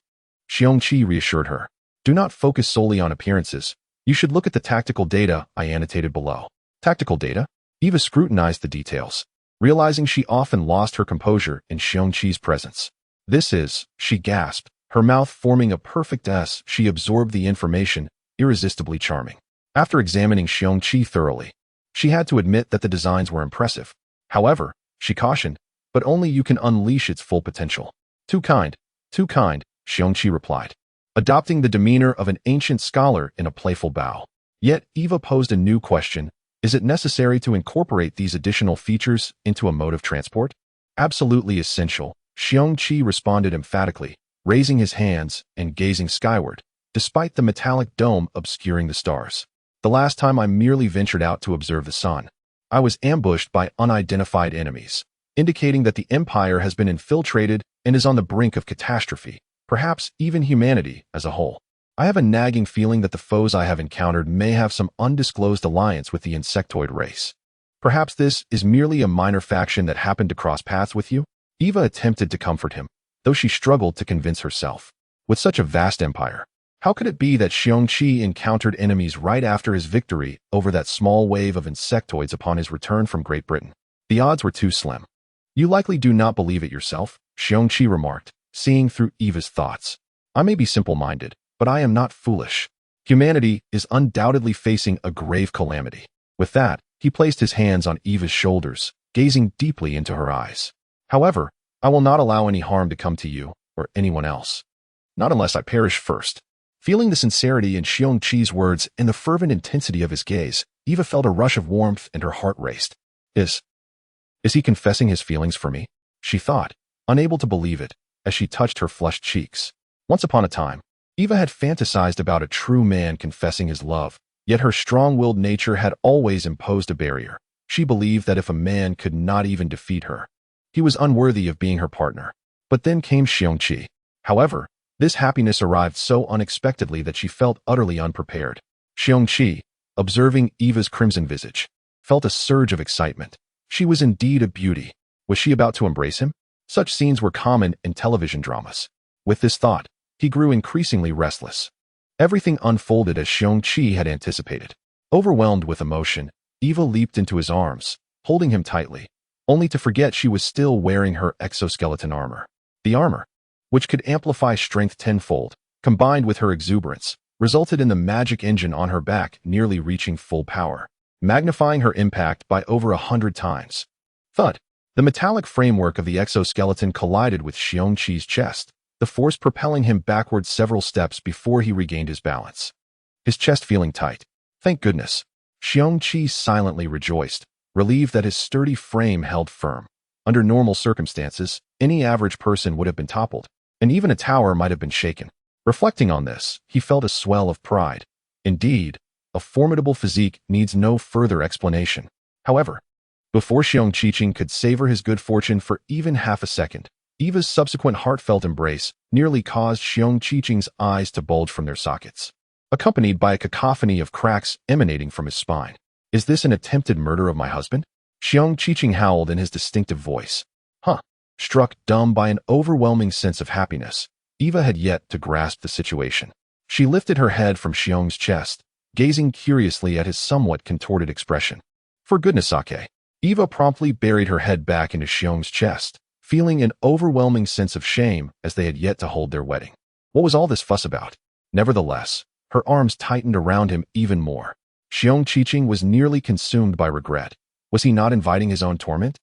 Xiong Qi reassured her. Do not focus solely on appearances. You should look at the tactical data I annotated below. Tactical data? Eva scrutinized the details, realizing she often lost her composure in Xiong Qi's presence. This is, she gasped, her mouth forming a perfect S. She absorbed the information, irresistibly charming. After examining Xiong Qi thoroughly, she had to admit that the designs were impressive. However, she cautioned, but only you can unleash its full potential. Too kind, Xiong Qi replied, adopting the demeanor of an ancient scholar in a playful bow. Yet Eva posed a new question. Is it necessary to incorporate these additional features into a mode of transport? Absolutely essential, Xiong Qi responded emphatically, raising his hands and gazing skyward, despite the metallic dome obscuring the stars. The last time I merely ventured out to observe the sun, I was ambushed by unidentified enemies, indicating that the Empire has been infiltrated and is on the brink of catastrophe, perhaps even humanity as a whole. I have a nagging feeling that the foes I have encountered may have some undisclosed alliance with the insectoid race. Perhaps this is merely a minor faction that happened to cross paths with you? Eva attempted to comfort him, though she struggled to convince herself. With such a vast empire, how could it be that Xiong Qi encountered enemies right after his victory over that small wave of insectoids upon his return from Great Britain? The odds were too slim. You likely do not believe it yourself, Xiong Qi remarked, seeing through Eva's thoughts. I may be simple-minded, but I am not foolish. Humanity is undoubtedly facing a grave calamity. With that, he placed his hands on Eva's shoulders, gazing deeply into her eyes. However, I will not allow any harm to come to you or anyone else. Not unless I perish first. Feeling the sincerity in Xiong Qi's words and the fervent intensity of his gaze, Eva felt a rush of warmth and her heart raced. Is he confessing his feelings for me? She thought, unable to believe it, as she touched her flushed cheeks. Once upon a time, Eva had fantasized about a true man confessing his love, yet her strong-willed nature had always imposed a barrier. She believed that if a man could not even defeat her, He was unworthy of being her partner. But then came Xiong Qi. However, this happiness arrived so unexpectedly that she felt utterly unprepared. Xiong Qi, observing Eva's crimson visage, felt a surge of excitement. She was indeed a beauty. Was she about to embrace him? Such scenes were common in television dramas. With this thought, he grew increasingly restless. Everything unfolded as Xiong Qi had anticipated. Overwhelmed with emotion, Eva leaped into his arms, holding him tightly, only to forget she was still wearing her exoskeleton armor. The armor, which could amplify strength tenfold, combined with her exuberance, resulted in the magic engine on her back nearly reaching full power, magnifying her impact by over 100 times. Thud! The metallic framework of the exoskeleton collided with Xiong Qi's chest, the force propelling him backward several steps before he regained his balance. His chest feeling tight. Thank goodness. Xiong Qi silently rejoiced, relieved that his sturdy frame held firm. Under normal circumstances, any average person would have been toppled, and even a tower might have been shaken. Reflecting on this, he felt a swell of pride. Indeed, a formidable physique needs no further explanation. However, before Xiong Qi could savor his good fortune for even half a second, Eva's subsequent heartfelt embrace nearly caused Xiong Qi's eyes to bulge from their sockets, accompanied by a cacophony of cracks emanating from his spine. Is this an attempted murder of my husband? Xiong Qi howled in his distinctive voice. Struck dumb by an overwhelming sense of happiness, Eva had yet to grasp the situation. She lifted her head from Xiong's chest, gazing curiously at his somewhat contorted expression. For goodness sake. Eva promptly buried her head back into Xiong's chest, feeling an overwhelming sense of shame as they had yet to hold their wedding. What was all this fuss about? Nevertheless, her arms tightened around him even more. Xiong Qi was nearly consumed by regret. Was he not inviting his own torment?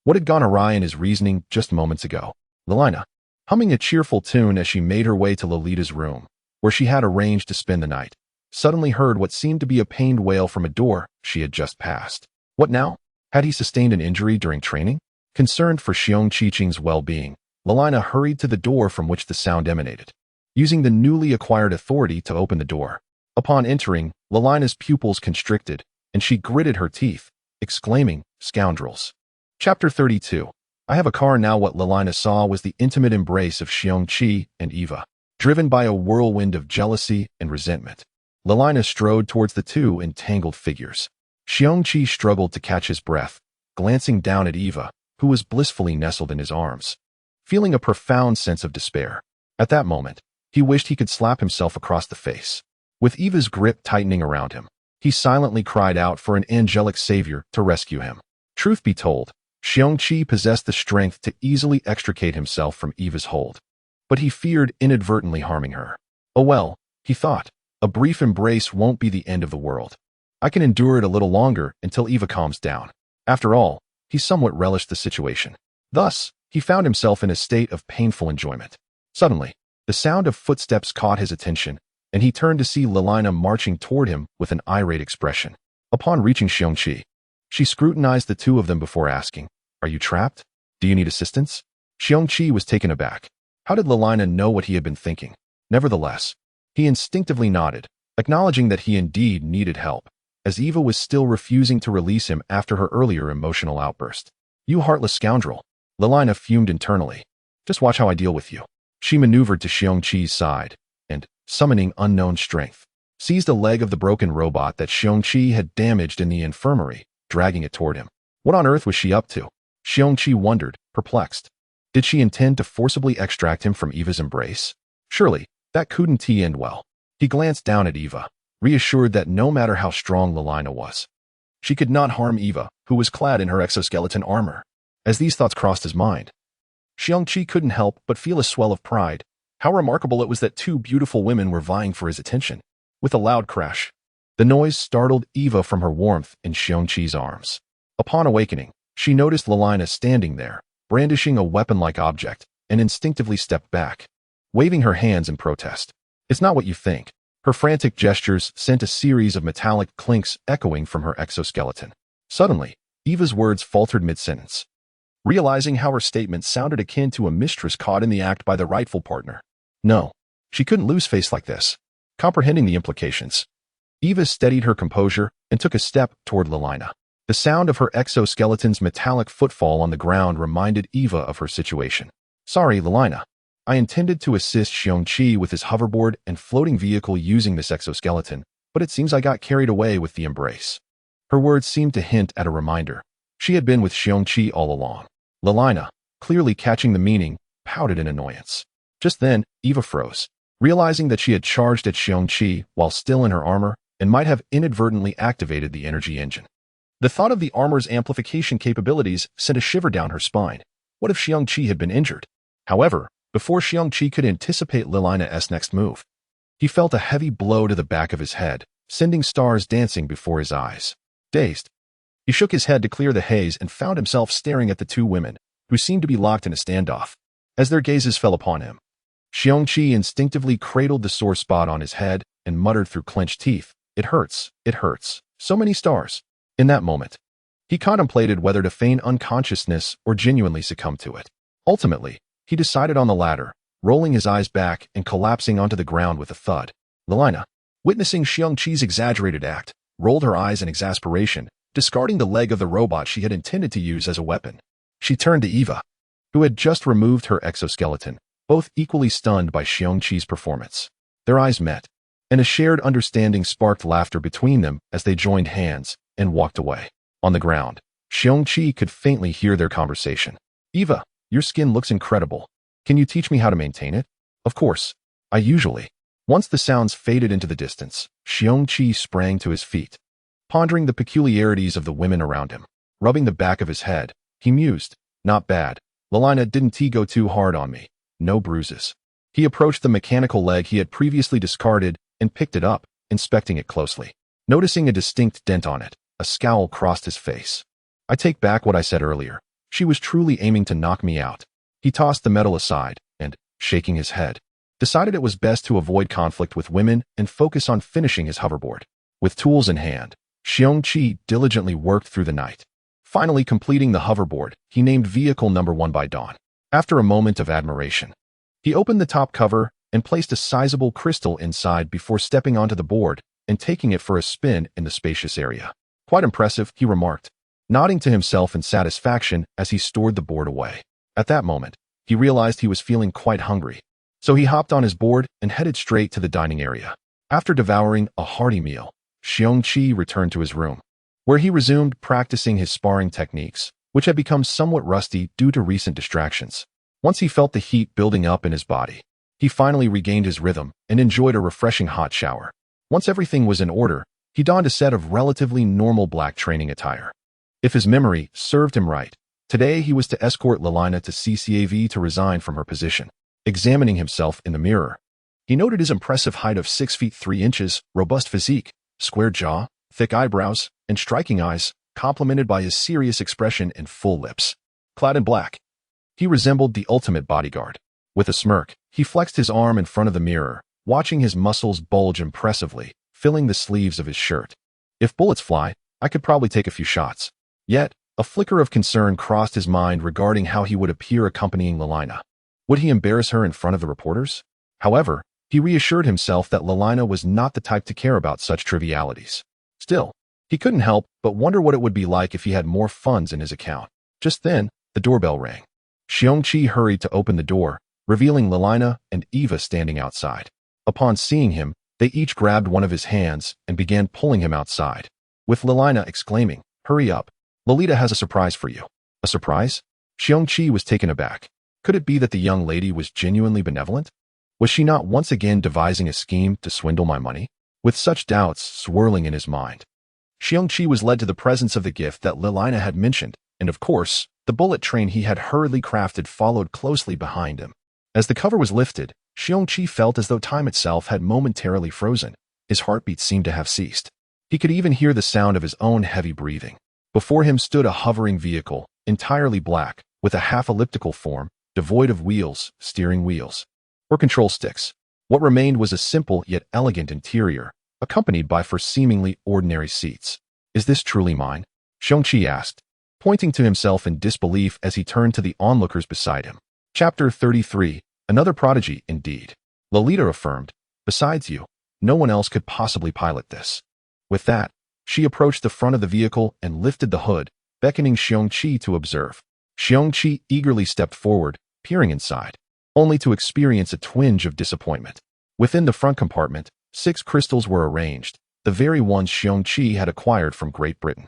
What had gone awry in his reasoning just moments ago? Lolina, humming a cheerful tune as she made her way to Lolita's room, where she had arranged to spend the night, suddenly heard what seemed to be a pained wail from a door she had just passed. What now? Had he sustained an injury during training? Concerned for Xiong Qi's well-being, Lolina hurried to the door from which the sound emanated, using the newly acquired authority to open the door. Upon entering, Lolina's pupils constricted, and she gritted her teeth, exclaiming, "Scoundrels." Chapter 32. I have a car now. What Lolina saw was the intimate embrace of Xiong Qi and Eva. Driven by a whirlwind of jealousy and resentment, Lolina strode towards the two entangled figures. Xiong Qi struggled to catch his breath, glancing down at Eva, who was blissfully nestled in his arms, feeling a profound sense of despair. At that moment, he wished he could slap himself across the face. With Eva's grip tightening around him, he silently cried out for an angelic savior to rescue him. Truth be told, Xiong Qi possessed the strength to easily extricate himself from Eva's hold, but he feared inadvertently harming her. Oh well, he thought, a brief embrace won't be the end of the world. I can endure it a little longer until Eva calms down. After all, he somewhat relished the situation. Thus, he found himself in a state of painful enjoyment. Suddenly, the sound of footsteps caught his attention, and he turned to see Lolina marching toward him with an irate expression. Upon reaching Xiong Qi, she scrutinized the two of them before asking, "Are you trapped? Do you need assistance?" Xiong Qi was taken aback. How did Lolina know what he had been thinking? Nevertheless, he instinctively nodded, acknowledging that he indeed needed help, as Eva was still refusing to release him after her earlier emotional outburst. "You heartless scoundrel," Lolina fumed internally. "Just watch how I deal with you." She maneuvered to Xiong Qi's side, and, summoning unknown strength, seized a leg of the broken robot that Xiong Qi had damaged in the infirmary, dragging it toward him. What on earth was she up to? Xiong Qi wondered, perplexed. Did she intend to forcibly extract him from Eva's embrace? Surely, that couldn't end well. He glanced down at Eva, reassured that no matter how strong Lolina was, she could not harm Eva, who was clad in her exoskeleton armor. As these thoughts crossed his mind, Xiong Qi couldn't help but feel a swell of pride. How remarkable it was that two beautiful women were vying for his attention. With a loud crash, the noise startled Eva from her warmth in Xiong Qi's arms. Upon awakening, she noticed Lolina standing there, brandishing a weapon-like object, and instinctively stepped back, waving her hands in protest. "It's not what you think." Her frantic gestures sent a series of metallic clinks echoing from her exoskeleton. Suddenly, Eva's words faltered mid-sentence, realizing how her statement sounded akin to a mistress caught in the act by the rightful partner. No, she couldn't lose face like this. Comprehending the implications, Eva steadied her composure and took a step toward Lolina. The sound of her exoskeleton's metallic footfall on the ground reminded Eva of her situation. Sorry, Lelina. I intended to assist Xiong Qi with his hoverboard and floating vehicle using this exoskeleton, but it seems I got carried away with the embrace. Her words seemed to hint at a reminder. She had been with Xiong Qi all along. Lelina, clearly catching the meaning, pouted in annoyance. Just then, Eva froze, realizing that she had charged at Xiong Qi while still in her armor and might have inadvertently activated the energy engine. The thought of the armor's amplification capabilities sent a shiver down her spine. What if Xiong Qi had been injured? However, before Xiong Qi could anticipate Lelina's next move, he felt a heavy blow to the back of his head, sending stars dancing before his eyes. Dazed, he shook his head to clear the haze and found himself staring at the two women, who seemed to be locked in a standoff. As their gazes fell upon him, Xiong Qi instinctively cradled the sore spot on his head and muttered through clenched teeth, "It hurts, it hurts. So many stars." In that moment, he contemplated whether to feign unconsciousness or genuinely succumb to it. Ultimately, he decided on the latter, rolling his eyes back and collapsing onto the ground with a thud. Lelina, witnessing Xiong Qi's exaggerated act, rolled her eyes in exasperation, discarding the leg of the robot she had intended to use as a weapon. She turned to Eva, who had just removed her exoskeleton, both equally stunned by Xiong Qi's performance. Their eyes met, and a shared understanding sparked laughter between them as they joined hands and walked away. On the ground, Xiong Qi could faintly hear their conversation. Eva, your skin looks incredible. Can you teach me how to maintain it? Of course. I usually. Once the sounds faded into the distance, Xiong Qi sprang to his feet, pondering the peculiarities of the women around him. Rubbing the back of his head, he mused, not bad. Lelina didn't go too hard on me. No bruises. He approached the mechanical leg he had previously discarded and picked it up, inspecting it closely. Noticing a distinct dent on it, a scowl crossed his face. I take back what I said earlier. She was truly aiming to knock me out. He tossed the metal aside and, shaking his head, decided it was best to avoid conflict with women and focus on finishing his hoverboard. With tools in hand, Xiong Qi diligently worked through the night. Finally completing the hoverboard, he named vehicle number 1 by dawn. After a moment of admiration, he opened the top cover and placed a sizable crystal inside before stepping onto the board and taking it for a spin in the spacious area. Quite impressive, he remarked, nodding to himself in satisfaction as he stored the board away. At that moment, he realized he was feeling quite hungry, so he hopped on his board and headed straight to the dining area. After devouring a hearty meal, Xiong Qi returned to his room, where he resumed practicing his sparring techniques, which had become somewhat rusty due to recent distractions. Once he felt the heat building up in his body, he finally regained his rhythm and enjoyed a refreshing hot shower. Once everything was in order, he donned a set of relatively normal black training attire. If his memory served him right, today he was to escort Lelina to CCAV to resign from her position. Examining himself in the mirror, he noted his impressive height of 6 feet 3 inches, robust physique, square jaw, thick eyebrows, and striking eyes, complemented by his serious expression and full lips. Clad in black, he resembled the ultimate bodyguard. With a smirk, he flexed his arm in front of the mirror, watching his muscles bulge impressively, filling the sleeves of his shirt. If bullets fly, I could probably take a few shots. Yet, a flicker of concern crossed his mind regarding how he would appear accompanying Lelina. Would he embarrass her in front of the reporters? However, he reassured himself that Lelina was not the type to care about such trivialities. Still, he couldn't help but wonder what it would be like if he had more funds in his account. Just then, the doorbell rang. Xiong Qi hurried to open the door, revealing Lelina and Eva standing outside. Upon seeing him, they each grabbed one of his hands and began pulling him outside, with Lelina exclaiming, "Hurry up. Lolita has a surprise for you." A surprise? Xiong Qi was taken aback. Could it be that the young lady was genuinely benevolent? Was she not once again devising a scheme to swindle my money? With such doubts swirling in his mind, Xiong Qi was led to the presence of the gift that Lelina had mentioned, and of course, the bullet train he had hurriedly crafted followed closely behind him. As the cover was lifted, Xiong Qi felt as though time itself had momentarily frozen. His heartbeat seemed to have ceased. He could even hear the sound of his own heavy breathing. Before him stood a hovering vehicle, entirely black, with a half-elliptical form, devoid of wheels, steering wheels, or control sticks. What remained was a simple yet elegant interior, accompanied by four seemingly ordinary seats. "Is this truly mine?" Xiong Qi asked, pointing to himself in disbelief as he turned to the onlookers beside him. Chapter 33, Another Prodigy Indeed. Lolita affirmed, "Besides you, no one else could possibly pilot this." With that, She approached the front of the vehicle and lifted the hood, beckoning Xiong Qi to observe. Xiong Qi eagerly stepped forward, peering inside, only to experience a twinge of disappointment. Within the front compartment, 6 crystals were arranged, the very ones Xiong Qi had acquired from Great Britain.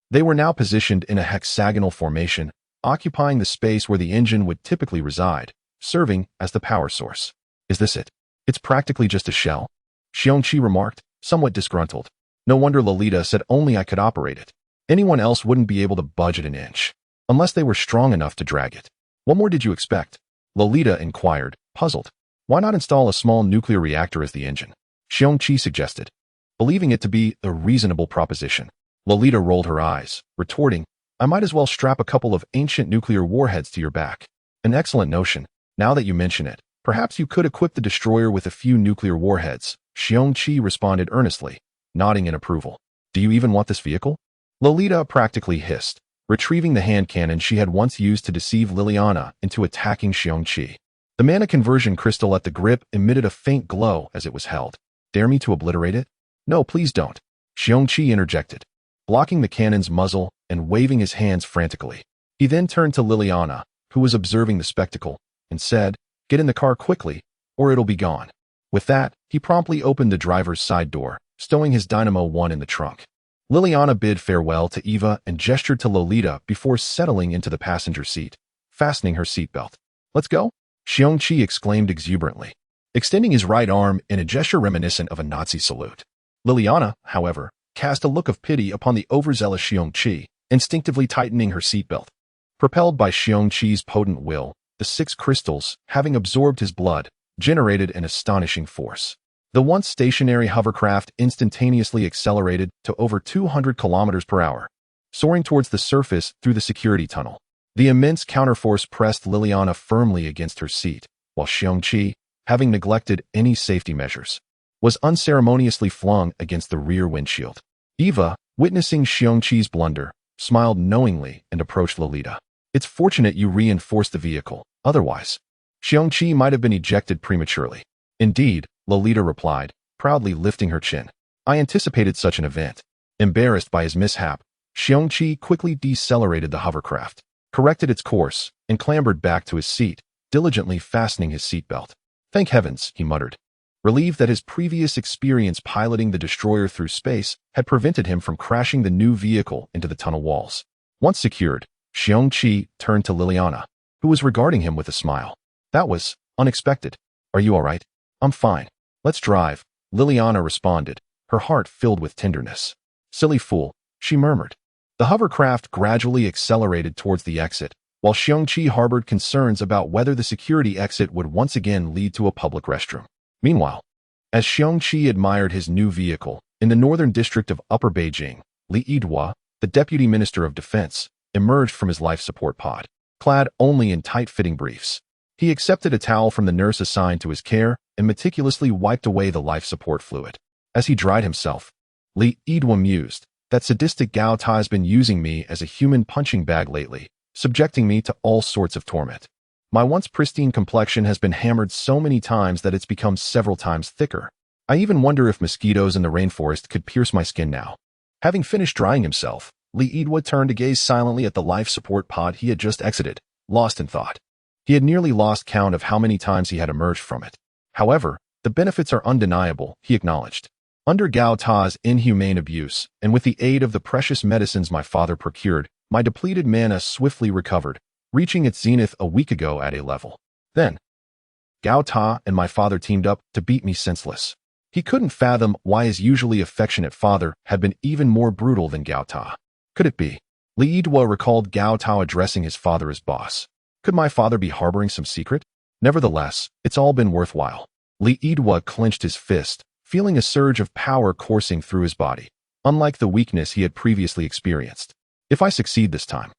They were now positioned in a hexagonal formation, occupying the space where the engine would typically reside, serving as the power source. Is this it? It's practically just a shell, Xiong Qi remarked, somewhat disgruntled. No wonder Lolita said only I could operate it. Anyone else wouldn't be able to budge it an inch, unless they were strong enough to drag it. What more did you expect? Lolita inquired, puzzled. Why not install a small nuclear reactor as the engine? Xiong Qi suggested, believing it to be a reasonable proposition. Lolita rolled her eyes, retorting, I might as well strap a couple of ancient nuclear warheads to your back. An excellent notion. Now that you mention it, perhaps you could equip the destroyer with a few nuclear warheads, Xiong Qi responded earnestly, nodding in approval. Do you even want this vehicle? Lolita practically hissed, retrieving the hand cannon she had once used to deceive Liliana into attacking Xiong Qi. The mana conversion crystal at the grip emitted a faint glow as it was held. Dare me to obliterate it? No, please don't, Xiong Qi interjected, blocking the cannon's muzzle and waving his hands frantically. He then turned to Liliana, who was observing the spectacle, and said, Get in the car quickly, or it'll be gone. With that, he promptly opened the driver's side door, stowing his Dynamo 1 in the trunk. Liliana bid farewell to Eva and gestured to Lolita before settling into the passenger seat, fastening her seatbelt. Let's go? Xiong Qi exclaimed exuberantly, extending his right arm in a gesture reminiscent of a Nazi salute. Liliana, however, cast a look of pity upon the overzealous Xiong Qi, instinctively tightening her seatbelt. Propelled by Xiong Qi's potent will, the 6 crystals, having absorbed his blood, generated an astonishing force. The once stationary hovercraft instantaneously accelerated to over 200 kilometers per hour, soaring towards the surface through the security tunnel. The immense counterforce pressed Liliana firmly against her seat, while Xiong Qi, having neglected any safety measures, was unceremoniously flung against the rear windshield. Eva, witnessing Xiong Qi's blunder, smiled knowingly and approached Lolita. It's fortunate you reinforced the vehicle, otherwise, Xiong Qi might have been ejected prematurely. Indeed, Lolita replied, proudly lifting her chin. I anticipated such an event. Embarrassed by his mishap, Xiong Qi quickly decelerated the hovercraft, corrected its course, and clambered back to his seat, diligently fastening his seatbelt. Thank heavens, he muttered, relieved that his previous experience piloting the destroyer through space had prevented him from crashing the new vehicle into the tunnel walls. Once secured, Xiong Qi turned to Liliana, who was regarding him with a smile. That was unexpected. Are you all right? I'm fine. Let's drive, Liliana responded, her heart filled with tenderness. Silly fool, she murmured. The hovercraft gradually accelerated towards the exit, while Xiong Qi harbored concerns about whether the security exit would once again lead to a public restroom. Meanwhile, as Xiong Qi admired his new vehicle, in the northern district of Upper Beijing, Li Yidhua, the deputy minister of defense, emerged from his life support pod, clad only in tight-fitting briefs. He accepted a towel from the nurse assigned to his care and meticulously wiped away the life support fluid. As he dried himself, Li Yidhua mused, that sadistic Gao Ta's been using me as a human punching bag lately, subjecting me to all sorts of torment. My once pristine complexion has been hammered so many times that it's become several times thicker. I even wonder if mosquitoes in the rainforest could pierce my skin now. Having finished drying himself, Li Yidhua turned to gaze silently at the life support pod he had just exited, lost in thought. He had nearly lost count of how many times he had emerged from it. However, the benefits are undeniable, he acknowledged. Under Gao Ta's inhumane abuse, and with the aid of the precious medicines my father procured, my depleted mana swiftly recovered, reaching its zenith a week ago at A level. Then, Gao Ta and my father teamed up to beat me senseless. He couldn't fathom why his usually affectionate father had been even more brutal than Gao Ta. Could it be? Li Yidhua recalled Gao Ta addressing his father as boss. Could my father be harboring some secret? Nevertheless, it's all been worthwhile. Li Yidhua clenched his fist, feeling a surge of power coursing through his body, unlike the weakness he had previously experienced. If I succeed this time,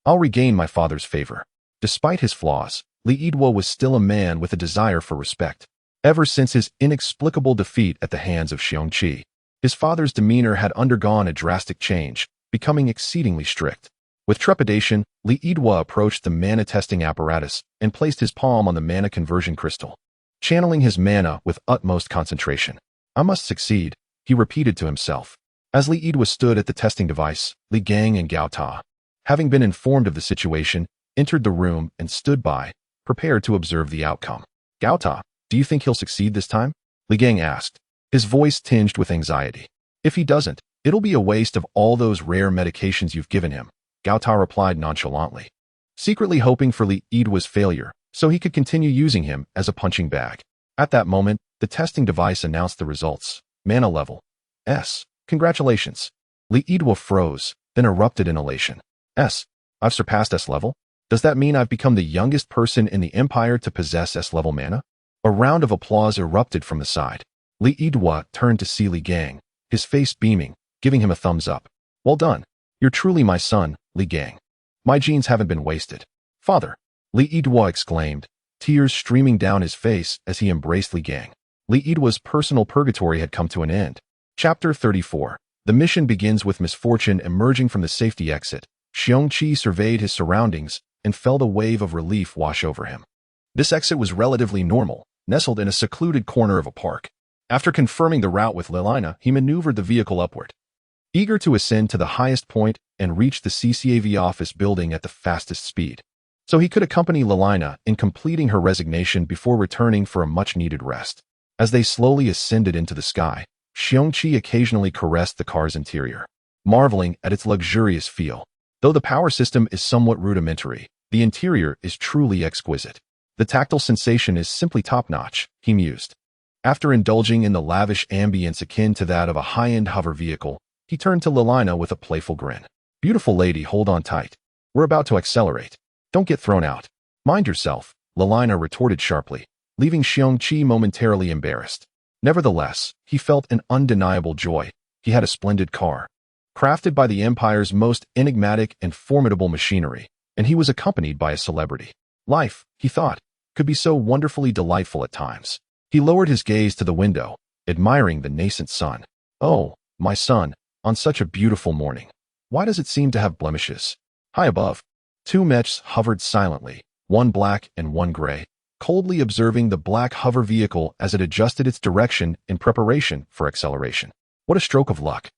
I'll regain my father's favor. Despite his flaws, Li Yidhua was still a man with a desire for respect. Ever since his inexplicable defeat at the hands of Xiong Qi, his father's demeanor had undergone a drastic change, becoming exceedingly strict. With trepidation, Li Yidhua approached the mana testing apparatus and placed his palm on the mana conversion crystal, channeling his mana with utmost concentration. I must succeed, he repeated to himself. As Li Yidwa stood at the testing device, Li Gang and Gao Ta, having been informed of the situation, entered the room and stood by, prepared to observe the outcome. Gao Ta, do you think he'll succeed this time? Li Gang asked, his voice tinged with anxiety. If he doesn't, it'll be a waste of all those rare medications you've given him, Gao Ta replied nonchalantly, secretly hoping for Li Yidwa's failure so he could continue using him as a punching bag. At that moment, the testing device announced the results. Mana level S. Congratulations. Li Yidwa froze, then erupted in elation. S. I've surpassed S level? Does that mean I've become the youngest person in the Empire to possess S level mana? A round of applause erupted from the side. Li Yidwa turned to see Li Gang, his face beaming, giving him a thumbs up. Well done. You're truly my son, Li Gang. My genes haven't been wasted. Father, Li Yidwa exclaimed, tears streaming down his face as he embraced Li Gang. Li Yidwa's personal purgatory had come to an end. Chapter 34. The mission begins with misfortune emerging from the safety exit. Xiong Qi surveyed his surroundings and felt a wave of relief wash over him. This exit was relatively normal, nestled in a secluded corner of a park. After confirming the route with Lilina, he maneuvered the vehicle upward, eager to ascend to the highest point and reach the CCAV office building at the fastest speed, so he could accompany Lilina in completing her resignation before returning for a much-needed rest. As they slowly ascended into the sky, Xiong Qi occasionally caressed the car's interior, marveling at its luxurious feel. Though the power system is somewhat rudimentary, the interior is truly exquisite. The tactile sensation is simply top-notch, he mused. After indulging in the lavish ambience akin to that of a high-end hover vehicle, he turned to Lilina with a playful grin. Beautiful lady, hold on tight. We're about to accelerate. Don't get thrown out. Mind yourself, Lilina retorted sharply, leaving Xiong Qi momentarily embarrassed. Nevertheless, he felt an undeniable joy. He had a splendid car, crafted by the Empire's most enigmatic and formidable machinery, and he was accompanied by a celebrity. Life, he thought, could be so wonderfully delightful at times. He lowered his gaze to the window, admiring the nascent sun. Oh, my son, on such a beautiful morning. Why does it seem to have blemishes? High above, two mechs hovered silently, one black and one gray, coldly observing the black hover vehicle as it adjusted its direction in preparation for acceleration. What a stroke of luck,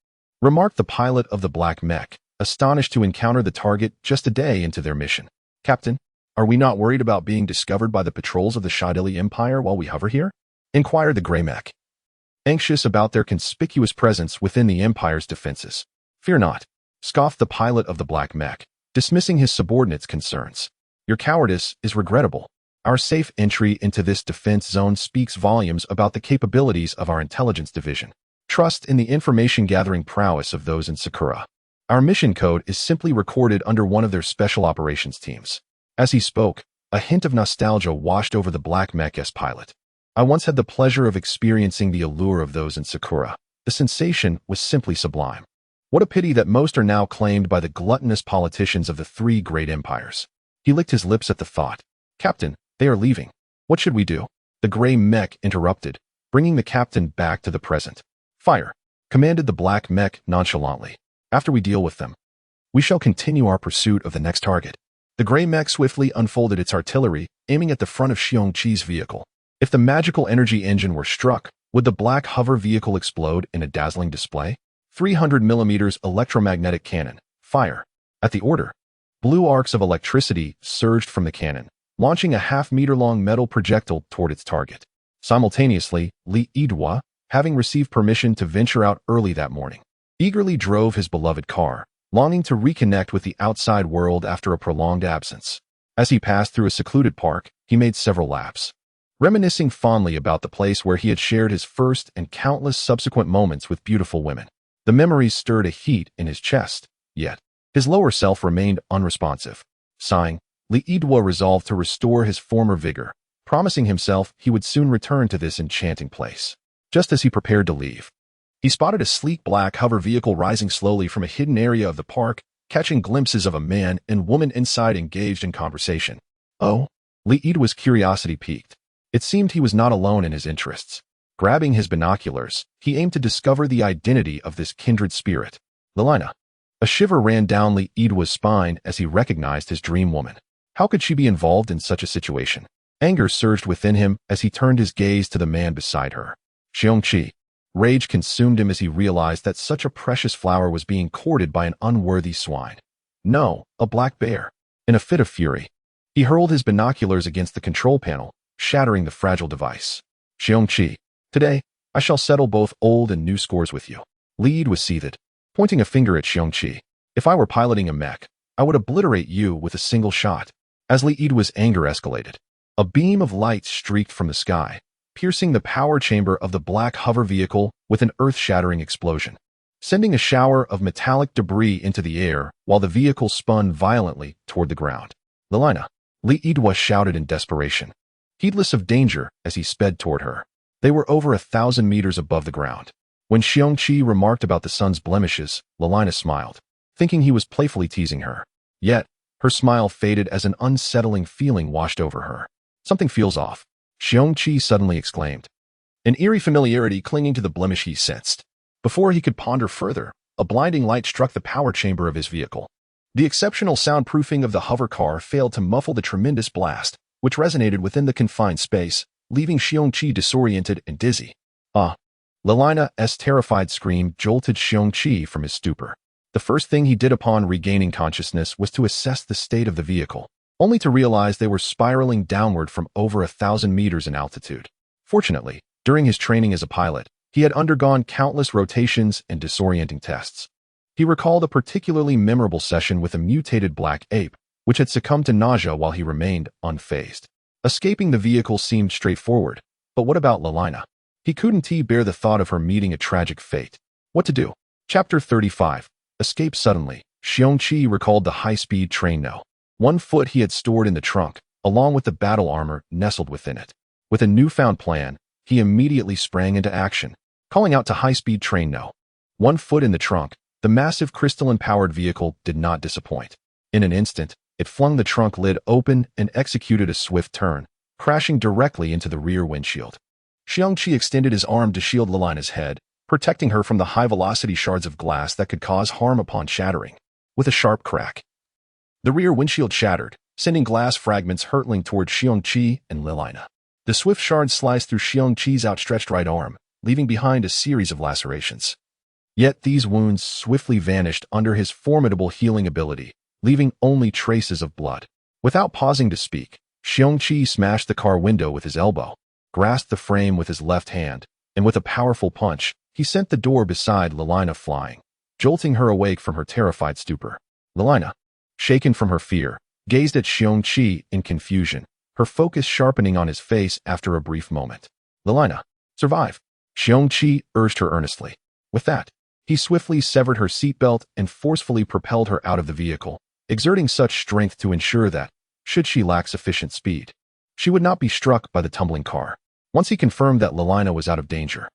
remarked the pilot of the black mech, astonished to encounter the target just a day into their mission. Captain, are we not worried about being discovered by the patrols of the Shadili Empire while we hover here? Inquired the gray mech, anxious about their conspicuous presence within the Empire's defenses. Fear not, scoffed the pilot of the black mech, dismissing his subordinate's concerns. Your cowardice is regrettable. Our safe entry into this defense zone speaks volumes about the capabilities of our intelligence division. Trust in the information-gathering prowess of those in Sakura. Our mission code is simply recorded under one of their special operations teams. As he spoke, a hint of nostalgia washed over the black mech's pilot. I once had the pleasure of experiencing the allure of those in Sakura. The sensation was simply sublime. What a pity that most are now claimed by the gluttonous politicians of the three great empires. He licked his lips at the thought. Captain, they are leaving. What should we do? The gray mech interrupted, bringing the captain back to the present. Fire, commanded the black mech nonchalantly. After we deal with them, we shall continue our pursuit of the next target. The gray mech swiftly unfolded its artillery, aiming at the front of Xiong Qi's vehicle. If the magical energy engine were struck, would the black hover vehicle explode in a dazzling display? 300mm electromagnetic cannon. Fire. At the order, blue arcs of electricity surged from the cannon, launching a half-meter-long metal projectile toward its target. Simultaneously, Li Yidwa, having received permission to venture out early that morning, eagerly drove his beloved car, longing to reconnect with the outside world after a prolonged absence. As he passed through a secluded park, he made several laps, reminiscing fondly about the place where he had shared his first and countless subsequent moments with beautiful women. The memories stirred a heat in his chest, yet his lower self remained unresponsive. Sighing, Li Yidwa resolved to restore his former vigor, promising himself he would soon return to this enchanting place. Just as he prepared to leave, he spotted a sleek black hover vehicle rising slowly from a hidden area of the park, catching glimpses of a man and woman inside engaged in conversation. Oh, Li Yidwa's curiosity piqued. It seemed he was not alone in his interests. Grabbing his binoculars, he aimed to discover the identity of this kindred spirit. Lilina. A shiver ran down Li Yidwa's spine as he recognized his dream woman. How could she be involved in such a situation? Anger surged within him as he turned his gaze to the man beside her. Xiong Qi. Rage consumed him as he realized that such a precious flower was being courted by an unworthy swine. No, a black bear. In a fit of fury, he hurled his binoculars against the control panel, shattering the fragile device. Xiong Qi, today, I shall settle both old and new scores with you. Lead was seethed, pointing a finger at Xiong Qi. If I were piloting a mech, I would obliterate you with a single shot. As Li's anger escalated, a beam of light streaked from the sky, piercing the power chamber of the black hover vehicle with an earth-shattering explosion, sending a shower of metallic debris into the air while the vehicle spun violently toward the ground. Lilina, Li shouted in desperation, heedless of danger as he sped toward her. They were over 1,000 meters above the ground. When Xiong Qi remarked about the sun's blemishes, Lilina smiled, thinking he was playfully teasing her. Yet, her smile faded as an unsettling feeling washed over her. Something feels off, Xiong Qi suddenly exclaimed, an eerie familiarity clinging to the blemish he sensed. Before he could ponder further, a blinding light struck the power chamber of his vehicle. The exceptional soundproofing of the hover car failed to muffle the tremendous blast, which resonated within the confined space, leaving Xiong Qi disoriented and dizzy. Lilina's terrified scream jolted Xiong Qi from his stupor. The first thing he did upon regaining consciousness was to assess the state of the vehicle, only to realize they were spiraling downward from over 1,000 meters in altitude. Fortunately, during his training as a pilot, he had undergone countless rotations and disorienting tests. He recalled a particularly memorable session with a mutated black ape, which had succumbed to nausea while he remained unfazed. Escaping the vehicle seemed straightforward, but what about Lilina? He couldn't bear the thought of her meeting a tragic fate. What to do? Chapter 35. Escape suddenly. Xiong Qi recalled the high-speed train no. 1 foot he had stored in the trunk, along with the battle armor nestled within it. With a newfound plan, he immediately sprang into action, calling out to high-speed train no. 1 foot in the trunk, the massive crystalline-powered vehicle did not disappoint. In an instant, it flung the trunk lid open and executed a swift turn, crashing directly into the rear windshield. Xiong Qi extended his arm to shield Lilina's head, protecting her from the high-velocity shards of glass that could cause harm upon shattering. With a sharp crack, the rear windshield shattered, sending glass fragments hurtling toward Xiong Qi and Lilina. The swift shards sliced through Xiong Qi's outstretched right arm, leaving behind a series of lacerations. Yet these wounds swiftly vanished under his formidable healing ability, leaving only traces of blood. Without pausing to speak, Xiong Qi smashed the car window with his elbow, grasped the frame with his left hand, and with a powerful punch, he sent the door beside Lilina flying, jolting her awake from her terrified stupor. Lilina, shaken from her fear, gazed at Xiong Qi in confusion, her focus sharpening on his face after a brief moment. Lilina, survive, Xiong Qi urged her earnestly. With that, he swiftly severed her seatbelt and forcefully propelled her out of the vehicle, exerting such strength to ensure that, should she lack sufficient speed, she would not be struck by the tumbling car. Once he confirmed that Lilina was out of danger,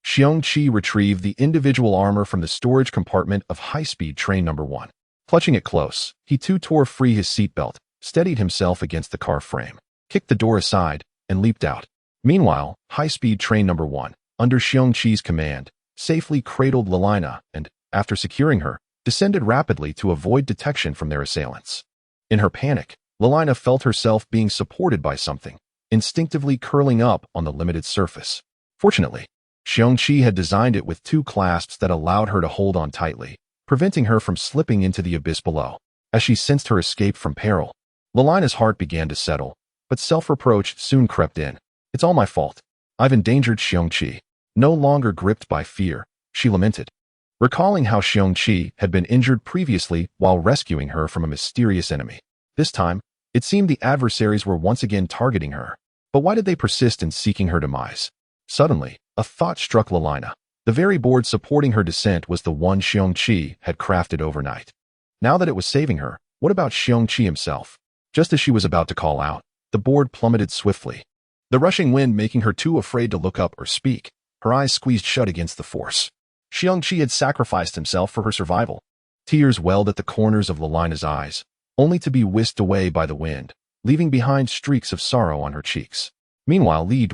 Xiong Qi retrieved the individual armor from the storage compartment of high-speed train number 1. Clutching it close, he tore free his seatbelt, steadied himself against the car frame, kicked the door aside, and leaped out. Meanwhile, high-speed train number 1, under Xiong Qi's command, safely cradled Lilina and, after securing her, descended rapidly to avoid detection from their assailants. In her panic, Lilina felt herself being supported by something, instinctively curling up on the limited surface. Fortunately, Xiong Qi had designed it with 2 clasps that allowed her to hold on tightly, preventing her from slipping into the abyss below. As she sensed her escape from peril, Lilina's heart began to settle, but self-reproach soon crept in. It's all my fault. I've endangered Xiong Qi. No longer gripped by fear, she lamented, recalling how Xiong Qi had been injured previously while rescuing her from a mysterious enemy. This time, it seemed the adversaries were once again targeting her. But why did they persist in seeking her demise? Suddenly, a thought struck Lilina. The very board supporting her descent was the one Xiong Qi had crafted overnight. Now that it was saving her, what about Xiong Qi himself? Just as she was about to call out, the board plummeted swiftly, the rushing wind making her too afraid to look up or speak, her eyes squeezed shut against the force. Xiong Qi had sacrificed himself for her survival. Tears welled at the corners of Lilina's eyes, only to be whisked away by the wind, leaving behind streaks of sorrow on her cheeks. Meanwhile, Li,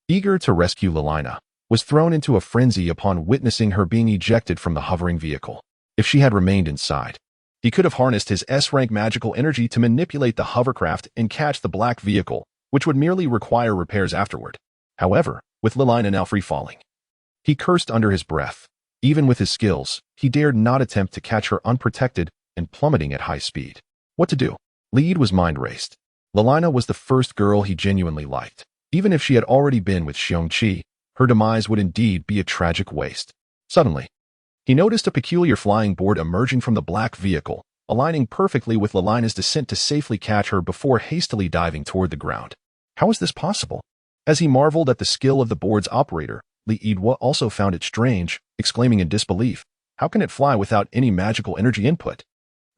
eager to rescue Lilina, was thrown into a frenzy upon witnessing her being ejected from the hovering vehicle. If she had remained inside, he could have harnessed his S-rank magical energy to manipulate the hovercraft and catch the black vehicle, which would merely require repairs afterward. However, with Lilina now free-falling, He cursed under his breath. Even with his skills, he dared not attempt to catch her unprotected and plummeting at high speed. What to do? Li was mind-raced. Lalina was the first girl he genuinely liked. Even if she had already been with Xiong Qi, her demise would indeed be a tragic waste. Suddenly, he noticed a peculiar flying board emerging from the black vehicle, aligning perfectly with Lalina's descent to safely catch her before hastily diving toward the ground. How is this possible? As he marveled at the skill of the board's operator, Li also found it strange, exclaiming in disbelief, "How can it fly without any magical energy input?"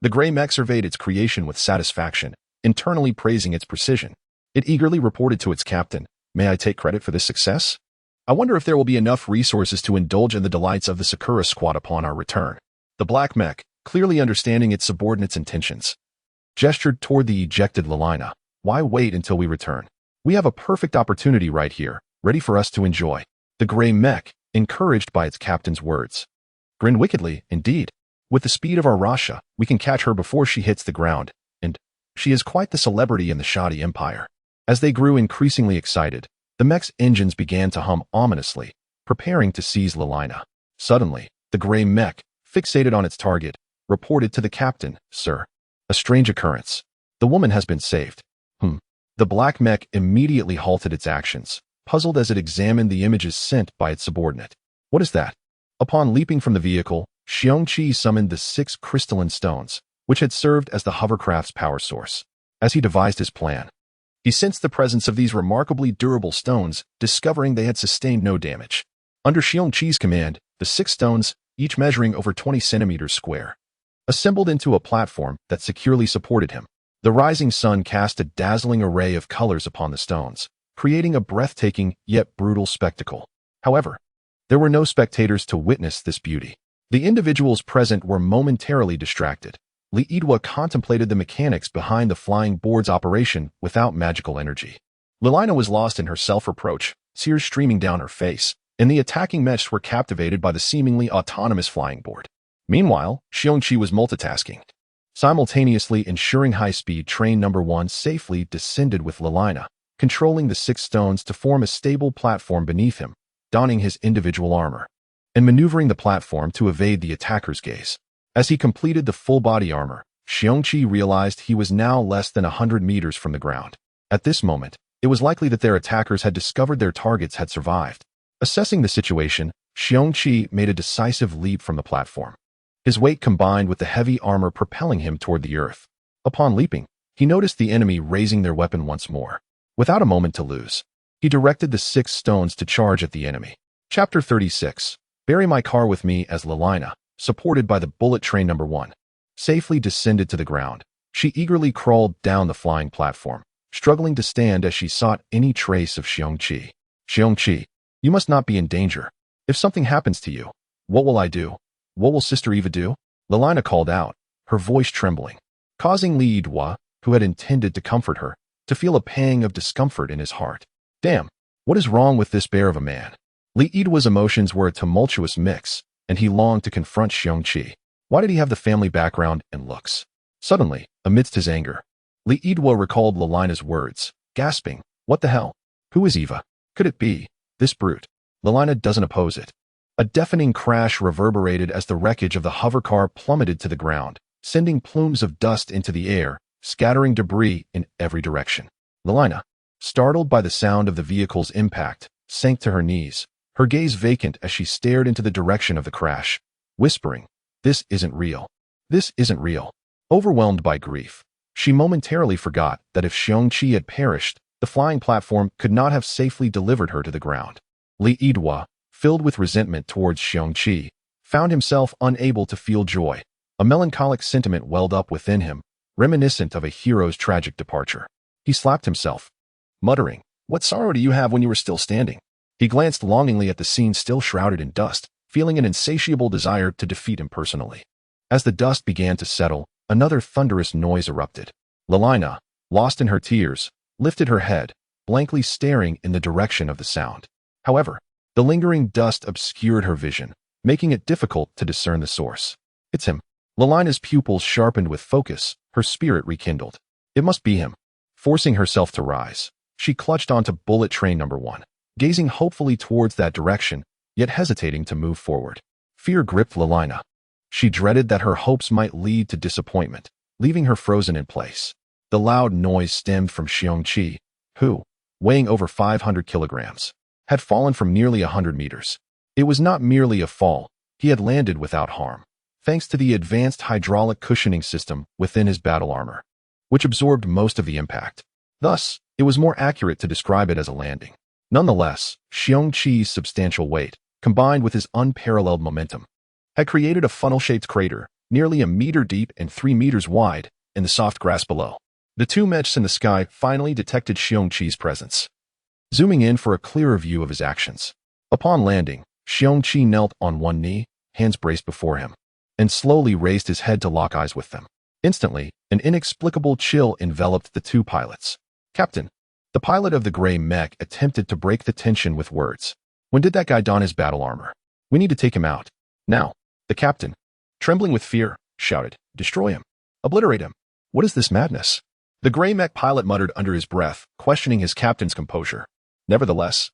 The gray mech surveyed its creation with satisfaction, internally praising its precision. It eagerly reported to its captain, "May I take credit for this success? I wonder if there will be enough resources to indulge in the delights of the Sakura squad upon our return." The black mech, clearly understanding its subordinate's intentions, gestured toward the ejected Lalina. "Why wait until we return? We have a perfect opportunity right here, ready for us to enjoy." The gray mech, encouraged by its captain's words, grinned wickedly. "Indeed. With the speed of our Rasha, we can catch her before she hits the ground, and she is quite the celebrity in the shoddy empire." As they grew increasingly excited, the mech's engines began to hum ominously, preparing to seize Lalina. Suddenly, the gray mech, fixated on its target, reported to the captain, "Sir, a strange occurrence. The woman has been saved." The black mech immediately halted its actions, puzzled as it examined the images sent by its subordinate. "What is that?" Upon leaping from the vehicle, Xiong Qi summoned the 6 crystalline stones, which had served as the hovercraft's power source. As he devised his plan, he sensed the presence of these remarkably durable stones, discovering they had sustained no damage. Under Xiong Qi's command, the 6 stones, each measuring over 20 centimeters square, assembled into a platform that securely supported him. The rising sun cast a dazzling array of colors upon the stones, creating a breathtaking yet brutal spectacle. However, there were no spectators to witness this beauty. The individuals present were momentarily distracted. Li contemplated the mechanics behind the flying board's operation without magical energy. Lalina was lost in her self-reproach, tears streaming down her face, and the attacking mechs were captivated by the seemingly autonomous flying board. Meanwhile, Xiong Qi was multitasking, simultaneously ensuring high-speed train number 1 safely descended with Lalina, controlling the 6 stones to form a stable platform beneath him, donning his individual armor, and maneuvering the platform to evade the attacker's gaze. As he completed the full-body armor, Xiong Qi realized he was now less than 100 meters from the ground. At this moment, it was likely that their attackers had discovered their targets had survived. Assessing the situation, Xiong Qi made a decisive leap from the platform. His weight combined with the heavy armor propelling him toward the earth. Upon leaping, he noticed the enemy raising their weapon once more. Without a moment to lose, he directed the 6 stones to charge at the enemy. Chapter 36. Bury my car with me as Lalina, supported by the bullet train number 1, safely descended to the ground. She eagerly crawled down the flying platform, struggling to stand as she sought any trace of Xiong Qi. "Xiong Qi, you must not be in danger. If something happens to you, what will I do? What will Sister Eva do?" Lalina called out, her voice trembling, causing Li Yidhua, who had intended to comfort her, to feel a pang of discomfort in his heart. Damn, what is wrong with this bear of a man? Li Yidhua's emotions were a tumultuous mix, and he longed to confront Xiong Qi. Why did he have the family background and looks? Suddenly, amidst his anger, Li Yidhua recalled Lalina's words, gasping, "What the hell? Who is Eva? Could it be this brute? Lalina doesn't oppose it." A deafening crash reverberated as the wreckage of the hovercar plummeted to the ground, sending plumes of dust into the air, scattering debris in every direction. Lalina, startled by the sound of the vehicle's impact, sank to her knees, her gaze vacant as she stared into the direction of the crash, whispering, "This isn't real. This isn't real." Overwhelmed by grief, she momentarily forgot that if Xiong Qi had perished, the flying platform could not have safely delivered her to the ground. Li Yidhua, filled with resentment towards Xiong Qi, found himself unable to feel joy. A melancholic sentiment welled up within him, reminiscent of a hero's tragic departure. He slapped himself, muttering, "What sorrow do you have when you were still standing?" He glanced longingly at the scene still shrouded in dust, feeling an insatiable desire to defeat him personally. As the dust began to settle, another thunderous noise erupted. Lalina, lost in her tears, lifted her head, blankly staring in the direction of the sound. However, the lingering dust obscured her vision, making it difficult to discern the source. "It's him." Lalina's pupils sharpened with focus, her spirit rekindled. It must be him. Forcing herself to rise, she clutched onto bullet train number 1. Gazing hopefully towards that direction, yet hesitating to move forward. Fear gripped Lelina. She dreaded that her hopes might lead to disappointment, leaving her frozen in place. The loud noise stemmed from Xiong Qi, who, weighing over 500 kilograms, had fallen from nearly 100 meters. It was not merely a fall, he had landed without harm, thanks to the advanced hydraulic cushioning system within his battle armor, which absorbed most of the impact. Thus, it was more accurate to describe it as a landing. Nonetheless, Xiong Qi's substantial weight, combined with his unparalleled momentum, had created a funnel-shaped crater, nearly a meter deep and 3 meters wide, in the soft grass below. The two mechs in the sky finally detected Xiong Qi's presence. Zooming in for a clearer view of his actions. Upon landing, Xiong Qi knelt on one knee, hands braced before him, and slowly raised his head to lock eyes with them. Instantly, an inexplicable chill enveloped the two pilots. "Captain," the pilot of the gray mech attempted to break the tension with words. "When did that guy don his battle armor? We need to take him out. Now." The captain, trembling with fear, shouted, "Destroy him. Obliterate him. What is this madness?" The gray mech pilot muttered under his breath, questioning his captain's composure. Nevertheless,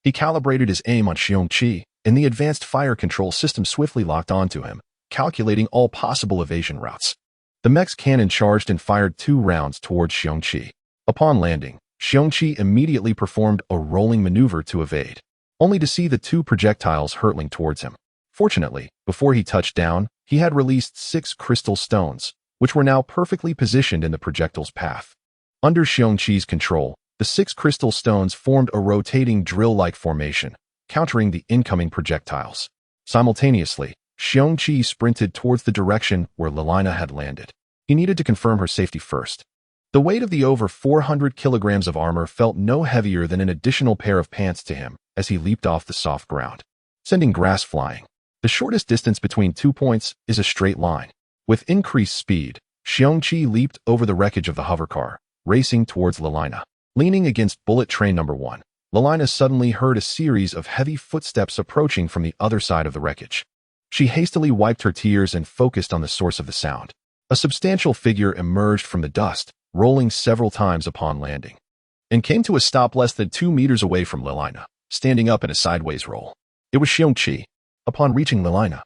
he calibrated his aim on Xiong Qi, and the advanced fire control system swiftly locked onto him, calculating all possible evasion routes. The mech's cannon charged and fired 2 rounds towards Xiong Qi. Upon landing, Xiong Qi immediately performed a rolling maneuver to evade, only to see the 2 projectiles hurtling towards him. Fortunately, before he touched down, he had released 6 crystal stones, which were now perfectly positioned in the projectile's path. Under Xiong Qi's control, the 6 crystal stones formed a rotating drill-like formation, countering the incoming projectiles. Simultaneously, Xiong Qi sprinted towards the direction where Lelina had landed. He needed to confirm her safety first. The weight of the over 400 kilograms of armor felt no heavier than an additional pair of pants to him as he leaped off the soft ground, sending grass flying. The shortest distance between 2 points is a straight line. With increased speed, Xiong Qi leaped over the wreckage of the hovercar, racing towards Lelina. Leaning against bullet train number 1, Lelina suddenly heard a series of heavy footsteps approaching from the other side of the wreckage. She hastily wiped her tears and focused on the source of the sound. A substantial figure emerged from the dust, rolling several times upon landing, and came to a stop less than 2 meters away from Lelina, standing up in a sideways roll. It was Xiong Qi. Upon reaching Lelina,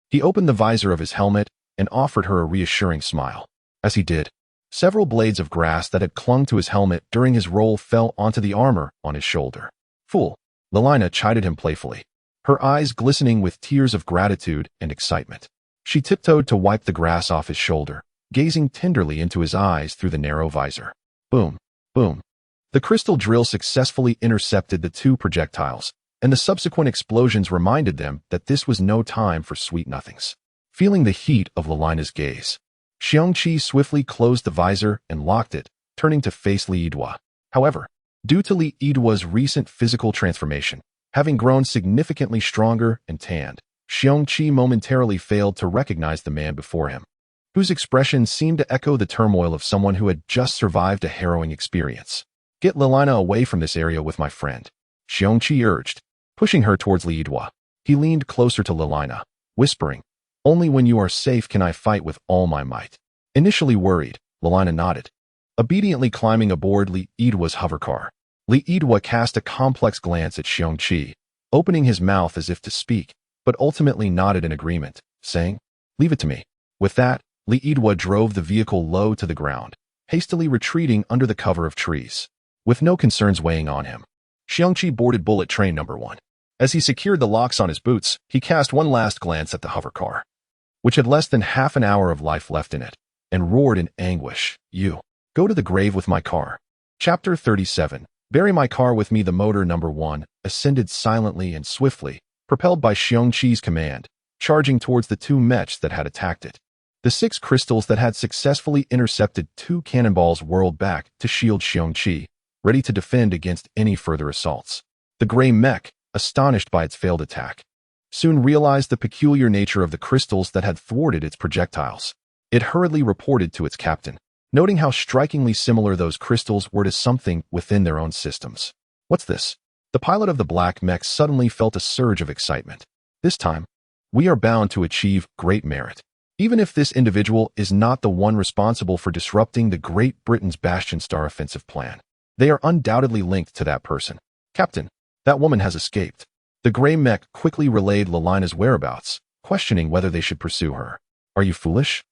he opened the visor of his helmet and offered her a reassuring smile. As he did, several blades of grass that had clung to his helmet during his roll fell onto the armor on his shoulder. "Fool," Lelina chided him playfully, her eyes glistening with tears of gratitude and excitement. She tiptoed to wipe the grass off his shoulder, gazing tenderly into his eyes through the narrow visor. Boom, boom. The crystal drill successfully intercepted the 2 projectiles, and the subsequent explosions reminded them that this was no time for sweet nothings. Feeling the heat of Lelina's gaze, Xiong Qi swiftly closed the visor and locked it, turning to face Li Yidua. However, due to Li Yidua's recent physical transformation, having grown significantly stronger and tanned, Xiong Qi momentarily failed to recognize the man before him, whose expression seemed to echo the turmoil of someone who had just survived a harrowing experience. "Get Lelina away from this area with my friend," Xiong Qi urged, pushing her towards Li Yidua. He leaned closer to Lelina, whispering, "Only when you are safe can I fight with all my might." Initially worried, Lelina nodded, obediently climbing aboard Li Yidua's hovercar. Li Yidua cast a complex glance at Xiong Qi, opening his mouth as if to speak, but ultimately nodded in agreement, saying, "Leave it to me." With that, Li Yidua drove the vehicle low to the ground, hastily retreating under the cover of trees. With no concerns weighing on him, Xiong Qi boarded bullet train number 1. As he secured the locks on his boots, he cast one last glance at the hovercar, which had less than half an hour of life left in it, and roared in anguish, "You, go to the grave with my car." Chapter 37. Bury my car with me. The motor number 1 ascended silently and swiftly, propelled by Xiong Qi's command, charging towards the 2 mechs that had attacked it. The 6 crystals that had successfully intercepted 2 cannonballs whirled back to shield Xiong Qi, ready to defend against any further assaults. The gray mech, astonished by its failed attack, soon realized the peculiar nature of the crystals that had thwarted its projectiles. It hurriedly reported to its captain, noting how strikingly similar those crystals were to something within their own systems. "What's this?" The pilot of the black mech suddenly felt a surge of excitement. "This time, we are bound to achieve great merit. Even if this individual is not the one responsible for disrupting the Great Britain's Bastion Star offensive plan, they are undoubtedly linked to that person. Captain, that woman has escaped." The gray mech quickly relayed Lilina's whereabouts, questioning whether they should pursue her. Are you foolish?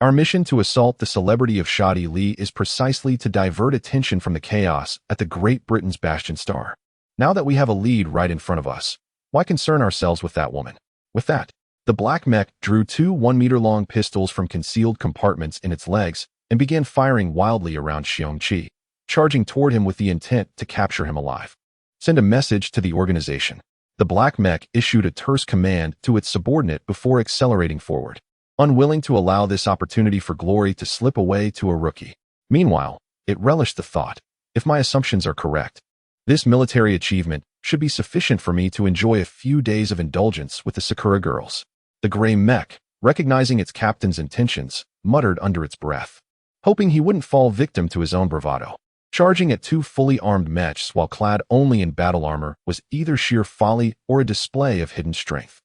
Our mission to assault the celebrity of Shadi Li is precisely to divert attention from the chaos at the Great Britain's Bastion Star. Now that we have a lead right in front of us, why concern ourselves with that woman? With that, the black mech drew two 1-meter-long pistols from concealed compartments in its legs and began firing wildly around Xiong Qi, charging toward him with the intent to capture him alive. Send a message to the organization. The black mech issued a terse command to its subordinate before accelerating forward, unwilling to allow this opportunity for glory to slip away to a rookie. Meanwhile, it relished the thought, if my assumptions are correct, this military achievement should be sufficient for me to enjoy a few days of indulgence with the Sakura girls. The gray mech, recognizing its captain's intentions, muttered under its breath, hoping he wouldn't fall victim to his own bravado. Charging at two fully armed mechs while clad only in battle armor was either sheer folly or a display of hidden strength.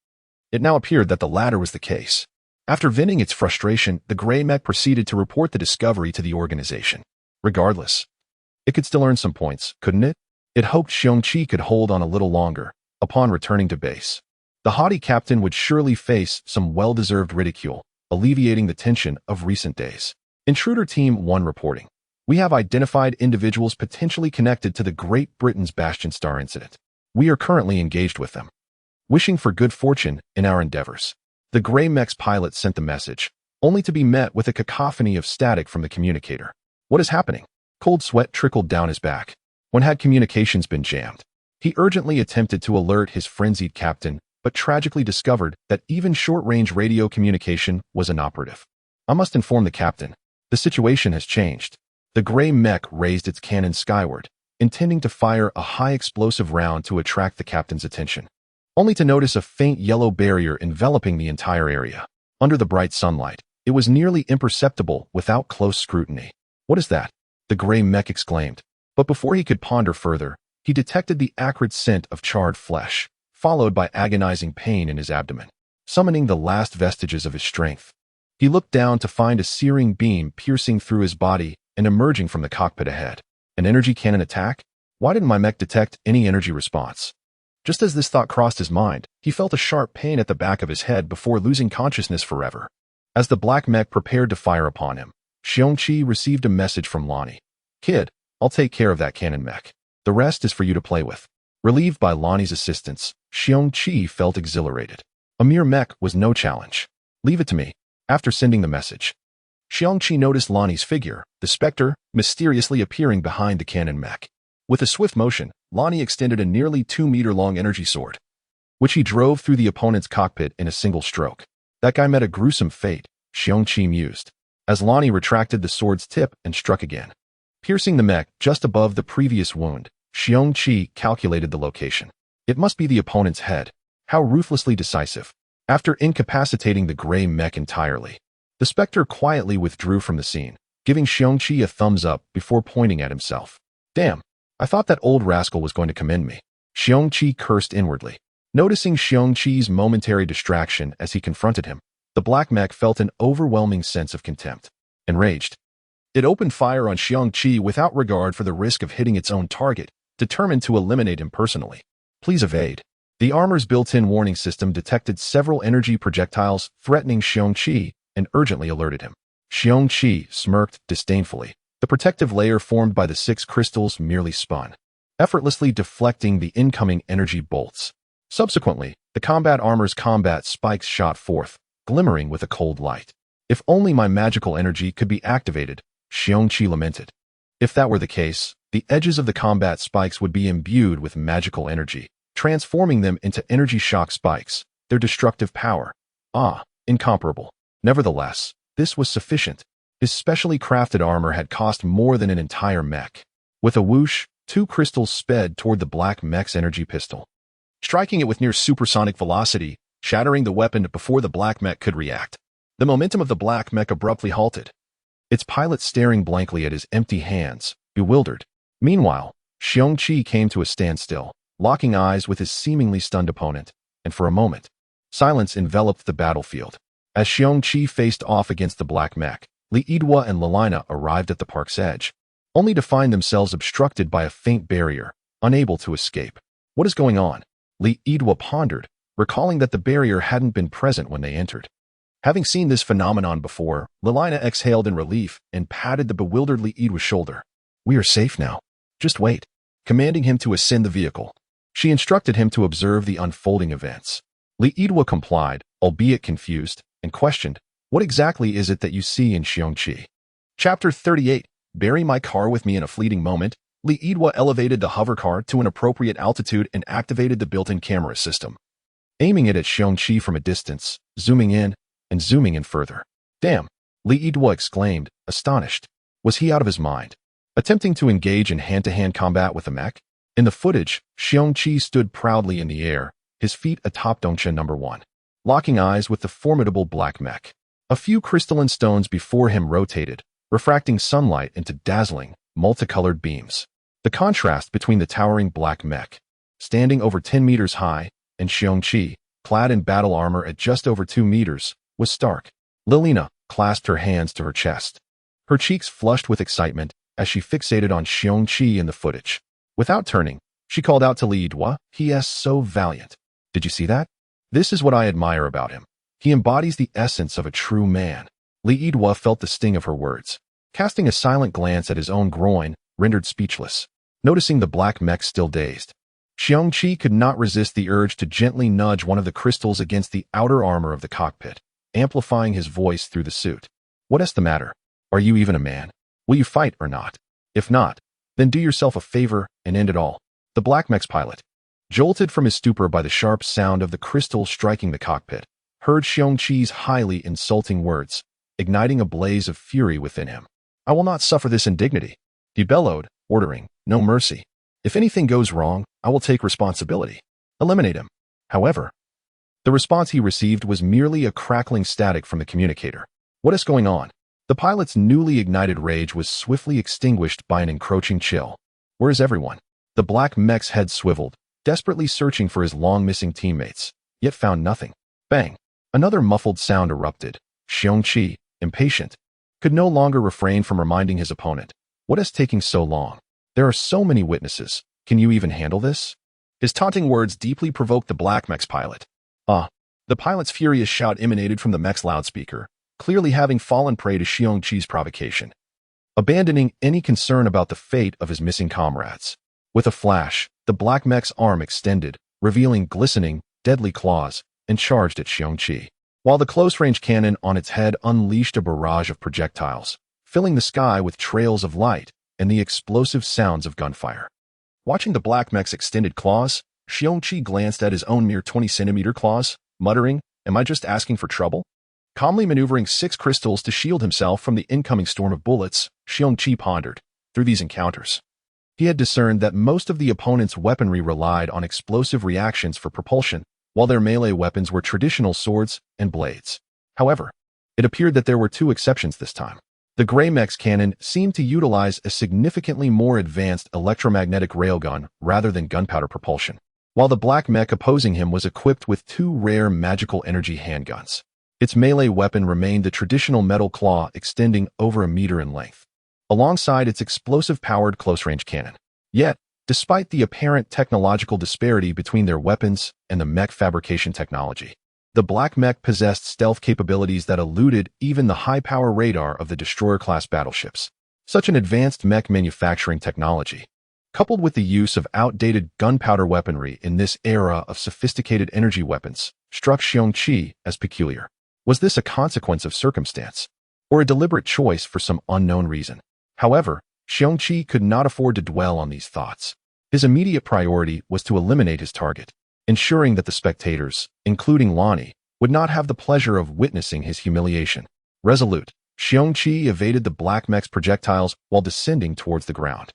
It now appeared that the latter was the case. After venting its frustration, the gray mech proceeded to report the discovery to the organization. Regardless, it could still earn some points, couldn't it? It hoped Xiong Qi could hold on a little longer. Upon returning to base, the haughty captain would surely face some well-deserved ridicule, alleviating the tension of recent days. Intruder Team 1 reporting. We have identified individuals potentially connected to the Great Britain's Bastion Star incident. We are currently engaged with them. Wishing for good fortune in our endeavors. The gray mech's pilot sent the message, only to be met with a cacophony of static from the communicator. What is happening? Cold sweat trickled down his back. When had communications been jammed? He urgently attempted to alert his frenzied captain, but tragically discovered that even short-range radio communication was inoperative. I must inform the captain. The situation has changed. The gray mech raised its cannon skyward, intending to fire a high-explosive round to attract the captain's attention, only to notice a faint yellow barrier enveloping the entire area. Under the bright sunlight, it was nearly imperceptible without close scrutiny. What is that? The gray mech exclaimed. But before he could ponder further, he detected the acrid scent of charred flesh, followed by agonizing pain in his abdomen, summoning the last vestiges of his strength. He looked down to find a searing beam piercing through his body and emerging from the cockpit ahead. An energy cannon attack? Why didn't my mech detect any energy response? Just as this thought crossed his mind, he felt a sharp pain at the back of his head before losing consciousness forever. As the black mech prepared to fire upon him, Xiong Qi received a message from Lonnie. Kid, I'll take care of that cannon mech. The rest is for you to play with. Relieved by Lonnie's assistance, Xiong Qi felt exhilarated. A mere mech was no challenge. Leave it to me. After sending the message, Xiong Qi noticed Lonnie's figure, the specter, mysteriously appearing behind the cannon mech. With a swift motion, Lonnie extended a nearly 2-meter-long energy sword, which he drove through the opponent's cockpit in a single stroke. That guy met a gruesome fate, Xiong Qi mused, as Lonnie retracted the sword's tip and struck again. Piercing the mech just above the previous wound, Xiong Qi calculated the location. It must be the opponent's head. How ruthlessly decisive. After incapacitating the gray mech entirely, the specter quietly withdrew from the scene, giving Xiong Qi a thumbs up before pointing at himself. Damn, I thought that old rascal was going to commend me. Xiong Qi cursed inwardly. Noticing Xiong Qi's momentary distraction as he confronted him, the black mech felt an overwhelming sense of contempt. Enraged, it opened fire on Xiong Qi without regard for the risk of hitting its own target, determined to eliminate him personally. Please evade. The armor's built-in warning system detected several energy projectiles threatening Xiong Qi and urgently alerted him. Xiong Qi smirked disdainfully. The protective layer formed by the 6 crystals merely spun, effortlessly deflecting the incoming energy bolts. Subsequently, the combat armor's combat spikes shot forth, glimmering with a cold light. If only my magical energy could be activated, Xiong Qi lamented. If that were the case, the edges of the combat spikes would be imbued with magical energy, transforming them into energy shock spikes, their destructive power. Incomparable. Nevertheless, this was sufficient. His specially crafted armor had cost more than an entire mech. With a whoosh, 2 crystals sped toward the black mech's energy pistol, striking it with near supersonic velocity, shattering the weapon before the black mech could react. The momentum of the black mech abruptly halted, its pilot staring blankly at his empty hands, bewildered. Meanwhile, Xiong Qi came to a standstill, locking eyes with his seemingly stunned opponent, and for a moment, silence enveloped the battlefield. As Xiong Qi faced off against the black mech, Li Yidua and Lilina arrived at the park's edge, only to find themselves obstructed by a faint barrier, unable to escape. What is going on? Li Yidua pondered, recalling that the barrier hadn't been present when they entered. Having seen this phenomenon before, Lilina exhaled in relief and patted the bewildered Li Yidua's shoulder. "We are safe now. Just wait," commanding him to ascend the vehicle. She instructed him to observe the unfolding events. Li Yidua complied, albeit confused, and questioned, "What exactly is it that you see in Xiong Qi?" Chapter 38. Bury my car with me in a fleeting moment. Li Yidua elevated the hover car to an appropriate altitude and activated the built-in camera system, aiming it at Xiong Qi from a distance, zooming in and zooming in further. "Damn!" Li Yidua exclaimed, astonished. Was he out of his mind? Attempting to engage in hand-to-hand combat with the mech? In the footage, Xiong Qi stood proudly in the air, his feet atop Dongchen number 1, locking eyes with the formidable black mech. A few crystalline stones before him rotated, refracting sunlight into dazzling, multicolored beams. The contrast between the towering black mech, standing over 10 meters high, and Xiong Qi, clad in battle armor at just over 2 meters, was stark. Lilina clasped her hands to her chest, her cheeks flushed with excitement as she fixated on Xiong Qi in the footage. Without turning, she called out to Li Yidua, "He is so valiant. Did you see that? This is what I admire about him. He embodies the essence of a true man." Li Yidua felt the sting of her words, casting a silent glance at his own groin, rendered speechless. Noticing the black mech still dazed, Xiong Qi could not resist the urge to gently nudge one of the crystals against the outer armor of the cockpit, amplifying his voice through the suit. "What is the matter? Are you even a man? Will you fight or not? If not, then do yourself a favor and end it all." The black mech's pilot, jolted from his stupor by the sharp sound of the crystal striking the cockpit, heard Xiong Qi's highly insulting words, igniting a blaze of fury within him. "I will not suffer this indignity," he bellowed, ordering, "No mercy. If anything goes wrong, I will take responsibility. Eliminate him." However, the response he received was merely a crackling static from the communicator. "What is going on?" The pilot's newly ignited rage was swiftly extinguished by an encroaching chill. "Where is everyone?" The black mech's head swiveled, desperately searching for his long-missing teammates, yet found nothing. Bang! Another muffled sound erupted. Xiong Qi, impatient, could no longer refrain from reminding his opponent, "What is taking so long? There are so many witnesses. Can you even handle this?" His taunting words deeply provoked the black mech's pilot. "Ah!" The pilot's furious shout emanated from the mech's loudspeaker, clearly having fallen prey to Xiong Qi's provocation, abandoning any concern about the fate of his missing comrades. With a flash, the black mech's arm extended, revealing glistening, deadly claws, and charged at Xiong Qi, while the close-range cannon on its head unleashed a barrage of projectiles, filling the sky with trails of light and the explosive sounds of gunfire. Watching the black mech's extended claws, Xiong Qi glanced at his own mere 20-centimeter claws, muttering, "Am I just asking for trouble?" Calmly maneuvering 6 crystals to shield himself from the incoming storm of bullets, Xiong Qi pondered. Through these encounters, he had discerned that most of the opponent's weaponry relied on explosive reactions for propulsion, while their melee weapons were traditional swords and blades. However, it appeared that there were 2 exceptions this time. The gray mech's cannon seemed to utilize a significantly more advanced electromagnetic railgun rather than gunpowder propulsion, while the black mech opposing him was equipped with 2 rare magical energy handguns. Its melee weapon remained the traditional metal claw extending over a meter in length, alongside its explosive-powered close-range cannon. Yet, despite the apparent technological disparity between their weapons and the mech fabrication technology, the black mech possessed stealth capabilities that eluded even the high-power radar of the destroyer-class battleships. Such an advanced mech manufacturing technology, coupled with the use of outdated gunpowder weaponry in this era of sophisticated energy weapons, struck Xiong Qi as peculiar. Was this a consequence of circumstance, or a deliberate choice for some unknown reason? However, Xiong Qi could not afford to dwell on these thoughts. His immediate priority was to eliminate his target, ensuring that the spectators, including Lonnie, would not have the pleasure of witnessing his humiliation. Resolute, Xiong Qi evaded the black mech's projectiles while descending towards the ground.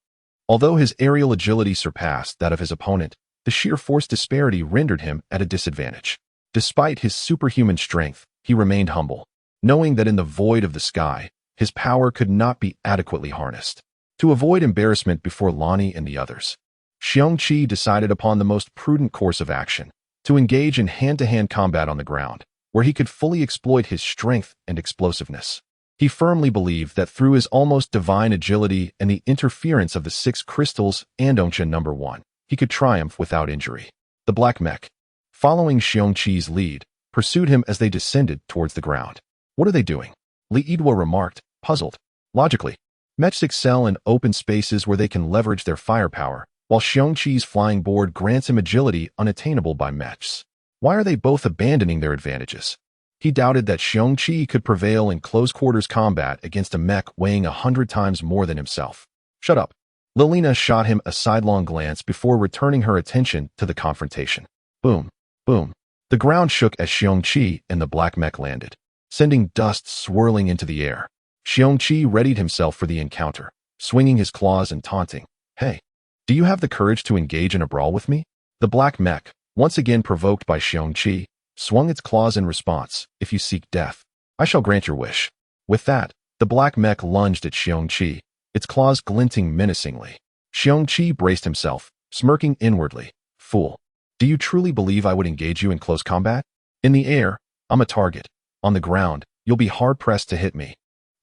Although his aerial agility surpassed that of his opponent, the sheer force disparity rendered him at a disadvantage. Despite his superhuman strength, he remained humble, knowing that in the void of the sky, his power could not be adequately harnessed. To avoid embarrassment before Lonnie and the others, Xiong Qi decided upon the most prudent course of action, to engage in hand-to-hand combat on the ground, where he could fully exploit his strength and explosiveness. He firmly believed that through his almost divine agility and the interference of the 6 crystals and Dongchen number 1, he could triumph without injury. The black mech, following Xiong Qi's lead, pursued him as they descended towards the ground. What are they doing? Li Yidhua remarked, puzzled. Logically, mechs excel in open spaces where they can leverage their firepower, while Xiong Qi's flying board grants him agility unattainable by mechs. Why are they both abandoning their advantages? He doubted that Xiong Qi could prevail in close-quarters combat against a mech weighing 100 times more than himself. Shut up. Lilina shot him a sidelong glance before returning her attention to the confrontation. Boom, boom. The ground shook as Xiong Qi and the black mech landed, sending dust swirling into the air. Xiong Qi readied himself for the encounter, swinging his claws and taunting. Hey, do you have the courage to engage in a brawl with me? The black mech, once again provoked by Xiong Qi, swung its claws in response. If you seek death, I shall grant your wish. With that, the black mech lunged at Xiong Qi, its claws glinting menacingly. Xiong Qi braced himself, smirking inwardly. Fool. Do you truly believe I would engage you in close combat? In the air, I'm a target. On the ground, you'll be hard-pressed to hit me.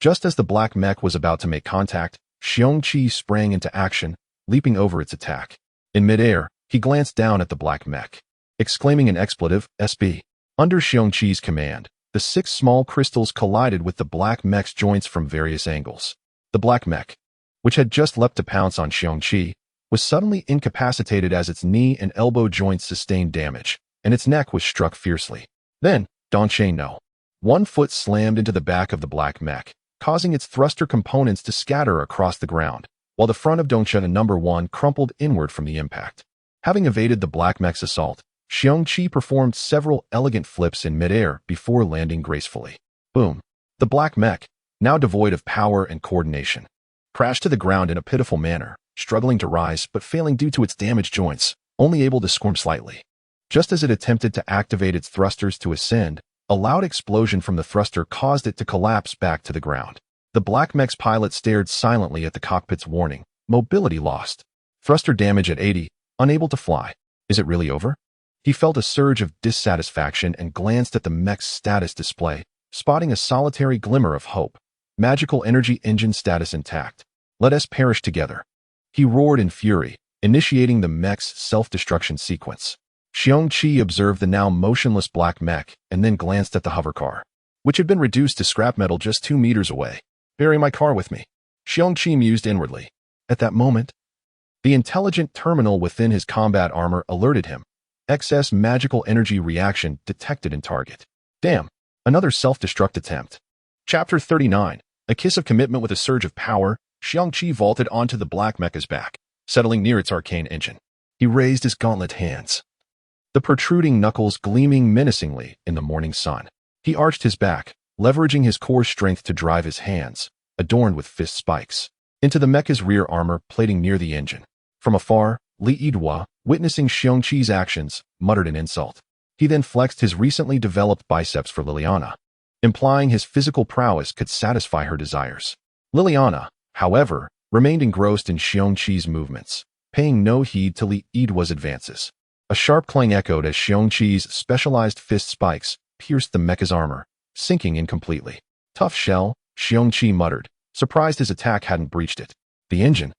Just as the black mech was about to make contact, Xiong Qi sprang into action, leaping over its attack. In midair, he glanced down at the black mech, exclaiming an expletive, SB. Under Xiong Qi's command, the 6 small crystals collided with the black mech's joints from various angles. The black mech, which had just leapt to pounce on Xiong Qi, was suddenly incapacitated as its knee and elbow joints sustained damage, and its neck was struck fiercely. Then, Dongsheng no. One foot slammed into the back of the black mech, causing its thruster components to scatter across the ground, while the front of Dongsheng No. 1 crumpled inward from the impact. Having evaded the black mech's assault, Xiong Qi performed several elegant flips in midair before landing gracefully. Boom. The black mech, now devoid of power and coordination, crashed to the ground in a pitiful manner, struggling to rise but failing due to its damaged joints, only able to squirm slightly. Just as it attempted to activate its thrusters to ascend, a loud explosion from the thruster caused it to collapse back to the ground. The black mech's pilot stared silently at the cockpit's warning. Mobility lost. Thruster damage at 80, unable to fly. Is it really over? He felt a surge of dissatisfaction and glanced at the mech's status display, spotting a solitary glimmer of hope. Magical energy engine status intact. Let us perish together. He roared in fury, initiating the mech's self-destruction sequence. Xiong Qi observed the now motionless black mech and then glanced at the hovercar, which had been reduced to scrap metal just 2 meters away. Bury my car with me, Xiong Qi mused inwardly. At that moment, the intelligent terminal within his combat armor alerted him. Excess magical energy reaction detected in target. Damn, another self-destruct attempt. Chapter 39. A kiss of commitment with a surge of power, Xiong Qi vaulted onto the black mecha's back, settling near its arcane engine. He raised his gauntlet hands, the protruding knuckles gleaming menacingly in the morning sun. He arched his back, leveraging his core strength to drive his hands, adorned with fist spikes, into the mecha's rear armor plating near the engine. From afar, Li Yidhua, witnessing Xiong Qi's actions, muttered an insult. He then flexed his recently developed biceps for Liliana, implying his physical prowess could satisfy her desires. Liliana, however, remained engrossed in Xiong Qi's movements, paying no heed to Li Yidhua's advances. A sharp clang echoed as Xiong Qi's specialized fist spikes pierced the mecha's armor, sinking in completely. Tough shell, Xiong Qi muttered, surprised his attack hadn't breached it. The engine,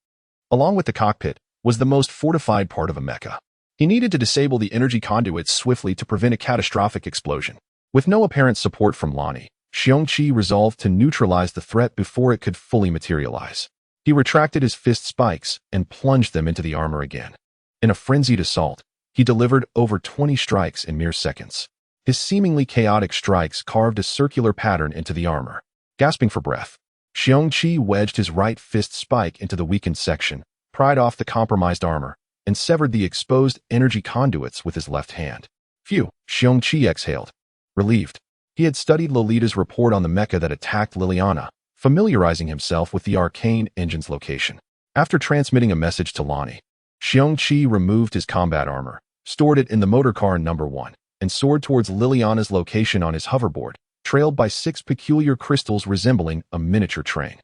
along with the cockpit, was the most fortified part of a mecha. He needed to disable the energy conduits swiftly to prevent a catastrophic explosion. With no apparent support from Lani, Xiong Qi resolved to neutralize the threat before it could fully materialize. He retracted his fist spikes and plunged them into the armor again. In a frenzied assault, he delivered over 20 strikes in mere seconds. His seemingly chaotic strikes carved a circular pattern into the armor. Gasping for breath, Xiong Qi wedged his right fist spike into the weakened section, pried off the compromised armor, and severed the exposed energy conduits with his left hand. Phew, Xiong Qi exhaled, relieved. He had studied Lolita's report on the mecha that attacked Liliana, familiarizing himself with the arcane engine's location. After transmitting a message to Lani, Xiong Qi removed his combat armor, stored it in the motorcar No. 1, and soared towards Liliana's location on his hoverboard, trailed by 6 peculiar crystals resembling a miniature train.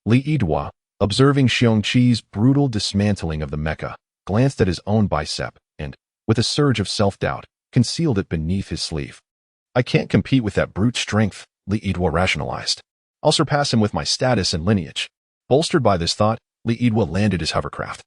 Li Yidhua, observing Xiong Qi's brutal dismantling of the mecha, glanced at his own bicep and, with a surge of self-doubt, concealed it beneath his sleeve. I can't compete with that brute strength, Li Yidhua rationalized. I'll surpass him with my status and lineage. Bolstered by this thought, Li Yidhua landed his hovercraft.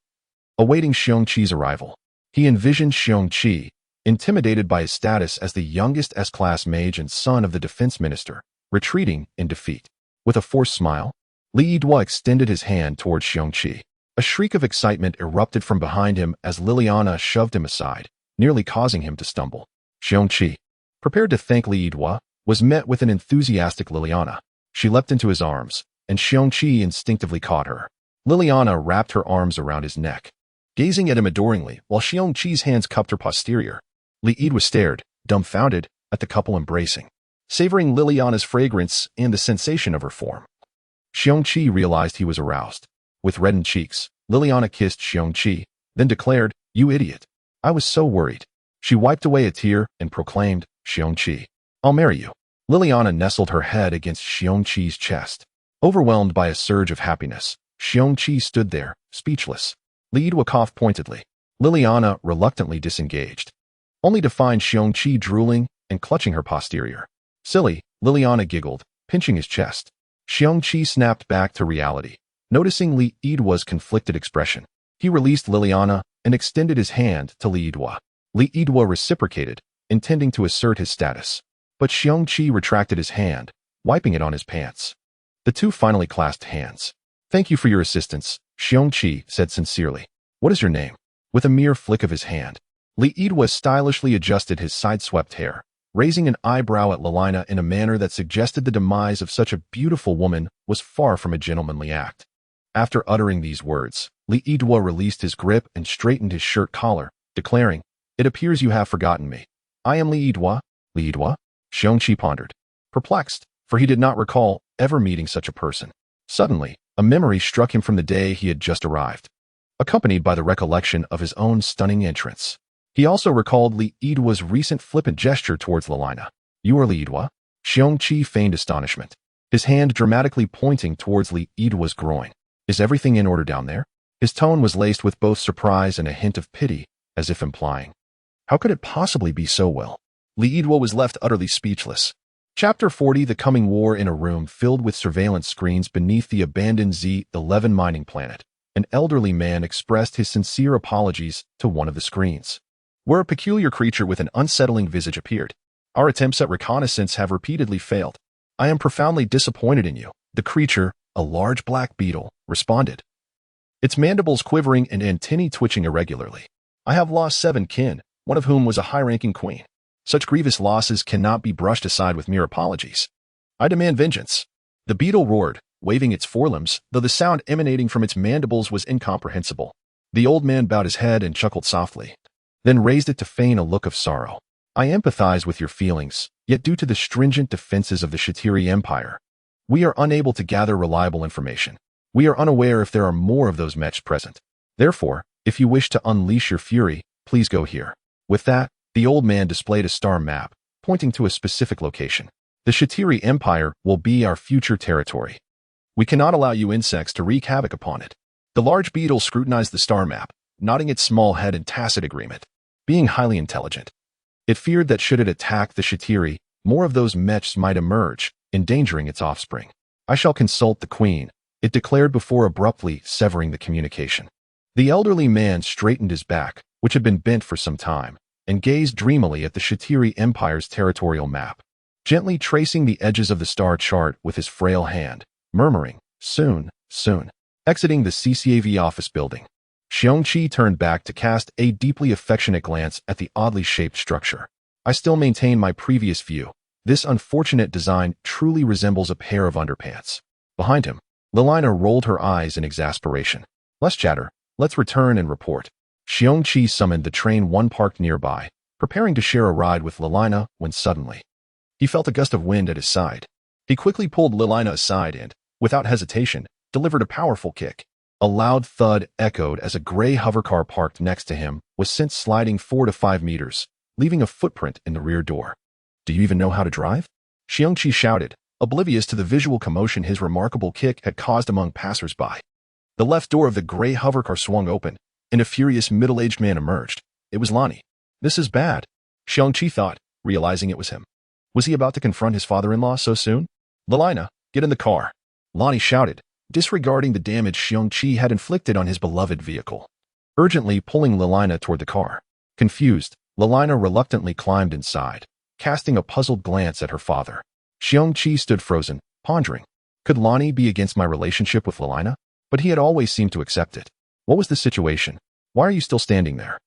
Awaiting Xiong Qi's arrival, he envisioned Xiong Qi, intimidated by his status as the youngest S-class mage and son of the defense minister, retreating in defeat. With a forced smile, Li Yidua extended his hand towards Xiong Qi. A shriek of excitement erupted from behind him as Liliana shoved him aside, nearly causing him to stumble. Xiong Qi, prepared to thank Li Yidua, was met with an enthusiastic Liliana. She leapt into his arms, and Xiong Qi instinctively caught her. Liliana wrapped her arms around his neck, gazing at him adoringly while Xiong Qi's hands cupped her posterior. Li Yidua stared, dumbfounded, at the couple embracing, savoring Liliana's fragrance and the sensation of her form. Xiong Qi realized he was aroused. With reddened cheeks, Liliana kissed Xiong Qi, then declared, "You idiot. I was so worried." She wiped away a tear and proclaimed, "Xiong Qi, I'll marry you." Liliana nestled her head against Xiong Qi's chest. Overwhelmed by a surge of happiness, Xiong Qi stood there, speechless. Li Yidua coughed pointedly. Liliana reluctantly disengaged, only to find Xiong Qi drooling and clutching her posterior. "Silly," Liliana giggled, pinching his chest. Xiong Qi snapped back to reality, noticing Li Yidua's conflicted expression. He released Liliana and extended his hand to Li Yidua. Li Yidua reciprocated, intending to assert his status. But Xiong Qi retracted his hand, wiping it on his pants. The two finally clasped hands. "Thank you for your assistance," Xiong Qi said sincerely. "What is your name?" With a mere flick of his hand, Li Yidua stylishly adjusted his side-swept hair, raising an eyebrow at Liliana in a manner that suggested the demise of such a beautiful woman was far from a gentlemanly act. After uttering these words, Li Yidua released his grip and straightened his shirt collar, declaring, "It appears you have forgotten me. I am Li Yidua." Li Yidua? Xiong Qi pondered, perplexed, for he did not recall ever meeting such a person. Suddenly, a memory struck him from the day he had just arrived, accompanied by the recollection of his own stunning entrance. He also recalled Li Yidua's recent flippant gesture towards Liliana. "You are Li Yidua?" Xiong Qi feigned astonishment, his hand dramatically pointing towards Li Yidua's groin. "Is everything in order down there?" His tone was laced with both surprise and a hint of pity, as if implying, "How could it possibly be so well?" Li Yidua was left utterly speechless. Chapter 40: The Coming War. In a room filled with surveillance screens beneath the abandoned Z-11 mining planet, an elderly man expressed his sincere apologies to one of the screens, where a peculiar creature with an unsettling visage appeared. "Our attempts at reconnaissance have repeatedly failed. I am profoundly disappointed in you." The creature, a large black beetle, responded, its mandibles quivering and antennae twitching irregularly. "I have lost 7 kin, one of whom was a high-ranking queen. Such grievous losses cannot be brushed aside with mere apologies. I demand vengeance." The beetle roared, waving its forelimbs, though the sound emanating from its mandibles was incomprehensible. The old man bowed his head and chuckled softly, then raised it to feign a look of sorrow. "I empathize with your feelings, yet due to the stringent defenses of the Shatiri Empire, we are unable to gather reliable information. We are unaware if there are more of those mechs present. Therefore, if you wish to unleash your fury, please go here." With that, the old man displayed a star map, pointing to a specific location. "The Shatiri Empire will be our future territory. We cannot allow you insects to wreak havoc upon it." The large beetle scrutinized the star map, nodding its small head in tacit agreement. Being highly intelligent, it feared that should it attack the Shatiri, more of those mechs might emerge, endangering its offspring. "I shall consult the queen," it declared before abruptly severing the communication. The elderly man straightened his back, which had been bent for some time, and gazed dreamily at the Shatiri Empire's territorial map, gently tracing the edges of the star chart with his frail hand, murmuring, "Soon, soon." Exiting the CCAV office building, Xiong Qi turned back to cast a deeply affectionate glance at the oddly shaped structure. "I still maintain my previous view. This unfortunate design truly resembles a pair of underpants." Behind him, Liliana rolled her eyes in exasperation. "Less chatter, let's return and report." Xiong Qi summoned the train one parked nearby, preparing to share a ride with Liliana when suddenly, he felt a gust of wind at his side. He quickly pulled Liliana aside and, without hesitation, delivered a powerful kick. A loud thud echoed as a gray hovercar parked next to him was sent sliding 4 to 5 meters, leaving a footprint in the rear door. "Do you even know how to drive?" Xiong Qi shouted, oblivious to the visual commotion his remarkable kick had caused among passers-by. The left door of the gray hovercar swung open, and a furious middle-aged man emerged. It was Lonnie. "This is bad," Xiong Qi thought, realizing it was him. Was he about to confront his father-in-law so soon? "Liliana, get in the car," Lonnie shouted, disregarding the damage Xiong Qi had inflicted on his beloved vehicle, urgently pulling Liliana toward the car. Confused, Lelina reluctantly climbed inside, casting a puzzled glance at her father. Xiong Qi stood frozen, pondering. Could Lonnie be against my relationship with Lelina? But he had always seemed to accept it. What was the situation? Why are you still standing there?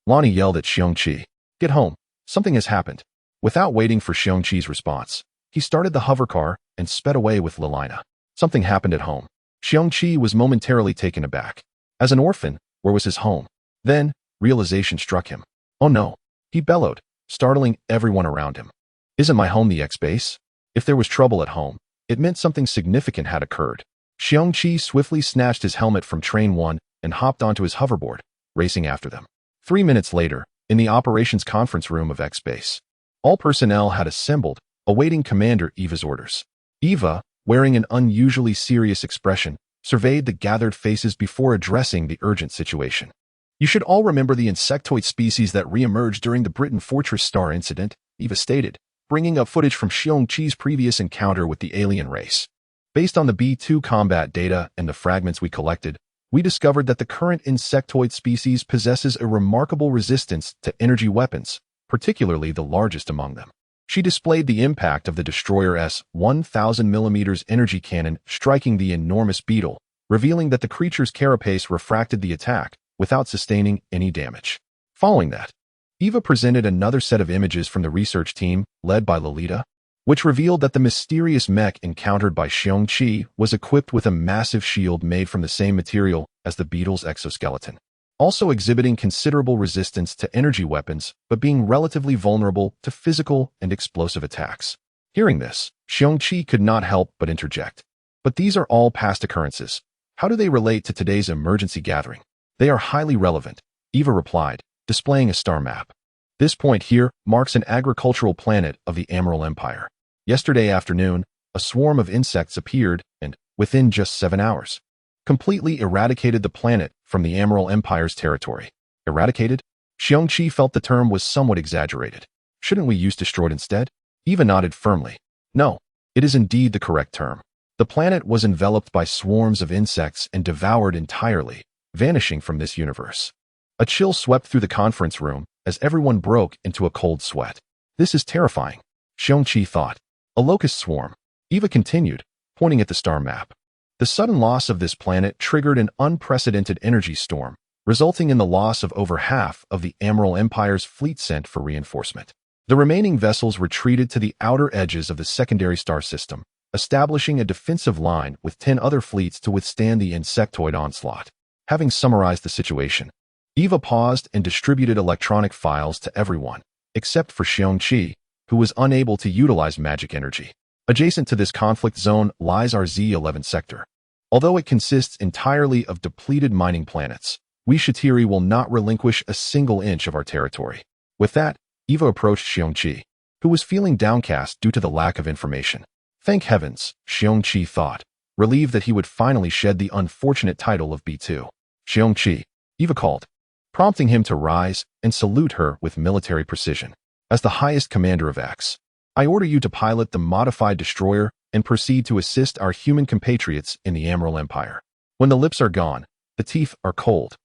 Lonnie yelled at Xiong Qi. Get home. Something has happened. Without waiting for Xiong Qi's response, he started the hovercar and sped away with Lelina. Something happened at home. Xiong Qi was momentarily taken aback. As an orphan, where was his home? Then, realization struck him. Oh no, he bellowed, startling everyone around him. Isn't my home the X-base? If there was trouble at home, it meant something significant had occurred. Xiong Qi swiftly snatched his helmet from Train 1 and hopped onto his hoverboard, racing after them. 3 minutes later, in the operations conference room of X-base, all personnel had assembled, awaiting Commander Eva's orders. Eva, wearing an unusually serious expression, surveyed the gathered faces before addressing the urgent situation. You should all remember the insectoid species that re-emerged during the Britain Fortress Star incident, Eva stated, bringing up footage from Xiong Qi's previous encounter with the alien race. Based on the B2 combat data and the fragments we collected, we discovered that the current insectoid species possesses a remarkable resistance to energy weapons, particularly the largest among them. She displayed the impact of the destroyer's 1,000mm energy cannon striking the enormous beetle, revealing that the creature's carapace refracted the attack without sustaining any damage. Following that, Eva presented another set of images from the research team, led by Lolita, which revealed that the mysterious mech encountered by Xiong Qi was equipped with a massive shield made from the same material as the beetle's exoskeleton, also exhibiting considerable resistance to energy weapons but being relatively vulnerable to physical and explosive attacks. Hearing this, Xiong Qi could not help but interject. But these are all past occurrences. How do they relate to today's emergency gathering? They are highly relevant, Eva replied, displaying a star map. This point here marks an agricultural planet of the Emerald Empire. Yesterday afternoon, a swarm of insects appeared and, within just 7 hours, completely eradicated the planet from the Emerald Empire's territory. Eradicated? Xiong Qi felt the term was somewhat exaggerated. Shouldn't we use destroyed instead? Eva nodded firmly. No, it is indeed the correct term. The planet was enveloped by swarms of insects and devoured entirely, vanishing from this universe. A chill swept through the conference room as everyone broke into a cold sweat. This is terrifying, Xiong Qi thought. A locust swarm. Eva continued, pointing at the star map. The sudden loss of this planet triggered an unprecedented energy storm, resulting in the loss of over half of the Emerald Empire's fleet sent for reinforcement. The remaining vessels retreated to the outer edges of the secondary star system, establishing a defensive line with 10 other fleets to withstand the insectoid onslaught. Having summarized the situation, Eva paused and distributed electronic files to everyone, except for Xiong Qi, who was unable to utilize magic energy. Adjacent to this conflict zone lies our Z11 sector. Although it consists entirely of depleted mining planets, we Shatiri will not relinquish a single inch of our territory. With that, Eva approached Xiong Qi, who was feeling downcast due to the lack of information. Thank heavens, Xiong Qi thought, relieved that he would finally shed the unfortunate title of B2. Xiong Qi, Eva called, prompting him to rise and salute her with military precision. As the highest commander of X, I order you to pilot the modified destroyer and proceed to assist our human compatriots in the Emerald Empire. When the lips are gone, the teeth are cold.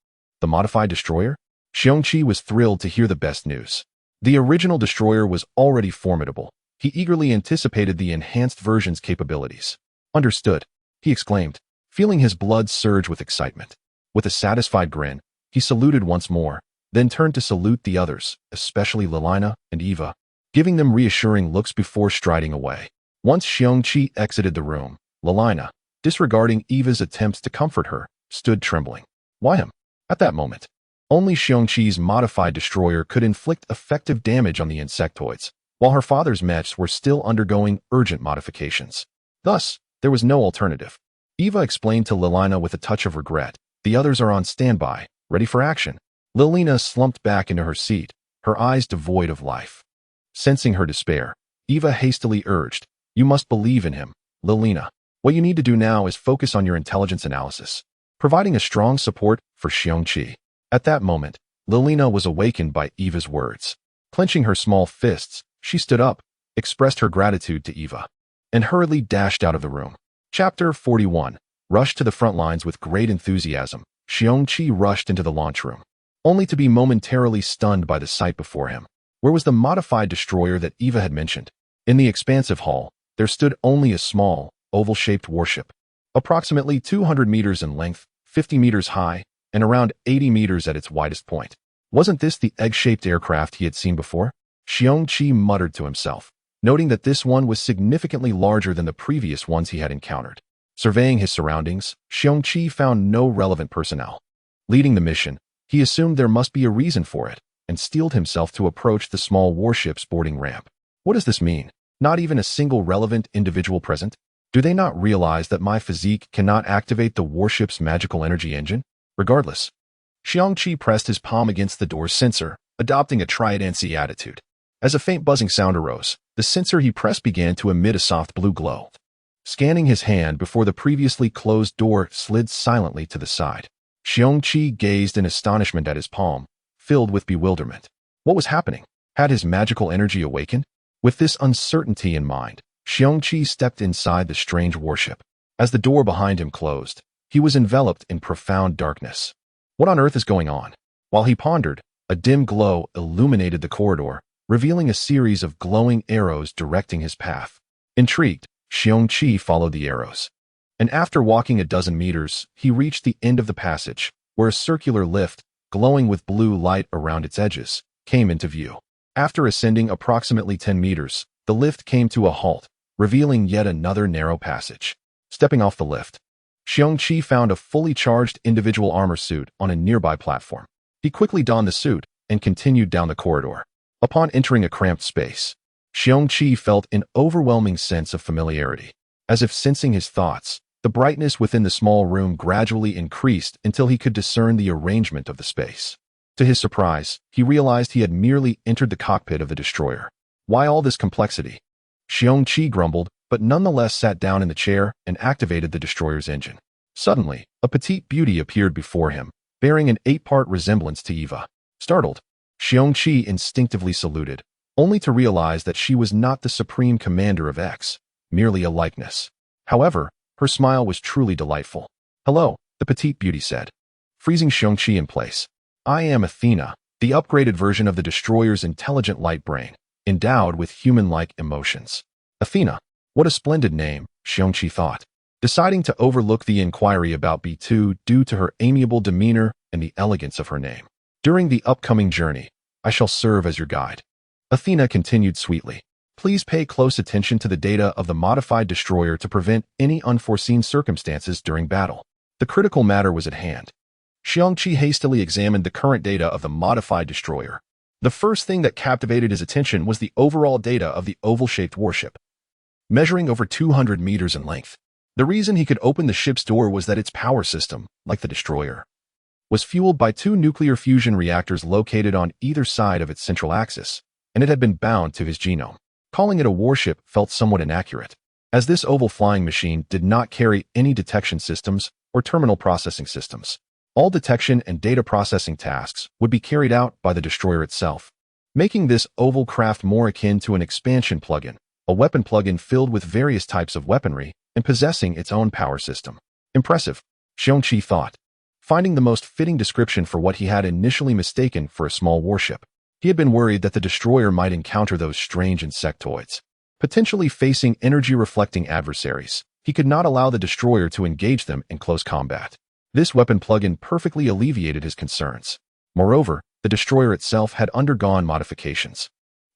The modified destroyer? Xiong Qi was thrilled to hear the best news. The original destroyer was already formidable. He eagerly anticipated the enhanced version's capabilities. Understood, he exclaimed, feeling his blood surge with excitement. With a satisfied grin, he saluted once more, then turned to salute the others, especially Lelina and Eva, giving them reassuring looks before striding away. Once Xiong Qi exited the room, Lelina, disregarding Eva's attempts to comfort her, stood trembling. Why him? At that moment, only Xiong Qi's modified destroyer could inflict effective damage on the insectoids, while her father's mechs were still undergoing urgent modifications. Thus, there was no alternative. Eva explained to Lelina with a touch of regret, the others are on standby, ready for action. Lelina slumped back into her seat, her eyes devoid of life. Sensing her despair, Eva hastily urged, you must believe in him, Lelina. What you need to do now is focus on your intelligence analysis, providing a strong support for Xiong Qi. At that moment, Lelina was awakened by Eva's words. Clenching her small fists, she stood up, expressed her gratitude to Eva, and hurriedly dashed out of the room. Chapter 41. Rushed to the front lines with great enthusiasm, Xiong Qi rushed into the launch room. only to be momentarily stunned by the sight before him. Where was the modified destroyer that Eva had mentioned? In the expansive hall, there stood only a small, oval-shaped warship, approximately 200 meters in length, 50 meters high, and around 80 meters at its widest point. Wasn't this the egg-shaped aircraft he had seen before? Xiong Qi muttered to himself, noting that this one was significantly larger than the previous ones he had encountered. Surveying his surroundings, Xiong Qi found no relevant personnel. Leading the mission, he assumed there must be a reason for it, and steeled himself to approach the small warship's boarding ramp. What does this mean? Not even a single relevant individual present? Do they not realize that my physique cannot activate the warship's magical energy engine? Regardless, Xiong Qi pressed his palm against the door's sensor, adopting a try-it-and-see attitude. As a faint buzzing sound arose, the sensor he pressed began to emit a soft blue glow. Scanning his hand before the previously closed door slid silently to the side, Xiong Qi gazed in astonishment at his palm, filled with bewilderment. What was happening? Had his magical energy awakened? With this uncertainty in mind, Xiong Qi stepped inside the strange warship. As the door behind him closed, he was enveloped in profound darkness. What on earth is going on? While he pondered, a dim glow illuminated the corridor, revealing a series of glowing arrows directing his path. Intrigued, Xiong Qi followed the arrows. And after walking a dozen meters, he reached the end of the passage, where a circular lift, glowing with blue light around its edges, came into view. After ascending approximately 10 meters, the lift came to a halt, revealing yet another narrow passage. Stepping off the lift, Xiong Qi found a fully charged individual armor suit on a nearby platform. He quickly donned the suit and continued down the corridor. Upon entering a cramped space, Xiong Qi felt an overwhelming sense of familiarity. As if sensing his thoughts, the brightness within the small room gradually increased until he could discern the arrangement of the space. To his surprise, he realized he had merely entered the cockpit of the destroyer. Why all this complexity? Xiong Qi grumbled, but nonetheless sat down in the chair and activated the destroyer's engine. Suddenly, a petite beauty appeared before him, bearing an 8-part resemblance to Eva. Startled, Xiong Qi instinctively saluted, only to realize that she was not the supreme commander of X, merely a likeness. However, her smile was truly delightful. "Hello," the petite beauty said, freezing Xiong Qi in place. "I am Athena, the upgraded version of the destroyer's intelligent light brain, endowed with human-like emotions." Athena, what a splendid name, Xiong Qi thought, deciding to overlook the inquiry about B2 due to her amiable demeanor and the elegance of her name. "During the upcoming journey, I shall serve as your guide." Athena continued sweetly. "Please pay close attention to the data of the modified destroyer to prevent any unforeseen circumstances during battle." The critical matter was at hand. Xiong Qi hastily examined the current data of the modified destroyer. The first thing that captivated his attention was the overall data of the oval-shaped warship, measuring over 200 meters in length. The reason he could open the ship's door was that its power system, like the destroyer, was fueled by 2 nuclear fusion reactors located on either side of its central axis, and it had been bound to his genome. Calling it a warship felt somewhat inaccurate, as this oval flying machine did not carry any detection systems or terminal processing systems. All detection and data processing tasks would be carried out by the destroyer itself, making this oval craft more akin to an expansion plugin, a weapon plugin filled with various types of weaponry and possessing its own power system. Impressive, Xiong Qi thought, finding the most fitting description for what he had initially mistaken for a small warship. He had been worried that the destroyer might encounter those strange insectoids, potentially facing energy-reflecting adversaries. He could not allow the destroyer to engage them in close combat. This weapon plugin perfectly alleviated his concerns. Moreover, the destroyer itself had undergone modifications.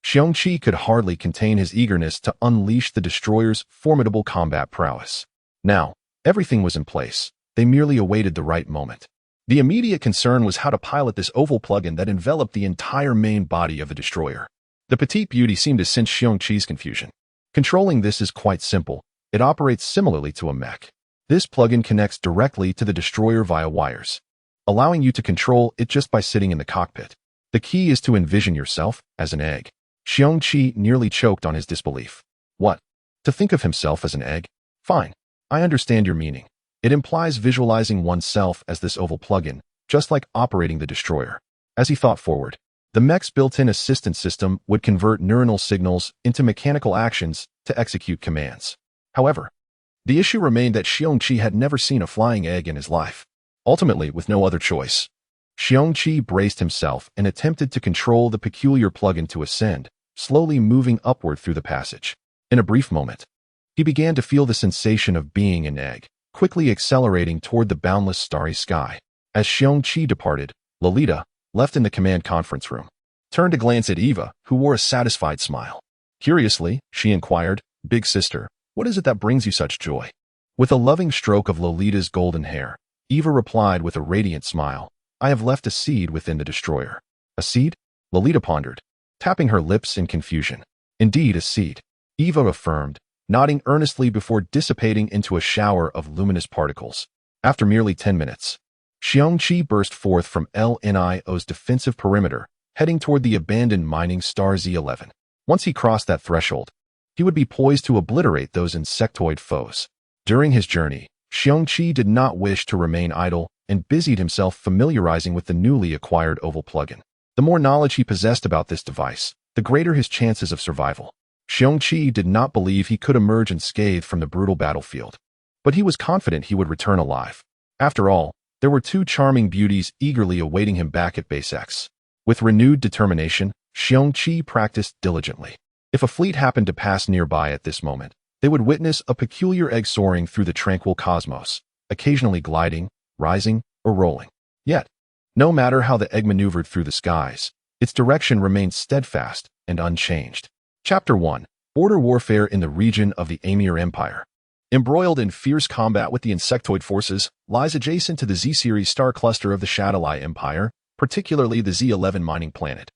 Xiong Qi could hardly contain his eagerness to unleash the destroyer's formidable combat prowess. Now, everything was in place. They merely awaited the right moment. The immediate concern was how to pilot this oval plugin that enveloped the entire main body of the destroyer. The petite beauty seemed to sense Xiong Qi's confusion. Controlling this is quite simple. It operates similarly to a mech. This plugin connects directly to the destroyer via wires, allowing you to control it just by sitting in the cockpit. The key is to envision yourself as an egg. Xiong Qi nearly choked on his disbelief. What? To think of himself as an egg? Fine. I understand your meaning. It implies visualizing oneself as this oval plugin, just like operating the destroyer. As he thought forward, the mech's built-in assistance system would convert neuronal signals into mechanical actions to execute commands. However, the issue remained that Xiong Qi had never seen a flying egg in his life. Ultimately, with no other choice, Xiong Qi braced himself and attempted to control the peculiar plug-in to ascend, slowly moving upward through the passage. In a brief moment, he began to feel the sensation of being an egg, quickly accelerating toward the boundless starry sky. As Xiong Qi departed, Lolita, left in the command conference room, turned to glance at Eva, who wore a satisfied smile. Curiously, she inquired, "Big sister, what is it that brings you such joy?" With a loving stroke of Lolita's golden hair, Eva replied with a radiant smile, "I have left a seed within the destroyer." "A seed?" Lolita pondered, tapping her lips in confusion. "Indeed, a seed," Eva affirmed, nodding earnestly before dissipating into a shower of luminous particles. After merely 10 minutes, Xiong Qi burst forth from LNIO's defensive perimeter, heading toward the abandoned mining star Z11. Once he crossed that threshold, he would be poised to obliterate those insectoid foes. During his journey, Xiong Qi did not wish to remain idle and busied himself familiarizing with the newly acquired oval plugin. The more knowledge he possessed about this device, the greater his chances of survival. Xiong Qi did not believe he could emerge unscathed from the brutal battlefield, but he was confident he would return alive. After all, there were two charming beauties eagerly awaiting him back at Base X. With renewed determination, Xiong Qi practiced diligently. If a fleet happened to pass nearby at this moment, they would witness a peculiar egg soaring through the tranquil cosmos, occasionally gliding, rising, or rolling. Yet, no matter how the egg maneuvered through the skies, its direction remained steadfast and unchanged. Chapter 1. Border Warfare in the Region of the Amir Empire. Embroiled in fierce combat with the insectoid forces, lies adjacent to the Z-series star cluster of the Shadalai Empire, particularly the Z11 mining planet,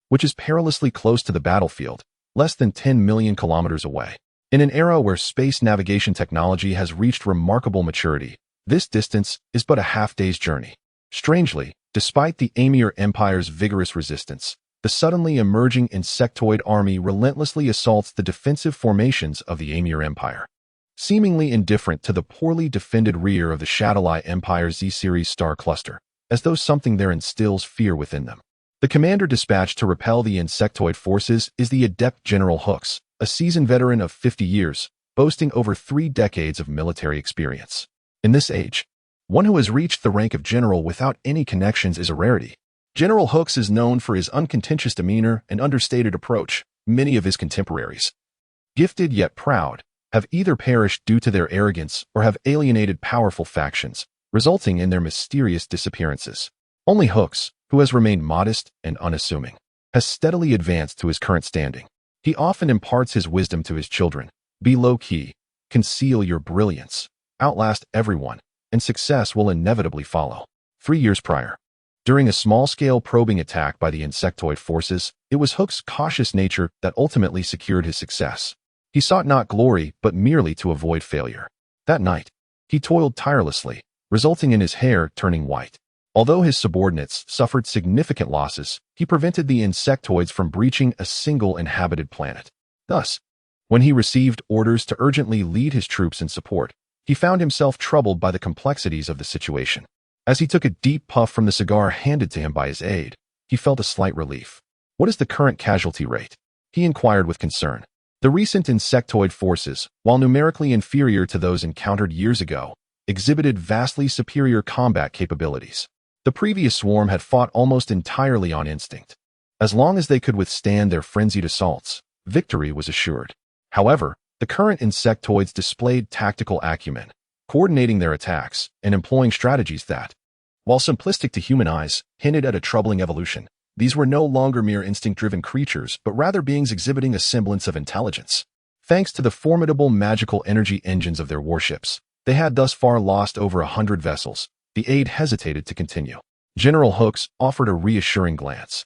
which is perilously close to the battlefield, less than 10 million kilometers away. In an era where space navigation technology has reached remarkable maturity, this distance is but a half-day's journey. Strangely, despite the Amir Empire's vigorous resistance, the suddenly emerging insectoid army relentlessly assaults the defensive formations of the Amir Empire. Seemingly indifferent to the poorly defended rear of the Shadalai Empire's Z-series star cluster, as though something there instills fear within them. The commander dispatched to repel the insectoid forces is the adept General Hooks, a seasoned veteran of 50 years, boasting over 3 decades of military experience. In this age, one who has reached the rank of general without any connections is a rarity. General Hooks is known for his uncontentious demeanor and understated approach. Many of his contemporaries, gifted yet proud, have either perished due to their arrogance or have alienated powerful factions, resulting in their mysterious disappearances. Only Hooks, who has remained modest and unassuming, has steadily advanced to his current standing. He often imparts his wisdom to his children. Be low-key, conceal your brilliance, outlast everyone, and success will inevitably follow. 3 years prior, during a small-scale probing attack by the insectoid forces, it was Hook's cautious nature that ultimately secured his success. He sought not glory, but merely to avoid failure. That night, he toiled tirelessly, resulting in his hair turning white. Although his subordinates suffered significant losses, he prevented the insectoids from breaching a single inhabited planet. Thus, when he received orders to urgently lead his troops in support, he found himself troubled by the complexities of the situation. As he took a deep puff from the cigar handed to him by his aide, he felt a slight relief. "What is the current casualty rate?" he inquired with concern. The recent insectoid forces, while numerically inferior to those encountered years ago, exhibited vastly superior combat capabilities. The previous swarm had fought almost entirely on instinct. As long as they could withstand their frenzied assaults, victory was assured. However, the current insectoids displayed tactical acumen, coordinating their attacks and employing strategies that, while simplistic to human eyes, hinted at a troubling evolution. These were no longer mere instinct-driven creatures, but rather beings exhibiting a semblance of intelligence. Thanks to the formidable magical energy engines of their warships, they had thus far lost over 100 vessels. The aide hesitated to continue. General Hooks offered a reassuring glance,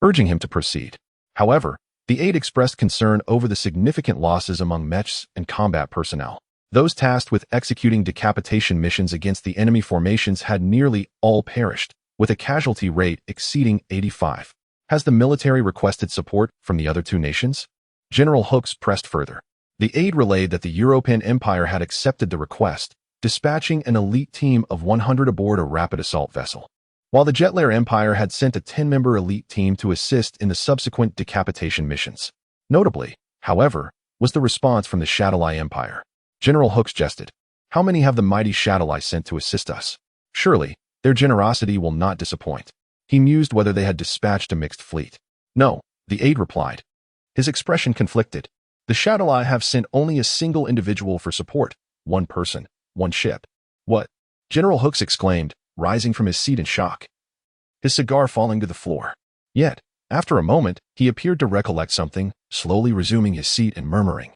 urging him to proceed. However, the aide expressed concern over the significant losses among mechs and combat personnel. Those tasked with executing decapitation missions against the enemy formations had nearly all perished, with a casualty rate exceeding 85. Has the military requested support from the other 2 nations? General Hooks pressed further. The aide relayed that the European Empire had accepted the request, dispatching an elite team of 100 aboard a rapid assault vessel, while the Jetlair Empire had sent a 10-member elite team to assist in the subsequent decapitation missions. Notably, however, was the response from the Shadalai Empire. General Hooks jested. "How many have the mighty Shadalai sent to assist us? Surely, Their generosity will not disappoint. He mused whether they had dispatched a mixed fleet. No, the aide replied. His expression conflicted. The Shadoweye have sent only a single individual for support. One person, one ship. What? General Hooks exclaimed, rising from his seat in shock, his cigar falling to the floor. Yet, after a moment, he appeared to recollect something, slowly resuming his seat and murmuring.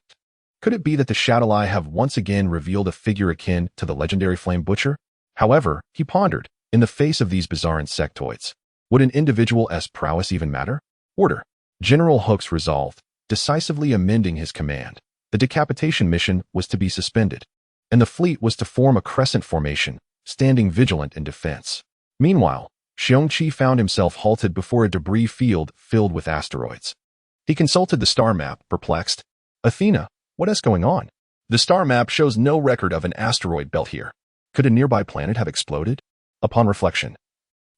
Could it be that the Shadoweye have once again revealed a figure akin to the legendary Flame Butcher? However, he pondered, in the face of these bizarre insectoids, would an individual's prowess even matter? Order. General Hooks resolved, decisively amending his command. The decapitation mission was to be suspended, and the fleet was to form a crescent formation, standing vigilant in defense. Meanwhile, Xiong Qi found himself halted before a debris field filled with asteroids. He consulted the star map, perplexed. Athena, what is going on? The star map shows no record of an asteroid belt here. Could a nearby planet have exploded? Upon reflection,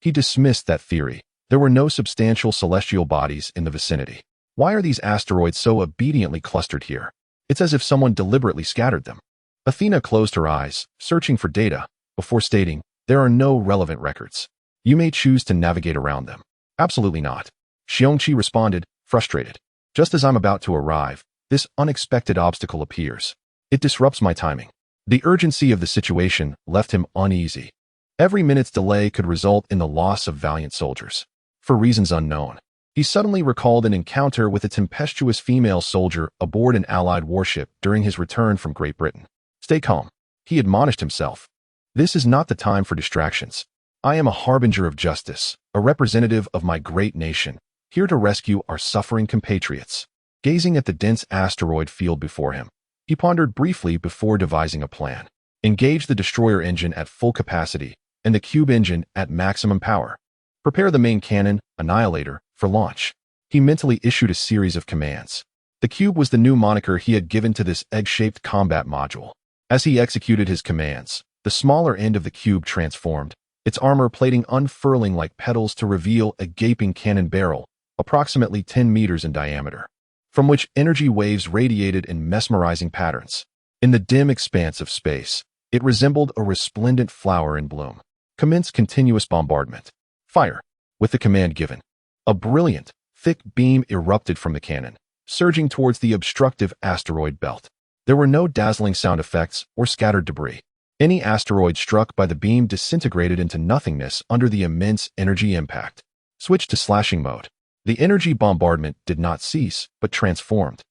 he dismissed that theory. There were no substantial celestial bodies in the vicinity. Why are these asteroids so obediently clustered here? It's as if someone deliberately scattered them. Athena closed her eyes, searching for data, before stating, there are no relevant records. You may choose to navigate around them. Absolutely not. Xiong Qi responded, frustrated. Just as I'm about to arrive, this unexpected obstacle appears. It disrupts my timing. The urgency of the situation left him uneasy. Every minute's delay could result in the loss of valiant soldiers. For reasons unknown, he suddenly recalled an encounter with a tempestuous female soldier aboard an Allied warship during his return from Great Britain. Stay calm, he admonished himself. This is not the time for distractions. I am a harbinger of justice, a representative of my great nation, here to rescue our suffering compatriots. Gazing at the dense asteroid field before him, he pondered briefly before devising a plan. Engage the destroyer engine at full capacity and the cube engine at maximum power. Prepare the main cannon, Annihilator, for launch. He mentally issued a series of commands. The cube was the new moniker he had given to this egg-shaped combat module. As he executed his commands, the smaller end of the cube transformed, its armor plating unfurling like petals to reveal a gaping cannon barrel, approximately 10 meters in diameter, from which energy waves radiated in mesmerizing patterns. In the dim expanse of space, it resembled a resplendent flower in bloom. Commence continuous bombardment. Fire. With the command given, a brilliant, thick beam erupted from the cannon, surging towards the obstructive asteroid belt. There were no dazzling sound effects or scattered debris. Any asteroid struck by the beam disintegrated into nothingness under the immense energy impact. Switch to slashing mode. The energy bombardment did not cease, but transformed.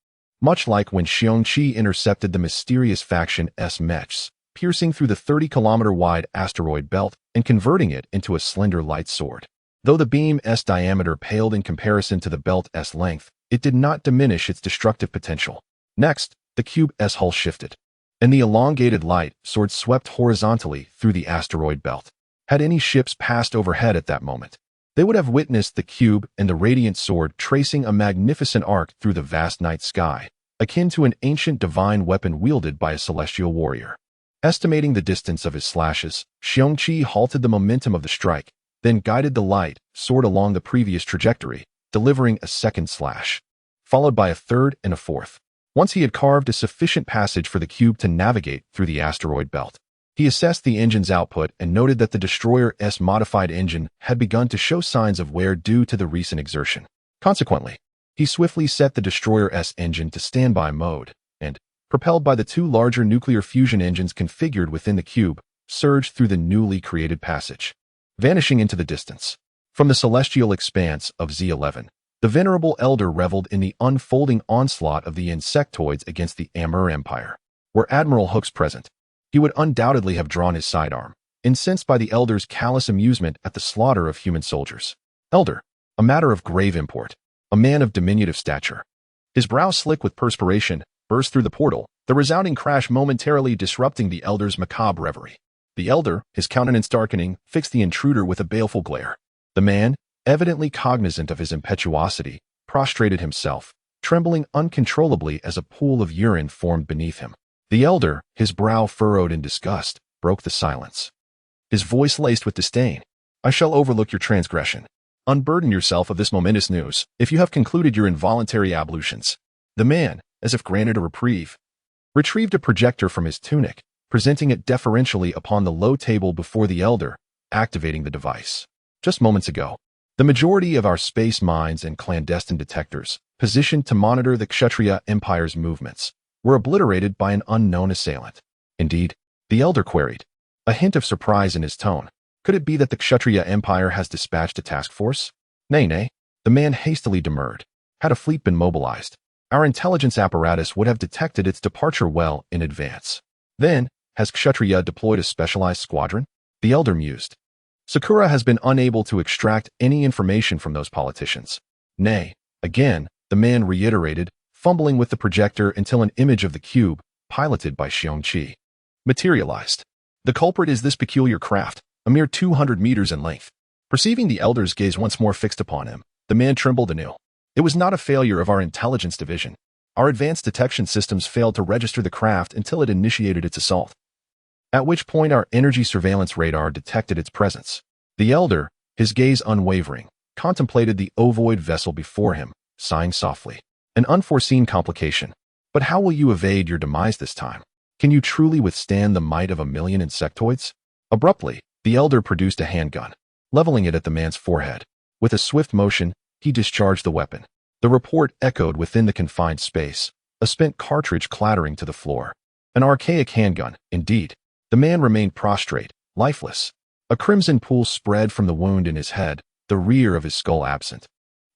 Much like when Xiong Qi intercepted the mysterious faction's mechs, piercing through the 30-kilometer-wide asteroid belt and converting it into a slender light sword. Though the beam's diameter paled in comparison to the belt's length, it did not diminish its destructive potential. Next, the cube's hull shifted, and the elongated light sword swept horizontally through the asteroid belt. Had any ships passed overhead at that moment, they would have witnessed the cube and the radiant sword tracing a magnificent arc through the vast night sky, akin to an ancient divine weapon wielded by a celestial warrior. Estimating the distance of his slashes, Xiong Qi halted the momentum of the strike, then guided the light sword along the previous trajectory, delivering a second slash, followed by a third and a fourth. Once he had carved a sufficient passage for the cube to navigate through the asteroid belt, he assessed the engine's output and noted that the destroyer's modified engine had begun to show signs of wear due to the recent exertion. Consequently, he swiftly set the destroyer's engine to standby mode, and, propelled by the two larger nuclear fusion engines configured within the cube, surged through the newly created passage, vanishing into the distance. From the celestial expanse of Z11, the venerable elder reveled in the unfolding onslaught of the insectoids against the Amur Empire. Were Admiral Hooks present, he would undoubtedly have drawn his sidearm, incensed by the elder's callous amusement at the slaughter of human soldiers. Elder, a matter of grave import, a man of diminutive stature, his brow slick with perspiration, burst through the portal, the resounding crash momentarily disrupting the elder's macabre reverie. The elder, his countenance darkening, fixed the intruder with a baleful glare. The man, evidently cognizant of his impetuosity, prostrated himself, trembling uncontrollably as a pool of urine formed beneath him. The elder, his brow furrowed in disgust, broke the silence. His voice laced with disdain. I shall overlook your transgression. Unburden yourself of this momentous news, if you have concluded your involuntary ablutions. The man, as if granted a reprieve, retrieved a projector from his tunic, presenting it deferentially upon the low table before the elder, activating the device. Just moments ago, the majority of our space mines and clandestine detectors, positioned to monitor the Kshatriya Empire's movements, were obliterated by an unknown assailant. Indeed, the elder queried, a hint of surprise in his tone. Could it be that the Kshatriya Empire has dispatched a task force? Nay, nay, the man hastily demurred. Had a fleet been mobilized, our intelligence apparatus would have detected its departure well in advance. Then, has Kshatriya deployed a specialized squadron? The elder mused. Sakura has been unable to extract any information from those politicians. Nay, again, the man reiterated, fumbling with the projector until an image of the cube, piloted by Xiong Qi, materialized. The culprit is this peculiar craft, a mere 200 meters in length. Perceiving the elder's gaze once more fixed upon him, the man trembled anew. It was not a failure of our intelligence division. Our advanced detection systems failed to register the craft until it initiated its assault, at which point our energy surveillance radar detected its presence. The elder, his gaze unwavering, contemplated the ovoid vessel before him, sighing softly. An unforeseen complication. But how will you evade your demise this time? Can you truly withstand the might of 1,000,000 insectoids? Abruptly, the elder produced a handgun, leveling it at the man's forehead. With a swift motion, he discharged the weapon. The report echoed within the confined space, a spent cartridge clattering to the floor. An archaic handgun, indeed. The man remained prostrate, lifeless. A crimson pool spread from the wound in his head, the rear of his skull absent.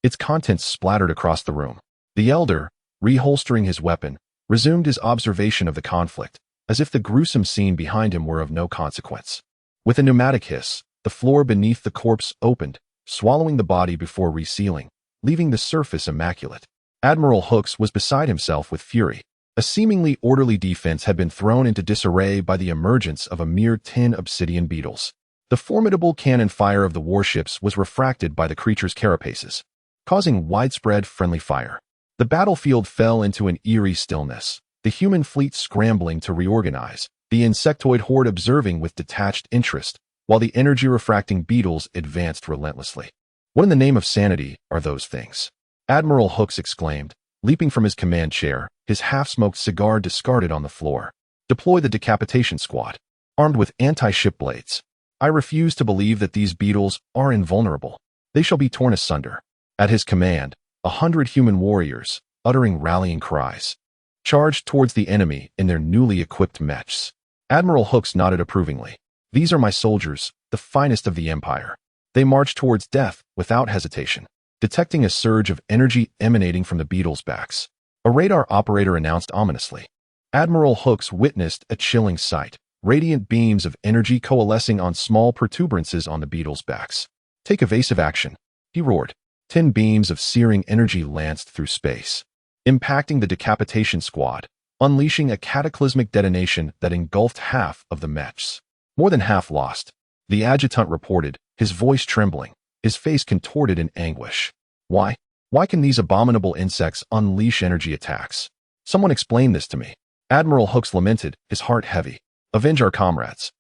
Its contents splattered across the room. The elder, reholstering his weapon, resumed his observation of the conflict, as if the gruesome scene behind him were of no consequence. With a pneumatic hiss, the floor beneath the corpse opened, swallowing the body before resealing, leaving the surface immaculate. Admiral Hooks was beside himself with fury. A seemingly orderly defense had been thrown into disarray by the emergence of a mere 10 obsidian beetles. The formidable cannon fire of the warships was refracted by the creature's carapaces, causing widespread friendly fire. The battlefield fell into an eerie stillness, the human fleet scrambling to reorganize, the insectoid horde observing with detached interest, while the energy-refracting beetles advanced relentlessly. What in the name of sanity are those things? Admiral Hooks exclaimed, leaping from his command chair, his half-smoked cigar discarded on the floor. Deploy the decapitation squad, armed with anti-ship blades. I refuse to believe that these beetles are invulnerable. They shall be torn asunder. At his command, 100 human warriors, uttering rallying cries, charged towards the enemy in their newly equipped mechs. Admiral Hooks nodded approvingly. These are my soldiers, the finest of the Empire. They marched towards death without hesitation, detecting a surge of energy emanating from the beetles' backs. A radar operator announced ominously. Admiral Hooks witnessed a chilling sight, radiant beams of energy coalescing on small protuberances on the beetles' backs. Take evasive action, he roared. 10 beams of searing energy lanced through space, impacting the decapitation squad, unleashing a cataclysmic detonation that engulfed half of the mechs. More than half lost, the adjutant reported, his voice trembling, his face contorted in anguish. Why? Why can these abominable insects unleash energy attacks? Someone explain this to me. Admiral Hooks lamented, his heart heavy. Avenge our comrades.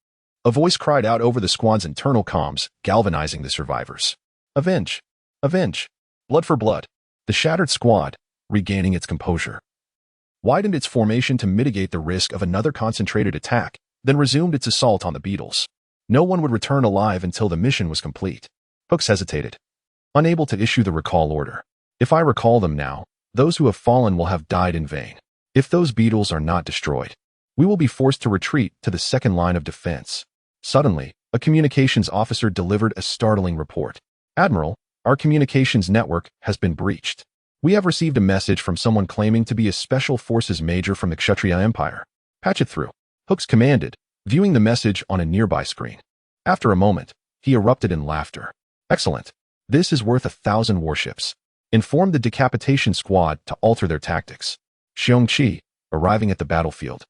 A voice cried out over the squad's internal comms, galvanizing the survivors. Avenge. Avenge. Blood for blood. The shattered squad, regaining its composure, widened its formation to mitigate the risk of another concentrated attack, then resumed its assault on the beetles. No one would return alive until the mission was complete. Hooks hesitated, unable to issue the recall order. If I recall them now, those who have fallen will have died in vain. If those beetles are not destroyed, we will be forced to retreat to the second line of defense. Suddenly, a communications officer delivered a startling report. Admiral, our communications network has been breached. We have received a message from someone claiming to be a special forces major from the Kshatriya Empire. Patch it through. Hooks commanded, viewing the message on a nearby screen. After a moment, he erupted in laughter. Excellent. This is worth 1,000 warships. Inform the decapitation squad to alter their tactics. Xiong Qi, arriving at the battlefield,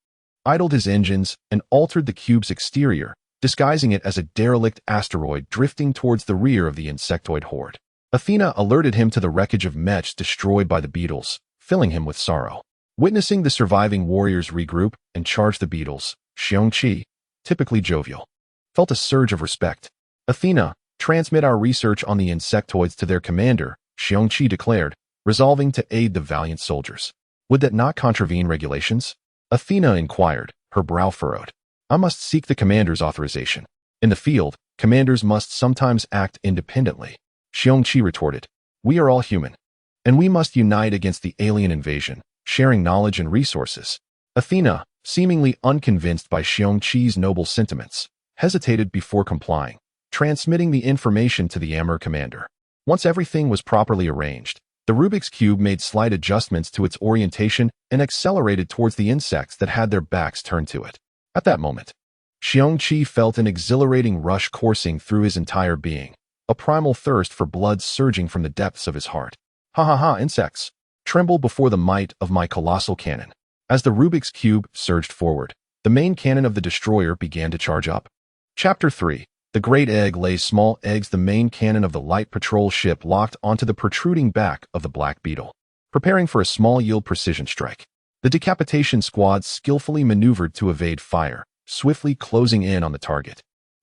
idled his engines and altered the cube's exterior, disguising it as a derelict asteroid drifting towards the rear of the insectoid horde. Athena alerted him to the wreckage of mechs destroyed by the beetles, filling him with sorrow. Witnessing the surviving warriors regroup and charge the beetles, Xiong Qi, typically jovial, felt a surge of respect. Athena, transmit our research on the insectoids to their commander, Xiong Qi declared, resolving to aid the valiant soldiers. Would that not contravene regulations? Athena inquired, her brow furrowed. I must seek the commander's authorization. In the field, Commanders must sometimes act independently. Xiong Qi retorted, "We are all human, and we must unite against the alien invasion, sharing knowledge and resources." Athena, seemingly unconvinced by Xiong Qi's noble sentiments, hesitated before complying, transmitting the information to the Amur commander. Once everything was properly arranged, the Rubik's Cube made slight adjustments to its orientation and accelerated towards the insects that had their backs turned to it. At that moment, Xiong Qi felt an exhilarating rush coursing through his entire being, a primal thirst for blood surging from the depths of his heart. "Ha ha ha, insects! Tremble before the might of my colossal cannon." As the Rubik's Cube surged forward, the main cannon of the destroyer began to charge up. Chapter 3. The Great Egg lays small eggs. The main cannon of the light patrol ship locked onto the protruding back of the Black Beetle, preparing for a small yield precision strike. The decapitation squad skillfully maneuvered to evade fire, swiftly closing in on the target,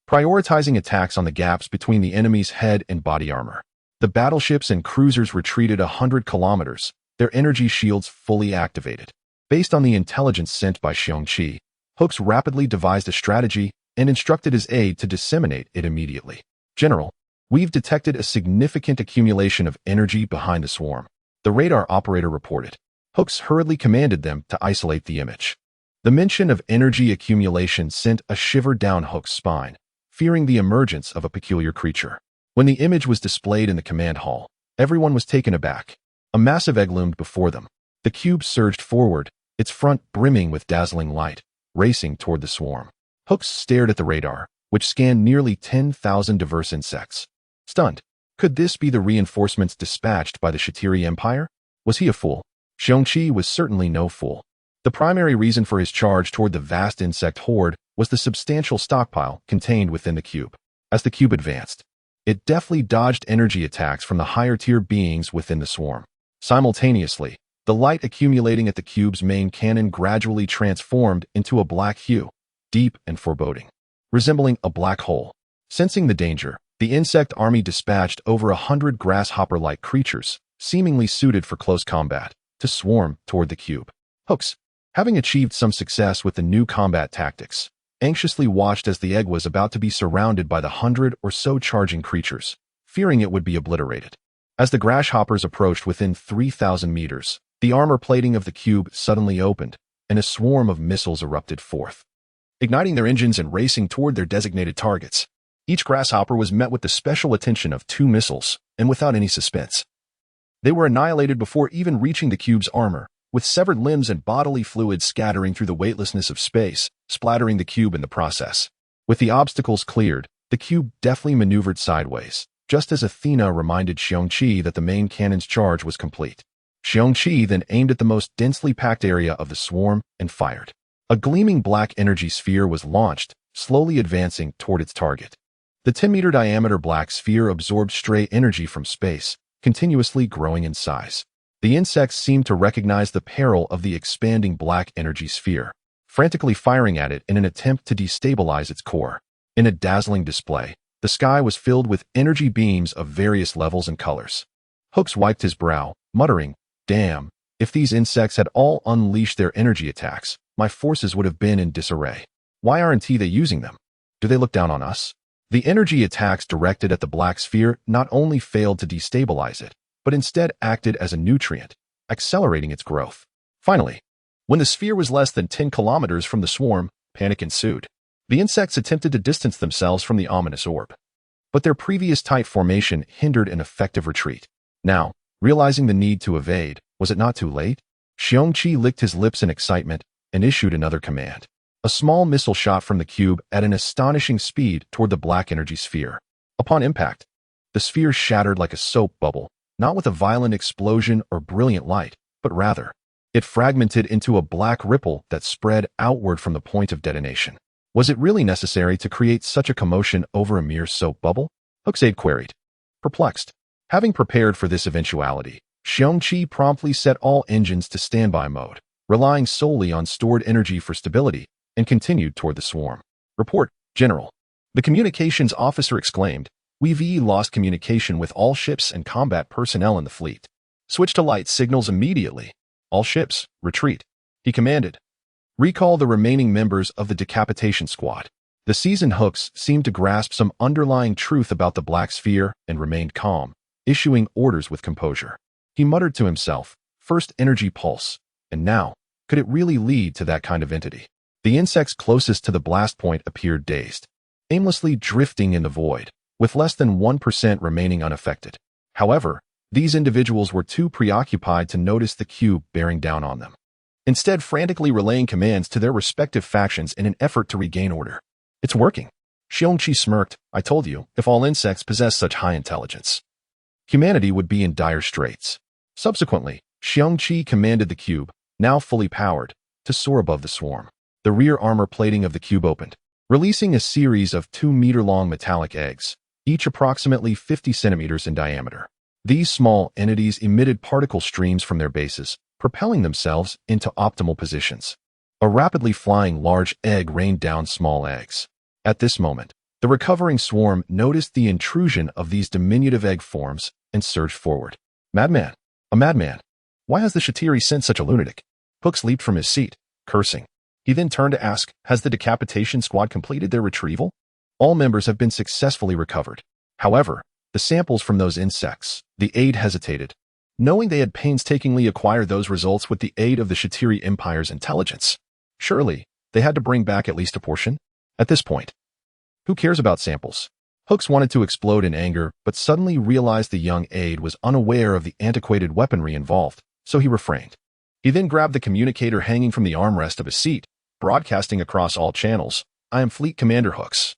prioritizing attacks on the gaps between the enemy's head and body armor. The battleships and cruisers retreated 100 kilometers, their energy shields fully activated. Based on the intelligence sent by Xiong Qi, Hooks rapidly devised a strategy and instructed his aide to disseminate it immediately. "General, we've detected a significant accumulation of energy behind the swarm," the radar operator reported. Hooks hurriedly commanded them to isolate the image. The mention of energy accumulation sent a shiver down Hook's spine, fearing the emergence of a peculiar creature. When the image was displayed in the command hall, everyone was taken aback. A massive egg loomed before them. The cube surged forward, its front brimming with dazzling light, racing toward the swarm. Hooks stared at the radar, which scanned nearly 10,000 diverse insects. Stunned, could this be the reinforcements dispatched by the Shatiri Empire? Was he a fool? Xiong Qi was certainly no fool. The primary reason for his charge toward the vast insect horde was the substantial stockpile contained within the cube. As the cube advanced, it deftly dodged energy attacks from the higher-tier beings within the swarm. Simultaneously, the light accumulating at the cube's main cannon gradually transformed into a black hue, deep and foreboding, resembling a black hole. Sensing the danger, the insect army dispatched over 100 grasshopper-like creatures, seemingly suited for close combat, to swarm toward the cube. Hooks, having achieved some success with the new combat tactics, anxiously watched as the egg was about to be surrounded by the 100 or so charging creatures, fearing it would be obliterated. As the grasshoppers approached within 3,000 meters, the armor plating of the cube suddenly opened, and a swarm of missiles erupted forth, igniting their engines and racing toward their designated targets. Each grasshopper was met with the special attention of 2 missiles, and without any suspense. They were annihilated before even reaching the cube's armor, with severed limbs and bodily fluids scattering through the weightlessness of space, splattering the cube in the process. With the obstacles cleared, the cube deftly maneuvered sideways, just as Athena reminded Xiong Qi that the main cannon's charge was complete. Xiong Qi then aimed at the most densely packed area of the swarm and fired. A gleaming black energy sphere was launched, slowly advancing toward its target. The 10-meter diameter black sphere absorbed stray energy from space, continuously growing in size. The insects seemed to recognize the peril of the expanding black energy sphere, frantically firing at it in an attempt to destabilize its core. In a dazzling display, the sky was filled with energy beams of various levels and colors. Hooks wiped his brow, muttering, "Damn, if these insects had all unleashed their energy attacks, my forces would have been in disarray. Why aren't they using them? Do they look down on us?" The energy attacks directed at the black sphere not only failed to destabilize it, but instead acted as a nutrient, accelerating its growth. Finally, when the sphere was less than 10 kilometers from the swarm, panic ensued. The insects attempted to distance themselves from the ominous orb, but their previous tight formation hindered an effective retreat. Now, realizing the need to evade, was it not too late? Xiong Qi licked his lips in excitement and issued another command. A small missile shot from the cube at an astonishing speed toward the black energy sphere. Upon impact, the sphere shattered like a soap bubble, not with a violent explosion or brilliant light, but rather, it fragmented into a black ripple that spread outward from the point of detonation. Was it really necessary to create such a commotion over a mere soap bubble? Hook's aide queried. Perplexed. Having prepared for this eventuality, Xiong Qi promptly set all engines to standby mode, relying solely on stored energy for stability, and continued toward the swarm. "Report, General." The communications officer exclaimed, "We've lost communication with all ships and combat personnel in the fleet. Switch to light signals immediately. All ships, retreat," he commanded. "Recall the remaining members of the decapitation squad. The seasoned Hooks seemed to grasp some underlying truth about the black sphere and remained calm, issuing orders with composure. He muttered to himself, first energy pulse, and now, could it really lead to that kind of entity? The insects closest to the blast point appeared dazed, aimlessly drifting in the void, with less than 1% remaining unaffected. However, these individuals were too preoccupied to notice the cube bearing down on them, instead frantically relaying commands to their respective factions in an effort to regain order. It's working. Xiong Qi smirked. I told you, if all insects possess such high intelligence, humanity would be in dire straits. Subsequently, Xiong Qi commanded the cube, now fully powered, to soar above the swarm. The rear armor plating of the cube opened, releasing a series of 2-meter-long metallic eggs, each approximately 50 centimeters in diameter. These small entities emitted particle streams from their bases, propelling themselves into optimal positions. A rapidly flying large egg rained down small eggs. At this moment, the recovering swarm noticed the intrusion of these diminutive egg forms and surged forward. Madman! A madman! Why has the Shatiri sent such a lunatic? Hooks leaped from his seat, cursing. He then turned to ask, has the decapitation squad completed their retrieval? All members have been successfully recovered. However, the samples from those insects, the aide hesitated, knowing they had painstakingly acquired those results with the aid of the Shatiri Empire's intelligence. Surely, they had to bring back at least a portion? At this point, who cares about samples? Hooks wanted to explode in anger, but suddenly realized the young aide was unaware of the antiquated weaponry involved, so he refrained. He then grabbed the communicator hanging from the armrest of his seat, broadcasting across all channels, I am Fleet Commander Hooks,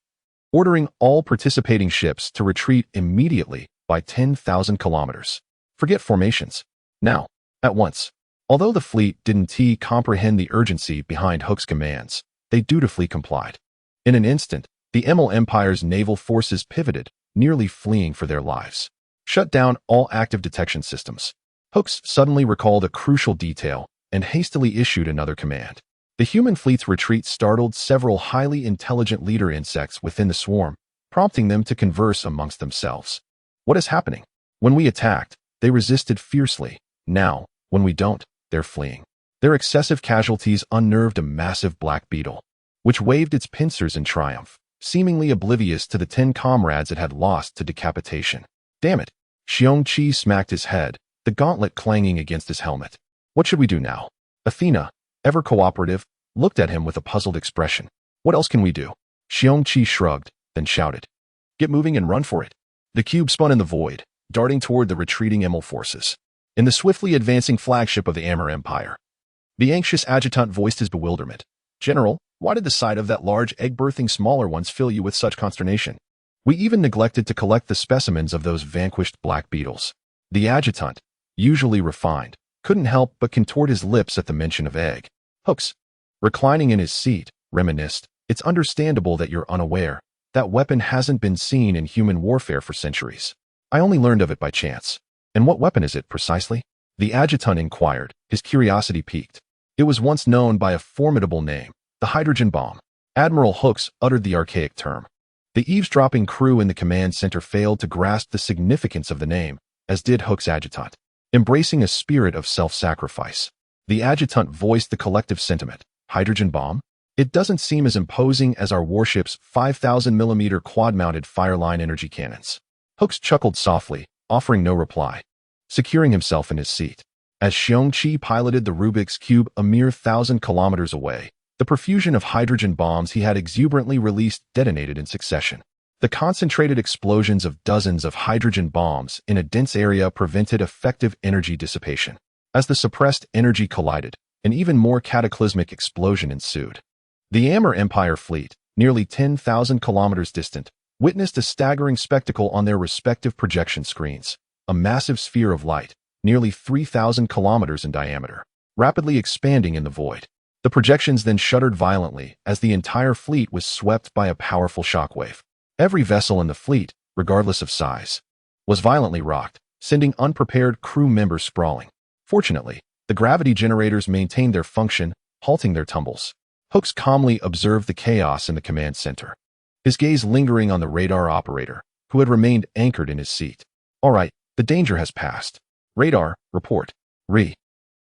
ordering all participating ships to retreat immediately by 10,000 kilometers. Forget formations. Now, at once. Although the fleet didn't comprehend the urgency behind Hook's commands, they dutifully complied. In an instant, the Emil Empire's naval forces pivoted, nearly fleeing for their lives. Shut down all active detection systems. Hooks suddenly recalled a crucial detail and hastily issued another command. The human fleet's retreat startled several highly intelligent leader insects within the swarm, prompting them to converse amongst themselves. What is happening? When we attacked, they resisted fiercely. Now, when we don't, they're fleeing. Their excessive casualties unnerved a massive black beetle, which waved its pincers in triumph, seemingly oblivious to the 10 comrades it had lost to decapitation. Damn it! Xiong Qi smacked his head, the gauntlet clanging against his helmet. What should we do now? Athena, ever cooperative, looked at him with a puzzled expression. What else can we do? Xiong Qi shrugged, then shouted. Get moving and run for it. The cube spun in the void, darting toward the retreating Emil forces. In the swiftly advancing flagship of the Amur Empire, the anxious adjutant voiced his bewilderment. General, why did the sight of that large egg-birthing smaller ones fill you with such consternation? We even neglected to collect the specimens of those vanquished black beetles. The adjutant, usually refined, couldn't help but contort his lips at the mention of egg. Hooks, reclining in his seat, reminisced, it's understandable that you're unaware. That weapon hasn't been seen in human warfare for centuries. I only learned of it by chance. And what weapon is it, precisely? The adjutant inquired, his curiosity piqued. It was once known by a formidable name, the hydrogen bomb. Admiral Hooks uttered the archaic term. The eavesdropping crew in the command center failed to grasp the significance of the name, as did Hooks' adjutant. Embracing a spirit of self-sacrifice, the adjutant voiced the collective sentiment. Hydrogen bomb? It doesn't seem as imposing as our warship's 5,000mm quad-mounted Fireline energy cannons. Hooks chuckled softly, offering no reply, securing himself in his seat. As Xiong Qi piloted the Rubik's Cube a mere 1,000 kilometers away, the profusion of hydrogen bombs he had exuberantly released detonated in succession. The concentrated explosions of dozens of hydrogen bombs in a dense area prevented effective energy dissipation. As the suppressed energy collided, an even more cataclysmic explosion ensued. The Amur Empire fleet, nearly 10,000 kilometers distant, witnessed a staggering spectacle on their respective projection screens. A massive sphere of light, nearly 3,000 kilometers in diameter, rapidly expanding in the void. The projections then shuddered violently as the entire fleet was swept by a powerful shockwave. Every vessel in the fleet, regardless of size, was violently rocked, sending unprepared crew members sprawling. Fortunately, the gravity generators maintained their function, halting their tumbles. Hooks calmly observed the chaos in the command center, his gaze lingering on the radar operator, who had remained anchored in his seat. All right, the danger has passed. Radar, report.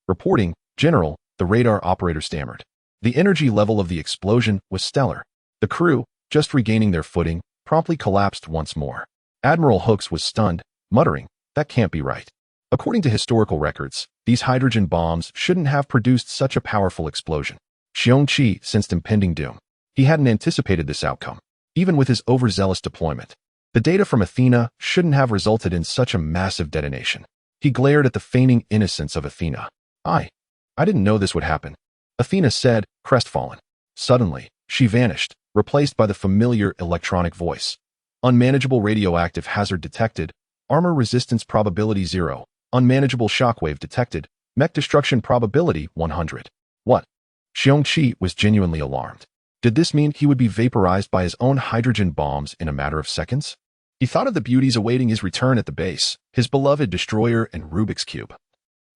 Reporting, General, the radar operator stammered. The energy level of the explosion was stellar. The crew, just regaining their footing, promptly collapsed once more. Admiral Hooks was stunned, muttering, "That can't be right." According to historical records, these hydrogen bombs shouldn't have produced such a powerful explosion. Xiong Qi sensed impending doom. He hadn't anticipated this outcome, even with his overzealous deployment. The data from Athena shouldn't have resulted in such a massive detonation. He glared at the feigning innocence of Athena. I didn't know this would happen," Athena said, crestfallen. Suddenly, she vanished, replaced by the familiar electronic voice. "Unmanageable radioactive hazard detected. Armor resistance probability 0. Unmanageable shockwave detected. Mech destruction probability 100. What? Xiong Qi was genuinely alarmed. Did this mean he would be vaporized by his own hydrogen bombs in a matter of seconds? He thought of the beauties awaiting his return at the base, his beloved destroyer and Rubik's Cube,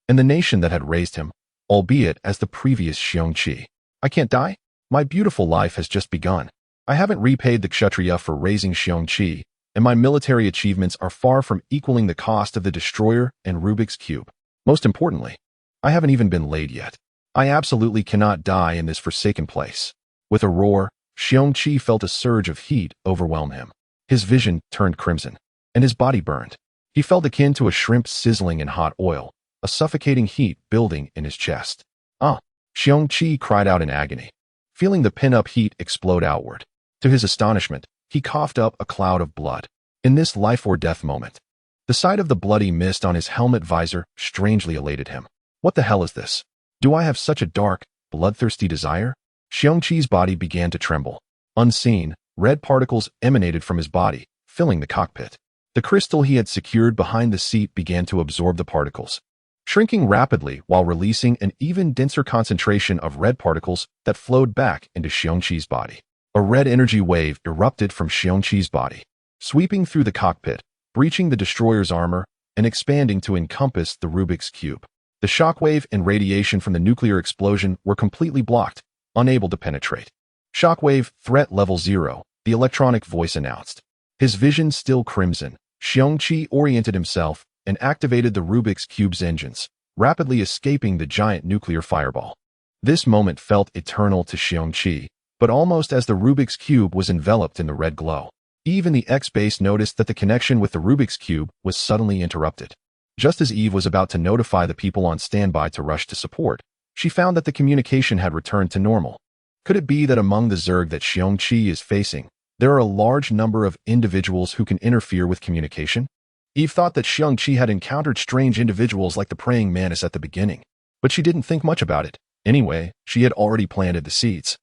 and the nation that had raised him, albeit as the previous Xiong Qi. "I can't die? My beautiful life has just begun. I haven't repaid the Kshatriya for raising Xiong Qi, and my military achievements are far from equaling the cost of the destroyer and Rubik's Cube. Most importantly, I haven't even been laid yet. I absolutely cannot die in this forsaken place." With a roar, Xiong Qi felt a surge of heat overwhelm him. His vision turned crimson, and his body burned. He felt akin to a shrimp sizzling in hot oil, a suffocating heat building in his chest. "Ah!" Xiong Qi cried out in agony, feeling the pin-up heat explode outward. To his astonishment, he coughed up a cloud of blood. In this life-or-death moment, the sight of the bloody mist on his helmet visor strangely elated him. "What the hell is this? Do I have such a dark, bloodthirsty desire?" Xiong Qi's body began to tremble. Unseen, red particles emanated from his body, filling the cockpit. The crystal he had secured behind the seat began to absorb the particles, shrinking rapidly while releasing an even denser concentration of red particles that flowed back into Xiong Qi's body. A red energy wave erupted from Xiong Qi's body, sweeping through the cockpit, breaching the destroyer's armor, and expanding to encompass the Rubik's Cube. The shockwave and radiation from the nuclear explosion were completely blocked, unable to penetrate. "Shockwave, threat level 0, the electronic voice announced. His vision still crimson, Xiong Qi oriented himself and activated the Rubik's Cube's engines, rapidly escaping the giant nuclear fireball. This moment felt eternal to Xiong Qi, but almost as the Rubik's Cube was enveloped in the red glow. Even the X-Base noticed that the connection with the Rubik's Cube was suddenly interrupted. Just as Eve was about to notify the people on standby to rush to support, she found that the communication had returned to normal. Could it be that among the Zerg that Xiong Qi is facing, there are a large number of individuals who can interfere with communication? Eve thought that Xiong Qi had encountered strange individuals like the praying mantis at the beginning, but she didn't think much about it. Anyway, she had already planted the seeds,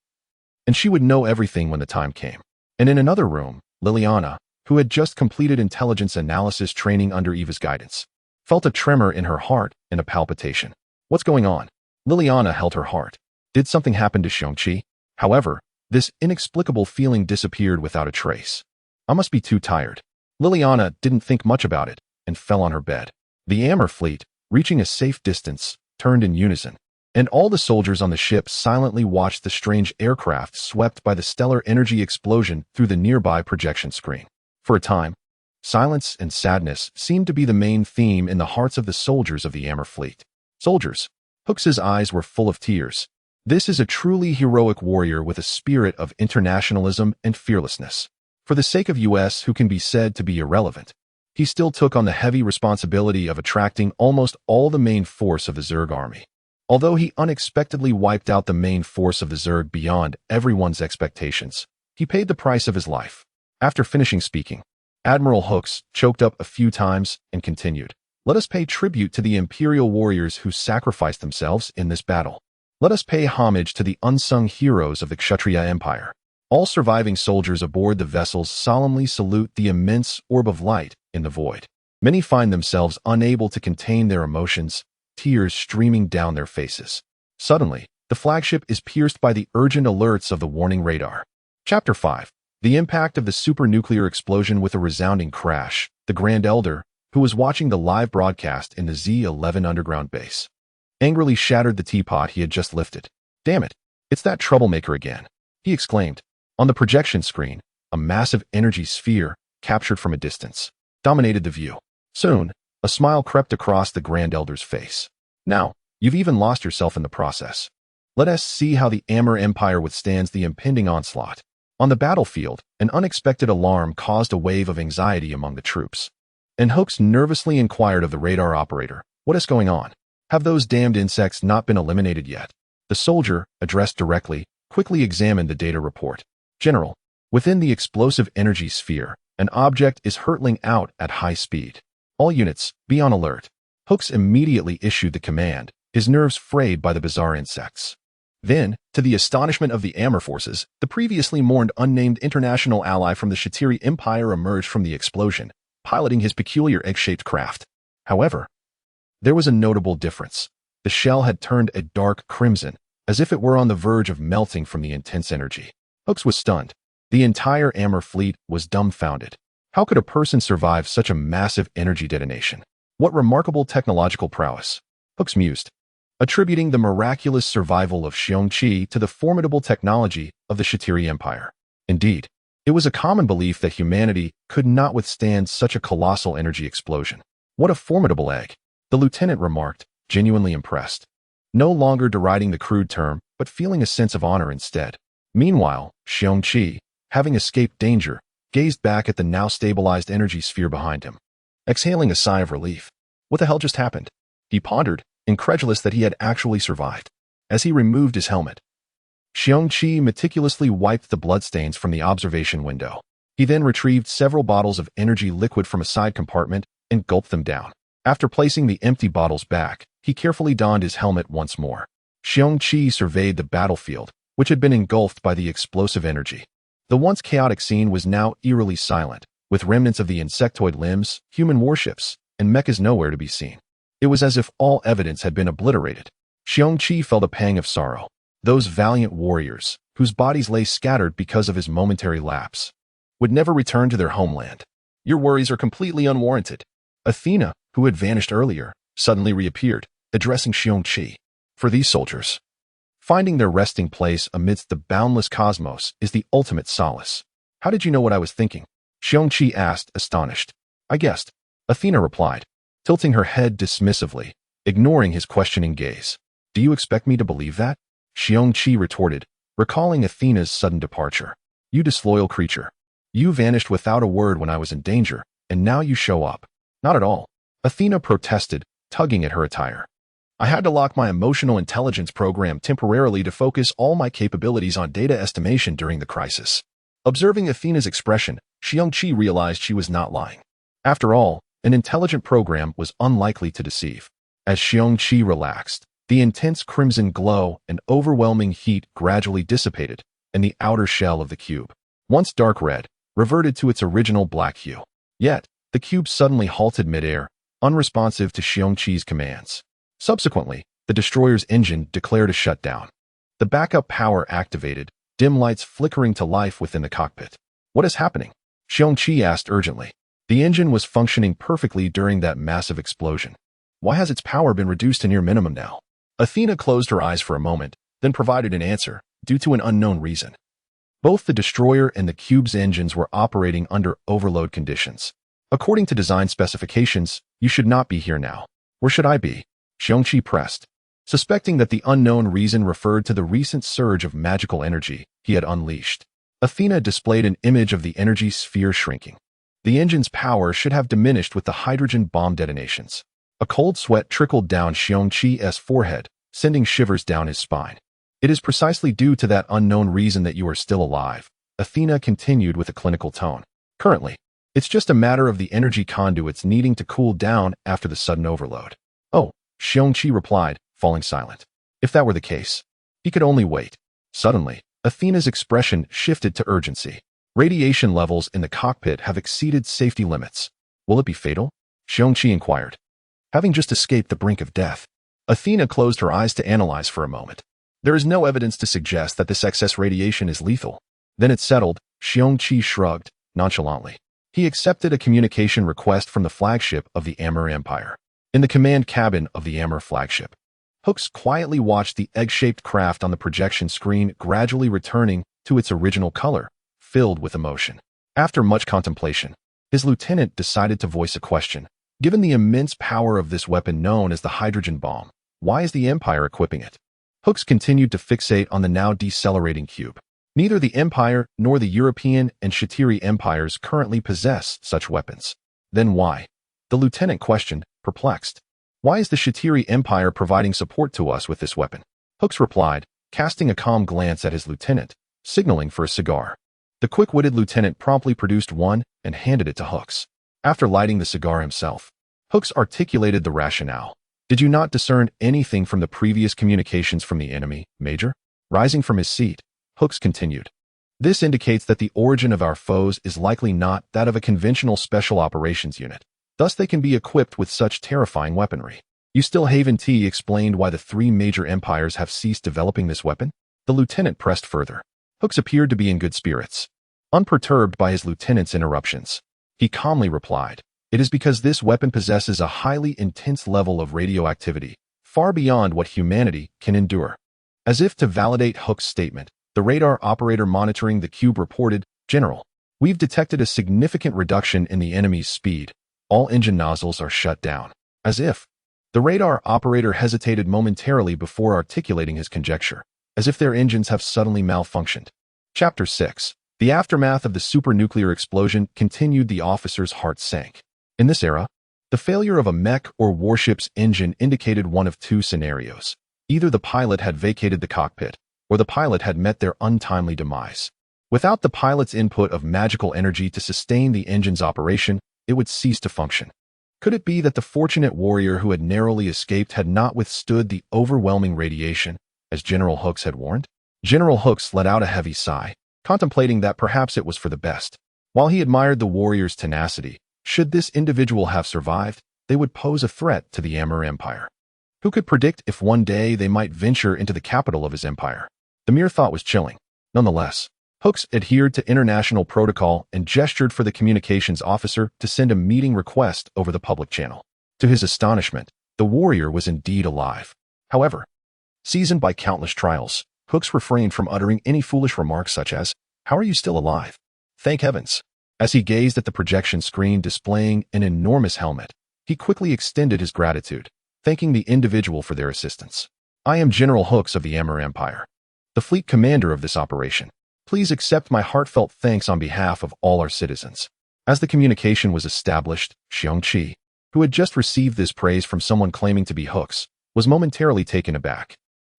and she would know everything when the time came. And in another room, Liliana, who had just completed intelligence analysis training under Eva's guidance, felt a tremor in her heart and a palpitation. "What's going on?" Liliana held her heart. Did something happen to Xiong Qi? However, this inexplicable feeling disappeared without a trace. "I must be too tired." Liliana didn't think much about it and fell on her bed. The Amber fleet, reaching a safe distance, turned in unison, and all the soldiers on the ship silently watched the strange aircraft swept by the stellar energy explosion through the nearby projection screen. For a time, silence and sadness seemed to be the main theme in the hearts of the soldiers of the Amber fleet. "Soldiers." Hooks's eyes were full of tears. "This is a truly heroic warrior with a spirit of internationalism and fearlessness. For the sake of US, who can be said to be irrelevant, he still took on the heavy responsibility of attracting almost all the main force of the Zerg army. Although he unexpectedly wiped out the main force of the Zerg beyond everyone's expectations, he paid the price of his life." After finishing speaking, Admiral Hooks choked up a few times and continued, "Let us pay tribute to the Imperial warriors who sacrificed themselves in this battle. Let us pay homage to the unsung heroes of the Kshatriya Empire. All surviving soldiers aboard the vessels solemnly salute the immense orb of light in the void." Many find themselves unable to contain their emotions, tears streaming down their faces. Suddenly, the flagship is pierced by the urgent alerts of the warning radar. Chapter 5. The impact of the supernuclear explosion. With a resounding crash, the Grand Elder, who was watching the live broadcast in the Z-11 underground base, angrily shattered the teapot he had just lifted. "Damn it, it's that troublemaker again," he exclaimed. On the projection screen, a massive energy sphere, captured from a distance, dominated the view. Soon, a smile crept across the Grand Elder's face. "Now, you've even lost yourself in the process. Let us see how the Amber Empire withstands the impending onslaught." On the battlefield, an unexpected alarm caused a wave of anxiety among the troops. And Hooks nervously inquired of the radar operator, "What is going on? Have those damned insects not been eliminated yet?" The soldier, addressed directly, quickly examined the data report. "General, within the explosive energy sphere, an object is hurtling out at high speed. All units, be on alert." Hooks immediately issued the command, his nerves frayed by the bizarre insects. Then, to the astonishment of the Amur forces, the previously mourned unnamed international ally from the Shatiri Empire emerged from the explosion, piloting his peculiar egg-shaped craft. However, there was a notable difference. The shell had turned a dark crimson, as if it were on the verge of melting from the intense energy. Hooks was stunned. The entire Amur fleet was dumbfounded. How could a person survive such a massive energy detonation? What remarkable technological prowess! Hooks mused, attributing the miraculous survival of Xiong Qi to the formidable technology of the Shatiri Empire. Indeed, it was a common belief that humanity could not withstand such a colossal energy explosion. What a formidable egg, the lieutenant remarked, genuinely impressed, no longer deriding the crude term, but feeling a sense of honor instead. Meanwhile, Xiong Qi, having escaped danger, gazed back at the now stabilized energy sphere behind him, exhaling a sigh of relief. What the hell just happened? He pondered, incredulous that he had actually survived. As he removed his helmet, Xiong Qi meticulously wiped the bloodstains from the observation window. He then retrieved several bottles of energy liquid from a side compartment and gulped them down. After placing the empty bottles back, he carefully donned his helmet once more. Xiong Qi surveyed the battlefield, which had been engulfed by the explosive energy. The once chaotic scene was now eerily silent, with remnants of the insectoid limbs, human warships, and mechs nowhere to be seen. It was as if all evidence had been obliterated. Xiong Qi felt a pang of sorrow. Those valiant warriors, whose bodies lay scattered because of his momentary lapse, would never return to their homeland. "Your worries are completely unwarranted." Athena, who had vanished earlier, suddenly reappeared, addressing Xiong Qi. "For these soldiers, finding their resting place amidst the boundless cosmos is the ultimate solace." "How did you know what I was thinking?" Xiong Qi asked, astonished. "I guessed," Athena replied, tilting her head dismissively, ignoring his questioning gaze. "Do you expect me to believe that?" Xiong Qi retorted, recalling Athena's sudden departure. "You disloyal creature. You vanished without a word when I was in danger, and now you show up." "Not at all," Athena protested, tugging at her attire. "I had to lock my emotional intelligence program temporarily to focus all my capabilities on data estimation during the crisis." Observing Athena's expression, Xiong Qi realized she was not lying. After all, an intelligent program was unlikely to deceive. As Xiong Qi relaxed, the intense crimson glow and overwhelming heat gradually dissipated, and the outer shell of the cube, once dark red, reverted to its original black hue. Yet, the cube suddenly halted midair, unresponsive to Xiong Qi's commands. Subsequently, the destroyer's engine declared a shutdown. The backup power activated, dim lights flickering to life within the cockpit. "What is happening?" Xiong Qi asked urgently. The engine was functioning perfectly during that massive explosion. Why has its power been reduced to near minimum now? Athena closed her eyes for a moment, then provided an answer, due to an unknown reason. Both the destroyer and the cube's engines were operating under overload conditions. According to design specifications, you should not be here now. Where should I be? Xiong Qi pressed. Suspecting that the unknown reason referred to the recent surge of magical energy he had unleashed, Athena displayed an image of the energy sphere shrinking. The engine's power should have diminished with the hydrogen bomb detonations. A cold sweat trickled down Xiong Qi's forehead, sending shivers down his spine. "It is precisely due to that unknown reason that you are still alive," Athena continued with a clinical tone. "Currently, it's just a matter of the energy conduits needing to cool down after the sudden overload." "Oh," Xiong Qi replied, falling silent. If that were the case, he could only wait. Suddenly, Athena's expression shifted to urgency. "Radiation levels in the cockpit have exceeded safety limits. Will it be fatal?" Xiong Qi inquired. Having just escaped the brink of death, Athena closed her eyes to analyze for a moment. "There is no evidence to suggest that this excess radiation is lethal." Then it settled. Xiong Qi shrugged, nonchalantly. He accepted a communication request from the flagship of the Amur Empire. In the command cabin of the Amur flagship, Hooks quietly watched the egg-shaped craft on the projection screen gradually returning to its original color, filled with emotion. After much contemplation, his lieutenant decided to voice a question. Given the immense power of this weapon known as the hydrogen bomb, why is the Empire equipping it? Hooks continued to fixate on the now decelerating cube. Neither the Empire nor the European and Shatiri empires currently possess such weapons. Then why? The lieutenant questioned, perplexed. Why is the Shatiri Empire providing support to us with this weapon? Hooks replied, casting a calm glance at his lieutenant, signaling for a cigar. The quick-witted lieutenant promptly produced one and handed it to Hooks. After lighting the cigar himself, Hooks articulated the rationale. Did you not discern anything from the previous communications from the enemy, Major? Rising from his seat, Hooks continued. This indicates that the origin of our foes is likely not that of a conventional special operations unit. Thus they can be equipped with such terrifying weaponry. You still haven't explained why the three major empires have ceased developing this weapon? The lieutenant pressed further. Hooks appeared to be in good spirits. Unperturbed by his lieutenant's interruptions, he calmly replied, "It is because this weapon possesses a highly intense level of radioactivity, far beyond what humanity can endure." As if to validate Hook's statement, the radar operator monitoring the cube reported, "General, we've detected a significant reduction in the enemy's speed. All engine nozzles are shut down." As if. The radar operator hesitated momentarily before articulating his conjecture, as if their engines have suddenly malfunctioned. Chapter 6. The aftermath of the supernuclear explosion continued. The officer's heart sank. In this era, the failure of a mech or warship's engine indicated one of two scenarios. Either the pilot had vacated the cockpit, or the pilot had met their untimely demise. Without the pilot's input of magical energy to sustain the engine's operation, it would cease to function. Could it be that the fortunate warrior who had narrowly escaped had not withstood the overwhelming radiation, as General Hooks had warned? General Hooks let out a heavy sigh, contemplating that perhaps it was for the best. While he admired the warrior's tenacity, should this individual have survived, they would pose a threat to the Amur Empire. Who could predict if one day they might venture into the capital of his empire? The mere thought was chilling. Nonetheless, Hooks adhered to international protocol and gestured for the communications officer to send a meeting request over the public channel. To his astonishment, the warrior was indeed alive. However, seasoned by countless trials, Hooks refrained from uttering any foolish remarks such as, "How are you still alive?" Thank heavens. As he gazed at the projection screen displaying an enormous helmet, he quickly extended his gratitude, thanking the individual for their assistance. "I am General Hooks of the Amur Empire, the fleet commander of this operation. Please accept my heartfelt thanks on behalf of all our citizens." As the communication was established, Xiong Qi, who had just received this praise from someone claiming to be Hooks, was momentarily taken aback.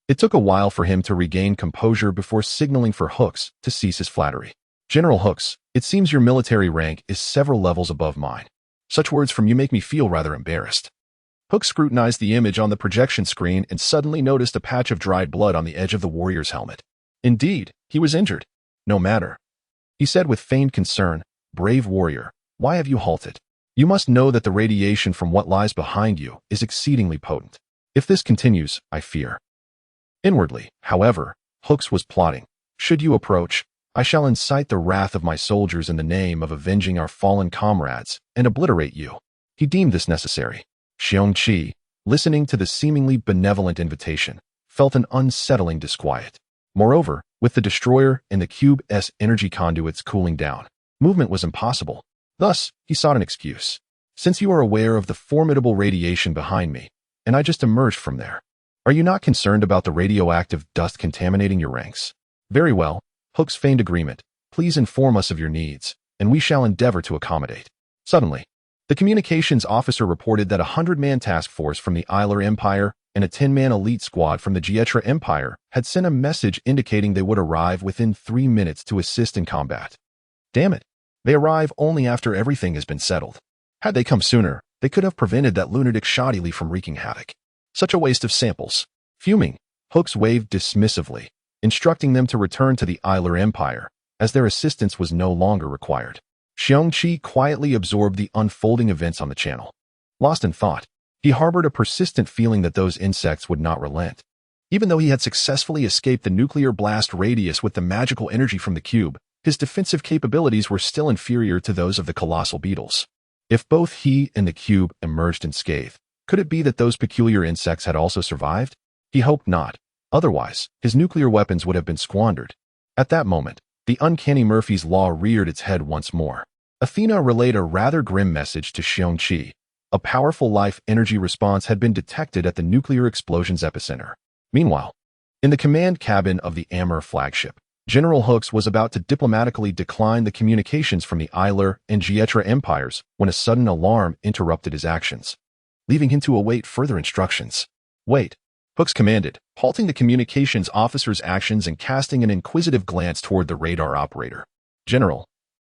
It took a while for him to regain composure before signaling for Hooks to cease his flattery. "General Hooks, it seems your military rank is several levels above mine. Such words from you make me feel rather embarrassed." Hooks scrutinized the image on the projection screen and suddenly noticed a patch of dried blood on the edge of the warrior's helmet. Indeed, he was injured. "No matter," he said with feigned concern, "brave warrior, why have you halted? You must know that the radiation from what lies behind you is exceedingly potent. If this continues, I fear." Inwardly, however, Hooks was plotting. "Should you approach, I shall incite the wrath of my soldiers in the name of avenging our fallen comrades and obliterate you." He deemed this necessary. Xiong Qi, listening to the seemingly benevolent invitation, felt an unsettling disquiet. Moreover, with the destroyer and the cube's energy conduits cooling down, movement was impossible. Thus, he sought an excuse. "Since you are aware of the formidable radiation behind me, and I just emerged from there, are you not concerned about the radioactive dust contaminating your ranks?" "Very well," Hooks feigned agreement. "Please inform us of your needs, and we shall endeavor to accommodate." Suddenly, the communications officer reported that a 100-man task force from the Ilar Empire and a 10-man elite squad from the Jietra Empire had sent a message indicating they would arrive within 3 minutes to assist in combat. Damn it, they arrive only after everything has been settled. Had they come sooner, they could have prevented that lunatic Shadili from wreaking havoc. Such a waste of samples. Fuming, Hooks waved dismissively, instructing them to return to the Ilar Empire, as their assistance was no longer required. Xiong Qi quietly absorbed the unfolding events on the channel. Lost in thought, he harbored a persistent feeling that those insects would not relent. Even though he had successfully escaped the nuclear blast radius with the magical energy from the cube, his defensive capabilities were still inferior to those of the colossal beetles. If both he and the cube emerged unscathed, could it be that those peculiar insects had also survived? He hoped not. Otherwise, his nuclear weapons would have been squandered. At that moment, the uncanny Murphy's Law reared its head once more. Athena relayed a rather grim message to Xiong Qi. A powerful life energy response had been detected at the nuclear explosion's epicenter. Meanwhile, in the command cabin of the Amur flagship, General Hooks was about to diplomatically decline the communications from the Eiler and Jietra empires when a sudden alarm interrupted his actions, leaving him to await further instructions. Wait, Hooks commanded, halting the communications officer's actions and casting an inquisitive glance toward the radar operator. General,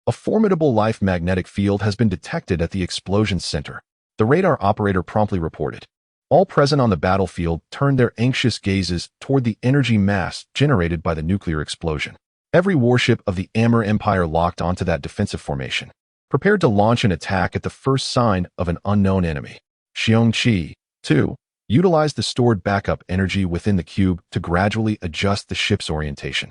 a formidable life magnetic field has been detected at the explosion center, the radar operator promptly reported. All present on the battlefield turned their anxious gazes toward the energy mass generated by the nuclear explosion. Every warship of the Amur Empire locked onto that defensive formation, prepared to launch an attack at the first sign of an unknown enemy. Xiong Qi, too, utilized the stored backup energy within the cube to gradually adjust the ship's orientation,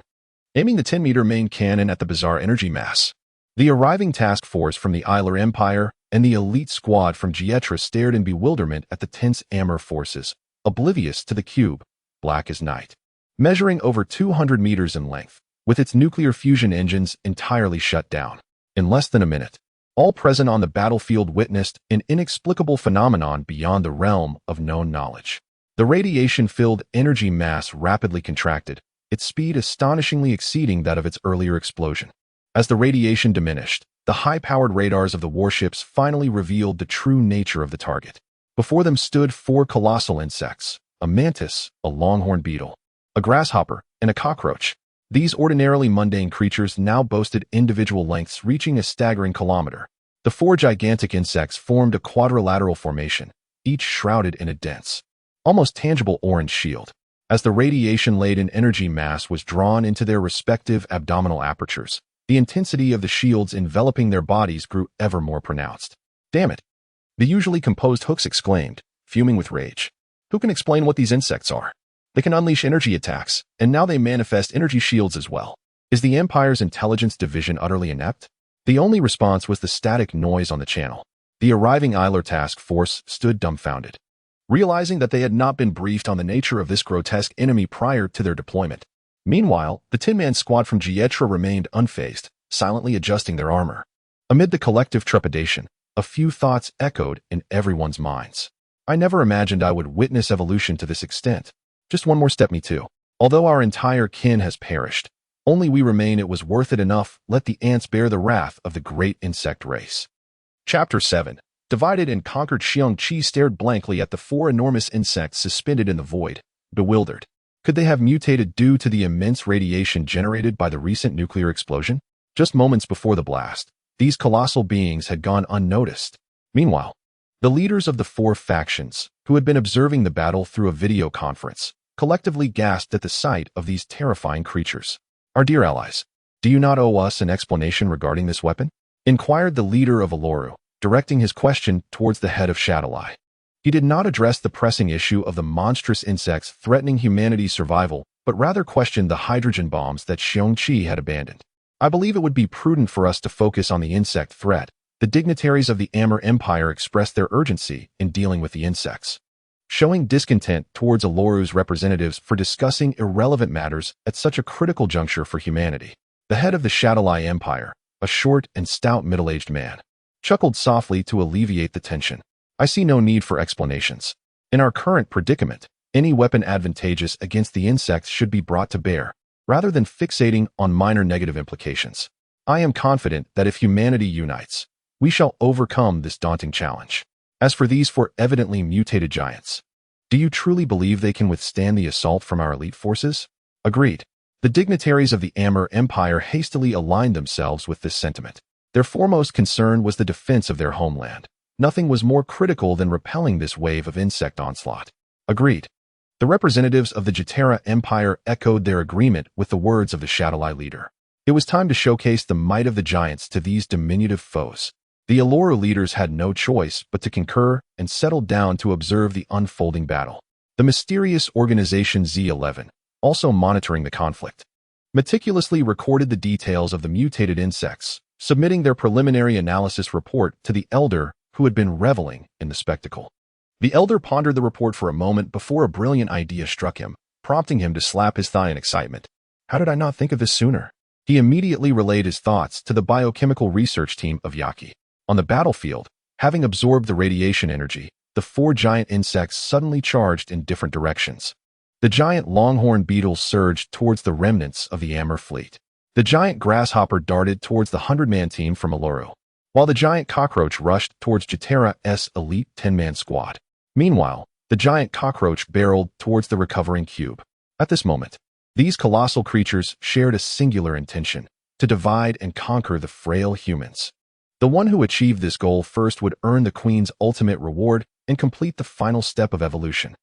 aiming the 10-meter main cannon at the bizarre energy mass. The arriving task force from the Eiler Empire and the elite squad from Jietra stared in bewilderment at the tense Amur forces, oblivious to the cube, black as night, measuring over 200 meters in length, with its nuclear fusion engines entirely shut down. In less than a minute, all present on the battlefield witnessed an inexplicable phenomenon beyond the realm of known knowledge. The radiation-filled energy mass rapidly contracted, its speed astonishingly exceeding that of its earlier explosion. As the radiation diminished, the high-powered radars of the warships finally revealed the true nature of the target. Before them stood 4 colossal insects, a mantis, a longhorn beetle, a grasshopper, and a cockroach. These ordinarily mundane creatures now boasted individual lengths reaching a staggering kilometer. The 4 gigantic insects formed a quadrilateral formation, each shrouded in a dense, almost tangible orange shield. As the radiation-laden energy mass was drawn into their respective abdominal apertures, the intensity of the shields enveloping their bodies grew ever more pronounced. Damn it! The usually composed Hooks exclaimed, fuming with rage. Who can explain what these insects are? They can unleash energy attacks, and now they manifest energy shields as well. Is the Empire's intelligence division utterly inept? The only response was the static noise on the channel. The arriving Eiler task force stood dumbfounded, realizing that they had not been briefed on the nature of this grotesque enemy prior to their deployment. Meanwhile, the 10-man squad from Jietra remained unfazed, silently adjusting their armor. Amid the collective trepidation, a few thoughts echoed in everyone's minds. I never imagined I would witness evolution to this extent. Just one more step, me too. Although our entire kin has perished, only we remain. It was worth it enough. Let the ants bear the wrath of the great insect race. Chapter 7. Divided and conquered. Xiong Qi stared blankly at the 4 enormous insects suspended in the void, bewildered. Could they have mutated due to the immense radiation generated by the recent nuclear explosion? Just moments before the blast, these colossal beings had gone unnoticed. Meanwhile, the leaders of the 4 factions, who had been observing the battle through a video conference, collectively gasped at the sight of these terrifying creatures. Our dear allies, do you not owe us an explanation regarding this weapon? Inquired the leader of Aloru, directing his question towards the head of Shadoweye. He did not address the pressing issue of the monstrous insects threatening humanity's survival, but rather questioned the hydrogen bombs that Xiong Qi had abandoned. I believe it would be prudent for us to focus on the insect threat. The dignitaries of the Amur Empire expressed their urgency in dealing with the insects, showing discontent towards Aloru's representatives for discussing irrelevant matters at such a critical juncture for humanity. The head of the Shadoweye Empire, a short and stout middle-aged man, chuckled softly to alleviate the tension. I see no need for explanations. In our current predicament, any weapon advantageous against the insects should be brought to bear, rather than fixating on minor negative implications. I am confident that if humanity unites, we shall overcome this daunting challenge. As for these 4 evidently mutated giants, do you truly believe they can withstand the assault from our elite forces? Agreed. The dignitaries of the Amur Empire hastily aligned themselves with this sentiment. Their foremost concern was the defense of their homeland. Nothing was more critical than repelling this wave of insect onslaught. Agreed. The representatives of the Jietra Empire echoed their agreement with the words of the Shadoweye leader. It was time to showcase the might of the giants to these diminutive foes. The Aloru leaders had no choice but to concur and settled down to observe the unfolding battle. The mysterious organization Z11, also monitoring the conflict, meticulously recorded the details of the mutated insects, submitting their preliminary analysis report to the elder who had been reveling in the spectacle. The elder pondered the report for a moment before a brilliant idea struck him, prompting him to slap his thigh in excitement. How did I not think of this sooner? He immediately relayed his thoughts to the biochemical research team of Yaki. On the battlefield, having absorbed the radiation energy, the 4 giant insects suddenly charged in different directions. The giant longhorn beetle surged towards the remnants of the Amur fleet. The giant grasshopper darted towards the 100-man team from Uluru, while the giant cockroach rushed towards Jatera's elite 10-man squad. Meanwhile, the giant cockroach barreled towards the recovering cube. At this moment, these colossal creatures shared a singular intention: to divide and conquer the frail humans. The one who achieved this goal first would earn the Queen's ultimate reward and complete the final step of evolution.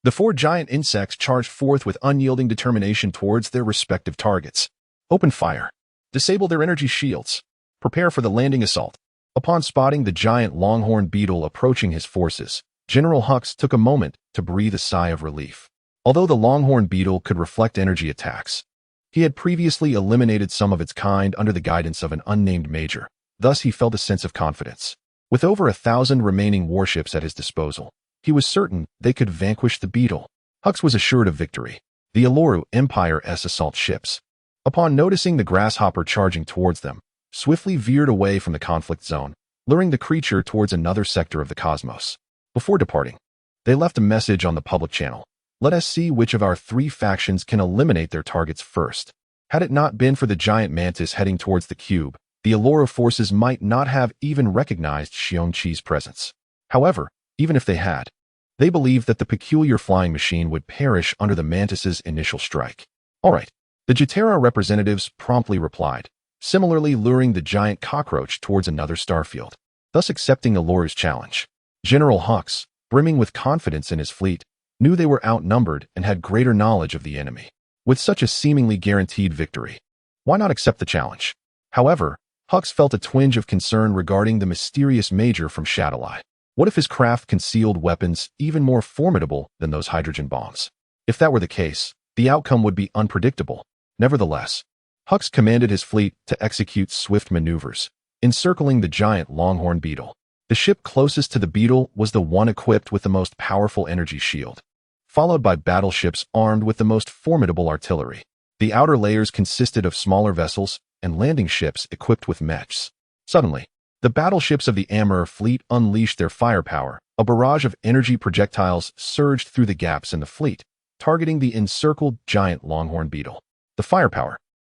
The 4 giant insects charged forth with unyielding determination towards their respective targets. Open fire. Disable their energy shields. Prepare for the landing assault. Upon spotting the giant longhorn beetle approaching his forces, General Hux took a moment to breathe a sigh of relief. Although the longhorn beetle could reflect energy attacks, he had previously eliminated some of its kind under the guidance of an unnamed major. Thus, he felt a sense of confidence. With over 1,000 remaining warships at his disposal, he was certain they could vanquish the beetle. Hux was assured of victory. The Uluru Empire's assault ships, upon noticing the grasshopper charging towards them, swiftly veered away from the conflict zone, luring the creature towards another sector of the cosmos. Before departing, they left a message on the public channel. Let us see which of our 3 factions can eliminate their targets first. Had it not been for the giant mantis heading towards the cube, the Uluru forces might not have even recognized Xiong Qi's presence. However, even if they had, they believed that the peculiar flying machine would perish under the mantis's initial strike. All right, the Jatera representatives promptly replied, similarly luring the giant cockroach towards another starfield, thus accepting Uluru's challenge. General Hux, brimming with confidence in his fleet, knew they were outnumbered and had greater knowledge of the enemy. With such a seemingly guaranteed victory, why not accept the challenge? However, Hux felt a twinge of concern regarding the mysterious major from Shadoweye. What if his craft concealed weapons even more formidable than those hydrogen bombs? If that were the case, the outcome would be unpredictable. Nevertheless, Hux commanded his fleet to execute swift maneuvers, encircling the giant longhorn beetle. The ship closest to the beetle was the one equipped with the most powerful energy shield, followed by battleships armed with the most formidable artillery. The outer layers consisted of smaller vessels and landing ships equipped with mechs. Suddenly, the battleships of the Amur fleet unleashed their firepower. A barrage of energy projectiles surged through the gaps in the fleet, targeting the encircled giant longhorn beetle. The firepower,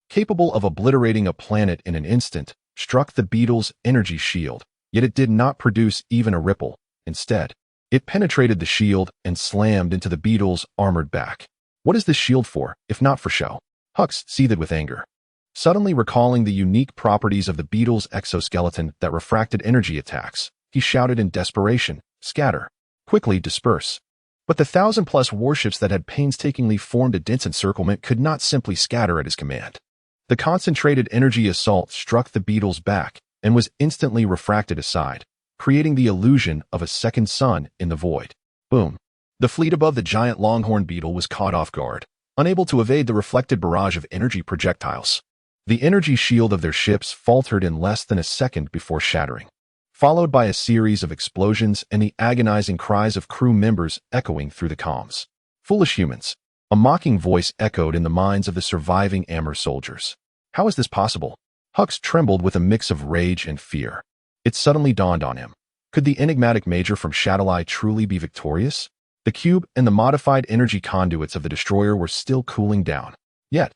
capable of obliterating a planet in an instant, struck the beetle's energy shield, yet it did not produce even a ripple. Instead, it penetrated the shield and slammed into the beetle's armored back. What is this shield for, if not for show? Hux seethed with anger. Suddenly recalling the unique properties of the beetle's exoskeleton that refracted energy attacks, he shouted in desperation, "Scatter! Quickly disperse!" But the 1,000+ warships that had painstakingly formed a dense encirclement could not simply scatter at his command. The concentrated energy assault struck the beetle's back and was instantly refracted aside, creating the illusion of a second sun in the void. Boom! The fleet above the giant longhorn beetle was caught off guard, unable to evade the reflected barrage of energy projectiles. The energy shield of their ships faltered in less than a second before shattering, followed by a series of explosions and the agonizing cries of crew members echoing through the comms. Foolish humans! A mocking voice echoed in the minds of the surviving Amur soldiers. How is this possible? Hux trembled with a mix of rage and fear. It suddenly dawned on him. Could the enigmatic major from Shadoweye truly be victorious? The cube and the modified energy conduits of the destroyer were still cooling down. Yet,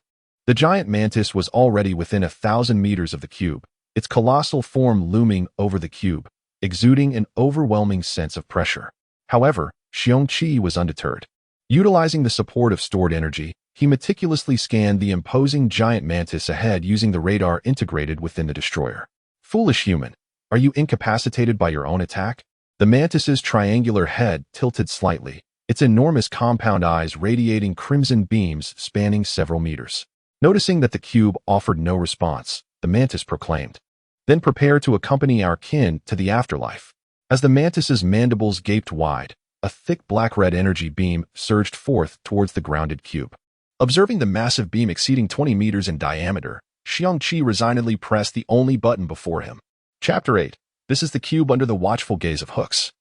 the giant mantis was already within 1,000 meters of the cube, its colossal form looming over the cube, exuding an overwhelming sense of pressure. However, Xiong Qi was undeterred. Utilizing the support of stored energy, he meticulously scanned the imposing giant mantis ahead using the radar integrated within the destroyer. Foolish human, are you incapacitated by your own attack? The mantis's triangular head tilted slightly, its enormous compound eyes radiating crimson beams spanning several meters. Noticing that the cube offered no response, the mantis proclaimed, "Then prepare to accompany our kin to the afterlife." As the mantis's mandibles gaped wide, a thick black-red energy beam surged forth towards the grounded cube. Observing the massive beam exceeding 20 meters in diameter, Xiong Qi resignedly pressed the only button before him. Chapter 8. This is the cube under the watchful gaze of Hux.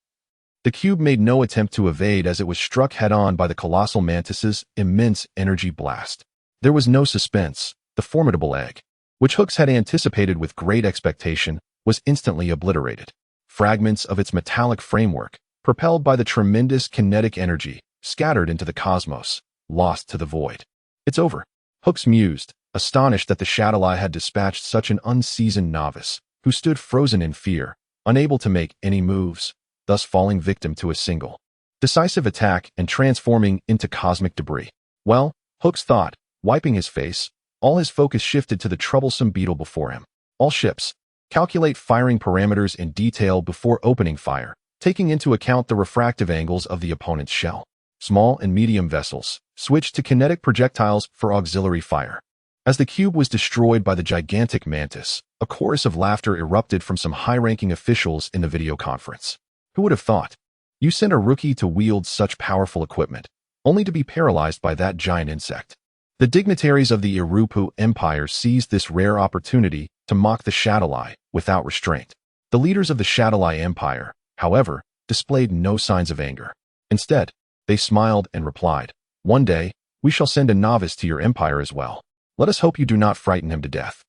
The cube made no attempt to evade as it was struck head-on by the colossal mantis's immense energy blast. There was no suspense. The formidable egg, which Hux had anticipated with great expectation, was instantly obliterated. Fragments of its metallic framework, propelled by the tremendous kinetic energy, scattered into the cosmos, lost to the void. It's over. Hooks mused, astonished that the Shadoweye had dispatched such an unseasoned novice, who stood frozen in fear, unable to make any moves, thus falling victim to a single decisive attack and transforming into cosmic debris. Well, Hooks thought, wiping his face, all his focus shifted to the troublesome beetle before him. All ships, calculate firing parameters in detail before opening fire, taking into account the refractive angles of the opponent's shell. Small and medium vessels, switch to kinetic projectiles for auxiliary fire. As the cube was destroyed by the gigantic mantis, a chorus of laughter erupted from some high-ranking officials in the video conference. Who would have thought? You sent a rookie to wield such powerful equipment, only to be paralyzed by that giant insect. The dignitaries of the Irupu Empire seized this rare opportunity to mock the Shadoweye without restraint. The leaders of the Shadoweye Empire, however, displayed no signs of anger. Instead, they smiled and replied, "One day, we shall send a novice to your empire as well. Let us hope you do not frighten him to death."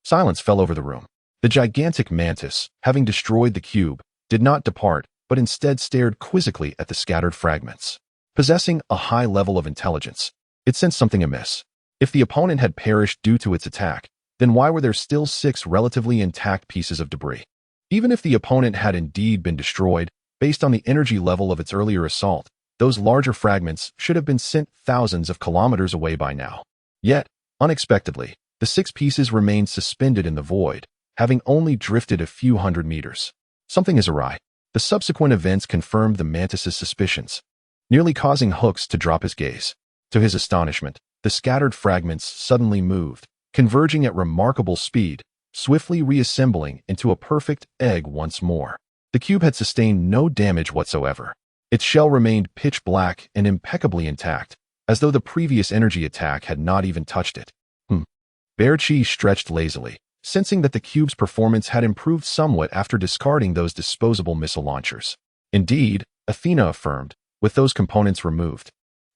Silence fell over the room. The gigantic mantis, having destroyed the cube, did not depart, but instead stared quizzically at the scattered fragments. Possessing a high level of intelligence, it sensed something amiss. If the opponent had perished due to its attack, then why were there still 6 relatively intact pieces of debris? Even if the opponent had indeed been destroyed, based on the energy level of its earlier assault, those larger fragments should have been sent thousands of kilometers away by now. Yet, unexpectedly, the 6 pieces remained suspended in the void, having only drifted a few hundred meters. Something is awry. The subsequent events confirmed the mantis's suspicions, nearly causing Hooks to drop his gaze. To his astonishment, the scattered fragments suddenly moved, converging at remarkable speed, swiftly reassembling into a perfect egg once more. The cube had sustained no damage whatsoever. Its shell remained pitch black and impeccably intact, as though the previous energy attack had not even touched it. Qi stretched lazily, sensing that the cube's performance had improved somewhat after discarding those disposable missile launchers. Indeed, Athena affirmed, with those components removed,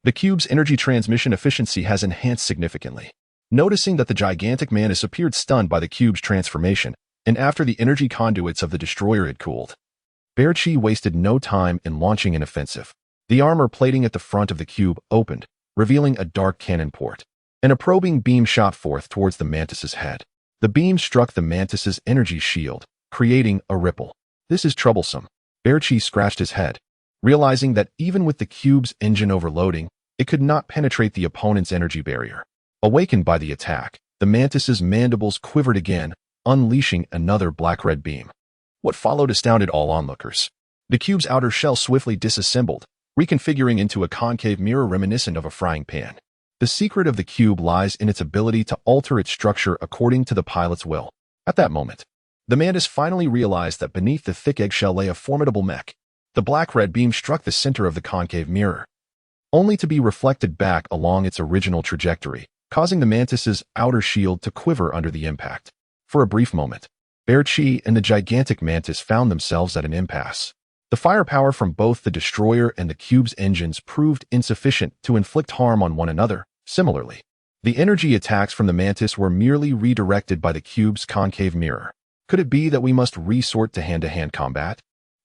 the cube's energy transmission efficiency has enhanced significantly. Noticing that the gigantic mantis appeared stunned by the cube's transformation, and after the energy conduits of the destroyer had cooled, Qi wasted no time in launching an offensive. The armor plating at the front of the cube opened, revealing a dark cannon port, and a probing beam shot forth towards the mantis's head. The beam struck the mantis's energy shield, creating a ripple. This is troublesome. Qi scratched his head, realizing that even with the cube's engine overloading, it could not penetrate the opponent's energy barrier. Awakened by the attack, the mantis's mandibles quivered again, unleashing another black-red beam. What followed astounded all onlookers. The cube's outer shell swiftly disassembled, reconfiguring into a concave mirror reminiscent of a frying pan. The secret of the cube lies in its ability to alter its structure according to the pilot's will. At that moment, the mantis finally realized that beneath the thick eggshell lay a formidable mech. The black-red beam struck the center of the concave mirror, only to be reflected back along its original trajectory, causing the mantis's outer shield to quiver under the impact. For a brief moment, Qi and the gigantic mantis found themselves at an impasse. The firepower from both the destroyer and the cube's engines proved insufficient to inflict harm on one another. Similarly, the energy attacks from the mantis were merely redirected by the cube's concave mirror. Could it be that we must resort to hand-to-hand combat?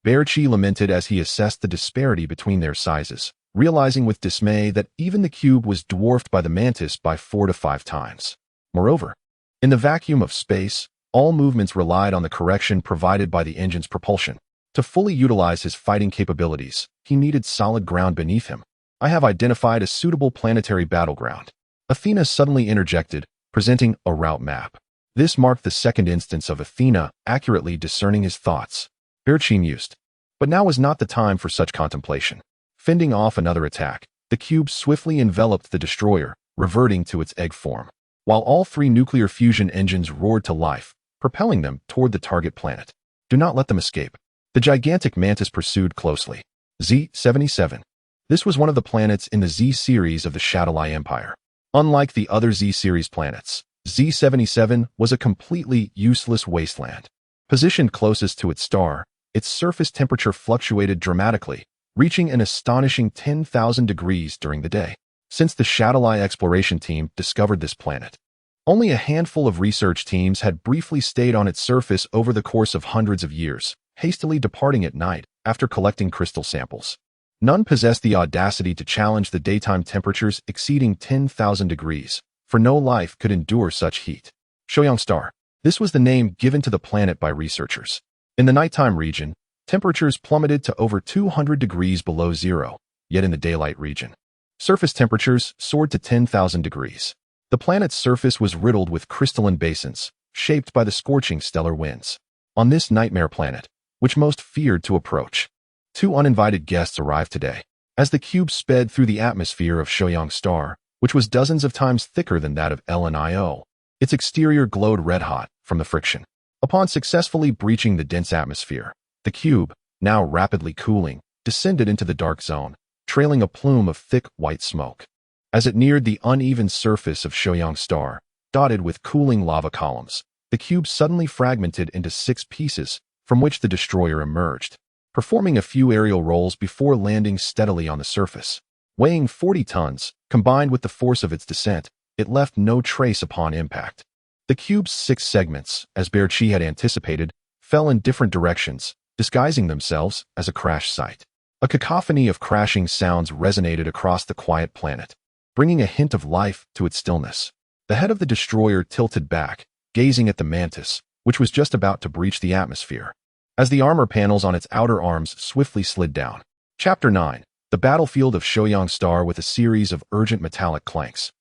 Qi lamented as he assessed the disparity between their sizes, realizing with dismay that even the cube was dwarfed by the mantis by 4 to 5 times. Moreover, in the vacuum of space, all movements relied on the correction provided by the engine's propulsion. To fully utilize his fighting capabilities, he needed solid ground beneath him. I have identified a suitable planetary battleground. Athena suddenly interjected, presenting a route map. This marked the second instance of Athena accurately discerning his thoughts. Qi mused. But now was not the time for such contemplation. Fending off another attack, the cube swiftly enveloped the destroyer, reverting to its egg form, while all 3 nuclear fusion engines roared to life, propelling them toward the target planet. Do not let them escape. The gigantic mantis pursued closely. Z-77. This was one of the planets in the Z-series of the Shadoweye Empire. Unlike the other Z-series planets, Z-77 was a completely useless wasteland. Positioned closest to its star, its surface temperature fluctuated dramatically, reaching an astonishing 10,000 degrees during the day. Since the Shadoweye exploration team discovered this planet, only a handful of research teams had briefly stayed on its surface over the course of hundreds of years, hastily departing at night after collecting crystal samples. None possessed the audacity to challenge the daytime temperatures exceeding 10,000 degrees, for no life could endure such heat. Xiong Star. This was the name given to the planet by researchers. In the nighttime region, temperatures plummeted to over 200 degrees below zero, yet in the daylight region, surface temperatures soared to 10,000 degrees. The planet's surface was riddled with crystalline basins, shaped by the scorching stellar winds. On this nightmare planet, which most feared to approach, two uninvited guests arrived today. As the cube sped through the atmosphere of Xiong Star, which was dozens of times thicker than that of LNIO, its exterior glowed red-hot from the friction. Upon successfully breaching the dense atmosphere, the cube, now rapidly cooling, descended into the dark zone, trailing a plume of thick white smoke. As it neared the uneven surface of Xiong Star, dotted with cooling lava columns, the cube suddenly fragmented into 6 pieces, from which the destroyer emerged, performing a few aerial rolls before landing steadily on the surface. Weighing 40 tons, combined with the force of its descent, it left no trace upon impact. The cube's 6 segments, as Bear Qi had anticipated, fell in different directions, disguising themselves as a crash site. A cacophony of crashing sounds resonated across the quiet planet, bringing a hint of life to its stillness. The head of the destroyer tilted back, gazing at the mantis, which was just about to breach the atmosphere, as the armor panels on its outer arms swiftly slid down. Chapter 9. The battlefield of Xiong Star with a series of urgent metallic clanks.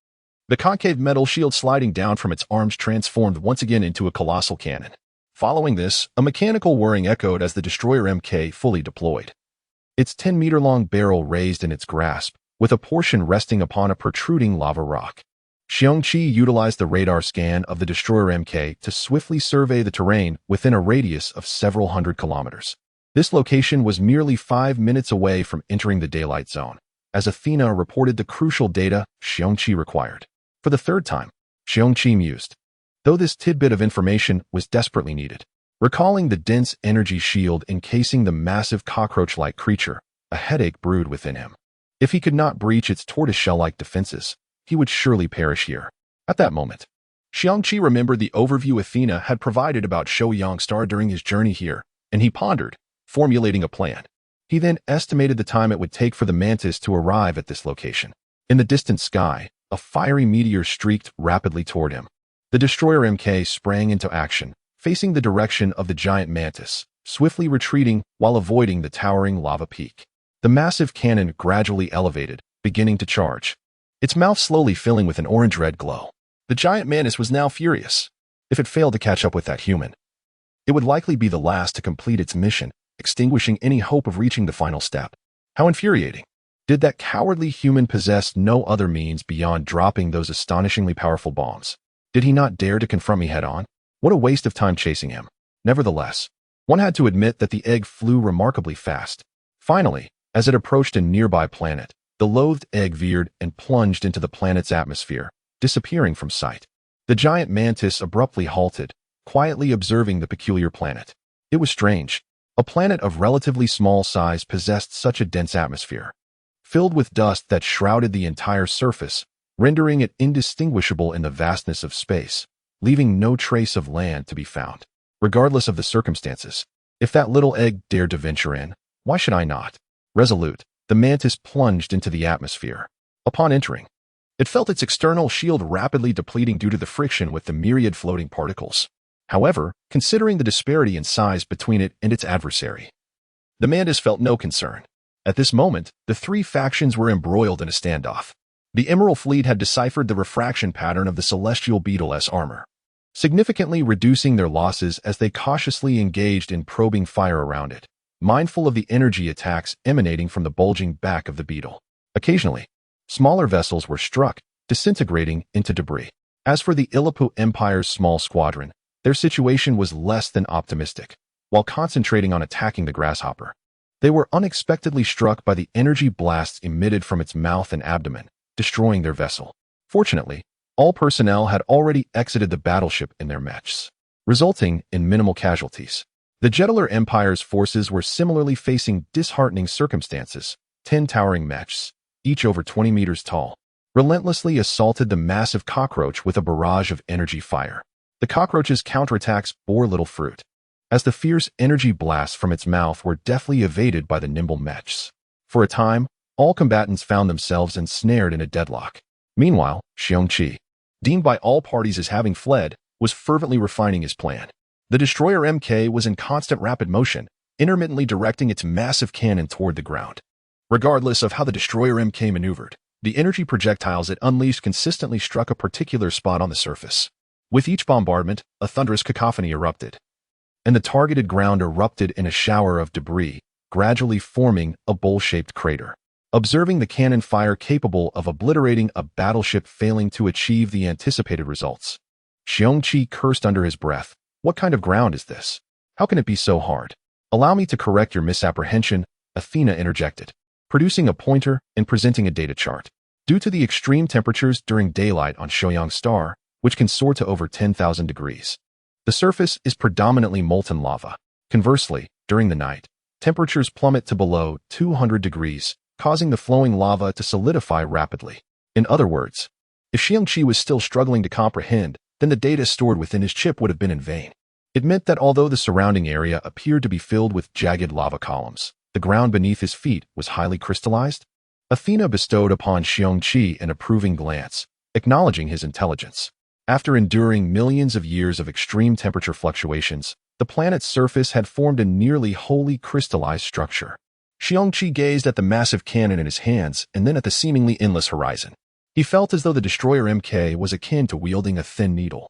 The concave metal shield sliding down from its arms transformed once again into a colossal cannon. Following this, a mechanical whirring echoed as the destroyer MK fully deployed. Its 10-meter-long barrel raised in its grasp, with a portion resting upon a protruding lava rock. Xiong Qi utilized the radar scan of the destroyer MK to swiftly survey the terrain within a radius of several hundred kilometers. This location was merely 5 minutes away from entering the daylight zone, as Athena reported the crucial data Xiong Qi required. For the 3rd time, Xiong Qi mused, though this tidbit of information was desperately needed. Recalling the dense energy shield encasing the massive cockroach-like creature, a headache brewed within him. If he could not breach its tortoiseshell-like defenses, he would surely perish here. At that moment, Xiong Qi remembered the overview Athena had provided about Xiong Star during his journey here, and he pondered, formulating a plan. He then estimated the time it would take for the mantis to arrive at this location. In the distant sky, a fiery meteor streaked rapidly toward him. The destroyer MK sprang into action, facing the direction of the giant mantis, swiftly retreating while avoiding the towering lava peak. The massive cannon gradually elevated, beginning to charge, its mouth slowly filling with an orange-red glow. The giant mantis was now furious. If it failed to catch up with that human, it would likely be the last to complete its mission, extinguishing any hope of reaching the final step. How infuriating. Did that cowardly human possess no other means beyond dropping those astonishingly powerful bombs? Did he not dare to confront me head-on? What a waste of time chasing him. Nevertheless, one had to admit that the egg flew remarkably fast. Finally, as it approached a nearby planet, the loathed egg veered and plunged into the planet's atmosphere, disappearing from sight. The giant mantis abruptly halted, quietly observing the peculiar planet. It was strange. A planet of relatively small size possessed such a dense atmosphere, filled with dust that shrouded the entire surface, rendering it indistinguishable in the vastness of space, leaving no trace of land to be found. Regardless of the circumstances, if that little egg dared to venture in, why should I not? Resolute, the mantis plunged into the atmosphere. Upon entering, it felt its external shield rapidly depleting due to the friction with the myriad floating particles. However, considering the disparity in size between it and its adversary, the mantis felt no concern. At this moment, the 3 factions were embroiled in a standoff. The Emerald Fleet had deciphered the refraction pattern of the celestial beetle's armor, significantly reducing their losses as they cautiously engaged in probing fire around it, mindful of the energy attacks emanating from the bulging back of the beetle. Occasionally, smaller vessels were struck, disintegrating into debris. As for the Ilipu Empire's small squadron, their situation was less than optimistic. While concentrating on attacking the grasshopper, they were unexpectedly struck by the energy blasts emitted from its mouth and abdomen, destroying their vessel. Fortunately, all personnel had already exited the battleship in their mechs, resulting in minimal casualties. The Jetler Empire's forces were similarly facing disheartening circumstances. 10 towering mechs, each over 20 meters tall, relentlessly assaulted the massive cockroach with a barrage of energy fire. The cockroach's counterattacks bore little fruit, as the fierce energy blasts from its mouth were deftly evaded by the nimble mechs. For a time, all combatants found themselves ensnared in a deadlock. Meanwhile, Xiong Qi, deemed by all parties as having fled, was fervently refining his plan. The destroyer MK was in constant rapid motion, intermittently directing its massive cannon toward the ground. Regardless of how the destroyer MK maneuvered, the energy projectiles it unleashed consistently struck a particular spot on the surface. With each bombardment, a thunderous cacophony erupted, and the targeted ground erupted in a shower of debris, gradually forming a bowl-shaped crater. Observing the cannon fire capable of obliterating a battleship failing to achieve the anticipated results, Xiong Qi cursed under his breath. What kind of ground is this? How can it be so hard? Allow me to correct your misapprehension, Athena interjected, producing a pointer and presenting a data chart. Due to the extreme temperatures during daylight on Shoyang Star, which can soar to over 10,000 degrees, the surface is predominantly molten lava. Conversely, during the night, temperatures plummet to below 200 degrees, causing the flowing lava to solidify rapidly. In other words, if Xiong Qi was still struggling to comprehend, then the data stored within his chip would have been in vain. It meant that although the surrounding area appeared to be filled with jagged lava columns, the ground beneath his feet was highly crystallized. Athena bestowed upon Xiong Qi an approving glance, acknowledging his intelligence. After enduring millions of years of extreme temperature fluctuations, the planet's surface had formed a nearly wholly crystallized structure. Xiong Qi gazed at the massive cannon in his hands and then at the seemingly endless horizon. He felt as though the destroyer MK was akin to wielding a thin needle,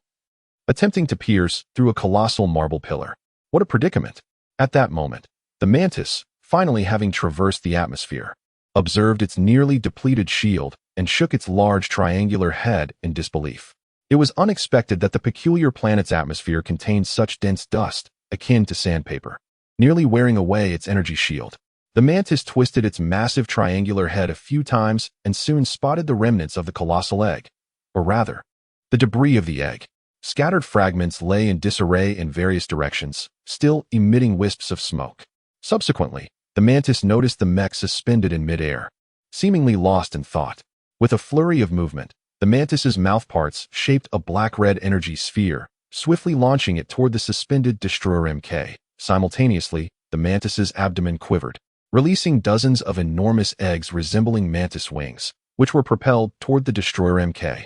attempting to pierce through a colossal marble pillar. What a predicament! At that moment, the mantis, finally having traversed the atmosphere, observed its nearly depleted shield and shook its large triangular head in disbelief. It was unexpected that the peculiar planet's atmosphere contained such dense dust, akin to sandpaper, nearly wearing away its energy shield. The mantis twisted its massive triangular head a few times and soon spotted the remnants of the colossal egg, or rather, the debris of the egg. Scattered fragments lay in disarray in various directions, still emitting wisps of smoke. Subsequently, the mantis noticed the mech suspended in midair, seemingly lost in thought. With a flurry of movement, the mantis's mouthparts shaped a black-red energy sphere, swiftly launching it toward the suspended destroyer MK. Simultaneously, the mantis's abdomen quivered, releasing dozens of enormous eggs resembling mantis wings, which were propelled toward the destroyer MK.